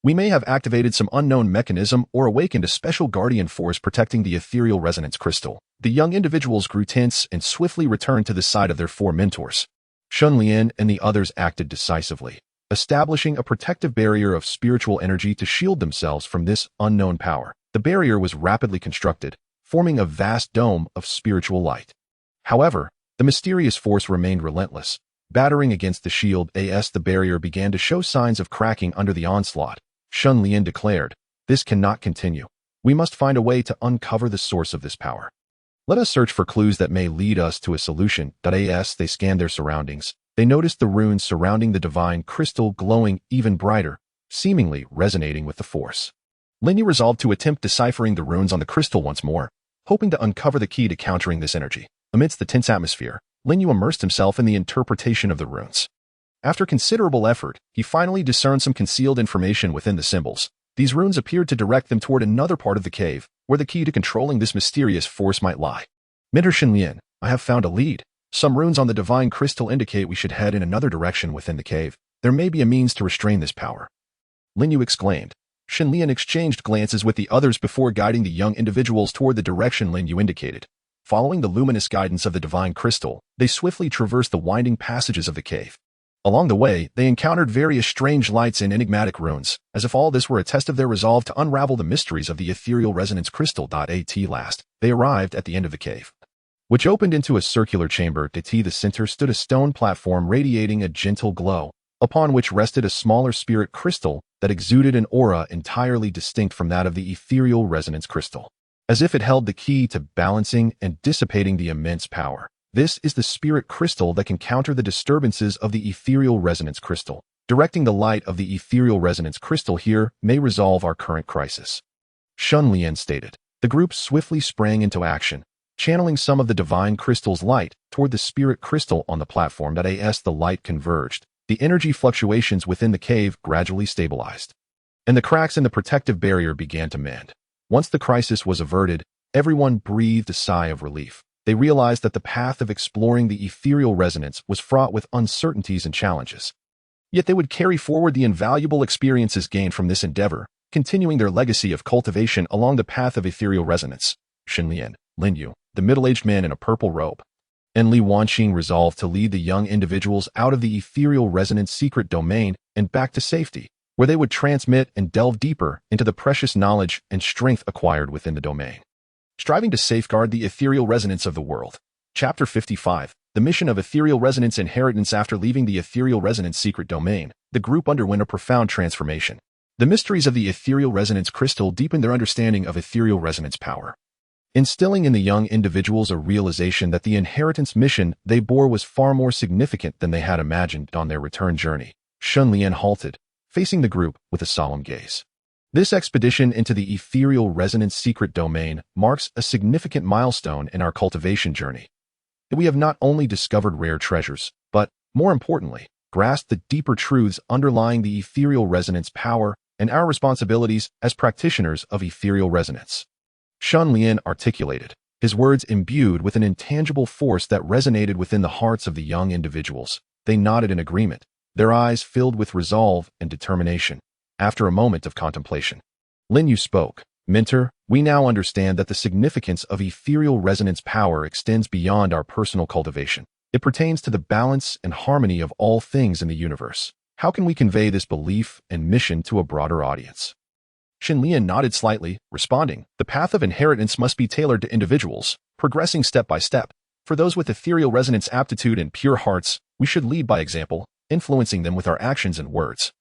A: We may have activated some unknown mechanism or awakened a special guardian force protecting the ethereal resonance crystal." The young individuals grew tense and swiftly returned to the side of their four mentors. Shen Lian and the others acted decisively, establishing a protective barrier of spiritual energy to shield themselves from this unknown power. The barrier was rapidly constructed, forming a vast dome of spiritual light. However, the mysterious force remained relentless, battering against the shield. As the barrier began to show signs of cracking under the onslaught, Shen Lian declared, "This cannot continue. We must find a way to uncover the source of this power. Let us search for clues that may lead us to a solution." As they scanned their surroundings, they noticed the runes surrounding the divine crystal glowing even brighter, seemingly resonating with the force. Lin Yu resolved to attempt deciphering the runes on the crystal once more, hoping to uncover the key to countering this energy. Amidst the tense atmosphere, Lin Yu immersed himself in the interpretation of the runes. After considerable effort, he finally discerned some concealed information within the symbols. These runes appeared to direct them toward another part of the cave, where the key to controlling this mysterious force might lie. "Mentor Shen Lian, I have found a lead," Some runes on the divine crystal indicate we should head in another direction within the cave. There may be a means to restrain this power. Lin exclaimed. Shen Lian exchanged glances with the others before guiding the young individuals toward the direction Lin indicated. Following the luminous guidance of the divine crystal, they swiftly traversed the winding passages of the cave. Along the way, they encountered various strange lights and enigmatic runes, as if all this were a test of their resolve to unravel the mysteries of the ethereal resonance crystal. At last, they arrived at the end of the cave, which opened into a circular chamber. At the center stood a stone platform radiating a gentle glow, upon which rested a smaller spirit crystal that exuded an aura entirely distinct from that of the ethereal resonance crystal, as if it held the key to balancing and dissipating the immense power. This is the spirit crystal that can counter the disturbances of the ethereal resonance crystal. Directing the light of the ethereal resonance crystal here may resolve our current crisis, Shen Lian stated. The group swiftly sprang into action, channeling some of the divine crystal's light toward the spirit crystal on the platform. As the light converged, the energy fluctuations within the cave gradually stabilized, and the cracks in the protective barrier began to mend. Once the crisis was averted, everyone breathed a sigh of relief. They realized that the path of exploring the ethereal resonance was fraught with uncertainties and challenges. Yet they would carry forward the invaluable experiences gained from this endeavor, continuing their legacy of cultivation along the path of ethereal resonance. Shen Lian, Lin, the middle-aged man in a purple robe, and Li Wanqing resolved to lead the young individuals out of the ethereal resonance secret domain and back to safety, where they would transmit and delve deeper into the precious knowledge and strength acquired within the domain, striving to safeguard the ethereal resonance of the world. Chapter 55, The Mission of Ethereal Resonance Inheritance. After leaving the ethereal resonance secret domain, the group underwent a profound transformation. The mysteries of the ethereal resonance crystal deepened their understanding of ethereal resonance power, instilling in the young individuals a realization that the inheritance mission they bore was far more significant than they had imagined. On their return journey, Shen Lian halted, facing the group with a solemn gaze. This expedition into the ethereal resonance secret domain marks a significant milestone in our cultivation journey. We have not only discovered rare treasures, but, more importantly, grasped the deeper truths underlying the ethereal resonance power and our responsibilities as practitioners of ethereal resonance. Shen Lian articulated, his words imbued with an intangible force that resonated within the hearts of the young individuals. They nodded in agreement, their eyes filled with resolve and determination. After a moment of contemplation, Lin spoke. Mentor, we now understand that the significance of ethereal resonance power extends beyond our personal cultivation. It pertains to the balance and harmony of all things in the universe. How can we convey this belief and mission to a broader audience? Shen Lian nodded slightly, responding, the path of inheritance must be tailored to individuals, progressing step by step. For those with ethereal resonance aptitude and pure hearts, we should lead by example, influencing them with our actions and words,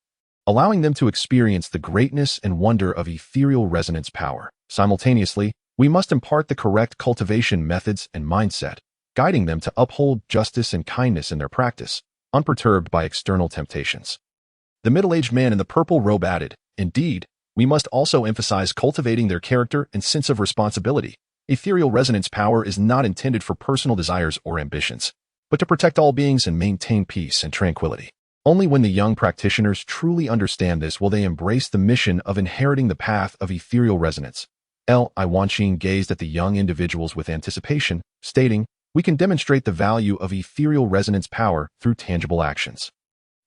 A: allowing them to experience the greatness and wonder of ethereal resonance power. Simultaneously, we must impart the correct cultivation methods and mindset, guiding them to uphold justice and kindness in their practice, unperturbed by external temptations. The middle-aged man in the purple robe added, indeed, we must also emphasize cultivating their character and sense of responsibility. Ethereal resonance power is not intended for personal desires or ambitions, but to protect all beings and maintain peace and tranquility. Only when the young practitioners truly understand this will they embrace the mission of inheriting the path of ethereal resonance. Li Wanqing gazed at the young individuals with anticipation, stating, we can demonstrate the value of ethereal resonance power through tangible actions.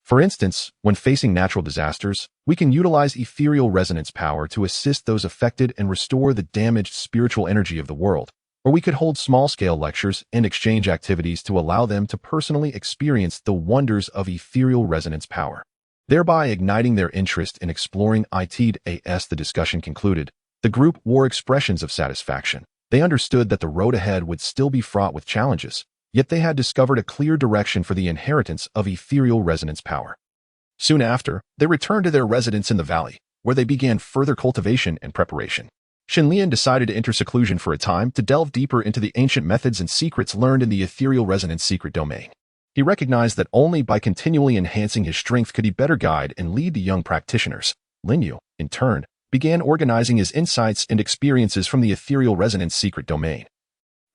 A: For instance, when facing natural disasters, we can utilize ethereal resonance power to assist those affected and restore the damaged spiritual energy of the world. Or we could hold small-scale lectures and exchange activities to allow them to personally experience the wonders of ethereal resonance power, thereby igniting their interest in exploring it. As the discussion concluded, the group wore expressions of satisfaction. They understood that the road ahead would still be fraught with challenges, yet they had discovered a clear direction for the inheritance of ethereal resonance power. Soon after, they returned to their residence in the valley, where they began further cultivation and preparation. Shen Lian decided to enter seclusion for a time to delve deeper into the ancient methods and secrets learned in the ethereal resonance secret domain. He recognized that only by continually enhancing his strength could he better guide and lead the young practitioners. Lin, in turn, began organizing his insights and experiences from the ethereal resonance secret domain,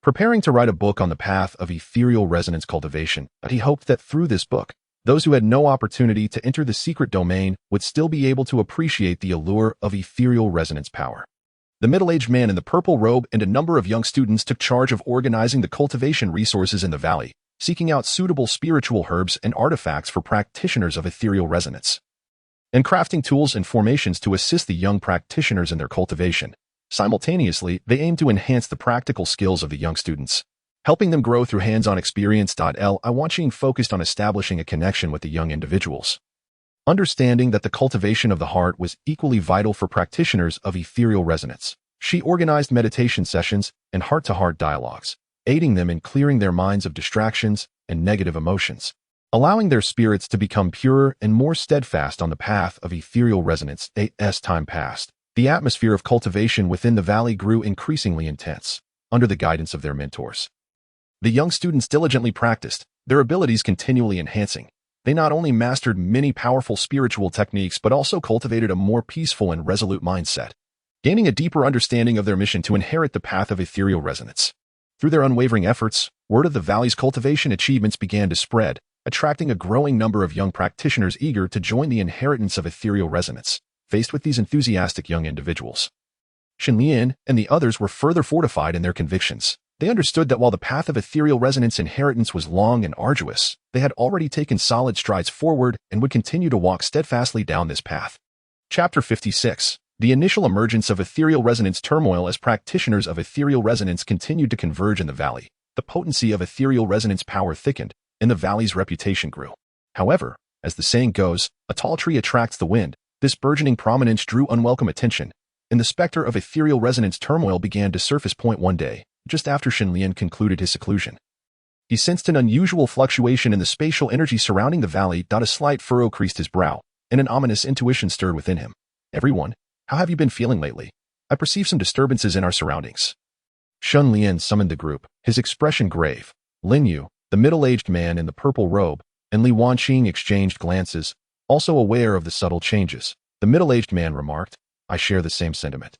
A: preparing to write a book on the path of ethereal resonance cultivation. But he hoped that through this book, those who had no opportunity to enter the secret domain would still be able to appreciate the allure of ethereal resonance power. The middle-aged man in the purple robe and a number of young students took charge of organizing the cultivation resources in the valley, seeking out suitable spiritual herbs and artifacts for practitioners of ethereal resonance, and crafting tools and formations to assist the young practitioners in their cultivation. Simultaneously, they aim to enhance the practical skills of the young students, helping them grow through hands-on experience. Li Wanqing focused on establishing a connection with the young individuals, understanding that the cultivation of the heart was equally vital for practitioners of ethereal resonance. She organized meditation sessions and heart-to-heart dialogues, aiding them in clearing their minds of distractions and negative emotions, allowing their spirits to become purer and more steadfast on the path of ethereal resonance. As time passed, the atmosphere of cultivation within the valley grew increasingly intense, under the guidance of their mentors. The young students diligently practiced, their abilities continually enhancing. They not only mastered many powerful spiritual techniques but also cultivated a more peaceful and resolute mindset, gaining a deeper understanding of their mission to inherit the path of ethereal resonance. Through their unwavering efforts, word of the valley's cultivation achievements began to spread, attracting a growing number of young practitioners eager to join the inheritance of ethereal resonance. Faced with these enthusiastic young individuals, Shen Lian and the others were further fortified in their convictions. They understood that while the path of ethereal resonance inheritance was long and arduous, they had already taken solid strides forward and would continue to walk steadfastly down this path. Chapter 56. The initial emergence of ethereal resonance turmoil. As practitioners of ethereal resonance continued to converge in the valley, the potency of ethereal resonance power thickened, and the valley's reputation grew. However, as the saying goes, a tall tree attracts the wind. This burgeoning prominence drew unwelcome attention, and the specter of ethereal resonance turmoil began to surface. One day, just after Shen Lian concluded his seclusion, he sensed an unusual fluctuation in the spatial energy surrounding the valley. A slight furrow creased his brow, and an ominous intuition stirred within him. "Everyone, how have you been feeling lately? I perceive some disturbances in our surroundings." Shen Lian summoned the group, his expression grave. Lin Yu, the middle-aged man in the purple robe, and Li Wanqing exchanged glances, also aware of the subtle changes. The middle-aged man remarked, "I share the same sentiment.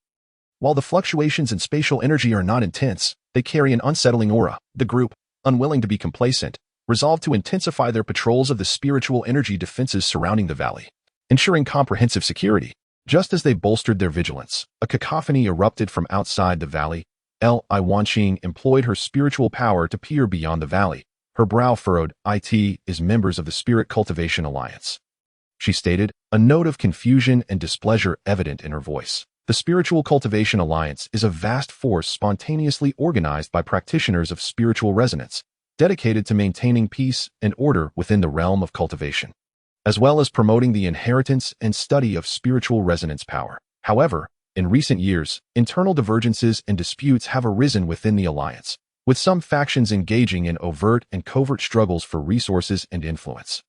A: While the fluctuations in spatial energy are not intense, they carry an unsettling aura." The group, unwilling to be complacent, resolved to intensify their patrols of the spiritual energy defenses surrounding the valley, ensuring comprehensive security. Just as they bolstered their vigilance, a cacophony erupted from outside the valley. Li Wanqing employed her spiritual power to peer beyond the valley, her brow furrowed. "It is members of the Spirit Cultivation Alliance," she stated, a note of confusion and displeasure evident in her voice. The Spiritual Cultivation Alliance is a vast force spontaneously organized by practitioners of spiritual resonance, dedicated to maintaining peace and order within the realm of cultivation, as well as promoting the inheritance and study of spiritual resonance power. However, in recent years, internal divergences and disputes have arisen within the alliance, with some factions engaging in overt and covert struggles for resources and influence.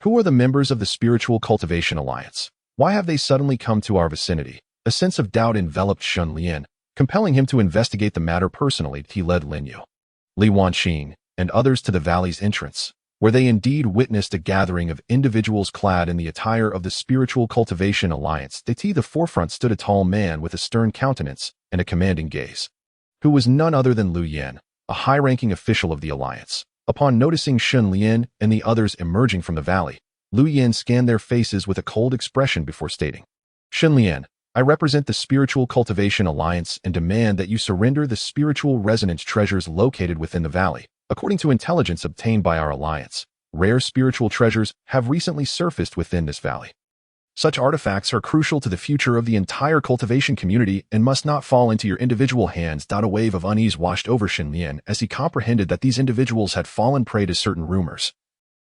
A: Who are the members of the Spiritual Cultivation Alliance? Why have they suddenly come to our vicinity? A sense of doubt enveloped Shen Lian, compelling him to investigate the matter personally. He led Lin Yu, Li Wanqing, and others to the valley's entrance, where they indeed witnessed a gathering of individuals clad in the attire of the Spiritual Cultivation Alliance. At the forefront stood a tall man with a stern countenance and a commanding gaze, who was none other than Lu Yan, a high-ranking official of the alliance. Upon noticing Shen Lian and the others emerging from the valley, Lu Yan scanned their faces with a cold expression before stating, "Shen Lian, I represent the Spiritual Cultivation Alliance and demand that you surrender the spiritual resonance treasures located within the valley. According to intelligence obtained by our alliance, rare spiritual treasures have recently surfaced within this valley. Such artifacts are crucial to the future of the entire cultivation community and must not fall into your individual hands." A wave of unease washed over Shen Lian as he comprehended that these individuals had fallen prey to certain rumors,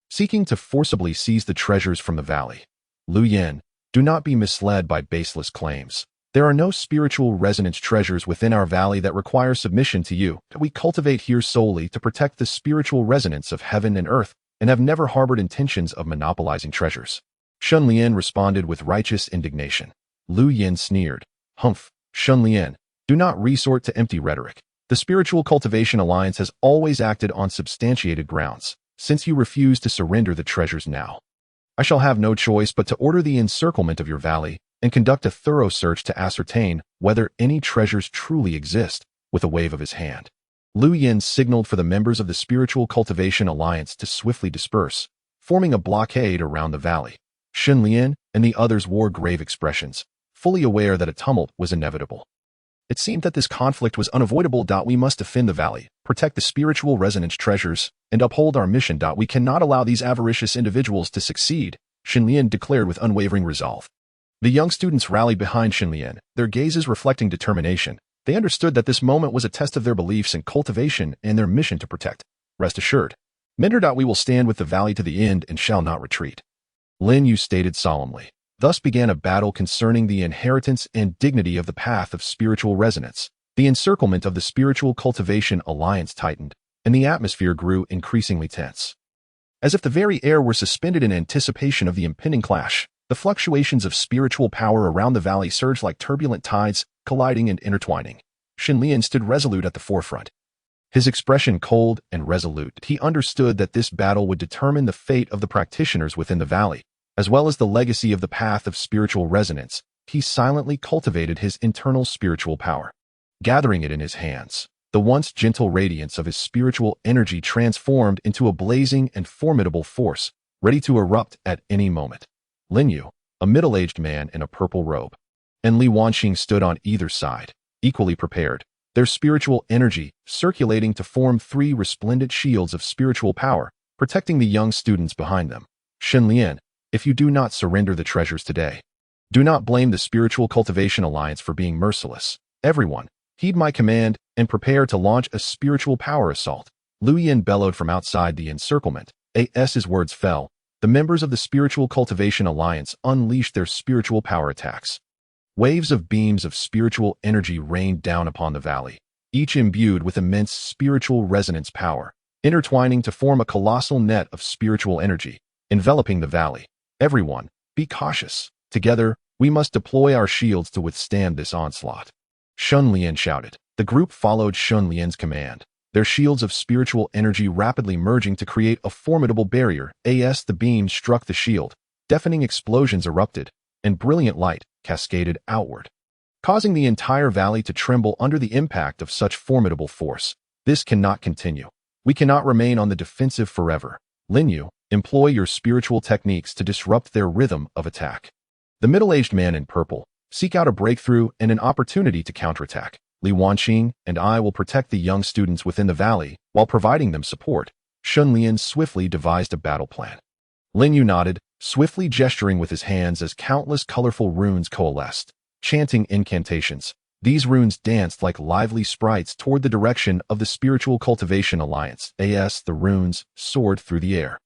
A: seeking to forcibly seize the treasures from the valley. "Lu Yan, do not be misled by baseless claims. There are no spiritual resonance treasures within our valley that require submission to you. We cultivate here solely to protect the spiritual resonance of heaven and earth and have never harbored intentions of monopolizing treasures." Shen Lian responded with righteous indignation. Lu Yan sneered, "Humph, Shen Lian, do not resort to empty rhetoric. The Spiritual Cultivation Alliance has always acted on substantiated grounds. Since you refuse to surrender the treasures now, I shall have no choice but to order the encirclement of your valley and conduct a thorough search to ascertain whether any treasures truly exist." With a wave of his hand, Lu Yan signaled for the members of the Spiritual Cultivation Alliance to swiftly disperse, forming a blockade around the valley. Shen Lian and the others wore grave expressions, fully aware that a tumult was inevitable. It seemed that this conflict was unavoidable. We must defend the valley, protect the spiritual resonance treasures, and uphold our mission. We cannot allow these avaricious individuals to succeed, Shen Lian declared with unwavering resolve. The young students rallied behind Shen Lian, their gazes reflecting determination. They understood that this moment was a test of their beliefs in cultivation and their mission to protect. Rest assured, Mentor. We will stand with the valley to the end and shall not retreat, Lin Yu stated solemnly. Thus began a battle concerning the inheritance and dignity of the path of spiritual resonance. The encirclement of the Spiritual Cultivation Alliance tightened, and the atmosphere grew increasingly tense. As if the very air were suspended in anticipation of the impending clash, the fluctuations of spiritual power around the valley surged like turbulent tides, colliding and intertwining. Shen Lian stood resolute at the forefront. His expression cold and resolute. He understood that this battle would determine the fate of the practitioners within the valley, as well as the legacy of the path of spiritual resonance. He silently cultivated his internal spiritual power. Gathering it in his hands, the once gentle radiance of his spiritual energy transformed into a blazing and formidable force, ready to erupt at any moment. Lin Yu, a middle-aged man in a purple robe, and Li Wanqing stood on either side, equally prepared, their spiritual energy circulating to form three resplendent shields of spiritual power, protecting the young students behind them. Shen Lian, if you do not surrender the treasures today, do not blame the Spiritual Cultivation Alliance for being merciless. Everyone, heed my command and prepare to launch a spiritual power assault. Lu Yin bellowed from outside the encirclement. As his words fell, the members of the Spiritual Cultivation Alliance unleashed their spiritual power attacks. Waves of beams of spiritual energy rained down upon the valley, each imbued with immense spiritual resonance power, intertwining to form a colossal net of spiritual energy, enveloping the valley. Everyone, be cautious. Together, we must deploy our shields to withstand this onslaught. Shen Lian shouted. The group followed Shen Lian's command, their shields of spiritual energy rapidly merging to create a formidable barrier. As the beams struck the shield, deafening explosions erupted, and brilliant light cascaded outward, causing the entire valley to tremble under the impact of such formidable force. This cannot continue. We cannot remain on the defensive forever. Lin Yu, employ your spiritual techniques to disrupt their rhythm of attack. The middle-aged man in purple, seek out a breakthrough and an opportunity to counterattack. Li Wanqing and I will protect the young students within the valley while providing them support. Shen Lian swiftly devised a battle plan. Lin Yu nodded, swiftly gesturing with his hands as countless colorful runes coalesced, chanting incantations. These runes danced like lively sprites toward the direction of the Spiritual Cultivation Alliance. As the runes soared through the air,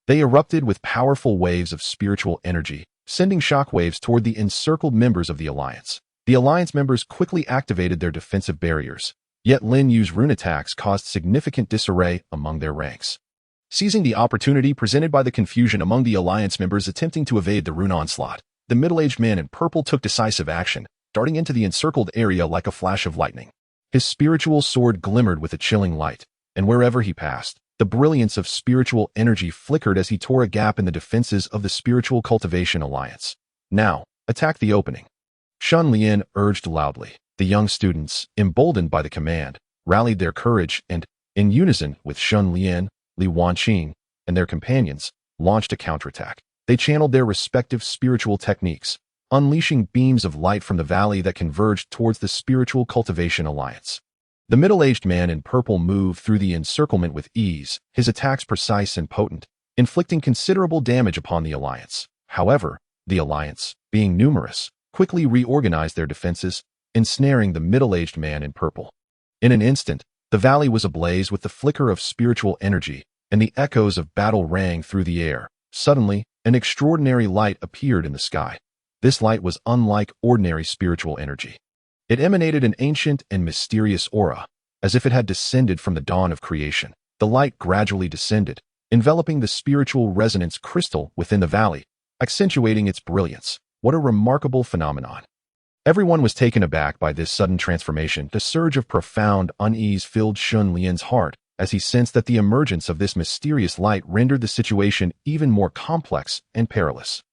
A: they erupted with powerful waves of spiritual energy, sending shockwaves toward the encircled members of the Alliance. The Alliance members quickly activated their defensive barriers, yet Lin Yu's rune attacks caused significant disarray among their ranks. Seizing the opportunity presented by the confusion among the Alliance members attempting to evade the rune onslaught, the middle-aged man in purple took decisive action, darting into the encircled area like a flash of lightning. His spiritual sword glimmered with a chilling light, and wherever he passed, the brilliance of spiritual energy flickered as he tore a gap in the defenses of the Spiritual Cultivation Alliance. Now, attack the opening, Shen Lian urged loudly. The young students, emboldened by the command, rallied their courage and, in unison with Shen Lian, Li Wanqing, and their companions, launched a counterattack. They channeled their respective spiritual techniques, unleashing beams of light from the valley that converged towards the Spiritual Cultivation Alliance. The middle-aged man in purple moved through the encirclement with ease, his attacks precise and potent, inflicting considerable damage upon the Alliance. However, the Alliance, being numerous, quickly reorganized their defenses, ensnaring the middle-aged man in purple. In an instant, the valley was ablaze with the flicker of spiritual energy, and the echoes of battle rang through the air. Suddenly, an extraordinary light appeared in the sky. This light was unlike ordinary spiritual energy. It emanated an ancient and mysterious aura, as if it had descended from the dawn of creation. The light gradually descended, enveloping the spiritual resonance crystal within the valley, accentuating its brilliance. What a remarkable phenomenon! Everyone was taken aback by this sudden transformation. The surge of profound unease filled Shen Lian's heart as he sensed that the emergence of this mysterious light rendered the situation even more complex and perilous.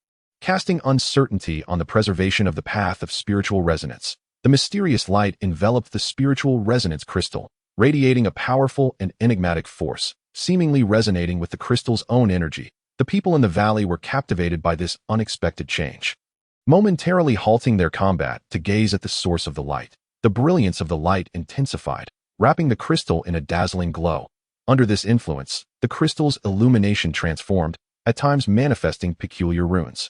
A: Casting uncertainty on the preservation of the path of spiritual resonance, the mysterious light enveloped the spiritual resonance crystal, radiating a powerful and enigmatic force, seemingly resonating with the crystal's own energy. The people in the valley were captivated by this unexpected change, momentarily halting their combat to gaze at the source of the light. The brilliance of the light intensified, wrapping the crystal in a dazzling glow. Under this influence, the crystal's illumination transformed, at times manifesting peculiar runes,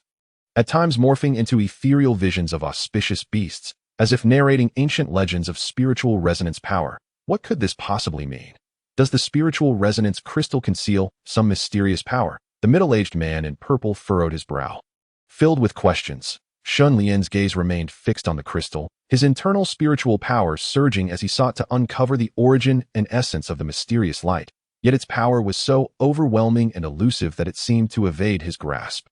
A: at times morphing into ethereal visions of auspicious beasts, as if narrating ancient legends of spiritual resonance power. What could this possibly mean? Does the spiritual resonance crystal conceal some mysterious power? The middle-aged man in purple furrowed his brow. Filled with questions, Shen Lian's gaze remained fixed on the crystal, his internal spiritual power surging as he sought to uncover the origin and essence of the mysterious light. Yet its power was so overwhelming and elusive that it seemed to evade his grasp.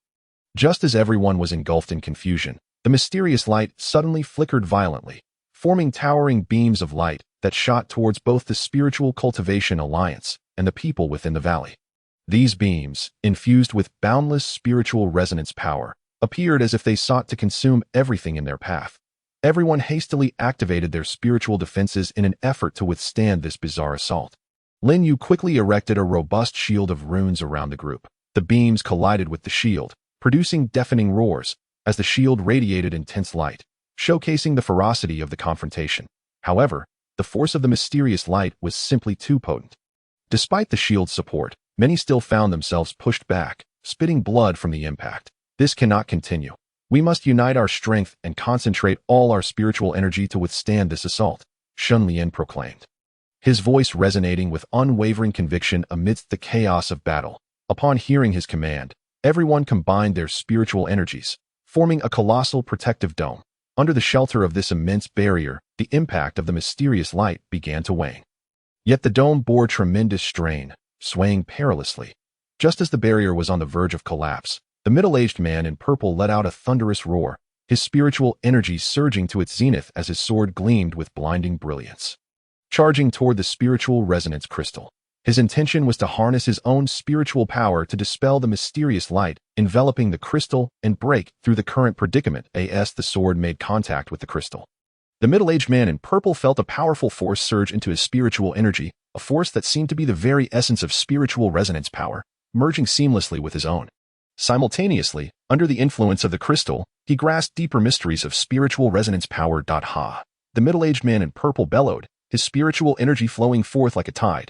A: Just as everyone was engulfed in confusion, the mysterious light suddenly flickered violently, forming towering beams of light that shot towards both the Spiritual Cultivation Alliance and the people within the valley. These beams, infused with boundless spiritual resonance power, appeared as if they sought to consume everything in their path. Everyone hastily activated their spiritual defenses in an effort to withstand this bizarre assault. Lin Yu quickly erected a robust shield of runes around the group. The beams collided with the shield, producing deafening roars, as the shield radiated intense light, showcasing the ferocity of the confrontation. However, the force of the mysterious light was simply too potent. Despite the shield's support, many still found themselves pushed back, spitting blood from the impact. This cannot continue. We must unite our strength and concentrate all our spiritual energy to withstand this assault, Shen Lian proclaimed, his voice resonating with unwavering conviction amidst the chaos of battle. Upon hearing his command, everyone combined their spiritual energies, forming a colossal protective dome. Under the shelter of this immense barrier, the impact of the mysterious light began to wane. Yet the dome bore tremendous strain, swaying perilously. Just as the barrier was on the verge of collapse, the middle-aged man in purple let out a thunderous roar, his spiritual energy surging to its zenith as his sword gleamed with blinding brilliance. Charging toward the spiritual resonance crystal, his intention was to harness his own spiritual power to dispel the mysterious light enveloping the crystal and break through the current predicament. As the sword made contact with the crystal, the middle-aged man in purple felt a powerful force surge into his spiritual energy, a force that seemed to be the very essence of spiritual resonance power, merging seamlessly with his own. Simultaneously, under the influence of the crystal, he grasped deeper mysteries of spiritual resonance power. Ha! The middle-aged man in purple bellowed, his spiritual energy flowing forth like a tide,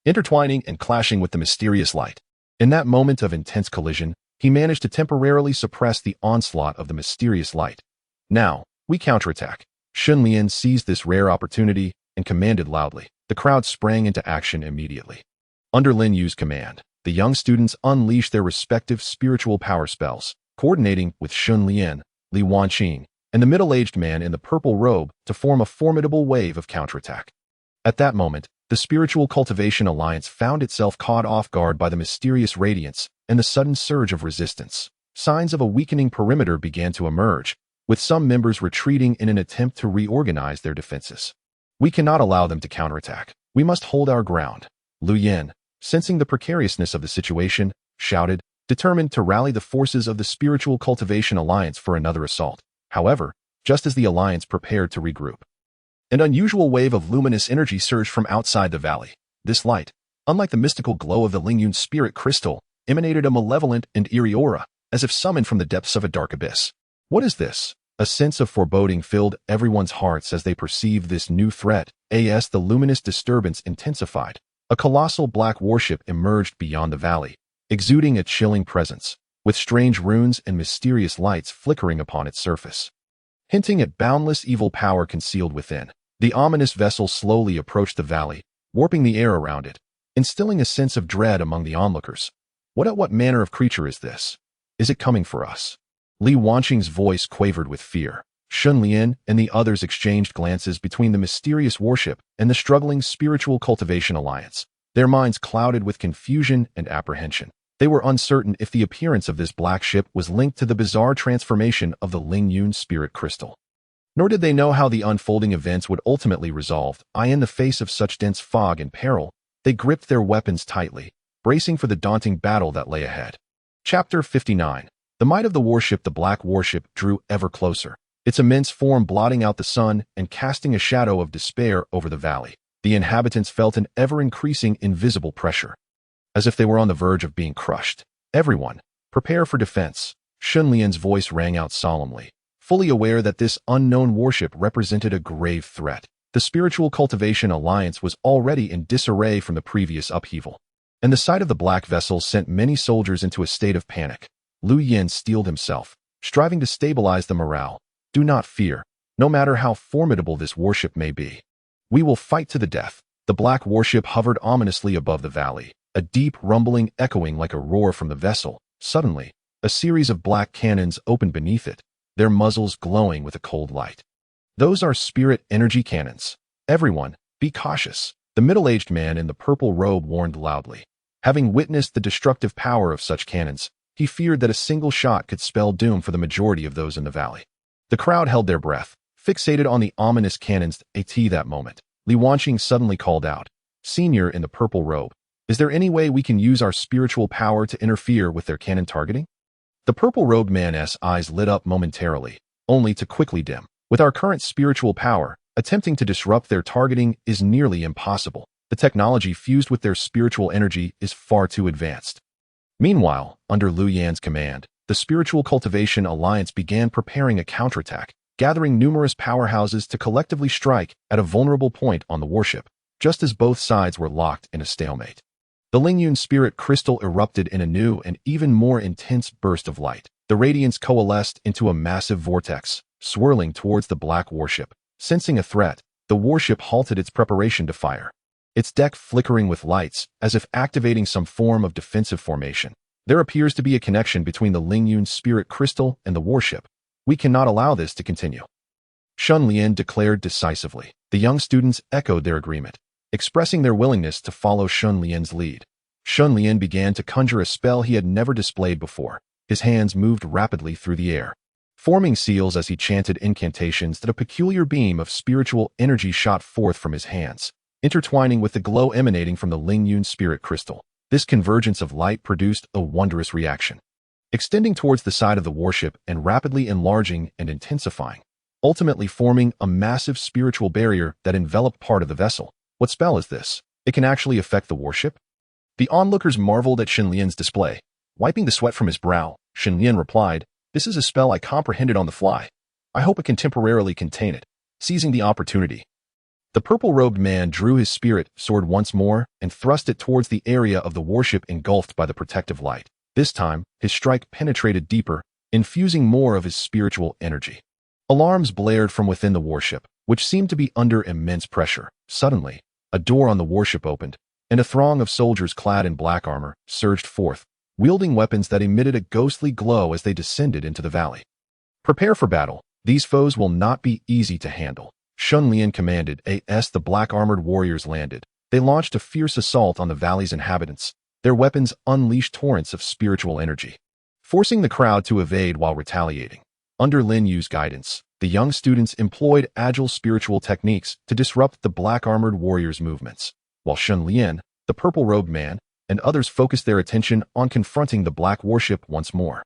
A: intertwining and clashing with the mysterious light. In that moment of intense collision, he managed to temporarily suppress the onslaught of the mysterious light. Now, we counterattack. Shen Lian seized this rare opportunity and commanded loudly. The crowd sprang into action immediately. Under Lin Yu's command, the young students unleashed their respective spiritual power spells, coordinating with Shen Lian, Li Wanqing, and the middle-aged man in the purple robe to form a formidable wave of counterattack. At that moment, the Spiritual Cultivation Alliance found itself caught off guard by the mysterious radiance and the sudden surge of resistance. Signs of a weakening perimeter began to emerge, with some members retreating in an attempt to reorganize their defenses. We cannot allow them to counterattack. We must hold our ground. Lu Yan, sensing the precariousness of the situation, shouted, determined to rally the forces of the Spiritual Cultivation Alliance for another assault. However, just as the alliance prepared to regroup, an unusual wave of luminous energy surged from outside the valley. This light, unlike the mystical glow of the Lingyun spirit crystal, emanated a malevolent and eerie aura, as if summoned from the depths of a dark abyss. What is this? A sense of foreboding filled everyone's hearts as they perceived this new threat. As the luminous disturbance intensified, a colossal black warship emerged beyond the valley, exuding a chilling presence, with strange runes and mysterious lights flickering upon its surface, hinting at boundless evil power concealed within. The ominous vessel slowly approached the valley, warping the air around it, instilling a sense of dread among the onlookers. What manner of creature is this? Is it coming for us? Li Wanqing's voice quavered with fear. Shen Lian and the others exchanged glances between the mysterious warship and the struggling Spiritual Cultivation Alliance, their minds clouded with confusion and apprehension. They were uncertain if the appearance of this black ship was linked to the bizarre transformation of the Lingyun spirit crystal. Nor did they know how the unfolding events would ultimately resolve. In the face of such dense fog and peril, they gripped their weapons tightly, bracing for the daunting battle that lay ahead. Chapter 59. The might of the warship. The black warship drew ever closer, its immense form blotting out the sun and casting a shadow of despair over the valley. The inhabitants felt an ever-increasing invisible pressure, as if they were on the verge of being crushed. Everyone, prepare for defense. Shen Lian's voice rang out solemnly, fully aware that this unknown warship represented a grave threat. The spiritual cultivation alliance was already in disarray from the previous upheaval, and the sight of the black vessel sent many soldiers into a state of panic. Li Yan steeled himself, striving to stabilize the morale. Do not fear, no matter how formidable this warship may be. We will fight to the death. The black warship hovered ominously above the valley, a deep rumbling echoing like a roar from the vessel. Suddenly, a series of black cannons opened beneath it, their muzzles glowing with a cold light. Those are spirit energy cannons. Everyone, be cautious, the middle-aged man in the purple robe warned loudly. Having witnessed the destructive power of such cannons, he feared that a single shot could spell doom for the majority of those in the valley. The crowd held their breath, fixated on the ominous cannons. At that moment, Li Wanqing suddenly called out, "Senior in the purple robe, is there any way we can use our spiritual power to interfere with their cannon targeting?" The purple-robed man's eyes lit up momentarily, only to quickly dim. With our current spiritual power, attempting to disrupt their targeting is nearly impossible. The technology fused with their spiritual energy is far too advanced. Meanwhile, under Li Yan's command, the Spiritual Cultivation Alliance began preparing a counterattack, gathering numerous powerhouses to collectively strike at a vulnerable point on the warship, just as both sides were locked in a stalemate. The Lingyun spirit crystal erupted in a new and even more intense burst of light. The radiance coalesced into a massive vortex, swirling towards the black warship. Sensing a threat, the warship halted its preparation to fire, its deck flickering with lights as if activating some form of defensive formation. There appears to be a connection between the Lingyun spirit crystal and the warship. We cannot allow this to continue, Shen Lian declared decisively. The young students echoed their agreement, expressing their willingness to follow Shen Lian's lead. Shen Lian began to conjure a spell he had never displayed before. His hands moved rapidly through the air, forming seals as he chanted incantations that a peculiar beam of spiritual energy shot forth from his hands, intertwining with the glow emanating from the Lingyun spirit crystal. This convergence of light produced a wondrous reaction, extending towards the side of the warship and rapidly enlarging and intensifying, ultimately forming a massive spiritual barrier that enveloped part of the vessel. What spell is this? It can actually affect the warship? The onlookers marveled at Shen Lian's display. Wiping the sweat from his brow, Shen Lian replied, "This is a spell I comprehended on the fly. I hope it can temporarily contain it." Seizing the opportunity, the purple-robed man drew his spirit sword once more and thrust it towards the area of the warship engulfed by the protective light. This time, his strike penetrated deeper, infusing more of his spiritual energy. Alarms blared from within the warship, which seemed to be under immense pressure. Suddenly, a door on the warship opened, and a throng of soldiers clad in black armor surged forth, wielding weapons that emitted a ghostly glow as they descended into the valley. "Prepare for battle. These foes will not be easy to handle," Shen Lian commanded. As the black-armored warriors landed, they launched a fierce assault on the valley's inhabitants. Their weapons unleashed torrents of spiritual energy, forcing the crowd to evade while retaliating. Under Lin Yu's guidance, the young students employed agile spiritual techniques to disrupt the black-armored warriors' movements, while Shen Lian, the purple-robed man, and others focused their attention on confronting the black warship once more.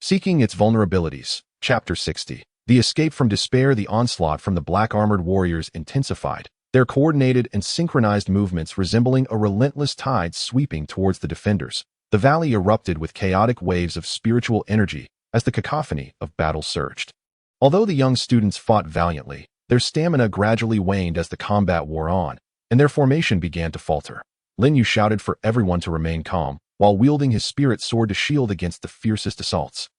A: Seeking its vulnerabilities. Chapter 60. The escape from despair. The onslaught from the black-armored warriors intensified, their coordinated and synchronized movements resembling a relentless tide sweeping towards the defenders. The valley erupted with chaotic waves of spiritual energy as the cacophony of battle surged. Although the young students fought valiantly, their stamina gradually waned as the combat wore on, and their formation began to falter. Lin Yu shouted for everyone to remain calm, while wielding his spirit sword to shield against the fiercest assaults.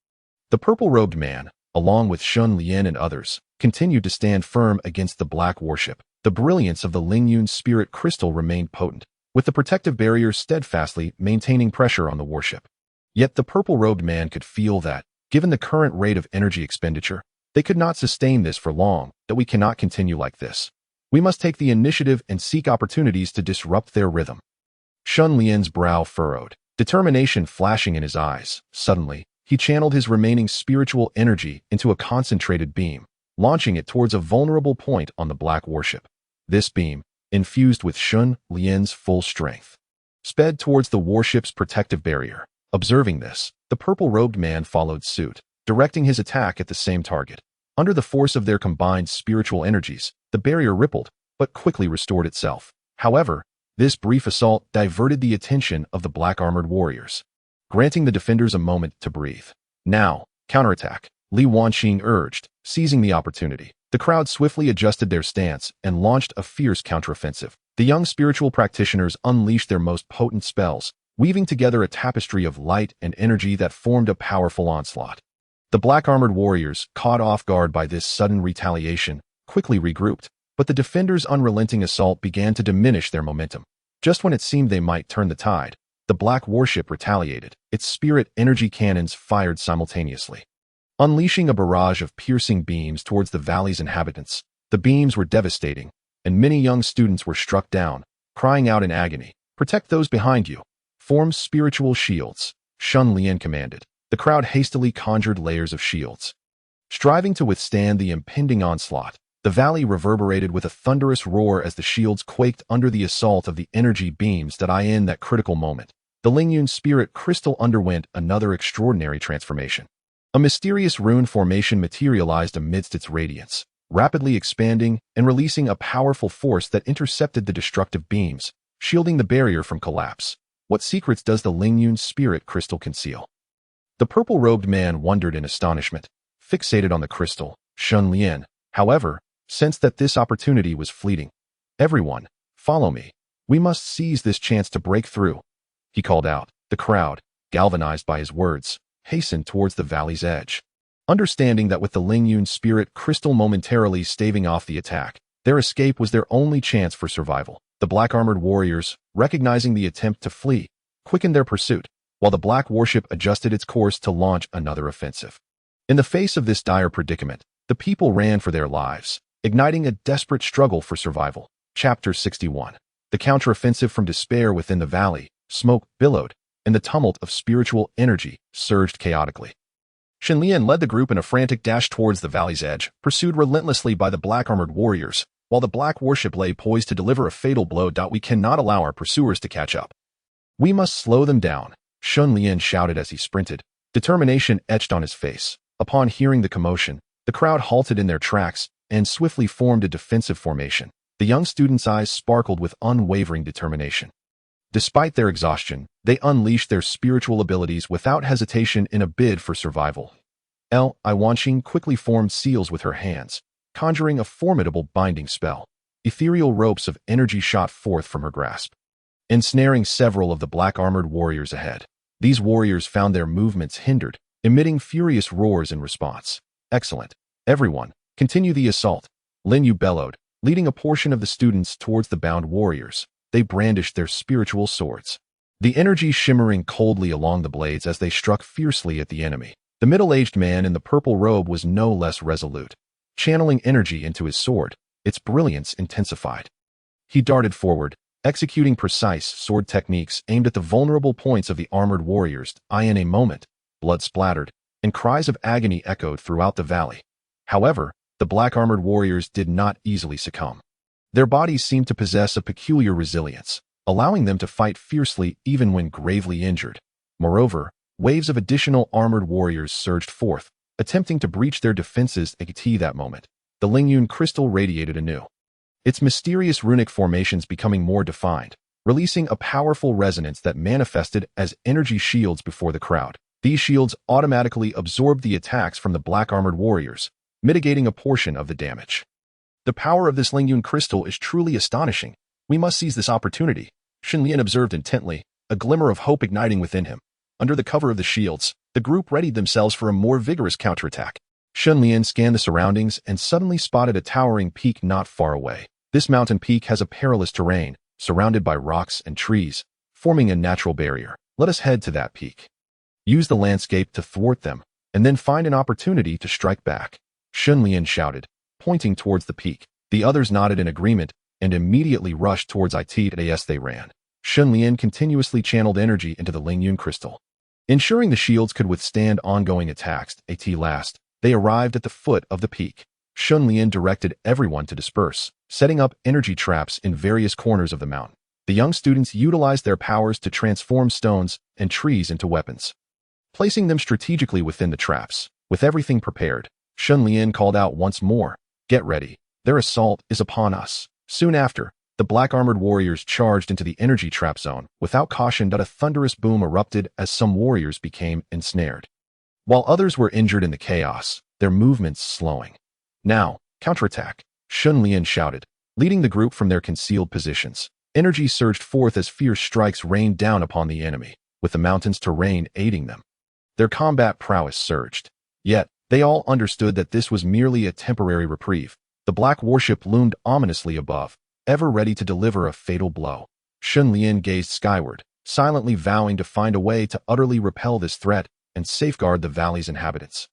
A: The purple-robed man, along with Shen Lian and others, continued to stand firm against the black warship. The brilliance of the Lingyun spirit crystal remained potent, with the protective barrier steadfastly maintaining pressure on the warship. Yet the purple-robed man could feel that, given the current rate of energy expenditure, they could not sustain this for long. That we cannot continue like this. We must take the initiative and seek opportunities to disrupt their rhythm. Shen Lian's brow furrowed, determination flashing in his eyes. Suddenly, he channeled his remaining spiritual energy into a concentrated beam, launching it towards a vulnerable point on the black warship. This beam, infused with Shen Lian's full strength, sped towards the warship's protective barrier. Observing this, the purple-robed man followed suit, directing his attack at the same target. Under the force of their combined spiritual energies, the barrier rippled, but quickly restored itself. However, this brief assault diverted the attention of the black-armored warriors, granting the defenders a moment to breathe. Now, counterattack. Li Wanqing urged, seizing the opportunity. The crowd swiftly adjusted their stance and launched a fierce counteroffensive. The young spiritual practitioners unleashed their most potent spells, weaving together a tapestry of light and energy that formed a powerful onslaught. The black-armored warriors, caught off guard by this sudden retaliation, quickly regrouped, but the defenders' unrelenting assault began to diminish their momentum. Just when it seemed they might turn the tide, the black warship retaliated. Its spirit energy cannons fired simultaneously, unleashing a barrage of piercing beams towards the valley's inhabitants. The beams were devastating, and many young students were struck down, crying out in agony. "Protect those behind you. Form spiritual shields," Shen Lian commanded. The crowd hastily conjured layers of shields, striving to withstand the impending onslaught. The valley reverberated with a thunderous roar as the shields quaked under the assault of the energy beams. In that critical moment, the Lingyun spirit crystal underwent another extraordinary transformation. A mysterious rune formation materialized amidst its radiance, rapidly expanding and releasing a powerful force that intercepted the destructive beams, shielding the barrier from collapse. What secrets does the Lingyun spirit crystal conceal? The purple-robed man wondered in astonishment, fixated on the crystal. Shen Lian, however, sensed that this opportunity was fleeting. "Everyone, follow me. We must seize this chance to break through," he called out. The crowd, galvanized by his words, hastened towards the valley's edge. Understanding that with the Lingyun spirit crystal momentarily staving off the attack, their escape was their only chance for survival. The black-armored warriors, recognizing the attempt to flee, quickened their pursuit, while the black warship adjusted its course to launch another offensive. In the face of this dire predicament, the people ran for their lives, igniting a desperate struggle for survival. Chapter 61. The counteroffensive. From despair within the valley, smoke billowed, and the tumult of spiritual energy surged chaotically. Shen Lian led the group in a frantic dash towards the valley's edge, pursued relentlessly by the black-armored warriors, while the black warship lay poised to deliver a fatal blow. "We cannot allow our pursuers to catch up. We must slow them down," Shen Lian shouted as he sprinted, determination etched on his face. Upon hearing the commotion, the crowd halted in their tracks and swiftly formed a defensive formation. The young students' eyes sparkled with unwavering determination. Despite their exhaustion, they unleashed their spiritual abilities without hesitation in a bid for survival. Li Wanqing quickly formed seals with her hands, conjuring a formidable binding spell. Ethereal ropes of energy shot forth from her grasp, ensnaring several of the black-armored warriors ahead. These warriors found their movements hindered, emitting furious roars in response. "Excellent. Everyone, continue the assault," Lin Yu bellowed, leading a portion of the students towards the bound warriors. They brandished their spiritual swords, the energy shimmering coldly along the blades as they struck fiercely at the enemy. The middle-aged man in the purple robe was no less resolute, channeling energy into his sword. Its brilliance intensified. He darted forward, executing precise sword techniques aimed at the vulnerable points of the armored warriors. In a moment, blood splattered, and cries of agony echoed throughout the valley. However, the black-armored warriors did not easily succumb. Their bodies seemed to possess a peculiar resilience, allowing them to fight fiercely even when gravely injured. Moreover, waves of additional armored warriors surged forth, attempting to breach their defenses. At that moment, the Lingyun crystal radiated anew, its mysterious runic formations becoming more defined, releasing a powerful resonance that manifested as energy shields before the crowd. These shields automatically absorbed the attacks from the black-armored warriors, mitigating a portion of the damage. "The power of this Lingyun crystal is truly astonishing. We must seize this opportunity," Shen Lian observed intently, a glimmer of hope igniting within him. Under the cover of the shields, the group readied themselves for a more vigorous counterattack. Shen Lian scanned the surroundings and suddenly spotted a towering peak not far away. This mountain peak has a perilous terrain, surrounded by rocks and trees, forming a natural barrier. "Let us head to that peak. Use the landscape to thwart them, and then find an opportunity to strike back," Shen Lian shouted, pointing towards the peak. The others nodded in agreement and immediately rushed towards it. As they ran, Shen Lian continuously channeled energy into the Lingyun crystal, ensuring the shields could withstand ongoing attacks. At last, they arrived at the foot of the peak. Shen Lian directed everyone to disperse, setting up energy traps in various corners of the mountain. The young students utilized their powers to transform stones and trees into weapons, placing them strategically within the traps. With everything prepared, Shen Lian called out once more, "Get ready. Their assault is upon us." Soon after, the black-armored warriors charged into the energy trap zone. Without caution, a thunderous boom erupted as some warriors became ensnared. while others were injured in the chaos, their movements slowing. Now, counterattack, Shen Lian shouted, leading the group from their concealed positions. Energy surged forth as fierce strikes rained down upon the enemy, with the mountain's terrain aiding them. Their combat prowess surged. Yet, they all understood that this was merely a temporary reprieve. The black warship loomed ominously above, ever ready to deliver a fatal blow. Shen Lian gazed skyward, silently vowing to find a way to utterly repel this threat and safeguard the valley's inhabitants.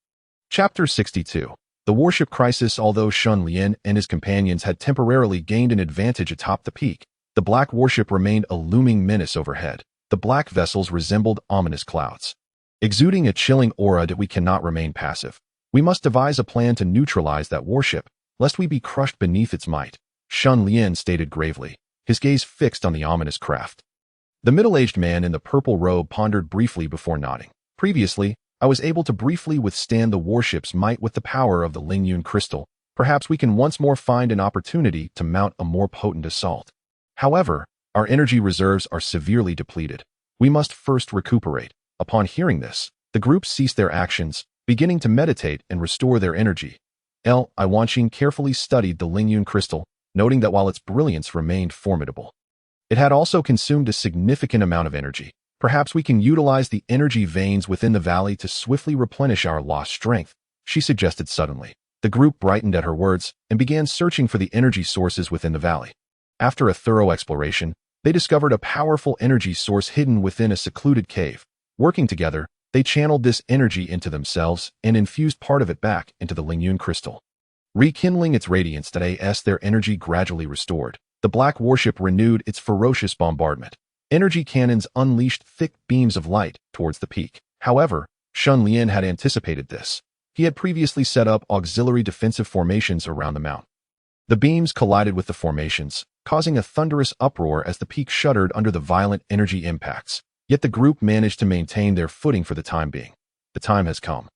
A: Chapter 62. The warship crisis. Although Shen Lian and his companions had temporarily gained an advantage atop the peak, the black warship remained a looming menace overhead. The black vessels resembled ominous clouds, exuding a chilling aura that we cannot remain passive. We must devise a plan to neutralize that warship, lest we be crushed beneath its might, Shen Lian stated gravely, his gaze fixed on the ominous craft. The middle-aged man in the purple robe pondered briefly before nodding. Previously, I was able to briefly withstand the warship's might with the power of the Lingyun crystal. Perhaps we can once more find an opportunity to mount a more potent assault. However, our energy reserves are severely depleted. We must first recuperate. Upon hearing this, the group ceased their actions, beginning to meditate and restore their energy. Li Wanqing carefully studied the Lingyun crystal, noting that while its brilliance remained formidable, it had also consumed a significant amount of energy. Perhaps we can utilize the energy veins within the valley to swiftly replenish our lost strength, she suggested suddenly. The group brightened at her words and began searching for the energy sources within the valley. After a thorough exploration, they discovered a powerful energy source hidden within a secluded cave. Working together, they channeled this energy into themselves and infused part of it back into the Lingyun crystal, rekindling its radiance. As their energy gradually restored, the black warship renewed its ferocious bombardment. Energy cannons unleashed thick beams of light towards the peak. However, Shen Lian had anticipated this. He had previously set up auxiliary defensive formations around the mount. The beams collided with the formations, causing a thunderous uproar as the peak shuddered under the violent energy impacts. Yet the group managed to maintain their footing for the time being. The time has come.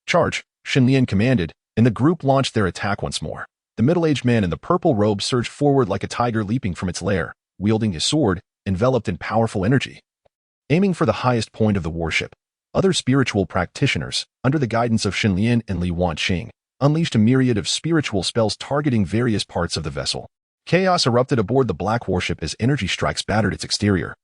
A: Charge, Shen Lian commanded, and the group launched their attack once more. The middle-aged man in the purple robe surged forward like a tiger leaping from its lair, wielding his sword, enveloped in powerful energy. Aiming for the highest point of the warship, other spiritual practitioners, under the guidance of Shen Lian and Li Wanqing, unleashed a myriad of spiritual spells targeting various parts of the vessel. Chaos erupted aboard the black warship as energy strikes battered its exterior,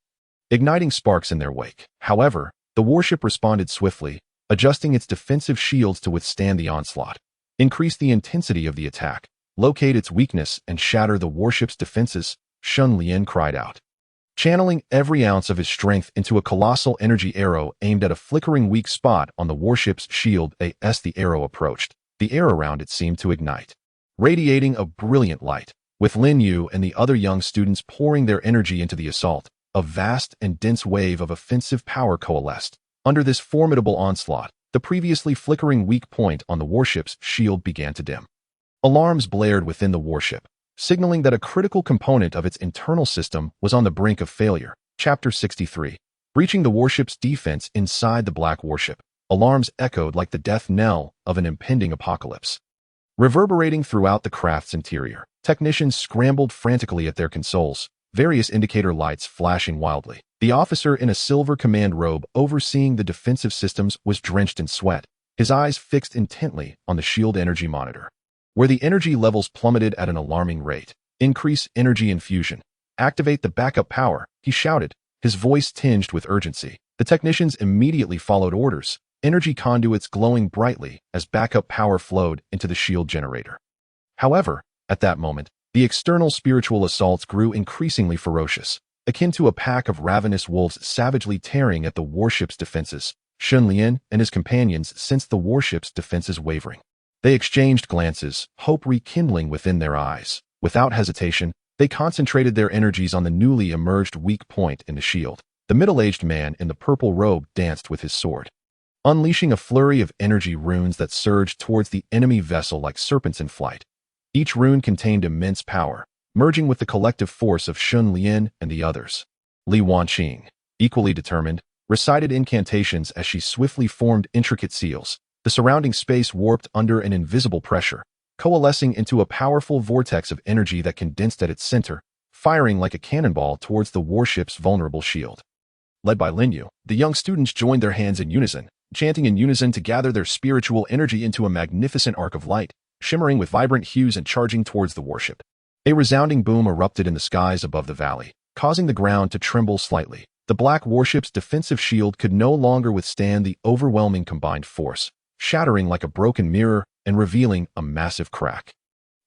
A: igniting sparks in their wake. However, the warship responded swiftly, adjusting its defensive shields to withstand the onslaught. Increase the intensity of the attack, locate its weakness, and shatter the warship's defenses, Shen Lian cried out. Channeling every ounce of his strength into a colossal energy arrow aimed at a flickering weak spot on the warship's shield. As the arrow approached, the air around it seemed to ignite, radiating a brilliant light. With Lin Yu and the other young students pouring their energy into the assault, a vast and dense wave of offensive power coalesced. Under this formidable onslaught, the previously flickering weak point on the warship's shield began to dim. Alarms blared within the warship, signaling that a critical component of its internal system was on the brink of failure. Chapter 63. Breaching the warship's defense. Inside the black warship, alarms echoed like the death knell of an impending apocalypse. Reverberating throughout the craft's interior, technicians scrambled frantically at their consoles, various indicator lights flashing wildly. The officer in a silver command robe overseeing the defensive systems was drenched in sweat, his eyes fixed intently on the shield energy monitor, where the energy levels plummeted at an alarming rate. Increase energy infusion. Activate the backup power, he shouted, his voice tinged with urgency. The technicians immediately followed orders, energy conduits glowing brightly as backup power flowed into the shield generator. However, at that moment, the external spiritual assaults grew increasingly ferocious, akin to a pack of ravenous wolves savagely tearing at the warship's defenses. Shen Lian and his companions sensed the warship's defenses wavering. They exchanged glances, hope rekindling within their eyes. Without hesitation, they concentrated their energies on the newly emerged weak point in the shield. The middle-aged man in the purple robe danced with his sword, unleashing a flurry of energy runes that surged towards the enemy vessel like serpents in flight. Each rune contained immense power, merging with the collective force of Shen Lian and the others. Li Wanqing, equally determined, recited incantations as she swiftly formed intricate seals. The surrounding space warped under an invisible pressure, coalescing into a powerful vortex of energy that condensed at its center, firing like a cannonball towards the warship's vulnerable shield. Led by Lin Yu, the young students joined their hands in unison, chanting in unison to gather their spiritual energy into a magnificent arc of light, shimmering with vibrant hues and charging towards the warship. A resounding boom erupted in the skies above the valley, causing the ground to tremble slightly. The black warship's defensive shield could no longer withstand the overwhelming combined force, shattering like a broken mirror and revealing a massive crack.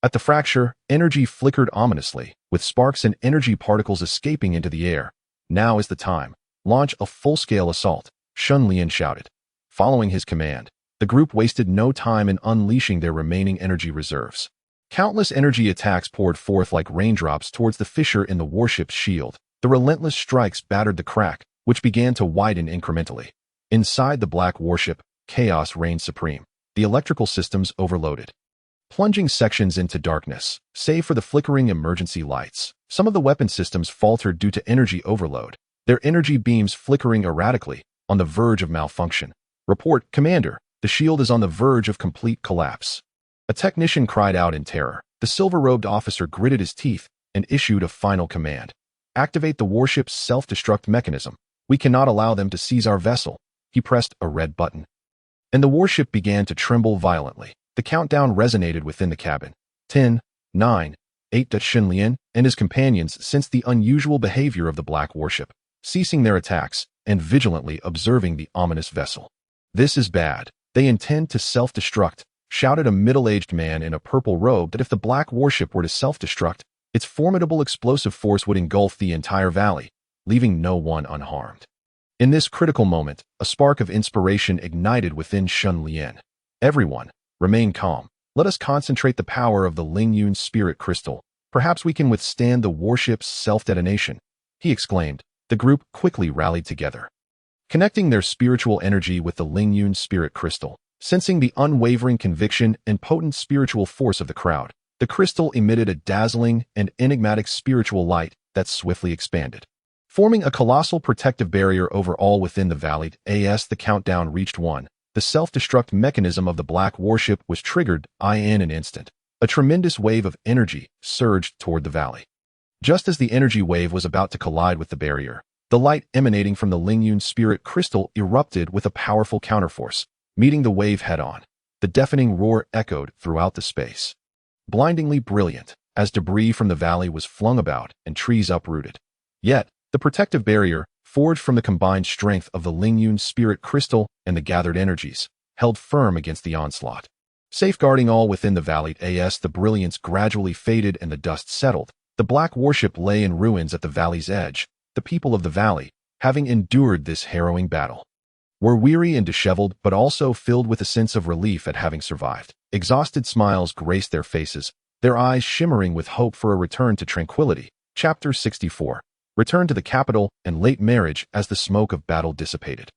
A: At the fracture, energy flickered ominously, with sparks and energy particles escaping into the air. Now is the time. Launch a full-scale assault, Shen Lian shouted. Following his command, the group wasted no time in unleashing their remaining energy reserves. Countless energy attacks poured forth like raindrops towards the fissure in the warship's shield. The relentless strikes battered the crack, which began to widen incrementally. Inside the black warship, chaos reigned supreme. The electrical systems overloaded, plunging sections into darkness, save for the flickering emergency lights. Some of the weapon systems faltered due to energy overload, their energy beams flickering erratically, on the verge of malfunction. Report, Commander, the shield is on the verge of complete collapse. A technician cried out in terror. The silver-robed officer gritted his teeth and issued a final command. Activate the warship's self-destruct mechanism. We cannot allow them to seize our vessel. He pressed a red button, and the warship began to tremble violently. The countdown resonated within the cabin. 10, 9, 8. Shen Lian and his companions sensed the unusual behavior of the black warship, ceasing their attacks and vigilantly observing the ominous vessel. This is bad. They intend to self-destruct, shouted a middle-aged man in a purple robe. That if the black warship were to self-destruct, its formidable explosive force would engulf the entire valley, leaving no one unharmed. In this critical moment, a spark of inspiration ignited within Shen Lian. Everyone, remain calm. Let us concentrate the power of the Lingyun spirit crystal. Perhaps we can withstand the warship's self-detonation, he exclaimed. The group quickly rallied together, connecting their spiritual energy with the Lingyun spirit crystal. Sensing the unwavering conviction and potent spiritual force of the crowd, the crystal emitted a dazzling and enigmatic spiritual light that swiftly expanded, forming a colossal protective barrier over all within the valley. As the countdown reached 1, the self-destruct mechanism of the black warship was triggered. In an instant, a tremendous wave of energy surged toward the valley. Just as the energy wave was about to collide with the barrier, the light emanating from the Lingyun spirit crystal erupted with a powerful counterforce, meeting the wave head-on. The deafening roar echoed throughout the space, blindingly brilliant, as debris from the valley was flung about and trees uprooted. Yet, the protective barrier, forged from the combined strength of the Lingyun spirit crystal and the gathered energies, held firm against the onslaught, safeguarding all within the valley. As the brilliance gradually faded and the dust settled, the black warship lay in ruins at the valley's edge. The people of the valley, having endured this harrowing battle, were weary and disheveled, but also filled with a sense of relief at having survived. Exhausted smiles graced their faces, their eyes shimmering with hope for a return to tranquility. Chapter 64. Return to the capital and late marriage. As the smoke of battle dissipated,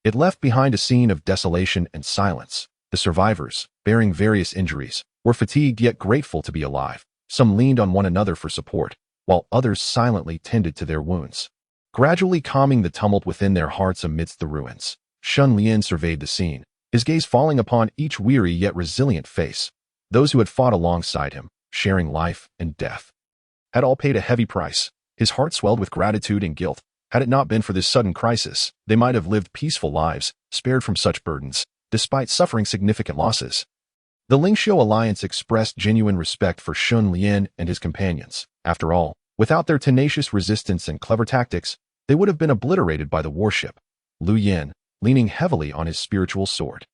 A: it left behind a scene of desolation and silence. The survivors, bearing various injuries, were fatigued yet grateful to be alive. Some leaned on one another for support, while others silently tended to their wounds, gradually calming the tumult within their hearts amidst the ruins. Shen Lian surveyed the scene, his gaze falling upon each weary yet resilient face. Those who had fought alongside him, sharing life and death, had all paid a heavy price. His heart swelled with gratitude and guilt. Had it not been for this sudden crisis, they might have lived peaceful lives, spared from such burdens, despite suffering significant losses. The Lingxiu alliance expressed genuine respect for Shen Lian and his companions. After all, without their tenacious resistance and clever tactics, they would have been obliterated by the warship. Lu Yin, leaning heavily on his spiritual sword,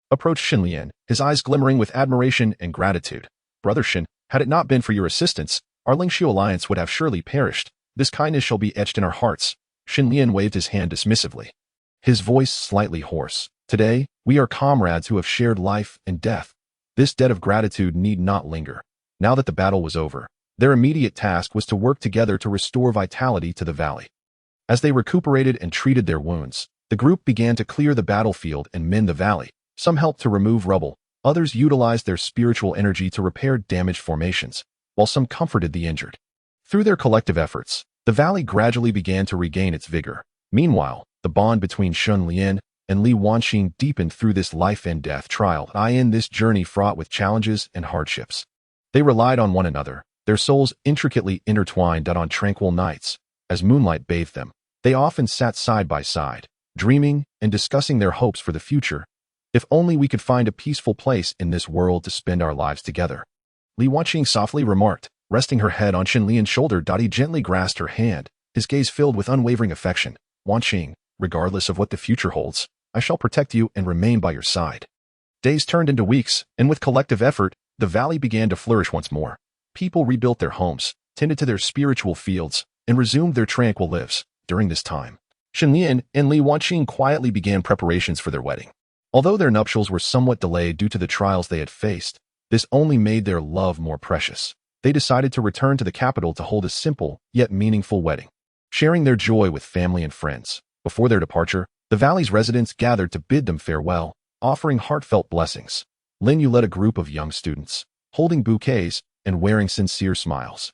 A: approached Shen Lian, his eyes glimmering with admiration and gratitude. Brother Shen, had it not been for your assistance, our Lingxiu alliance would have surely perished. This kindness shall be etched in our hearts. Shen Lian waved his hand dismissively, his voice slightly hoarse. Today, we are comrades who have shared life and death. This debt of gratitude need not linger. Now that the battle was over, their immediate task was to work together to restore vitality to the valley. As they recuperated and treated their wounds, the group began to clear the battlefield and mend the valley. Some helped to remove rubble, others utilized their spiritual energy to repair damaged formations, while some comforted the injured. Through their collective efforts, the valley gradually began to regain its vigor. Meanwhile, the bond between Shen Lian and Li Wanqing deepened through this life and death trial. In this journey fraught with challenges and hardships, they relied on one another, their souls intricately intertwined. On tranquil nights, as moonlight bathed them, they often sat side by side, dreaming and discussing their hopes for the future. If only we could find a peaceful place in this world to spend our lives together. Li Wanqing softly remarked, resting her head on Shen Lian's shoulder. He gently grasped her hand, his gaze filled with unwavering affection. Wanqing, regardless of what the future holds, I shall protect you and remain by your side. Days turned into weeks, and with collective effort, the valley began to flourish once more. People rebuilt their homes, tended to their spiritual fields, and resumed their tranquil lives. During this time, Shen Lian and Li Wanqing quietly began preparations for their wedding. Although their nuptials were somewhat delayed due to the trials they had faced, this only made their love more precious. They decided to return to the capital to hold a simple, yet meaningful wedding, sharing their joy with family and friends. Before their departure, the valley's residents gathered to bid them farewell, offering heartfelt blessings. Lin Yu led a group of young students, holding bouquets and wearing sincere smiles.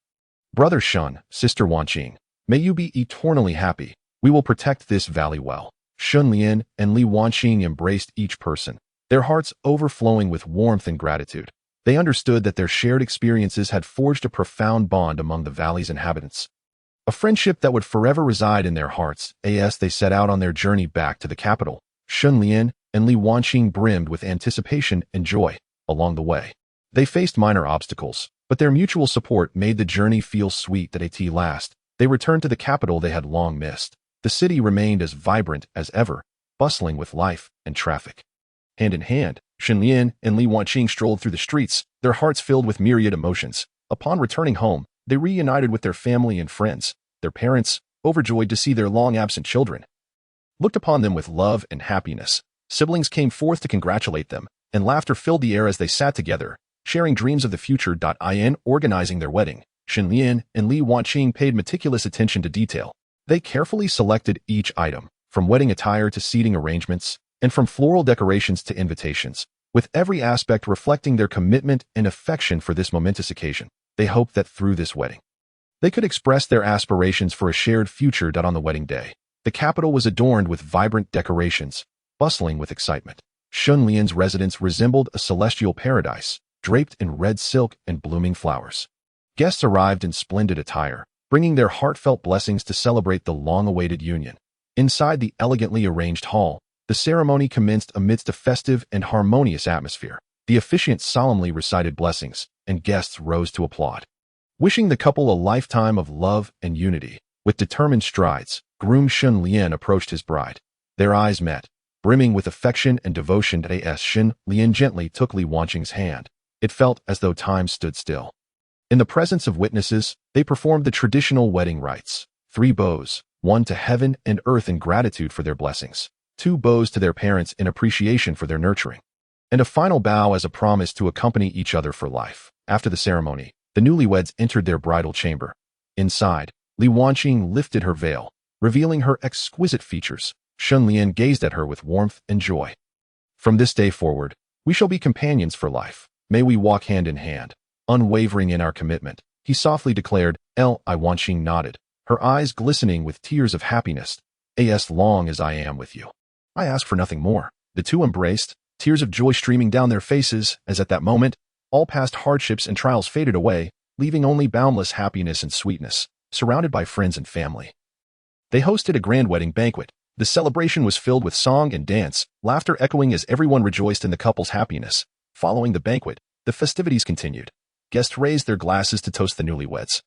A: Brother Shen, Sister Wanqing, may you be eternally happy. We will protect this valley well. Shen Lian and Li Wanqing embraced each person, their hearts overflowing with warmth and gratitude. They understood that their shared experiences had forged a profound bond among the valley's inhabitants, a friendship that would forever reside in their hearts. As they set out on their journey back to the capital, Shen Lian and Li Wanqing brimmed with anticipation and joy. Along the way, they faced minor obstacles, but their mutual support made the journey feel sweet. At last, they returned to the capital they had long missed. The city remained as vibrant as ever, bustling with life and traffic. Hand in hand, Shen Lian and Li Wanqing strolled through the streets, their hearts filled with myriad emotions. Upon returning home, they reunited with their family and friends. Their parents, overjoyed to see their long-absent children, looked upon them with love and happiness. Siblings came forth to congratulate them, and laughter filled the air as they sat together, sharing dreams of the future. In organizing their wedding, Shen Lian and Li Wanqing paid meticulous attention to detail. They carefully selected each item, from wedding attire to seating arrangements, and from floral decorations to invitations, with every aspect reflecting their commitment and affection for this momentous occasion. They hoped that through this wedding, they could express their aspirations for a shared future. On the wedding day, the capital was adorned with vibrant decorations, bustling with excitement. Shen Lian's residence resembled a celestial paradise, draped in red silk and blooming flowers. Guests arrived in splendid attire, bringing their heartfelt blessings to celebrate the long-awaited union. Inside the elegantly arranged hall, the ceremony commenced amidst a festive and harmonious atmosphere. The officiant solemnly recited blessings, and guests rose to applaud, wishing the couple a lifetime of love and unity. With determined strides, groom Shen Lian approached his bride. Their eyes met, brimming with affection and devotion. As Shen Lian gently took Li Wanqing's hand, it felt as though time stood still. In the presence of witnesses, they performed the traditional wedding rites. 3 bows, one to heaven and earth in gratitude for their blessings, 2 bows to their parents in appreciation for their nurturing, and a final bow as a promise to accompany each other for life. After the ceremony, the newlyweds entered their bridal chamber. Inside, Li Wanqing lifted her veil, revealing her exquisite features. Shen Lian gazed at her with warmth and joy. From this day forward, we shall be companions for life. May we walk hand in hand, unwavering in our commitment, he softly declared. Li Wanqing nodded, her eyes glistening with tears of happiness. As long as I am with you, I ask for nothing more. The two embraced, tears of joy streaming down their faces, as at that moment, all past hardships and trials faded away, leaving only boundless happiness and sweetness, surrounded by friends and family. They hosted a grand wedding banquet. The celebration was filled with song and dance, laughter echoing as everyone rejoiced in the couple's happiness. Following the banquet, the festivities continued. Guests raised their glasses to toast the newlyweds,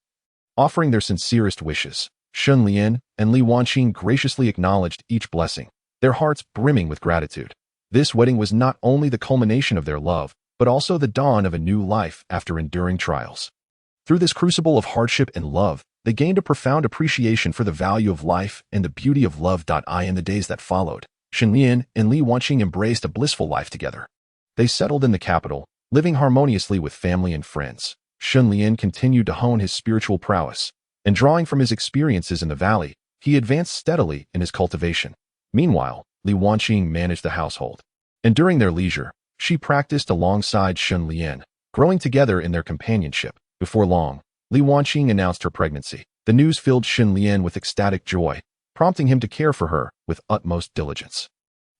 A: offering their sincerest wishes. Shen Lian and Li Wanqing graciously acknowledged each blessing, their hearts brimming with gratitude. This wedding was not only the culmination of their love, but also the dawn of a new life after enduring trials. Through this crucible of hardship and love, they gained a profound appreciation for the value of life and the beauty of love. In the days that followed, Shen Lian and Li Wanqing embraced a blissful life together. They settled in the capital, living harmoniously with family and friends. Shen Lian continued to hone his spiritual prowess, and drawing from his experiences in the valley, he advanced steadily in his cultivation. Meanwhile, Li Wanqing managed the household, and during their leisure, she practiced alongside Shen Lian, growing together in their companionship. Before long, Li Wanqing announced her pregnancy. The news filled Shen Lian with ecstatic joy, prompting him to care for her with utmost diligence.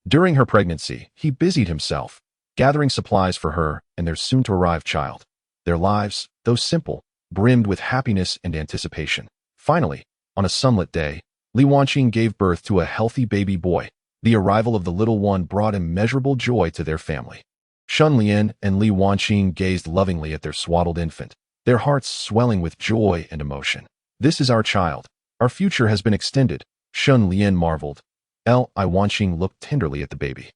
A: During her pregnancy, he busied himself, gathering supplies for her and their soon-to-arrive child. Their lives, though simple, brimmed with happiness and anticipation. Finally, on a sunlit day, Li Wanqing gave birth to a healthy baby boy. The arrival of the little one brought immeasurable joy to their family. Shen Lian and Li Wanqing gazed lovingly at their swaddled infant, their hearts swelling with joy and emotion. "This is our child. Our future has been extended," Shen Lian marveled. Li Wanqing looked tenderly at the baby,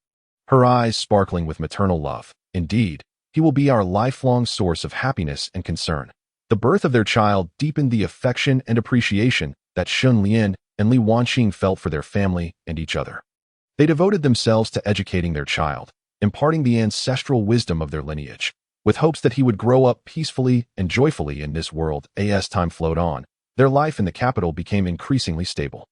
A: her eyes sparkling with maternal love. "Indeed, he will be our lifelong source of happiness and concern." The birth of their child deepened the affection and appreciation that Shen Lian and Li Wanqing felt for their family and each other. They devoted themselves to educating their child, imparting the ancestral wisdom of their lineage, with hopes that he would grow up peacefully and joyfully in this world. As time flowed on, their life in the capital became increasingly stable.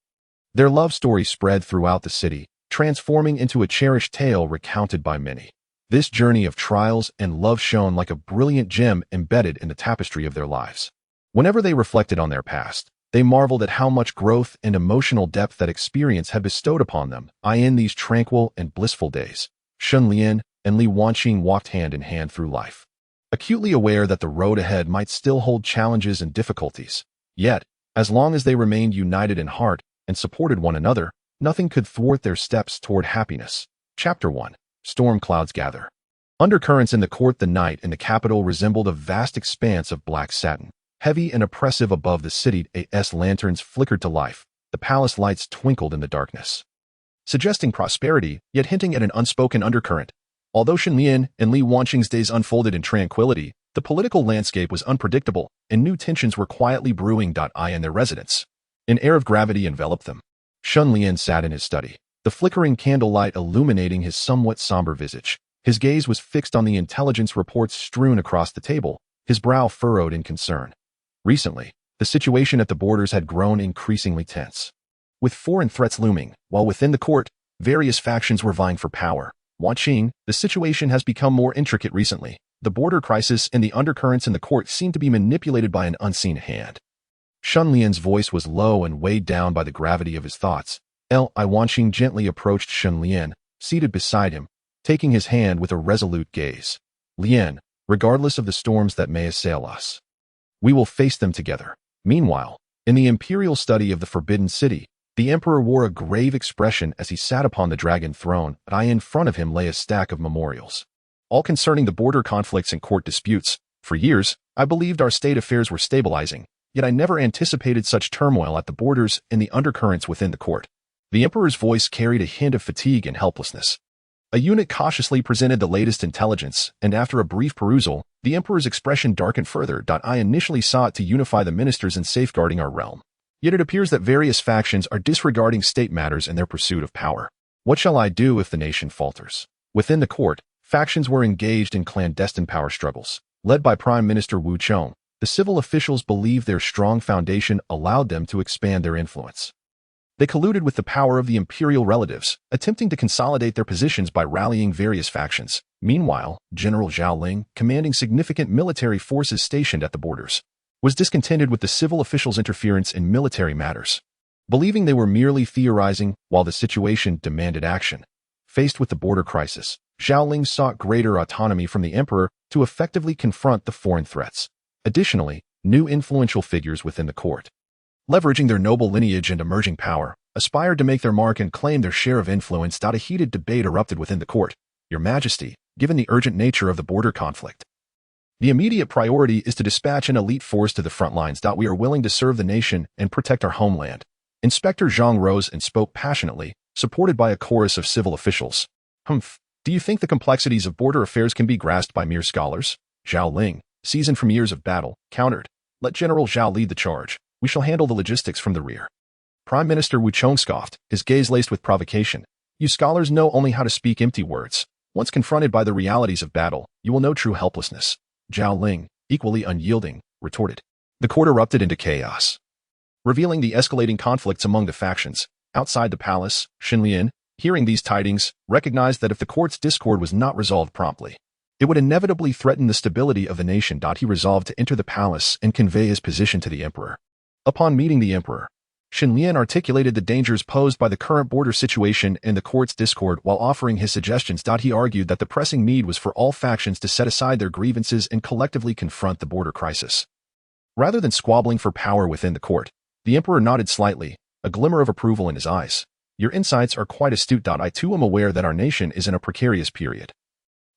A: Their love story spread throughout the city, transforming into a cherished tale recounted by many. This journey of trials and love shone like a brilliant gem embedded in the tapestry of their lives. Whenever they reflected on their past, they marveled at how much growth and emotional depth that experience had bestowed upon them. In these tranquil and blissful days, Shen Lian and Li Wanqing walked hand in hand through life, acutely aware that the road ahead might still hold challenges and difficulties. Yet, as long as they remained united in heart and supported one another, nothing could thwart their steps toward happiness. Chapter 1. Storm clouds gather. Undercurrents in the court. The night in the capital resembled a vast expanse of black satin, heavy and oppressive above the city. As lanterns flickered to life, the palace lights twinkled in the darkness, suggesting prosperity, yet hinting at an unspoken undercurrent. Although Shen Lian and Li Wanqing's days unfolded in tranquility, the political landscape was unpredictable, and new tensions were quietly brewing. In their residence, an air of gravity enveloped them. Shen Lian sat in his study, the flickering candlelight illuminating his somewhat somber visage. His gaze was fixed on the intelligence reports strewn across the table, his brow furrowed in concern. Recently, the situation at the borders had grown increasingly tense, with foreign threats looming, while within the court, various factions were vying for power. Wanqing, the situation has become more intricate recently. The border crisis and the undercurrents in the court seem to be manipulated by an unseen hand. Shen Lian's voice was low and weighed down by the gravity of his thoughts. Li Wanqing gently approached Shen Lian, seated beside him, taking his hand with a resolute gaze. "Lian, regardless of the storms that may assail us, we will face them together." Meanwhile, in the imperial study of the Forbidden City, the emperor wore a grave expression as he sat upon the dragon throne. In front of him lay a stack of memorials, all concerning the border conflicts and court disputes. "For years, I believed our state affairs were stabilizing, yet I never anticipated such turmoil at the borders and the undercurrents within the court." The emperor's voice carried a hint of fatigue and helplessness. A eunuch cautiously presented the latest intelligence, and after a brief perusal, the emperor's expression darkened further. "I initially sought to unify the ministers in safeguarding our realm. Yet it appears that various factions are disregarding state matters in their pursuit of power. What shall I do if the nation falters?" Within the court, factions were engaged in clandestine power struggles. Led by Prime Minister Wu Chong, the civil officials believed their strong foundation allowed them to expand their influence. They colluded with the power of the imperial relatives, attempting to consolidate their positions by rallying various factions. Meanwhile, General Zhao Ling, commanding significant military forces stationed at the borders, was discontented with the civil officials' interference in military matters, believing they were merely theorizing while the situation demanded action. Faced with the border crisis, Zhao Ling sought greater autonomy from the emperor to effectively confront the foreign threats. Additionally, new influential figures within the court, leveraging their noble lineage and emerging power, aspired to make their mark and claim their share of influence. A heated debate erupted within the court. "Your Majesty, given the urgent nature of the border conflict, the immediate priority is to dispatch an elite force to the front lines. We are willing to serve the nation and protect our homeland." Inspector Zhang rose and spoke passionately, supported by a chorus of civil officials. Do you think the complexities of border affairs can be grasped by mere scholars?" Zhao Ling, seasoned from years of battle, countered. "Let General Zhao lead the charge. We shall handle the logistics from the rear." Prime Minister Wu Chong scoffed, his gaze laced with provocation. "You scholars know only how to speak empty words. Once confronted by the realities of battle, you will know true helplessness." Zhao Ling, equally unyielding, retorted. The court erupted into chaos, revealing the escalating conflicts among the factions. Outside the palace, Shen Lian, hearing these tidings, recognized that if the court's discord was not resolved promptly, it would inevitably threaten the stability of the nation. He resolved to enter the palace and convey his position to the emperor. Upon meeting the emperor, Shen Lian articulated the dangers posed by the current border situation and the court's discord while offering his suggestions. He argued that the pressing need was for all factions to set aside their grievances and collectively confront the border crisis, rather than squabbling for power within the court. The emperor nodded slightly, a glimmer of approval in his eyes. Your insights are quite astute. I too am aware that our nation is in a precarious period.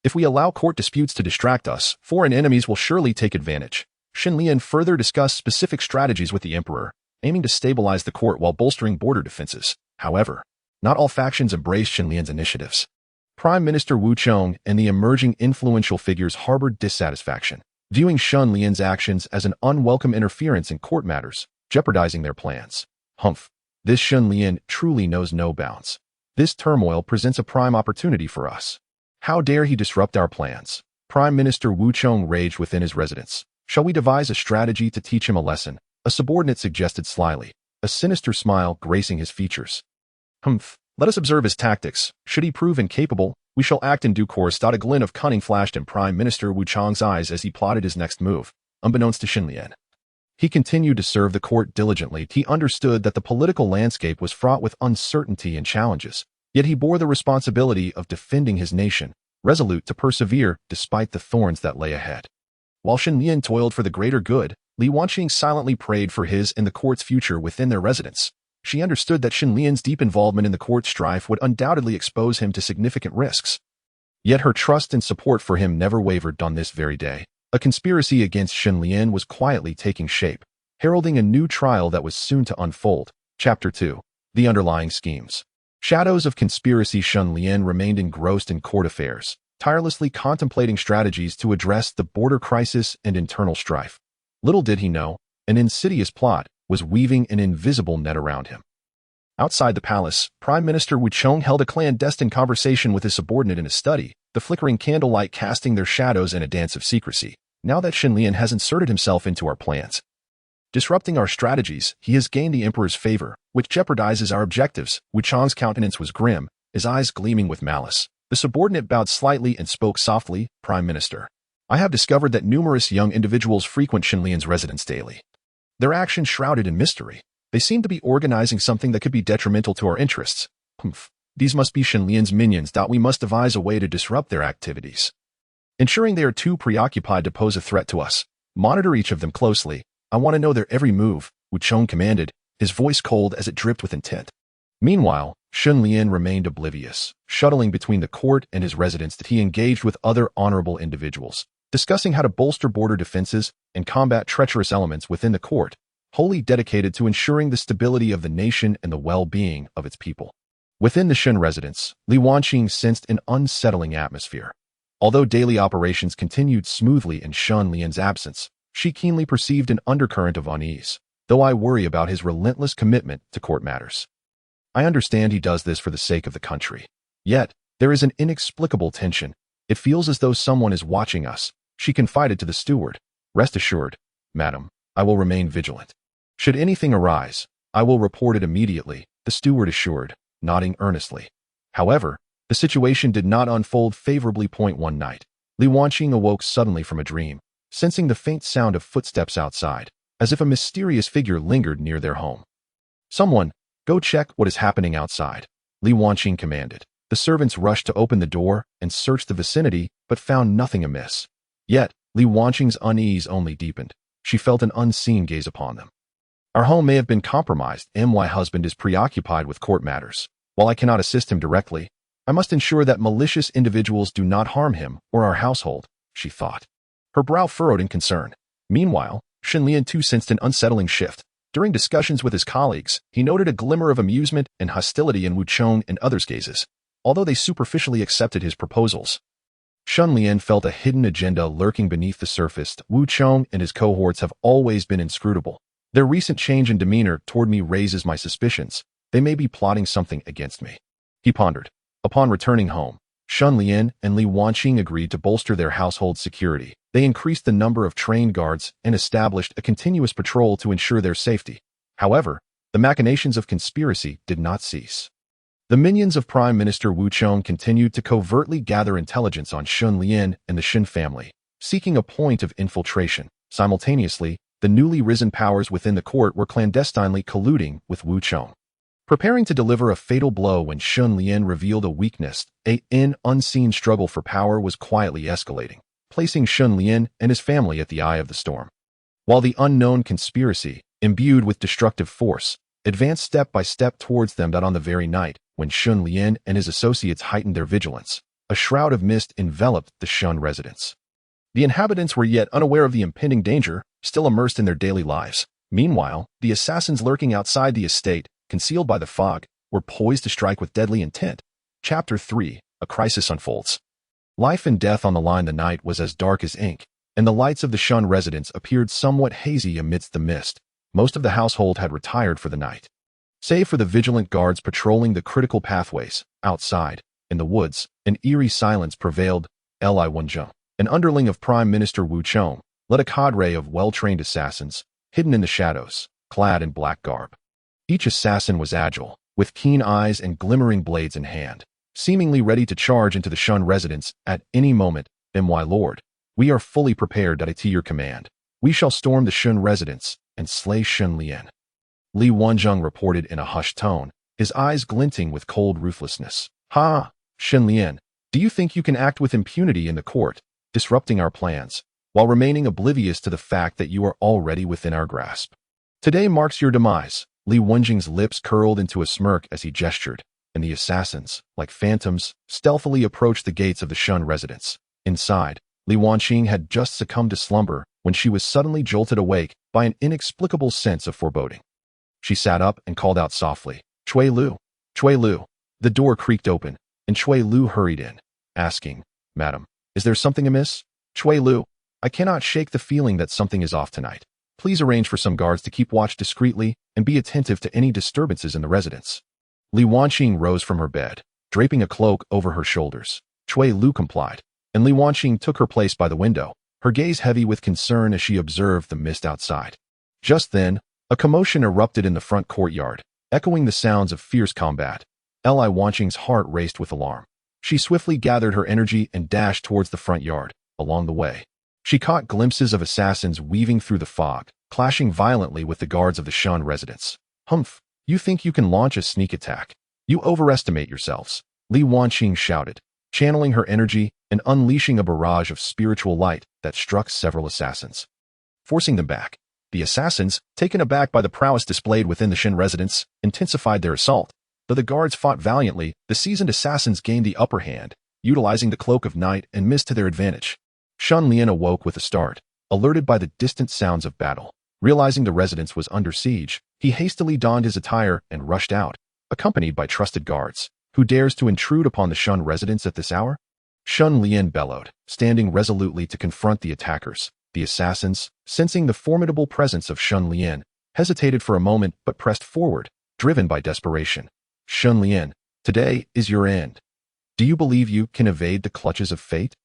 A: If we allow court disputes to distract us, foreign enemies will surely take advantage. Shen Lian further discussed specific strategies with the emperor, aiming to stabilize the court while bolstering border defenses. However, not all factions embraced Shen Lian's initiatives. Prime Minister Wu Chong and the emerging influential figures harbored dissatisfaction, viewing Shen Lian's actions as an unwelcome interference in court matters, jeopardizing their plans. Humph. This Shen Lian truly knows no bounds. This turmoil presents a prime opportunity for us. How dare he disrupt our plans? Prime Minister Wu Chong raged within his residence. Shall we devise a strategy to teach him a lesson? A subordinate suggested slyly, a sinister smile gracing his features. Humph. Let us observe his tactics. Should he prove incapable, we shall act in due course. A glint of cunning flashed in Prime Minister Wu Chong's eyes as he plotted his next move, unbeknownst to Shen Lian. He continued to serve the court diligently. He understood that the political landscape was fraught with uncertainty and challenges, yet he bore the responsibility of defending his nation, resolute to persevere despite the thorns that lay ahead. While Shen Lian toiled for the greater good, Li Wanqing silently prayed for his and the court's future within their residence. She understood that Shen Lian's deep involvement in the court strife would undoubtedly expose him to significant risks. Yet her trust and support for him never wavered on this very day. A conspiracy against Shen Lian was quietly taking shape, heralding a new trial that was soon to unfold. Chapter 2. The Underlying Schemes. Shadows of conspiracy. Shen Lian remained engrossed in court affairs, tirelessly contemplating strategies to address the border crisis and internal strife. Little did he know, an insidious plot was weaving an invisible net around him. Outside the palace, Prime Minister Wu Chong held a clandestine conversation with his subordinate in his study, the flickering candlelight casting their shadows in a dance of secrecy. Now that Shen Lian has inserted himself into our plans, disrupting our strategies, he has gained the emperor's favor, which jeopardizes our objectives. Wu Chong's countenance was grim, his eyes gleaming with malice. The subordinate bowed slightly and spoke softly. Prime Minister, I have discovered that numerous young individuals frequent Shen Lian's residence daily. Their actions shrouded in mystery. They seem to be organizing something that could be detrimental to our interests. Humph. These must be Shen Lian's minions. We must devise a way to disrupt their activities, ensuring they are too preoccupied to pose a threat to us. Monitor each of them closely. I want to know their every move, Wu Chong commanded, his voice cold as it dripped with intent. Meanwhile, Shen Lian remained oblivious, shuttling between the court and his residence. That he engaged with other honorable individuals, discussing how to bolster border defenses and combat treacherous elements within the court, wholly dedicated to ensuring the stability of the nation and the well-being of its people. Within the Shen residence, Li Wanqing sensed an unsettling atmosphere. Although daily operations continued smoothly in Shen Lian's absence, she keenly perceived an undercurrent of unease. Though I worry about his relentless commitment to court matters, I understand he does this for the sake of the country. Yet, there is an inexplicable tension. It feels as though someone is watching us. She confided to the steward. Rest assured, madam, I will remain vigilant. Should anything arise, I will report it immediately, the steward assured, nodding earnestly. However, the situation did not unfold favorably. One night, Li Wanqing awoke suddenly from a dream, sensing the faint sound of footsteps outside, as if a mysterious figure lingered near their home. Someone, go check what is happening outside, Li Wanqing commanded. The servants rushed to open the door and searched the vicinity, but found nothing amiss. Yet, Li Wanqing's unease only deepened. She felt an unseen gaze upon them. Our home may have been compromised. My husband is preoccupied with court matters. While I cannot assist him directly, I must ensure that malicious individuals do not harm him or our household, she thought. Her brow furrowed in concern. Meanwhile, Shen Lian too sensed an unsettling shift. During discussions with his colleagues, he noted a glimmer of amusement and hostility in Wu Chong and others' gazes, although they superficially accepted his proposals. Shen Lian felt a hidden agenda lurking beneath the surface. Wu Chong and his cohorts have always been inscrutable. Their recent change in demeanor toward me raises my suspicions. They may be plotting something against me, he pondered. Upon returning home, Shen Lian and Li Wanqing agreed to bolster their household security. They increased the number of trained guards and established a continuous patrol to ensure their safety. However, the machinations of conspiracy did not cease. The minions of Prime Minister Wu Chong continued to covertly gather intelligence on Shen Lian and the Shen family, seeking a point of infiltration. Simultaneously, the newly risen powers within the court were clandestinely colluding with Wu Chong, preparing to deliver a fatal blow when Shen Lian revealed a weakness. An unseen struggle for power was quietly escalating, placing Shen Lian and his family at the eye of the storm. While the unknown conspiracy, imbued with destructive force, advanced step by step towards them. That on the very night when Shen Lian and his associates heightened their vigilance, a shroud of mist enveloped the Shen residence. The inhabitants were yet unaware of the impending danger, still immersed in their daily lives. Meanwhile, the assassins lurking outside the estate, concealed by the fog, were poised to strike with deadly intent. Chapter 3. A crisis unfolds. Life and death on the line. The night was as dark as ink, and the lights of the Shen residence appeared somewhat hazy amidst the mist. Most of the household had retired for the night. Save for the vigilant guards patrolling the critical pathways, outside, in the woods, an eerie silence prevailed. Li Wanqing, an underling of Prime Minister Wu Chong, led a cadre of well-trained assassins, hidden in the shadows, clad in black garb. Each assassin was agile, with keen eyes and glimmering blades in hand, seemingly ready to charge into the Shen residence at any moment. My lord, we are fully prepared at your command. We shall storm the Shen residence and slay Shen Lian. Li Wanqing reported in a hushed tone, his eyes glinting with cold ruthlessness. Ha! Shen Lian, do you think you can act with impunity in the court, disrupting our plans, while remaining oblivious to the fact that you are already within our grasp? Today marks your demise. Li Wanqing's lips curled into a smirk as he gestured, and the assassins, like phantoms, stealthily approached the gates of the Shen residence. Inside, Li Wanqing had just succumbed to slumber when she was suddenly jolted awake by an inexplicable sense of foreboding. She sat up and called out softly, "Cui Lu! Cui Lu!" The door creaked open, and Cui Lu hurried in, asking, "Madam, is there something amiss?" "Cui Lu, I cannot shake the feeling that something is off tonight. Please arrange for some guards to keep watch discreetly and be attentive to any disturbances in the residence." Li Wanqing rose from her bed, draping a cloak over her shoulders. Cui Lu complied, and Li Wanqing took her place by the window, her gaze heavy with concern as she observed the mist outside. Just then, a commotion erupted in the front courtyard, echoing the sounds of fierce combat. Li Wanqing's heart raced with alarm. She swiftly gathered her energy and dashed towards the front yard. Along the way, she caught glimpses of assassins weaving through the fog, clashing violently with the guards of the Shen residence. "Humph! You think you can launch a sneak attack? You overestimate yourselves," Li Wanqing shouted, channeling her energy and unleashing a barrage of spiritual light that struck several assassins, forcing them back. The assassins, taken aback by the prowess displayed within the Shen residence, intensified their assault. Though the guards fought valiantly, the seasoned assassins gained the upper hand, utilizing the cloak of night and mist to their advantage. Shen Lian awoke with a start, alerted by the distant sounds of battle. Realizing the residence was under siege, he hastily donned his attire and rushed out, accompanied by trusted guards. "Who dares to intrude upon the Shen residence at this hour?" Shen Lian bellowed, standing resolutely to confront the attackers. The assassins, sensing the formidable presence of Shen Lian, hesitated for a moment but pressed forward, driven by desperation. "Shen Lian, today is your end. Do you believe you can evade the clutches of fate?"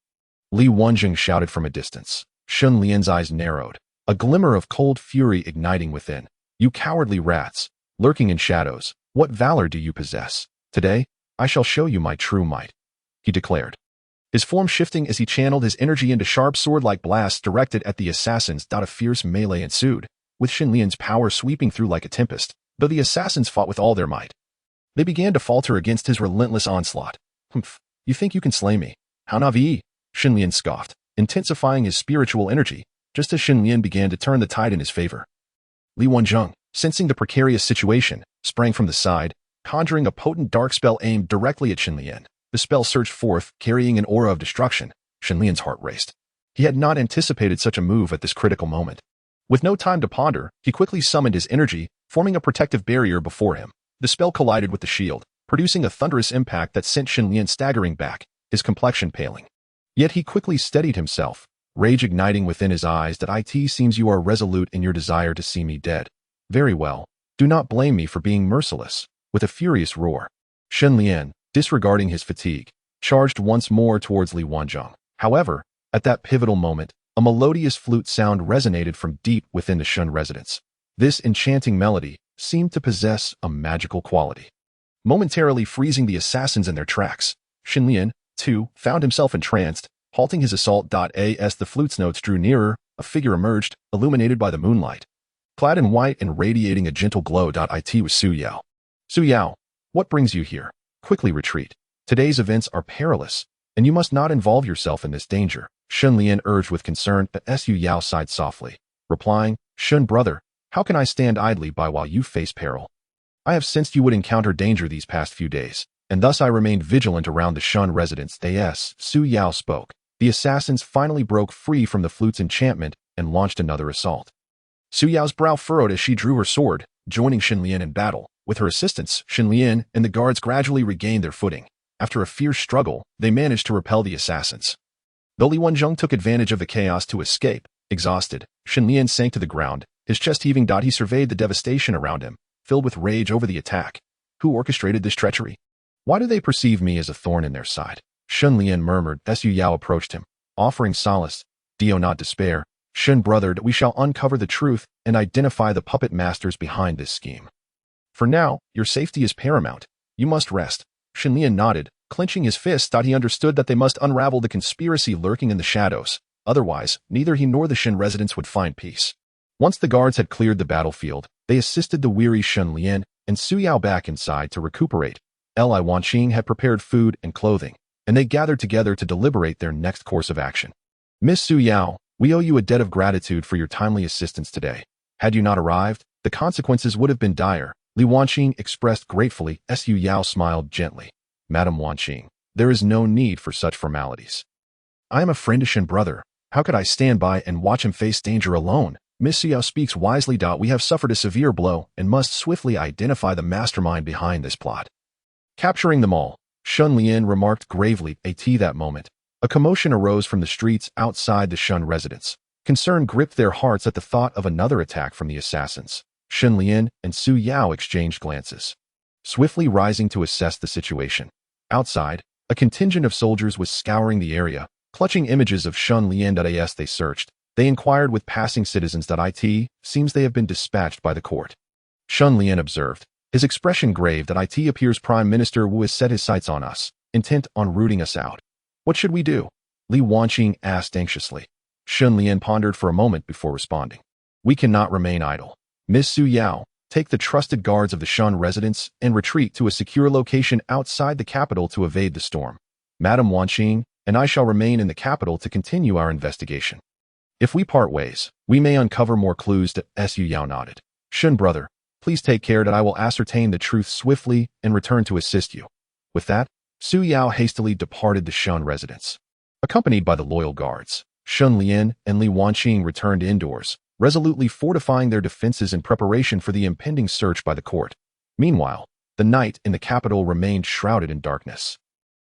A: Li Wanqing shouted from a distance. Shen Lian's eyes narrowed, a glimmer of cold fury igniting within. "You cowardly rats, lurking in shadows, what valor do you possess? Today, I shall show you my true might," he declared, his form shifting as he channeled his energy into sharp sword-like blasts directed at the assassins. A fierce melee ensued, with Shen Lian's power sweeping through like a tempest. Though the assassins fought with all their might, they began to falter against his relentless onslaught. "Humph, you think you can slay me? How naive!" Shen Lian scoffed, intensifying his spiritual energy, just as Shen Lian began to turn the tide in his favor. Li Wanqing, sensing the precarious situation, sprang from the side, conjuring a potent dark spell aimed directly at Shen Lian. The spell surged forth, carrying an aura of destruction. Shen Lian's heart raced. He had not anticipated such a move at this critical moment. With no time to ponder, he quickly summoned his energy, forming a protective barrier before him. The spell collided with the shield, producing a thunderous impact that sent Shen Lian staggering back, his complexion paling. Yet he quickly steadied himself, rage igniting within his eyes. "It seems you are resolute in your desire to see me dead. Very well, do not blame me for being merciless." With a furious roar, Shen Lian, disregarding his fatigue, charged once more towards Li Wanqing. However, at that pivotal moment, a melodious flute sound resonated from deep within the Shen residence. This enchanting melody seemed to possess a magical quality, momentarily freezing the assassins in their tracks. Shen Lian, too, found himself entranced, halting his assault. As the flute's notes drew nearer, a figure emerged, illuminated by the moonlight. Clad in white and radiating a gentle glow. It was Su Yao. "Su Yao, what brings you here? Quickly retreat. Today's events are perilous, and you must not involve yourself in this danger," Shen Lian urged with concern. Su Yao sighed softly, replying, "Shen brother, how can I stand idly by while you face peril? I have sensed you would encounter danger these past few days, and thus I remained vigilant around the Shen residence. Su Yao spoke. The assassins finally broke free from the flute's enchantment and launched another assault. Su Yao's brow furrowed as she drew her sword, joining Shen Lian in battle. With her assistance, Shen Lian and the guards gradually regained their footing. After a fierce struggle, they managed to repel the assassins. Though Li Wanqing took advantage of the chaos to escape, exhausted, Shen Lian sank to the ground, his chest heaving. He surveyed the devastation around him, filled with rage over the attack. Who orchestrated this treachery? Why do they perceive me as a thorn in their side? Shen Lian murmured as Su Yao approached him, offering solace. Do not despair. Shen brothered, we shall uncover the truth and identify the puppet masters behind this scheme. For now, your safety is paramount. You must rest. Shen Lian nodded, clenching his fist. He understood that they must unravel the conspiracy lurking in the shadows. Otherwise, neither he nor the Shen residents would find peace. Once the guards had cleared the battlefield, they assisted the weary Shen Lian and Su Yao back inside to recuperate. Li Wanqing had prepared food and clothing, and they gathered together to deliberate their next course of action. Miss Su Yao, we owe you a debt of gratitude for your timely assistance today. Had you not arrived, the consequences would have been dire. Li Wanqing expressed gratefully. Su Yao smiled gently. Madam Wanqing, there is no need for such formalities. I am a friendish and brother. How could I stand by and watch him face danger alone? Miss Su Yao speaks wisely. We have suffered a severe blow and must swiftly identify the mastermind behind this plot. Capturing them all, Shen Lian remarked gravely. At that moment, a commotion arose from the streets outside the Shen residence. Concern gripped their hearts at the thought of another attack from the assassins. Shen Lian and Su Yao exchanged glances, swiftly rising to assess the situation. Outside, a contingent of soldiers was scouring the area, clutching images of Shen Lian. As they searched, they inquired with passing citizens. It seems they have been dispatched by the court. Shen Lian observed, his expression grave. It appears Prime Minister Wu has set his sights on us, intent on rooting us out. What should we do? Li Wanqing asked anxiously. Shen Lian pondered for a moment before responding. We cannot remain idle. Miss Su Yao, take the trusted guards of the Shen residence and retreat to a secure location outside the capital to evade the storm. Madam Wanqing and I shall remain in the capital to continue our investigation. If we part ways, we may uncover more clues. Su Yao nodded. Shen brother, please take care that I will ascertain the truth swiftly and return to assist you. With that, Su Yao hastily departed the Shen residence. Accompanied by the loyal guards, Shen Lian and Li Wanqing returned indoors, resolutely fortifying their defenses in preparation for the impending search by the court. Meanwhile, the night in the capital remained shrouded in darkness,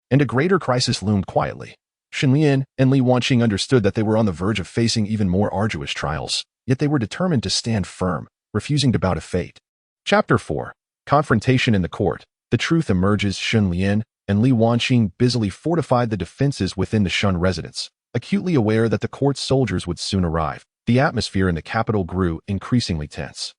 A: and a greater crisis loomed quietly. Shen Lian and Li Wanqing understood that they were on the verge of facing even more arduous trials, yet they were determined to stand firm, refusing to bow to fate. Chapter 4. Confrontation in the court. The truth emerges. Shen Lian and Li Wanqing busily fortified the defenses within the Shen residence, acutely aware that the court's soldiers would soon arrive. The atmosphere in the capital grew increasingly tense.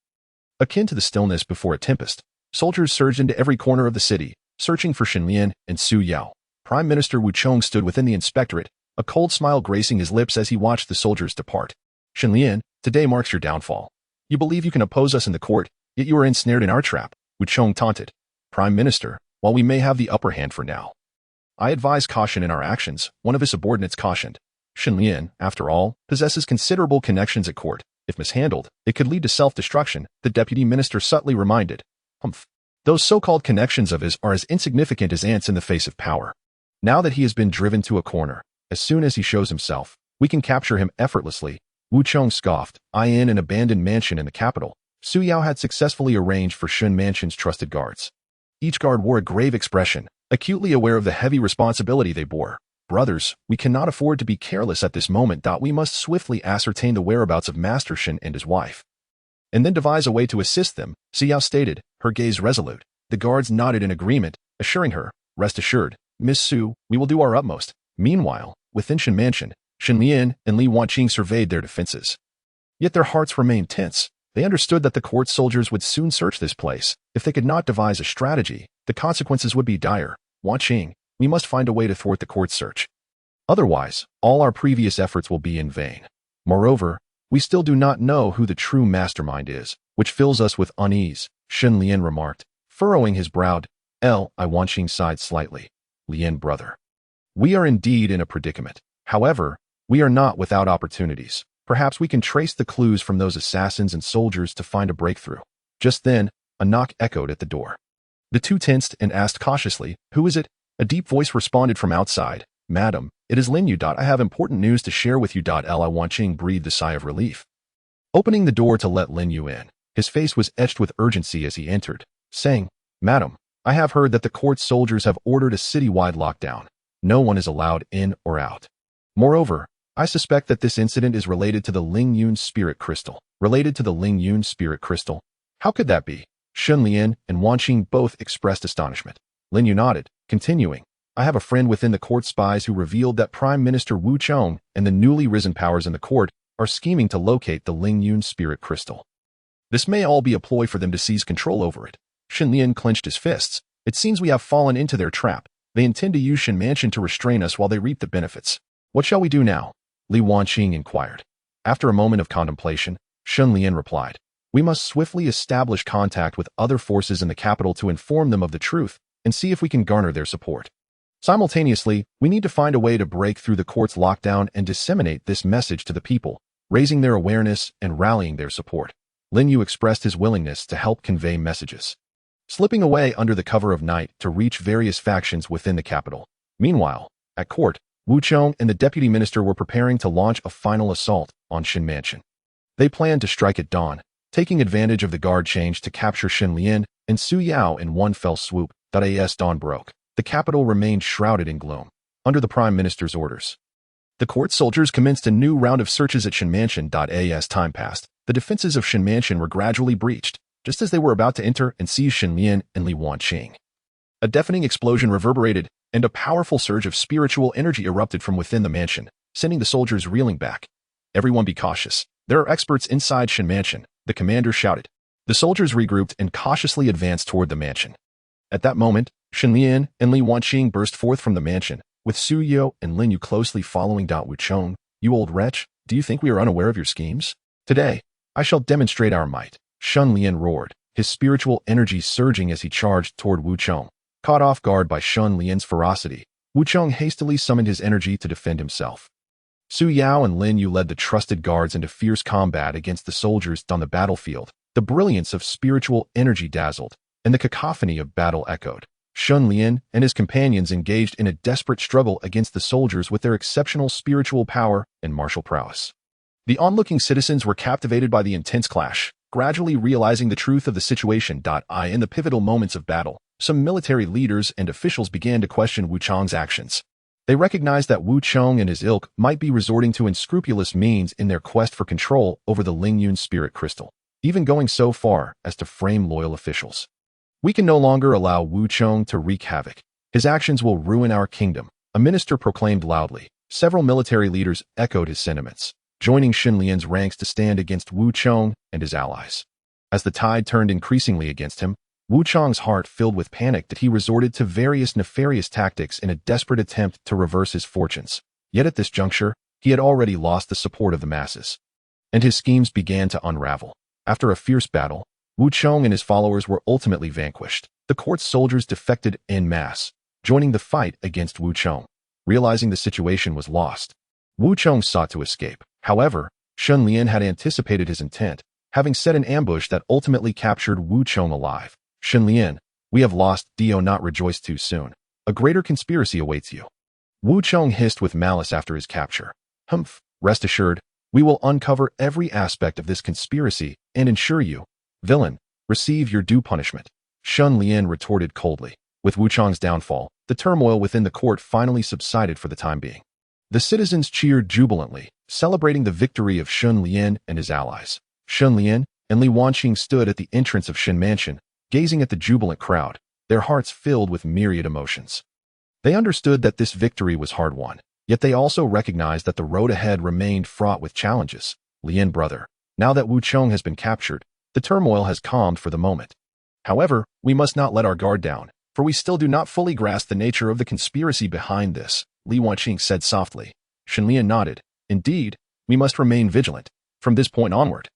A: Akin to the stillness before a tempest, soldiers surged into every corner of the city, searching for Shen Lian and Su Yao. Prime Minister Wu Chong stood within the inspectorate, a cold smile gracing his lips as he watched the soldiers depart. Shen Lian, today marks your downfall. You believe you can oppose us in the court, yet you are ensnared in our trap, Wu Chong taunted. Prime Minister, while we may have the upper hand for now, I advise caution in our actions, one of his subordinates cautioned. Shen Lian, after all, possesses considerable connections at court. If mishandled, it could lead to self-destruction, the deputy minister subtly reminded. Those so-called connections of his are as insignificant as ants in the face of power. Now that he has been driven to a corner, as soon as he shows himself, we can capture him effortlessly. Wu Chong scoffed. In an abandoned mansion in the capital, Su Yao had successfully arranged for Shen Mansion's trusted guards. Each guard wore a grave expression, acutely aware of the heavy responsibility they bore. Brothers, we cannot afford to be careless at this moment. We must swiftly ascertain the whereabouts of Master Shen and his wife, and then devise a way to assist them, Su Yao stated, her gaze resolute. The guards nodded in agreement, assuring her, rest assured, Miss Su, we will do our utmost. Meanwhile, within Shen Mansion, Shen Lian and Li Wanqing surveyed their defenses. Yet their hearts remained tense. They understood that the court soldiers would soon search this place. If they could not devise a strategy, the consequences would be dire. Wanqing, we must find a way to thwart the court search. Otherwise, all our previous efforts will be in vain. Moreover, we still do not know who the true mastermind is, which fills us with unease, Shen Lian remarked, furrowing his brow. Li Wanqing sighed slightly. Lian brother, we are indeed in a predicament. However, we are not without opportunities. Perhaps we can trace the clues from those assassins and soldiers to find a breakthrough. Just then, a knock echoed at the door. The two tensed and asked cautiously, "Who is it?" A deep voice responded from outside, "Madam, it is Lin Yu. I have important news to share with you." Li Wanqing breathed a sigh of relief. Opening the door to let Lin Yu in, his face was etched with urgency as he entered, saying, "Madam, I have heard that the court's soldiers have ordered a citywide lockdown. No one is allowed in or out. Moreover, I suspect that this incident is related to the Ling Yun spirit crystal." Related to the Ling Yun spirit crystal? How could that be? Shen Lian and Wanqing both expressed astonishment. Lin Yu nodded, continuing, "I have a friend within the court spies who revealed that Prime Minister Wu Chong and the newly risen powers in the court are scheming to locate the Ling Yun spirit crystal. This may all be a ploy for them to seize control over it." Shen Lian clenched his fists. "It seems we have fallen into their trap. They intend to use Shen Mansion to restrain us while they reap the benefits. What shall we do now?" Li Wanqing inquired. After a moment of contemplation, Shen Lian replied, "We must swiftly establish contact with other forces in the capital to inform them of the truth and see if we can garner their support. Simultaneously, we need to find a way to break through the court's lockdown and disseminate this message to the people, raising their awareness and rallying their support." Lin Yu expressed his willingness to help convey messages, slipping away under the cover of night to reach various factions within the capital. Meanwhile, at court, Wu Chong and the deputy minister were preparing to launch a final assault on Shen Mansion. They planned to strike at dawn, taking advantage of the guard change to capture Shen Lian and Su Yao in one fell swoop. As dawn broke, the capital remained shrouded in gloom, under the prime minister's orders. The court soldiers commenced a new round of searches at Shen Mansion. As time passed, the defenses of Shen Mansion were gradually breached, just as they were about to enter and seize Shen Lian and Li Wanqing. A deafening explosion reverberated, and a powerful surge of spiritual energy erupted from within the mansion, sending the soldiers reeling back. "Everyone be cautious. There are experts inside Shen Mansion," the commander shouted. The soldiers regrouped and cautiously advanced toward the mansion. At that moment, Shen Lian and Li Wanqing burst forth from the mansion, with Su Yao and Lin Yu closely following. Wu Chong, "You old wretch, do you think we are unaware of your schemes? Today, I shall demonstrate our might." Shen Lian roared, his spiritual energy surging as he charged toward Wu Chong. Caught off guard by Shen Lian's ferocity, Wu Chong hastily summoned his energy to defend himself. Su Yao and Lin Yu led the trusted guards into fierce combat against the soldiers on the battlefield. The brilliance of spiritual energy dazzled, and the cacophony of battle echoed. Shen Lian and his companions engaged in a desperate struggle against the soldiers with their exceptional spiritual power and martial prowess. The onlooking citizens were captivated by the intense clash, gradually realizing the truth of the situation. In the pivotal moments of battle, some military leaders and officials began to question Wu Chong's actions. They recognized that Wu Chong and his ilk might be resorting to unscrupulous means in their quest for control over the Ling Yun spirit crystal, even going so far as to frame loyal officials. "We can no longer allow Wu Chong to wreak havoc. His actions will ruin our kingdom," a minister proclaimed loudly. Several military leaders echoed his sentiments, joining Shen Lian's ranks to stand against Wu Chong and his allies. As the tide turned increasingly against him, Wu Chong's heart filled with panic that he resorted to various nefarious tactics in a desperate attempt to reverse his fortunes. Yet at this juncture, he had already lost the support of the masses, and his schemes began to unravel. After a fierce battle, Wu Chong and his followers were ultimately vanquished. The court's soldiers defected en masse, joining the fight against Wu Chong. Realizing the situation was lost, Wu Chong sought to escape. However, Shen Lian had anticipated his intent, having set an ambush that ultimately captured Wu Chong alive. "Shen Lian, we have lost. Do not rejoice too soon. A greater conspiracy awaits you." Wu Chong hissed with malice after his capture. "Humph, rest assured, we will uncover every aspect of this conspiracy and ensure you, villain, receive your due punishment," Shen Lian retorted coldly. With Wu Chong's downfall, the turmoil within the court finally subsided for the time being. The citizens cheered jubilantly, celebrating the victory of Shen Lian and his allies. Shen Lian and Li Wanqing stood at the entrance of Shen Mansion, gazing at the jubilant crowd, their hearts filled with myriad emotions. They understood that this victory was hard-won, yet they also recognized that the road ahead remained fraught with challenges. "Lian, brother, now that Wu Chong has been captured, the turmoil has calmed for the moment. However, we must not let our guard down, for we still do not fully grasp the nature of the conspiracy behind this," Li Wanqing said softly. Shen Lian nodded. "Indeed, we must remain vigilant. From this point onward,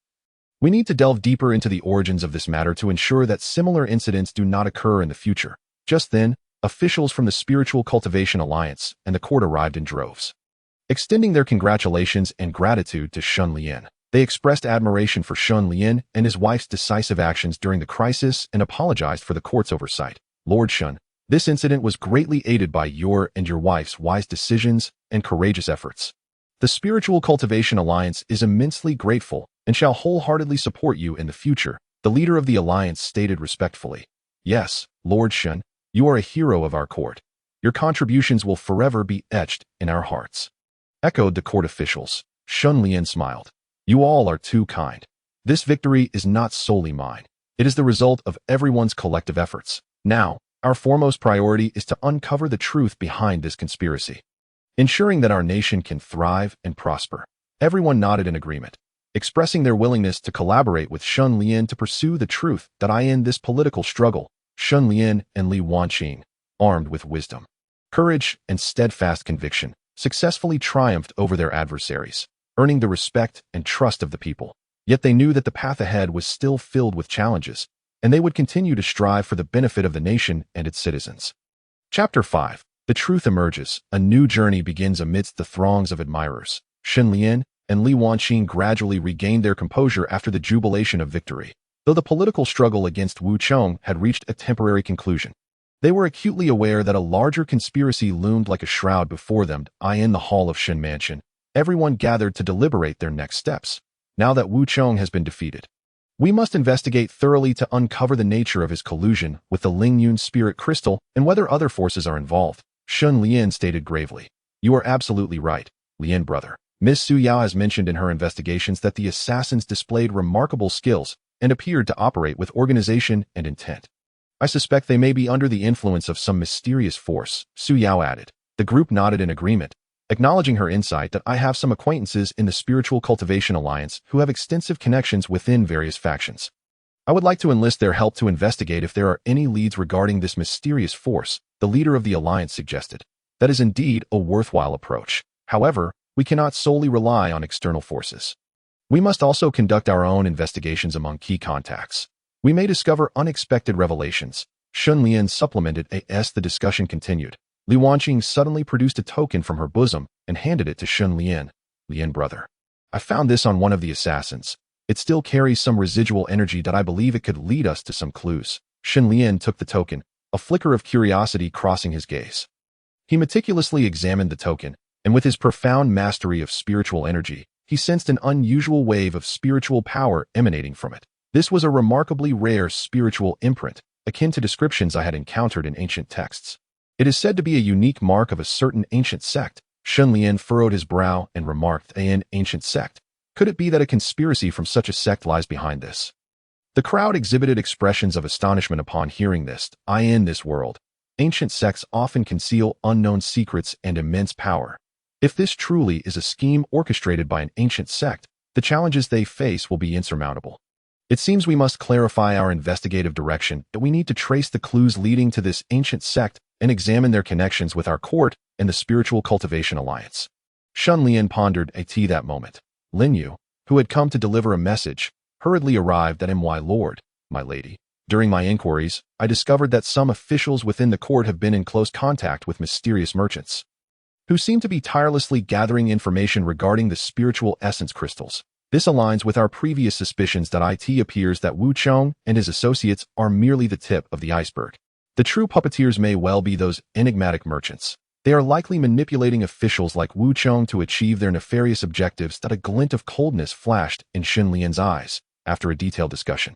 A: we need to delve deeper into the origins of this matter to ensure that similar incidents do not occur in the future." Just then, officials from the Spiritual Cultivation Alliance and the court arrived in droves. Extending their congratulations and gratitude to Shen Lian, They expressed admiration for Shen Lian and his wife's decisive actions during the crisis and apologized for the court's oversight. Lord Shen, this incident was greatly aided by your and your wife's wise decisions and courageous efforts. The Spiritual Cultivation Alliance is immensely grateful and shall wholeheartedly support you in the future, the leader of the alliance stated respectfully. Yes, Lord Shen, you are a hero of our court. Your contributions will forever be etched in our hearts. Echoed the court officials. Shen Lian smiled. You all are too kind. This victory is not solely mine. It is the result of everyone's collective efforts. Now, our foremost priority is to uncover the truth behind this conspiracy, ensuring that our nation can thrive and prosper. Everyone nodded in agreement, expressing their willingness to collaborate with Shen Lian to pursue the truth that I end this political struggle. Shen Lian and Li Wanqing, armed with wisdom, courage, and steadfast conviction, successfully triumphed over their adversaries, earning the respect and trust of the people. Yet they knew that the path ahead was still filled with challenges, and they would continue to strive for the benefit of the nation and its citizens. Chapter 5. The truth emerges. A new journey begins amidst the throngs of admirers. Shen Lian and Li Wanqing gradually regained their composure after the jubilation of victory, though the political struggle against Wu Chong had reached a temporary conclusion. They were acutely aware that a larger conspiracy loomed like a shroud before them. In the hall of Shen Mansion, everyone gathered to deliberate their next steps. Now that Wu Chong has been defeated, we must investigate thoroughly to uncover the nature of his collusion with the Lingyun spirit crystal and whether other forces are involved. Shen Lian stated gravely. You are absolutely right, Lian brother. Ms. Su Yao has mentioned in her investigations that the assassins displayed remarkable skills and appeared to operate with organization and intent. I suspect they may be under the influence of some mysterious force, Su Yao added. The group nodded in agreement, acknowledging her insight that I have some acquaintances in the Spiritual Cultivation Alliance who have extensive connections within various factions. I would like to enlist their help to investigate if there are any leads regarding this mysterious force, the leader of the alliance suggested. That is indeed a worthwhile approach. However, we cannot solely rely on external forces. We must also conduct our own investigations among key contacts. We may discover unexpected revelations. Shen Lian supplemented as the discussion continued. Li Wanqing suddenly produced a token from her bosom and handed it to Shen Lian. Lian brother, I found this on one of the assassins. It still carries some residual energy that I believe it could lead us to some clues. Shen Lian took the token, a flicker of curiosity crossing his gaze. He meticulously examined the token, and with his profound mastery of spiritual energy, he sensed an unusual wave of spiritual power emanating from it. This was a remarkably rare spiritual imprint, akin to descriptions I had encountered in ancient texts. It is said to be a unique mark of a certain ancient sect. Shen Lian furrowed his brow and remarked, an ancient sect. Could it be that a conspiracy from such a sect lies behind this? The crowd exhibited expressions of astonishment upon hearing this. In this world, ancient sects often conceal unknown secrets and immense power. If this truly is a scheme orchestrated by an ancient sect, the challenges they face will be insurmountable. It seems we must clarify our investigative direction, that we need to trace the clues leading to this ancient sect and examine their connections with our court and the Spiritual Cultivation Alliance. Shen Lian pondered that moment. Lin Yu, who had come to deliver a message, hurriedly arrived at my lord, my lady. During my inquiries, I discovered that some officials within the court have been in close contact with mysterious merchants, who seem to be tirelessly gathering information regarding the spiritual essence crystals. This aligns with our previous suspicions that it appears that Wu Chong and his associates are merely the tip of the iceberg. The true puppeteers may well be those enigmatic merchants. They are likely manipulating officials like Wu Chong to achieve their nefarious objectives. That a glint of coldness flashed in Shen Lian's eyes after a detailed discussion.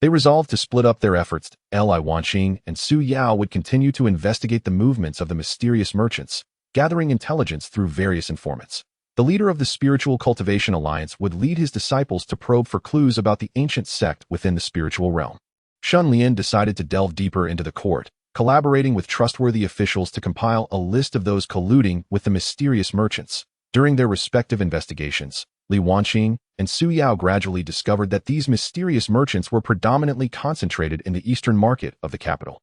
A: They resolved to split up their efforts. Li Wanqing and Su Yao would continue to investigate the movements of the mysterious merchants, gathering intelligence through various informants. The leader of the Spiritual Cultivation Alliance would lead his disciples to probe for clues about the ancient sect within the spiritual realm. Shen Lian decided to delve deeper into the court, collaborating with trustworthy officials to compile a list of those colluding with the mysterious merchants. During their respective investigations, Li Wanqing and Su Yao gradually discovered that these mysterious merchants were predominantly concentrated in the eastern market of the capital.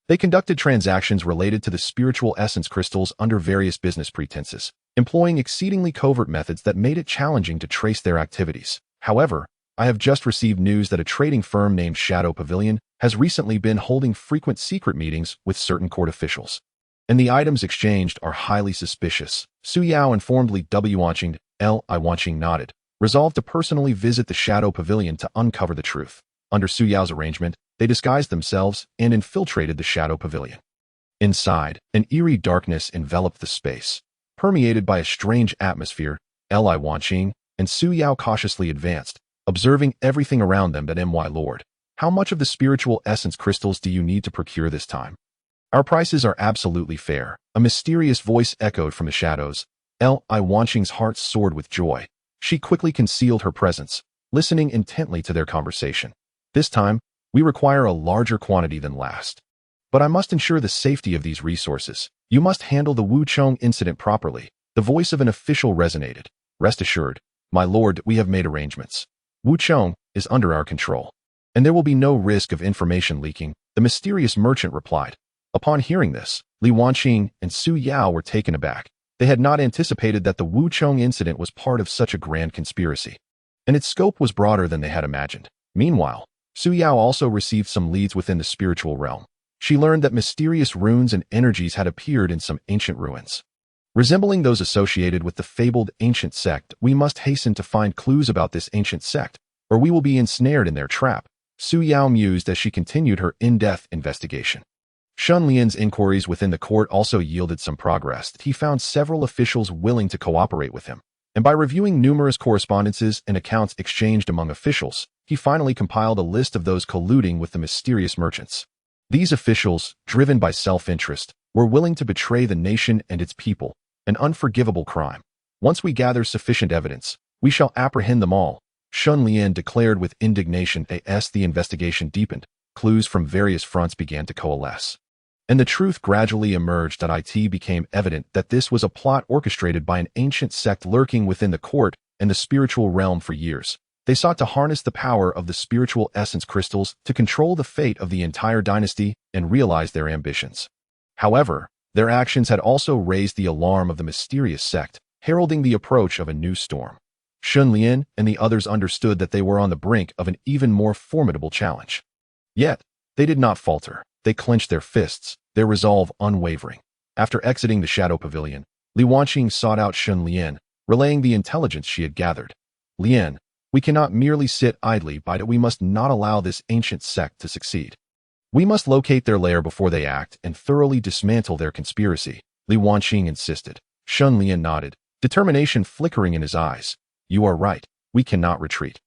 A: They conducted transactions related to the spiritual essence crystals under various business pretenses, employing exceedingly covert methods that made it challenging to trace their activities. However, I have just received news that a trading firm named Shadow Pavilion has recently been holding frequent secret meetings with certain court officials, and the items exchanged are highly suspicious. Su Yao informed Li Wanqing. Li Wanqing nodded, resolved to personally visit the Shadow Pavilion to uncover the truth. Under Su Yao's arrangement, they disguised themselves and infiltrated the Shadow Pavilion. Inside, an eerie darkness enveloped the space. Permeated by a strange atmosphere, Li Wanqing and Su Yao cautiously advanced, observing everything around them. But my lord, how much of the spiritual essence crystals do you need to procure this time? Our prices are absolutely fair, a mysterious voice echoed from the shadows. Li Wanqing's heart soared with joy. She quickly concealed her presence, listening intently to their conversation. This time, we require a larger quantity than last. But I must ensure the safety of these resources. You must handle the Wu Chong incident properly. The voice of an official resonated. Rest assured, my lord, we have made arrangements. Wu Chong is under our control, and there will be no risk of information leaking, the mysterious merchant replied. Upon hearing this, Li Wanqing and Su Yao were taken aback. They had not anticipated that the Wu Chong incident was part of such a grand conspiracy, and its scope was broader than they had imagined. Meanwhile, Su Yao also received some leads within the spiritual realm. She learned that mysterious runes and energies had appeared in some ancient ruins, resembling those associated with the fabled ancient sect. We must hasten to find clues about this ancient sect, or we will be ensnared in their trap, Su Yao mused as she continued her in-depth investigation. Shen Lian's inquiries within the court also yielded some progress. He found several officials willing to cooperate with him, and by reviewing numerous correspondences and accounts exchanged among officials, he finally compiled a list of those colluding with the mysterious merchants. These officials, driven by self-interest, were willing to betray the nation and its people, an unforgivable crime. Once we gather sufficient evidence, we shall apprehend them all, Shen Lian declared with indignation. As the investigation deepened, clues from various fronts began to coalesce, and the truth gradually emerged. It became evident that this was a plot orchestrated by an ancient sect lurking within the court and the spiritual realm for years. They sought to harness the power of the spiritual essence crystals to control the fate of the entire dynasty and realize their ambitions. However, their actions had also raised the alarm of the mysterious sect, heralding the approach of a new storm. Shen Lian and the others understood that they were on the brink of an even more formidable challenge. Yet, they did not falter. They clenched their fists, their resolve unwavering. After exiting the Shadow Pavilion, Li Wanqing sought out Shen Lian, relaying the intelligence she had gathered. Lian, we cannot merely sit idly by. We must not allow this ancient sect to succeed. We must locate their lair before they act and thoroughly dismantle their conspiracy, Li Wanqing insisted. Shen Lian nodded, determination flickering in his eyes. You are right, we cannot retreat.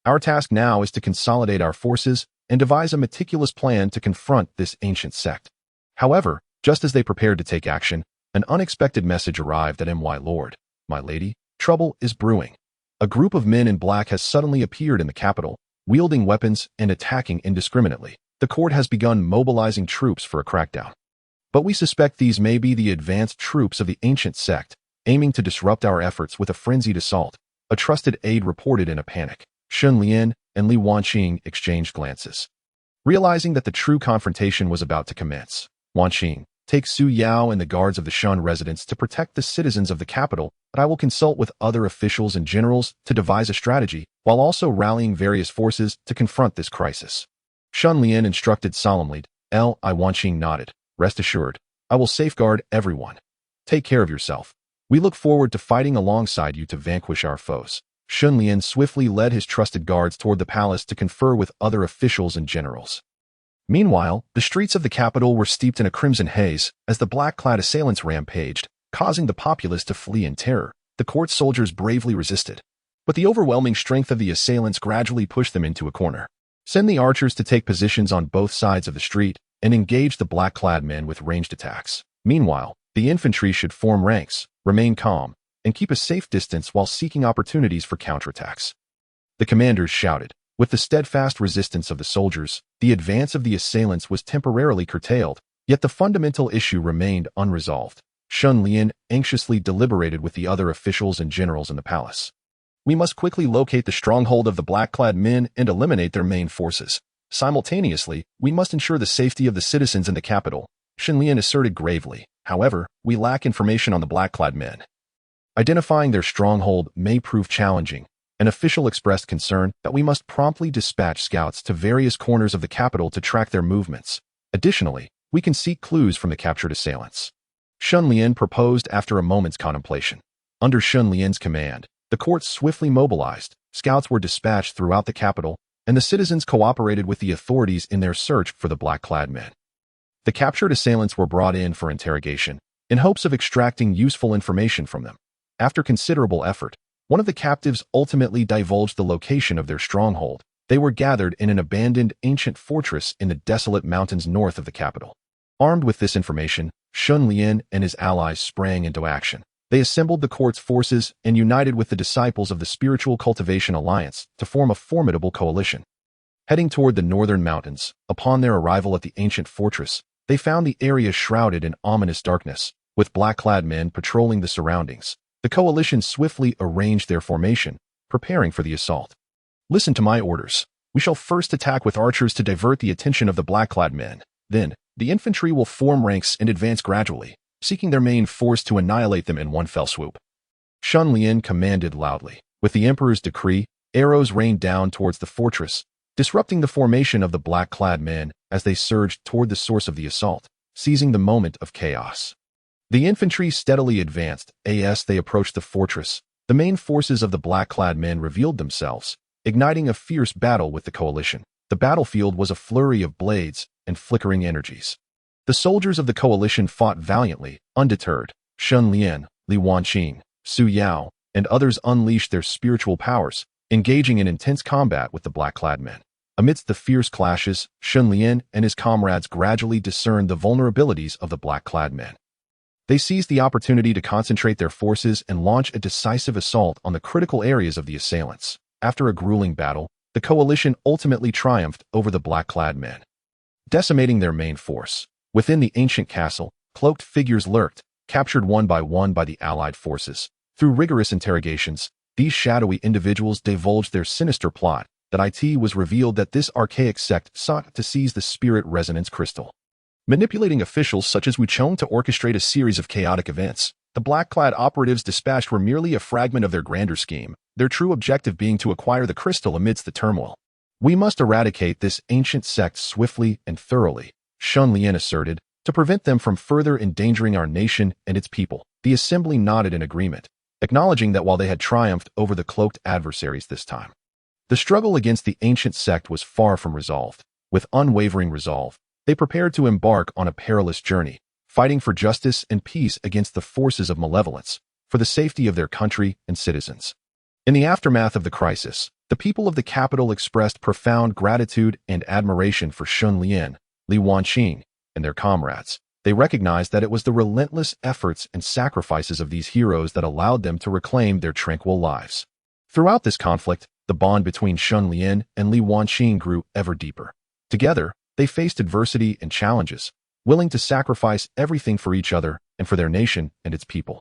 A: Our task now is to consolidate our forces and devise a meticulous plan to confront this ancient sect. However, just as they prepared to take action, an unexpected message arrived. My lord, my lady, trouble is brewing. A group of men in black has suddenly appeared in the capital, wielding weapons and attacking indiscriminately. The court has begun mobilizing troops for a crackdown. But we suspect these may be the advanced troops of the ancient sect, aiming to disrupt our efforts with a frenzied assault, a trusted aide reported in a panic. Shen Lian and Li Wanqing exchanged glances, realizing that the true confrontation was about to commence. Wanqing, take Su Yao and the guards of the Shen residence to protect the citizens of the capital, but I will consult with other officials and generals to devise a strategy, while also rallying various forces to confront this crisis. Shen Lian instructed solemnly. Li Wanqing nodded. Rest assured, I will safeguard everyone. Take care of yourself. We look forward to fighting alongside you to vanquish our foes. Shen Lian swiftly led his trusted guards toward the palace to confer with other officials and generals. Meanwhile, the streets of the capital were steeped in a crimson haze as the black-clad assailants rampaged, causing the populace to flee in terror. The court soldiers bravely resisted, but the overwhelming strength of the assailants gradually pushed them into a corner. Send the archers to take positions on both sides of the street and engage the black-clad men with ranged attacks. Meanwhile, the infantry should form ranks, remain calm, and keep a safe distance while seeking opportunities for counterattacks. The commanders shouted. With the steadfast resistance of the soldiers, the advance of the assailants was temporarily curtailed, yet the fundamental issue remained unresolved. Shen Lian anxiously deliberated with the other officials and generals in the palace. We must quickly locate the stronghold of the black-clad men and eliminate their main forces. Simultaneously, we must ensure the safety of the citizens in the capital, Shen Lian asserted gravely. However, we lack information on the black-clad men. Identifying their stronghold may prove challenging. An official expressed concern that we must promptly dispatch scouts to various corners of the capital to track their movements. Additionally, we can seek clues from the captured assailants. Shen Lian proposed after a moment's contemplation. Under Shen Lian's command, The court swiftly mobilized, scouts were dispatched throughout the capital, and the citizens cooperated with the authorities in their search for the black-clad men. The captured assailants were brought in for interrogation, in hopes of extracting useful information from them. After considerable effort, one of the captives ultimately divulged the location of their stronghold. They were gathered in an abandoned ancient fortress in the desolate mountains north of the capital. Armed with this information, Shen Lian and his allies sprang into action. They assembled the court's forces and united with the disciples of the Spiritual Cultivation Alliance to form a formidable coalition. Heading toward the northern mountains, upon their arrival at the ancient fortress, they found the area shrouded in ominous darkness, with black-clad men patrolling the surroundings. The coalition swiftly arranged their formation, preparing for the assault. "Listen to my orders. We shall first attack with archers to divert the attention of the black-clad men. Then, the infantry will form ranks and advance gradually, seeking their main force to annihilate them in one fell swoop." Shen Lian commanded loudly. With the emperor's decree, arrows rained down towards the fortress, disrupting the formation of the black-clad men as they surged toward the source of the assault, seizing the moment of chaos. The infantry steadily advanced. As they approached the fortress, the main forces of the black-clad men revealed themselves, igniting a fierce battle with the coalition. The battlefield was a flurry of blades and flickering energies. The soldiers of the coalition fought valiantly, undeterred. Shen Lian, Li Wanqing, Su Yao, and others unleashed their spiritual powers, engaging in intense combat with the black-clad men. Amidst the fierce clashes, Shen Lian and his comrades gradually discerned the vulnerabilities of the black-clad men. They seized the opportunity to concentrate their forces and launch a decisive assault on the critical areas of the assailants. After a grueling battle, the coalition ultimately triumphed over the black-clad men, decimating their main force. Within the ancient castle, cloaked figures lurked, captured one by the allied forces. Through rigorous interrogations, these shadowy individuals divulged their sinister plot. That it was revealed that this archaic sect sought to seize the spirit resonance crystal, manipulating officials such as Wu Chong to orchestrate a series of chaotic events. The black-clad operatives dispatched were merely a fragment of their grander scheme, their true objective being to acquire the crystal amidst the turmoil. "We must eradicate this ancient sect swiftly and thoroughly," Shen Lian asserted, "to prevent them from further endangering our nation and its people." The assembly nodded in agreement, acknowledging that while they had triumphed over the cloaked adversaries this time, the struggle against the ancient sect was far from resolved. With unwavering resolve, they prepared to embark on a perilous journey, fighting for justice and peace against the forces of malevolence, for the safety of their country and citizens. In the aftermath of the crisis, the people of the capital expressed profound gratitude and admiration for Shen Lian, Li Wanqing, and their comrades. They recognized that it was the relentless efforts and sacrifices of these heroes that allowed them to reclaim their tranquil lives. Throughout this conflict, the bond between Shen Lian and Li Wanqing grew ever deeper. Together, they faced adversity and challenges, willing to sacrifice everything for each other and for their nation and its people.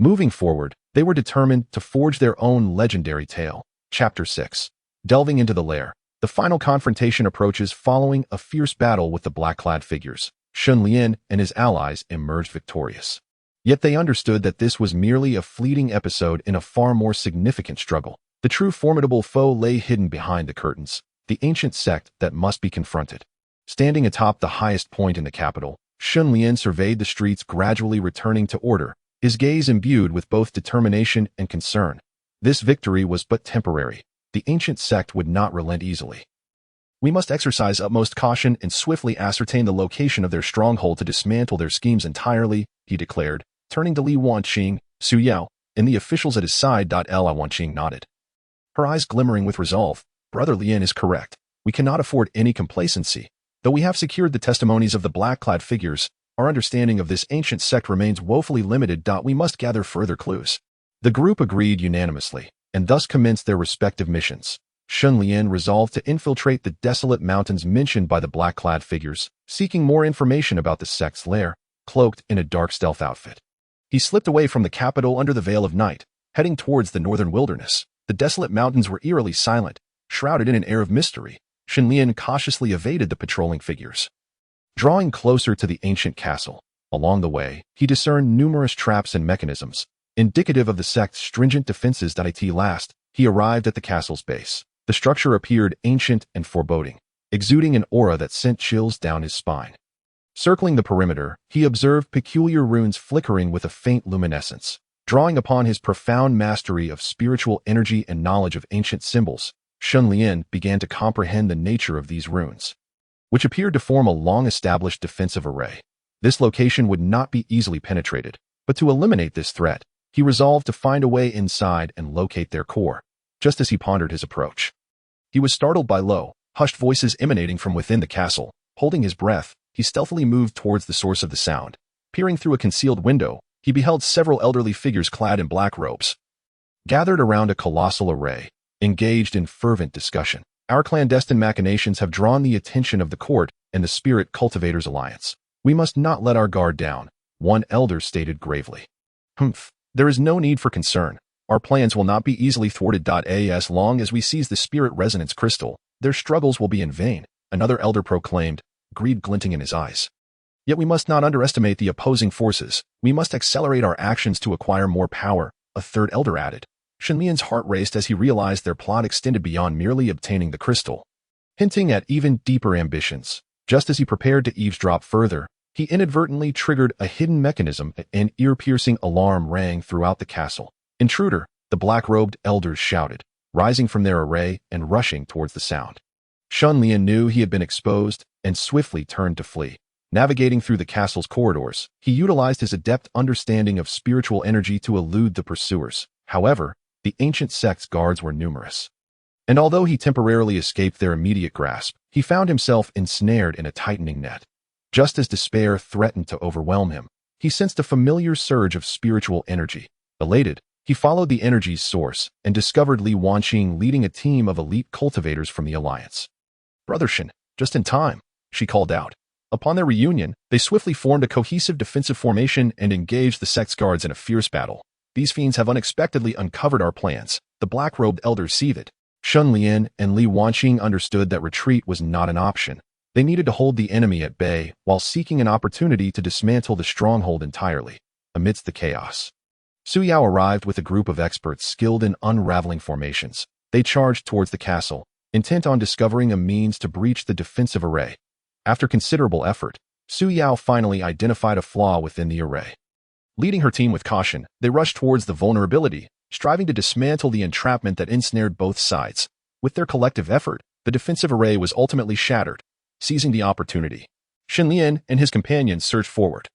A: Moving forward, they were determined to forge their own legendary tale. Chapter 6. Delving into the lair. The final confrontation approaches following a fierce battle with the black-clad figures. Shen Lian and his allies emerged victorious. Yet they understood that this was merely a fleeting episode in a far more significant struggle. The true formidable foe lay hidden behind the curtains, the ancient sect that must be confronted. Standing atop the highest point in the capital, Shen Lian surveyed the streets gradually returning to order, his gaze imbued with both determination and concern. This victory was but temporary. The ancient sect would not relent easily. "We must exercise utmost caution and swiftly ascertain the location of their stronghold to dismantle their schemes entirely," he declared, turning to Li Wanqing, Su Yao, and the officials at his side. Li Wanqing nodded, her eyes glimmering with resolve. "Brother Lian is correct. We cannot afford any complacency. Though we have secured the testimonies of the black-clad figures, our understanding of this ancient sect remains woefully limited. We must gather further clues." The group agreed unanimously, and thus commenced their respective missions. Shen Lian resolved to infiltrate the desolate mountains mentioned by the black-clad figures, seeking more information about the sect's lair, cloaked in a dark stealth outfit. He slipped away from the capital under the veil of night, heading towards the northern wilderness. The desolate mountains were eerily silent, shrouded in an air of mystery. Shen Lian cautiously evaded the patrolling figures, drawing closer to the ancient castle. Along the way, he discerned numerous traps and mechanisms, indicative of the sect's stringent defenses. At last, he arrived at the castle's base. The structure appeared ancient and foreboding, exuding an aura that sent chills down his spine. Circling the perimeter, he observed peculiar runes flickering with a faint luminescence. Drawing upon his profound mastery of spiritual energy and knowledge of ancient symbols, Shen Lian began to comprehend the nature of these runes, which appeared to form a long-established defensive array. This location would not be easily penetrated, but to eliminate this threat, he resolved to find a way inside and locate their core. Just as he pondered his approach, he was startled by low, hushed voices emanating from within the castle. Holding his breath, he stealthily moved towards the source of the sound. Peering through a concealed window, he beheld several elderly figures clad in black robes, gathered around a colossal array, engaged in fervent discussion. Our clandestine machinations have drawn the attention of the court and the Spirit Cultivators Alliance. We must not let our guard down, one elder stated gravely. There is no need for concern. Our plans will not be easily thwarted. As long as we seize the Spirit Resonance Crystal, their struggles will be in vain, another elder proclaimed, greed glinting in his eyes. Yet we must not underestimate the opposing forces. We must accelerate our actions to acquire more power, a third elder added. Shen Lian's heart raced as he realized their plot extended beyond merely obtaining the crystal, hinting at even deeper ambitions. Just as he prepared to eavesdrop further, he inadvertently triggered a hidden mechanism. An ear-piercing alarm rang throughout the castle. Intruder, the black-robed elders shouted, rising from their array and rushing towards the sound. Shen Lian knew he had been exposed and swiftly turned to flee. Navigating through the castle's corridors, he utilized his adept understanding of spiritual energy to elude the pursuers. However, the ancient sect's guards were numerous, and although he temporarily escaped their immediate grasp, he found himself ensnared in a tightening net. Just as despair threatened to overwhelm him, he sensed a familiar surge of spiritual energy. Elated, he followed the energy's source and discovered Li Wanqing leading a team of elite cultivators from the Alliance. "Brother Shen, just in time," she called out. Upon their reunion, they swiftly formed a cohesive defensive formation and engaged the sect's guards in a fierce battle. "These fiends have unexpectedly uncovered our plans," the black-robed elders seethed. Shen Lian and Li Wanqing understood that retreat was not an option. They needed to hold the enemy at bay while seeking an opportunity to dismantle the stronghold entirely. Amidst the chaos, Su Yao arrived with a group of experts skilled in unraveling formations. They charged towards the castle, intent on discovering a means to breach the defensive array. After considerable effort, Su Yao finally identified a flaw within the array. Leading her team with caution, they rushed towards the vulnerability, striving to dismantle the entrapment that ensnared both sides. With their collective effort, the defensive array was ultimately shattered. Seizing the opportunity, Shen Lian and his companions surged forward.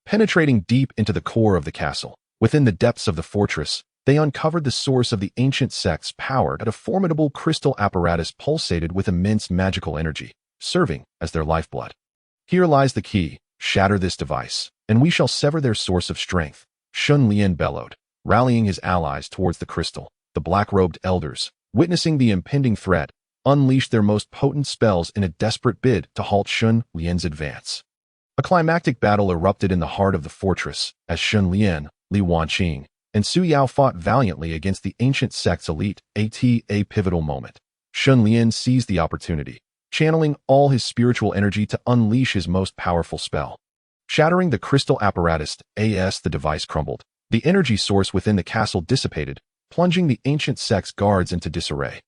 A: Penetrating deep into the core of the castle, within the depths of the fortress, they uncovered the source of the ancient sect's power. A formidable crystal apparatus pulsated with immense magical energy, serving as their lifeblood. "Here lies the key. Shatter this device, and we shall sever their source of strength," Shen Lian bellowed, rallying his allies towards the crystal. The black-robed elders, witnessing the impending threat, unleashed their most potent spells in a desperate bid to halt Shen Lian's advance. A climactic battle erupted in the heart of the fortress as Shen Lian, Li Wanqing, and Su Yao fought valiantly against the ancient sect's elite. A pivotal moment. Shen Lian seized the opportunity, channeling all his spiritual energy to unleash his most powerful spell. Shattering the crystal apparatus, the device crumbled. The energy source within the castle dissipated, plunging the ancient sect's guards into disarray.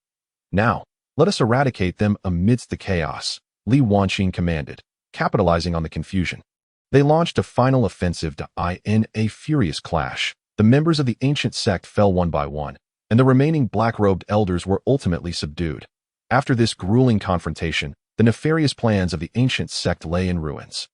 A: "Now, let us eradicate them amidst the chaos," Li Wanqing commanded, capitalizing on the confusion. They launched a final offensive in a furious clash. The members of the ancient sect fell one by one, and the remaining black-robed elders were ultimately subdued. After this grueling confrontation, the nefarious plans of the ancient sect lay in ruins.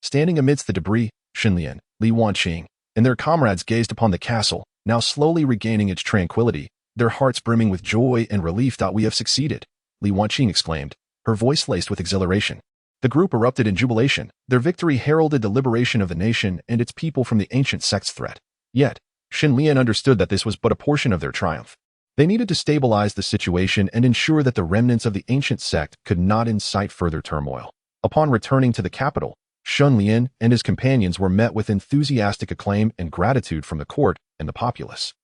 A: Standing amidst the debris, Shen Lian, Li Wanqing, and their comrades gazed upon the castle, now slowly regaining its tranquility, their hearts brimming with joy and relief. "We have succeeded," Li Wanqing exclaimed, her voice laced with exhilaration. The group erupted in jubilation. Their victory heralded the liberation of the nation and its people from the ancient sect's threat. Yet, Shen Lian understood that this was but a portion of their triumph. They needed to stabilize the situation and ensure that the remnants of the ancient sect could not incite further turmoil. Upon returning to the capital, Shen Lian and his companions were met with enthusiastic acclaim and gratitude from the court and the populace.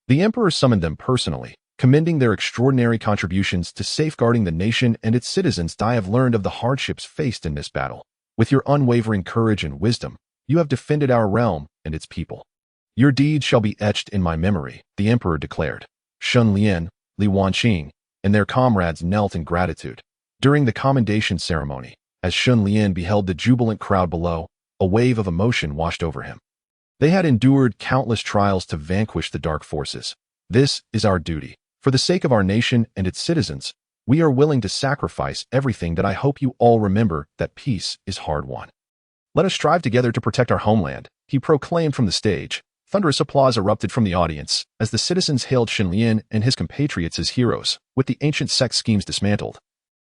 A: The emperor summoned them personally, commending their extraordinary contributions to safeguarding the nation and its citizens. "I have learned of the hardships faced in this battle. With your unwavering courage and wisdom, you have defended our realm and its people. Your deeds shall be etched in my memory," the emperor declared. Shen Lian, Li Wanqing, and their comrades knelt in gratitude. During the commendation ceremony, as Shen Lian beheld the jubilant crowd below, a wave of emotion washed over him. They had endured countless trials to vanquish the dark forces. This is our duty. For the sake of our nation and its citizens, we are willing to sacrifice everything. That I hope you all remember that peace is hard won. Let us strive together to protect our homeland, he proclaimed from the stage. Thunderous applause erupted from the audience as the citizens hailed Shen Lian and his compatriots as heroes, with the ancient sect schemes dismantled.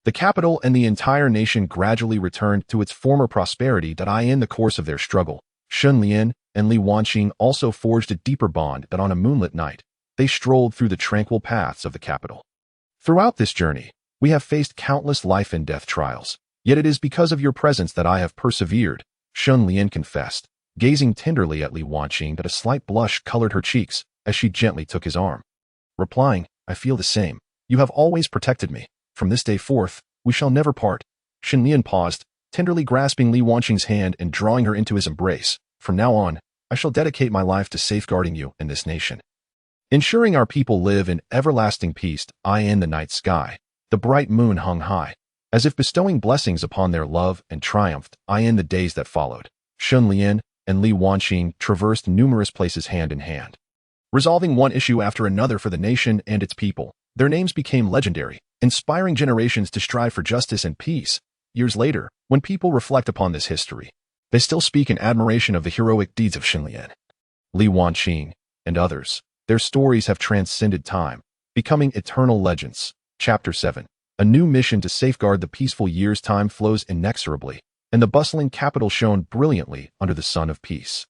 A: The capital and the entire nation gradually returned to its former prosperity. In the course of their struggle, Shen Lian and Li Wanqing also forged a deeper bond. On a moonlit night, they strolled through the tranquil paths of the capital. Throughout this journey, we have faced countless life and death trials, yet it is because of your presence that I have persevered, Shen Lian confessed, gazing tenderly at Li Wanqing. A slight blush colored her cheeks as she gently took his arm, replying, I feel the same. You have always protected me. From this day forth, we shall never part. Shen Lian paused, tenderly grasping Li Wanqing's hand and drawing her into his embrace. From now on, I shall dedicate my life to safeguarding you and this nation, ensuring our people live in everlasting peace. In the night sky, the bright moon hung high, as if bestowing blessings upon their love and triumphed. In the days that followed, Shen Lian and Li Wanqing traversed numerous places hand in hand, resolving one issue after another for the nation and its people. Their names became legendary, inspiring generations to strive for justice and peace. Years later, when people reflect upon this history, they still speak in admiration of the heroic deeds of Shen Lian, Li Wanqing, and others. Their stories have transcended time, becoming eternal legends. Chapter 7. A new mission to safeguard the peaceful years. Time flows inexorably, and the bustling capital shone brilliantly under the sun of peace.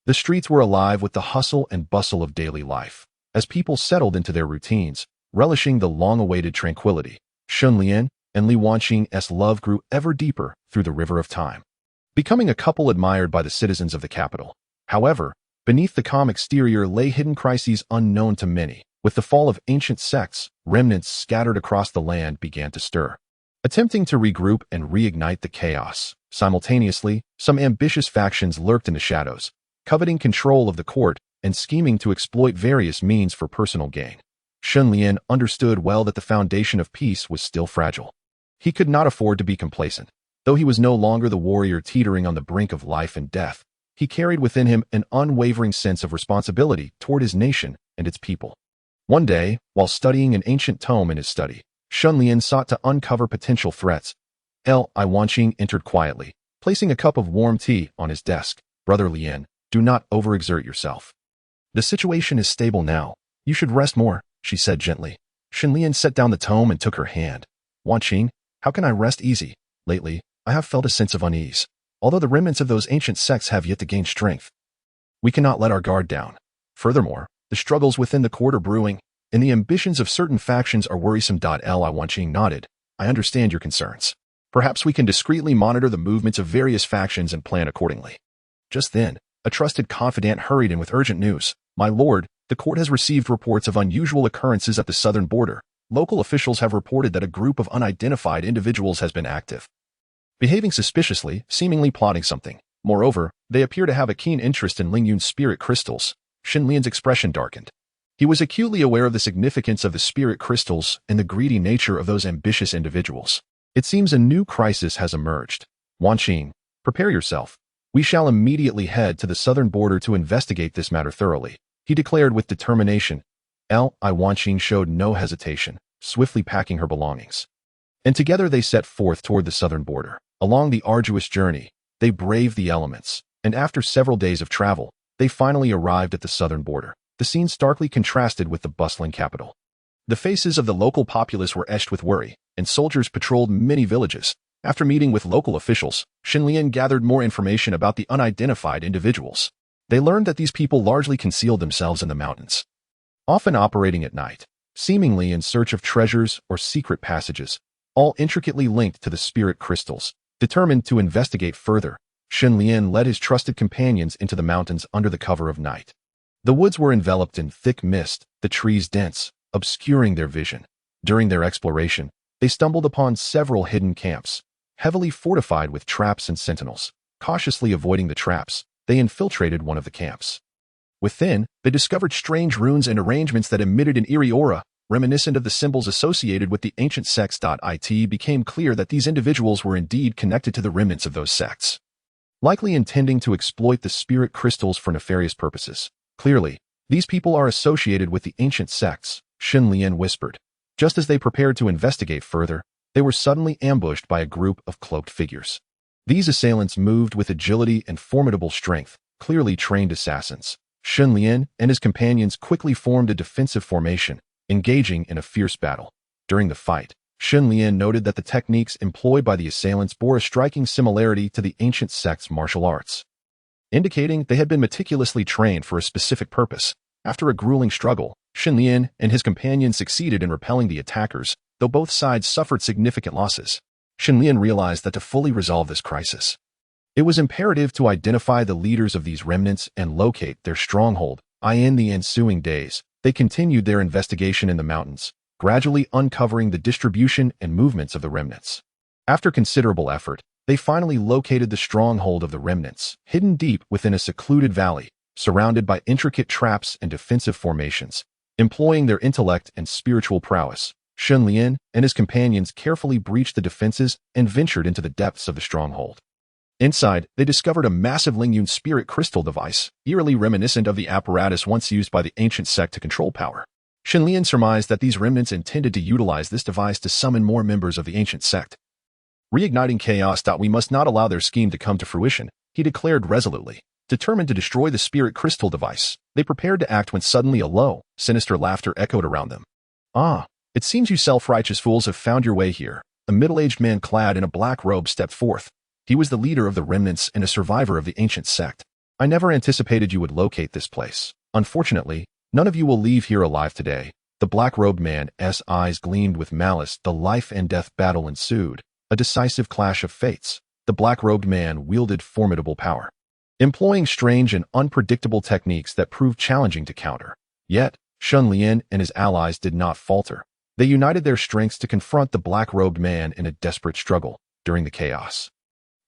A: The streets were alive with the hustle and bustle of daily life, as people settled into their routines, relishing the long-awaited tranquility. Shen Lian and Li Wanqing's love grew ever deeper through the river of time, becoming a couple admired by the citizens of the capital. However, beneath the calm exterior lay hidden crises unknown to many. With the fall of ancient sects, remnants scattered across the land began to stir, attempting to regroup and reignite the chaos. Simultaneously, some ambitious factions lurked in the shadows, coveting control of the court and scheming to exploit various means for personal gain. Shen Lian understood well that the foundation of peace was still fragile. He could not afford to be complacent. Though he was no longer the warrior teetering on the brink of life and death, he carried within him an unwavering sense of responsibility toward his nation and its people. One day, while studying an ancient tome in his study, Shen Lian sought to uncover potential threats. Li Wanqing entered quietly, placing a cup of warm tea on his desk. Brother Lian, do not overexert yourself. The situation is stable now. You should rest more, she said gently. Shen Lian set down the tome and took her hand. Wanqing, how can I rest easy? Lately, I have felt a sense of unease. Although the remnants of those ancient sects have yet to gain strength, we cannot let our guard down. Furthermore, the struggles within the court are brewing, and the ambitions of certain factions are worrisome. Li Wanqing nodded. I understand your concerns. Perhaps we can discreetly monitor the movements of various factions and plan accordingly. Just then, a trusted confidant hurried in with urgent news. My lord, the court has received reports of unusual occurrences at the southern border. Local officials have reported that a group of unidentified individuals has been active, behaving suspiciously, seemingly plotting something. Moreover, they appear to have a keen interest in Lingyun's spirit crystals. Shen Lian's expression darkened. He was acutely aware of the significance of the spirit crystals and the greedy nature of those ambitious individuals. It seems a new crisis has emerged. Wanqing, prepare yourself. We shall immediately head to the southern border to investigate this matter thoroughly, he declared with determination. Li Wanqing showed no hesitation, swiftly packing her belongings. And together they set forth toward the southern border. Along the arduous journey, they braved the elements, and after several days of travel, they finally arrived at the southern border. The scene starkly contrasted with the bustling capital. The faces of the local populace were etched with worry, and soldiers patrolled many villages. After meeting with local officials, Shen Lian gathered more information about the unidentified individuals. They learned that these people largely concealed themselves in the mountains, often operating at night, seemingly in search of treasures or secret passages, all intricately linked to the spirit crystals. Determined to investigate further, Shen Lian led his trusted companions into the mountains under the cover of night. The woods were enveloped in thick mist, the trees dense, obscuring their vision. During their exploration, they stumbled upon several hidden camps, heavily fortified with traps and sentinels. Cautiously avoiding the traps, they infiltrated one of the camps. Within, they discovered strange runes and arrangements that emitted an eerie aura, reminiscent of the symbols associated with the ancient sects. It became clear that these individuals were indeed connected to the remnants of those sects. likely intending to exploit the spirit crystals for nefarious purposes. Clearly, these people are associated with the ancient sects, Shen Lian whispered. Just as they prepared to investigate further, they were suddenly ambushed by a group of cloaked figures. These assailants moved with agility and formidable strength, clearly trained assassins. Shen Lian and his companions quickly formed a defensive formation, engaging in a fierce battle. During the fight, Shen Lian noted that the techniques employed by the assailants bore a striking similarity to the ancient sect's martial arts, indicating they had been meticulously trained for a specific purpose. After a grueling struggle, Shen Lian and his companions succeeded in repelling the attackers, though both sides suffered significant losses. Shen Lian realized that to fully resolve this crisis, it was imperative to identify the leaders of these remnants and locate their stronghold. In the ensuing days, they continued their investigation in the mountains, gradually uncovering the distribution and movements of the remnants. After considerable effort, they finally located the stronghold of the remnants, hidden deep within a secluded valley, surrounded by intricate traps and defensive formations. Employing their intellect and spiritual prowess, Shen Lian and his companions carefully breached the defenses and ventured into the depths of the stronghold. Inside, they discovered a massive Lingyun spirit crystal device, eerily reminiscent of the apparatus once used by the ancient sect to control power. Shen Lian surmised that these remnants intended to utilize this device to summon more members of the ancient sect. Reigniting chaos. We must not allow their scheme to come to fruition, he declared resolutely. Determined to destroy the spirit crystal device, they prepared to act when suddenly a low, sinister laughter echoed around them. It seems you self-righteous fools have found your way here. A middle-aged man clad in a black robe stepped forth. He was the leader of the remnants and a survivor of the ancient sect. I never anticipated you would locate this place. Unfortunately, none of you will leave here alive today. The black-robed man's eyes gleamed with malice. The life-and-death battle ensued, a decisive clash of fates. The black-robed man wielded formidable power, employing strange and unpredictable techniques that proved challenging to counter. Yet, Shen Lian and his allies did not falter. They united their strengths to confront the black-robed man in a desperate struggle. During the chaos,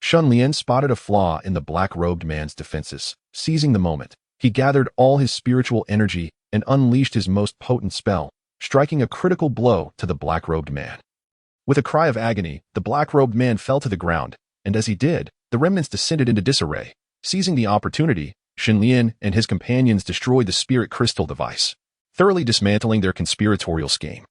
A: Shen Lian spotted a flaw in the black-robed man's defenses. Seizing the moment, he gathered all his spiritual energy and unleashed his most potent spell, striking a critical blow to the black-robed man. With a cry of agony, the black-robed man fell to the ground, and as he did, the remnants descended into disarray. Seizing the opportunity, Shen Lian and his companions destroyed the spirit crystal device, thoroughly dismantling their conspiratorial scheme.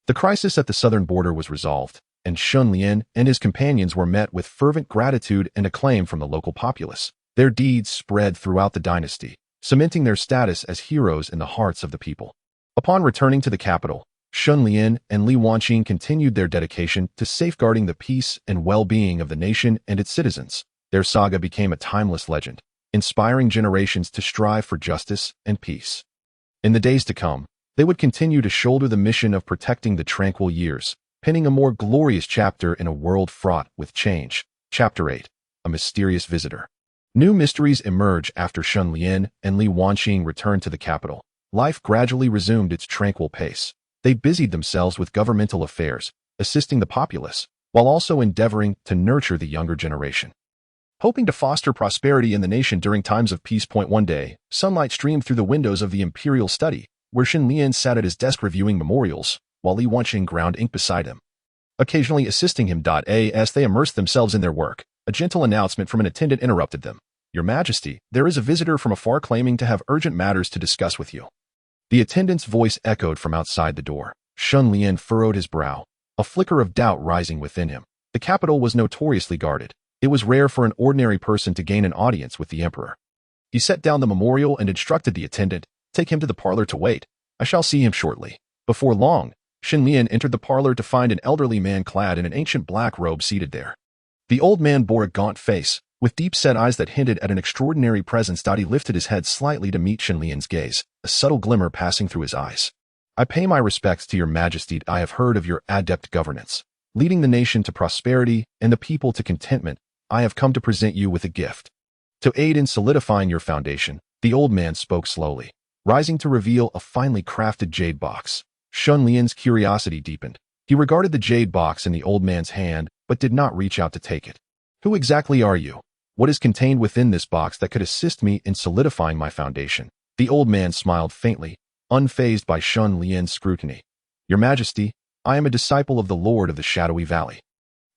A: The crisis at the southern border was resolved, and Shen Lian and his companions were met with fervent gratitude and acclaim from the local populace. Their deeds spread throughout the dynasty, cementing their status as heroes in the hearts of the people. Upon returning to the capital, Shen Lian and Li Wanqing continued their dedication to safeguarding the peace and well-being of the nation and its citizens. Their saga became a timeless legend, inspiring generations to strive for justice and peace. In the days to come, they would continue to shoulder the mission of protecting the tranquil years, penning a more glorious chapter in a world fraught with change. Chapter 8. A Mysterious Visitor. New mysteries emerge after Shen Lian and Li Wanqing returned to the capital. Life gradually resumed its tranquil pace. They busied themselves with governmental affairs, assisting the populace, while also endeavoring to nurture the younger generation. Hoping to foster prosperity in the nation during times of peace. One day, sunlight streamed through the windows of the imperial study, where Shen Lian sat at his desk reviewing memorials, while Li Wanqing ground ink beside him, occasionally assisting him. As they immersed themselves in their work, a gentle announcement from an attendant interrupted them. Your Majesty, there is a visitor from afar claiming to have urgent matters to discuss with you. The attendant's voice echoed from outside the door. Shen Lian furrowed his brow, a flicker of doubt rising within him. The capital was notoriously guarded. It was rare for an ordinary person to gain an audience with the emperor. He set down the memorial and instructed the attendant, take him to the parlor to wait. I shall see him shortly. Before long, Shen Lian entered the parlor to find an elderly man clad in an ancient black robe seated there. The old man bore a gaunt face, with deep-set eyes that hinted at an extraordinary presence. He lifted his head slightly to meet Shen Lian's gaze, a subtle glimmer passing through his eyes. I pay my respects to your Majesty. I have heard of your adept governance, leading the nation to prosperity and the people to contentment. I have come to present you with a gift. To aid in solidifying your foundation, the old man spoke slowly, rising to reveal a finely crafted jade box. Shen Lian's curiosity deepened. He regarded the jade box in the old man's hand, but did not reach out to take it. Who exactly are you? What is contained within this box that could assist me in solidifying my foundation? The old man smiled faintly, unfazed by Shen Lian's scrutiny. Your Majesty, I am a disciple of the Lord of the Shadowy Valley,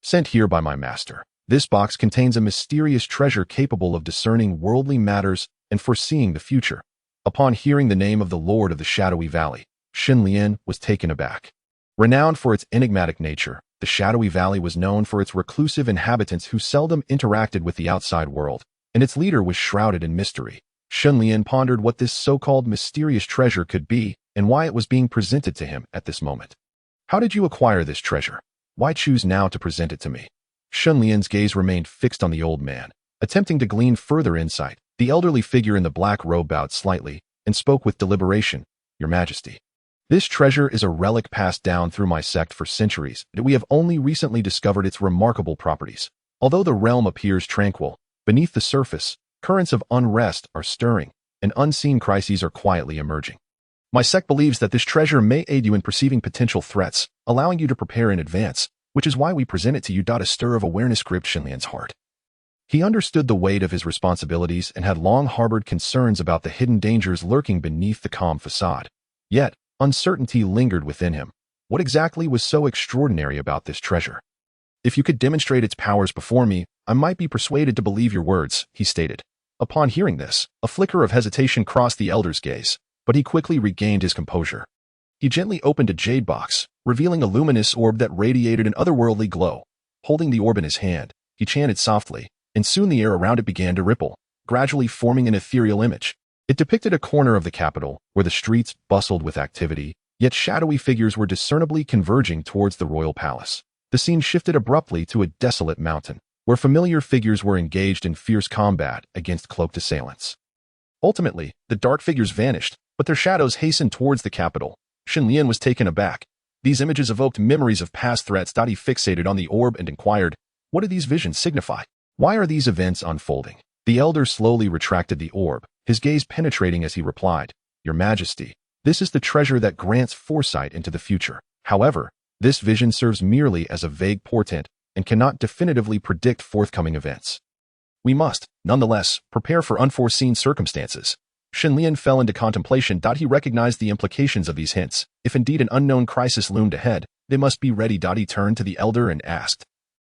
A: sent here by my master. This box contains a mysterious treasure capable of discerning worldly matters and foreseeing the future. Upon hearing the name of the Lord of the Shadowy Valley, Shen Lian was taken aback. Renowned for its enigmatic nature, the Shadowy Valley was known for its reclusive inhabitants who seldom interacted with the outside world, and its leader was shrouded in mystery. Shen Lian pondered what this so-called mysterious treasure could be and why it was being presented to him at this moment. How did you acquire this treasure? Why choose now to present it to me? Shen Lian's gaze remained fixed on the old man. Attempting to glean further insight, the elderly figure in the black robe bowed slightly and spoke with deliberation. Your Majesty, this treasure is a relic passed down through my sect for centuries, and we have only recently discovered its remarkable properties. Although the realm appears tranquil, beneath the surface, currents of unrest are stirring, and unseen crises are quietly emerging. My sect believes that this treasure may aid you in perceiving potential threats, allowing you to prepare in advance, which is why we present it to you. A stir of awareness gripped Shen Lian's heart. He understood the weight of his responsibilities and had long harbored concerns about the hidden dangers lurking beneath the calm facade. Yet, uncertainty lingered within him. What exactly was so extraordinary about this treasure? If you could demonstrate its powers before me, I might be persuaded to believe your words, he stated. Upon hearing this, a flicker of hesitation crossed the elder's gaze, but he quickly regained his composure. He gently opened a jade box, revealing a luminous orb that radiated an otherworldly glow. Holding the orb in his hand, he chanted softly, and soon the air around it began to ripple, gradually forming an ethereal image. It depicted a corner of the capital, where the streets bustled with activity, yet shadowy figures were discernibly converging towards the royal palace. The scene shifted abruptly to a desolate mountain, where familiar figures were engaged in fierce combat against cloaked assailants. Ultimately, the dark figures vanished, but their shadows hastened towards the capital. Shen Lian was taken aback. These images evoked memories of past threats. He fixated on the orb and inquired, what do these visions signify? Why are these events unfolding? The elder slowly retracted the orb, his gaze penetrating as he replied, Your Majesty, this is the treasure that grants foresight into the future. However, this vision serves merely as a vague portent and cannot definitively predict forthcoming events. We must, nonetheless, prepare for unforeseen circumstances. Shen Lian fell into contemplation. He recognized the implications of these hints. If indeed an unknown crisis loomed ahead, they must be ready. He turned to the elder and asked,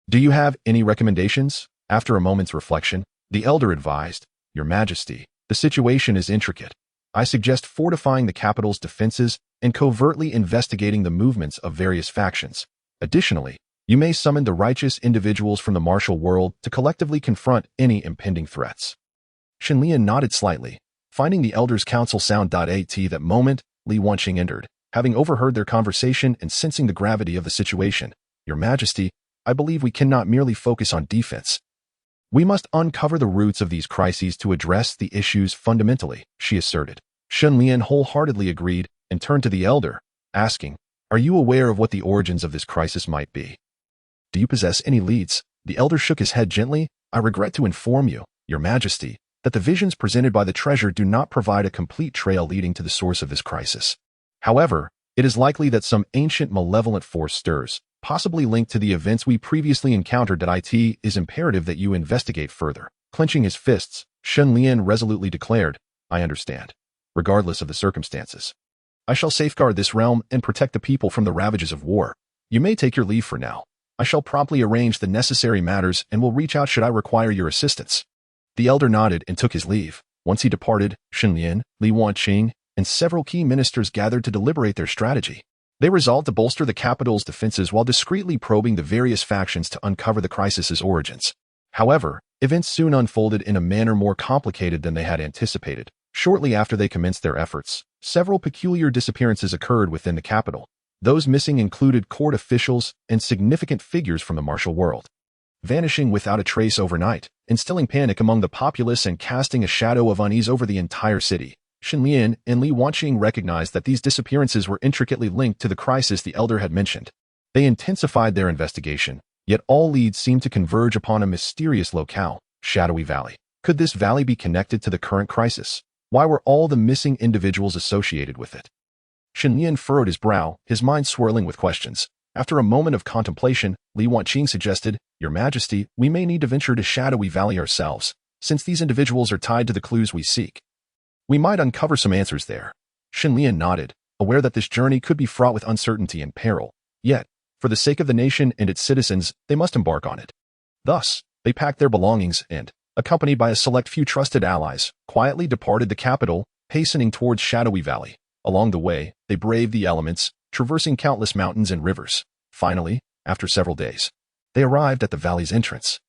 A: Do you have any recommendations? After a moment's reflection, the elder advised, Your Majesty, the situation is intricate. I suggest fortifying the capital's defenses and covertly investigating the movements of various factions. Additionally, you may summon the righteous individuals from the martial world to collectively confront any impending threats. Shen Lian nodded slightly, finding the elder's counsel sound. At that moment, Li Wanqing entered, having overheard their conversation and sensing the gravity of the situation. Your Majesty, I believe we cannot merely focus on defense. We must uncover the roots of these crises to address the issues fundamentally, she asserted. Shen Lian wholeheartedly agreed and turned to the elder, asking, Are you aware of what the origins of this crisis might be? Do you possess any leads? The elder shook his head gently. I regret to inform you, Your Majesty, that the visions presented by the treasure do not provide a complete trail leading to the source of this crisis. However, it is likely that some ancient malevolent force stirs, possibly linked to the events we previously encountered. It is imperative that you investigate further. Clenching his fists, Shen Lian resolutely declared, I understand. Regardless of the circumstances, I shall safeguard this realm and protect the people from the ravages of war. You may take your leave for now. I shall promptly arrange the necessary matters and will reach out should I require your assistance. The elder nodded and took his leave. Once he departed, Shen Lian, Li Wanqing, and several key ministers gathered to deliberate their strategy. They resolved to bolster the capital's defenses while discreetly probing the various factions to uncover the crisis's origins. However, events soon unfolded in a manner more complicated than they had anticipated. Shortly after they commenced their efforts, several peculiar disappearances occurred within the capital. Those missing included court officials and significant figures from the martial world, vanishing without a trace overnight, instilling panic among the populace and casting a shadow of unease over the entire city. Shen Lian and Li Wanqing recognized that these disappearances were intricately linked to the crisis the elder had mentioned. They intensified their investigation, yet all leads seemed to converge upon a mysterious locale, Shadowy Valley. Could this valley be connected to the current crisis? Why were all the missing individuals associated with it? Shen Lian furrowed his brow, his mind swirling with questions. After a moment of contemplation, Li Wanqing suggested, Your Majesty, we may need to venture to Shadowy Valley ourselves, since these individuals are tied to the clues we seek. We might uncover some answers there. Shen Lian nodded, aware that this journey could be fraught with uncertainty and peril. Yet, for the sake of the nation and its citizens, they must embark on it. Thus, they packed their belongings and, accompanied by a select few trusted allies, quietly departed the capital, hastening towards Shadowy Valley. Along the way, they braved the elements, traversing countless mountains and rivers. Finally, after several days, they arrived at the valley's entrance.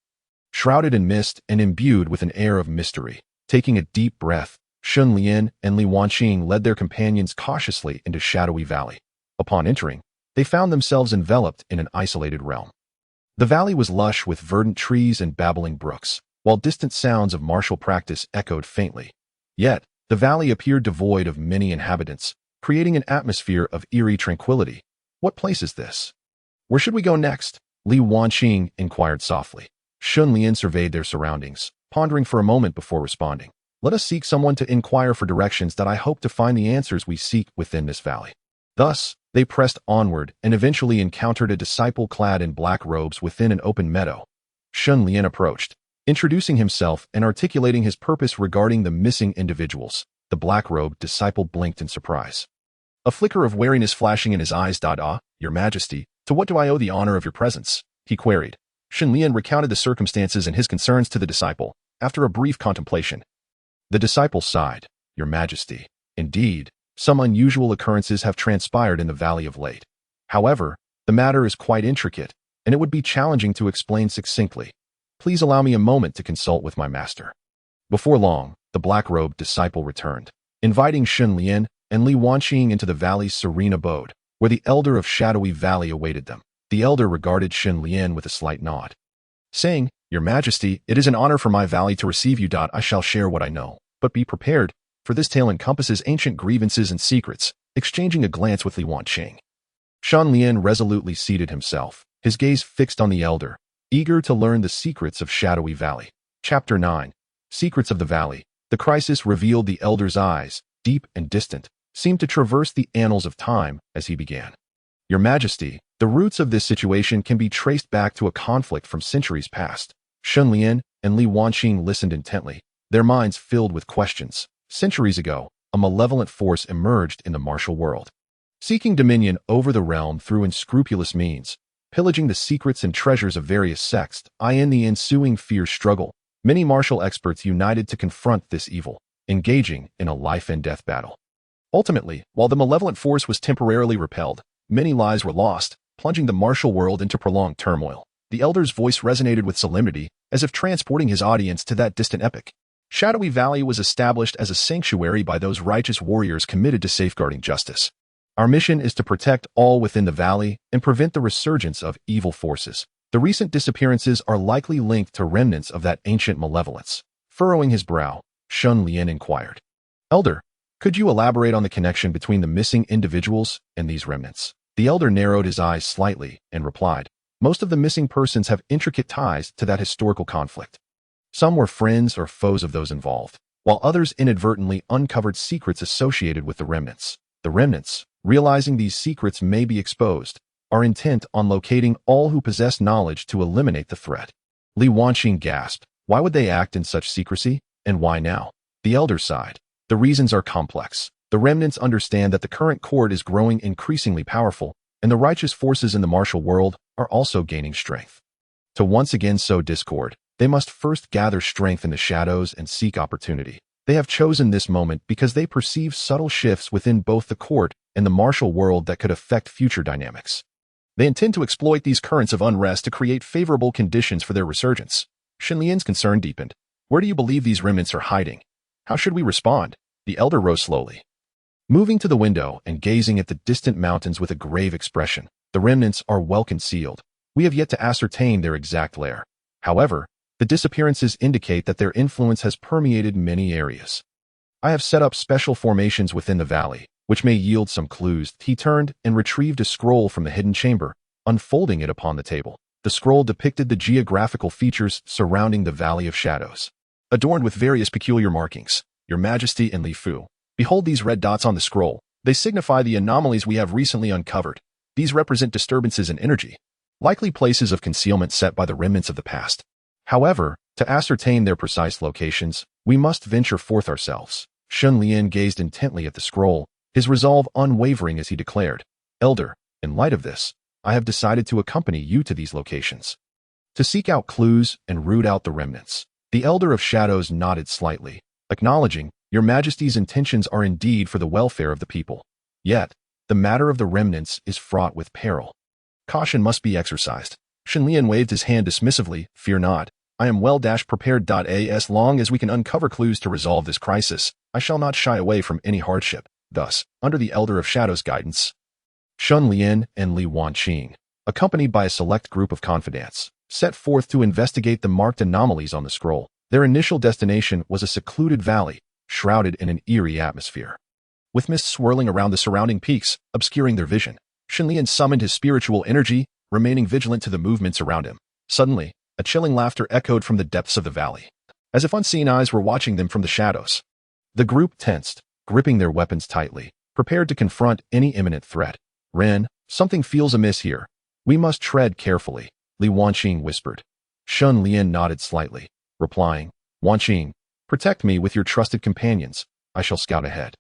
A: Shrouded in mist and imbued with an air of mystery, taking a deep breath, Shen Lian and Li Wanqing led their companions cautiously into Shadowy Valley. Upon entering, they found themselves enveloped in an isolated realm. The valley was lush with verdant trees and babbling brooks, while distant sounds of martial practice echoed faintly. Yet, the valley appeared devoid of many inhabitants, creating an atmosphere of eerie tranquility. What place is this? Where should we go next? Li Wanqing inquired softly. Shen Lian surveyed their surroundings, pondering for a moment before responding. Let us seek someone to inquire for directions that I hope to find the answers we seek within this valley. Thus, they pressed onward and eventually encountered a disciple clad in black robes within an open meadow. Shen Lian approached, introducing himself and articulating his purpose regarding the missing individuals. The black-robed disciple blinked in surprise, a flicker of wariness flashing in his eyes. Your Majesty, to what do I owe the honor of your presence? He queried. Shen Lian recounted the circumstances and his concerns to the disciple. After a brief contemplation, the disciple sighed. Your Majesty, indeed, some unusual occurrences have transpired in the valley of late. However, the matter is quite intricate, and it would be challenging to explain succinctly. Please allow me a moment to consult with my master. Before long, the black-robed disciple returned, inviting Shen Lian and Li Wanqing into the valley's serene abode, where the elder of Shadowy Valley awaited them. The elder regarded Shen Lian with a slight nod, saying, Your Majesty, it is an honor for my valley to receive you. I shall share what I know, but be prepared, for this tale encompasses ancient grievances and secrets. Exchanging a glance with Li Wanqing, Shen Lian resolutely seated himself, his gaze fixed on the elder, eager to learn the secrets of Shadowy Valley. Chapter 9. Secrets of the Valley. The crisis revealed the elder's eyes, deep and distant, seemed to traverse the annals of time as he began. Your Majesty, the roots of this situation can be traced back to a conflict from centuries past. Shen Lian and Li Wanqing listened intently, their minds filled with questions. Centuries ago, a malevolent force emerged in the martial world, seeking dominion over the realm through unscrupulous means, pillaging the secrets and treasures of various sects. In the ensuing fierce struggle, many martial experts united to confront this evil, engaging in a life-and-death battle. Ultimately, while the malevolent force was temporarily repelled, many lives were lost, plunging the martial world into prolonged turmoil. The elder's voice resonated with solemnity, as if transporting his audience to that distant epoch. Shadowy Valley was established as a sanctuary by those righteous warriors committed to safeguarding justice. Our mission is to protect all within the valley and prevent the resurgence of evil forces. The recent disappearances are likely linked to remnants of that ancient malevolence. Furrowing his brow, Shen Lian inquired, Elder, could you elaborate on the connection between the missing individuals and these remnants? The elder narrowed his eyes slightly and replied, Most of the missing persons have intricate ties to that historical conflict. Some were friends or foes of those involved, while others inadvertently uncovered secrets associated with the remnants. The remnants, realizing these secrets may be exposed, are intent on locating all who possess knowledge to eliminate the threat. Li Wanqing gasped. Why would they act in such secrecy, and why now? The elder sighed. The reasons are complex. The remnants understand that the current court is growing increasingly powerful, and the righteous forces in the martial world are also gaining strength. To once again sow discord, they must first gather strength in the shadows and seek opportunity. They have chosen this moment because they perceive subtle shifts within both the court and the martial world that could affect future dynamics. They intend to exploit these currents of unrest to create favorable conditions for their resurgence. Shen Lian's concern deepened. Where do you believe these remnants are hiding? How should we respond? The elder rose slowly, moving to the window and gazing at the distant mountains with a grave expression. The remnants are well concealed. We have yet to ascertain their exact lair. However, the disappearances indicate that their influence has permeated many areas. I have set up special formations within the valley, which may yield some clues. He turned and retrieved a scroll from the hidden chamber, unfolding it upon the table. The scroll depicted the geographical features surrounding the Valley of Shadows, adorned with various peculiar markings. Your Majesty and Li Fu, behold these red dots on the scroll. They signify the anomalies we have recently uncovered. These represent disturbances in energy, likely places of concealment set by the remnants of the past. However, to ascertain their precise locations, we must venture forth ourselves. Shen Lian gazed intently at the scroll, his resolve unwavering as he declared, Elder, in light of this, I have decided to accompany you to these locations. to seek out clues and root out the remnants. The Elder of Shadows nodded slightly, acknowledging, "Your Majesty's intentions are indeed for the welfare of the people. Yet, the matter of the remnants is fraught with peril. Caution must be exercised." Shen Lian waved his hand dismissively. "Fear not. I am well-prepared. As long as we can uncover clues to resolve this crisis, I shall not shy away from any hardship." Thus, under the Elder of Shadows' guidance, Shen Lian and Li Wanqing, accompanied by a select group of confidants, set forth to investigate the marked anomalies on the scroll. Their initial destination was a secluded valley, shrouded in an eerie atmosphere, with mist swirling around the surrounding peaks, obscuring their vision. Shen Lian summoned his spiritual energy, remaining vigilant to the movements around him. Suddenly, a chilling laughter echoed from the depths of the valley, as if unseen eyes were watching them from the shadows. The group tensed, gripping their weapons tightly, prepared to confront any imminent threat. "Ren, something feels amiss here. We must tread carefully," Li Wanqing whispered. Shen Lian nodded slightly, replying, "Wanqing, protect me with your trusted companions. I shall scout ahead."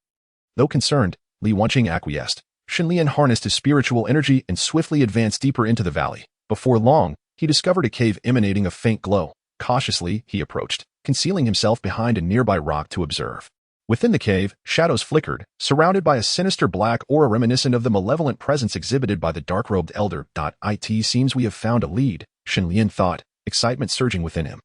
A: Though concerned, Li Wanqing acquiesced. Shen Lian harnessed his spiritual energy and swiftly advanced deeper into the valley. Before long, he discovered a cave emanating a faint glow. Cautiously, he approached, concealing himself behind a nearby rock to observe. Within the cave, shadows flickered, surrounded by a sinister black aura reminiscent of the malevolent presence exhibited by the dark-robed elder. "It seems we have found a lead," Shen Lian thought, excitement surging within him.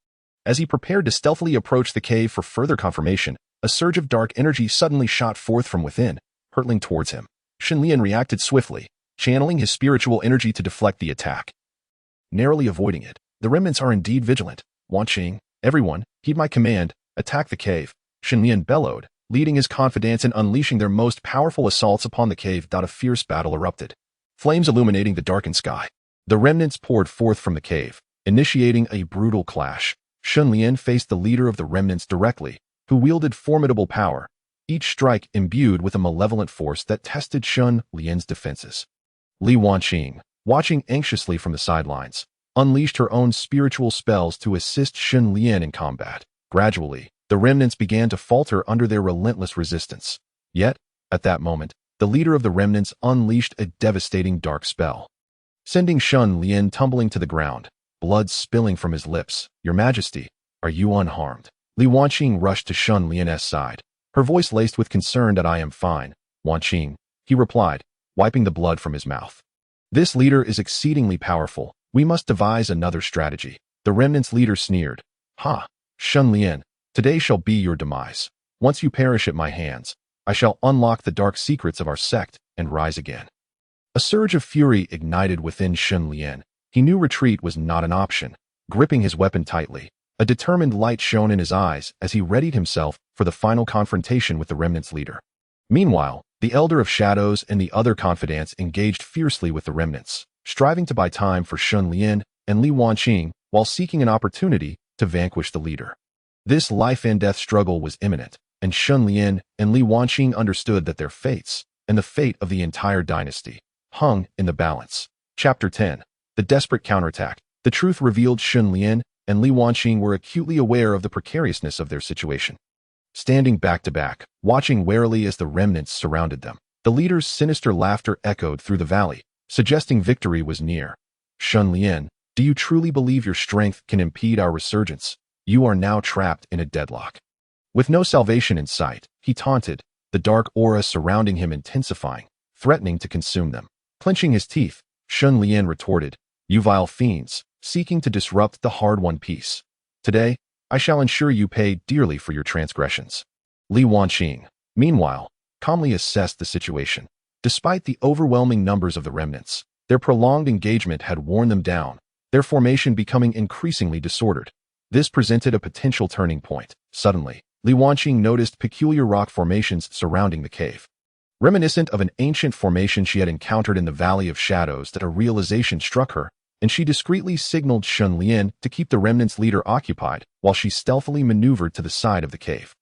A: As he prepared to stealthily approach the cave for further confirmation, a surge of dark energy suddenly shot forth from within, hurtling towards him. Shen Lian reacted swiftly, channeling his spiritual energy to deflect the attack, narrowly avoiding it. "The remnants are indeed vigilant. Wanqing, everyone, heed my command, attack the cave," Shen Lian bellowed, leading his confidants and unleashing their most powerful assaults upon the cave. A fierce battle erupted, flames illuminating the darkened sky. The remnants poured forth from the cave, initiating a brutal clash. Shen Lian faced the leader of the remnants directly, who wielded formidable power, each strike imbued with a malevolent force that tested Shen Lian's defenses. Li Wanqing, watching anxiously from the sidelines, unleashed her own spiritual spells to assist Shen Lian in combat. Gradually, the remnants began to falter under their relentless resistance. Yet, at that moment, the leader of the remnants unleashed a devastating dark spell, sending Shen Lian tumbling to the ground, blood spilling from his lips. "Your Majesty, are you unharmed?" Li Wanqing rushed to Shen Lian's side, her voice laced with concern. "I am fine, Wanqing," he replied, wiping the blood from his mouth. "This leader is exceedingly powerful. We must devise another strategy." The remnants' leader sneered. "Ha, Shen Lian, today shall be your demise. Once you perish at my hands, I shall unlock the dark secrets of our sect and rise again." A surge of fury ignited within Shen Lian. He knew retreat was not an option. Gripping his weapon tightly, a determined light shone in his eyes as he readied himself for the final confrontation with the remnants' leader. Meanwhile, the Elder of Shadows and the other confidants engaged fiercely with the remnants, striving to buy time for Shen Lian and Li Wanqing while seeking an opportunity to vanquish the leader. This life-and-death struggle was imminent, and Shen Lian and Li Wanqing understood that their fates, and the fate of the entire dynasty, hung in the balance. Chapter 10. The Desperate Counterattack. The truth revealed. Shen Lian and Li Wanqing were acutely aware of the precariousness of their situation. Standing back to back, watching warily as the remnants surrounded them, the leader's sinister laughter echoed through the valley, suggesting victory was near. "Shen Lian, do you truly believe your strength can impede our resurgence? You are now trapped in a deadlock." With no salvation in sight, he taunted, the dark aura surrounding him intensifying, threatening to consume them. Clenching his teeth, Shen Lian retorted, "You vile fiends, seeking to disrupt the hard-won peace. Today, I shall ensure you pay dearly for your transgressions." Li Wanqing, meanwhile, calmly assessed the situation. Despite the overwhelming numbers of the remnants, their prolonged engagement had worn them down, their formation becoming increasingly disordered. This presented a potential turning point. Suddenly, Li Wanqing noticed peculiar rock formations surrounding the cave, reminiscent of an ancient formation she had encountered in the Valley of Shadows. A realization struck her, and she discreetly signaled Shen Lian to keep the remnants' leader occupied while she stealthily maneuvered to the side of the cave.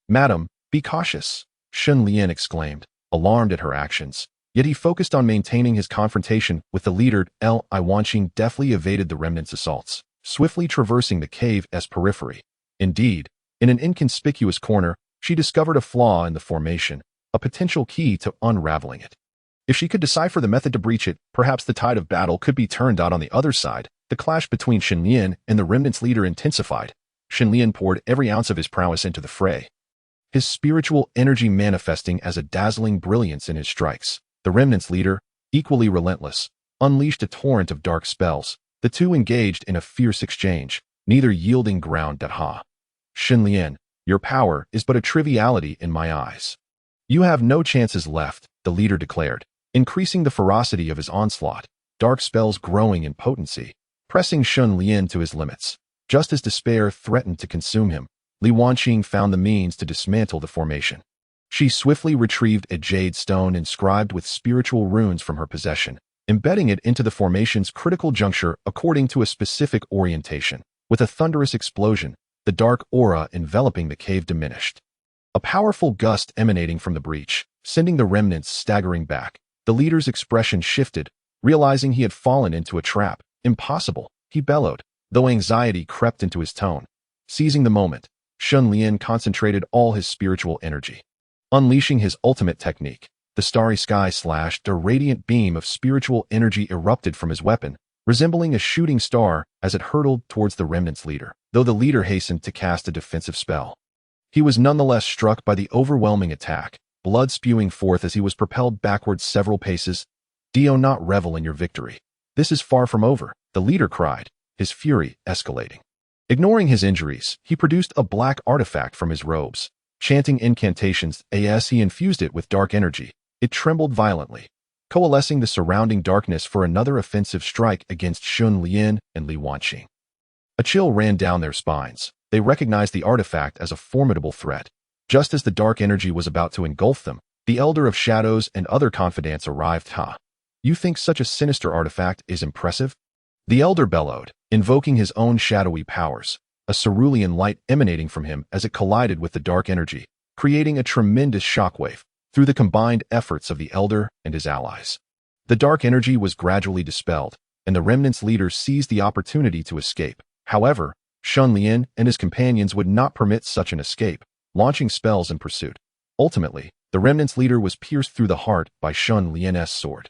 A: "Madam, be cautious," Shen Lian exclaimed, alarmed at her actions. Yet he focused on maintaining his confrontation with the leader. Li Wanqing deftly evaded the remnants' assaults, swiftly traversing the cave's periphery. Indeed, in an inconspicuous corner, she discovered a flaw in the formation, a potential key to unraveling it. If she could decipher the method to breach it, perhaps the tide of battle could be turned out on the other side. The clash between Shen Lian and the remnant's leader intensified. Shen Lian poured every ounce of his prowess into the fray, his spiritual energy manifesting as a dazzling brilliance in his strikes. The remnant's leader, equally relentless, unleashed a torrent of dark spells. The two engaged in a fierce exchange, neither yielding ground. Shen Lian, your power is but a triviality in my eyes. You have no chances left, the leader declared, increasing the ferocity of his onslaught, dark spells growing in potency, pressing Shen Lian to his limits. Just as despair threatened to consume him, Li Wanqing found the means to dismantle the formation. She swiftly retrieved a jade stone inscribed with spiritual runes from her possession, embedding it into the formation's critical juncture according to a specific orientation. With a thunderous explosion, the dark aura enveloping the cave diminished. A powerful gust emanating from the breach, sending the remnants staggering back. The leader's expression shifted, realizing he had fallen into a trap. Impossible, he bellowed, though anxiety crept into his tone. Seizing the moment, Shen Lian concentrated all his spiritual energy. Unleashing his ultimate technique, the starry sky slashed. A radiant beam of spiritual energy erupted from his weapon, resembling a shooting star as it hurtled towards the remnant's leader, though the leader hastened to cast a defensive spell. He was nonetheless struck by the overwhelming attack, blood spewing forth as he was propelled backwards several paces. Do not revel in your victory. This is far from over, the leader cried, his fury escalating. Ignoring his injuries, he produced a black artifact from his robes. Chanting incantations as he infused it with dark energy, it trembled violently, coalescing the surrounding darkness for another offensive strike against Shen Lian and Li Wanqing. A chill ran down their spines. They recognized the artifact as a formidable threat. Just as the dark energy was about to engulf them, the Elder of Shadows and other confidants arrived. You think such a sinister artifact is impressive? The Elder bellowed, invoking his own shadowy powers, a cerulean light emanating from him as it collided with the dark energy, creating a tremendous shockwave through the combined efforts of the Elder and his allies. The dark energy was gradually dispelled, and the remnant's leader seized the opportunity to escape. However, Shen Lian and his companions would not permit such an escape, launching spells in pursuit. Ultimately, the remnant's leader was pierced through the heart by Shen Lian's sword,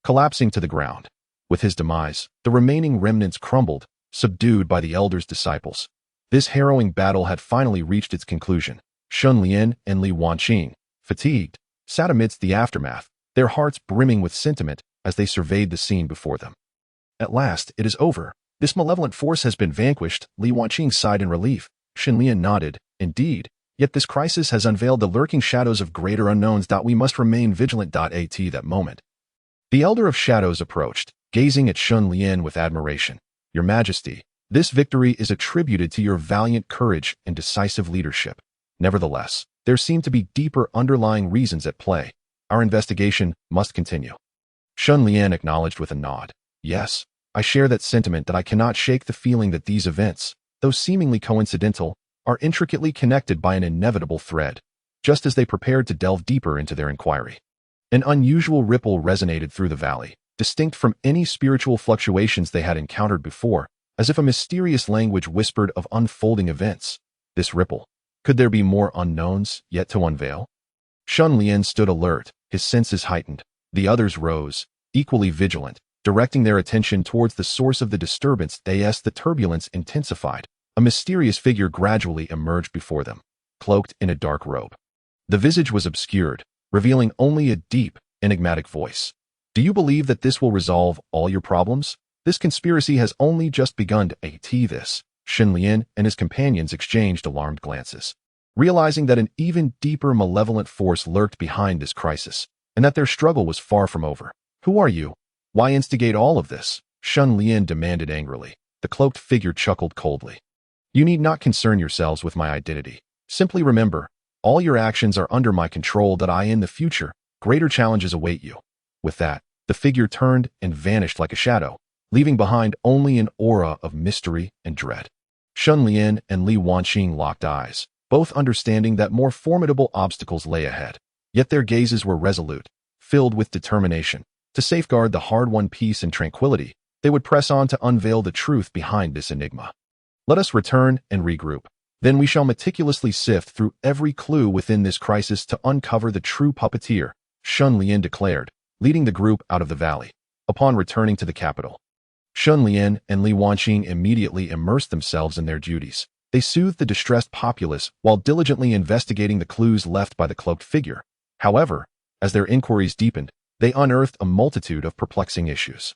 A: collapsing to the ground. With his demise, the remaining remnants crumbled, subdued by the Elder's disciples. This harrowing battle had finally reached its conclusion. Shen Lian and Li Wanqing, fatigued, sat amidst the aftermath, their hearts brimming with sentiment as they surveyed the scene before them. At last, it is over. This malevolent force has been vanquished, Li Wanqing sighed in relief. Shen Lian nodded. Indeed, yet this crisis has unveiled the lurking shadows of greater unknowns. We must remain vigilant. At that moment, the Elder of Shadows approached, gazing at Shen Lian with admiration. Your Majesty, this victory is attributed to your valiant courage and decisive leadership. Nevertheless, there seem to be deeper underlying reasons at play. Our investigation must continue. Shen Lian acknowledged with a nod. Yes, I share that sentiment. I cannot shake the feeling that these events, though seemingly coincidental, are intricately connected by an inevitable thread. Just as they prepared to delve deeper into their inquiry, an unusual ripple resonated through the valley, distinct from any spiritual fluctuations they had encountered before, as if a mysterious language whispered of unfolding events. This ripple, could there be more unknowns yet to unveil? Shen Lian stood alert, his senses heightened. The others rose, equally vigilant, directing their attention towards the source of the disturbance. The turbulence intensified. A mysterious figure gradually emerged before them, cloaked in a dark robe. The visage was obscured, revealing only a deep, enigmatic voice. Do you believe that this will resolve all your problems? This conspiracy has only just begun. This. Shen Lian and his companions exchanged alarmed glances, realizing that an even deeper malevolent force lurked behind this crisis, and that their struggle was far from over. Who are you? Why instigate all of this? Shen Lian demanded angrily. The cloaked figure chuckled coldly. You need not concern yourselves with my identity. Simply remember, all your actions are under my control. In the future, greater challenges await you. With that, the figure turned and vanished like a shadow, leaving behind only an aura of mystery and dread. Shen Lian and Li Wanqing locked eyes, both understanding that more formidable obstacles lay ahead. Yet their gazes were resolute, filled with determination. To safeguard the hard-won peace and tranquility, they would press on to unveil the truth behind this enigma. Let us return and regroup. Then we shall meticulously sift through every clue within this crisis to uncover the true puppeteer, Shen Lian declared, leading the group out of the valley. Upon returning to the capital, Shen Lian and Li Wanqing immediately immersed themselves in their duties. They soothed the distressed populace while diligently investigating the clues left by the cloaked figure. However, as their inquiries deepened, they unearthed a multitude of perplexing issues.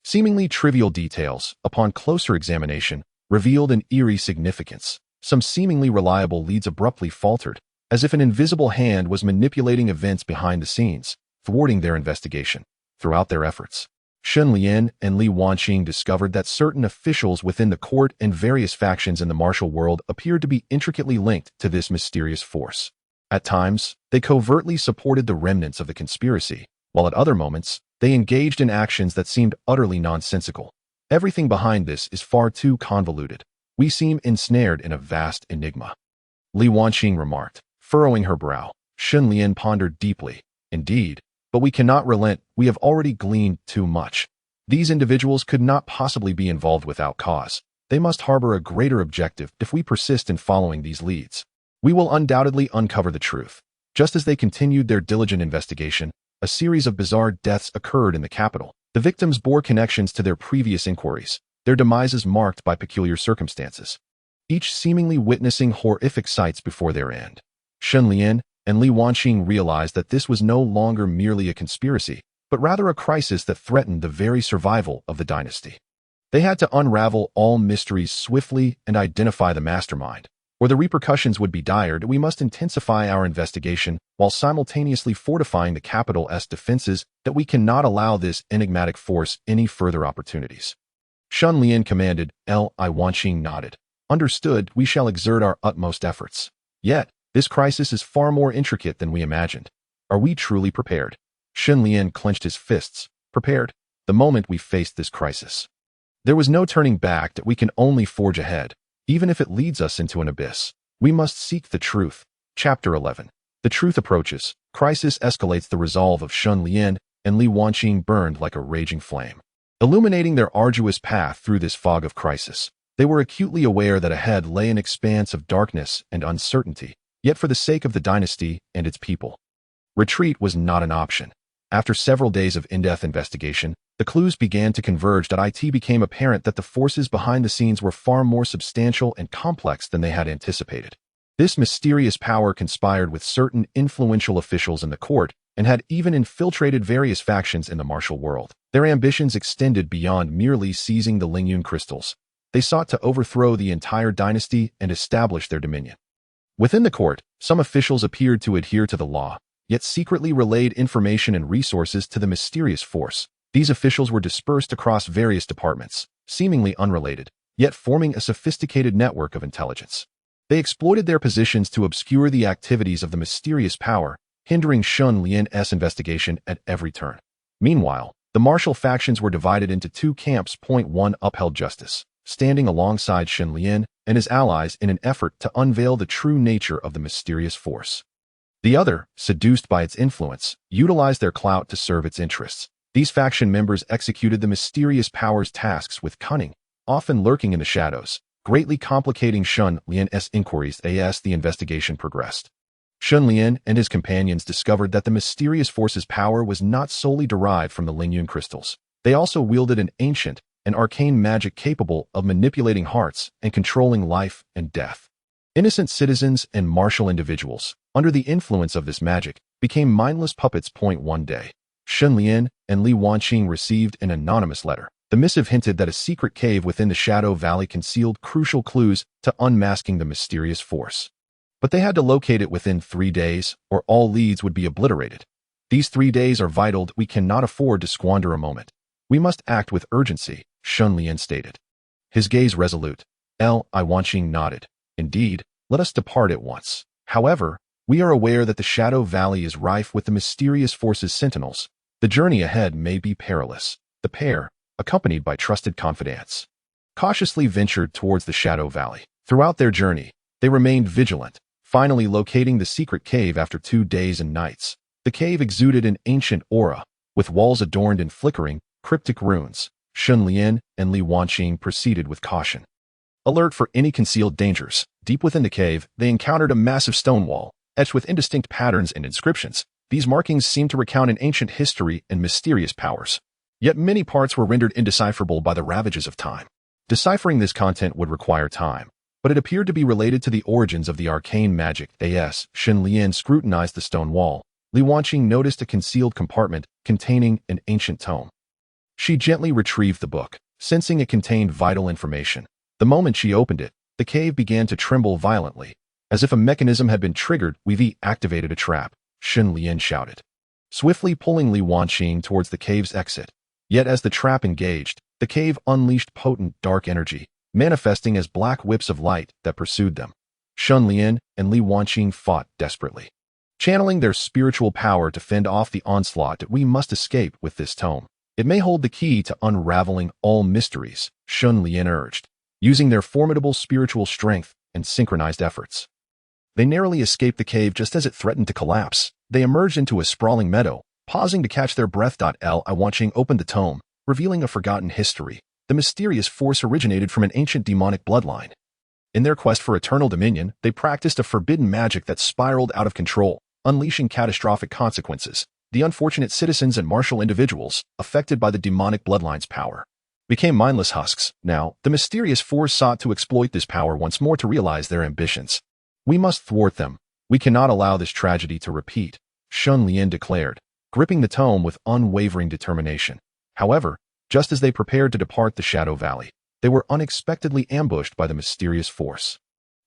A: Seemingly trivial details, upon closer examination, revealed an eerie significance. Some seemingly reliable leads abruptly faltered, as if an invisible hand was manipulating events behind the scenes, thwarting their investigation. Throughout their efforts, Shen Lian and Li Wanqing discovered that certain officials within the court and various factions in the martial world appeared to be intricately linked to this mysterious force. At times, they covertly supported the remnants of the conspiracy, while at other moments, they engaged in actions that seemed utterly nonsensical. Everything behind this is far too convoluted. We seem ensnared in a vast enigma. Li Wanqing remarked, furrowing her brow. Shen Lian pondered deeply. Indeed, but we cannot relent. We have already gleaned too much. These individuals could not possibly be involved without cause. They must harbor a greater objective if we persist in following these leads. We will undoubtedly uncover the truth. Just as they continued their diligent investigation, a series of bizarre deaths occurred in the capital. The victims bore connections to their previous inquiries, their demises marked by peculiar circumstances, each seemingly witnessing horrific sights before their end. Shen Lian and Li Wanqing realized that this was no longer merely a conspiracy, but rather a crisis that threatened the very survival of the dynasty. They had to unravel all mysteries swiftly and identify the mastermind, or the repercussions would be dire. We must intensify our investigation while simultaneously fortifying the capital's defenses that we cannot allow this enigmatic force any further opportunities. Shen Lian commanded. Li Wanqing nodded. Understood, we shall exert our utmost efforts. Yet, this crisis is far more intricate than we imagined. Are we truly prepared? Shen Lian clenched his fists. Prepared? The moment we faced this crisis, there was no turning back. That we can only forge ahead. Even if it leads us into an abyss, we must seek the truth. Chapter 11. The truth approaches. Crisis escalates. The resolve of Shen Lian and Li Wanqing burned like a raging flame, illuminating their arduous path through this fog of crisis. They were acutely aware that ahead lay an expanse of darkness and uncertainty, yet for the sake of the dynasty and its people, retreat was not an option. After several days of in-depth investigation, the clues began to converge. It became apparent that the forces behind the scenes were far more substantial and complex than they had anticipated. This mysterious power conspired with certain influential officials in the court and had even infiltrated various factions in the martial world. Their ambitions extended beyond merely seizing the Lingyun crystals. They sought to overthrow the entire dynasty and establish their dominion. Within the court, some officials appeared to adhere to the law, yet secretly relayed information and resources to the mysterious force. These officials were dispersed across various departments, seemingly unrelated, yet forming a sophisticated network of intelligence. They exploited their positions to obscure the activities of the mysterious power, hindering Shen Lian's investigation at every turn. Meanwhile, the martial factions were divided into two camps. One upheld justice, standing alongside Shen Lian and his allies in an effort to unveil the true nature of the mysterious force. The other, seduced by its influence, utilized their clout to serve its interests. These faction members executed the mysterious power's tasks with cunning, often lurking in the shadows, greatly complicating Shen Lian's inquiries as the investigation progressed. Shen Lian and his companions discovered that the mysterious force's power was not solely derived from the Lingyun crystals. They also wielded an ancient and arcane magic capable of manipulating hearts and controlling life and death. Innocent citizens and martial individuals, under the influence of this magic, became mindless puppets. One day, Shen Lian and Li Wanqing received an anonymous letter. The missive hinted that a secret cave within the Shadow Valley concealed crucial clues to unmasking the mysterious force. But they had to locate it within 3 days, or all leads would be obliterated. These 3 days are vital. We cannot afford to squander a moment. We must act with urgency, Shen Lian stated, his gaze resolute. Li Wanqing nodded. Indeed, let us depart at once. However, we are aware that the Shadow Valley is rife with the mysterious force's sentinels. The journey ahead may be perilous. The pair, accompanied by trusted confidants, cautiously ventured towards the Shadow Valley. Throughout their journey, they remained vigilant, finally locating the secret cave after 2 days and nights. The cave exuded an ancient aura, with walls adorned in flickering, cryptic runes. Shen Lian and Li Wanqing proceeded with caution, alert for any concealed dangers. Deep within the cave, they encountered a massive stone wall, etched with indistinct patterns and inscriptions. These markings seemed to recount an ancient history and mysterious powers. Yet many parts were rendered indecipherable by the ravages of time. Deciphering this content would require time, but it appeared to be related to the origins of the arcane magic. As Shen Lian scrutinized the stone wall, Li Wanqing noticed a concealed compartment containing an ancient tome. She gently retrieved the book, sensing it contained vital information. The moment she opened it, the cave began to tremble violently. As if a mechanism had been triggered, we've activated a trap, Shen Lian shouted, swiftly pulling Li Wanqing towards the cave's exit. Yet as the trap engaged, the cave unleashed potent dark energy, manifesting as black whips of light that pursued them. Shen Lian and Li Wanqing fought desperately, channeling their spiritual power to fend off the onslaught. We must escape with this tome. It may hold the key to unraveling all mysteries, Shen Lian urged, using their formidable spiritual strength and synchronized efforts. They narrowly escaped the cave just as it threatened to collapse. They emerged into a sprawling meadow, pausing to catch their breath. Li Wanqing opened the tome, revealing a forgotten history. The mysterious force originated from an ancient demonic bloodline. In their quest for eternal dominion, they practiced a forbidden magic that spiraled out of control, unleashing catastrophic consequences. The unfortunate citizens and martial individuals, affected by the demonic bloodline's power, became mindless husks. Now, the mysterious force sought to exploit this power once more to realize their ambitions. We must thwart them. We cannot allow this tragedy to repeat, Shen Lian declared, gripping the tome with unwavering determination. However, just as they prepared to depart the Shadow Valley, they were unexpectedly ambushed by the mysterious force.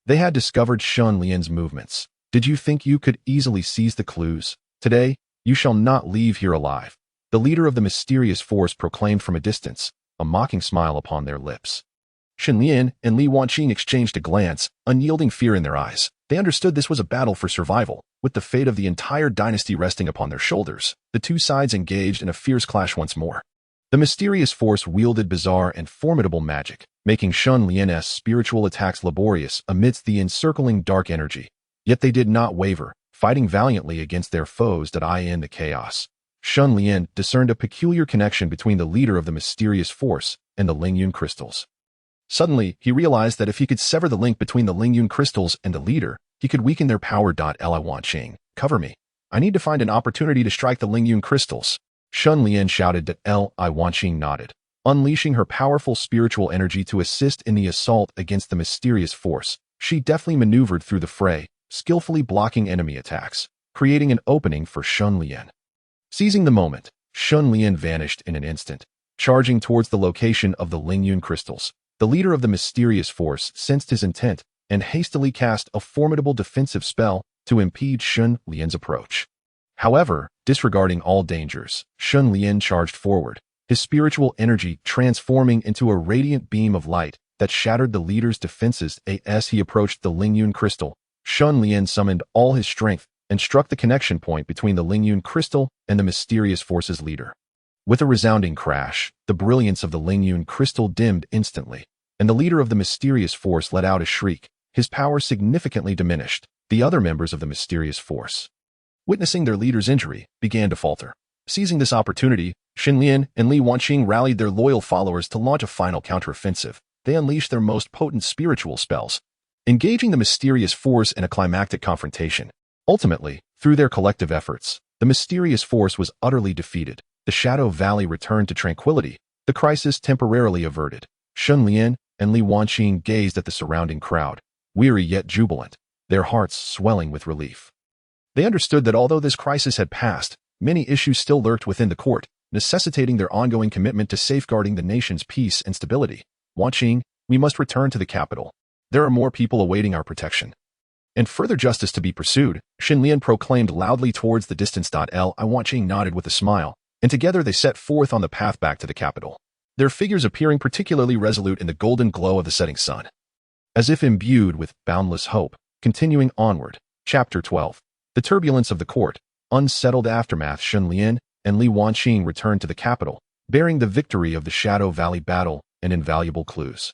A: They had discovered Shen Lian's movements. Did you think you could easily seize the clues? Today, you shall not leave here alive, the leader of the mysterious force proclaimed from a distance, a mocking smile upon their lips. Shen Lian and Li Wanqing exchanged a glance, unyielding fear in their eyes. They understood this was a battle for survival, with the fate of the entire dynasty resting upon their shoulders. The two sides engaged in a fierce clash once more. The mysterious force wielded bizarre and formidable magic, making Shen Lian's spiritual attacks laborious amidst the encircling dark energy. Yet they did not waver, fighting valiantly against their foes. In the chaos, Shen Lian discerned a peculiar connection between the leader of the mysterious force and the Lingyun crystals. Suddenly, he realized that if he could sever the link between the Lingyun crystals and the leader, he could weaken their power. Li Wanqing, cover me. I need to find an opportunity to strike the Lingyun crystals, Shen Lian shouted. Li Wanqing nodded, unleashing her powerful spiritual energy to assist in the assault against the mysterious force. She deftly maneuvered through the fray, skillfully blocking enemy attacks, creating an opening for Shen Lian. Seizing the moment, Shen Lian vanished in an instant, charging towards the location of the Lingyun crystals. The leader of the mysterious force sensed his intent and hastily cast a formidable defensive spell to impede Shen Lian's approach. However, disregarding all dangers, Shen Lian charged forward, his spiritual energy transforming into a radiant beam of light that shattered the leader's defenses. As he approached the Lingyun crystal, Shen Lian summoned all his strength and struck the connection point between the Lingyun crystal and the mysterious force's leader. With a resounding crash, the brilliance of the Lingyun crystal dimmed instantly, and the leader of the mysterious force let out a shriek. His power significantly diminished. The other members of the mysterious force, witnessing their leader's injury, began to falter. Seizing this opportunity, Shen Lian and Li Wanqing rallied their loyal followers to launch a final counteroffensive. They unleashed their most potent spiritual spells, engaging the mysterious force in a climactic confrontation. Ultimately, through their collective efforts, the mysterious force was utterly defeated. The Shadow Valley returned to tranquility, the crisis temporarily averted. Shen Lian and Li Wanqing gazed at the surrounding crowd, weary yet jubilant, their hearts swelling with relief. They understood that although this crisis had passed, many issues still lurked within the court, necessitating their ongoing commitment to safeguarding the nation's peace and stability. Wanqing, we must return to the capital. There are more people awaiting our protection, and further justice to be pursued, Shen Lian proclaimed loudly towards the distance. Li Wanqing nodded with a smile, and together they set forth on the path back to the capital, their figures appearing particularly resolute in the golden glow of the setting sun. As if imbued with boundless hope, continuing onward. Chapter 12. The turbulence of the court, unsettled aftermath. Shen Lian and Li Wanqing returned to the capital, bearing the victory of the Shadow Valley battle and invaluable clues.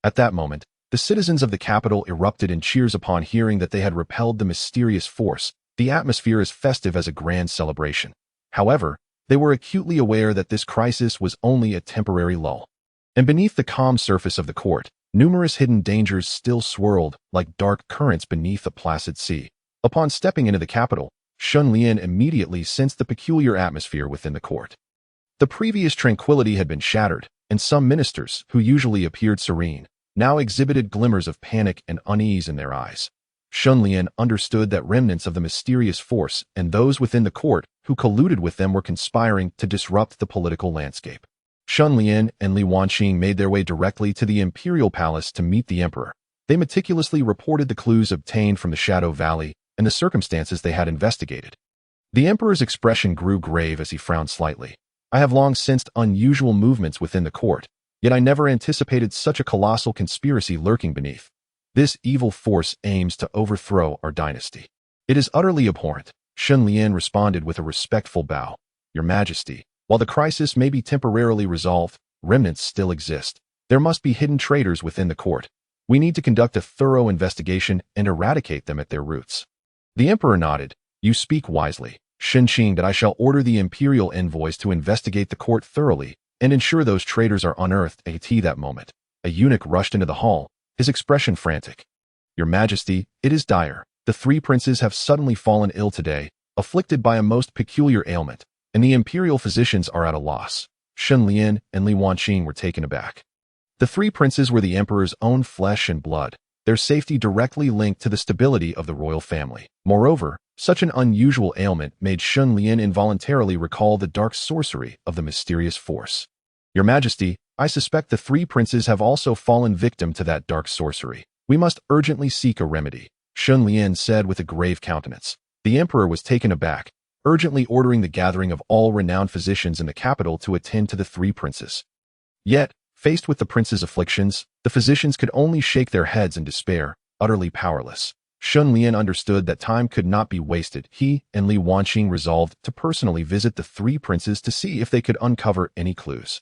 A: At that moment, the citizens of the capital erupted in cheers upon hearing that they had repelled the mysterious force, the atmosphere as festive as a grand celebration. However, they were acutely aware that this crisis was only a temporary lull. And beneath the calm surface of the court, numerous hidden dangers still swirled like dark currents beneath a placid sea. Upon stepping into the capital, Shen Lian immediately sensed the peculiar atmosphere within the court. The previous tranquility had been shattered, and some ministers, who usually appeared serene, now exhibited glimmers of panic and unease in their eyes. Shen Lian understood that remnants of the mysterious force and those within the court who colluded with them were conspiring to disrupt the political landscape. Shen Lian and Li Wanqing made their way directly to the imperial palace to meet the emperor. They meticulously reported the clues obtained from the Shadow Valley and the circumstances they had investigated. The emperor's expression grew grave as he frowned slightly. I have long sensed unusual movements within the court, yet I never anticipated such a colossal conspiracy lurking beneath. This evil force aims to overthrow our dynasty. It is utterly abhorrent. Shen Lian responded with a respectful bow. Your Majesty, while the crisis may be temporarily resolved, remnants still exist. There must be hidden traitors within the court. We need to conduct a thorough investigation and eradicate them at their roots. The emperor nodded. You speak wisely, Shen Qing, that I shall order the imperial envoys to investigate the court thoroughly and ensure those traitors are unearthed. At that moment, a eunuch rushed into the hall, his expression frantic. Your Majesty, it is dire. The three princes have suddenly fallen ill today, afflicted by a most peculiar ailment, and the imperial physicians are at a loss. Shen Lian and Li Wanqing were taken aback. The three princes were the emperor's own flesh and blood, their safety directly linked to the stability of the royal family. Moreover, such an unusual ailment made Shen Lian involuntarily recall the dark sorcery of the mysterious force. Your Majesty, I suspect the three princes have also fallen victim to that dark sorcery. We must urgently seek a remedy, Shen Lian said with a grave countenance. The emperor was taken aback, urgently ordering the gathering of all renowned physicians in the capital to attend to the three princes. Yet, faced with the prince's afflictions, the physicians could only shake their heads in despair, utterly powerless. Shen Lian understood that time could not be wasted. He and Li Wanqing resolved to personally visit the three princes to see if they could uncover any clues.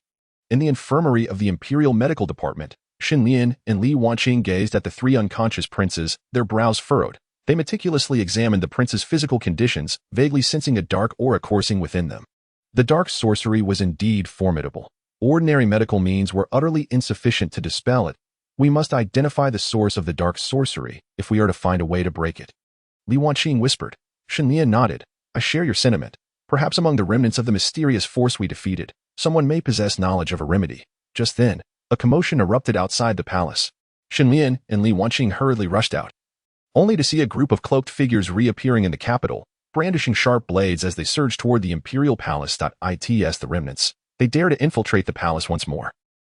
A: In the infirmary of the Imperial Medical Department, Shen Lian and Li Wanqing gazed at the three unconscious princes, their brows furrowed. They meticulously examined the prince's physical conditions, vaguely sensing a dark aura coursing within them. The dark sorcery was indeed formidable. Ordinary medical means were utterly insufficient to dispel it. We must identify the source of the dark sorcery if we are to find a way to break it. Li Wanqing whispered. Shen Lian nodded. I share your sentiment. Perhaps among the remnants of the mysterious force we defeated, someone may possess knowledge of a remedy. Just then, a commotion erupted outside the palace. Shen Lian and Li Wanqing hurriedly rushed out, only to see a group of cloaked figures reappearing in the capital, brandishing sharp blades as they surged toward the imperial palace. It's the remnants. They dare to infiltrate the palace once more.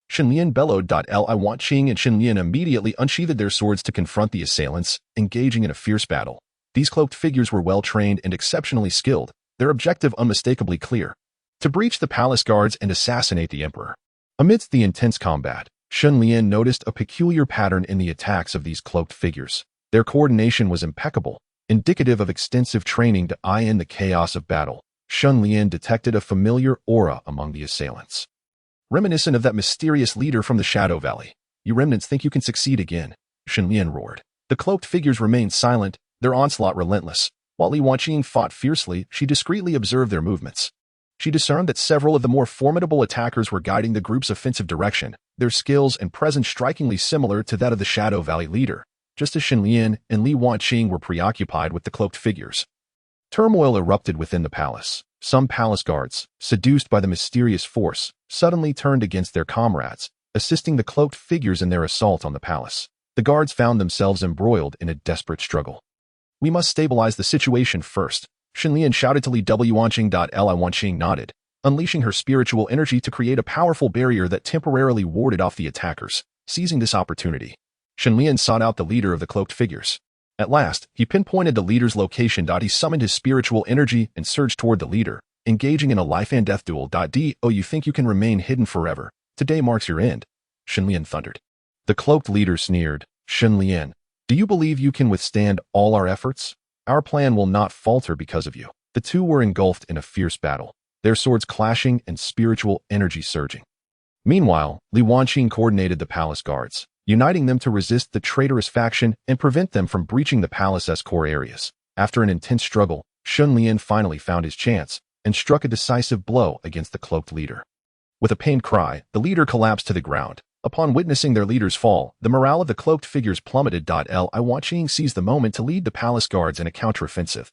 A: Shen Lian bellowed. Li Wanqing and Shen Lian immediately unsheathed their swords to confront the assailants, engaging in a fierce battle. These cloaked figures were well-trained and exceptionally skilled, their objective unmistakably clear: to breach the palace guards and assassinate the emperor. Amidst the intense combat, Shen Lian noticed a peculiar pattern in the attacks of these cloaked figures. Their coordination was impeccable, indicative of extensive training to eye in the chaos of battle. Shen Lian detected a familiar aura among the assailants, reminiscent of that mysterious leader from the Shadow Valley. You remnants think you can succeed again, Shen Lian roared. The cloaked figures remained silent, their onslaught relentless. While Li Wanqing fought fiercely, she discreetly observed their movements. She discerned that several of the more formidable attackers were guiding the group's offensive direction, their skills and presence strikingly similar to that of the Shadow Valley leader, just as Shen Lian and Li Wanqing were preoccupied with the cloaked figures. Turmoil erupted within the palace. Some palace guards, seduced by the mysterious force, suddenly turned against their comrades, assisting the cloaked figures in their assault on the palace. The guards found themselves embroiled in a desperate struggle. We must stabilize the situation first, Shen Lian shouted to Li Wanqing. Li Wanqing nodded, unleashing her spiritual energy to create a powerful barrier that temporarily warded off the attackers. Seizing this opportunity, Shen Lian sought out the leader of the cloaked figures. At last, he pinpointed the leader's location. He summoned his spiritual energy and surged toward the leader, engaging in a life-and-death duel. Oh, you think you can remain hidden forever? Today marks your end, Shen Lian thundered. The cloaked leader sneered. Shen Lian, do you believe you can withstand all our efforts? Our plan will not falter because of you. The two were engulfed in a fierce battle, their swords clashing and spiritual energy surging. Meanwhile, Li Wanqing coordinated the palace guards, uniting them to resist the traitorous faction and prevent them from breaching the palace's core areas. After an intense struggle, Shen Lian finally found his chance and struck a decisive blow against the cloaked leader. With a pained cry, the leader collapsed to the ground. Upon witnessing their leader's fall, the morale of the cloaked figures plummeted. Li Wanqing seized the moment to lead the palace guards in a counteroffensive.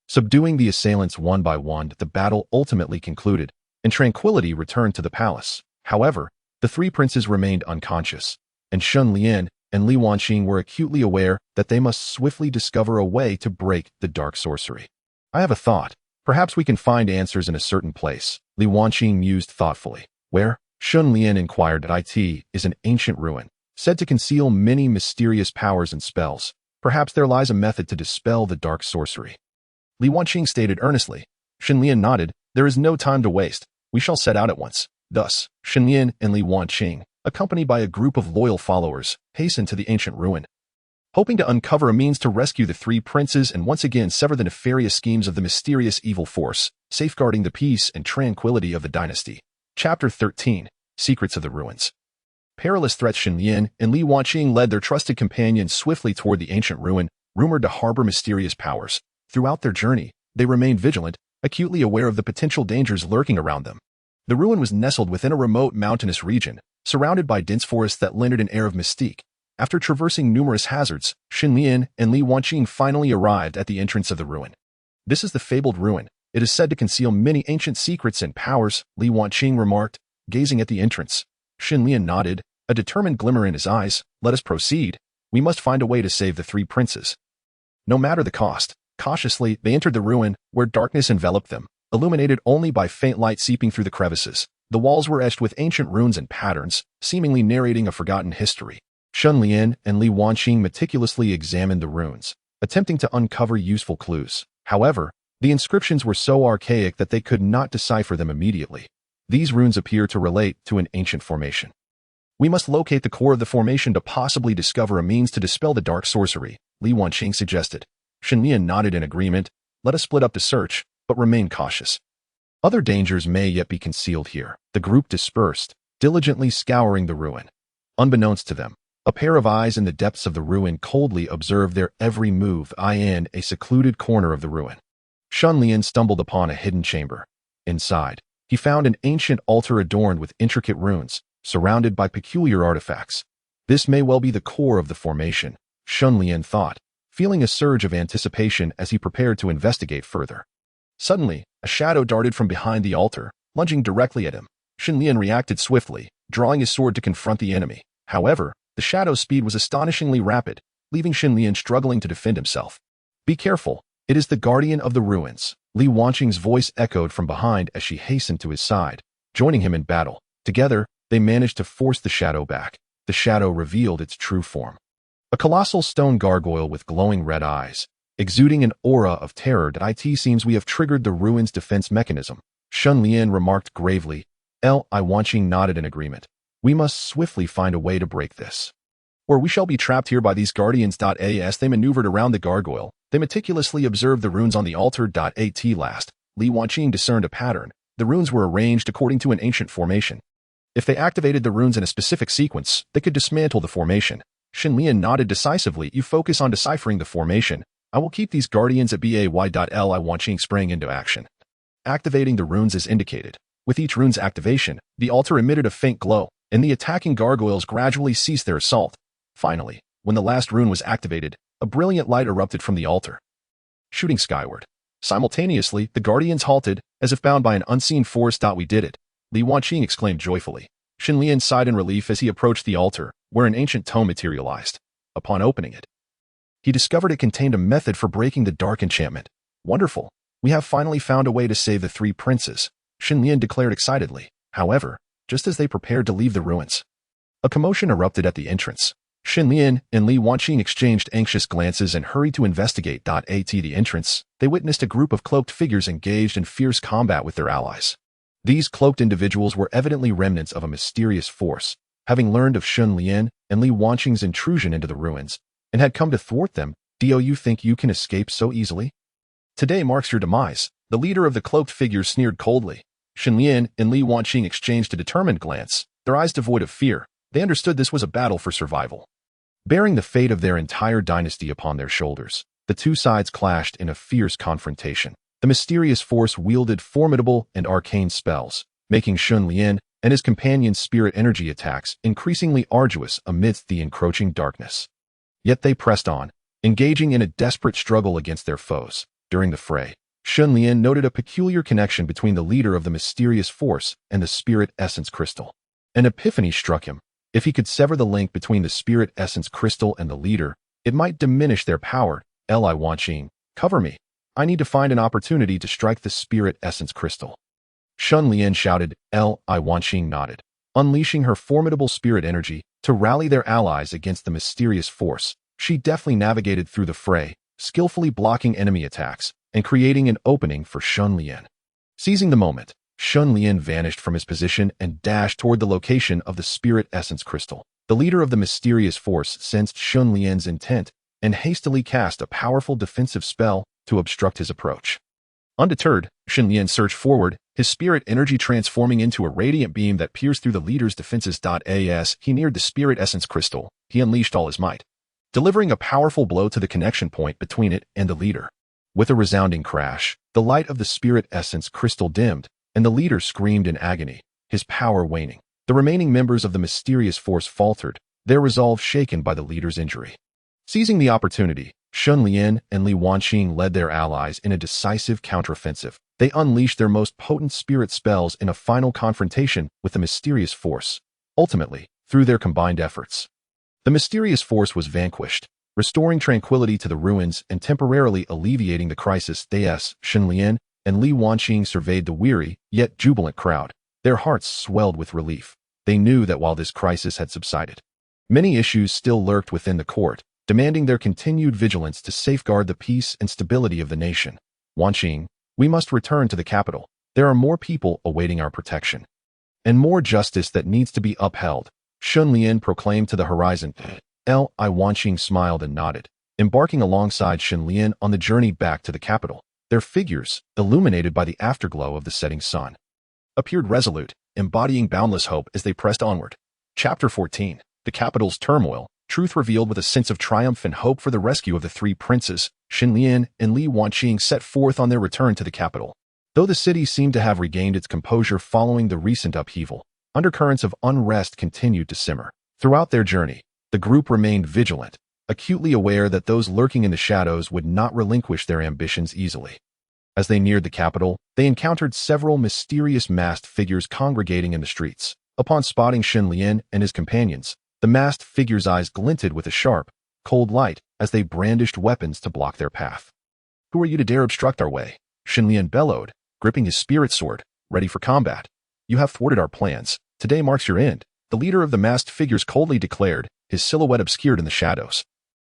A: Subduing the assailants one by one, the battle ultimately concluded. and tranquility returned to the palace. However, the three princes remained unconscious, and Shen Lian and Li Wanqing were acutely aware that they must swiftly discover a way to break the dark sorcery. I have a thought. Perhaps we can find answers in a certain place, Li Wanqing mused thoughtfully. Where? Shen Lian inquired. It is an ancient ruin, said to conceal many mysterious powers and spells. Perhaps there lies a method to dispel the dark sorcery. Li Wanqing stated earnestly. Shen Lian nodded. There is no time to waste. We shall set out at once. Thus, Shen Lian and Li Wanqing, accompanied by a group of loyal followers, hastened to the ancient ruin, hoping to uncover a means to rescue the three princes and once again sever the nefarious schemes of the mysterious evil force, safeguarding the peace and tranquility of the dynasty. Chapter 13. Secrets of the Ruins. Perilous threats. Shen Lian and Li Wanqing led their trusted companions swiftly toward the ancient ruin, rumored to harbor mysterious powers. Throughout their journey, they remained vigilant, acutely aware of the potential dangers lurking around them. The ruin was nestled within a remote mountainous region, surrounded by dense forests that lended an air of mystique. After traversing numerous hazards, Shen Lian and Li Wanqing finally arrived at the entrance of the ruin. This is the fabled ruin. It is said to conceal many ancient secrets and powers, Li Wanqing remarked, gazing at the entrance. Shen Lian nodded, a determined glimmer in his eyes. Let us proceed. We must find a way to save the three princes, no matter the cost. Cautiously, they entered the ruin, where darkness enveloped them, illuminated only by faint light seeping through the crevices. The walls were etched with ancient runes and patterns, seemingly narrating a forgotten history. Shen Lian and Li Wanqing meticulously examined the runes, attempting to uncover useful clues. However, the inscriptions were so archaic that they could not decipher them immediately. These runes appear to relate to an ancient formation. We must locate the core of the formation to possibly discover a means to dispel the dark sorcery, Li Wanqing suggested. Shen Lian nodded in agreement. Let us split up the search, but remain cautious. Other dangers may yet be concealed here. The group dispersed, diligently scouring the ruin. Unbeknownst to them, a pair of eyes in the depths of the ruin coldly observed their every move. In a secluded corner of the ruin, Shen Lian stumbled upon a hidden chamber. Inside, he found an ancient altar adorned with intricate runes, surrounded by peculiar artifacts. This may well be the core of the formation, Shen Lian thought, feeling a surge of anticipation as he prepared to investigate further. Suddenly, a shadow darted from behind the altar, lunging directly at him. Shen Lian reacted swiftly, drawing his sword to confront the enemy. However, the shadow's speed was astonishingly rapid, leaving Shen Lian struggling to defend himself. Be careful, it is the guardian of the ruins. Li Wanqing's voice echoed from behind as she hastened to his side, joining him in battle. Together, they managed to force the shadow back. The shadow revealed its true form. A colossal stone gargoyle with glowing red eyes, exuding an aura of terror. It seems we have triggered the ruin's defense mechanism, Shen Lian remarked gravely. Li Wanqing nodded in agreement. We must swiftly find a way to break this, or we shall be trapped here by these guardians. As they maneuvered around the gargoyle, they meticulously observed the runes on the altar. At last, Li Wanqing discerned a pattern. The runes were arranged according to an ancient formation. If they activated the runes in a specific sequence, they could dismantle the formation. Shen Lian nodded decisively. You focus on deciphering the formation. I will keep these guardians at bay. Li Wanqing sprang into action, activating the runes as indicated. With each rune's activation, the altar emitted a faint glow, and the attacking gargoyles gradually ceased their assault. Finally, when the last rune was activated, a brilliant light erupted from the altar, shooting skyward. Simultaneously, the guardians halted, as if bound by an unseen force. We did it, Li Wanqing exclaimed joyfully. Shen Lian sighed in relief as he approached the altar, where an ancient tome materialized. Upon opening it, he discovered it contained a method for breaking the dark enchantment. Wonderful! We have finally found a way to save the three princes, Shen Lian declared excitedly. However, just as they prepared to leave the ruins, a commotion erupted at the entrance. Shen Lian and Li Wanqing exchanged anxious glances and hurried to investigate. At the entrance, they witnessed a group of cloaked figures engaged in fierce combat with their allies. These cloaked individuals were evidently remnants of a mysterious force, having learned of Shen Lian and Li Wanqing's intrusion into the ruins, and had come to thwart them. Do you think you can escape so easily? Today marks your demise, the leader of the cloaked figures sneered coldly. Shen Lian and Li Wanqing exchanged a determined glance, their eyes devoid of fear. They understood this was a battle for survival, bearing the fate of their entire dynasty upon their shoulders. The two sides clashed in a fierce confrontation. The mysterious force wielded formidable and arcane spells, making Shen Lian and his companion's spirit energy attacks increasingly arduous amidst the encroaching darkness. Yet they pressed on, engaging in a desperate struggle against their foes. During the fray, Shen Lian noted a peculiar connection between the leader of the mysterious force and the spirit essence crystal. An epiphany struck him. If he could sever the link between the spirit essence crystal and the leader, it might diminish their power. Li Wanqing, cover me. I need to find an opportunity to strike the spirit essence crystal. Shen Lian shouted. Li Wanqing nodded, unleashing her formidable spirit energy to rally their allies against the mysterious force. She deftly navigated through the fray, skillfully blocking enemy attacks and creating an opening for Shen Lian. Seizing the moment, Shen Lian vanished from his position and dashed toward the location of the spirit essence crystal. The leader of the mysterious force sensed Shen Lian's intent and hastily cast a powerful defensive spell to obstruct his approach. Undeterred, Shen Lian surged forward, his spirit energy transforming into a radiant beam that pierced through the leader's defenses. As he neared the spirit essence crystal, he unleashed all his might, delivering a powerful blow to the connection point between it and the leader. With a resounding crash, the light of the spirit essence crystal dimmed, and the leader screamed in agony, his power waning. The remaining members of the mysterious force faltered, their resolve shaken by the leader's injury. Seizing the opportunity, Shen Lian and Li Wanqing led their allies in a decisive counteroffensive. They unleashed their most potent spirit spells in a final confrontation with the mysterious force. Ultimately, through their combined efforts, the mysterious force was vanquished, restoring tranquility to the ruins and temporarily alleviating the crisis. Shen Lian and Li Wanqing surveyed the weary, yet jubilant crowd. Their hearts swelled with relief. They knew that while this crisis had subsided, many issues still lurked within the court, demanding their continued vigilance to safeguard the peace and stability of the nation. Wanqing, we must return to the capital. There are more people awaiting our protection, and more justice that needs to be upheld, Shen Lian proclaimed to the horizon. Li Wanqing smiled and nodded, embarking alongside Shen Lian on the journey back to the capital. Their figures, illuminated by the afterglow of the setting sun, appeared resolute, embodying boundless hope as they pressed onward. Chapter 14. The capital's turmoil. Truth revealed. With a sense of triumph and hope for the rescue of the three princes, Shen Lian and Li Wanqing set forth on their return to the capital. Though the city seemed to have regained its composure following the recent upheaval, undercurrents of unrest continued to simmer. Throughout their journey, the group remained vigilant, acutely aware that those lurking in the shadows would not relinquish their ambitions easily. As they neared the capital, they encountered several mysterious masked figures congregating in the streets. Upon spotting Shen Lian and his companions, the masked figures' eyes glinted with a sharp, cold light as they brandished weapons to block their path. Who are you to dare obstruct our way? Shen Lian bellowed, gripping his spirit sword, ready for combat. You have thwarted our plans. Today marks your end, the leader of the masked figures coldly declared, his silhouette obscured in the shadows,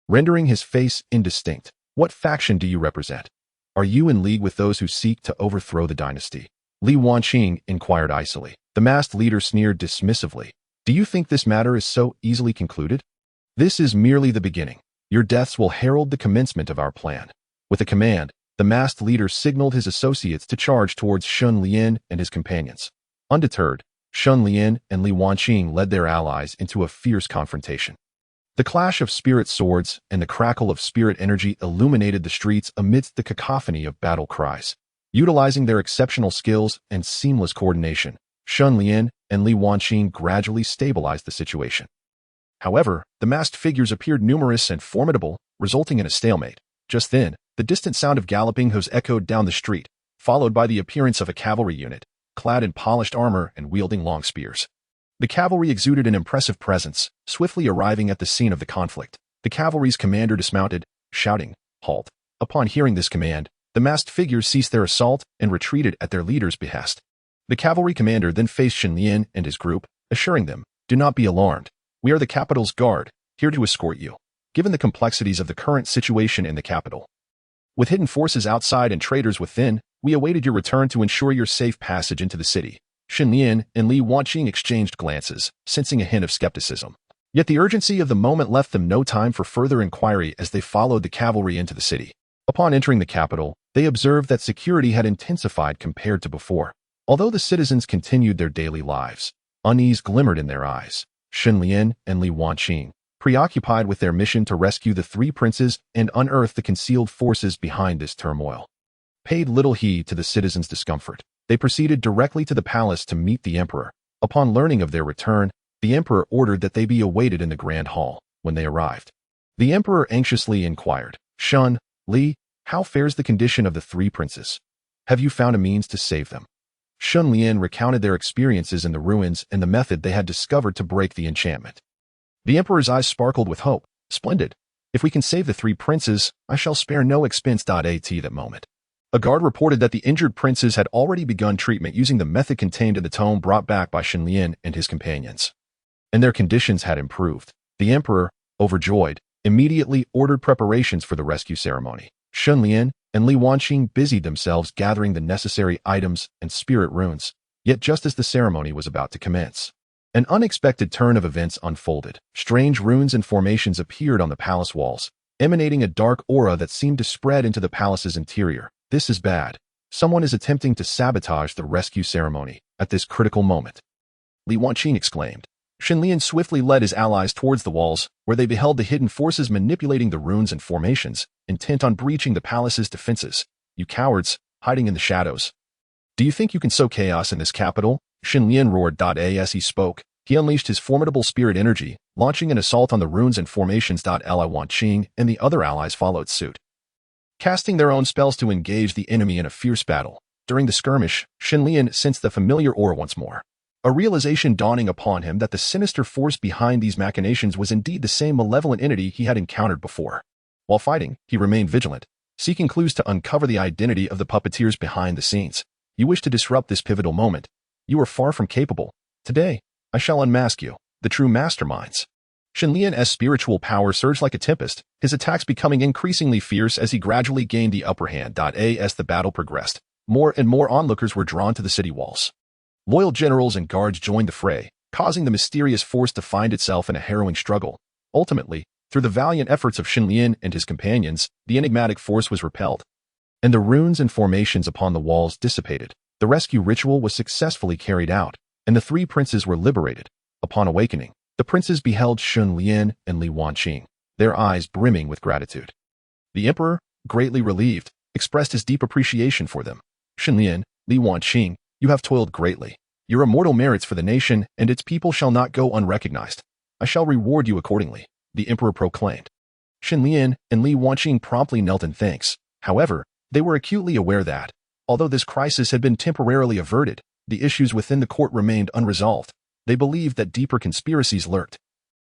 A: rendering his face indistinct. What faction do you represent? Are you in league with those who seek to overthrow the dynasty? Li Wanqing inquired icily. The masked leader sneered dismissively. Do you think this matter is so easily concluded? This is merely the beginning. Your deaths will herald the commencement of our plan. With a command, the masked leader signaled his associates to charge towards Shen Lian and his companions. Undeterred, Shen Lian and Li Wanqing led their allies into a fierce confrontation. The clash of spirit swords and the crackle of spirit energy illuminated the streets amidst the cacophony of battle cries. Utilizing their exceptional skills and seamless coordination, Shen Lian and Li Wanqing gradually stabilized the situation. However, the masked figures appeared numerous and formidable, resulting in a stalemate. Just then, the distant sound of galloping hooves echoed down the street, followed by the appearance of a cavalry unit, clad in polished armor and wielding long spears. The cavalry exuded an impressive presence, swiftly arriving at the scene of the conflict. The cavalry's commander dismounted, shouting, "Halt!" Upon hearing this command, the masked figures ceased their assault and retreated at their leader's behest. The cavalry commander then faced Shen Lian and his group, assuring them, "Do not be alarmed. We are the capital's guard, here to escort you." Given the complexities of the current situation in the capital, with hidden forces outside and traitors within, we awaited your return to ensure your safe passage into the city. Shen Lian and Li Wanqing exchanged glances, sensing a hint of skepticism. Yet the urgency of the moment left them no time for further inquiry as they followed the cavalry into the city. Upon entering the capital, they observed that security had intensified compared to before. Although the citizens continued their daily lives, unease glimmered in their eyes. Shen Lian and Li Wanqing, preoccupied with their mission to rescue the three princes and unearth the concealed forces behind this turmoil, paid little heed to the citizens' discomfort. They proceeded directly to the palace to meet the emperor. Upon learning of their return, the emperor ordered that they be awaited in the grand hall. When they arrived, the emperor anxiously inquired, "Shen, Li, how fares the condition of the three princes?" Have you found a means to save them? Shen Lian recounted their experiences in the ruins and the method they had discovered to break the enchantment. The emperor's eyes sparkled with hope. Splendid. If we can save the three princes, I shall spare no expense. At that moment, a guard reported that the injured princes had already begun treatment using the method contained in the tome brought back by Shen Lian and his companions, and their conditions had improved. The emperor, overjoyed, immediately ordered preparations for the rescue ceremony. Shen Lian and Li Wanqing busied themselves gathering the necessary items and spirit runes, yet just as the ceremony was about to commence, an unexpected turn of events unfolded. Strange runes and formations appeared on the palace walls, emanating a dark aura that seemed to spread into the palace's interior. This is bad. Someone is attempting to sabotage the rescue ceremony at this critical moment, Li Wanqing exclaimed. Shen Lian swiftly led his allies towards the walls, where they beheld the hidden forces manipulating the runes and formations, intent on breaching the palace's defenses. You cowards, hiding in the shadows. Do you think you can sow chaos in this capital? Shen Lian roared. As he spoke, he unleashed his formidable spirit energy, launching an assault on the runes and formations. Li Wanqing and the other allies followed suit, casting their own spells to engage the enemy in a fierce battle. During the skirmish, Shen Lian sensed the familiar aura once more, a realization dawning upon him that the sinister force behind these machinations was indeed the same malevolent entity he had encountered before. While fighting, he remained vigilant, seeking clues to uncover the identity of the puppeteers behind the scenes. You wish to disrupt this pivotal moment. You are far from capable. Today, I shall unmask you, the true masterminds. Shen Lian's spiritual power surged like a tempest, his attacks becoming increasingly fierce as he gradually gained the upper hand. As the battle progressed, more and more onlookers were drawn to the city walls. Loyal generals and guards joined the fray, causing the mysterious force to find itself in a harrowing struggle. Ultimately, through the valiant efforts of Shen Lian and his companions, the enigmatic force was repelled, and the runes and formations upon the walls dissipated. The rescue ritual was successfully carried out, and the three princes were liberated. Upon awakening, the princes beheld Shen Lian and Li Wanqing, their eyes brimming with gratitude. The emperor, greatly relieved, expressed his deep appreciation for them. Shen Lian, Li Wanqing, you have toiled greatly. Your immortal merits for the nation and its people shall not go unrecognized. I shall reward you accordingly, the emperor proclaimed. Shen Lian and Li Wanqing promptly knelt in thanks. However, they were acutely aware that, although this crisis had been temporarily averted, the issues within the court remained unresolved. They believed that deeper conspiracies lurked,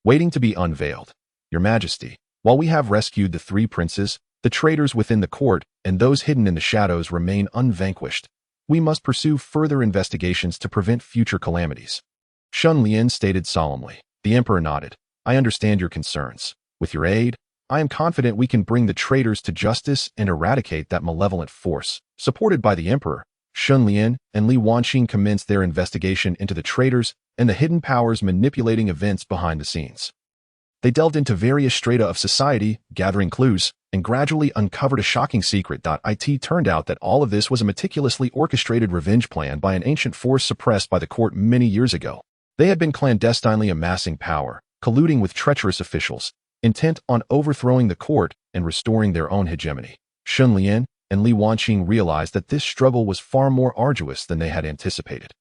A: waiting to be unveiled. Your Majesty, while we have rescued the three princes, the traitors within the court and those hidden in the shadows remain unvanquished. We must pursue further investigations to prevent future calamities. Shen Lian stated solemnly. The emperor nodded. I understand your concerns. With your aid, I am confident we can bring the traitors to justice and eradicate that malevolent force. Supported by the emperor, Shen Lian and Li Wanqing commenced their investigation into the traitors and the hidden powers manipulating events behind the scenes. They delved into various strata of society, gathering clues, and gradually uncovered a shocking secret. It turned out that all of this was a meticulously orchestrated revenge plan by an ancient force suppressed by the court many years ago. They had been clandestinely amassing power, colluding with treacherous officials, intent on overthrowing the court and restoring their own hegemony. Shen Lian and Li Wanqing realized that this struggle was far more arduous than they had anticipated.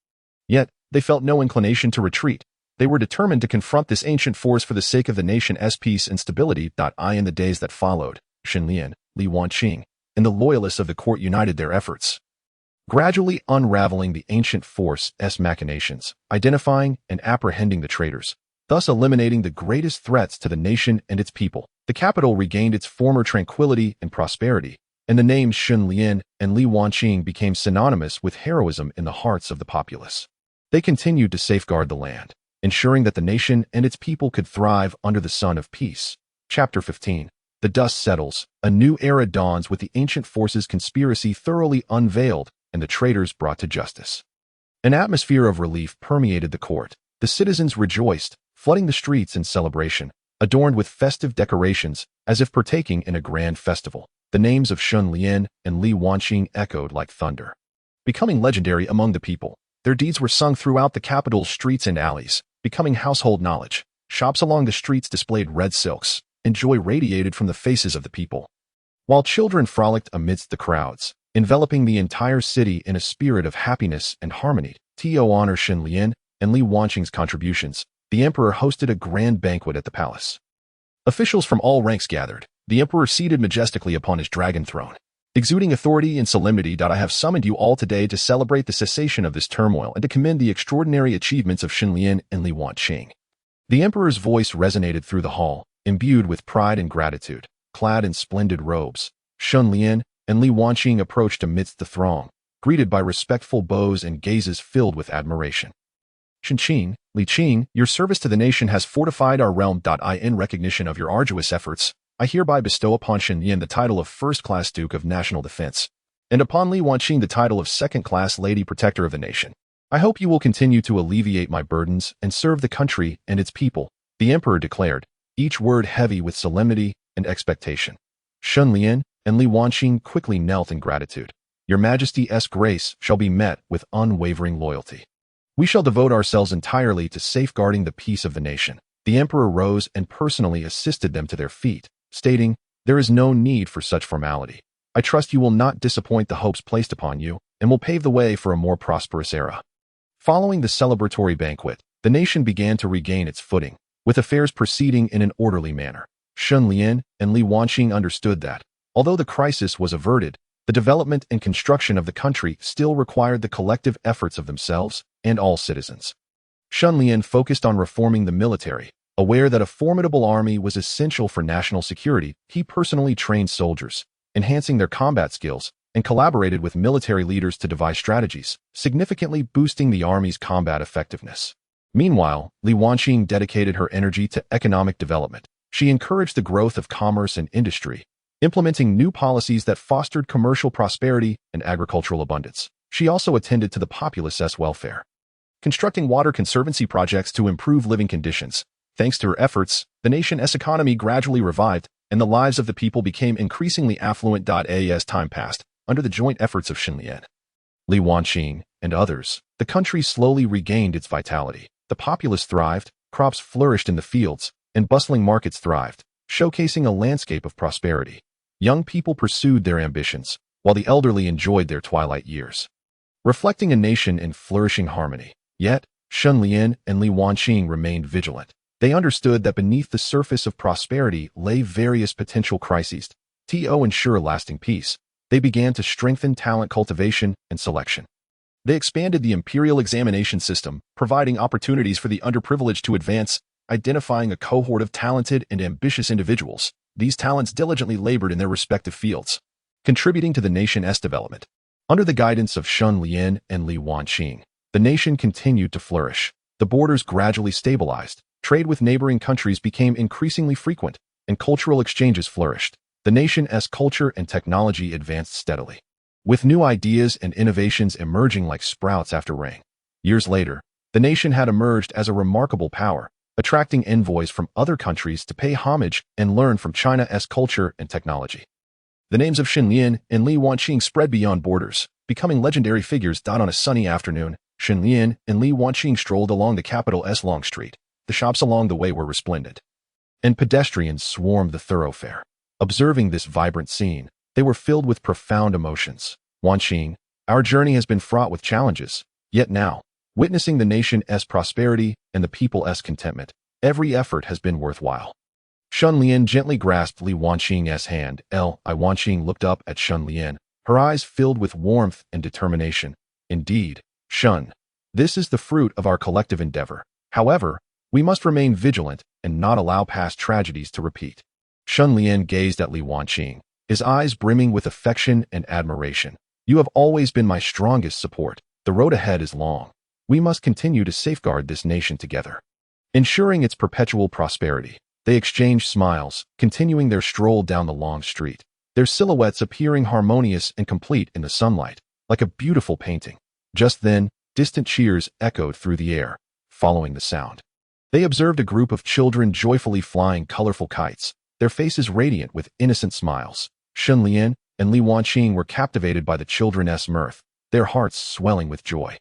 A: Yet, they felt no inclination to retreat. They were determined to confront this ancient force for the sake of the nation's peace and stability. In the days that followed, Shen Lian, Li Wanqing, and the loyalists of the court united their efforts, gradually unraveling the ancient force's machinations, identifying and apprehending the traitors, thus eliminating the greatest threats to the nation and its people. The capital regained its former tranquility and prosperity, and the names Shen Lian and Li Wanqing became synonymous with heroism in the hearts of the populace. They continued to safeguard the land, ensuring that the nation and its people could thrive under the sun of peace. Chapter 15. The dust settles. A new era dawns with the ancient forces conspiracy thoroughly unveiled and the traitors brought to justice. An atmosphere of relief permeated the court. The citizens rejoiced, flooding the streets in celebration, adorned with festive decorations, as if partaking in a grand festival. The names of Shen Lian and Li Wanqing echoed like thunder, becoming legendary among the people. Their deeds were sung throughout the capital's streets and alleys, becoming household knowledge. Shops along the streets displayed red silks, and joy radiated from the faces of the people, while children frolicked amidst the crowds, enveloping the entire city in a spirit of happiness and harmony. To honor Shen Lian and Li Wanqing's contributions, the emperor hosted a grand banquet at the palace. Officials from all ranks gathered, the emperor seated majestically upon his dragon throne, Exuding authority and solemnity, I have summoned you all today to celebrate the cessation of this turmoil and to commend the extraordinary achievements of Shen Lian and Li Wanqing. The emperor's voice resonated through the hall, imbued with pride and gratitude. Clad in splendid robes, Shen Lian and Li Wanqing approached amidst the throng, greeted by respectful bows and gazes filled with admiration. Shen Qing, Li Qing, your service to the nation has fortified our realm. In recognition of your arduous efforts, I hereby bestow upon Shen Lian the title of First-Class Duke of National Defense, and upon Li Wanqing the title of Second-Class Lady Protector of the Nation. I hope you will continue to alleviate my burdens and serve the country and its people, the emperor declared, each word heavy with solemnity and expectation. Shen Lian and Li Wanqing quickly knelt in gratitude. Your Majesty's grace shall be met with unwavering loyalty. We shall devote ourselves entirely to safeguarding the peace of the nation. The emperor rose and personally assisted them to their feet, stating, there is no need for such formality. I trust you will not disappoint the hopes placed upon you and will pave the way for a more prosperous era. Following the celebratory banquet, the nation began to regain its footing, with affairs proceeding in an orderly manner. Shen Lian and Li Wanqing understood that, although the crisis was averted, the development and construction of the country still required the collective efforts of themselves and all citizens. Shen Lian focused on reforming the military. Aware that a formidable army was essential for national security, he personally trained soldiers, enhancing their combat skills, and collaborated with military leaders to devise strategies, significantly boosting the army's combat effectiveness. Meanwhile, Li Wanqing dedicated her energy to economic development. She encouraged the growth of commerce and industry, implementing new policies that fostered commercial prosperity and agricultural abundance. She also attended to the populace's welfare, constructing water conservancy projects to improve living conditions. Thanks to her efforts, the nation's economy gradually revived, and the lives of the people became increasingly affluent. As time passed, under the joint efforts of Shen Lian, Li Wanqing, and others, the country slowly regained its vitality. The populace thrived, crops flourished in the fields, and bustling markets thrived, showcasing a landscape of prosperity. Young people pursued their ambitions, while the elderly enjoyed their twilight years, reflecting a nation in flourishing harmony. Yet, Shen Lian and Li Wanqing remained vigilant. They understood that beneath the surface of prosperity lay various potential crises. To ensure lasting peace, they began to strengthen talent cultivation and selection. They expanded the imperial examination system, providing opportunities for the underprivileged to advance, identifying a cohort of talented and ambitious individuals. These talents diligently labored in their respective fields, contributing to the nation's development. Under the guidance of Shen Lian and Li Wanqing, the nation continued to flourish. The borders gradually stabilized. Trade with neighboring countries became increasingly frequent, and cultural exchanges flourished. The nation's culture and technology advanced steadily, with new ideas and innovations emerging like sprouts after rain. Years later, the nation had emerged as a remarkable power, attracting envoys from other countries to pay homage and learn from China's culture and technology. The names of Shen Lian and Li Wanqing spread beyond borders, becoming legendary figures. On a sunny afternoon, Shen Lian and Li Wanqing strolled along the capital's long street. The shops along the way were resplendent, and pedestrians swarmed the thoroughfare. Observing this vibrant scene, they were filled with profound emotions. Wanqing, our journey has been fraught with challenges, yet now, witnessing the nation's prosperity and the people's contentment, every effort has been worthwhile. Shen Lian gently grasped Li Wanqing's hand. Li Wanqing looked up at Shen Lian, her eyes filled with warmth and determination. Indeed, Shen, this is the fruit of our collective endeavor. However, we must remain vigilant and not allow past tragedies to repeat. Shen Lian gazed at Li Wanqing, his eyes brimming with affection and admiration. You have always been my strongest support. The road ahead is long. We must continue to safeguard this nation together, ensuring its perpetual prosperity. They exchanged smiles, continuing their stroll down the long street, their silhouettes appearing harmonious and complete in the sunlight, like a beautiful painting. Just then, distant cheers echoed through the air, following the sound. They observed a group of children joyfully flying colorful kites, their faces radiant with innocent smiles. Shen Lian and Li Wanqing were captivated by the children's mirth, their hearts swelling with joy.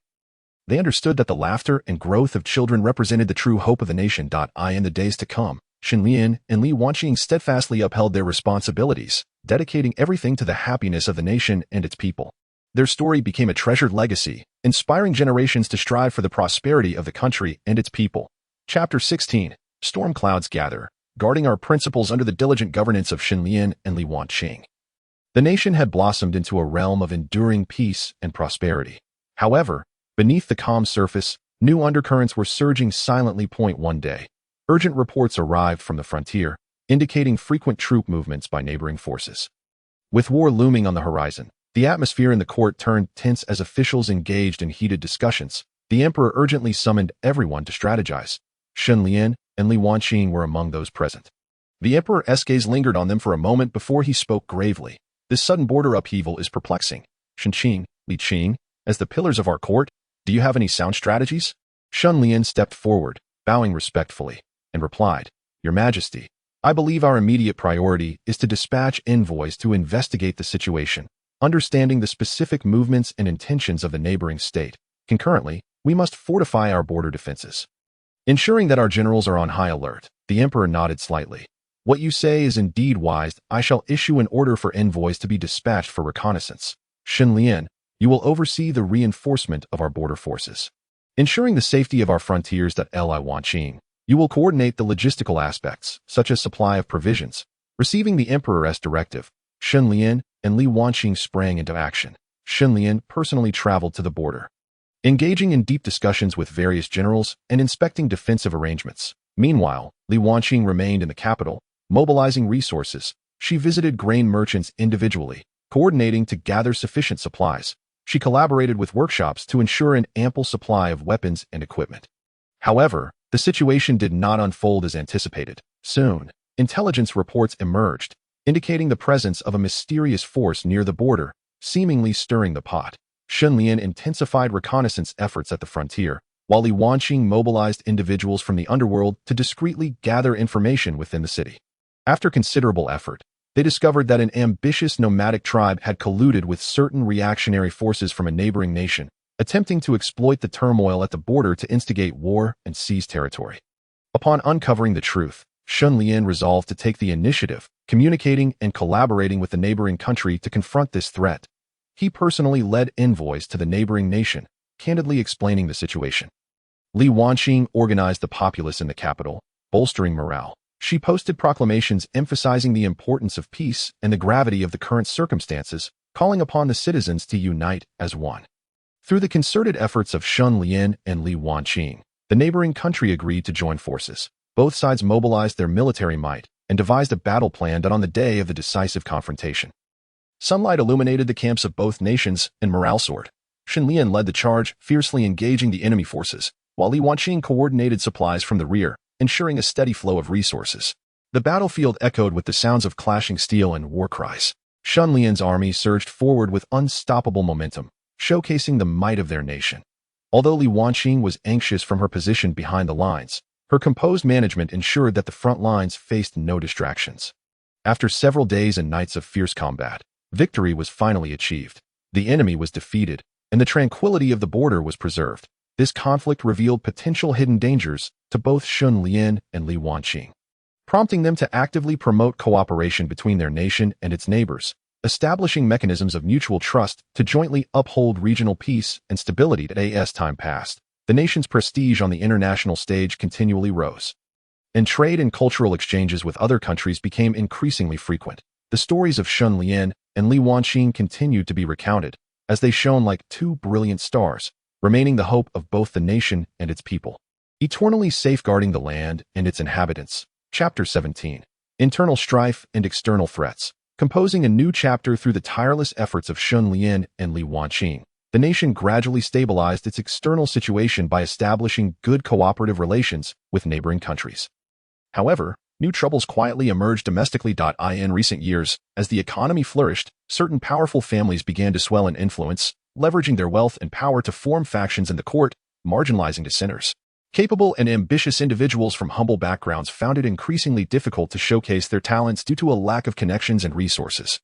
A: They understood that the laughter and growth of children represented the true hope of the nation. In the days to come, Shen Lian and Li Wanqing steadfastly upheld their responsibilities, dedicating everything to the happiness of the nation and its people. Their story became a treasured legacy, inspiring generations to strive for the prosperity of the country and its people. Chapter 16. Storm clouds gather, guarding our principles under the diligent governance of Shen Lian and Li Wanqing. The nation had blossomed into a realm of enduring peace and prosperity. However, beneath the calm surface, new undercurrents were surging silently. One day, urgent reports arrived from the frontier, indicating frequent troop movements by neighboring forces. With war looming on the horizon, the atmosphere in the court turned tense as officials engaged in heated discussions. The emperor urgently summoned everyone to strategize. Shen Lian and Li Wanqing were among those present. The emperor's gaze lingered on them for a moment before he spoke gravely. This sudden border upheaval is perplexing. Shen Li Qing, as the pillars of our court, do you have any sound strategies? Shen Lian stepped forward, bowing respectfully, and replied, Your Majesty, I believe our immediate priority is to dispatch envoys to investigate the situation, understanding the specific movements and intentions of the neighboring state. Concurrently, we must fortify our border defenses, ensuring that our generals are on high alert. The emperor nodded slightly. What you say is indeed wise. I shall issue an order for envoys to be dispatched for reconnaissance. Shen Lian, you will oversee the reinforcement of our border forces, ensuring the safety of our frontiers. Li Wanqing, you will coordinate the logistical aspects, such as supply of provisions. Receiving the emperor's directive, Shen Lian and Li Wanqing sprang into action. Shen Lian personally traveled to the border, engaging in deep discussions with various generals and inspecting defensive arrangements. Meanwhile, Li Wanqing remained in the capital, mobilizing resources. She visited grain merchants individually, coordinating to gather sufficient supplies. She collaborated with workshops to ensure an ample supply of weapons and equipment. However, the situation did not unfold as anticipated. Soon, intelligence reports emerged, indicating the presence of a mysterious force near the border, seemingly stirring the pot. Shen Lian intensified reconnaissance efforts at the frontier, while Li Wanqing mobilized individuals from the underworld to discreetly gather information within the city. After considerable effort, they discovered that an ambitious nomadic tribe had colluded with certain reactionary forces from a neighboring nation, attempting to exploit the turmoil at the border to instigate war and seize territory. Upon uncovering the truth, Shen Lian resolved to take the initiative, communicating and collaborating with the neighboring country to confront this threat. He personally led envoys to the neighboring nation, candidly explaining the situation. Li Wanqing organized the populace in the capital, bolstering morale. She posted proclamations emphasizing the importance of peace and the gravity of the current circumstances, calling upon the citizens to unite as one. Through the concerted efforts of Shen Lian and Li Wanqing, the neighboring country agreed to join forces. Both sides mobilized their military might and devised a battle plan on the day of the decisive confrontation. Sunlight illuminated the camps of both nations, and morale soared. Shen Lian led the charge, fiercely engaging the enemy forces, while Li Wanqing coordinated supplies from the rear, ensuring a steady flow of resources. The battlefield echoed with the sounds of clashing steel and war cries. Shen Lian's army surged forward with unstoppable momentum, showcasing the might of their nation. Although Li Wanqing was anxious from her position behind the lines, her composed management ensured that the front lines faced no distractions. After several days and nights of fierce combat, victory was finally achieved. The enemy was defeated, and the tranquility of the border was preserved. This conflict revealed potential hidden dangers to both Shen Lian and Li Wanqing, prompting them to actively promote cooperation between their nation and its neighbors, establishing mechanisms of mutual trust to jointly uphold regional peace and stability. As time passed, the nation's prestige on the international stage continually rose, and trade and cultural exchanges with other countries became increasingly frequent. The stories of Shen Lian and Li Wanqing continued to be recounted, as they shone like two brilliant stars, remaining the hope of both the nation and its people, eternally safeguarding the land and its inhabitants. Chapter 17. Internal strife and external threats. Composing a new chapter through the tireless efforts of Shen Lian and Li Wanqing, the nation gradually stabilized its external situation by establishing good cooperative relations with neighboring countries. However, new troubles quietly emerged domestically. In recent years, as the economy flourished, certain powerful families began to swell in influence, leveraging their wealth and power to form factions in the court, marginalizing dissenters. Capable and ambitious individuals from humble backgrounds found it increasingly difficult to showcase their talents due to a lack of connections and resources,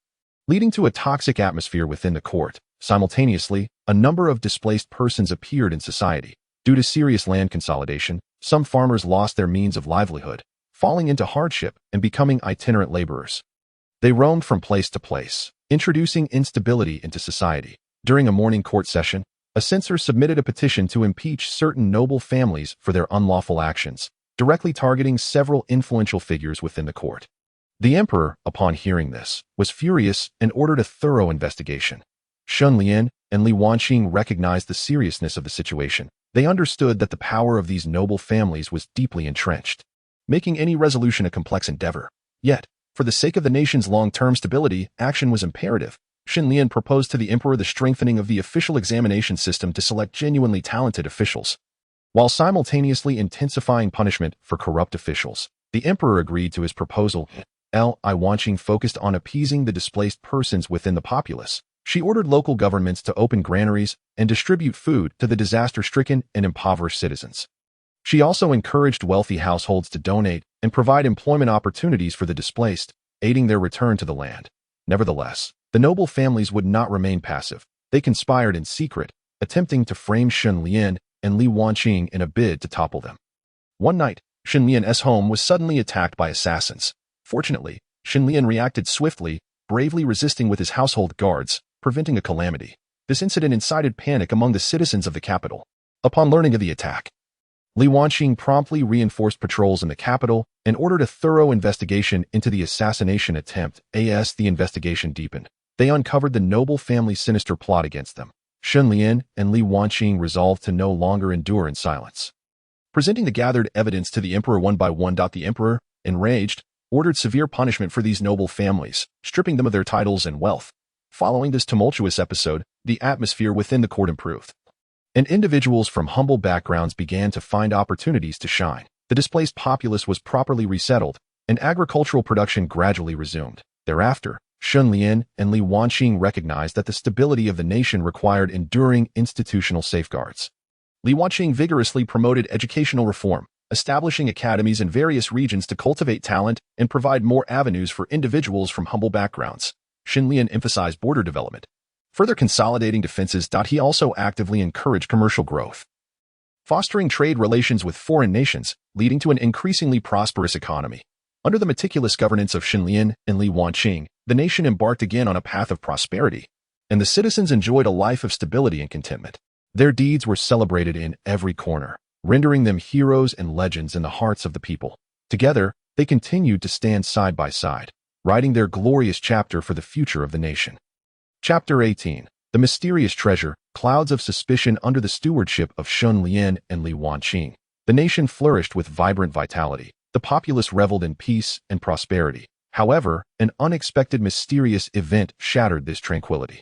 A: leading to a toxic atmosphere within the court. Simultaneously, a number of displaced persons appeared in society. Due to serious land consolidation, some farmers lost their means of livelihood, falling into hardship and becoming itinerant laborers. They roamed from place to place, introducing instability into society. During a morning court session, a censor submitted a petition to impeach certain noble families for their unlawful actions, directly targeting several influential figures within the court. The emperor, upon hearing this, was furious and ordered a thorough investigation. Shen Lian and Li Wanqing recognized the seriousness of the situation. They understood that the power of these noble families was deeply entrenched, making any resolution a complex endeavor. Yet, for the sake of the nation's long-term stability, action was imperative. Shen Lian proposed to the emperor the strengthening of the official examination system to select genuinely talented officials, while simultaneously intensifying punishment for corrupt officials. The emperor agreed to his proposal. Li Wanqing focused on appeasing the displaced persons within the populace. She ordered local governments to open granaries and distribute food to the disaster-stricken and impoverished citizens. She also encouraged wealthy households to donate and provide employment opportunities for the displaced, aiding their return to the land. Nevertheless, the noble families would not remain passive. They conspired in secret, attempting to frame Shen Lian and Li Wanqing in a bid to topple them. One night, Shen Lian's home was suddenly attacked by assassins. Fortunately, Shen Lian reacted swiftly, bravely resisting with his household guards, preventing a calamity. This incident incited panic among the citizens of the capital. Upon learning of the attack, Li Wanqing promptly reinforced patrols in the capital and ordered a thorough investigation into the assassination attempt. As the investigation deepened, they uncovered the noble family's sinister plot against them. Shen Lian and Li Wanqing resolved to no longer endure in silence. Presenting the gathered evidence to the emperor one by one, the emperor, enraged, ordered severe punishment for these noble families, stripping them of their titles and wealth. Following this tumultuous episode, the atmosphere within the court improved, and individuals from humble backgrounds began to find opportunities to shine. The displaced populace was properly resettled, and agricultural production gradually resumed. Thereafter, Shen Lian and Li Wanqing recognized that the stability of the nation required enduring institutional safeguards. Li Wanqing vigorously promoted educational reform, establishing academies in various regions to cultivate talent and provide more avenues for individuals from humble backgrounds. Shen Lian emphasized border development, further consolidating defenses. He also actively encouraged commercial growth, fostering trade relations with foreign nations, leading to an increasingly prosperous economy. Under the meticulous governance of Shen Lian and Li Wanqing, the nation embarked again on a path of prosperity, and the citizens enjoyed a life of stability and contentment. Their deeds were celebrated in every corner, rendering them heroes and legends in the hearts of the people. Together, they continued to stand side by side, writing their glorious chapter for the future of the nation. Chapter 18. The Mysterious Treasure, Clouds of Suspicion. Under the stewardship of Shen Lian and Li Wanqing, the nation flourished with vibrant vitality. The populace reveled in peace and prosperity. However, an unexpected mysterious event shattered this tranquility,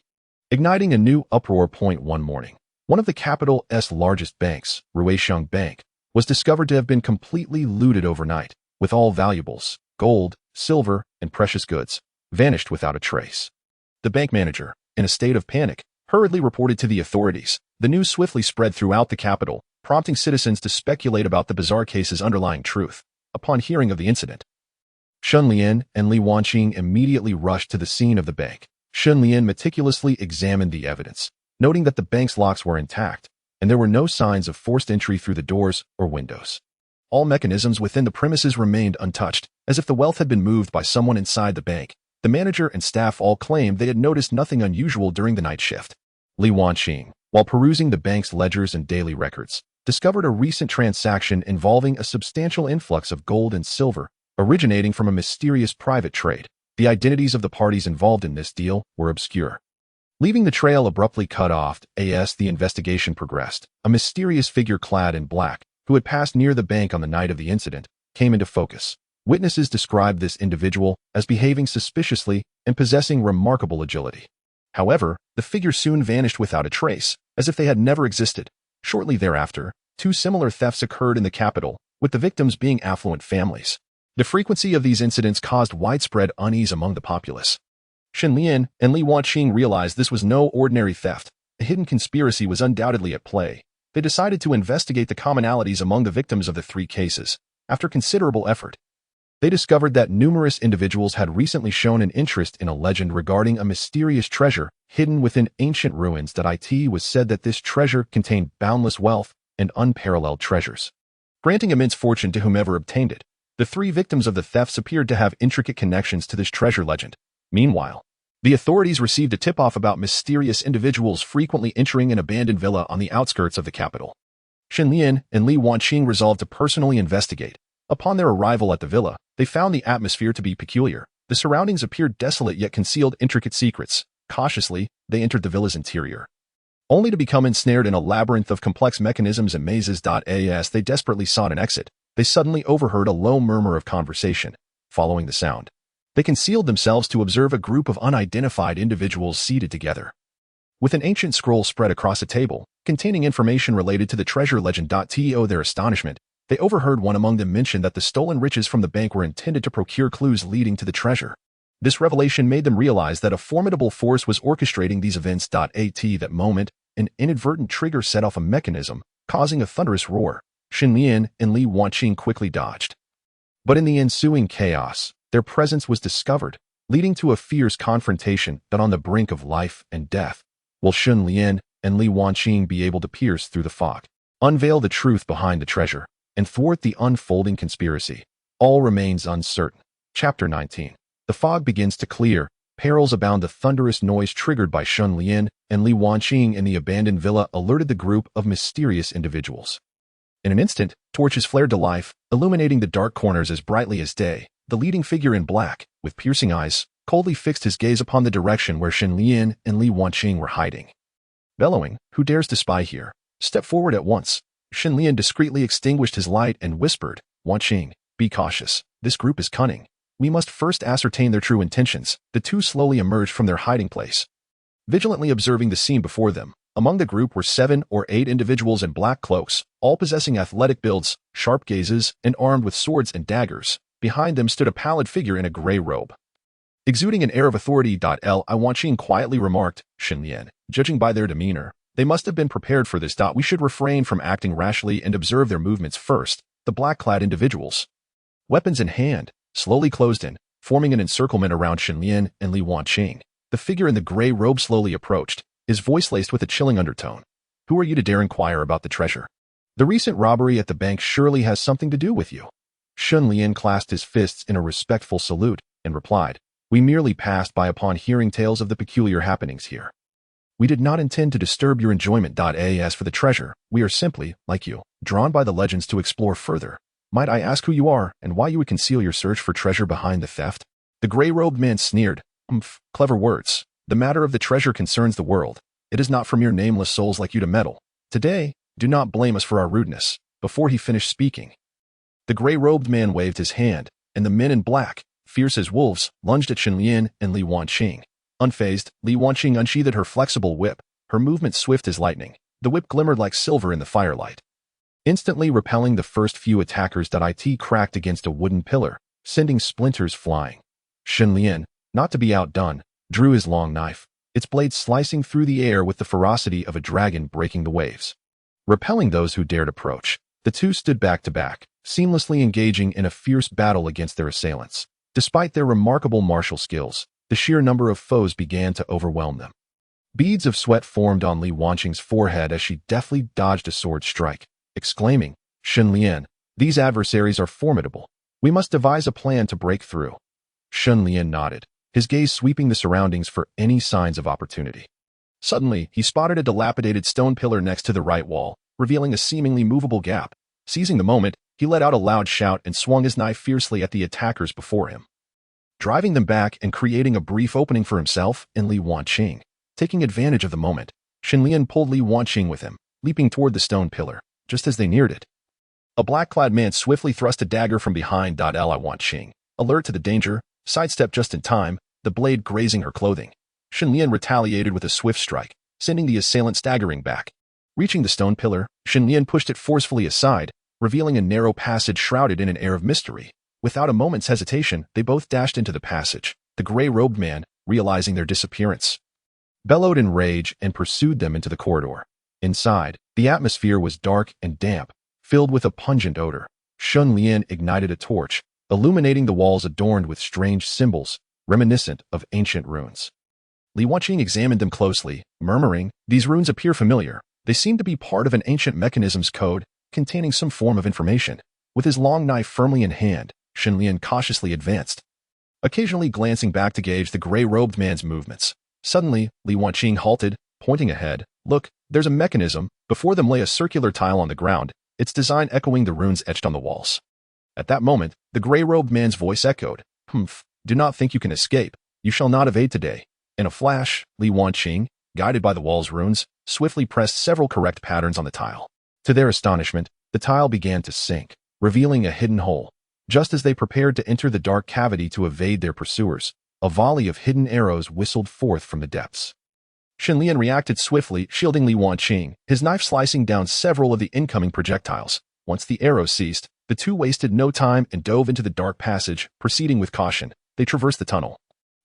A: igniting a new uproar. One morning, one of the capital's largest banks, Ruisheng Bank, was discovered to have been completely looted overnight, with all valuables, gold, silver, and precious goods, vanished without a trace. The bank manager, in a state of panic, hurriedly reported to the authorities. The news swiftly spread throughout the capital, prompting citizens to speculate about the bizarre case's underlying truth. Upon hearing of the incident, Shen Lian and Li Wanqing immediately rushed to the scene of the bank. Shen Lian meticulously examined the evidence, noting that the bank's locks were intact, and there were no signs of forced entry through the doors or windows. All mechanisms within the premises remained untouched, as if the wealth had been moved by someone inside the bank. The manager and staff all claimed they had noticed nothing unusual during the night shift. Li Wanqing, while perusing the bank's ledgers and daily records, discovered a recent transaction involving a substantial influx of gold and silver, originating from a mysterious private trade. The identities of the parties involved in this deal were obscure, leaving the trail abruptly cut off. As the investigation progressed, a mysterious figure clad in black, who had passed near the bank on the night of the incident, came into focus. Witnesses described this individual as behaving suspiciously and possessing remarkable agility. However, the figure soon vanished without a trace, as if they had never existed. Shortly thereafter, two similar thefts occurred in the capital, with the victims being affluent families. The frequency of these incidents caused widespread unease among the populace. Shen Lian and Li Wanqing realized this was no ordinary theft. A hidden conspiracy was undoubtedly at play. They decided to investigate the commonalities among the victims of the three cases. After considerable effort, they discovered that numerous individuals had recently shown an interest in a legend regarding a mysterious treasure hidden within ancient ruins. It was said that this treasure contained boundless wealth and unparalleled treasures, granting immense fortune to whomever obtained it. The three victims of the thefts appeared to have intricate connections to this treasure legend. Meanwhile, the authorities received a tip-off about mysterious individuals frequently entering an abandoned villa on the outskirts of the capital. Shen Lian and Li Wanqing resolved to personally investigate. Upon their arrival at the villa, They found the atmosphere to be peculiar. The surroundings appeared desolate yet concealed intricate secrets. Cautiously, they entered the villa's interior, only to become ensnared in a labyrinth of complex mechanisms and mazes. As they desperately sought an exit, they suddenly overheard a low murmur of conversation. Following the sound, they concealed themselves to observe a group of unidentified individuals seated together, with an ancient scroll spread across a table, containing information related to the treasure legend. To their astonishment, they overheard one among them mention that the stolen riches from the bank were intended to procure clues leading to the treasure. This revelation made them realize that a formidable force was orchestrating these events. At that moment, an inadvertent trigger set off a mechanism, causing a thunderous roar. Shen Lian and Li Wanqing quickly dodged, but in the ensuing chaos, their presence was discovered, leading to a fierce confrontation that on the brink of life and death. Will Shen Lian and Li Wanqing be able to pierce through the fog, unveil the truth behind the treasure, and thwart the unfolding conspiracy? All remains uncertain. Chapter 19. The fog begins to clear. Perils abound. The thunderous noise triggered by Shen Lian and Li Wanqing in the abandoned villa alerted the group of mysterious individuals. In an instant, torches flared to life, illuminating the dark corners as brightly as day. The leading figure in black, with piercing eyes, coldly fixed his gaze upon the direction where Shen Lian and Li Wanqing were hiding. Bellowing, "Who dares to spy here? Step forward at once." Shen Lian discreetly extinguished his light and whispered, "Wanqing, be cautious. This group is cunning. We must first ascertain their true intentions." The two slowly emerged from their hiding place, vigilantly observing the scene before them. Among the group were 7 or 8 individuals in black cloaks, all possessing athletic builds, sharp gazes, and armed with swords and daggers. Behind them stood a pallid figure in a gray robe, exuding an air of authority. Li Wanqing quietly remarked, "Shen Lian, judging by their demeanor, they must have been prepared for this. We should refrain from acting rashly and observe their movements first." The black-clad individuals, weapons in hand, slowly closed in, forming an encirclement around Shen Lian and Li Wanqing. The figure in the gray robe slowly approached, his voice laced with a chilling undertone. "Who are you to dare inquire about the treasure? The recent robbery at the bank surely has something to do with you." Shen Lian clasped his fists in a respectful salute and replied, "We merely passed by upon hearing tales of the peculiar happenings here. We did not intend to disturb your enjoyment. As for the treasure, we are simply, like you, drawn by the legends to explore further. Might I ask who you are and why you would conceal your search for treasure behind the theft?" The gray-robed man sneered, Clever words. The matter of the treasure concerns the world. It is not for mere nameless souls like you to meddle. Today, do not blame us for our rudeness." Before he finished speaking, the gray-robed man waved his hand, and the men in black, fierce as wolves, lunged at Shen Lian and Li Wanqing. Unfazed, Li Wanqing unsheathed her flexible whip, her movements swift as lightning. The whip glimmered like silver in the firelight, instantly repelling the first few attackers. It cracked against a wooden pillar, sending splinters flying. Shen Lian, not to be outdone, drew his long knife, its blade slicing through the air with the ferocity of a dragon breaking the waves. Repelling those who dared approach, the two stood back to back, seamlessly engaging in a fierce battle against their assailants. Despite their remarkable martial skills, the sheer number of foes began to overwhelm them. Beads of sweat formed on Li Wanqing's forehead as she deftly dodged a sword strike, exclaiming, "Shen Lian, these adversaries are formidable. We must devise a plan to break through." Shen Lian nodded, his gaze sweeping the surroundings for any signs of opportunity. Suddenly, he spotted a dilapidated stone pillar next to the right wall, revealing a seemingly movable gap. Seizing the moment, he let out a loud shout and swung his knife fiercely at the attackers before him, driving them back and creating a brief opening for himself and Li Wanqing. Taking advantage of the moment, Shen Lian pulled Li Wanqing with him, leaping toward the stone pillar. Just as they neared it, a black-clad man swiftly thrust a dagger from behind. Li Wanqing, alert to the danger, sidestepped just in time, the blade grazing her clothing. Shen Lian retaliated with a swift strike, sending the assailant staggering back. Reaching the stone pillar, Shen Lian pushed it forcefully aside, revealing a narrow passage shrouded in an air of mystery. Without a moment's hesitation, they both dashed into the passage. The gray-robed man, realizing their disappearance, bellowed in rage and pursued them into the corridor. Inside, the atmosphere was dark and damp, filled with a pungent odor. Shen Lian ignited a torch, illuminating the walls adorned with strange symbols, reminiscent of ancient runes. Li Wanqing examined them closely, murmuring, "These runes appear familiar. They seem to be part of an ancient mechanism's code, containing some form of information." With his long knife firmly in hand, Shen Lian cautiously advanced, occasionally glancing back to gauge the gray-robed man's movements. Suddenly, Li Wanqing halted, pointing ahead. "Look, there's a mechanism." Before them lay a circular tile on the ground, its design echoing the runes etched on the walls. At that moment, the gray-robed man's voice echoed. Humph, do not think you can escape. You shall not evade today. In a flash, Li Wanqing, guided by the wall's runes, swiftly pressed several correct patterns on the tile. To their astonishment, the tile began to sink, revealing a hidden hole. Just as they prepared to enter the dark cavity to evade their pursuers, a volley of hidden arrows whistled forth from the depths. Shen Lian reacted swiftly, shielding Li Wanqing, his knife slicing down several of the incoming projectiles. Once the arrows ceased, the two wasted no time and dove into the dark passage, proceeding with caution. They traversed the tunnel.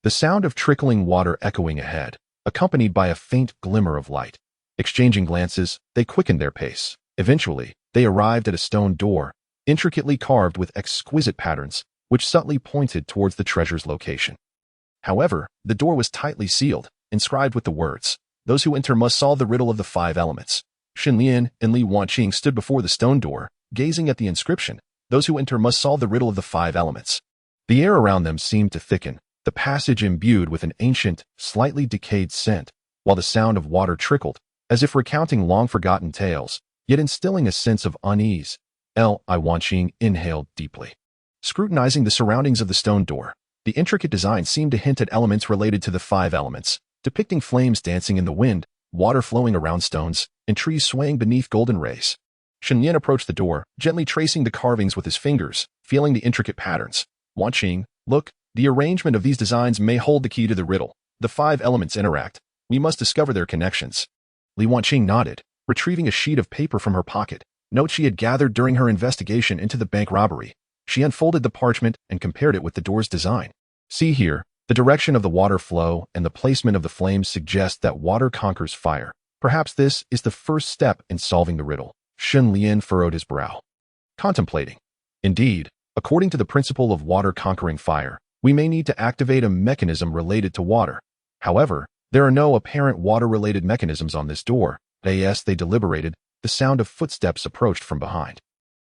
A: The sound of trickling water echoing ahead, accompanied by a faint glimmer of light. Exchanging glances, they quickened their pace. Eventually, they arrived at a stone door, intricately carved with exquisite patterns, which subtly pointed towards the treasure's location. However, the door was tightly sealed, inscribed with the words, "Those who enter must solve the riddle of the 5 elements." Shen Lian and Li Wanqing stood before the stone door, gazing at the inscription, "Those who enter must solve the riddle of the 5 elements." The air around them seemed to thicken, the passage imbued with an ancient, slightly decayed scent, while the sound of water trickled, as if recounting long-forgotten tales, yet instilling a sense of unease. Li Wanqing inhaled deeply. Scrutinizing the surroundings of the stone door, the intricate design seemed to hint at elements related to the 5 elements, depicting flames dancing in the wind, water flowing around stones, and trees swaying beneath golden rays. Shen Lian approached the door, gently tracing the carvings with his fingers, feeling the intricate patterns. Wanqing, look, the arrangement of these designs may hold the key to the riddle. The 5 elements interact. We must discover their connections. Li Wanqing nodded, retrieving a sheet of paper from her pocket, notes she had gathered during her investigation into the bank robbery. She unfolded the parchment and compared it with the door's design. See here, the direction of the water flow and the placement of the flames suggest that water conquers fire. Perhaps this is the first step in solving the riddle. Shen Lian furrowed his brow, contemplating. Indeed, according to the principle of water conquering fire, we may need to activate a mechanism related to water. However, there are no apparent water-related mechanisms on this door. As they deliberated, the sound of footsteps approached from behind.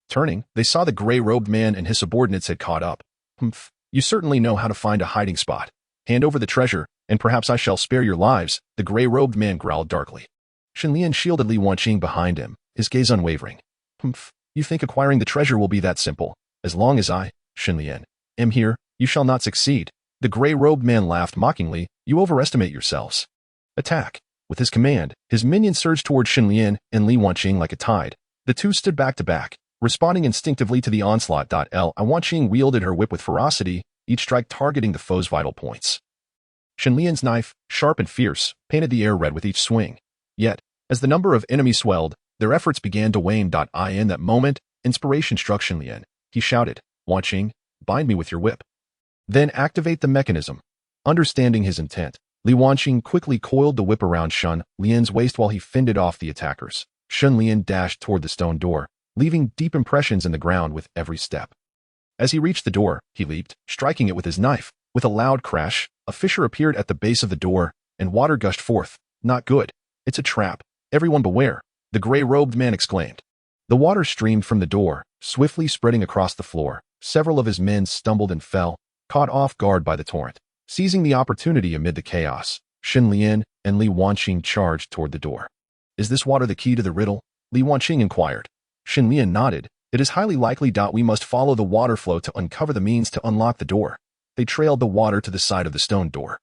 A: Turning, they saw the gray-robed man and his subordinates had caught up. Humph, you certainly know how to find a hiding spot. Hand over the treasure, and perhaps I shall spare your lives, the gray-robed man growled darkly. Shen Lian shielded Li Wanqing behind him, his gaze unwavering. Humph, you think acquiring the treasure will be that simple? As long as I, Shen Lian, am here, you shall not succeed. The gray-robed man laughed mockingly. You overestimate yourselves. Attack. With his command, his minions surged toward Shen Lian and Li Wanqing like a tide. The two stood back to back, responding instinctively to the onslaught. Li Wanqing wielded her whip with ferocity, each strike targeting the foe's vital points. Shen Lian's knife, sharp and fierce, painted the air red with each swing. Yet, as the number of enemies swelled, their efforts began to wane. In that moment, inspiration struck Shen Lian. He shouted, Wanqing, bind me with your whip. Then activate the mechanism. Understanding his intent, Li Wanqing quickly coiled the whip around Shen Lian's waist while he fended off the attackers. Shen Lian dashed toward the stone door, leaving deep impressions in the ground with every step. As he reached the door, he leaped, striking it with his knife. With a loud crash, a fissure appeared at the base of the door, and water gushed forth. Not good. It's a trap. Everyone beware, the gray-robed man exclaimed. The water streamed from the door, swiftly spreading across the floor. Several of his men stumbled and fell, caught off guard by the torrent. Seizing the opportunity amid the chaos, Shen Lian and Li Wanqing charged toward the door. Is this water the key to the riddle? Li Wanqing inquired. Shen Lian nodded. It is highly likely. We must follow the water flow to uncover the means to unlock the door. They trailed the water to the side of the stone door,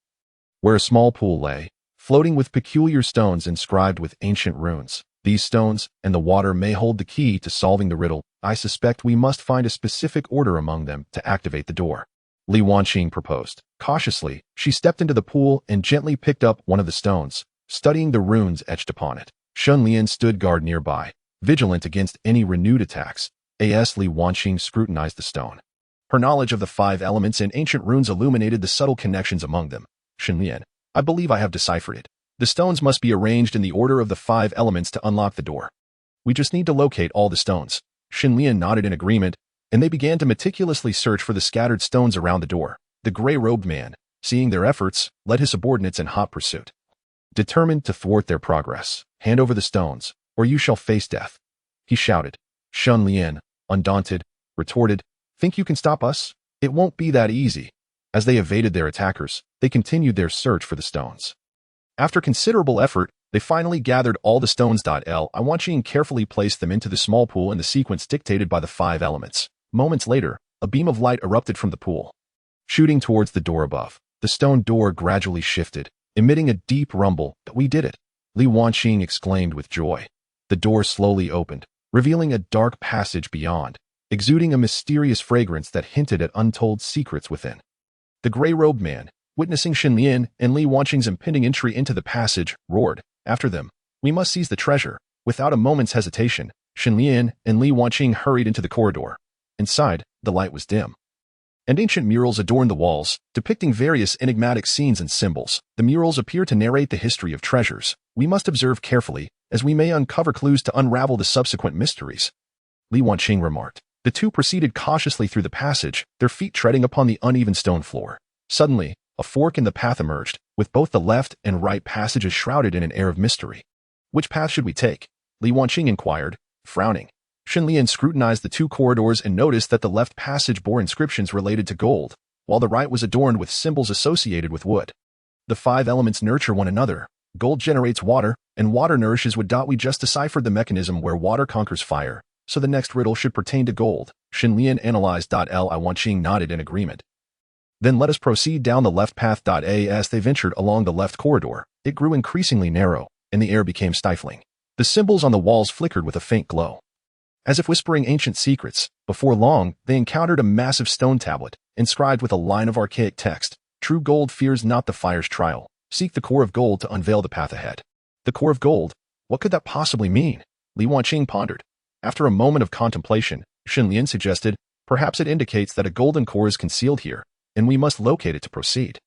A: where a small pool lay, floating with peculiar stones inscribed with ancient runes. These stones and the water may hold the key to solving the riddle. I suspect we must find a specific order among them to activate the door. Li Wanqing proposed. Cautiously, she stepped into the pool and gently picked up one of the stones, studying the runes etched upon it. Shen Lian stood guard nearby, vigilant against any renewed attacks. As Li Wanqing scrutinized the stone. Her knowledge of the 5 elements and ancient runes illuminated the subtle connections among them. Shen Lian, I believe I have deciphered it. The stones must be arranged in the order of the 5 elements to unlock the door. We just need to locate all the stones. Shen Lian nodded in agreement, and they began to meticulously search for the scattered stones around the door. The gray-robed man, seeing their efforts, led his subordinates in hot pursuit. Determined to thwart their progress, hand over the stones, or you shall face death, he shouted. Shen Lian, undaunted, retorted, think you can stop us? It won't be that easy. As they evaded their attackers, they continued their search for the stones. After considerable effort, they finally gathered all the stones. Li Wanqing carefully placed them into the small pool in the sequence dictated by the 5 elements. Moments later, a beam of light erupted from the pool, shooting towards the door above. The stone door gradually shifted, emitting a deep rumble. "We did it!" Li Wanqing exclaimed with joy. The door slowly opened, revealing a dark passage beyond, exuding a mysterious fragrance that hinted at untold secrets within. The gray-robed man, witnessing Shen Lian and Li Wanqing's impending entry into the passage, roared, "After them! We must seize the treasure!" Without a moment's hesitation, Shen Lian and Li Wanqing hurried into the corridor. Inside, the light was dim, and ancient murals adorned the walls, depicting various enigmatic scenes and symbols. The murals appear to narrate the history of treasures. We must observe carefully, as we may uncover clues to unravel the subsequent mysteries, Li Wanqing remarked. The two proceeded cautiously through the passage, their feet treading upon the uneven stone floor. Suddenly, a fork in the path emerged, with both the left and right passages shrouded in an air of mystery. "Which path should we take?" Li Wanqing inquired, frowning. Shen Lian scrutinized the two corridors and noticed that the left passage bore inscriptions related to gold, while the right was adorned with symbols associated with wood. The five elements nurture one another. Gold generates water, and water nourishes wood. We just deciphered the mechanism where water conquers fire, so the next riddle should pertain to gold. Shen Lian analyzed. Li Wanqing nodded in agreement. "Then let us proceed down the left path." As they ventured along the left corridor, it grew increasingly narrow, and the air became stifling. The symbols on the walls flickered with a faint glow, as if whispering ancient secrets. Before long, they encountered a massive stone tablet, inscribed with a line of archaic text. "True gold fears not the fire's trial. Seek the core of gold to unveil the path ahead." The core of gold? What could that possibly mean? Li Wanqing pondered. After a moment of contemplation, Shen Lian suggested, "Perhaps it indicates that a golden core is concealed here, and we must locate it to proceed."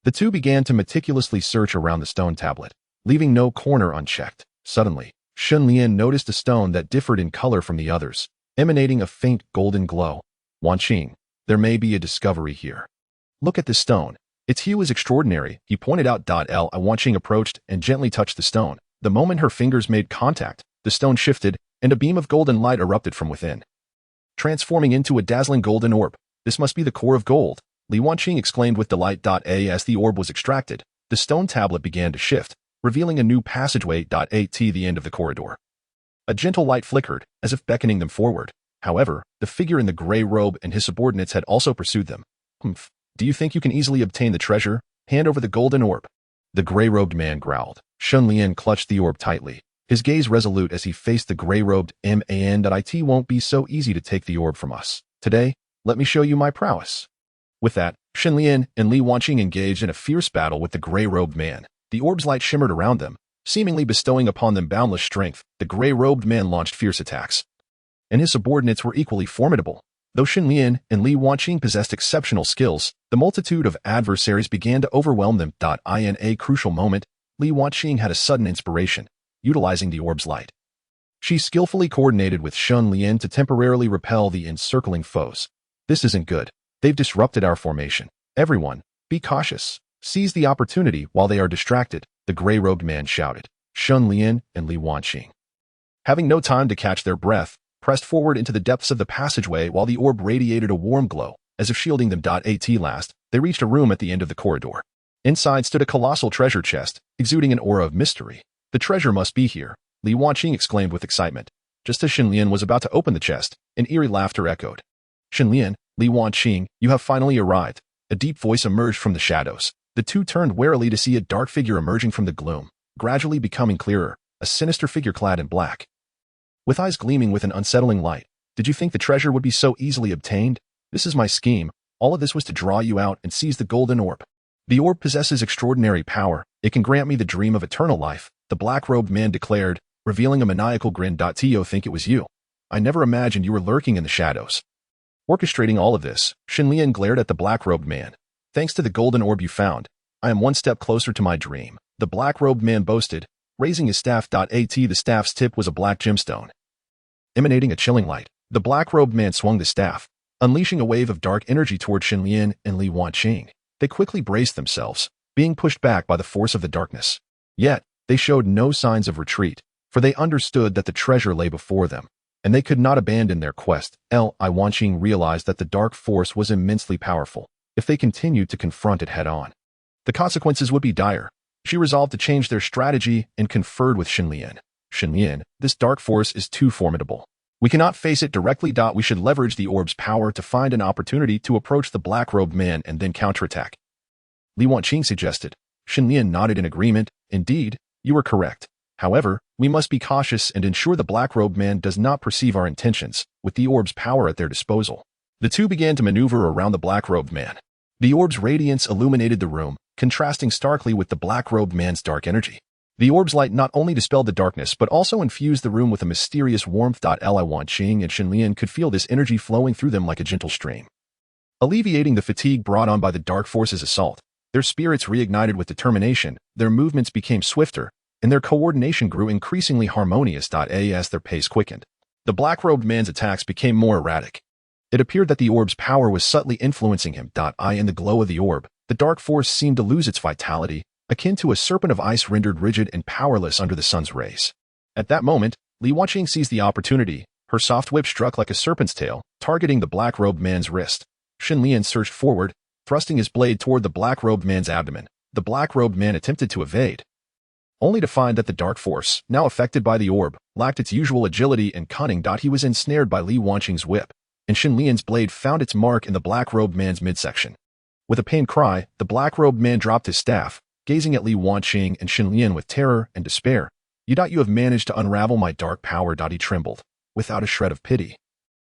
A: The two began to meticulously search around the stone tablet, leaving no corner unchecked. Suddenly, Shen Lian noticed a stone that differed in color from the others, emanating a faint golden glow. "Wanqing, there may be a discovery here. Look at this stone. Its hue is extraordinary," he pointed out. Li Wanqing approached and gently touched the stone. The moment her fingers made contact, the stone shifted, and a beam of golden light erupted from within, transforming into a dazzling golden orb. "This must be the core of gold," Li Wanqing exclaimed with delight. As the orb was extracted, the stone tablet began to shift, revealing a new passageway. At the end of the corridor, a gentle light flickered, as if beckoning them forward. However, the figure in the gray robe and his subordinates had also pursued them. "Humph. Do you think you can easily obtain the treasure? Hand over the golden orb." The gray-robed man growled. Shen Lian clutched the orb tightly, his gaze resolute as he faced the gray-robed man. "It won't be so easy to take the orb from us. Today, let me show you my prowess." With that, Shen Lian and Li Wanqing engaged in a fierce battle with the gray-robed man. The orb's light shimmered around them, seemingly bestowing upon them boundless strength. The gray-robed man launched fierce attacks, and his subordinates were equally formidable. Though Shen Lian and Li Wanqing possessed exceptional skills, the multitude of adversaries began to overwhelm them. In a crucial moment, Li Wanqing had a sudden inspiration, utilizing the orb's light. She skillfully coordinated with Shen Lian to temporarily repel the encircling foes. "This isn't good. They've disrupted our formation. Everyone, be cautious. Seize the opportunity while they are distracted," the gray-robed man shouted. Shen Lian and Li Wanqing, having no time to catch their breath, pressed forward into the depths of the passageway while the orb radiated a warm glow, as if shielding them. At last, they reached a room at the end of the corridor. Inside stood a colossal treasure chest, exuding an aura of mystery. "The treasure must be here," Li Wanqing exclaimed with excitement. Just as Shen Lian was about to open the chest, an eerie laughter echoed. "Shen Lian, Li Wanqing, you have finally arrived." A deep voice emerged from the shadows. The two turned warily to see a dark figure emerging from the gloom, gradually becoming clearer, a sinister figure clad in black, with eyes gleaming with an unsettling light. "Did you think the treasure would be so easily obtained? This is my scheme. All of this was to draw you out and seize the golden orb. The orb possesses extraordinary power. It can grant me the dream of eternal life," the black-robed man declared, revealing a maniacal grin. "To think it was you. I never imagined you were lurking in the shadows, orchestrating all of this." Shen Lian glared at the black-robed man. "Thanks to the golden orb you found, I am one step closer to my dream," the black-robed man boasted, raising his staff. At the staff's tip was a black gemstone, emanating a chilling light. The black-robed man swung the staff, unleashing a wave of dark energy toward Shen Lian and Li Wanqing. They quickly braced themselves, being pushed back by the force of the darkness. Yet, they showed no signs of retreat, for they understood that the treasure lay before them, and they could not abandon their quest. Li Wanqing realized that the dark force was immensely powerful. If they continued to confront it head-on, the consequences would be dire. She resolved to change their strategy and conferred with Shen Lian. "Shen Lian, this dark force is too formidable. We cannot face it directly. We should leverage the orb's power to find an opportunity to approach the black-robed man and then counterattack. Li Wanqing suggested. Shen Lian nodded in agreement. Indeed, you are correct. However, we must be cautious and ensure the black-robed man does not perceive our intentions, with the orb's power at their disposal. The two began to maneuver around the black-robed man. The orb's radiance illuminated the room, contrasting starkly with the black-robed man's dark energy. The orb's light not only dispelled the darkness but also infused the room with a mysterious warmth. Li Wanqing and Shen Lian could feel this energy flowing through them like a gentle stream. Alleviating the fatigue brought on by the dark force's assault, their spirits reignited with determination, their movements became swifter, and their coordination grew increasingly harmonious. As their pace quickened, the black-robed man's attacks became more erratic. It appeared that the orb's power was subtly influencing him. In the glow of the orb, the dark force seemed to lose its vitality, akin to a serpent of ice rendered rigid and powerless under the sun's rays. At that moment, Li Wanqing seized the opportunity. Her soft whip struck like a serpent's tail, targeting the black-robed man's wrist. Shen Lian surged forward, thrusting his blade toward the black-robed man's abdomen. The black-robed man attempted to evade, only to find that the dark force, now affected by the orb, lacked its usual agility and cunning. He was ensnared by Li Wanqing's whip, and Shen Lian's blade found its mark in the black-robed man's midsection. With a pained cry, the black-robed man dropped his staff, gazing at Li Wanqing and Shen Lian with terror and despair. You have managed to unravel my dark power. He trembled, without a shred of pity.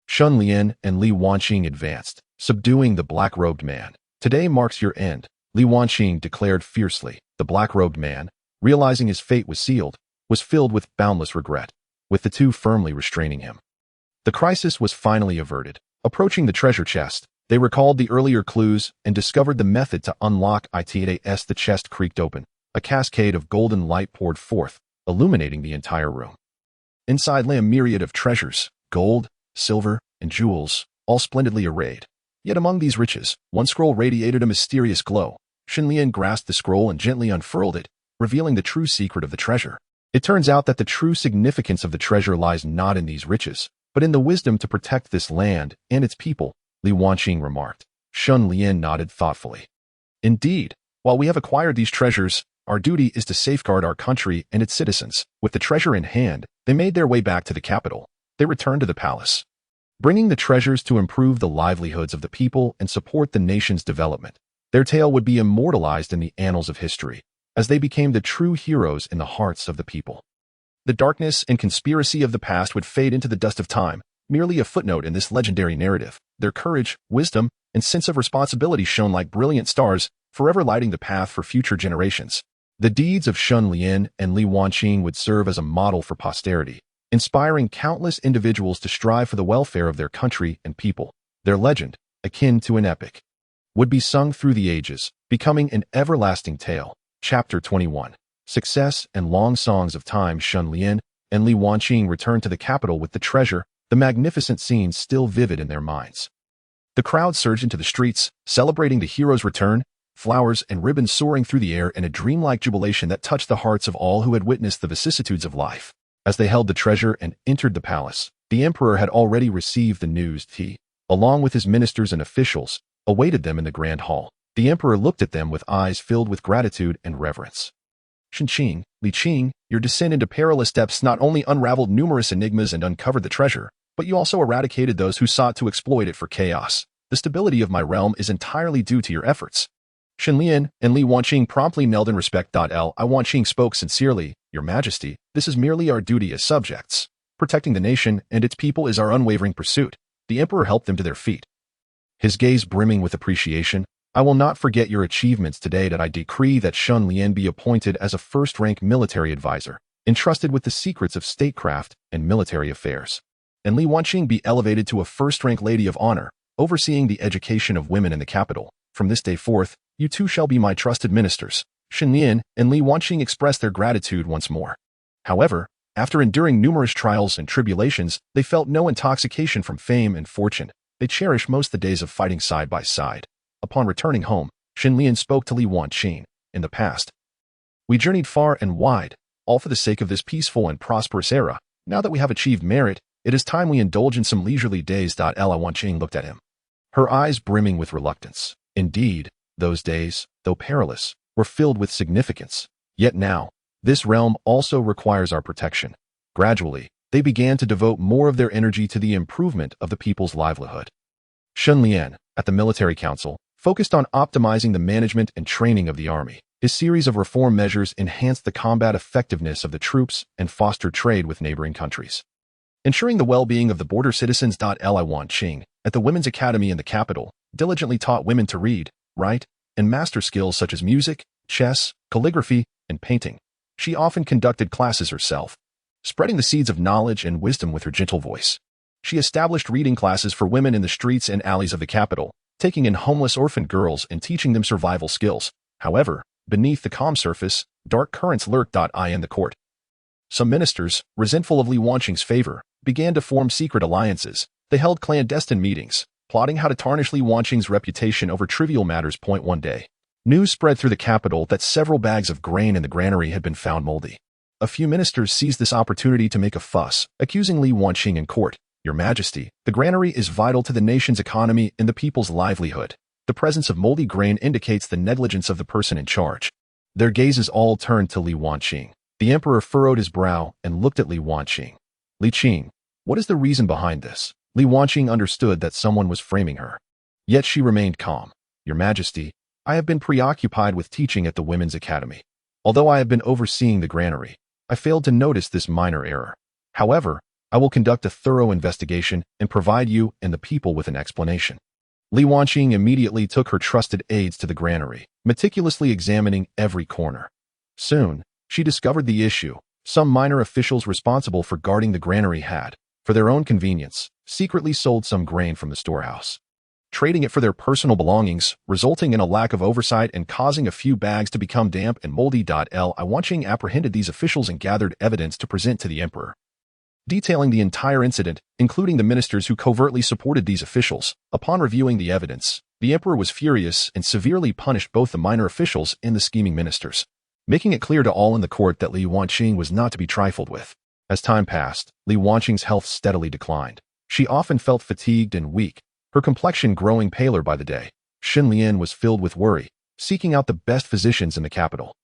A: Shen Lian and Li Wanqing advanced, subduing the black-robed man. Today marks your end, Li Wanqing declared fiercely. The black-robed man, realizing his fate was sealed, was filled with boundless regret, with the two firmly restraining him. The crisis was finally averted. Approaching the treasure chest, they recalled the earlier clues and discovered the method to unlock it. As the chest creaked open, a cascade of golden light poured forth, illuminating the entire room. Inside lay a myriad of treasures, gold, silver, and jewels, all splendidly arrayed. Yet among these riches, one scroll radiated a mysterious glow. Shen Lian grasped the scroll and gently unfurled it, revealing the true secret of the treasure. It turns out that the true significance of the treasure lies not in these riches, but in the wisdom to protect this land and its people, Li Wanqing remarked. Shen Lian nodded thoughtfully. Indeed, while we have acquired these treasures, our duty is to safeguard our country and its citizens. With the treasure in hand, they made their way back to the capital. They returned to the palace, bringing the treasures to improve the livelihoods of the people and support the nation's development. Their tale would be immortalized in the annals of history, as they became the true heroes in the hearts of the people. The darkness and conspiracy of the past would fade into the dust of time, merely a footnote in this legendary narrative. Their courage, wisdom, and sense of responsibility shone like brilliant stars, forever lighting the path for future generations. The deeds of Shen Lian and Li Wanqing would serve as a model for posterity, inspiring countless individuals to strive for the welfare of their country and people. Their legend, akin to an epic, would be sung through the ages, becoming an everlasting tale. Chapter 21. Success and long songs of time. Shen Lian and Li Wanqing returned to the capital with the treasure, the magnificent scenes still vivid in their minds. The crowd surged into the streets, celebrating the hero's return, flowers and ribbons soaring through the air in a dreamlike jubilation that touched the hearts of all who had witnessed the vicissitudes of life. As they held the treasure and entered the palace, the emperor had already received the news. He, along with his ministers and officials, awaited them in the grand hall. The emperor looked at them with eyes filled with gratitude and reverence. Shen Li Qing, your descent into perilous depths not only unraveled numerous enigmas and uncovered the treasure, but you also eradicated those who sought to exploit it for chaos. The stability of my realm is entirely due to your efforts. Shen Lian and Li Wanqing promptly knelt in respect. Li Wanqing spoke sincerely. Your Majesty, this is merely our duty as subjects. Protecting the nation and its people is our unwavering pursuit. The emperor helped them to their feet, his gaze brimming with appreciation. I will not forget your achievements today. I decree that Shen Lian be appointed as a first-rank military advisor, entrusted with the secrets of statecraft and military affairs. And Li Wanqing be elevated to a first-rank lady of honor, overseeing the education of women in the capital. From this day forth, you two shall be my trusted ministers. Shen Lian and Li Wanqing expressed their gratitude once more. However, after enduring numerous trials and tribulations, they felt no intoxication from fame and fortune. They cherished most the days of fighting side by side. Upon returning home, Shen Lian spoke to Li Wanqing. In the past, we journeyed far and wide, all for the sake of this peaceful and prosperous era. Now that we have achieved merit, it is time we indulge in some leisurely days. Li Wanqing looked at him, her eyes brimming with reluctance. Indeed, those days, though perilous, were filled with significance. Yet now, this realm also requires our protection. Gradually, They began to devote more of their energy to the improvement of the people's livelihood. Shen Lian, at the military council, focused on optimizing the management and training of the army. His series of reform measures enhanced the combat effectiveness of the troops and fostered trade with neighboring countries. Ensuring the well-being of the border citizens. Li Wanqing, at the Women's Academy in the capital, diligently taught women to read, write, and master skills such as music, chess, calligraphy, and painting. She often conducted classes herself, spreading the seeds of knowledge and wisdom with her gentle voice. She established reading classes for women in the streets and alleys of the capital, taking in homeless orphan girls and teaching them survival skills. However, beneath the calm surface, dark currents lurked. In the court, some ministers, resentful of Li Wanqing's favor, began to form secret alliances. They held clandestine meetings, plotting how to tarnish Li Wanqing's reputation over trivial matters. One day, news spread through the capital that several bags of grain in the granary had been found moldy. A few ministers seized this opportunity to make a fuss, accusing Li Wanqing in court. Your Majesty, the granary is vital to the nation's economy and the people's livelihood. The presence of moldy grain indicates the negligence of the person in charge. Their gazes all turned to Li Wanqing. The emperor furrowed his brow and looked at Li Wanqing. Li Qing, what is the reason behind this? Li Wanqing understood that someone was framing her. Yet she remained calm. Your Majesty, I have been preoccupied with teaching at the Women's Academy. Although I have been overseeing the granary, I failed to notice this minor error. However, I will conduct a thorough investigation and provide you and the people with an explanation. Li Wanqing immediately took her trusted aides to the granary, meticulously examining every corner. Soon, she discovered the issue. Some minor officials responsible for guarding the granary had, for their own convenience, secretly sold some grain from the storehouse, trading it for their personal belongings, resulting in a lack of oversight and causing a few bags to become damp and moldy. Li Wanqing apprehended these officials and gathered evidence to present to the emperor, detailing the entire incident, including the ministers who covertly supported these officials. Upon reviewing the evidence, the emperor was furious and severely punished both the minor officials and the scheming ministers, making it clear to all in the court that Li Wanqing was not to be trifled with. As time passed, Li Wanqing's health steadily declined. She often felt fatigued and weak, her complexion growing paler by the day. Shen Lian was filled with worry, seeking out the best physicians in the capital.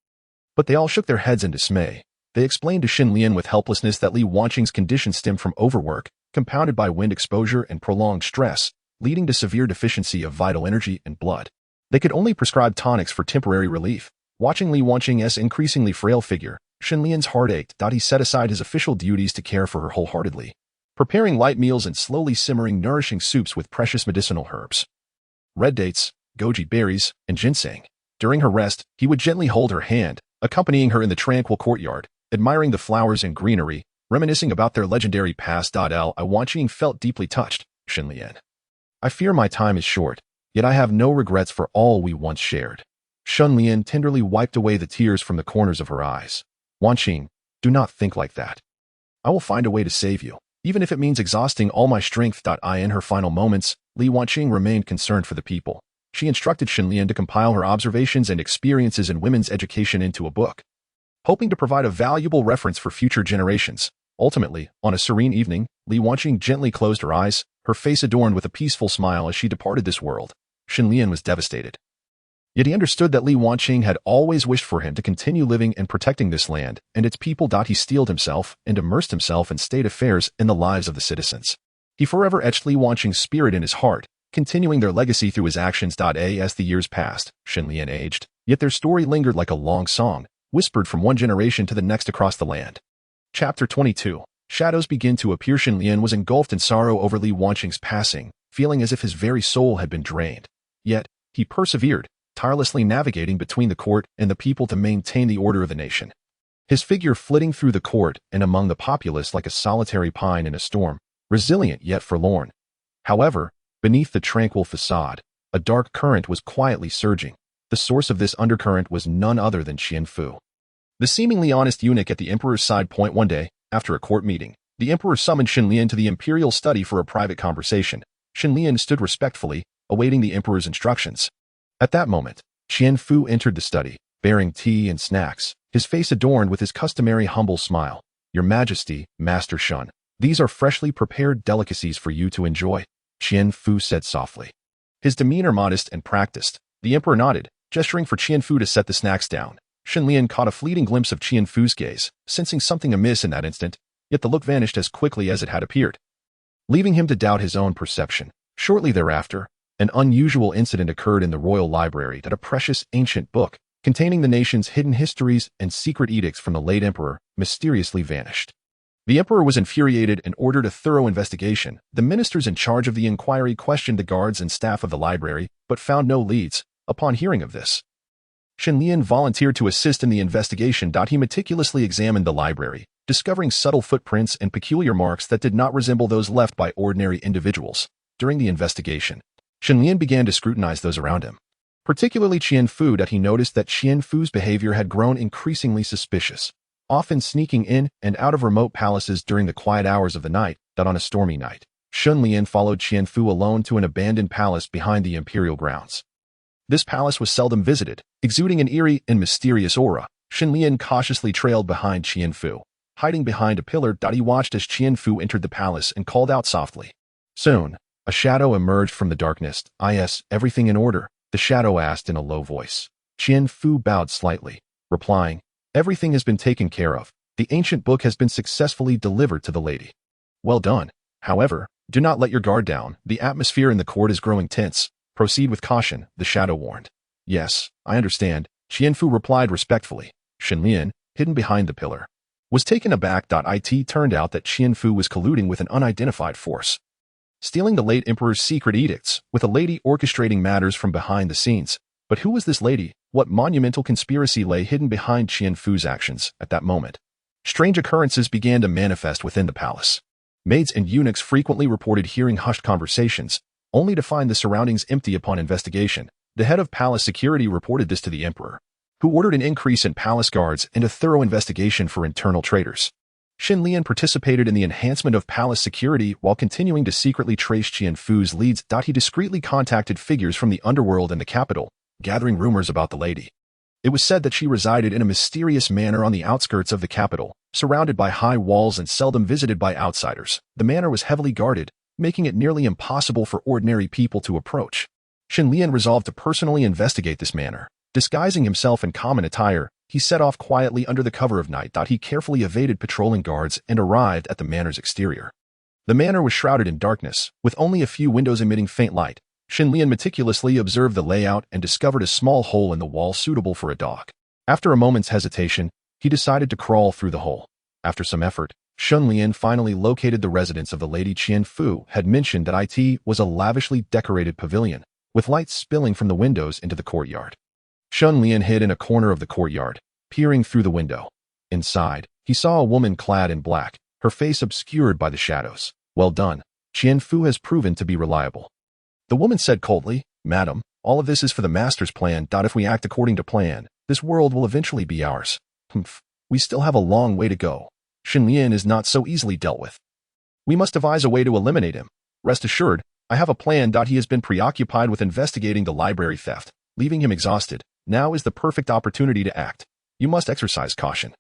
A: But they all shook their heads in dismay. They explained to Shen Lian with helplessness that Li Wanqing's condition stemmed from overwork, compounded by wind exposure and prolonged stress, leading to severe deficiency of vital energy and blood. They could only prescribe tonics for temporary relief. Watching Li Wanqing's increasingly frail figure, Shen Lian's heart ached. He set aside his official duties to care for her wholeheartedly, preparing light meals and slowly simmering nourishing soups with precious medicinal herbs, red dates, goji berries, and ginseng. During her rest, he would gently hold her hand, accompanying her in the tranquil courtyard, admiring the flowers and greenery, reminiscing about their legendary past. Li Wanqing felt deeply touched. Shen Lian, I fear my time is short, yet I have no regrets for all we once shared. Shen Lian tenderly wiped away the tears from the corners of her eyes. Wanqing, do not think like that. I will find a way to save you, even if it means exhausting all my strength. In her final moments, Li Wanqing remained concerned for the people. She instructed Shen Lian to compile her observations and experiences in women's education into a book, hoping to provide a valuable reference for future generations. Ultimately, on a serene evening, Li Wanqing gently closed her eyes, her face adorned with a peaceful smile as she departed this world. Shen Lian was devastated. Yet he understood that Li Wanqing had always wished for him to continue living and protecting this land and its people. He steeled himself and immersed himself in state affairs in the lives of the citizens. He forever etched Li Wanqing's spirit in his heart, continuing their legacy through his actions. As the years passed, Shen Lian aged, yet their story lingered like a long song, whispered from one generation to the next across the land. Chapter 22. Shadows begin to appear. Shen Lian was engulfed in sorrow over Li Wanqing's passing, feeling as if his very soul had been drained. Yet, he persevered, tirelessly navigating between the court and the people to maintain the order of the nation. His figure flitting through the court and among the populace like a solitary pine in a storm, resilient yet forlorn. However, beneath the tranquil facade, a dark current was quietly surging. The source of this undercurrent was none other than Qian Fu, the seemingly honest eunuch at the emperor's side. One day, after a court meeting, the emperor summoned Shen Lian to the imperial study for a private conversation. Shen Lian stood respectfully, awaiting the emperor's instructions. At that moment, Qian Fu entered the study, bearing tea and snacks, his face adorned with his customary humble smile. Your Majesty, Master Shen, these are freshly prepared delicacies for you to enjoy, Qian Fu said softly. His demeanor modest and practiced. The emperor nodded, gesturing for Qian Fu to set the snacks down. Shen Lian caught a fleeting glimpse of Qian Fu's gaze, sensing something amiss in that instant. yet the look vanished as quickly as it had appeared, leaving him to doubt his own perception. Shortly thereafter, an unusual incident occurred in the royal library that a precious ancient book, containing the nation's hidden histories and secret edicts from the late emperor, mysteriously vanished. The emperor was infuriated and ordered a thorough investigation. The ministers in charge of the inquiry questioned the guards and staff of the library, but found no leads. Upon hearing of this, Shen Lian volunteered to assist in the investigation. He meticulously examined the library, discovering subtle footprints and peculiar marks that did not resemble those left by ordinary individuals. During the investigation, Shen Lian began to scrutinize those around him, particularly Qian Fu. He noticed that Qian Fu's behavior had grown increasingly suspicious, often sneaking in and out of remote palaces during the quiet hours of the night. On a stormy night, Shen Lian followed Qian Fu alone to an abandoned palace behind the imperial grounds. This palace was seldom visited, exuding an eerie and mysterious aura. Shen Lian cautiously trailed behind Qian Fu, hiding behind a pillar. He watched as Qian Fu entered the palace and called out softly. Soon, a shadow emerged from the darkness. Is everything in order? The shadow asked in a low voice. Qian Fu bowed slightly, replying, everything has been taken care of. The ancient book has been successfully delivered to the lady. Well done. However, do not let your guard down. The atmosphere in the court is growing tense. Proceed with caution, the shadow warned. Yes, I understand, Qian Fu replied respectfully. Shen Lian, hidden behind the pillar, was taken aback. It turned out that Qian Fu was colluding with an unidentified force, stealing the late emperor's secret edicts, with a lady orchestrating matters from behind the scenes. But who was this lady? What monumental conspiracy lay hidden behind Qian Fu's actions? At that moment, strange occurrences began to manifest within the palace. Maids and eunuchs frequently reported hearing hushed conversations, only to find the surroundings empty upon investigation. The head of palace security reported this to the emperor, who ordered an increase in palace guards and a thorough investigation for internal traitors. Shen Lian participated in the enhancement of palace security while continuing to secretly trace Qian Fu's leads. He discreetly contacted figures from the underworld and the capital, gathering rumors about the lady. It was said that she resided in a mysterious manor on the outskirts of the capital, surrounded by high walls and seldom visited by outsiders. The manor was heavily guarded, making it nearly impossible for ordinary people to approach. Shen Lian resolved to personally investigate this manor. Disguising himself in common attire, he set off quietly under the cover of night. He carefully evaded patrolling guards and arrived at the manor's exterior. The manor was shrouded in darkness, with only a few windows emitting faint light. Shen Lian meticulously observed the layout and discovered a small hole in the wall suitable for a dog. After a moment's hesitation, he decided to crawl through the hole. After some effort, Shen Lian finally located the residence of the lady Qian Fu had mentioned. It was a lavishly decorated pavilion, with lights spilling from the windows into the courtyard. Shen Lian hid in a corner of the courtyard, peering through the window. Inside, he saw a woman clad in black, her face obscured by the shadows. Well done. Qian Fu has proven to be reliable. The woman said coldly, Madam, all of this is for the master's plan. If we act according to plan, this world will eventually be ours. We still have a long way to go. Shen Lian is not so easily dealt with. We must devise a way to eliminate him. Rest assured, I have a plan. He has been preoccupied with investigating the library theft, leaving him exhausted. Now is the perfect opportunity to act. You must exercise caution.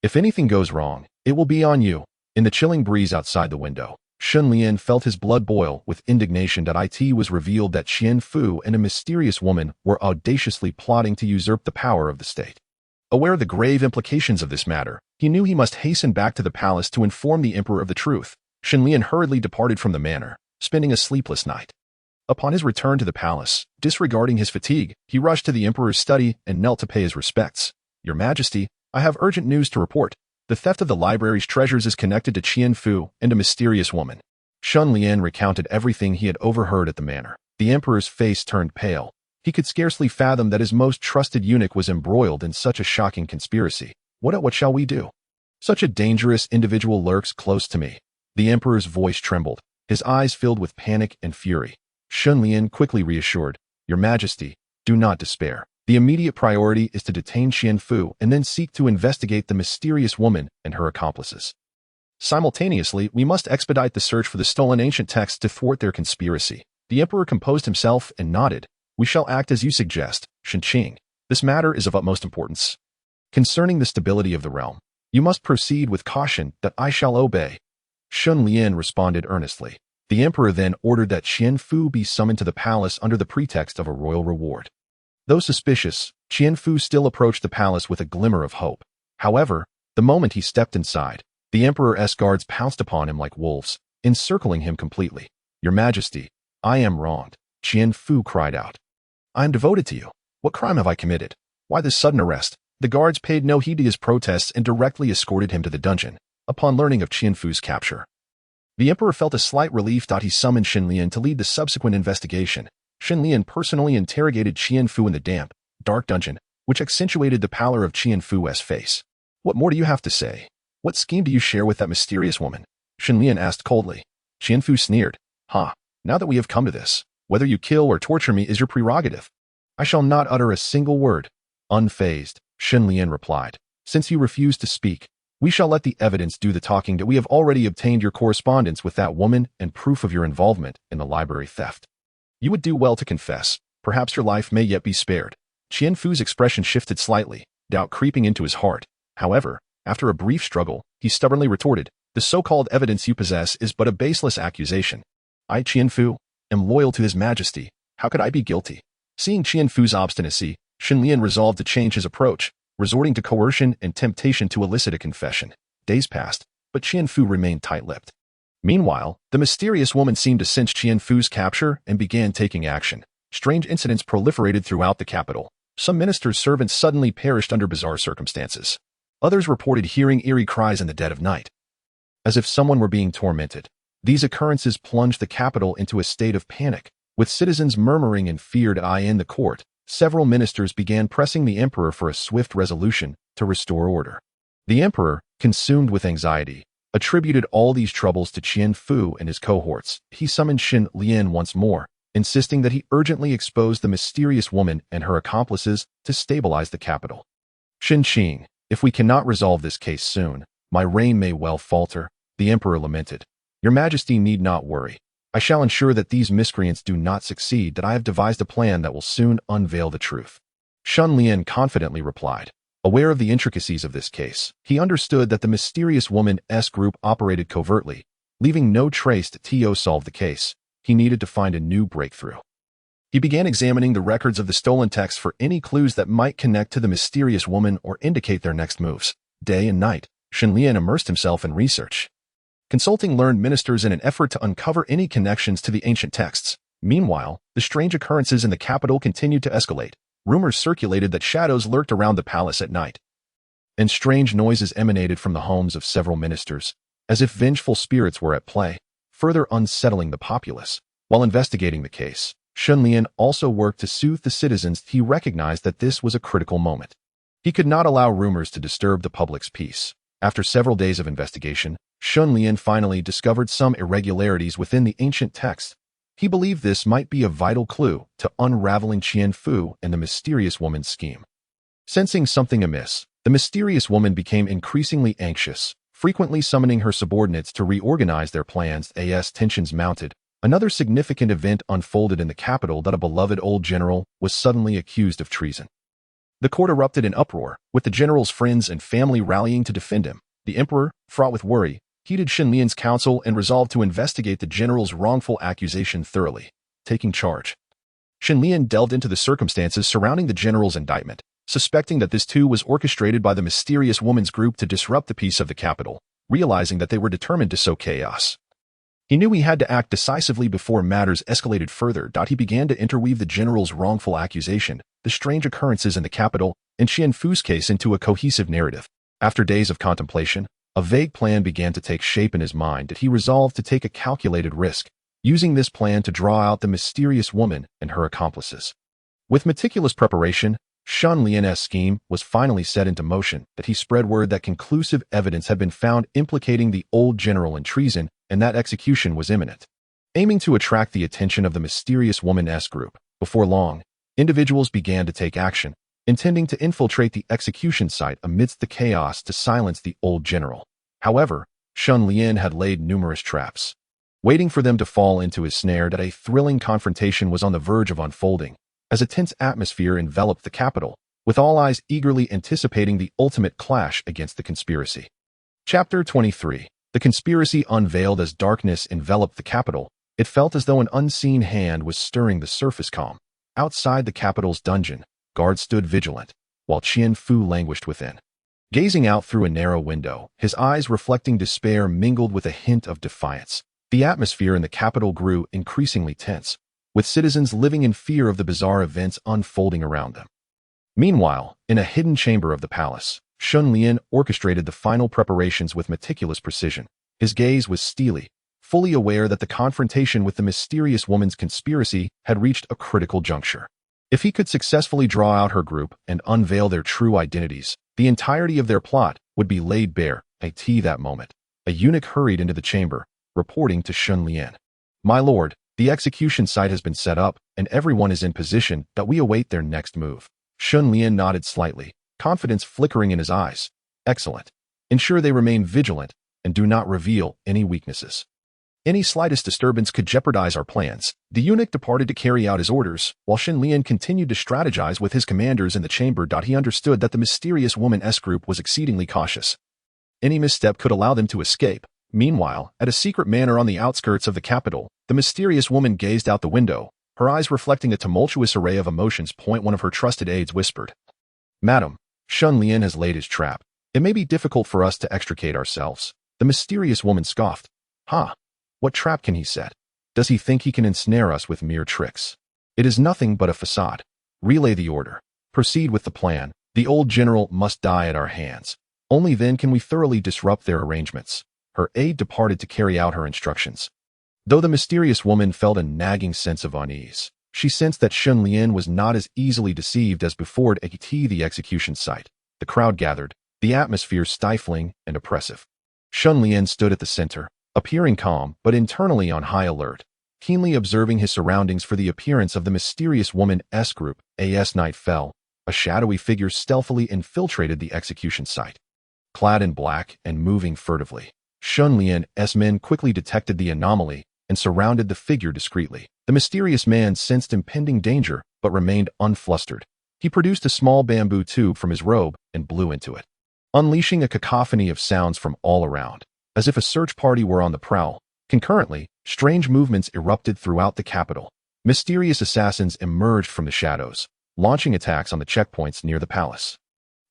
A: If anything goes wrong, it will be on you. In the chilling breeze outside the window, Shen Lian felt his blood boil with indignation. It was revealed that Qian Fu and a mysterious woman were audaciously plotting to usurp the power of the state. Aware of the grave implications of this matter, he knew he must hasten back to the palace to inform the emperor of the truth. Shen Lian hurriedly departed from the manor, spending a sleepless night. Upon his return to the palace, disregarding his fatigue, he rushed to the emperor's study and knelt to pay his respects. Your Majesty, I have urgent news to report. The theft of the library's treasures is connected to Qian Fu and a mysterious woman. Shen Lian recounted everything he had overheard at the manor. The emperor's face turned pale. He could scarcely fathom that his most trusted eunuch was embroiled in such a shocking conspiracy. What shall we do? Such a dangerous individual lurks close to me. The emperor's voice trembled, his eyes filled with panic and fury. Shen Lian quickly reassured, Your Majesty, do not despair. The immediate priority is to detain Qian Fu and then seek to investigate the mysterious woman and her accomplices. Simultaneously, we must expedite the search for the stolen ancient texts to thwart their conspiracy. The emperor composed himself and nodded. We shall act as you suggest, Shen Qing. This matter is of utmost importance. Concerning the stability of the realm, you must proceed with caution. I shall obey. Shen Lian responded earnestly. The emperor then ordered that Qian Fu be summoned to the palace under the pretext of a royal reward. Though suspicious, Qian Fu still approached the palace with a glimmer of hope. However, the moment he stepped inside, The Emperor's guards pounced upon him like wolves, encircling him completely. "Your Majesty, I am wronged," Qian Fu cried out. "I am devoted to you. What crime have I committed? Why this sudden arrest?" The guards paid no heed to his protests and directly escorted him to the dungeon, upon learning of Qian Fu's capture. The Emperor felt a slight relief. He summoned Shen Lian to lead the subsequent investigation. Shen Lian personally interrogated Qian Fu in the damp, dark dungeon, which accentuated the pallor of Qian Fu's face. "What more do you have to say? What scheme do you share with that mysterious woman?" Shen Lian asked coldly. Qian Fu sneered. Now that we have come to this, whether you kill or torture me is your prerogative. I shall not utter a single word." Unfazed, Shen Lian replied. "Since you refuse to speak, we shall let the evidence do the talking. That we have already obtained your correspondence with that woman and proof of your involvement in the library theft. You would do well to confess. Perhaps your life may yet be spared." Qian Fu's expression shifted slightly, doubt creeping into his heart. However, after a brief struggle, he stubbornly retorted, "The so-called evidence you possess is but a baseless accusation. I, Qian Fu, am loyal to His Majesty. How could I be guilty?" Seeing Qian Fu's obstinacy, Shen Lian resolved to change his approach, resorting to coercion and temptation to elicit a confession. Days passed, but Qian Fu remained tight-lipped. Meanwhile, the mysterious woman seemed to sense Qian Fu's capture and began taking action. Strange incidents proliferated throughout the capital. Some ministers' servants suddenly perished under bizarre circumstances. Others reported hearing eerie cries in the dead of night, as if someone were being tormented. These occurrences plunged the capital into a state of panic, with citizens murmuring in fear. In the court, several ministers began pressing the emperor for a swift resolution to restore order. The emperor, consumed with anxiety, attributed all these troubles to Qian Fu and his cohorts. He summoned Shen Lian once more, insisting that he urgently expose the mysterious woman and her accomplices to stabilize the capital. "Shen Qing, if we cannot resolve this case soon, my reign may well falter," the emperor lamented. "Your Majesty need not worry. I shall ensure that these miscreants do not succeed. That I have devised a plan that will soon unveil the truth." Shen Lian confidently replied. Aware of the intricacies of this case, he understood that the mysterious woman's group operated covertly, leaving no trace to solve the case. He needed to find a new breakthrough. He began examining the records of the stolen texts for any clues that might connect to the mysterious woman or indicate their next moves. Day and night, Shen Lian immersed himself in research, consulting learned ministers in an effort to uncover any connections to the ancient texts. Meanwhile, the strange occurrences in the capital continued to escalate. Rumors circulated that shadows lurked around the palace at night, and strange noises emanated from the homes of several ministers, as if vengeful spirits were at play, further unsettling the populace. While investigating the case, Shen Lian also worked to soothe the citizens. He recognized that this was a critical moment. He could not allow rumors to disturb the public's peace. After several days of investigation, Shen Lian finally discovered some irregularities within the ancient text. He believed this might be a vital clue to unraveling Qian Fu and the mysterious woman's scheme. Sensing something amiss, the mysterious woman became increasingly anxious, frequently summoning her subordinates to reorganize their plans. As tensions mounted, another significant event unfolded in the capital. That a beloved old general was suddenly accused of treason. The court erupted in uproar, with the general's friends and family rallying to defend him. The emperor, fraught with worry, heeded Shen Lian's counsel and resolved to investigate the general's wrongful accusation thoroughly. Taking charge, Shen Lian delved into the circumstances surrounding the general's indictment, suspecting that this too was orchestrated by the mysterious woman's group to disrupt the peace of the capital. Realizing that they were determined to sow chaos, he knew he had to act decisively before matters escalated further. He began to interweave the general's wrongful accusation, the strange occurrences in the capital, and Qian Fu's case into a cohesive narrative. After days of contemplation, a vague plan began to take shape in his mind. He resolved to take a calculated risk, using this plan to draw out the mysterious woman and her accomplices. With meticulous preparation, Shen Lian's scheme was finally set into motion. He spread word that conclusive evidence had been found implicating the old general in treason, and that execution was imminent. Aiming to attract the attention of the mysterious woman's group, before long, individuals began to take action, intending to infiltrate the execution site amidst the chaos to silence the old general. However, Shen Lian had laid numerous traps, waiting for them to fall into his snare. That a thrilling confrontation was on the verge of unfolding, as a tense atmosphere enveloped the capital, with all eyes eagerly anticipating the ultimate clash against the conspiracy. Chapter 23. The conspiracy unveiled. As darkness enveloped the capital, it felt as though an unseen hand was stirring the surface calm. Outside the capital's dungeon, guards stood vigilant, while Qian Fu languished within. Gazing out through a narrow window, his eyes reflecting despair mingled with a hint of defiance. The atmosphere in the capital grew increasingly tense, with citizens living in fear of the bizarre events unfolding around them. Meanwhile, in a hidden chamber of the palace, Shen Lian orchestrated the final preparations with meticulous precision. His gaze was steely, fully aware that the confrontation with the mysterious woman's conspiracy had reached a critical juncture. If he could successfully draw out her group and unveil their true identities, the entirety of their plot would be laid bare. At that moment, a eunuch hurried into the chamber, reporting to Shen Lian. "My lord, the execution site has been set up, and everyone is in position that we await their next move." Shen Lian nodded slightly, confidence flickering in his eyes. "Excellent. Ensure they remain vigilant and do not reveal any weaknesses. Any slightest disturbance could jeopardize our plans." The eunuch departed to carry out his orders, while Shen Lian continued to strategize with his commanders in the chamber. He understood that the mysterious woman-S group was exceedingly cautious. Any misstep could allow them to escape. Meanwhile, at a secret manor on the outskirts of the capital, the mysterious woman gazed out the window, her eyes reflecting a tumultuous array of emotions. One of her trusted aides whispered, "Madam, Shen Lian has laid his trap. It may be difficult for us to extricate ourselves." The mysterious woman scoffed. "Ha! What trap can he set? Does he think he can ensnare us with mere tricks? It is nothing but a facade. Relay the order. Proceed with the plan. The old general must die at our hands. Only then can we thoroughly disrupt their arrangements." Her aide departed to carry out her instructions. Though the mysterious woman felt a nagging sense of unease, she sensed that Shen Lian was not as easily deceived as before at the execution site. The crowd gathered, the atmosphere stifling and oppressive. Shen Lian stood at the center, appearing calm but internally on high alert, keenly observing his surroundings for the appearance of the mysterious woman-S group. As night fell, a shadowy figure stealthily infiltrated the execution site. Clad in black and moving furtively, Shen Lian's men quickly detected the anomaly and surrounded the figure discreetly. The mysterious man sensed impending danger but remained unflustered. He produced a small bamboo tube from his robe and blew into it, unleashing a cacophony of sounds from all around, as if a search party were on the prowl. Concurrently, strange movements erupted throughout the capital. Mysterious assassins emerged from the shadows, launching attacks on the checkpoints near the palace.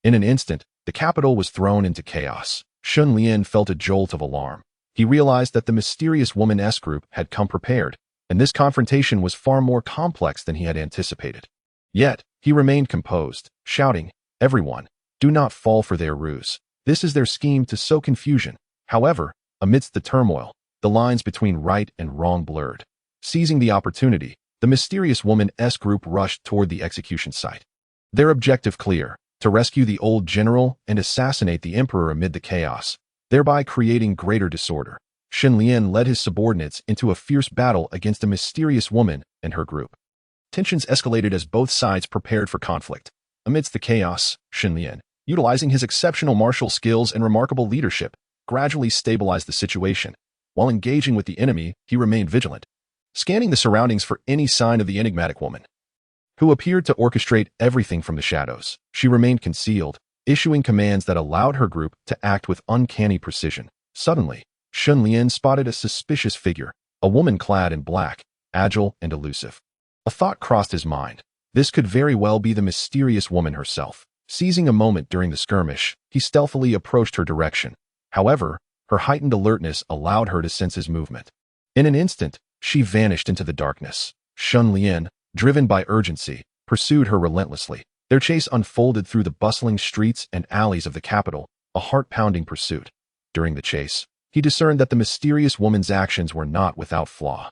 A: In an instant, the capital was thrown into chaos. Shen Lian felt a jolt of alarm. He realized that the mysterious woman-S group had come prepared, and this confrontation was far more complex than he had anticipated. Yet, he remained composed, shouting, "Everyone, do not fall for their ruse. This is their scheme to sow confusion." However, amidst the turmoil, the lines between right and wrong blurred. Seizing the opportunity, the mysterious woman-S group rushed toward the execution site. Their objective clear: to rescue the old general and assassinate the emperor amid the chaos, thereby creating greater disorder. Shen Lian led his subordinates into a fierce battle against the mysterious woman and her group. Tensions escalated as both sides prepared for conflict. Amidst the chaos, Shen Lian, utilizing his exceptional martial skills and remarkable leadership, gradually stabilized the situation. While engaging with the enemy, he remained vigilant, scanning the surroundings for any sign of the enigmatic woman, who appeared to orchestrate everything from the shadows. She remained concealed, issuing commands that allowed her group to act with uncanny precision. Suddenly, Shen Lian spotted a suspicious figure, a woman clad in black, agile and elusive. A thought crossed his mind. This could very well be the mysterious woman herself. Seizing a moment during the skirmish, he stealthily approached her direction. However, her heightened alertness allowed her to sense his movement. In an instant, she vanished into the darkness. Shen Lian, driven by urgency, pursued her relentlessly. Their chase unfolded through the bustling streets and alleys of the capital, a heart-pounding pursuit. During the chase, he discerned that the mysterious woman's actions were not without flaw.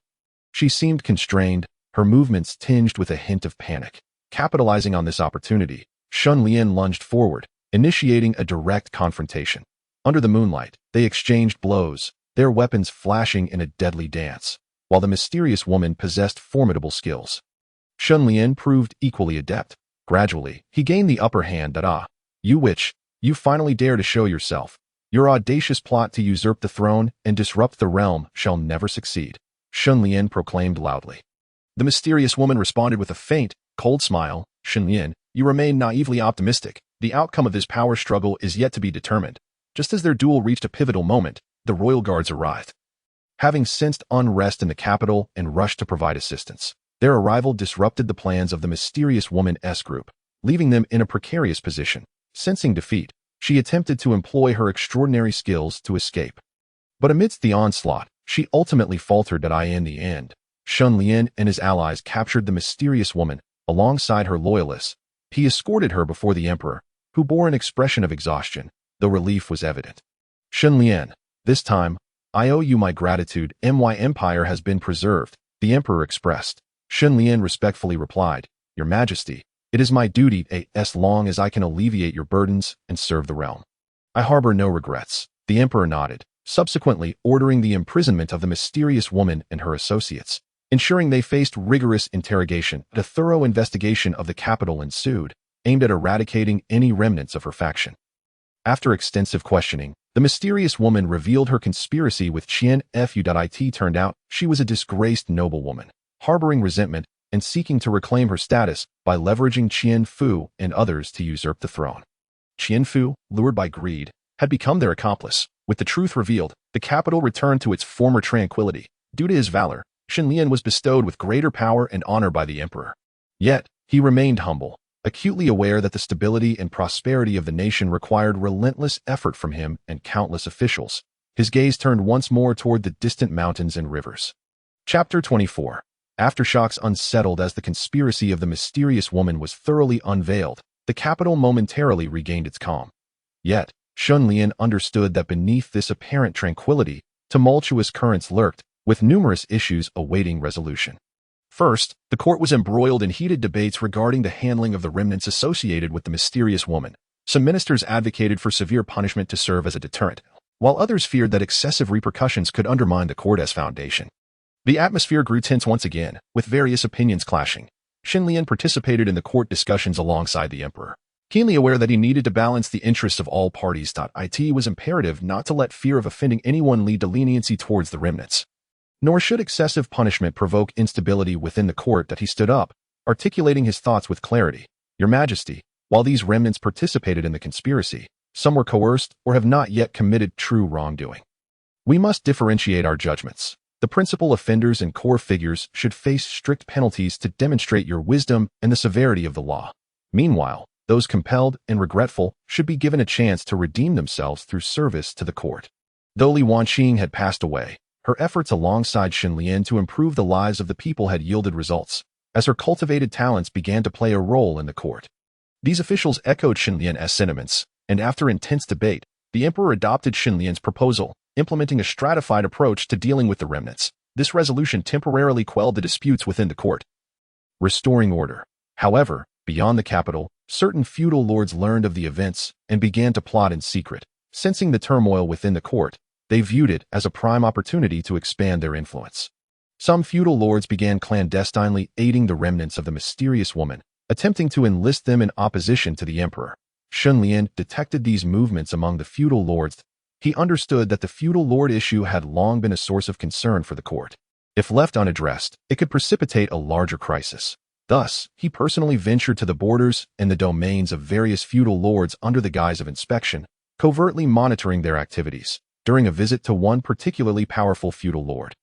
A: She seemed constrained, her movements tinged with a hint of panic. Capitalizing on this opportunity, Shen Lian lunged forward, initiating a direct confrontation. Under the moonlight, they exchanged blows, their weapons flashing in a deadly dance, while the mysterious woman possessed formidable skills. Shen Lian proved equally adept. Gradually, he gained the upper hand. You finally dare to show yourself. Your audacious plot to usurp the throne and disrupt the realm shall never succeed," Shen Lian proclaimed loudly. The mysterious woman responded with a faint, cold smile. "Shen Lian, you remain naively optimistic. The outcome of this power struggle is yet to be determined." Just as their duel reached a pivotal moment, the royal guards arrived. Having sensed unrest in the capital and rushed to provide assistance, their arrival disrupted the plans of the mysterious woman-S group, leaving them in a precarious position. Sensing defeat, She attempted to employ her extraordinary skills to escape. But amidst the onslaught, she ultimately faltered. In the end, Shen Lian and his allies captured the mysterious woman alongside her loyalists. He escorted her before the emperor, who bore an expression of exhaustion, though relief was evident. Shen Lian, this time, I owe you my gratitude. My empire has been preserved, the emperor expressed. Shen Lian respectfully replied, Your Majesty, it is my duty as long as I can alleviate your burdens and serve the realm. I harbor no regrets. The emperor nodded, subsequently ordering the imprisonment of the mysterious woman and her associates, ensuring they faced rigorous interrogation. A thorough investigation of the capital ensued, aimed at eradicating any remnants of her faction. After extensive questioning, the mysterious woman revealed her conspiracy with Qian Fu. It turned out she was a disgraced noblewoman, harboring resentment and seeking to reclaim her status by leveraging Qian Fu and others to usurp the throne. Qian Fu, lured by greed, had become their accomplice. With the truth revealed, the capital returned to its former tranquility. Due to his valor, Shen Lian was bestowed with greater power and honor by the emperor. Yet, he remained humble, acutely aware that the stability and prosperity of the nation required relentless effort from him and countless officials. His gaze turned once more toward the distant mountains and rivers. Chapter 24. Aftershocks unsettled. As the conspiracy of the mysterious woman was thoroughly unveiled, the capital momentarily regained its calm. Yet, Shen Lian understood that beneath this apparent tranquility, tumultuous currents lurked, with numerous issues awaiting resolution. First, the court was embroiled in heated debates regarding the handling of the remnants associated with the mysterious woman. Some ministers advocated for severe punishment to serve as a deterrent, while others feared that excessive repercussions could undermine the court's foundation. The atmosphere grew tense once again, with various opinions clashing. Shen Lian participated in the court discussions alongside the emperor, keenly aware that he needed to balance the interests of all parties. It was imperative not to let fear of offending anyone lead to leniency towards the remnants. Nor should excessive punishment provoke instability within the court. He stood up, articulating his thoughts with clarity. Your Majesty, while these remnants participated in the conspiracy, some were coerced or have not yet committed true wrongdoing. We must differentiate our judgments. The principal offenders and core figures should face strict penalties to demonstrate your wisdom and the severity of the law. Meanwhile, those compelled and regretful should be given a chance to redeem themselves through service to the court. Though Li Wanqing had passed away, her efforts alongside Shen Lian to improve the lives of the people had yielded results, as her cultivated talents began to play a role in the court. These officials echoed Shen Lian's sentiments, and after intense debate, the emperor adopted Shen Lian's proposal, implementing a stratified approach to dealing with the remnants. This resolution temporarily quelled the disputes within the court, restoring order. However, beyond the capital, certain feudal lords learned of the events and began to plot in secret. Sensing the turmoil within the court, they viewed it as a prime opportunity to expand their influence. Some feudal lords began clandestinely aiding the remnants of the mysterious woman, attempting to enlist them in opposition to the emperor. Shen Lian detected these movements among the feudal lords. He understood that the feudal lord issue had long been a source of concern for the court. If left unaddressed, it could precipitate a larger crisis. Thus, he personally ventured to the borders and the domains of various feudal lords under the guise of inspection, covertly monitoring their activities. During a visit to one particularly powerful feudal lord,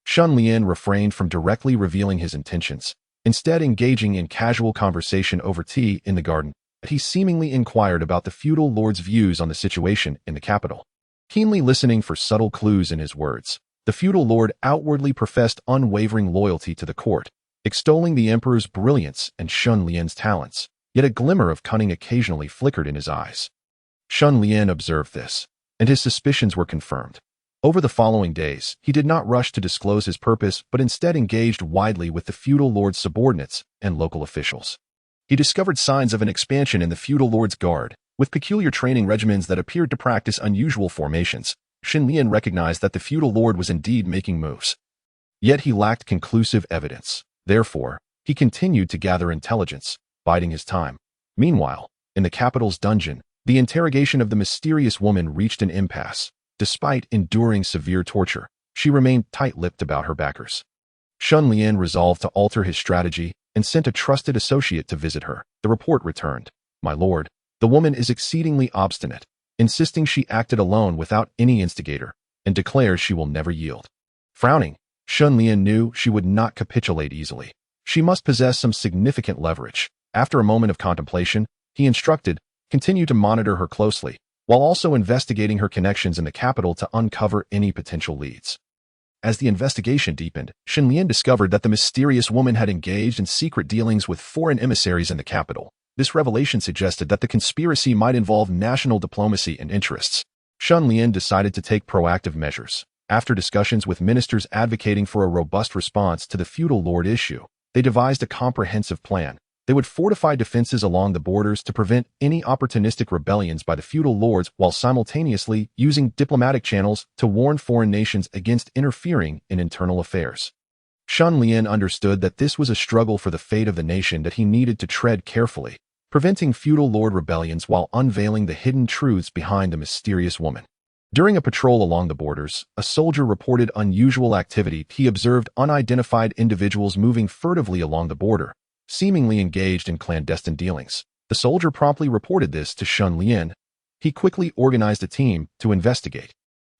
A: Shen Lian refrained from directly revealing his intentions, instead engaging in casual conversation over tea in the garden. He seemingly inquired about the feudal lord's views on the situation in the capital. Keenly listening for subtle clues in his words, the feudal lord outwardly professed unwavering loyalty to the court, extolling the emperor's brilliance and Shen Lian's talents, yet a glimmer of cunning occasionally flickered in his eyes. Shen Lian observed this, and his suspicions were confirmed. Over the following days, he did not rush to disclose his purpose but instead engaged widely with the feudal lord's subordinates and local officials. He discovered signs of an expansion in the feudal lord's guard, with peculiar training regimens that appeared to practice unusual formations. Shen Lian recognized that the feudal lord was indeed making moves. Yet he lacked conclusive evidence. Therefore, he continued to gather intelligence, biding his time. Meanwhile, in the capital's dungeon, the interrogation of the mysterious woman reached an impasse. Despite enduring severe torture, she remained tight-lipped about her backers. Shen Lian resolved to alter his strategy and sent a trusted associate to visit her. The report returned. My lord, the woman is exceedingly obstinate, insisting she acted alone without any instigator, and declares she will never yield. Frowning, Shen Lian knew she would not capitulate easily. She must possess some significant leverage. After a moment of contemplation, he instructed, continue to monitor her closely, while also investigating her connections in the capital to uncover any potential leads. As the investigation deepened, Shen Lian discovered that the mysterious woman had engaged in secret dealings with foreign emissaries in the capital. This revelation suggested that the conspiracy might involve national diplomacy and interests. Shen Lian decided to take proactive measures. After discussions with ministers advocating for a robust response to the feudal lord issue, they devised a comprehensive plan. They would fortify defenses along the borders to prevent any opportunistic rebellions by the feudal lords while simultaneously using diplomatic channels to warn foreign nations against interfering in internal affairs. Shen Lian understood that this was a struggle for the fate of the nation that he needed to tread carefully, preventing feudal lord rebellions while unveiling the hidden truths behind the mysterious woman. During a patrol along the borders, a soldier reported unusual activity. He observed unidentified individuals moving furtively along the border, seemingly engaged in clandestine dealings. The soldier promptly reported this to Shen Lian. He quickly organized a team to investigate.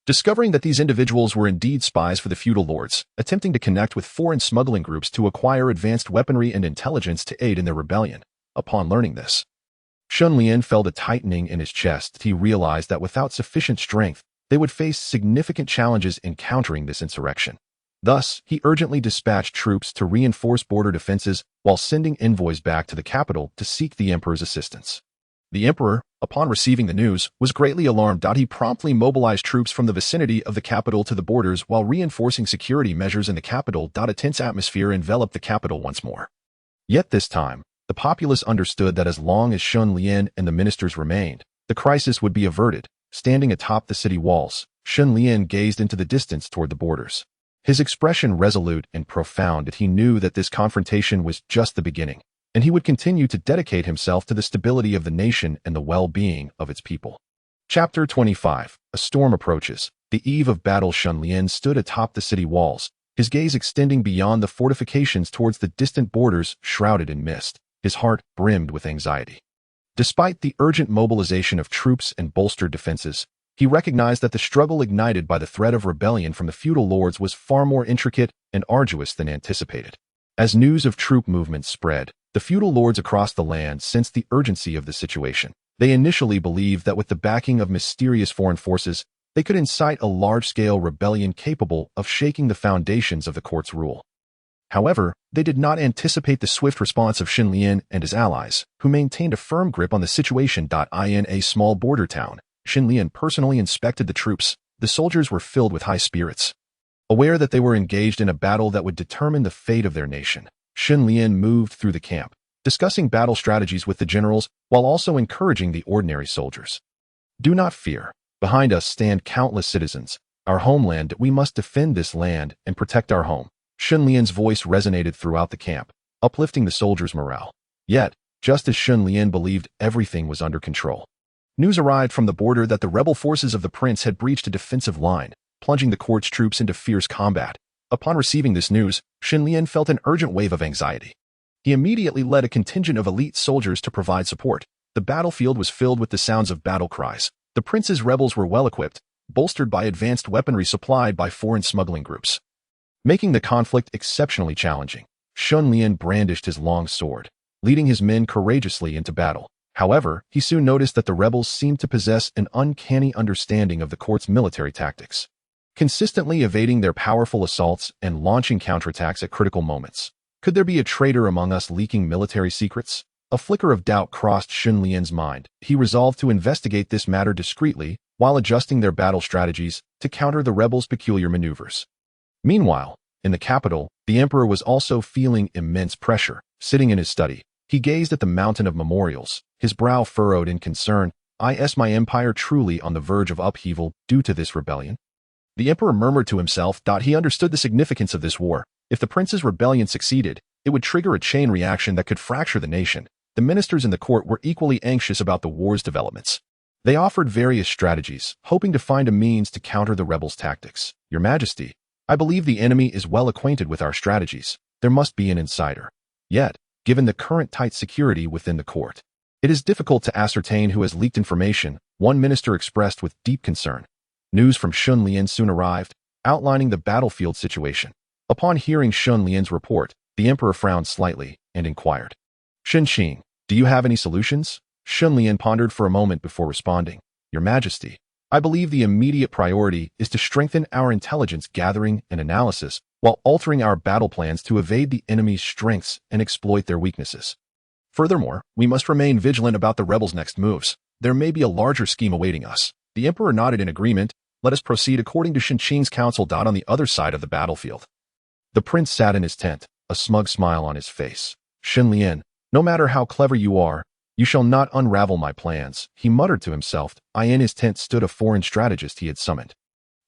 A: Discovering that these individuals were indeed spies for the feudal lords, attempting to connect with foreign smuggling groups to acquire advanced weaponry and intelligence to aid in their rebellion. Upon learning this, Shen Lian felt a tightening in his chest. He realized that without sufficient strength, they would face significant challenges in countering this insurrection. Thus, he urgently dispatched troops to reinforce border defenses while sending envoys back to the capital to seek the emperor's assistance. The emperor, upon receiving the news, was greatly alarmed. He promptly mobilized troops from the vicinity of the capital to the borders while reinforcing security measures in the capital. A tense atmosphere enveloped the capital once more. Yet this time, the populace understood that as long as Shen Lian and the ministers remained, the crisis would be averted. Standing atop the city walls, Shen Lian gazed into the distance toward the borders. His expression resolute and profound. He knew that this confrontation was just the beginning, and he would continue to dedicate himself to the stability of the nation and the well-being of its people. Chapter 25. A storm approaches. The eve of battle. Shen Lian stood atop the city walls, his gaze extending beyond the fortifications towards the distant borders shrouded in mist. His heart brimmed with anxiety. Despite the urgent mobilization of troops and bolstered defenses, he recognized that the struggle ignited by the threat of rebellion from the feudal lords was far more intricate and arduous than anticipated. As news of troop movements spread, the feudal lords across the land sensed the urgency of the situation. They initially believed that with the backing of mysterious foreign forces, they could incite a large-scale rebellion capable of shaking the foundations of the court's rule. However, they did not anticipate the swift response of Shen Lian and his allies, who maintained a firm grip on the situation. In a small border town, Shen Lian personally inspected the troops. The soldiers were filled with high spirits. Aware that they were engaged in a battle that would determine the fate of their nation, Shen Lian moved through the camp, discussing battle strategies with the generals while also encouraging the ordinary soldiers. Do not fear. Behind us stand countless citizens. Our homeland. We must defend this land and protect our home. Shen Lian's voice resonated throughout the camp, uplifting the soldiers' morale. Yet, just as Shen Lian believed everything was under control, news arrived from the border that the rebel forces of the prince had breached a defensive line, plunging the court's troops into fierce combat. Upon receiving this news, Shen Lian felt an urgent wave of anxiety. He immediately led a contingent of elite soldiers to provide support. The battlefield was filled with the sounds of battle cries. The prince's rebels were well-equipped, bolstered by advanced weaponry supplied by foreign smuggling groups, making the conflict exceptionally challenging. Shen Lian brandished his long sword, leading his men courageously into battle. However, he soon noticed that the rebels seemed to possess an uncanny understanding of the court's military tactics, consistently evading their powerful assaults and launching counterattacks at critical moments. Could there be a traitor among us leaking military secrets? A flicker of doubt crossed Shen Lian's mind. He resolved to investigate this matter discreetly while adjusting their battle strategies to counter the rebels' peculiar maneuvers. Meanwhile, in the capital, the emperor was also feeling immense pressure. Sitting in his study, he gazed at the mountain of memorials, his brow furrowed in concern. Is my empire truly on the verge of upheaval due to this rebellion? The emperor murmured to himself. He understood the significance of this war. If the prince's rebellion succeeded, it would trigger a chain reaction that could fracture the nation. The ministers in the court were equally anxious about the war's developments. They offered various strategies, hoping to find a means to counter the rebels' tactics. Your Majesty, I believe the enemy is well acquainted with our strategies. There must be an insider. Yet, given the current tight security within the court, it is difficult to ascertain who has leaked information, one minister expressed with deep concern. News from Shen Lian soon arrived, outlining the battlefield situation. Upon hearing Shen Lian's report, the emperor frowned slightly and inquired, Shen Qing, do you have any solutions? Shen Lian pondered for a moment before responding. Your Majesty, I believe the immediate priority is to strengthen our intelligence gathering and analysis while altering our battle plans to evade the enemy's strengths and exploit their weaknesses. Furthermore, we must remain vigilant about the rebels' next moves. There may be a larger scheme awaiting us. The Emperor nodded in agreement. Let us proceed according to Shen Qing's counsel. On the other side of the battlefield. The prince sat in his tent, a smug smile on his face. Shen Lian, no matter how clever you are, you shall not unravel my plans, he muttered to himself. In his tent stood a foreign strategist he had summoned.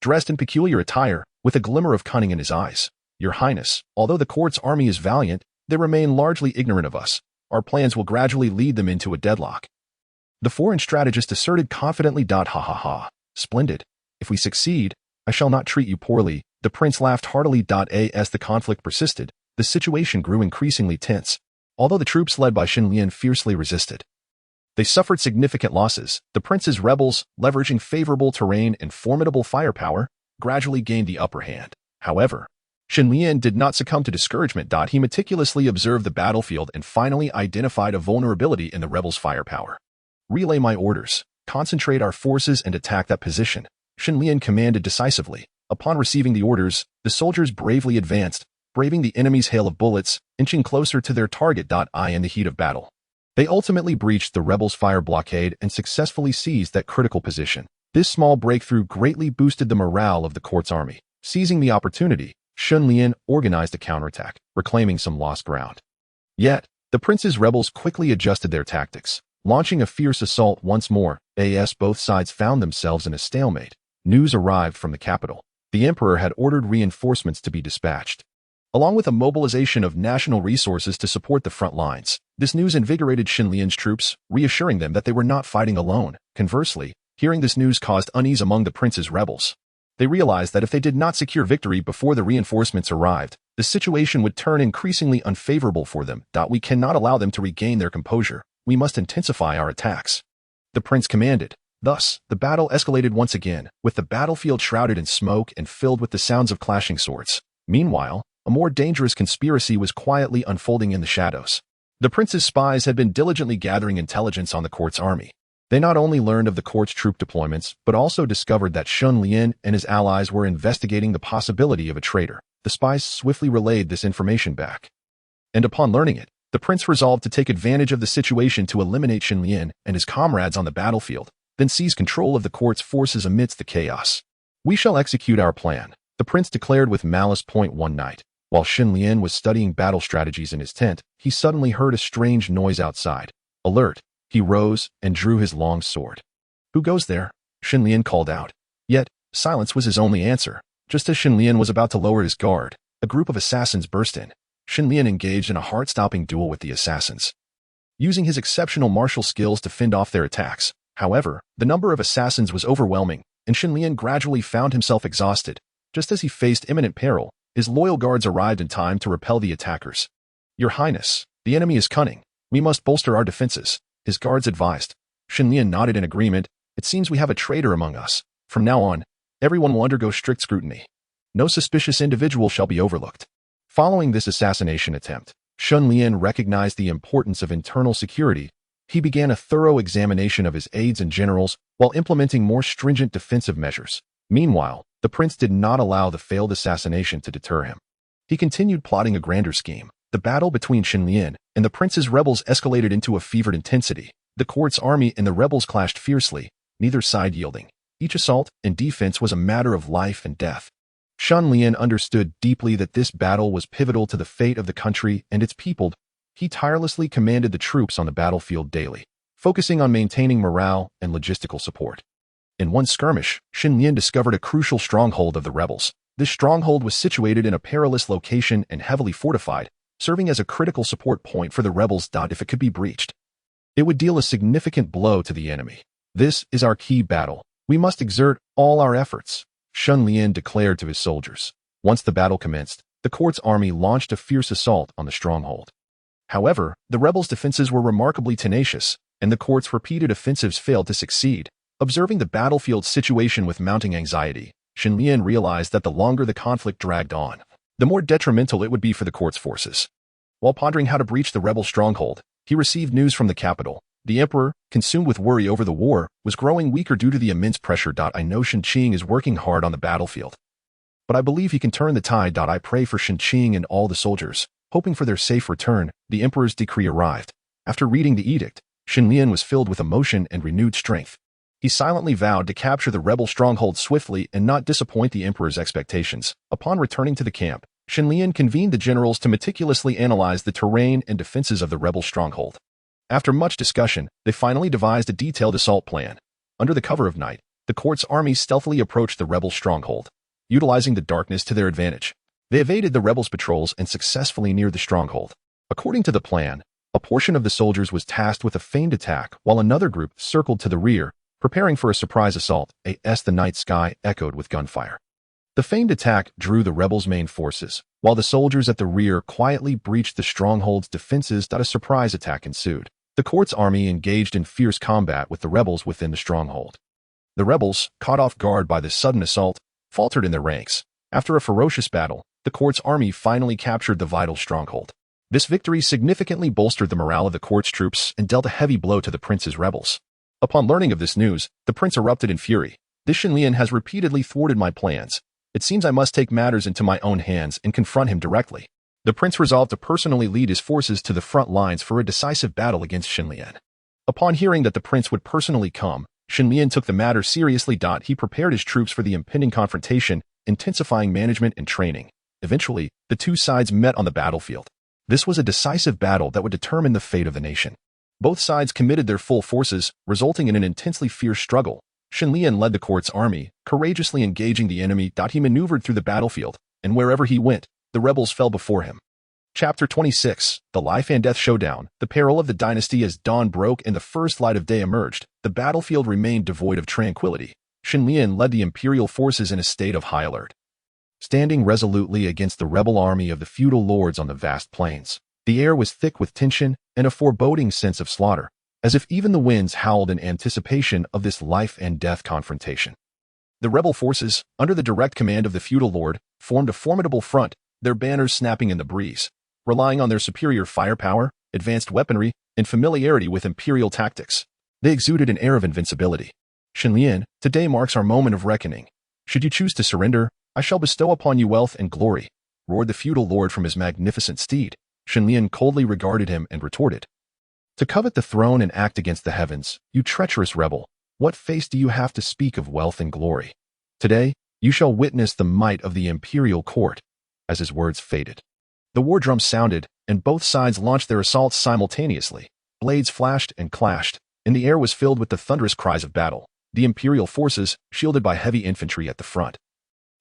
A: Dressed in peculiar attire, with a glimmer of cunning in his eyes. Your Highness, although the court's army is valiant, they remain largely ignorant of us. Our plans will gradually lead them into a deadlock. The foreign strategist asserted confidently. Ha ha ha. Splendid. If we succeed, I shall not treat you poorly. The prince laughed heartily. As the conflict persisted, the situation grew increasingly tense, although the troops led by Shen Lian fiercely resisted. They suffered significant losses. The prince's rebels, leveraging favorable terrain and formidable firepower, gradually gained the upper hand. However, Shen Lian did not succumb to discouragement. He meticulously observed the battlefield and finally identified a vulnerability in the rebels' firepower. Relay my orders, concentrate our forces and attack that position, Shen Lian commanded decisively. Upon receiving the orders, the soldiers bravely advanced, braving the enemy's hail of bullets, inching closer to their target. In the heat of battle, they ultimately breached the rebels' fire blockade and successfully seized that critical position. This small breakthrough greatly boosted the morale of the court's army. Seizing the opportunity, Shen Lian organized a counterattack, reclaiming some lost ground. Yet, the prince's rebels quickly adjusted their tactics, launching a fierce assault once more. Both sides found themselves in a stalemate. News arrived from the capital. The emperor had ordered reinforcements to be dispatched, along with a mobilization of national resources to support the front lines. This news invigorated Shen Lian's troops, reassuring them that they were not fighting alone. Conversely, hearing this news caused unease among the prince's rebels. They realized that if they did not secure victory before the reinforcements arrived, the situation would turn increasingly unfavorable for them. We cannot allow them to regain their composure. We must intensify our attacks. The prince commanded. Thus, the battle escalated once again, with the battlefield shrouded in smoke and filled with the sounds of clashing swords. Meanwhile, a more dangerous conspiracy was quietly unfolding in the shadows. The prince's spies had been diligently gathering intelligence on the court's army. They not only learned of the court's troop deployments, but also discovered that Shen Lian and his allies were investigating the possibility of a traitor. The spies swiftly relayed this information back. And upon learning it, the prince resolved to take advantage of the situation to eliminate Shen Lian and his comrades on the battlefield, then seize control of the court's forces amidst the chaos. We shall execute our plan, the prince declared with malice. One night, while Shen Lian was studying battle strategies in his tent, he suddenly heard a strange noise outside. Alert! He rose and drew his long sword. Who goes there? Shen Lian called out. Yet, silence was his only answer. Just as Shen Lian was about to lower his guard, a group of assassins burst in. Shen Lian engaged in a heart-stopping duel with the assassins, using his exceptional martial skills to fend off their attacks. However, the number of assassins was overwhelming, and Shen Lian gradually found himself exhausted. Just as he faced imminent peril, his loyal guards arrived in time to repel the attackers. Your Highness, the enemy is cunning. We must bolster our defenses, his guards advised. Shen Lian nodded in agreement. It seems we have a traitor among us. From now on, everyone will undergo strict scrutiny. No suspicious individual shall be overlooked. Following this assassination attempt, Shen Lian recognized the importance of internal security. He began a thorough examination of his aides and generals while implementing more stringent defensive measures. Meanwhile, the prince did not allow the failed assassination to deter him. He continued plotting a grander scheme. The battle between Shen Lian and the prince's rebels escalated into a fevered intensity. The court's army and the rebels clashed fiercely, neither side yielding. Each assault and defense was a matter of life and death. Shen Lian understood deeply that this battle was pivotal to the fate of the country and its people. He tirelessly commanded the troops on the battlefield daily, focusing on maintaining morale and logistical support. In one skirmish, Shen Lian discovered a crucial stronghold of the rebels. This stronghold was situated in a perilous location and heavily fortified, serving as a critical support point for the rebels. If it could be breached, it would deal a significant blow to the enemy. This is our key battle. We must exert all our efforts, Shen Lian declared to his soldiers. Once the battle commenced, the court's army launched a fierce assault on the stronghold. However, the rebels' defenses were remarkably tenacious, and the court's repeated offensives failed to succeed. Observing the battlefield situation with mounting anxiety, Shen Lian realized that the longer the conflict dragged on, the more detrimental it would be for the court's forces. While pondering how to breach the rebel stronghold, he received news from the capital. The emperor, consumed with worry over the war, was growing weaker due to the immense pressure. I know Shen Qing is working hard on the battlefield, but I believe he can turn the tide. I pray for Shen Qing and all the soldiers, hoping for their safe return. The emperor's decree arrived. After reading the edict, Shen Lian was filled with emotion and renewed strength. He silently vowed to capture the rebel stronghold swiftly and not disappoint the emperor's expectations. Upon returning to the camp, Shen Lian convened the generals to meticulously analyze the terrain and defenses of the rebel stronghold. After much discussion, they finally devised a detailed assault plan. Under the cover of night, the court's army stealthily approached the rebel stronghold, utilizing the darkness to their advantage. They evaded the rebels' patrols and successfully neared the stronghold. According to the plan, a portion of the soldiers was tasked with a feigned attack while another group circled to the rear, preparing for a surprise assault. The night sky echoed with gunfire. The feigned attack drew the rebels' main forces, while the soldiers at the rear quietly breached the stronghold's defenses. A surprise attack ensued. The court's army engaged in fierce combat with the rebels within the stronghold. The rebels, caught off guard by this sudden assault, faltered in their ranks. After a ferocious battle, the court's army finally captured the vital stronghold. This victory significantly bolstered the morale of the court's troops and dealt a heavy blow to the prince's rebels. Upon learning of this news, the prince erupted in fury. This Shen Lian has repeatedly thwarted my plans. It seems I must take matters into my own hands and confront him directly. The prince resolved to personally lead his forces to the front lines for a decisive battle against Shen Lian. Upon hearing that the prince would personally come, Shen Lian took the matter seriously. He prepared his troops for the impending confrontation, intensifying management and training. Eventually, the two sides met on the battlefield. This was a decisive battle that would determine the fate of the nation. Both sides committed their full forces, resulting in an intensely fierce struggle. Shen Lian led the court's army, courageously engaging the enemy. He maneuvered through the battlefield, and wherever he went, the rebels fell before him. Chapter 26, The Life and Death Showdown. The peril of the dynasty. As dawn broke and the first light of day emerged, the battlefield remained devoid of tranquility. Shen Lian led the imperial forces in a state of high alert, standing resolutely against the rebel army of the feudal lords on the vast plains. The air was thick with tension and a foreboding sense of slaughter, as if even the winds howled in anticipation of this life and death confrontation. The rebel forces, under the direct command of the feudal lord, formed a formidable front, their banners snapping in the breeze. Relying on their superior firepower, advanced weaponry, and familiarity with imperial tactics, they exuded an air of invincibility. Shen Lian, today marks our moment of reckoning. Should you choose to surrender, I shall bestow upon you wealth and glory, roared the feudal lord from his magnificent steed. Shen Lian coldly regarded him and retorted, "To covet the throne and act against the heavens, you treacherous rebel, what face do you have to speak of wealth and glory? Today, you shall witness the might of the imperial court." As his words faded, the war drums sounded, and both sides launched their assaults simultaneously. Blades flashed and clashed, and the air was filled with the thunderous cries of battle. The imperial forces, shielded by heavy infantry at the front,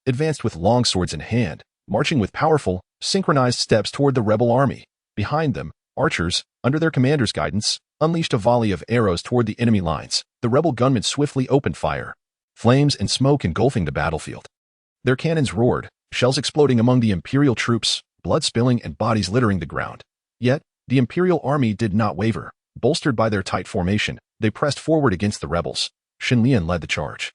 A: advanced with long swords in hand, marching with powerful, synchronized steps toward the rebel army. Behind them, archers, under their commander's guidance, unleashed a volley of arrows toward the enemy lines. The rebel gunmen swiftly opened fire, flames and smoke engulfing the battlefield. Their cannons roared, shells exploding among the imperial troops, blood spilling and bodies littering the ground. Yet, the imperial army did not waver. Bolstered by their tight formation, they pressed forward against the rebels. Shen Lian led the charge,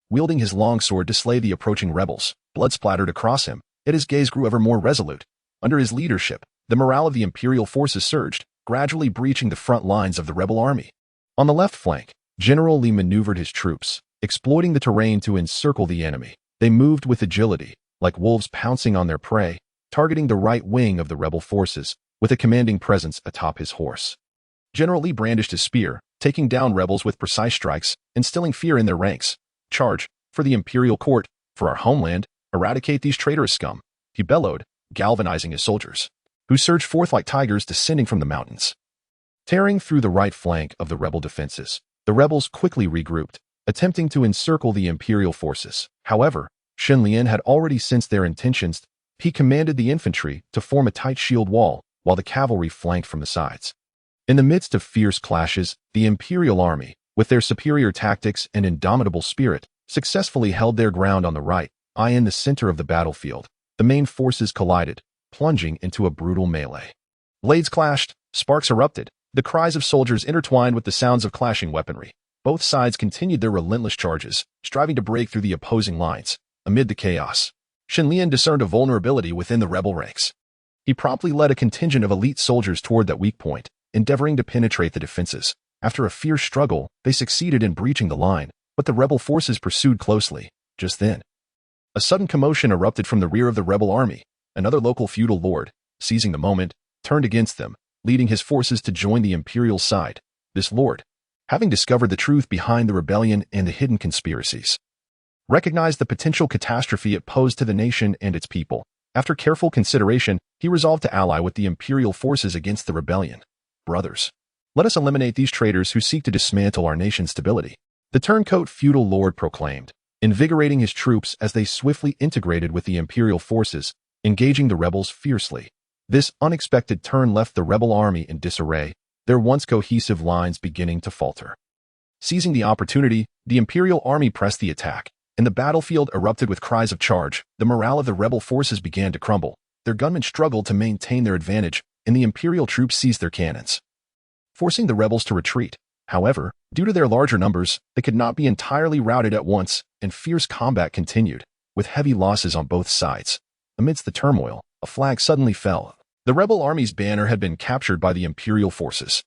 A: wielding his long sword to slay the approaching rebels. Blood splattered across him, yet his gaze grew ever more resolute. Under his leadership, the morale of the imperial forces surged, gradually breaching the front lines of the rebel army. On the left flank, General Li maneuvered his troops, exploiting the terrain to encircle the enemy. They moved with agility, like wolves pouncing on their prey, targeting the right wing of the rebel forces, with a commanding presence atop his horse. General Li brandished his spear, taking down rebels with precise strikes, instilling fear in their ranks. "Charge, for the imperial court, for our homeland, eradicate these traitorous scum," he bellowed, galvanizing his soldiers, who surged forth like tigers descending from the mountains. Tearing through the right flank of the rebel defenses, the rebels quickly regrouped, attempting to encircle the imperial forces. However, Shen Lian had already sensed their intentions. He commanded the infantry to form a tight shield wall, while the cavalry flanked from the sides. In the midst of fierce clashes, the imperial army, with their superior tactics and indomitable spirit, successfully held their ground on the right. In the center of the battlefield, the main forces collided, plunging into a brutal melee. Blades clashed, sparks erupted, the cries of soldiers intertwined with the sounds of clashing weaponry. Both sides continued their relentless charges, striving to break through the opposing lines. Amid the chaos, Shen Lian discerned a vulnerability within the rebel ranks. He promptly led a contingent of elite soldiers toward that weak point, endeavoring to penetrate the defenses. After a fierce struggle, they succeeded in breaching the line, but the rebel forces pursued closely. Just then, a sudden commotion erupted from the rear of the rebel army. Another local feudal lord, seizing the moment, turned against them, leading his forces to join the imperial side. This lord, having discovered the truth behind the rebellion and the hidden conspiracies, recognized the potential catastrophe it posed to the nation and its people. After careful consideration, he resolved to ally with the imperial forces against the rebellion. Brothers, let us eliminate these traitors who seek to dismantle our nation's stability, the turncoat feudal lord proclaimed, invigorating his troops as they swiftly integrated with the imperial forces, engaging the rebels fiercely. This unexpected turn left the rebel army in disarray, their once cohesive lines beginning to falter. Seizing the opportunity, the imperial army pressed the attack, and the battlefield erupted with cries of charge. The morale of the rebel forces began to crumble. Their gunmen struggled to maintain their advantage, and the imperial troops seized their cannons, forcing the rebels to retreat. However, due to their larger numbers, they could not be entirely routed at once, and fierce combat continued, with heavy losses on both sides. Amidst the turmoil, a flag suddenly fell. The rebel army's banner had been captured by the imperial forces.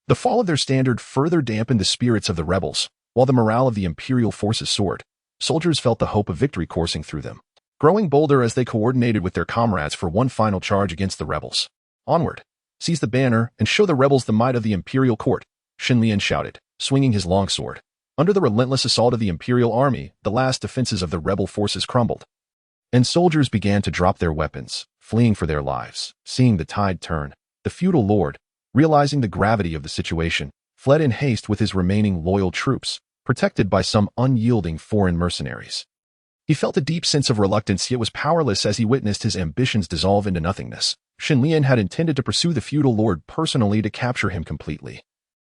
A: The fall of their standard further dampened the spirits of the rebels, while the morale of the imperial forces soared. Soldiers felt the hope of victory coursing through them, growing bolder as they coordinated with their comrades for one final charge against the rebels. Onward! Seize the banner and show the rebels the might of the imperial court, Shen Lian shouted, swinging his longsword. Under the relentless assault of the imperial army, the last defenses of the rebel forces crumbled, and soldiers began to drop their weapons, fleeing for their lives. Seeing the tide turn, the feudal lord, realizing the gravity of the situation, fled in haste with his remaining loyal troops, protected by some unyielding foreign mercenaries. He felt a deep sense of reluctance, yet was powerless as he witnessed his ambitions dissolve into nothingness. Shen Lian had intended to pursue the feudal lord personally to capture him completely,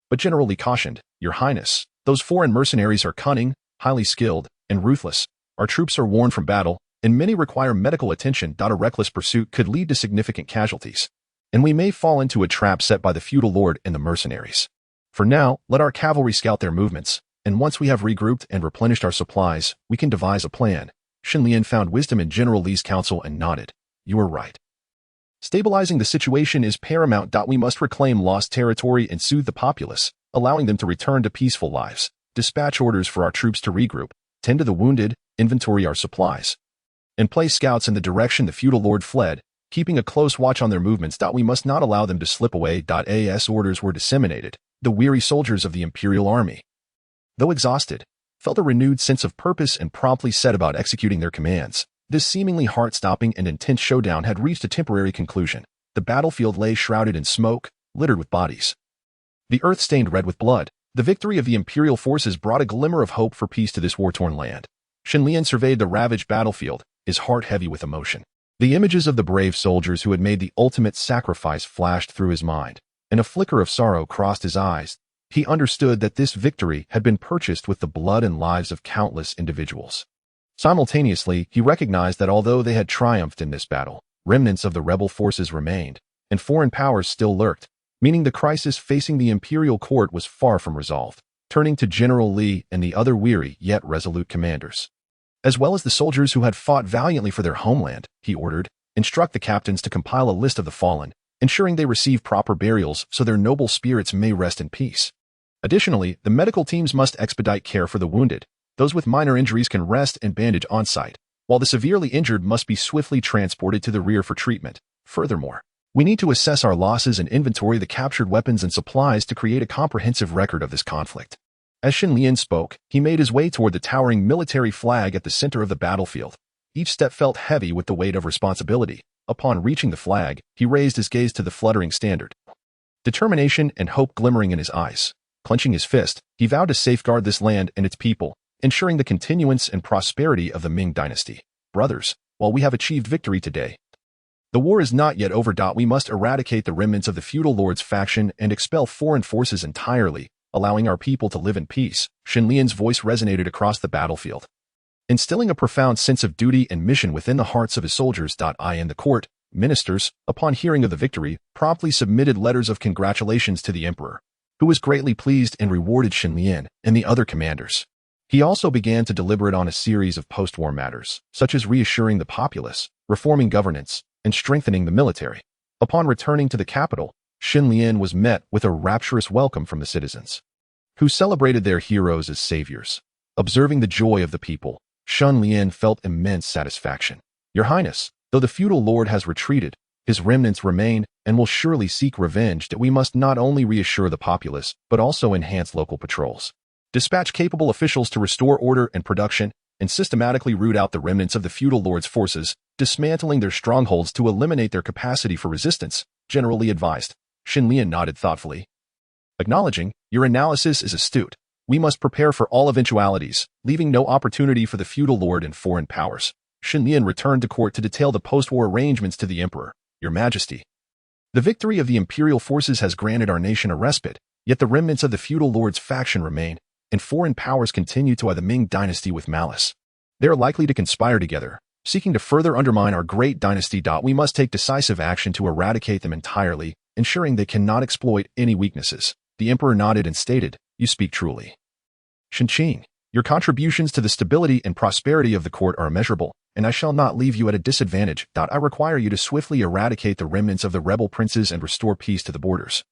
A: but generally cautioned, "Your Highness, those foreign mercenaries are cunning, highly skilled, and ruthless. Our troops are worn from battle, and many require medical attention. A reckless pursuit could lead to significant casualties, and we may fall into a trap set by the feudal lord and the mercenaries. For now, let our cavalry scout their movements, and once we have regrouped and replenished our supplies, we can devise a plan." Shen Lian found wisdom in General Li's counsel and nodded. "You are right. Stabilizing the situation is paramount. We must reclaim lost territory and soothe the populace, allowing them to return to peaceful lives. Dispatch orders for our troops to regroup, tend to the wounded, inventory our supplies, and place scouts in the direction the feudal lord fled, keeping a close watch on their movements. We must not allow them to slip away." As orders were disseminated, the weary soldiers of the imperial army, though exhausted, felt a renewed sense of purpose and promptly set about executing their commands. This seemingly heart-stopping and intense showdown had reached a temporary conclusion. The battlefield lay shrouded in smoke, littered with bodies, the earth stained red with blood. The victory of the imperial forces brought a glimmer of hope for peace to this war-torn land. Shen Lian surveyed the ravaged battlefield, his heart heavy with emotion. The images of the brave soldiers who had made the ultimate sacrifice flashed through his mind, and a flicker of sorrow crossed his eyes. He understood that this victory had been purchased with the blood and lives of countless individuals. Simultaneously, he recognized that although they had triumphed in this battle, remnants of the rebel forces remained, and foreign powers still lurked, meaning the crisis facing the imperial court was far from resolved. Turning to General Li and the other weary yet resolute commanders, as well as the soldiers who had fought valiantly for their homeland, he ordered, "Instruct the captains to compile a list of the fallen, ensuring they receive proper burials so their noble spirits may rest in peace. Additionally, the medical teams must expedite care for the wounded. Those with minor injuries can rest and bandage on site, while the severely injured must be swiftly transported to the rear for treatment. Furthermore, we need to assess our losses and inventory the captured weapons and supplies to create a comprehensive record of this conflict." As Shen Lian spoke, he made his way toward the towering military flag at the center of the battlefield. Each step felt heavy with the weight of responsibility. Upon reaching the flag, he raised his gaze to the fluttering standard, determination and hope glimmering in his eyes. Clenching his fist, he vowed to safeguard this land and its people, ensuring the continuance and prosperity of the Ming dynasty. "Brothers, while we have achieved victory today, the war is not yet over. We must eradicate the remnants of the feudal lord's faction and expel foreign forces entirely, allowing our people to live in peace." Shen Lian's voice resonated across the battlefield, instilling a profound sense of duty and mission within the hearts of his soldiers. In the court, ministers, upon hearing of the victory, promptly submitted letters of congratulations to the emperor, who was greatly pleased and rewarded Shen Lian and the other commanders. He also began to deliberate on a series of post-war matters, such as reassuring the populace, reforming governance, and strengthening the military. Upon returning to the capital, Shen Lian was met with a rapturous welcome from the citizens. who celebrated their heroes as saviors. Observing the joy of the people, Shen Lian felt immense satisfaction. Your Highness, though the feudal lord has retreated, his remnants remain and will surely seek revenge. That we must not only reassure the populace, but also enhance local patrols. Dispatch capable officials to restore order and production, and systematically root out the remnants of the feudal lord's forces, dismantling their strongholds to eliminate their capacity for resistance, generally advised. Shen Lian nodded thoughtfully. Acknowledging, your analysis is astute. We must prepare for all eventualities, leaving no opportunity for the feudal lord and foreign powers. Shen Lian returned to court to detail the post-war arrangements to the emperor. Your Majesty, the victory of the imperial forces has granted our nation a respite, yet the remnants of the feudal lord's faction remain, and foreign powers continue to eye the Ming dynasty with malice. They are likely to conspire together, seeking to further undermine our great dynasty. We must take decisive action to eradicate them entirely, ensuring they cannot exploit any weaknesses. The emperor nodded and stated, you speak truly. Shenqing, your contributions to the stability and prosperity of the court are immeasurable, and I shall not leave you at a disadvantage. I require you to swiftly eradicate the remnants of the rebel princes and restore peace to the borders,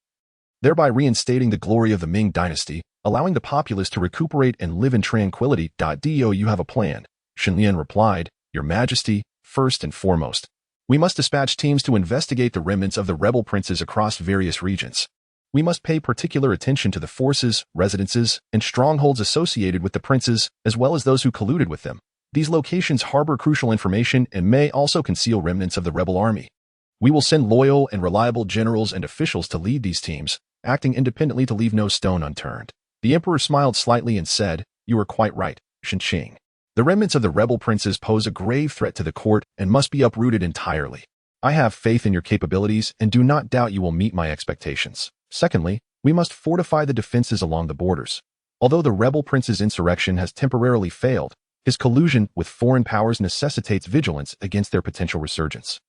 A: thereby reinstating the glory of the Ming dynasty, allowing the populace to recuperate and live in tranquility. Do you have a plan? Shen Lian replied, Your Majesty, first and foremost, we must dispatch teams to investigate the remnants of the rebel princes across various regions. We must pay particular attention to the forces, residences, and strongholds associated with the princes, as well as those who colluded with them. These locations harbor crucial information and may also conceal remnants of the rebel army. We will send loyal and reliable generals and officials to lead these teams, acting independently to leave no stone unturned. The emperor smiled slightly and said, You are quite right, Shenqing. The remnants of the rebel princes pose a grave threat to the court and must be uprooted entirely. I have faith in your capabilities and do not doubt you will meet my expectations. Secondly, we must fortify the defenses along the borders. Although the rebel prince's insurrection has temporarily failed, his collusion with foreign powers necessitates vigilance against their potential resurgence.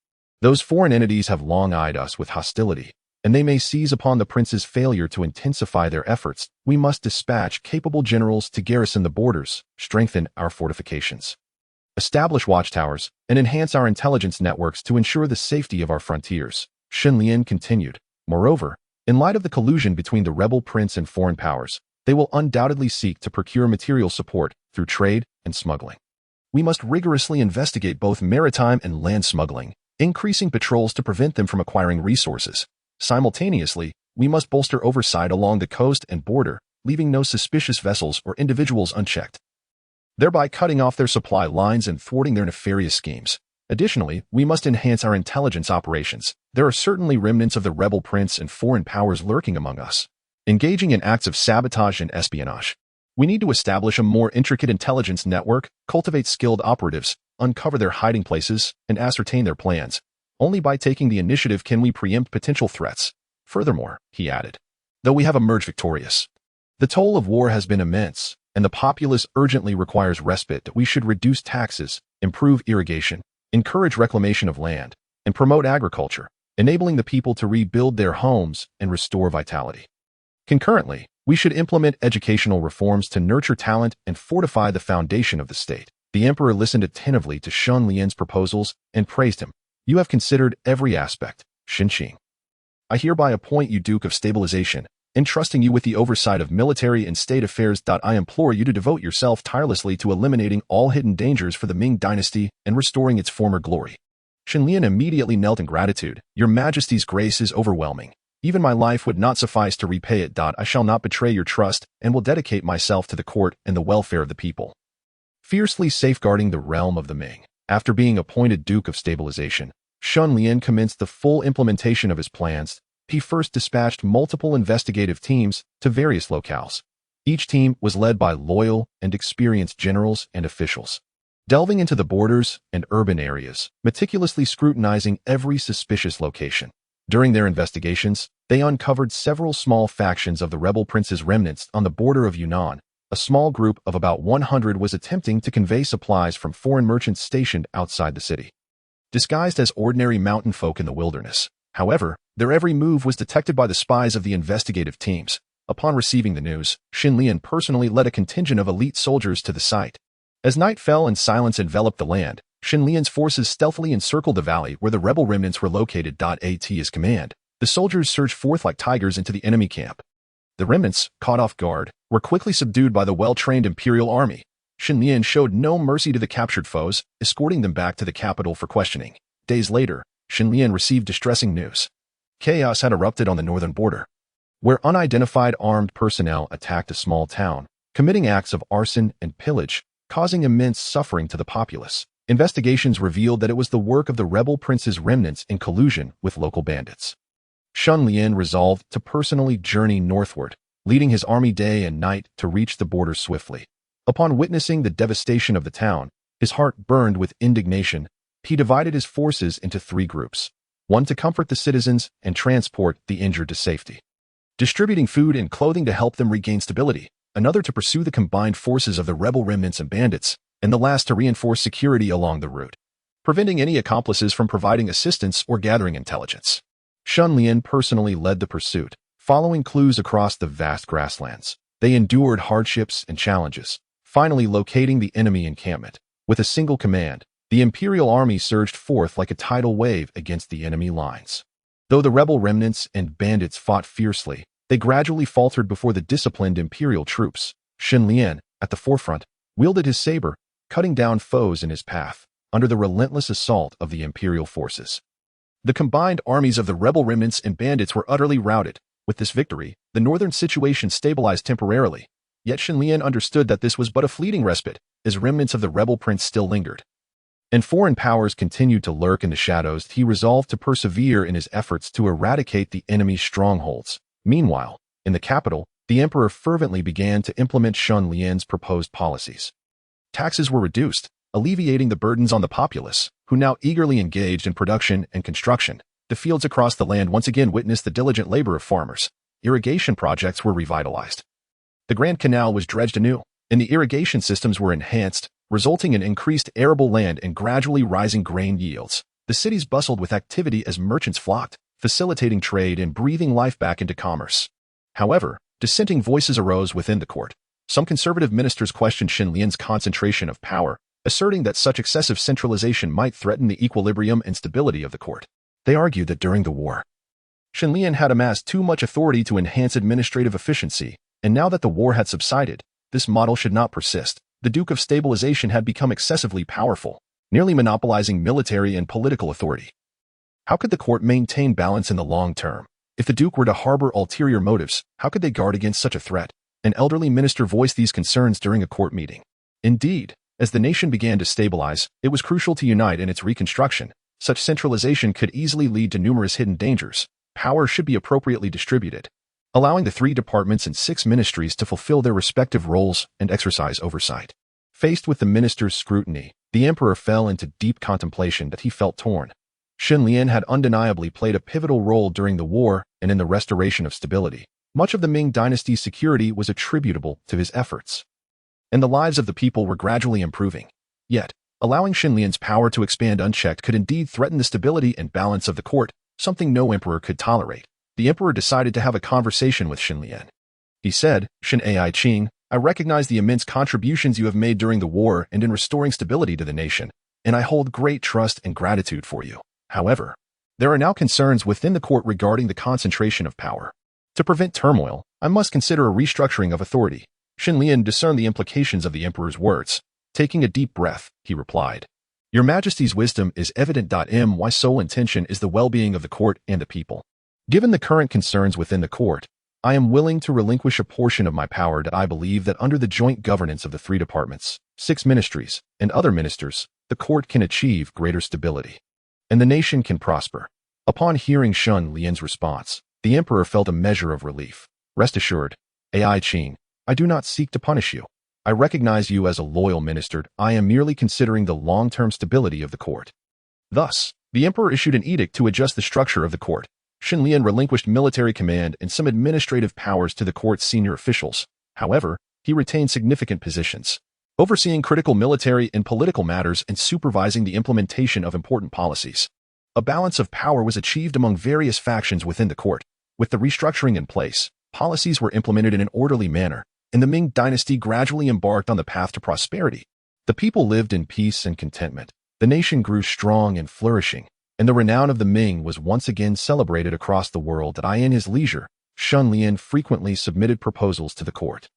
A: Those foreign entities have long eyed us with hostility, and they may seize upon the prince's failure to intensify their efforts. We must dispatch capable generals to garrison the borders, strengthen our fortifications, establish watchtowers, and enhance our intelligence networks to ensure the safety of our frontiers. Shen Lian continued. Moreover, in light of the collusion between the rebel prince and foreign powers, they will undoubtedly seek to procure material support through trade and smuggling. We must rigorously investigate both maritime and land smuggling, increasing patrols to prevent them from acquiring resources. Simultaneously, we must bolster oversight along the coast and border, leaving no suspicious vessels or individuals unchecked, thereby cutting off their supply lines and thwarting their nefarious schemes. Additionally, we must enhance our intelligence operations. There are certainly remnants of the rebel prince and foreign powers lurking among us, engaging in acts of sabotage and espionage. We need to establish a more intricate intelligence network, cultivate skilled operatives, uncover their hiding places, and ascertain their plans. Only by taking the initiative can we preempt potential threats. Furthermore, he added, though we have emerged victorious, the toll of war has been immense, and the populace urgently requires respite. We should reduce taxes, improve irrigation, encourage reclamation of land, and promote agriculture, enabling the people to rebuild their homes and restore vitality. Concurrently, we should implement educational reforms to nurture talent and fortify the foundation of the state. The emperor listened attentively to Shen Lian's proposals and praised him. You have considered every aspect, Shenqing. I hereby appoint you Duke of Stabilization, entrusting you with the oversight of military and state affairs. I implore you to devote yourself tirelessly to eliminating all hidden dangers for the Ming dynasty and restoring its former glory. Shen Lian immediately knelt in gratitude. Your Majesty's grace is overwhelming. Even my life would not suffice to repay it. I shall not betray your trust and will dedicate myself to the court and the welfare of the people. Fiercely safeguarding the realm of the Ming. After being appointed Duke of Stabilization, Shen Lian commenced the full implementation of his plans. He first dispatched multiple investigative teams to various locales. Each team was led by loyal and experienced generals and officials, delving into the borders and urban areas, meticulously scrutinizing every suspicious location. During their investigations, they uncovered several small factions of the rebel prince's remnants on the border of Yunnan. A small group of about 100 was attempting to convey supplies from foreign merchants stationed outside the city, disguised as ordinary mountain folk in the wilderness. However, their every move was detected by the spies of the investigative teams. Upon receiving the news, Shen Lian personally led a contingent of elite soldiers to the site. As night fell and silence enveloped the land, Shen Lian's forces stealthily encircled the valley where the rebel remnants were located. At his command, the soldiers surged forth like tigers into the enemy camp. The remnants, caught off guard, were quickly subdued by the well-trained imperial army. Shen Lian showed no mercy to the captured foes, escorting them back to the capital for questioning. Days later, Shen Lian received distressing news. Chaos had erupted on the northern border, where unidentified armed personnel attacked a small town, committing acts of arson and pillage, causing immense suffering to the populace. Investigations revealed that it was the work of the rebel prince's remnants in collusion with local bandits. Shen Lian resolved to personally journey northward, leading his army day and night to reach the border swiftly. Upon witnessing the devastation of the town, his heart burned with indignation. He divided his forces into 3 groups, one to comfort the citizens and transport the injured to safety, distributing food and clothing to help them regain stability, another to pursue the combined forces of the rebel remnants and bandits, and the last to reinforce security along the route, preventing any accomplices from providing assistance or gathering intelligence. Shen Lian personally led the pursuit, following clues across the vast grasslands. They endured hardships and challenges, finally locating the enemy encampment. With a single command, the imperial army surged forth like a tidal wave against the enemy lines. Though the rebel remnants and bandits fought fiercely, they gradually faltered before the disciplined imperial troops. Shen Lian, at the forefront, wielded his saber, cutting down foes in his path, under the relentless assault of the imperial forces. The combined armies of the rebel remnants and bandits were utterly routed. With this victory, the northern situation stabilized temporarily. Yet Shen Lian understood that this was but a fleeting respite, as remnants of the rebel prince still lingered, and foreign powers continued to lurk in the shadows. He resolved to persevere in his efforts to eradicate the enemy's strongholds. Meanwhile, in the capital, the emperor fervently began to implement Shen Lian's proposed policies. Taxes were reduced, alleviating the burdens on the populace, who now eagerly engaged in production and construction. The fields across the land once again witnessed the diligent labor of farmers. Irrigation projects were revitalized. The Grand Canal was dredged anew, and the irrigation systems were enhanced, resulting in increased arable land and gradually rising grain yields. The cities bustled with activity as merchants flocked, facilitating trade and breathing life back into commerce. However, dissenting voices arose within the court. Some conservative ministers questioned Shen Lian's concentration of power, asserting that such excessive centralization might threaten the equilibrium and stability of the court. They argued that during the war, Shen Lian had amassed too much authority to enhance administrative efficiency, and now that the war had subsided, this model should not persist. The Duke of Stabilization had become excessively powerful, nearly monopolizing military and political authority. How could the court maintain balance in the long term? If the Duke were to harbor ulterior motives, how could they guard against such a threat? An elderly minister voiced these concerns during a court meeting. Indeed, as the nation began to stabilize, it was crucial to unite in its reconstruction. Such centralization could easily lead to numerous hidden dangers. Power should be appropriately distributed, allowing the 3 departments and 6 ministries to fulfill their respective roles and exercise oversight. Faced with the minister's scrutiny, the emperor fell into deep contemplation that he felt torn. Shen Lian had undeniably played a pivotal role during the war and in the restoration of stability. Much of the Ming dynasty's security was attributable to his efforts, and the lives of the people were gradually improving. Yet, allowing Shen Lian's power to expand unchecked could indeed threaten the stability and balance of the court, something no emperor could tolerate. The emperor decided to have a conversation with Shen Lian. He said, "Shen Lian, I recognize the immense contributions you have made during the war and in restoring stability to the nation, and I hold great trust and gratitude for you. However, there are now concerns within the court regarding the concentration of power. To prevent turmoil, I must consider a restructuring of authority." Shen Lian discerned the implications of the emperor's words. Taking a deep breath, he replied, "Your Majesty's wisdom is evident. My sole intention is the well-being of the court and the people. Given the current concerns within the court, I am willing to relinquish a portion of my power that I believe that under the joint governance of the 3 departments, 6 ministries, and other ministers, the court can achieve greater stability, and the nation can prosper." Upon hearing Shen Lian's response, the emperor felt a measure of relief. "Rest assured, Qin, I do not seek to punish you. I recognize you as a loyal minister. I am merely considering the long-term stability of the court." Thus, the emperor issued an edict to adjust the structure of the court. Shen Lian relinquished military command and some administrative powers to the court's senior officials. However, he retained significant positions, overseeing critical military and political matters and supervising the implementation of important policies. A balance of power was achieved among various factions within the court. With the restructuring in place, policies were implemented in an orderly manner, and the Ming dynasty gradually embarked on the path to prosperity. The people lived in peace and contentment. The nation grew strong and flourishing, and the renown of the Ming was once again celebrated across the world. In his leisure, Shen Lian frequently submitted proposals to the court,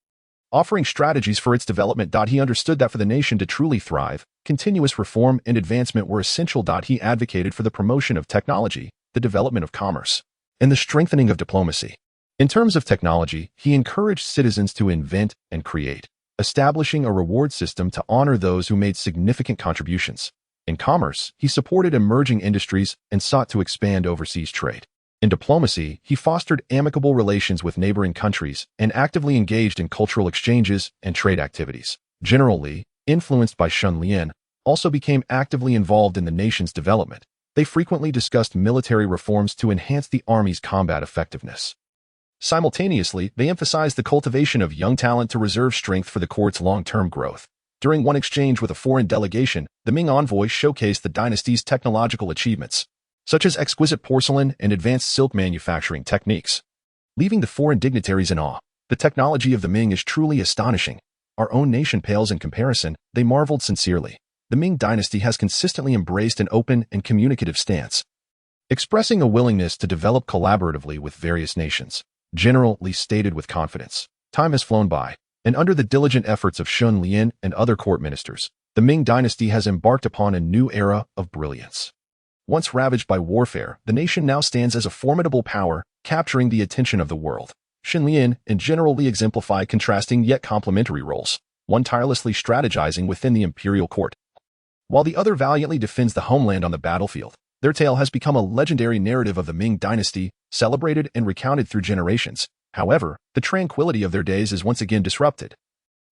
A: offering strategies for its development. He understood that for the nation to truly thrive, continuous reform and advancement were essential. He advocated for the promotion of technology, the development of commerce, and the strengthening of diplomacy. In terms of technology, he encouraged citizens to invent and create, establishing a reward system to honor those who made significant contributions. In commerce, he supported emerging industries and sought to expand overseas trade. In diplomacy, he fostered amicable relations with neighboring countries and actively engaged in cultural exchanges and trade activities. General Li, influenced by Shen Lian, also became actively involved in the nation's development. They frequently discussed military reforms to enhance the army's combat effectiveness. Simultaneously, they emphasized the cultivation of young talent to reserve strength for the court's long-term growth. During one exchange with a foreign delegation, the Ming envoy showcased the dynasty's technological achievements, such as exquisite porcelain and advanced silk manufacturing techniques, leaving the foreign dignitaries in awe. The technology of the Ming is truly astonishing. Our own nation pales in comparison, they marveled sincerely. The Ming dynasty has consistently embraced an open and communicative stance, expressing a willingness to develop collaboratively with various nations. General Li stated with confidence. Time has flown by, and under the diligent efforts of Shen Lian and other court ministers, the Ming dynasty has embarked upon a new era of brilliance. Once ravaged by warfare, the nation now stands as a formidable power, capturing the attention of the world. Shen Lian and General Li exemplify contrasting yet complementary roles, one tirelessly strategizing within the imperial court, while the other valiantly defends the homeland on the battlefield. Their tale has become a legendary narrative of the Ming dynasty, celebrated and recounted through generations. However, the tranquility of their days is once again disrupted,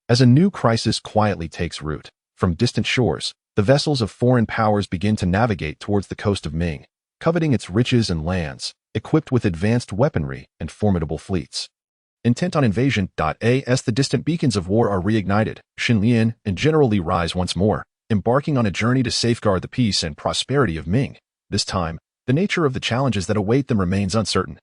A: as a new crisis quietly takes root. From distant shores, the vessels of foreign powers begin to navigate towards the coast of Ming, coveting its riches and lands, equipped with advanced weaponry and formidable fleets. Intent on invasion. As the distant beacons of war are reignited, Shen Lian and General Li rise once more, embarking on a journey to safeguard the peace and prosperity of Ming. This time, the nature of the challenges that await them remains uncertain.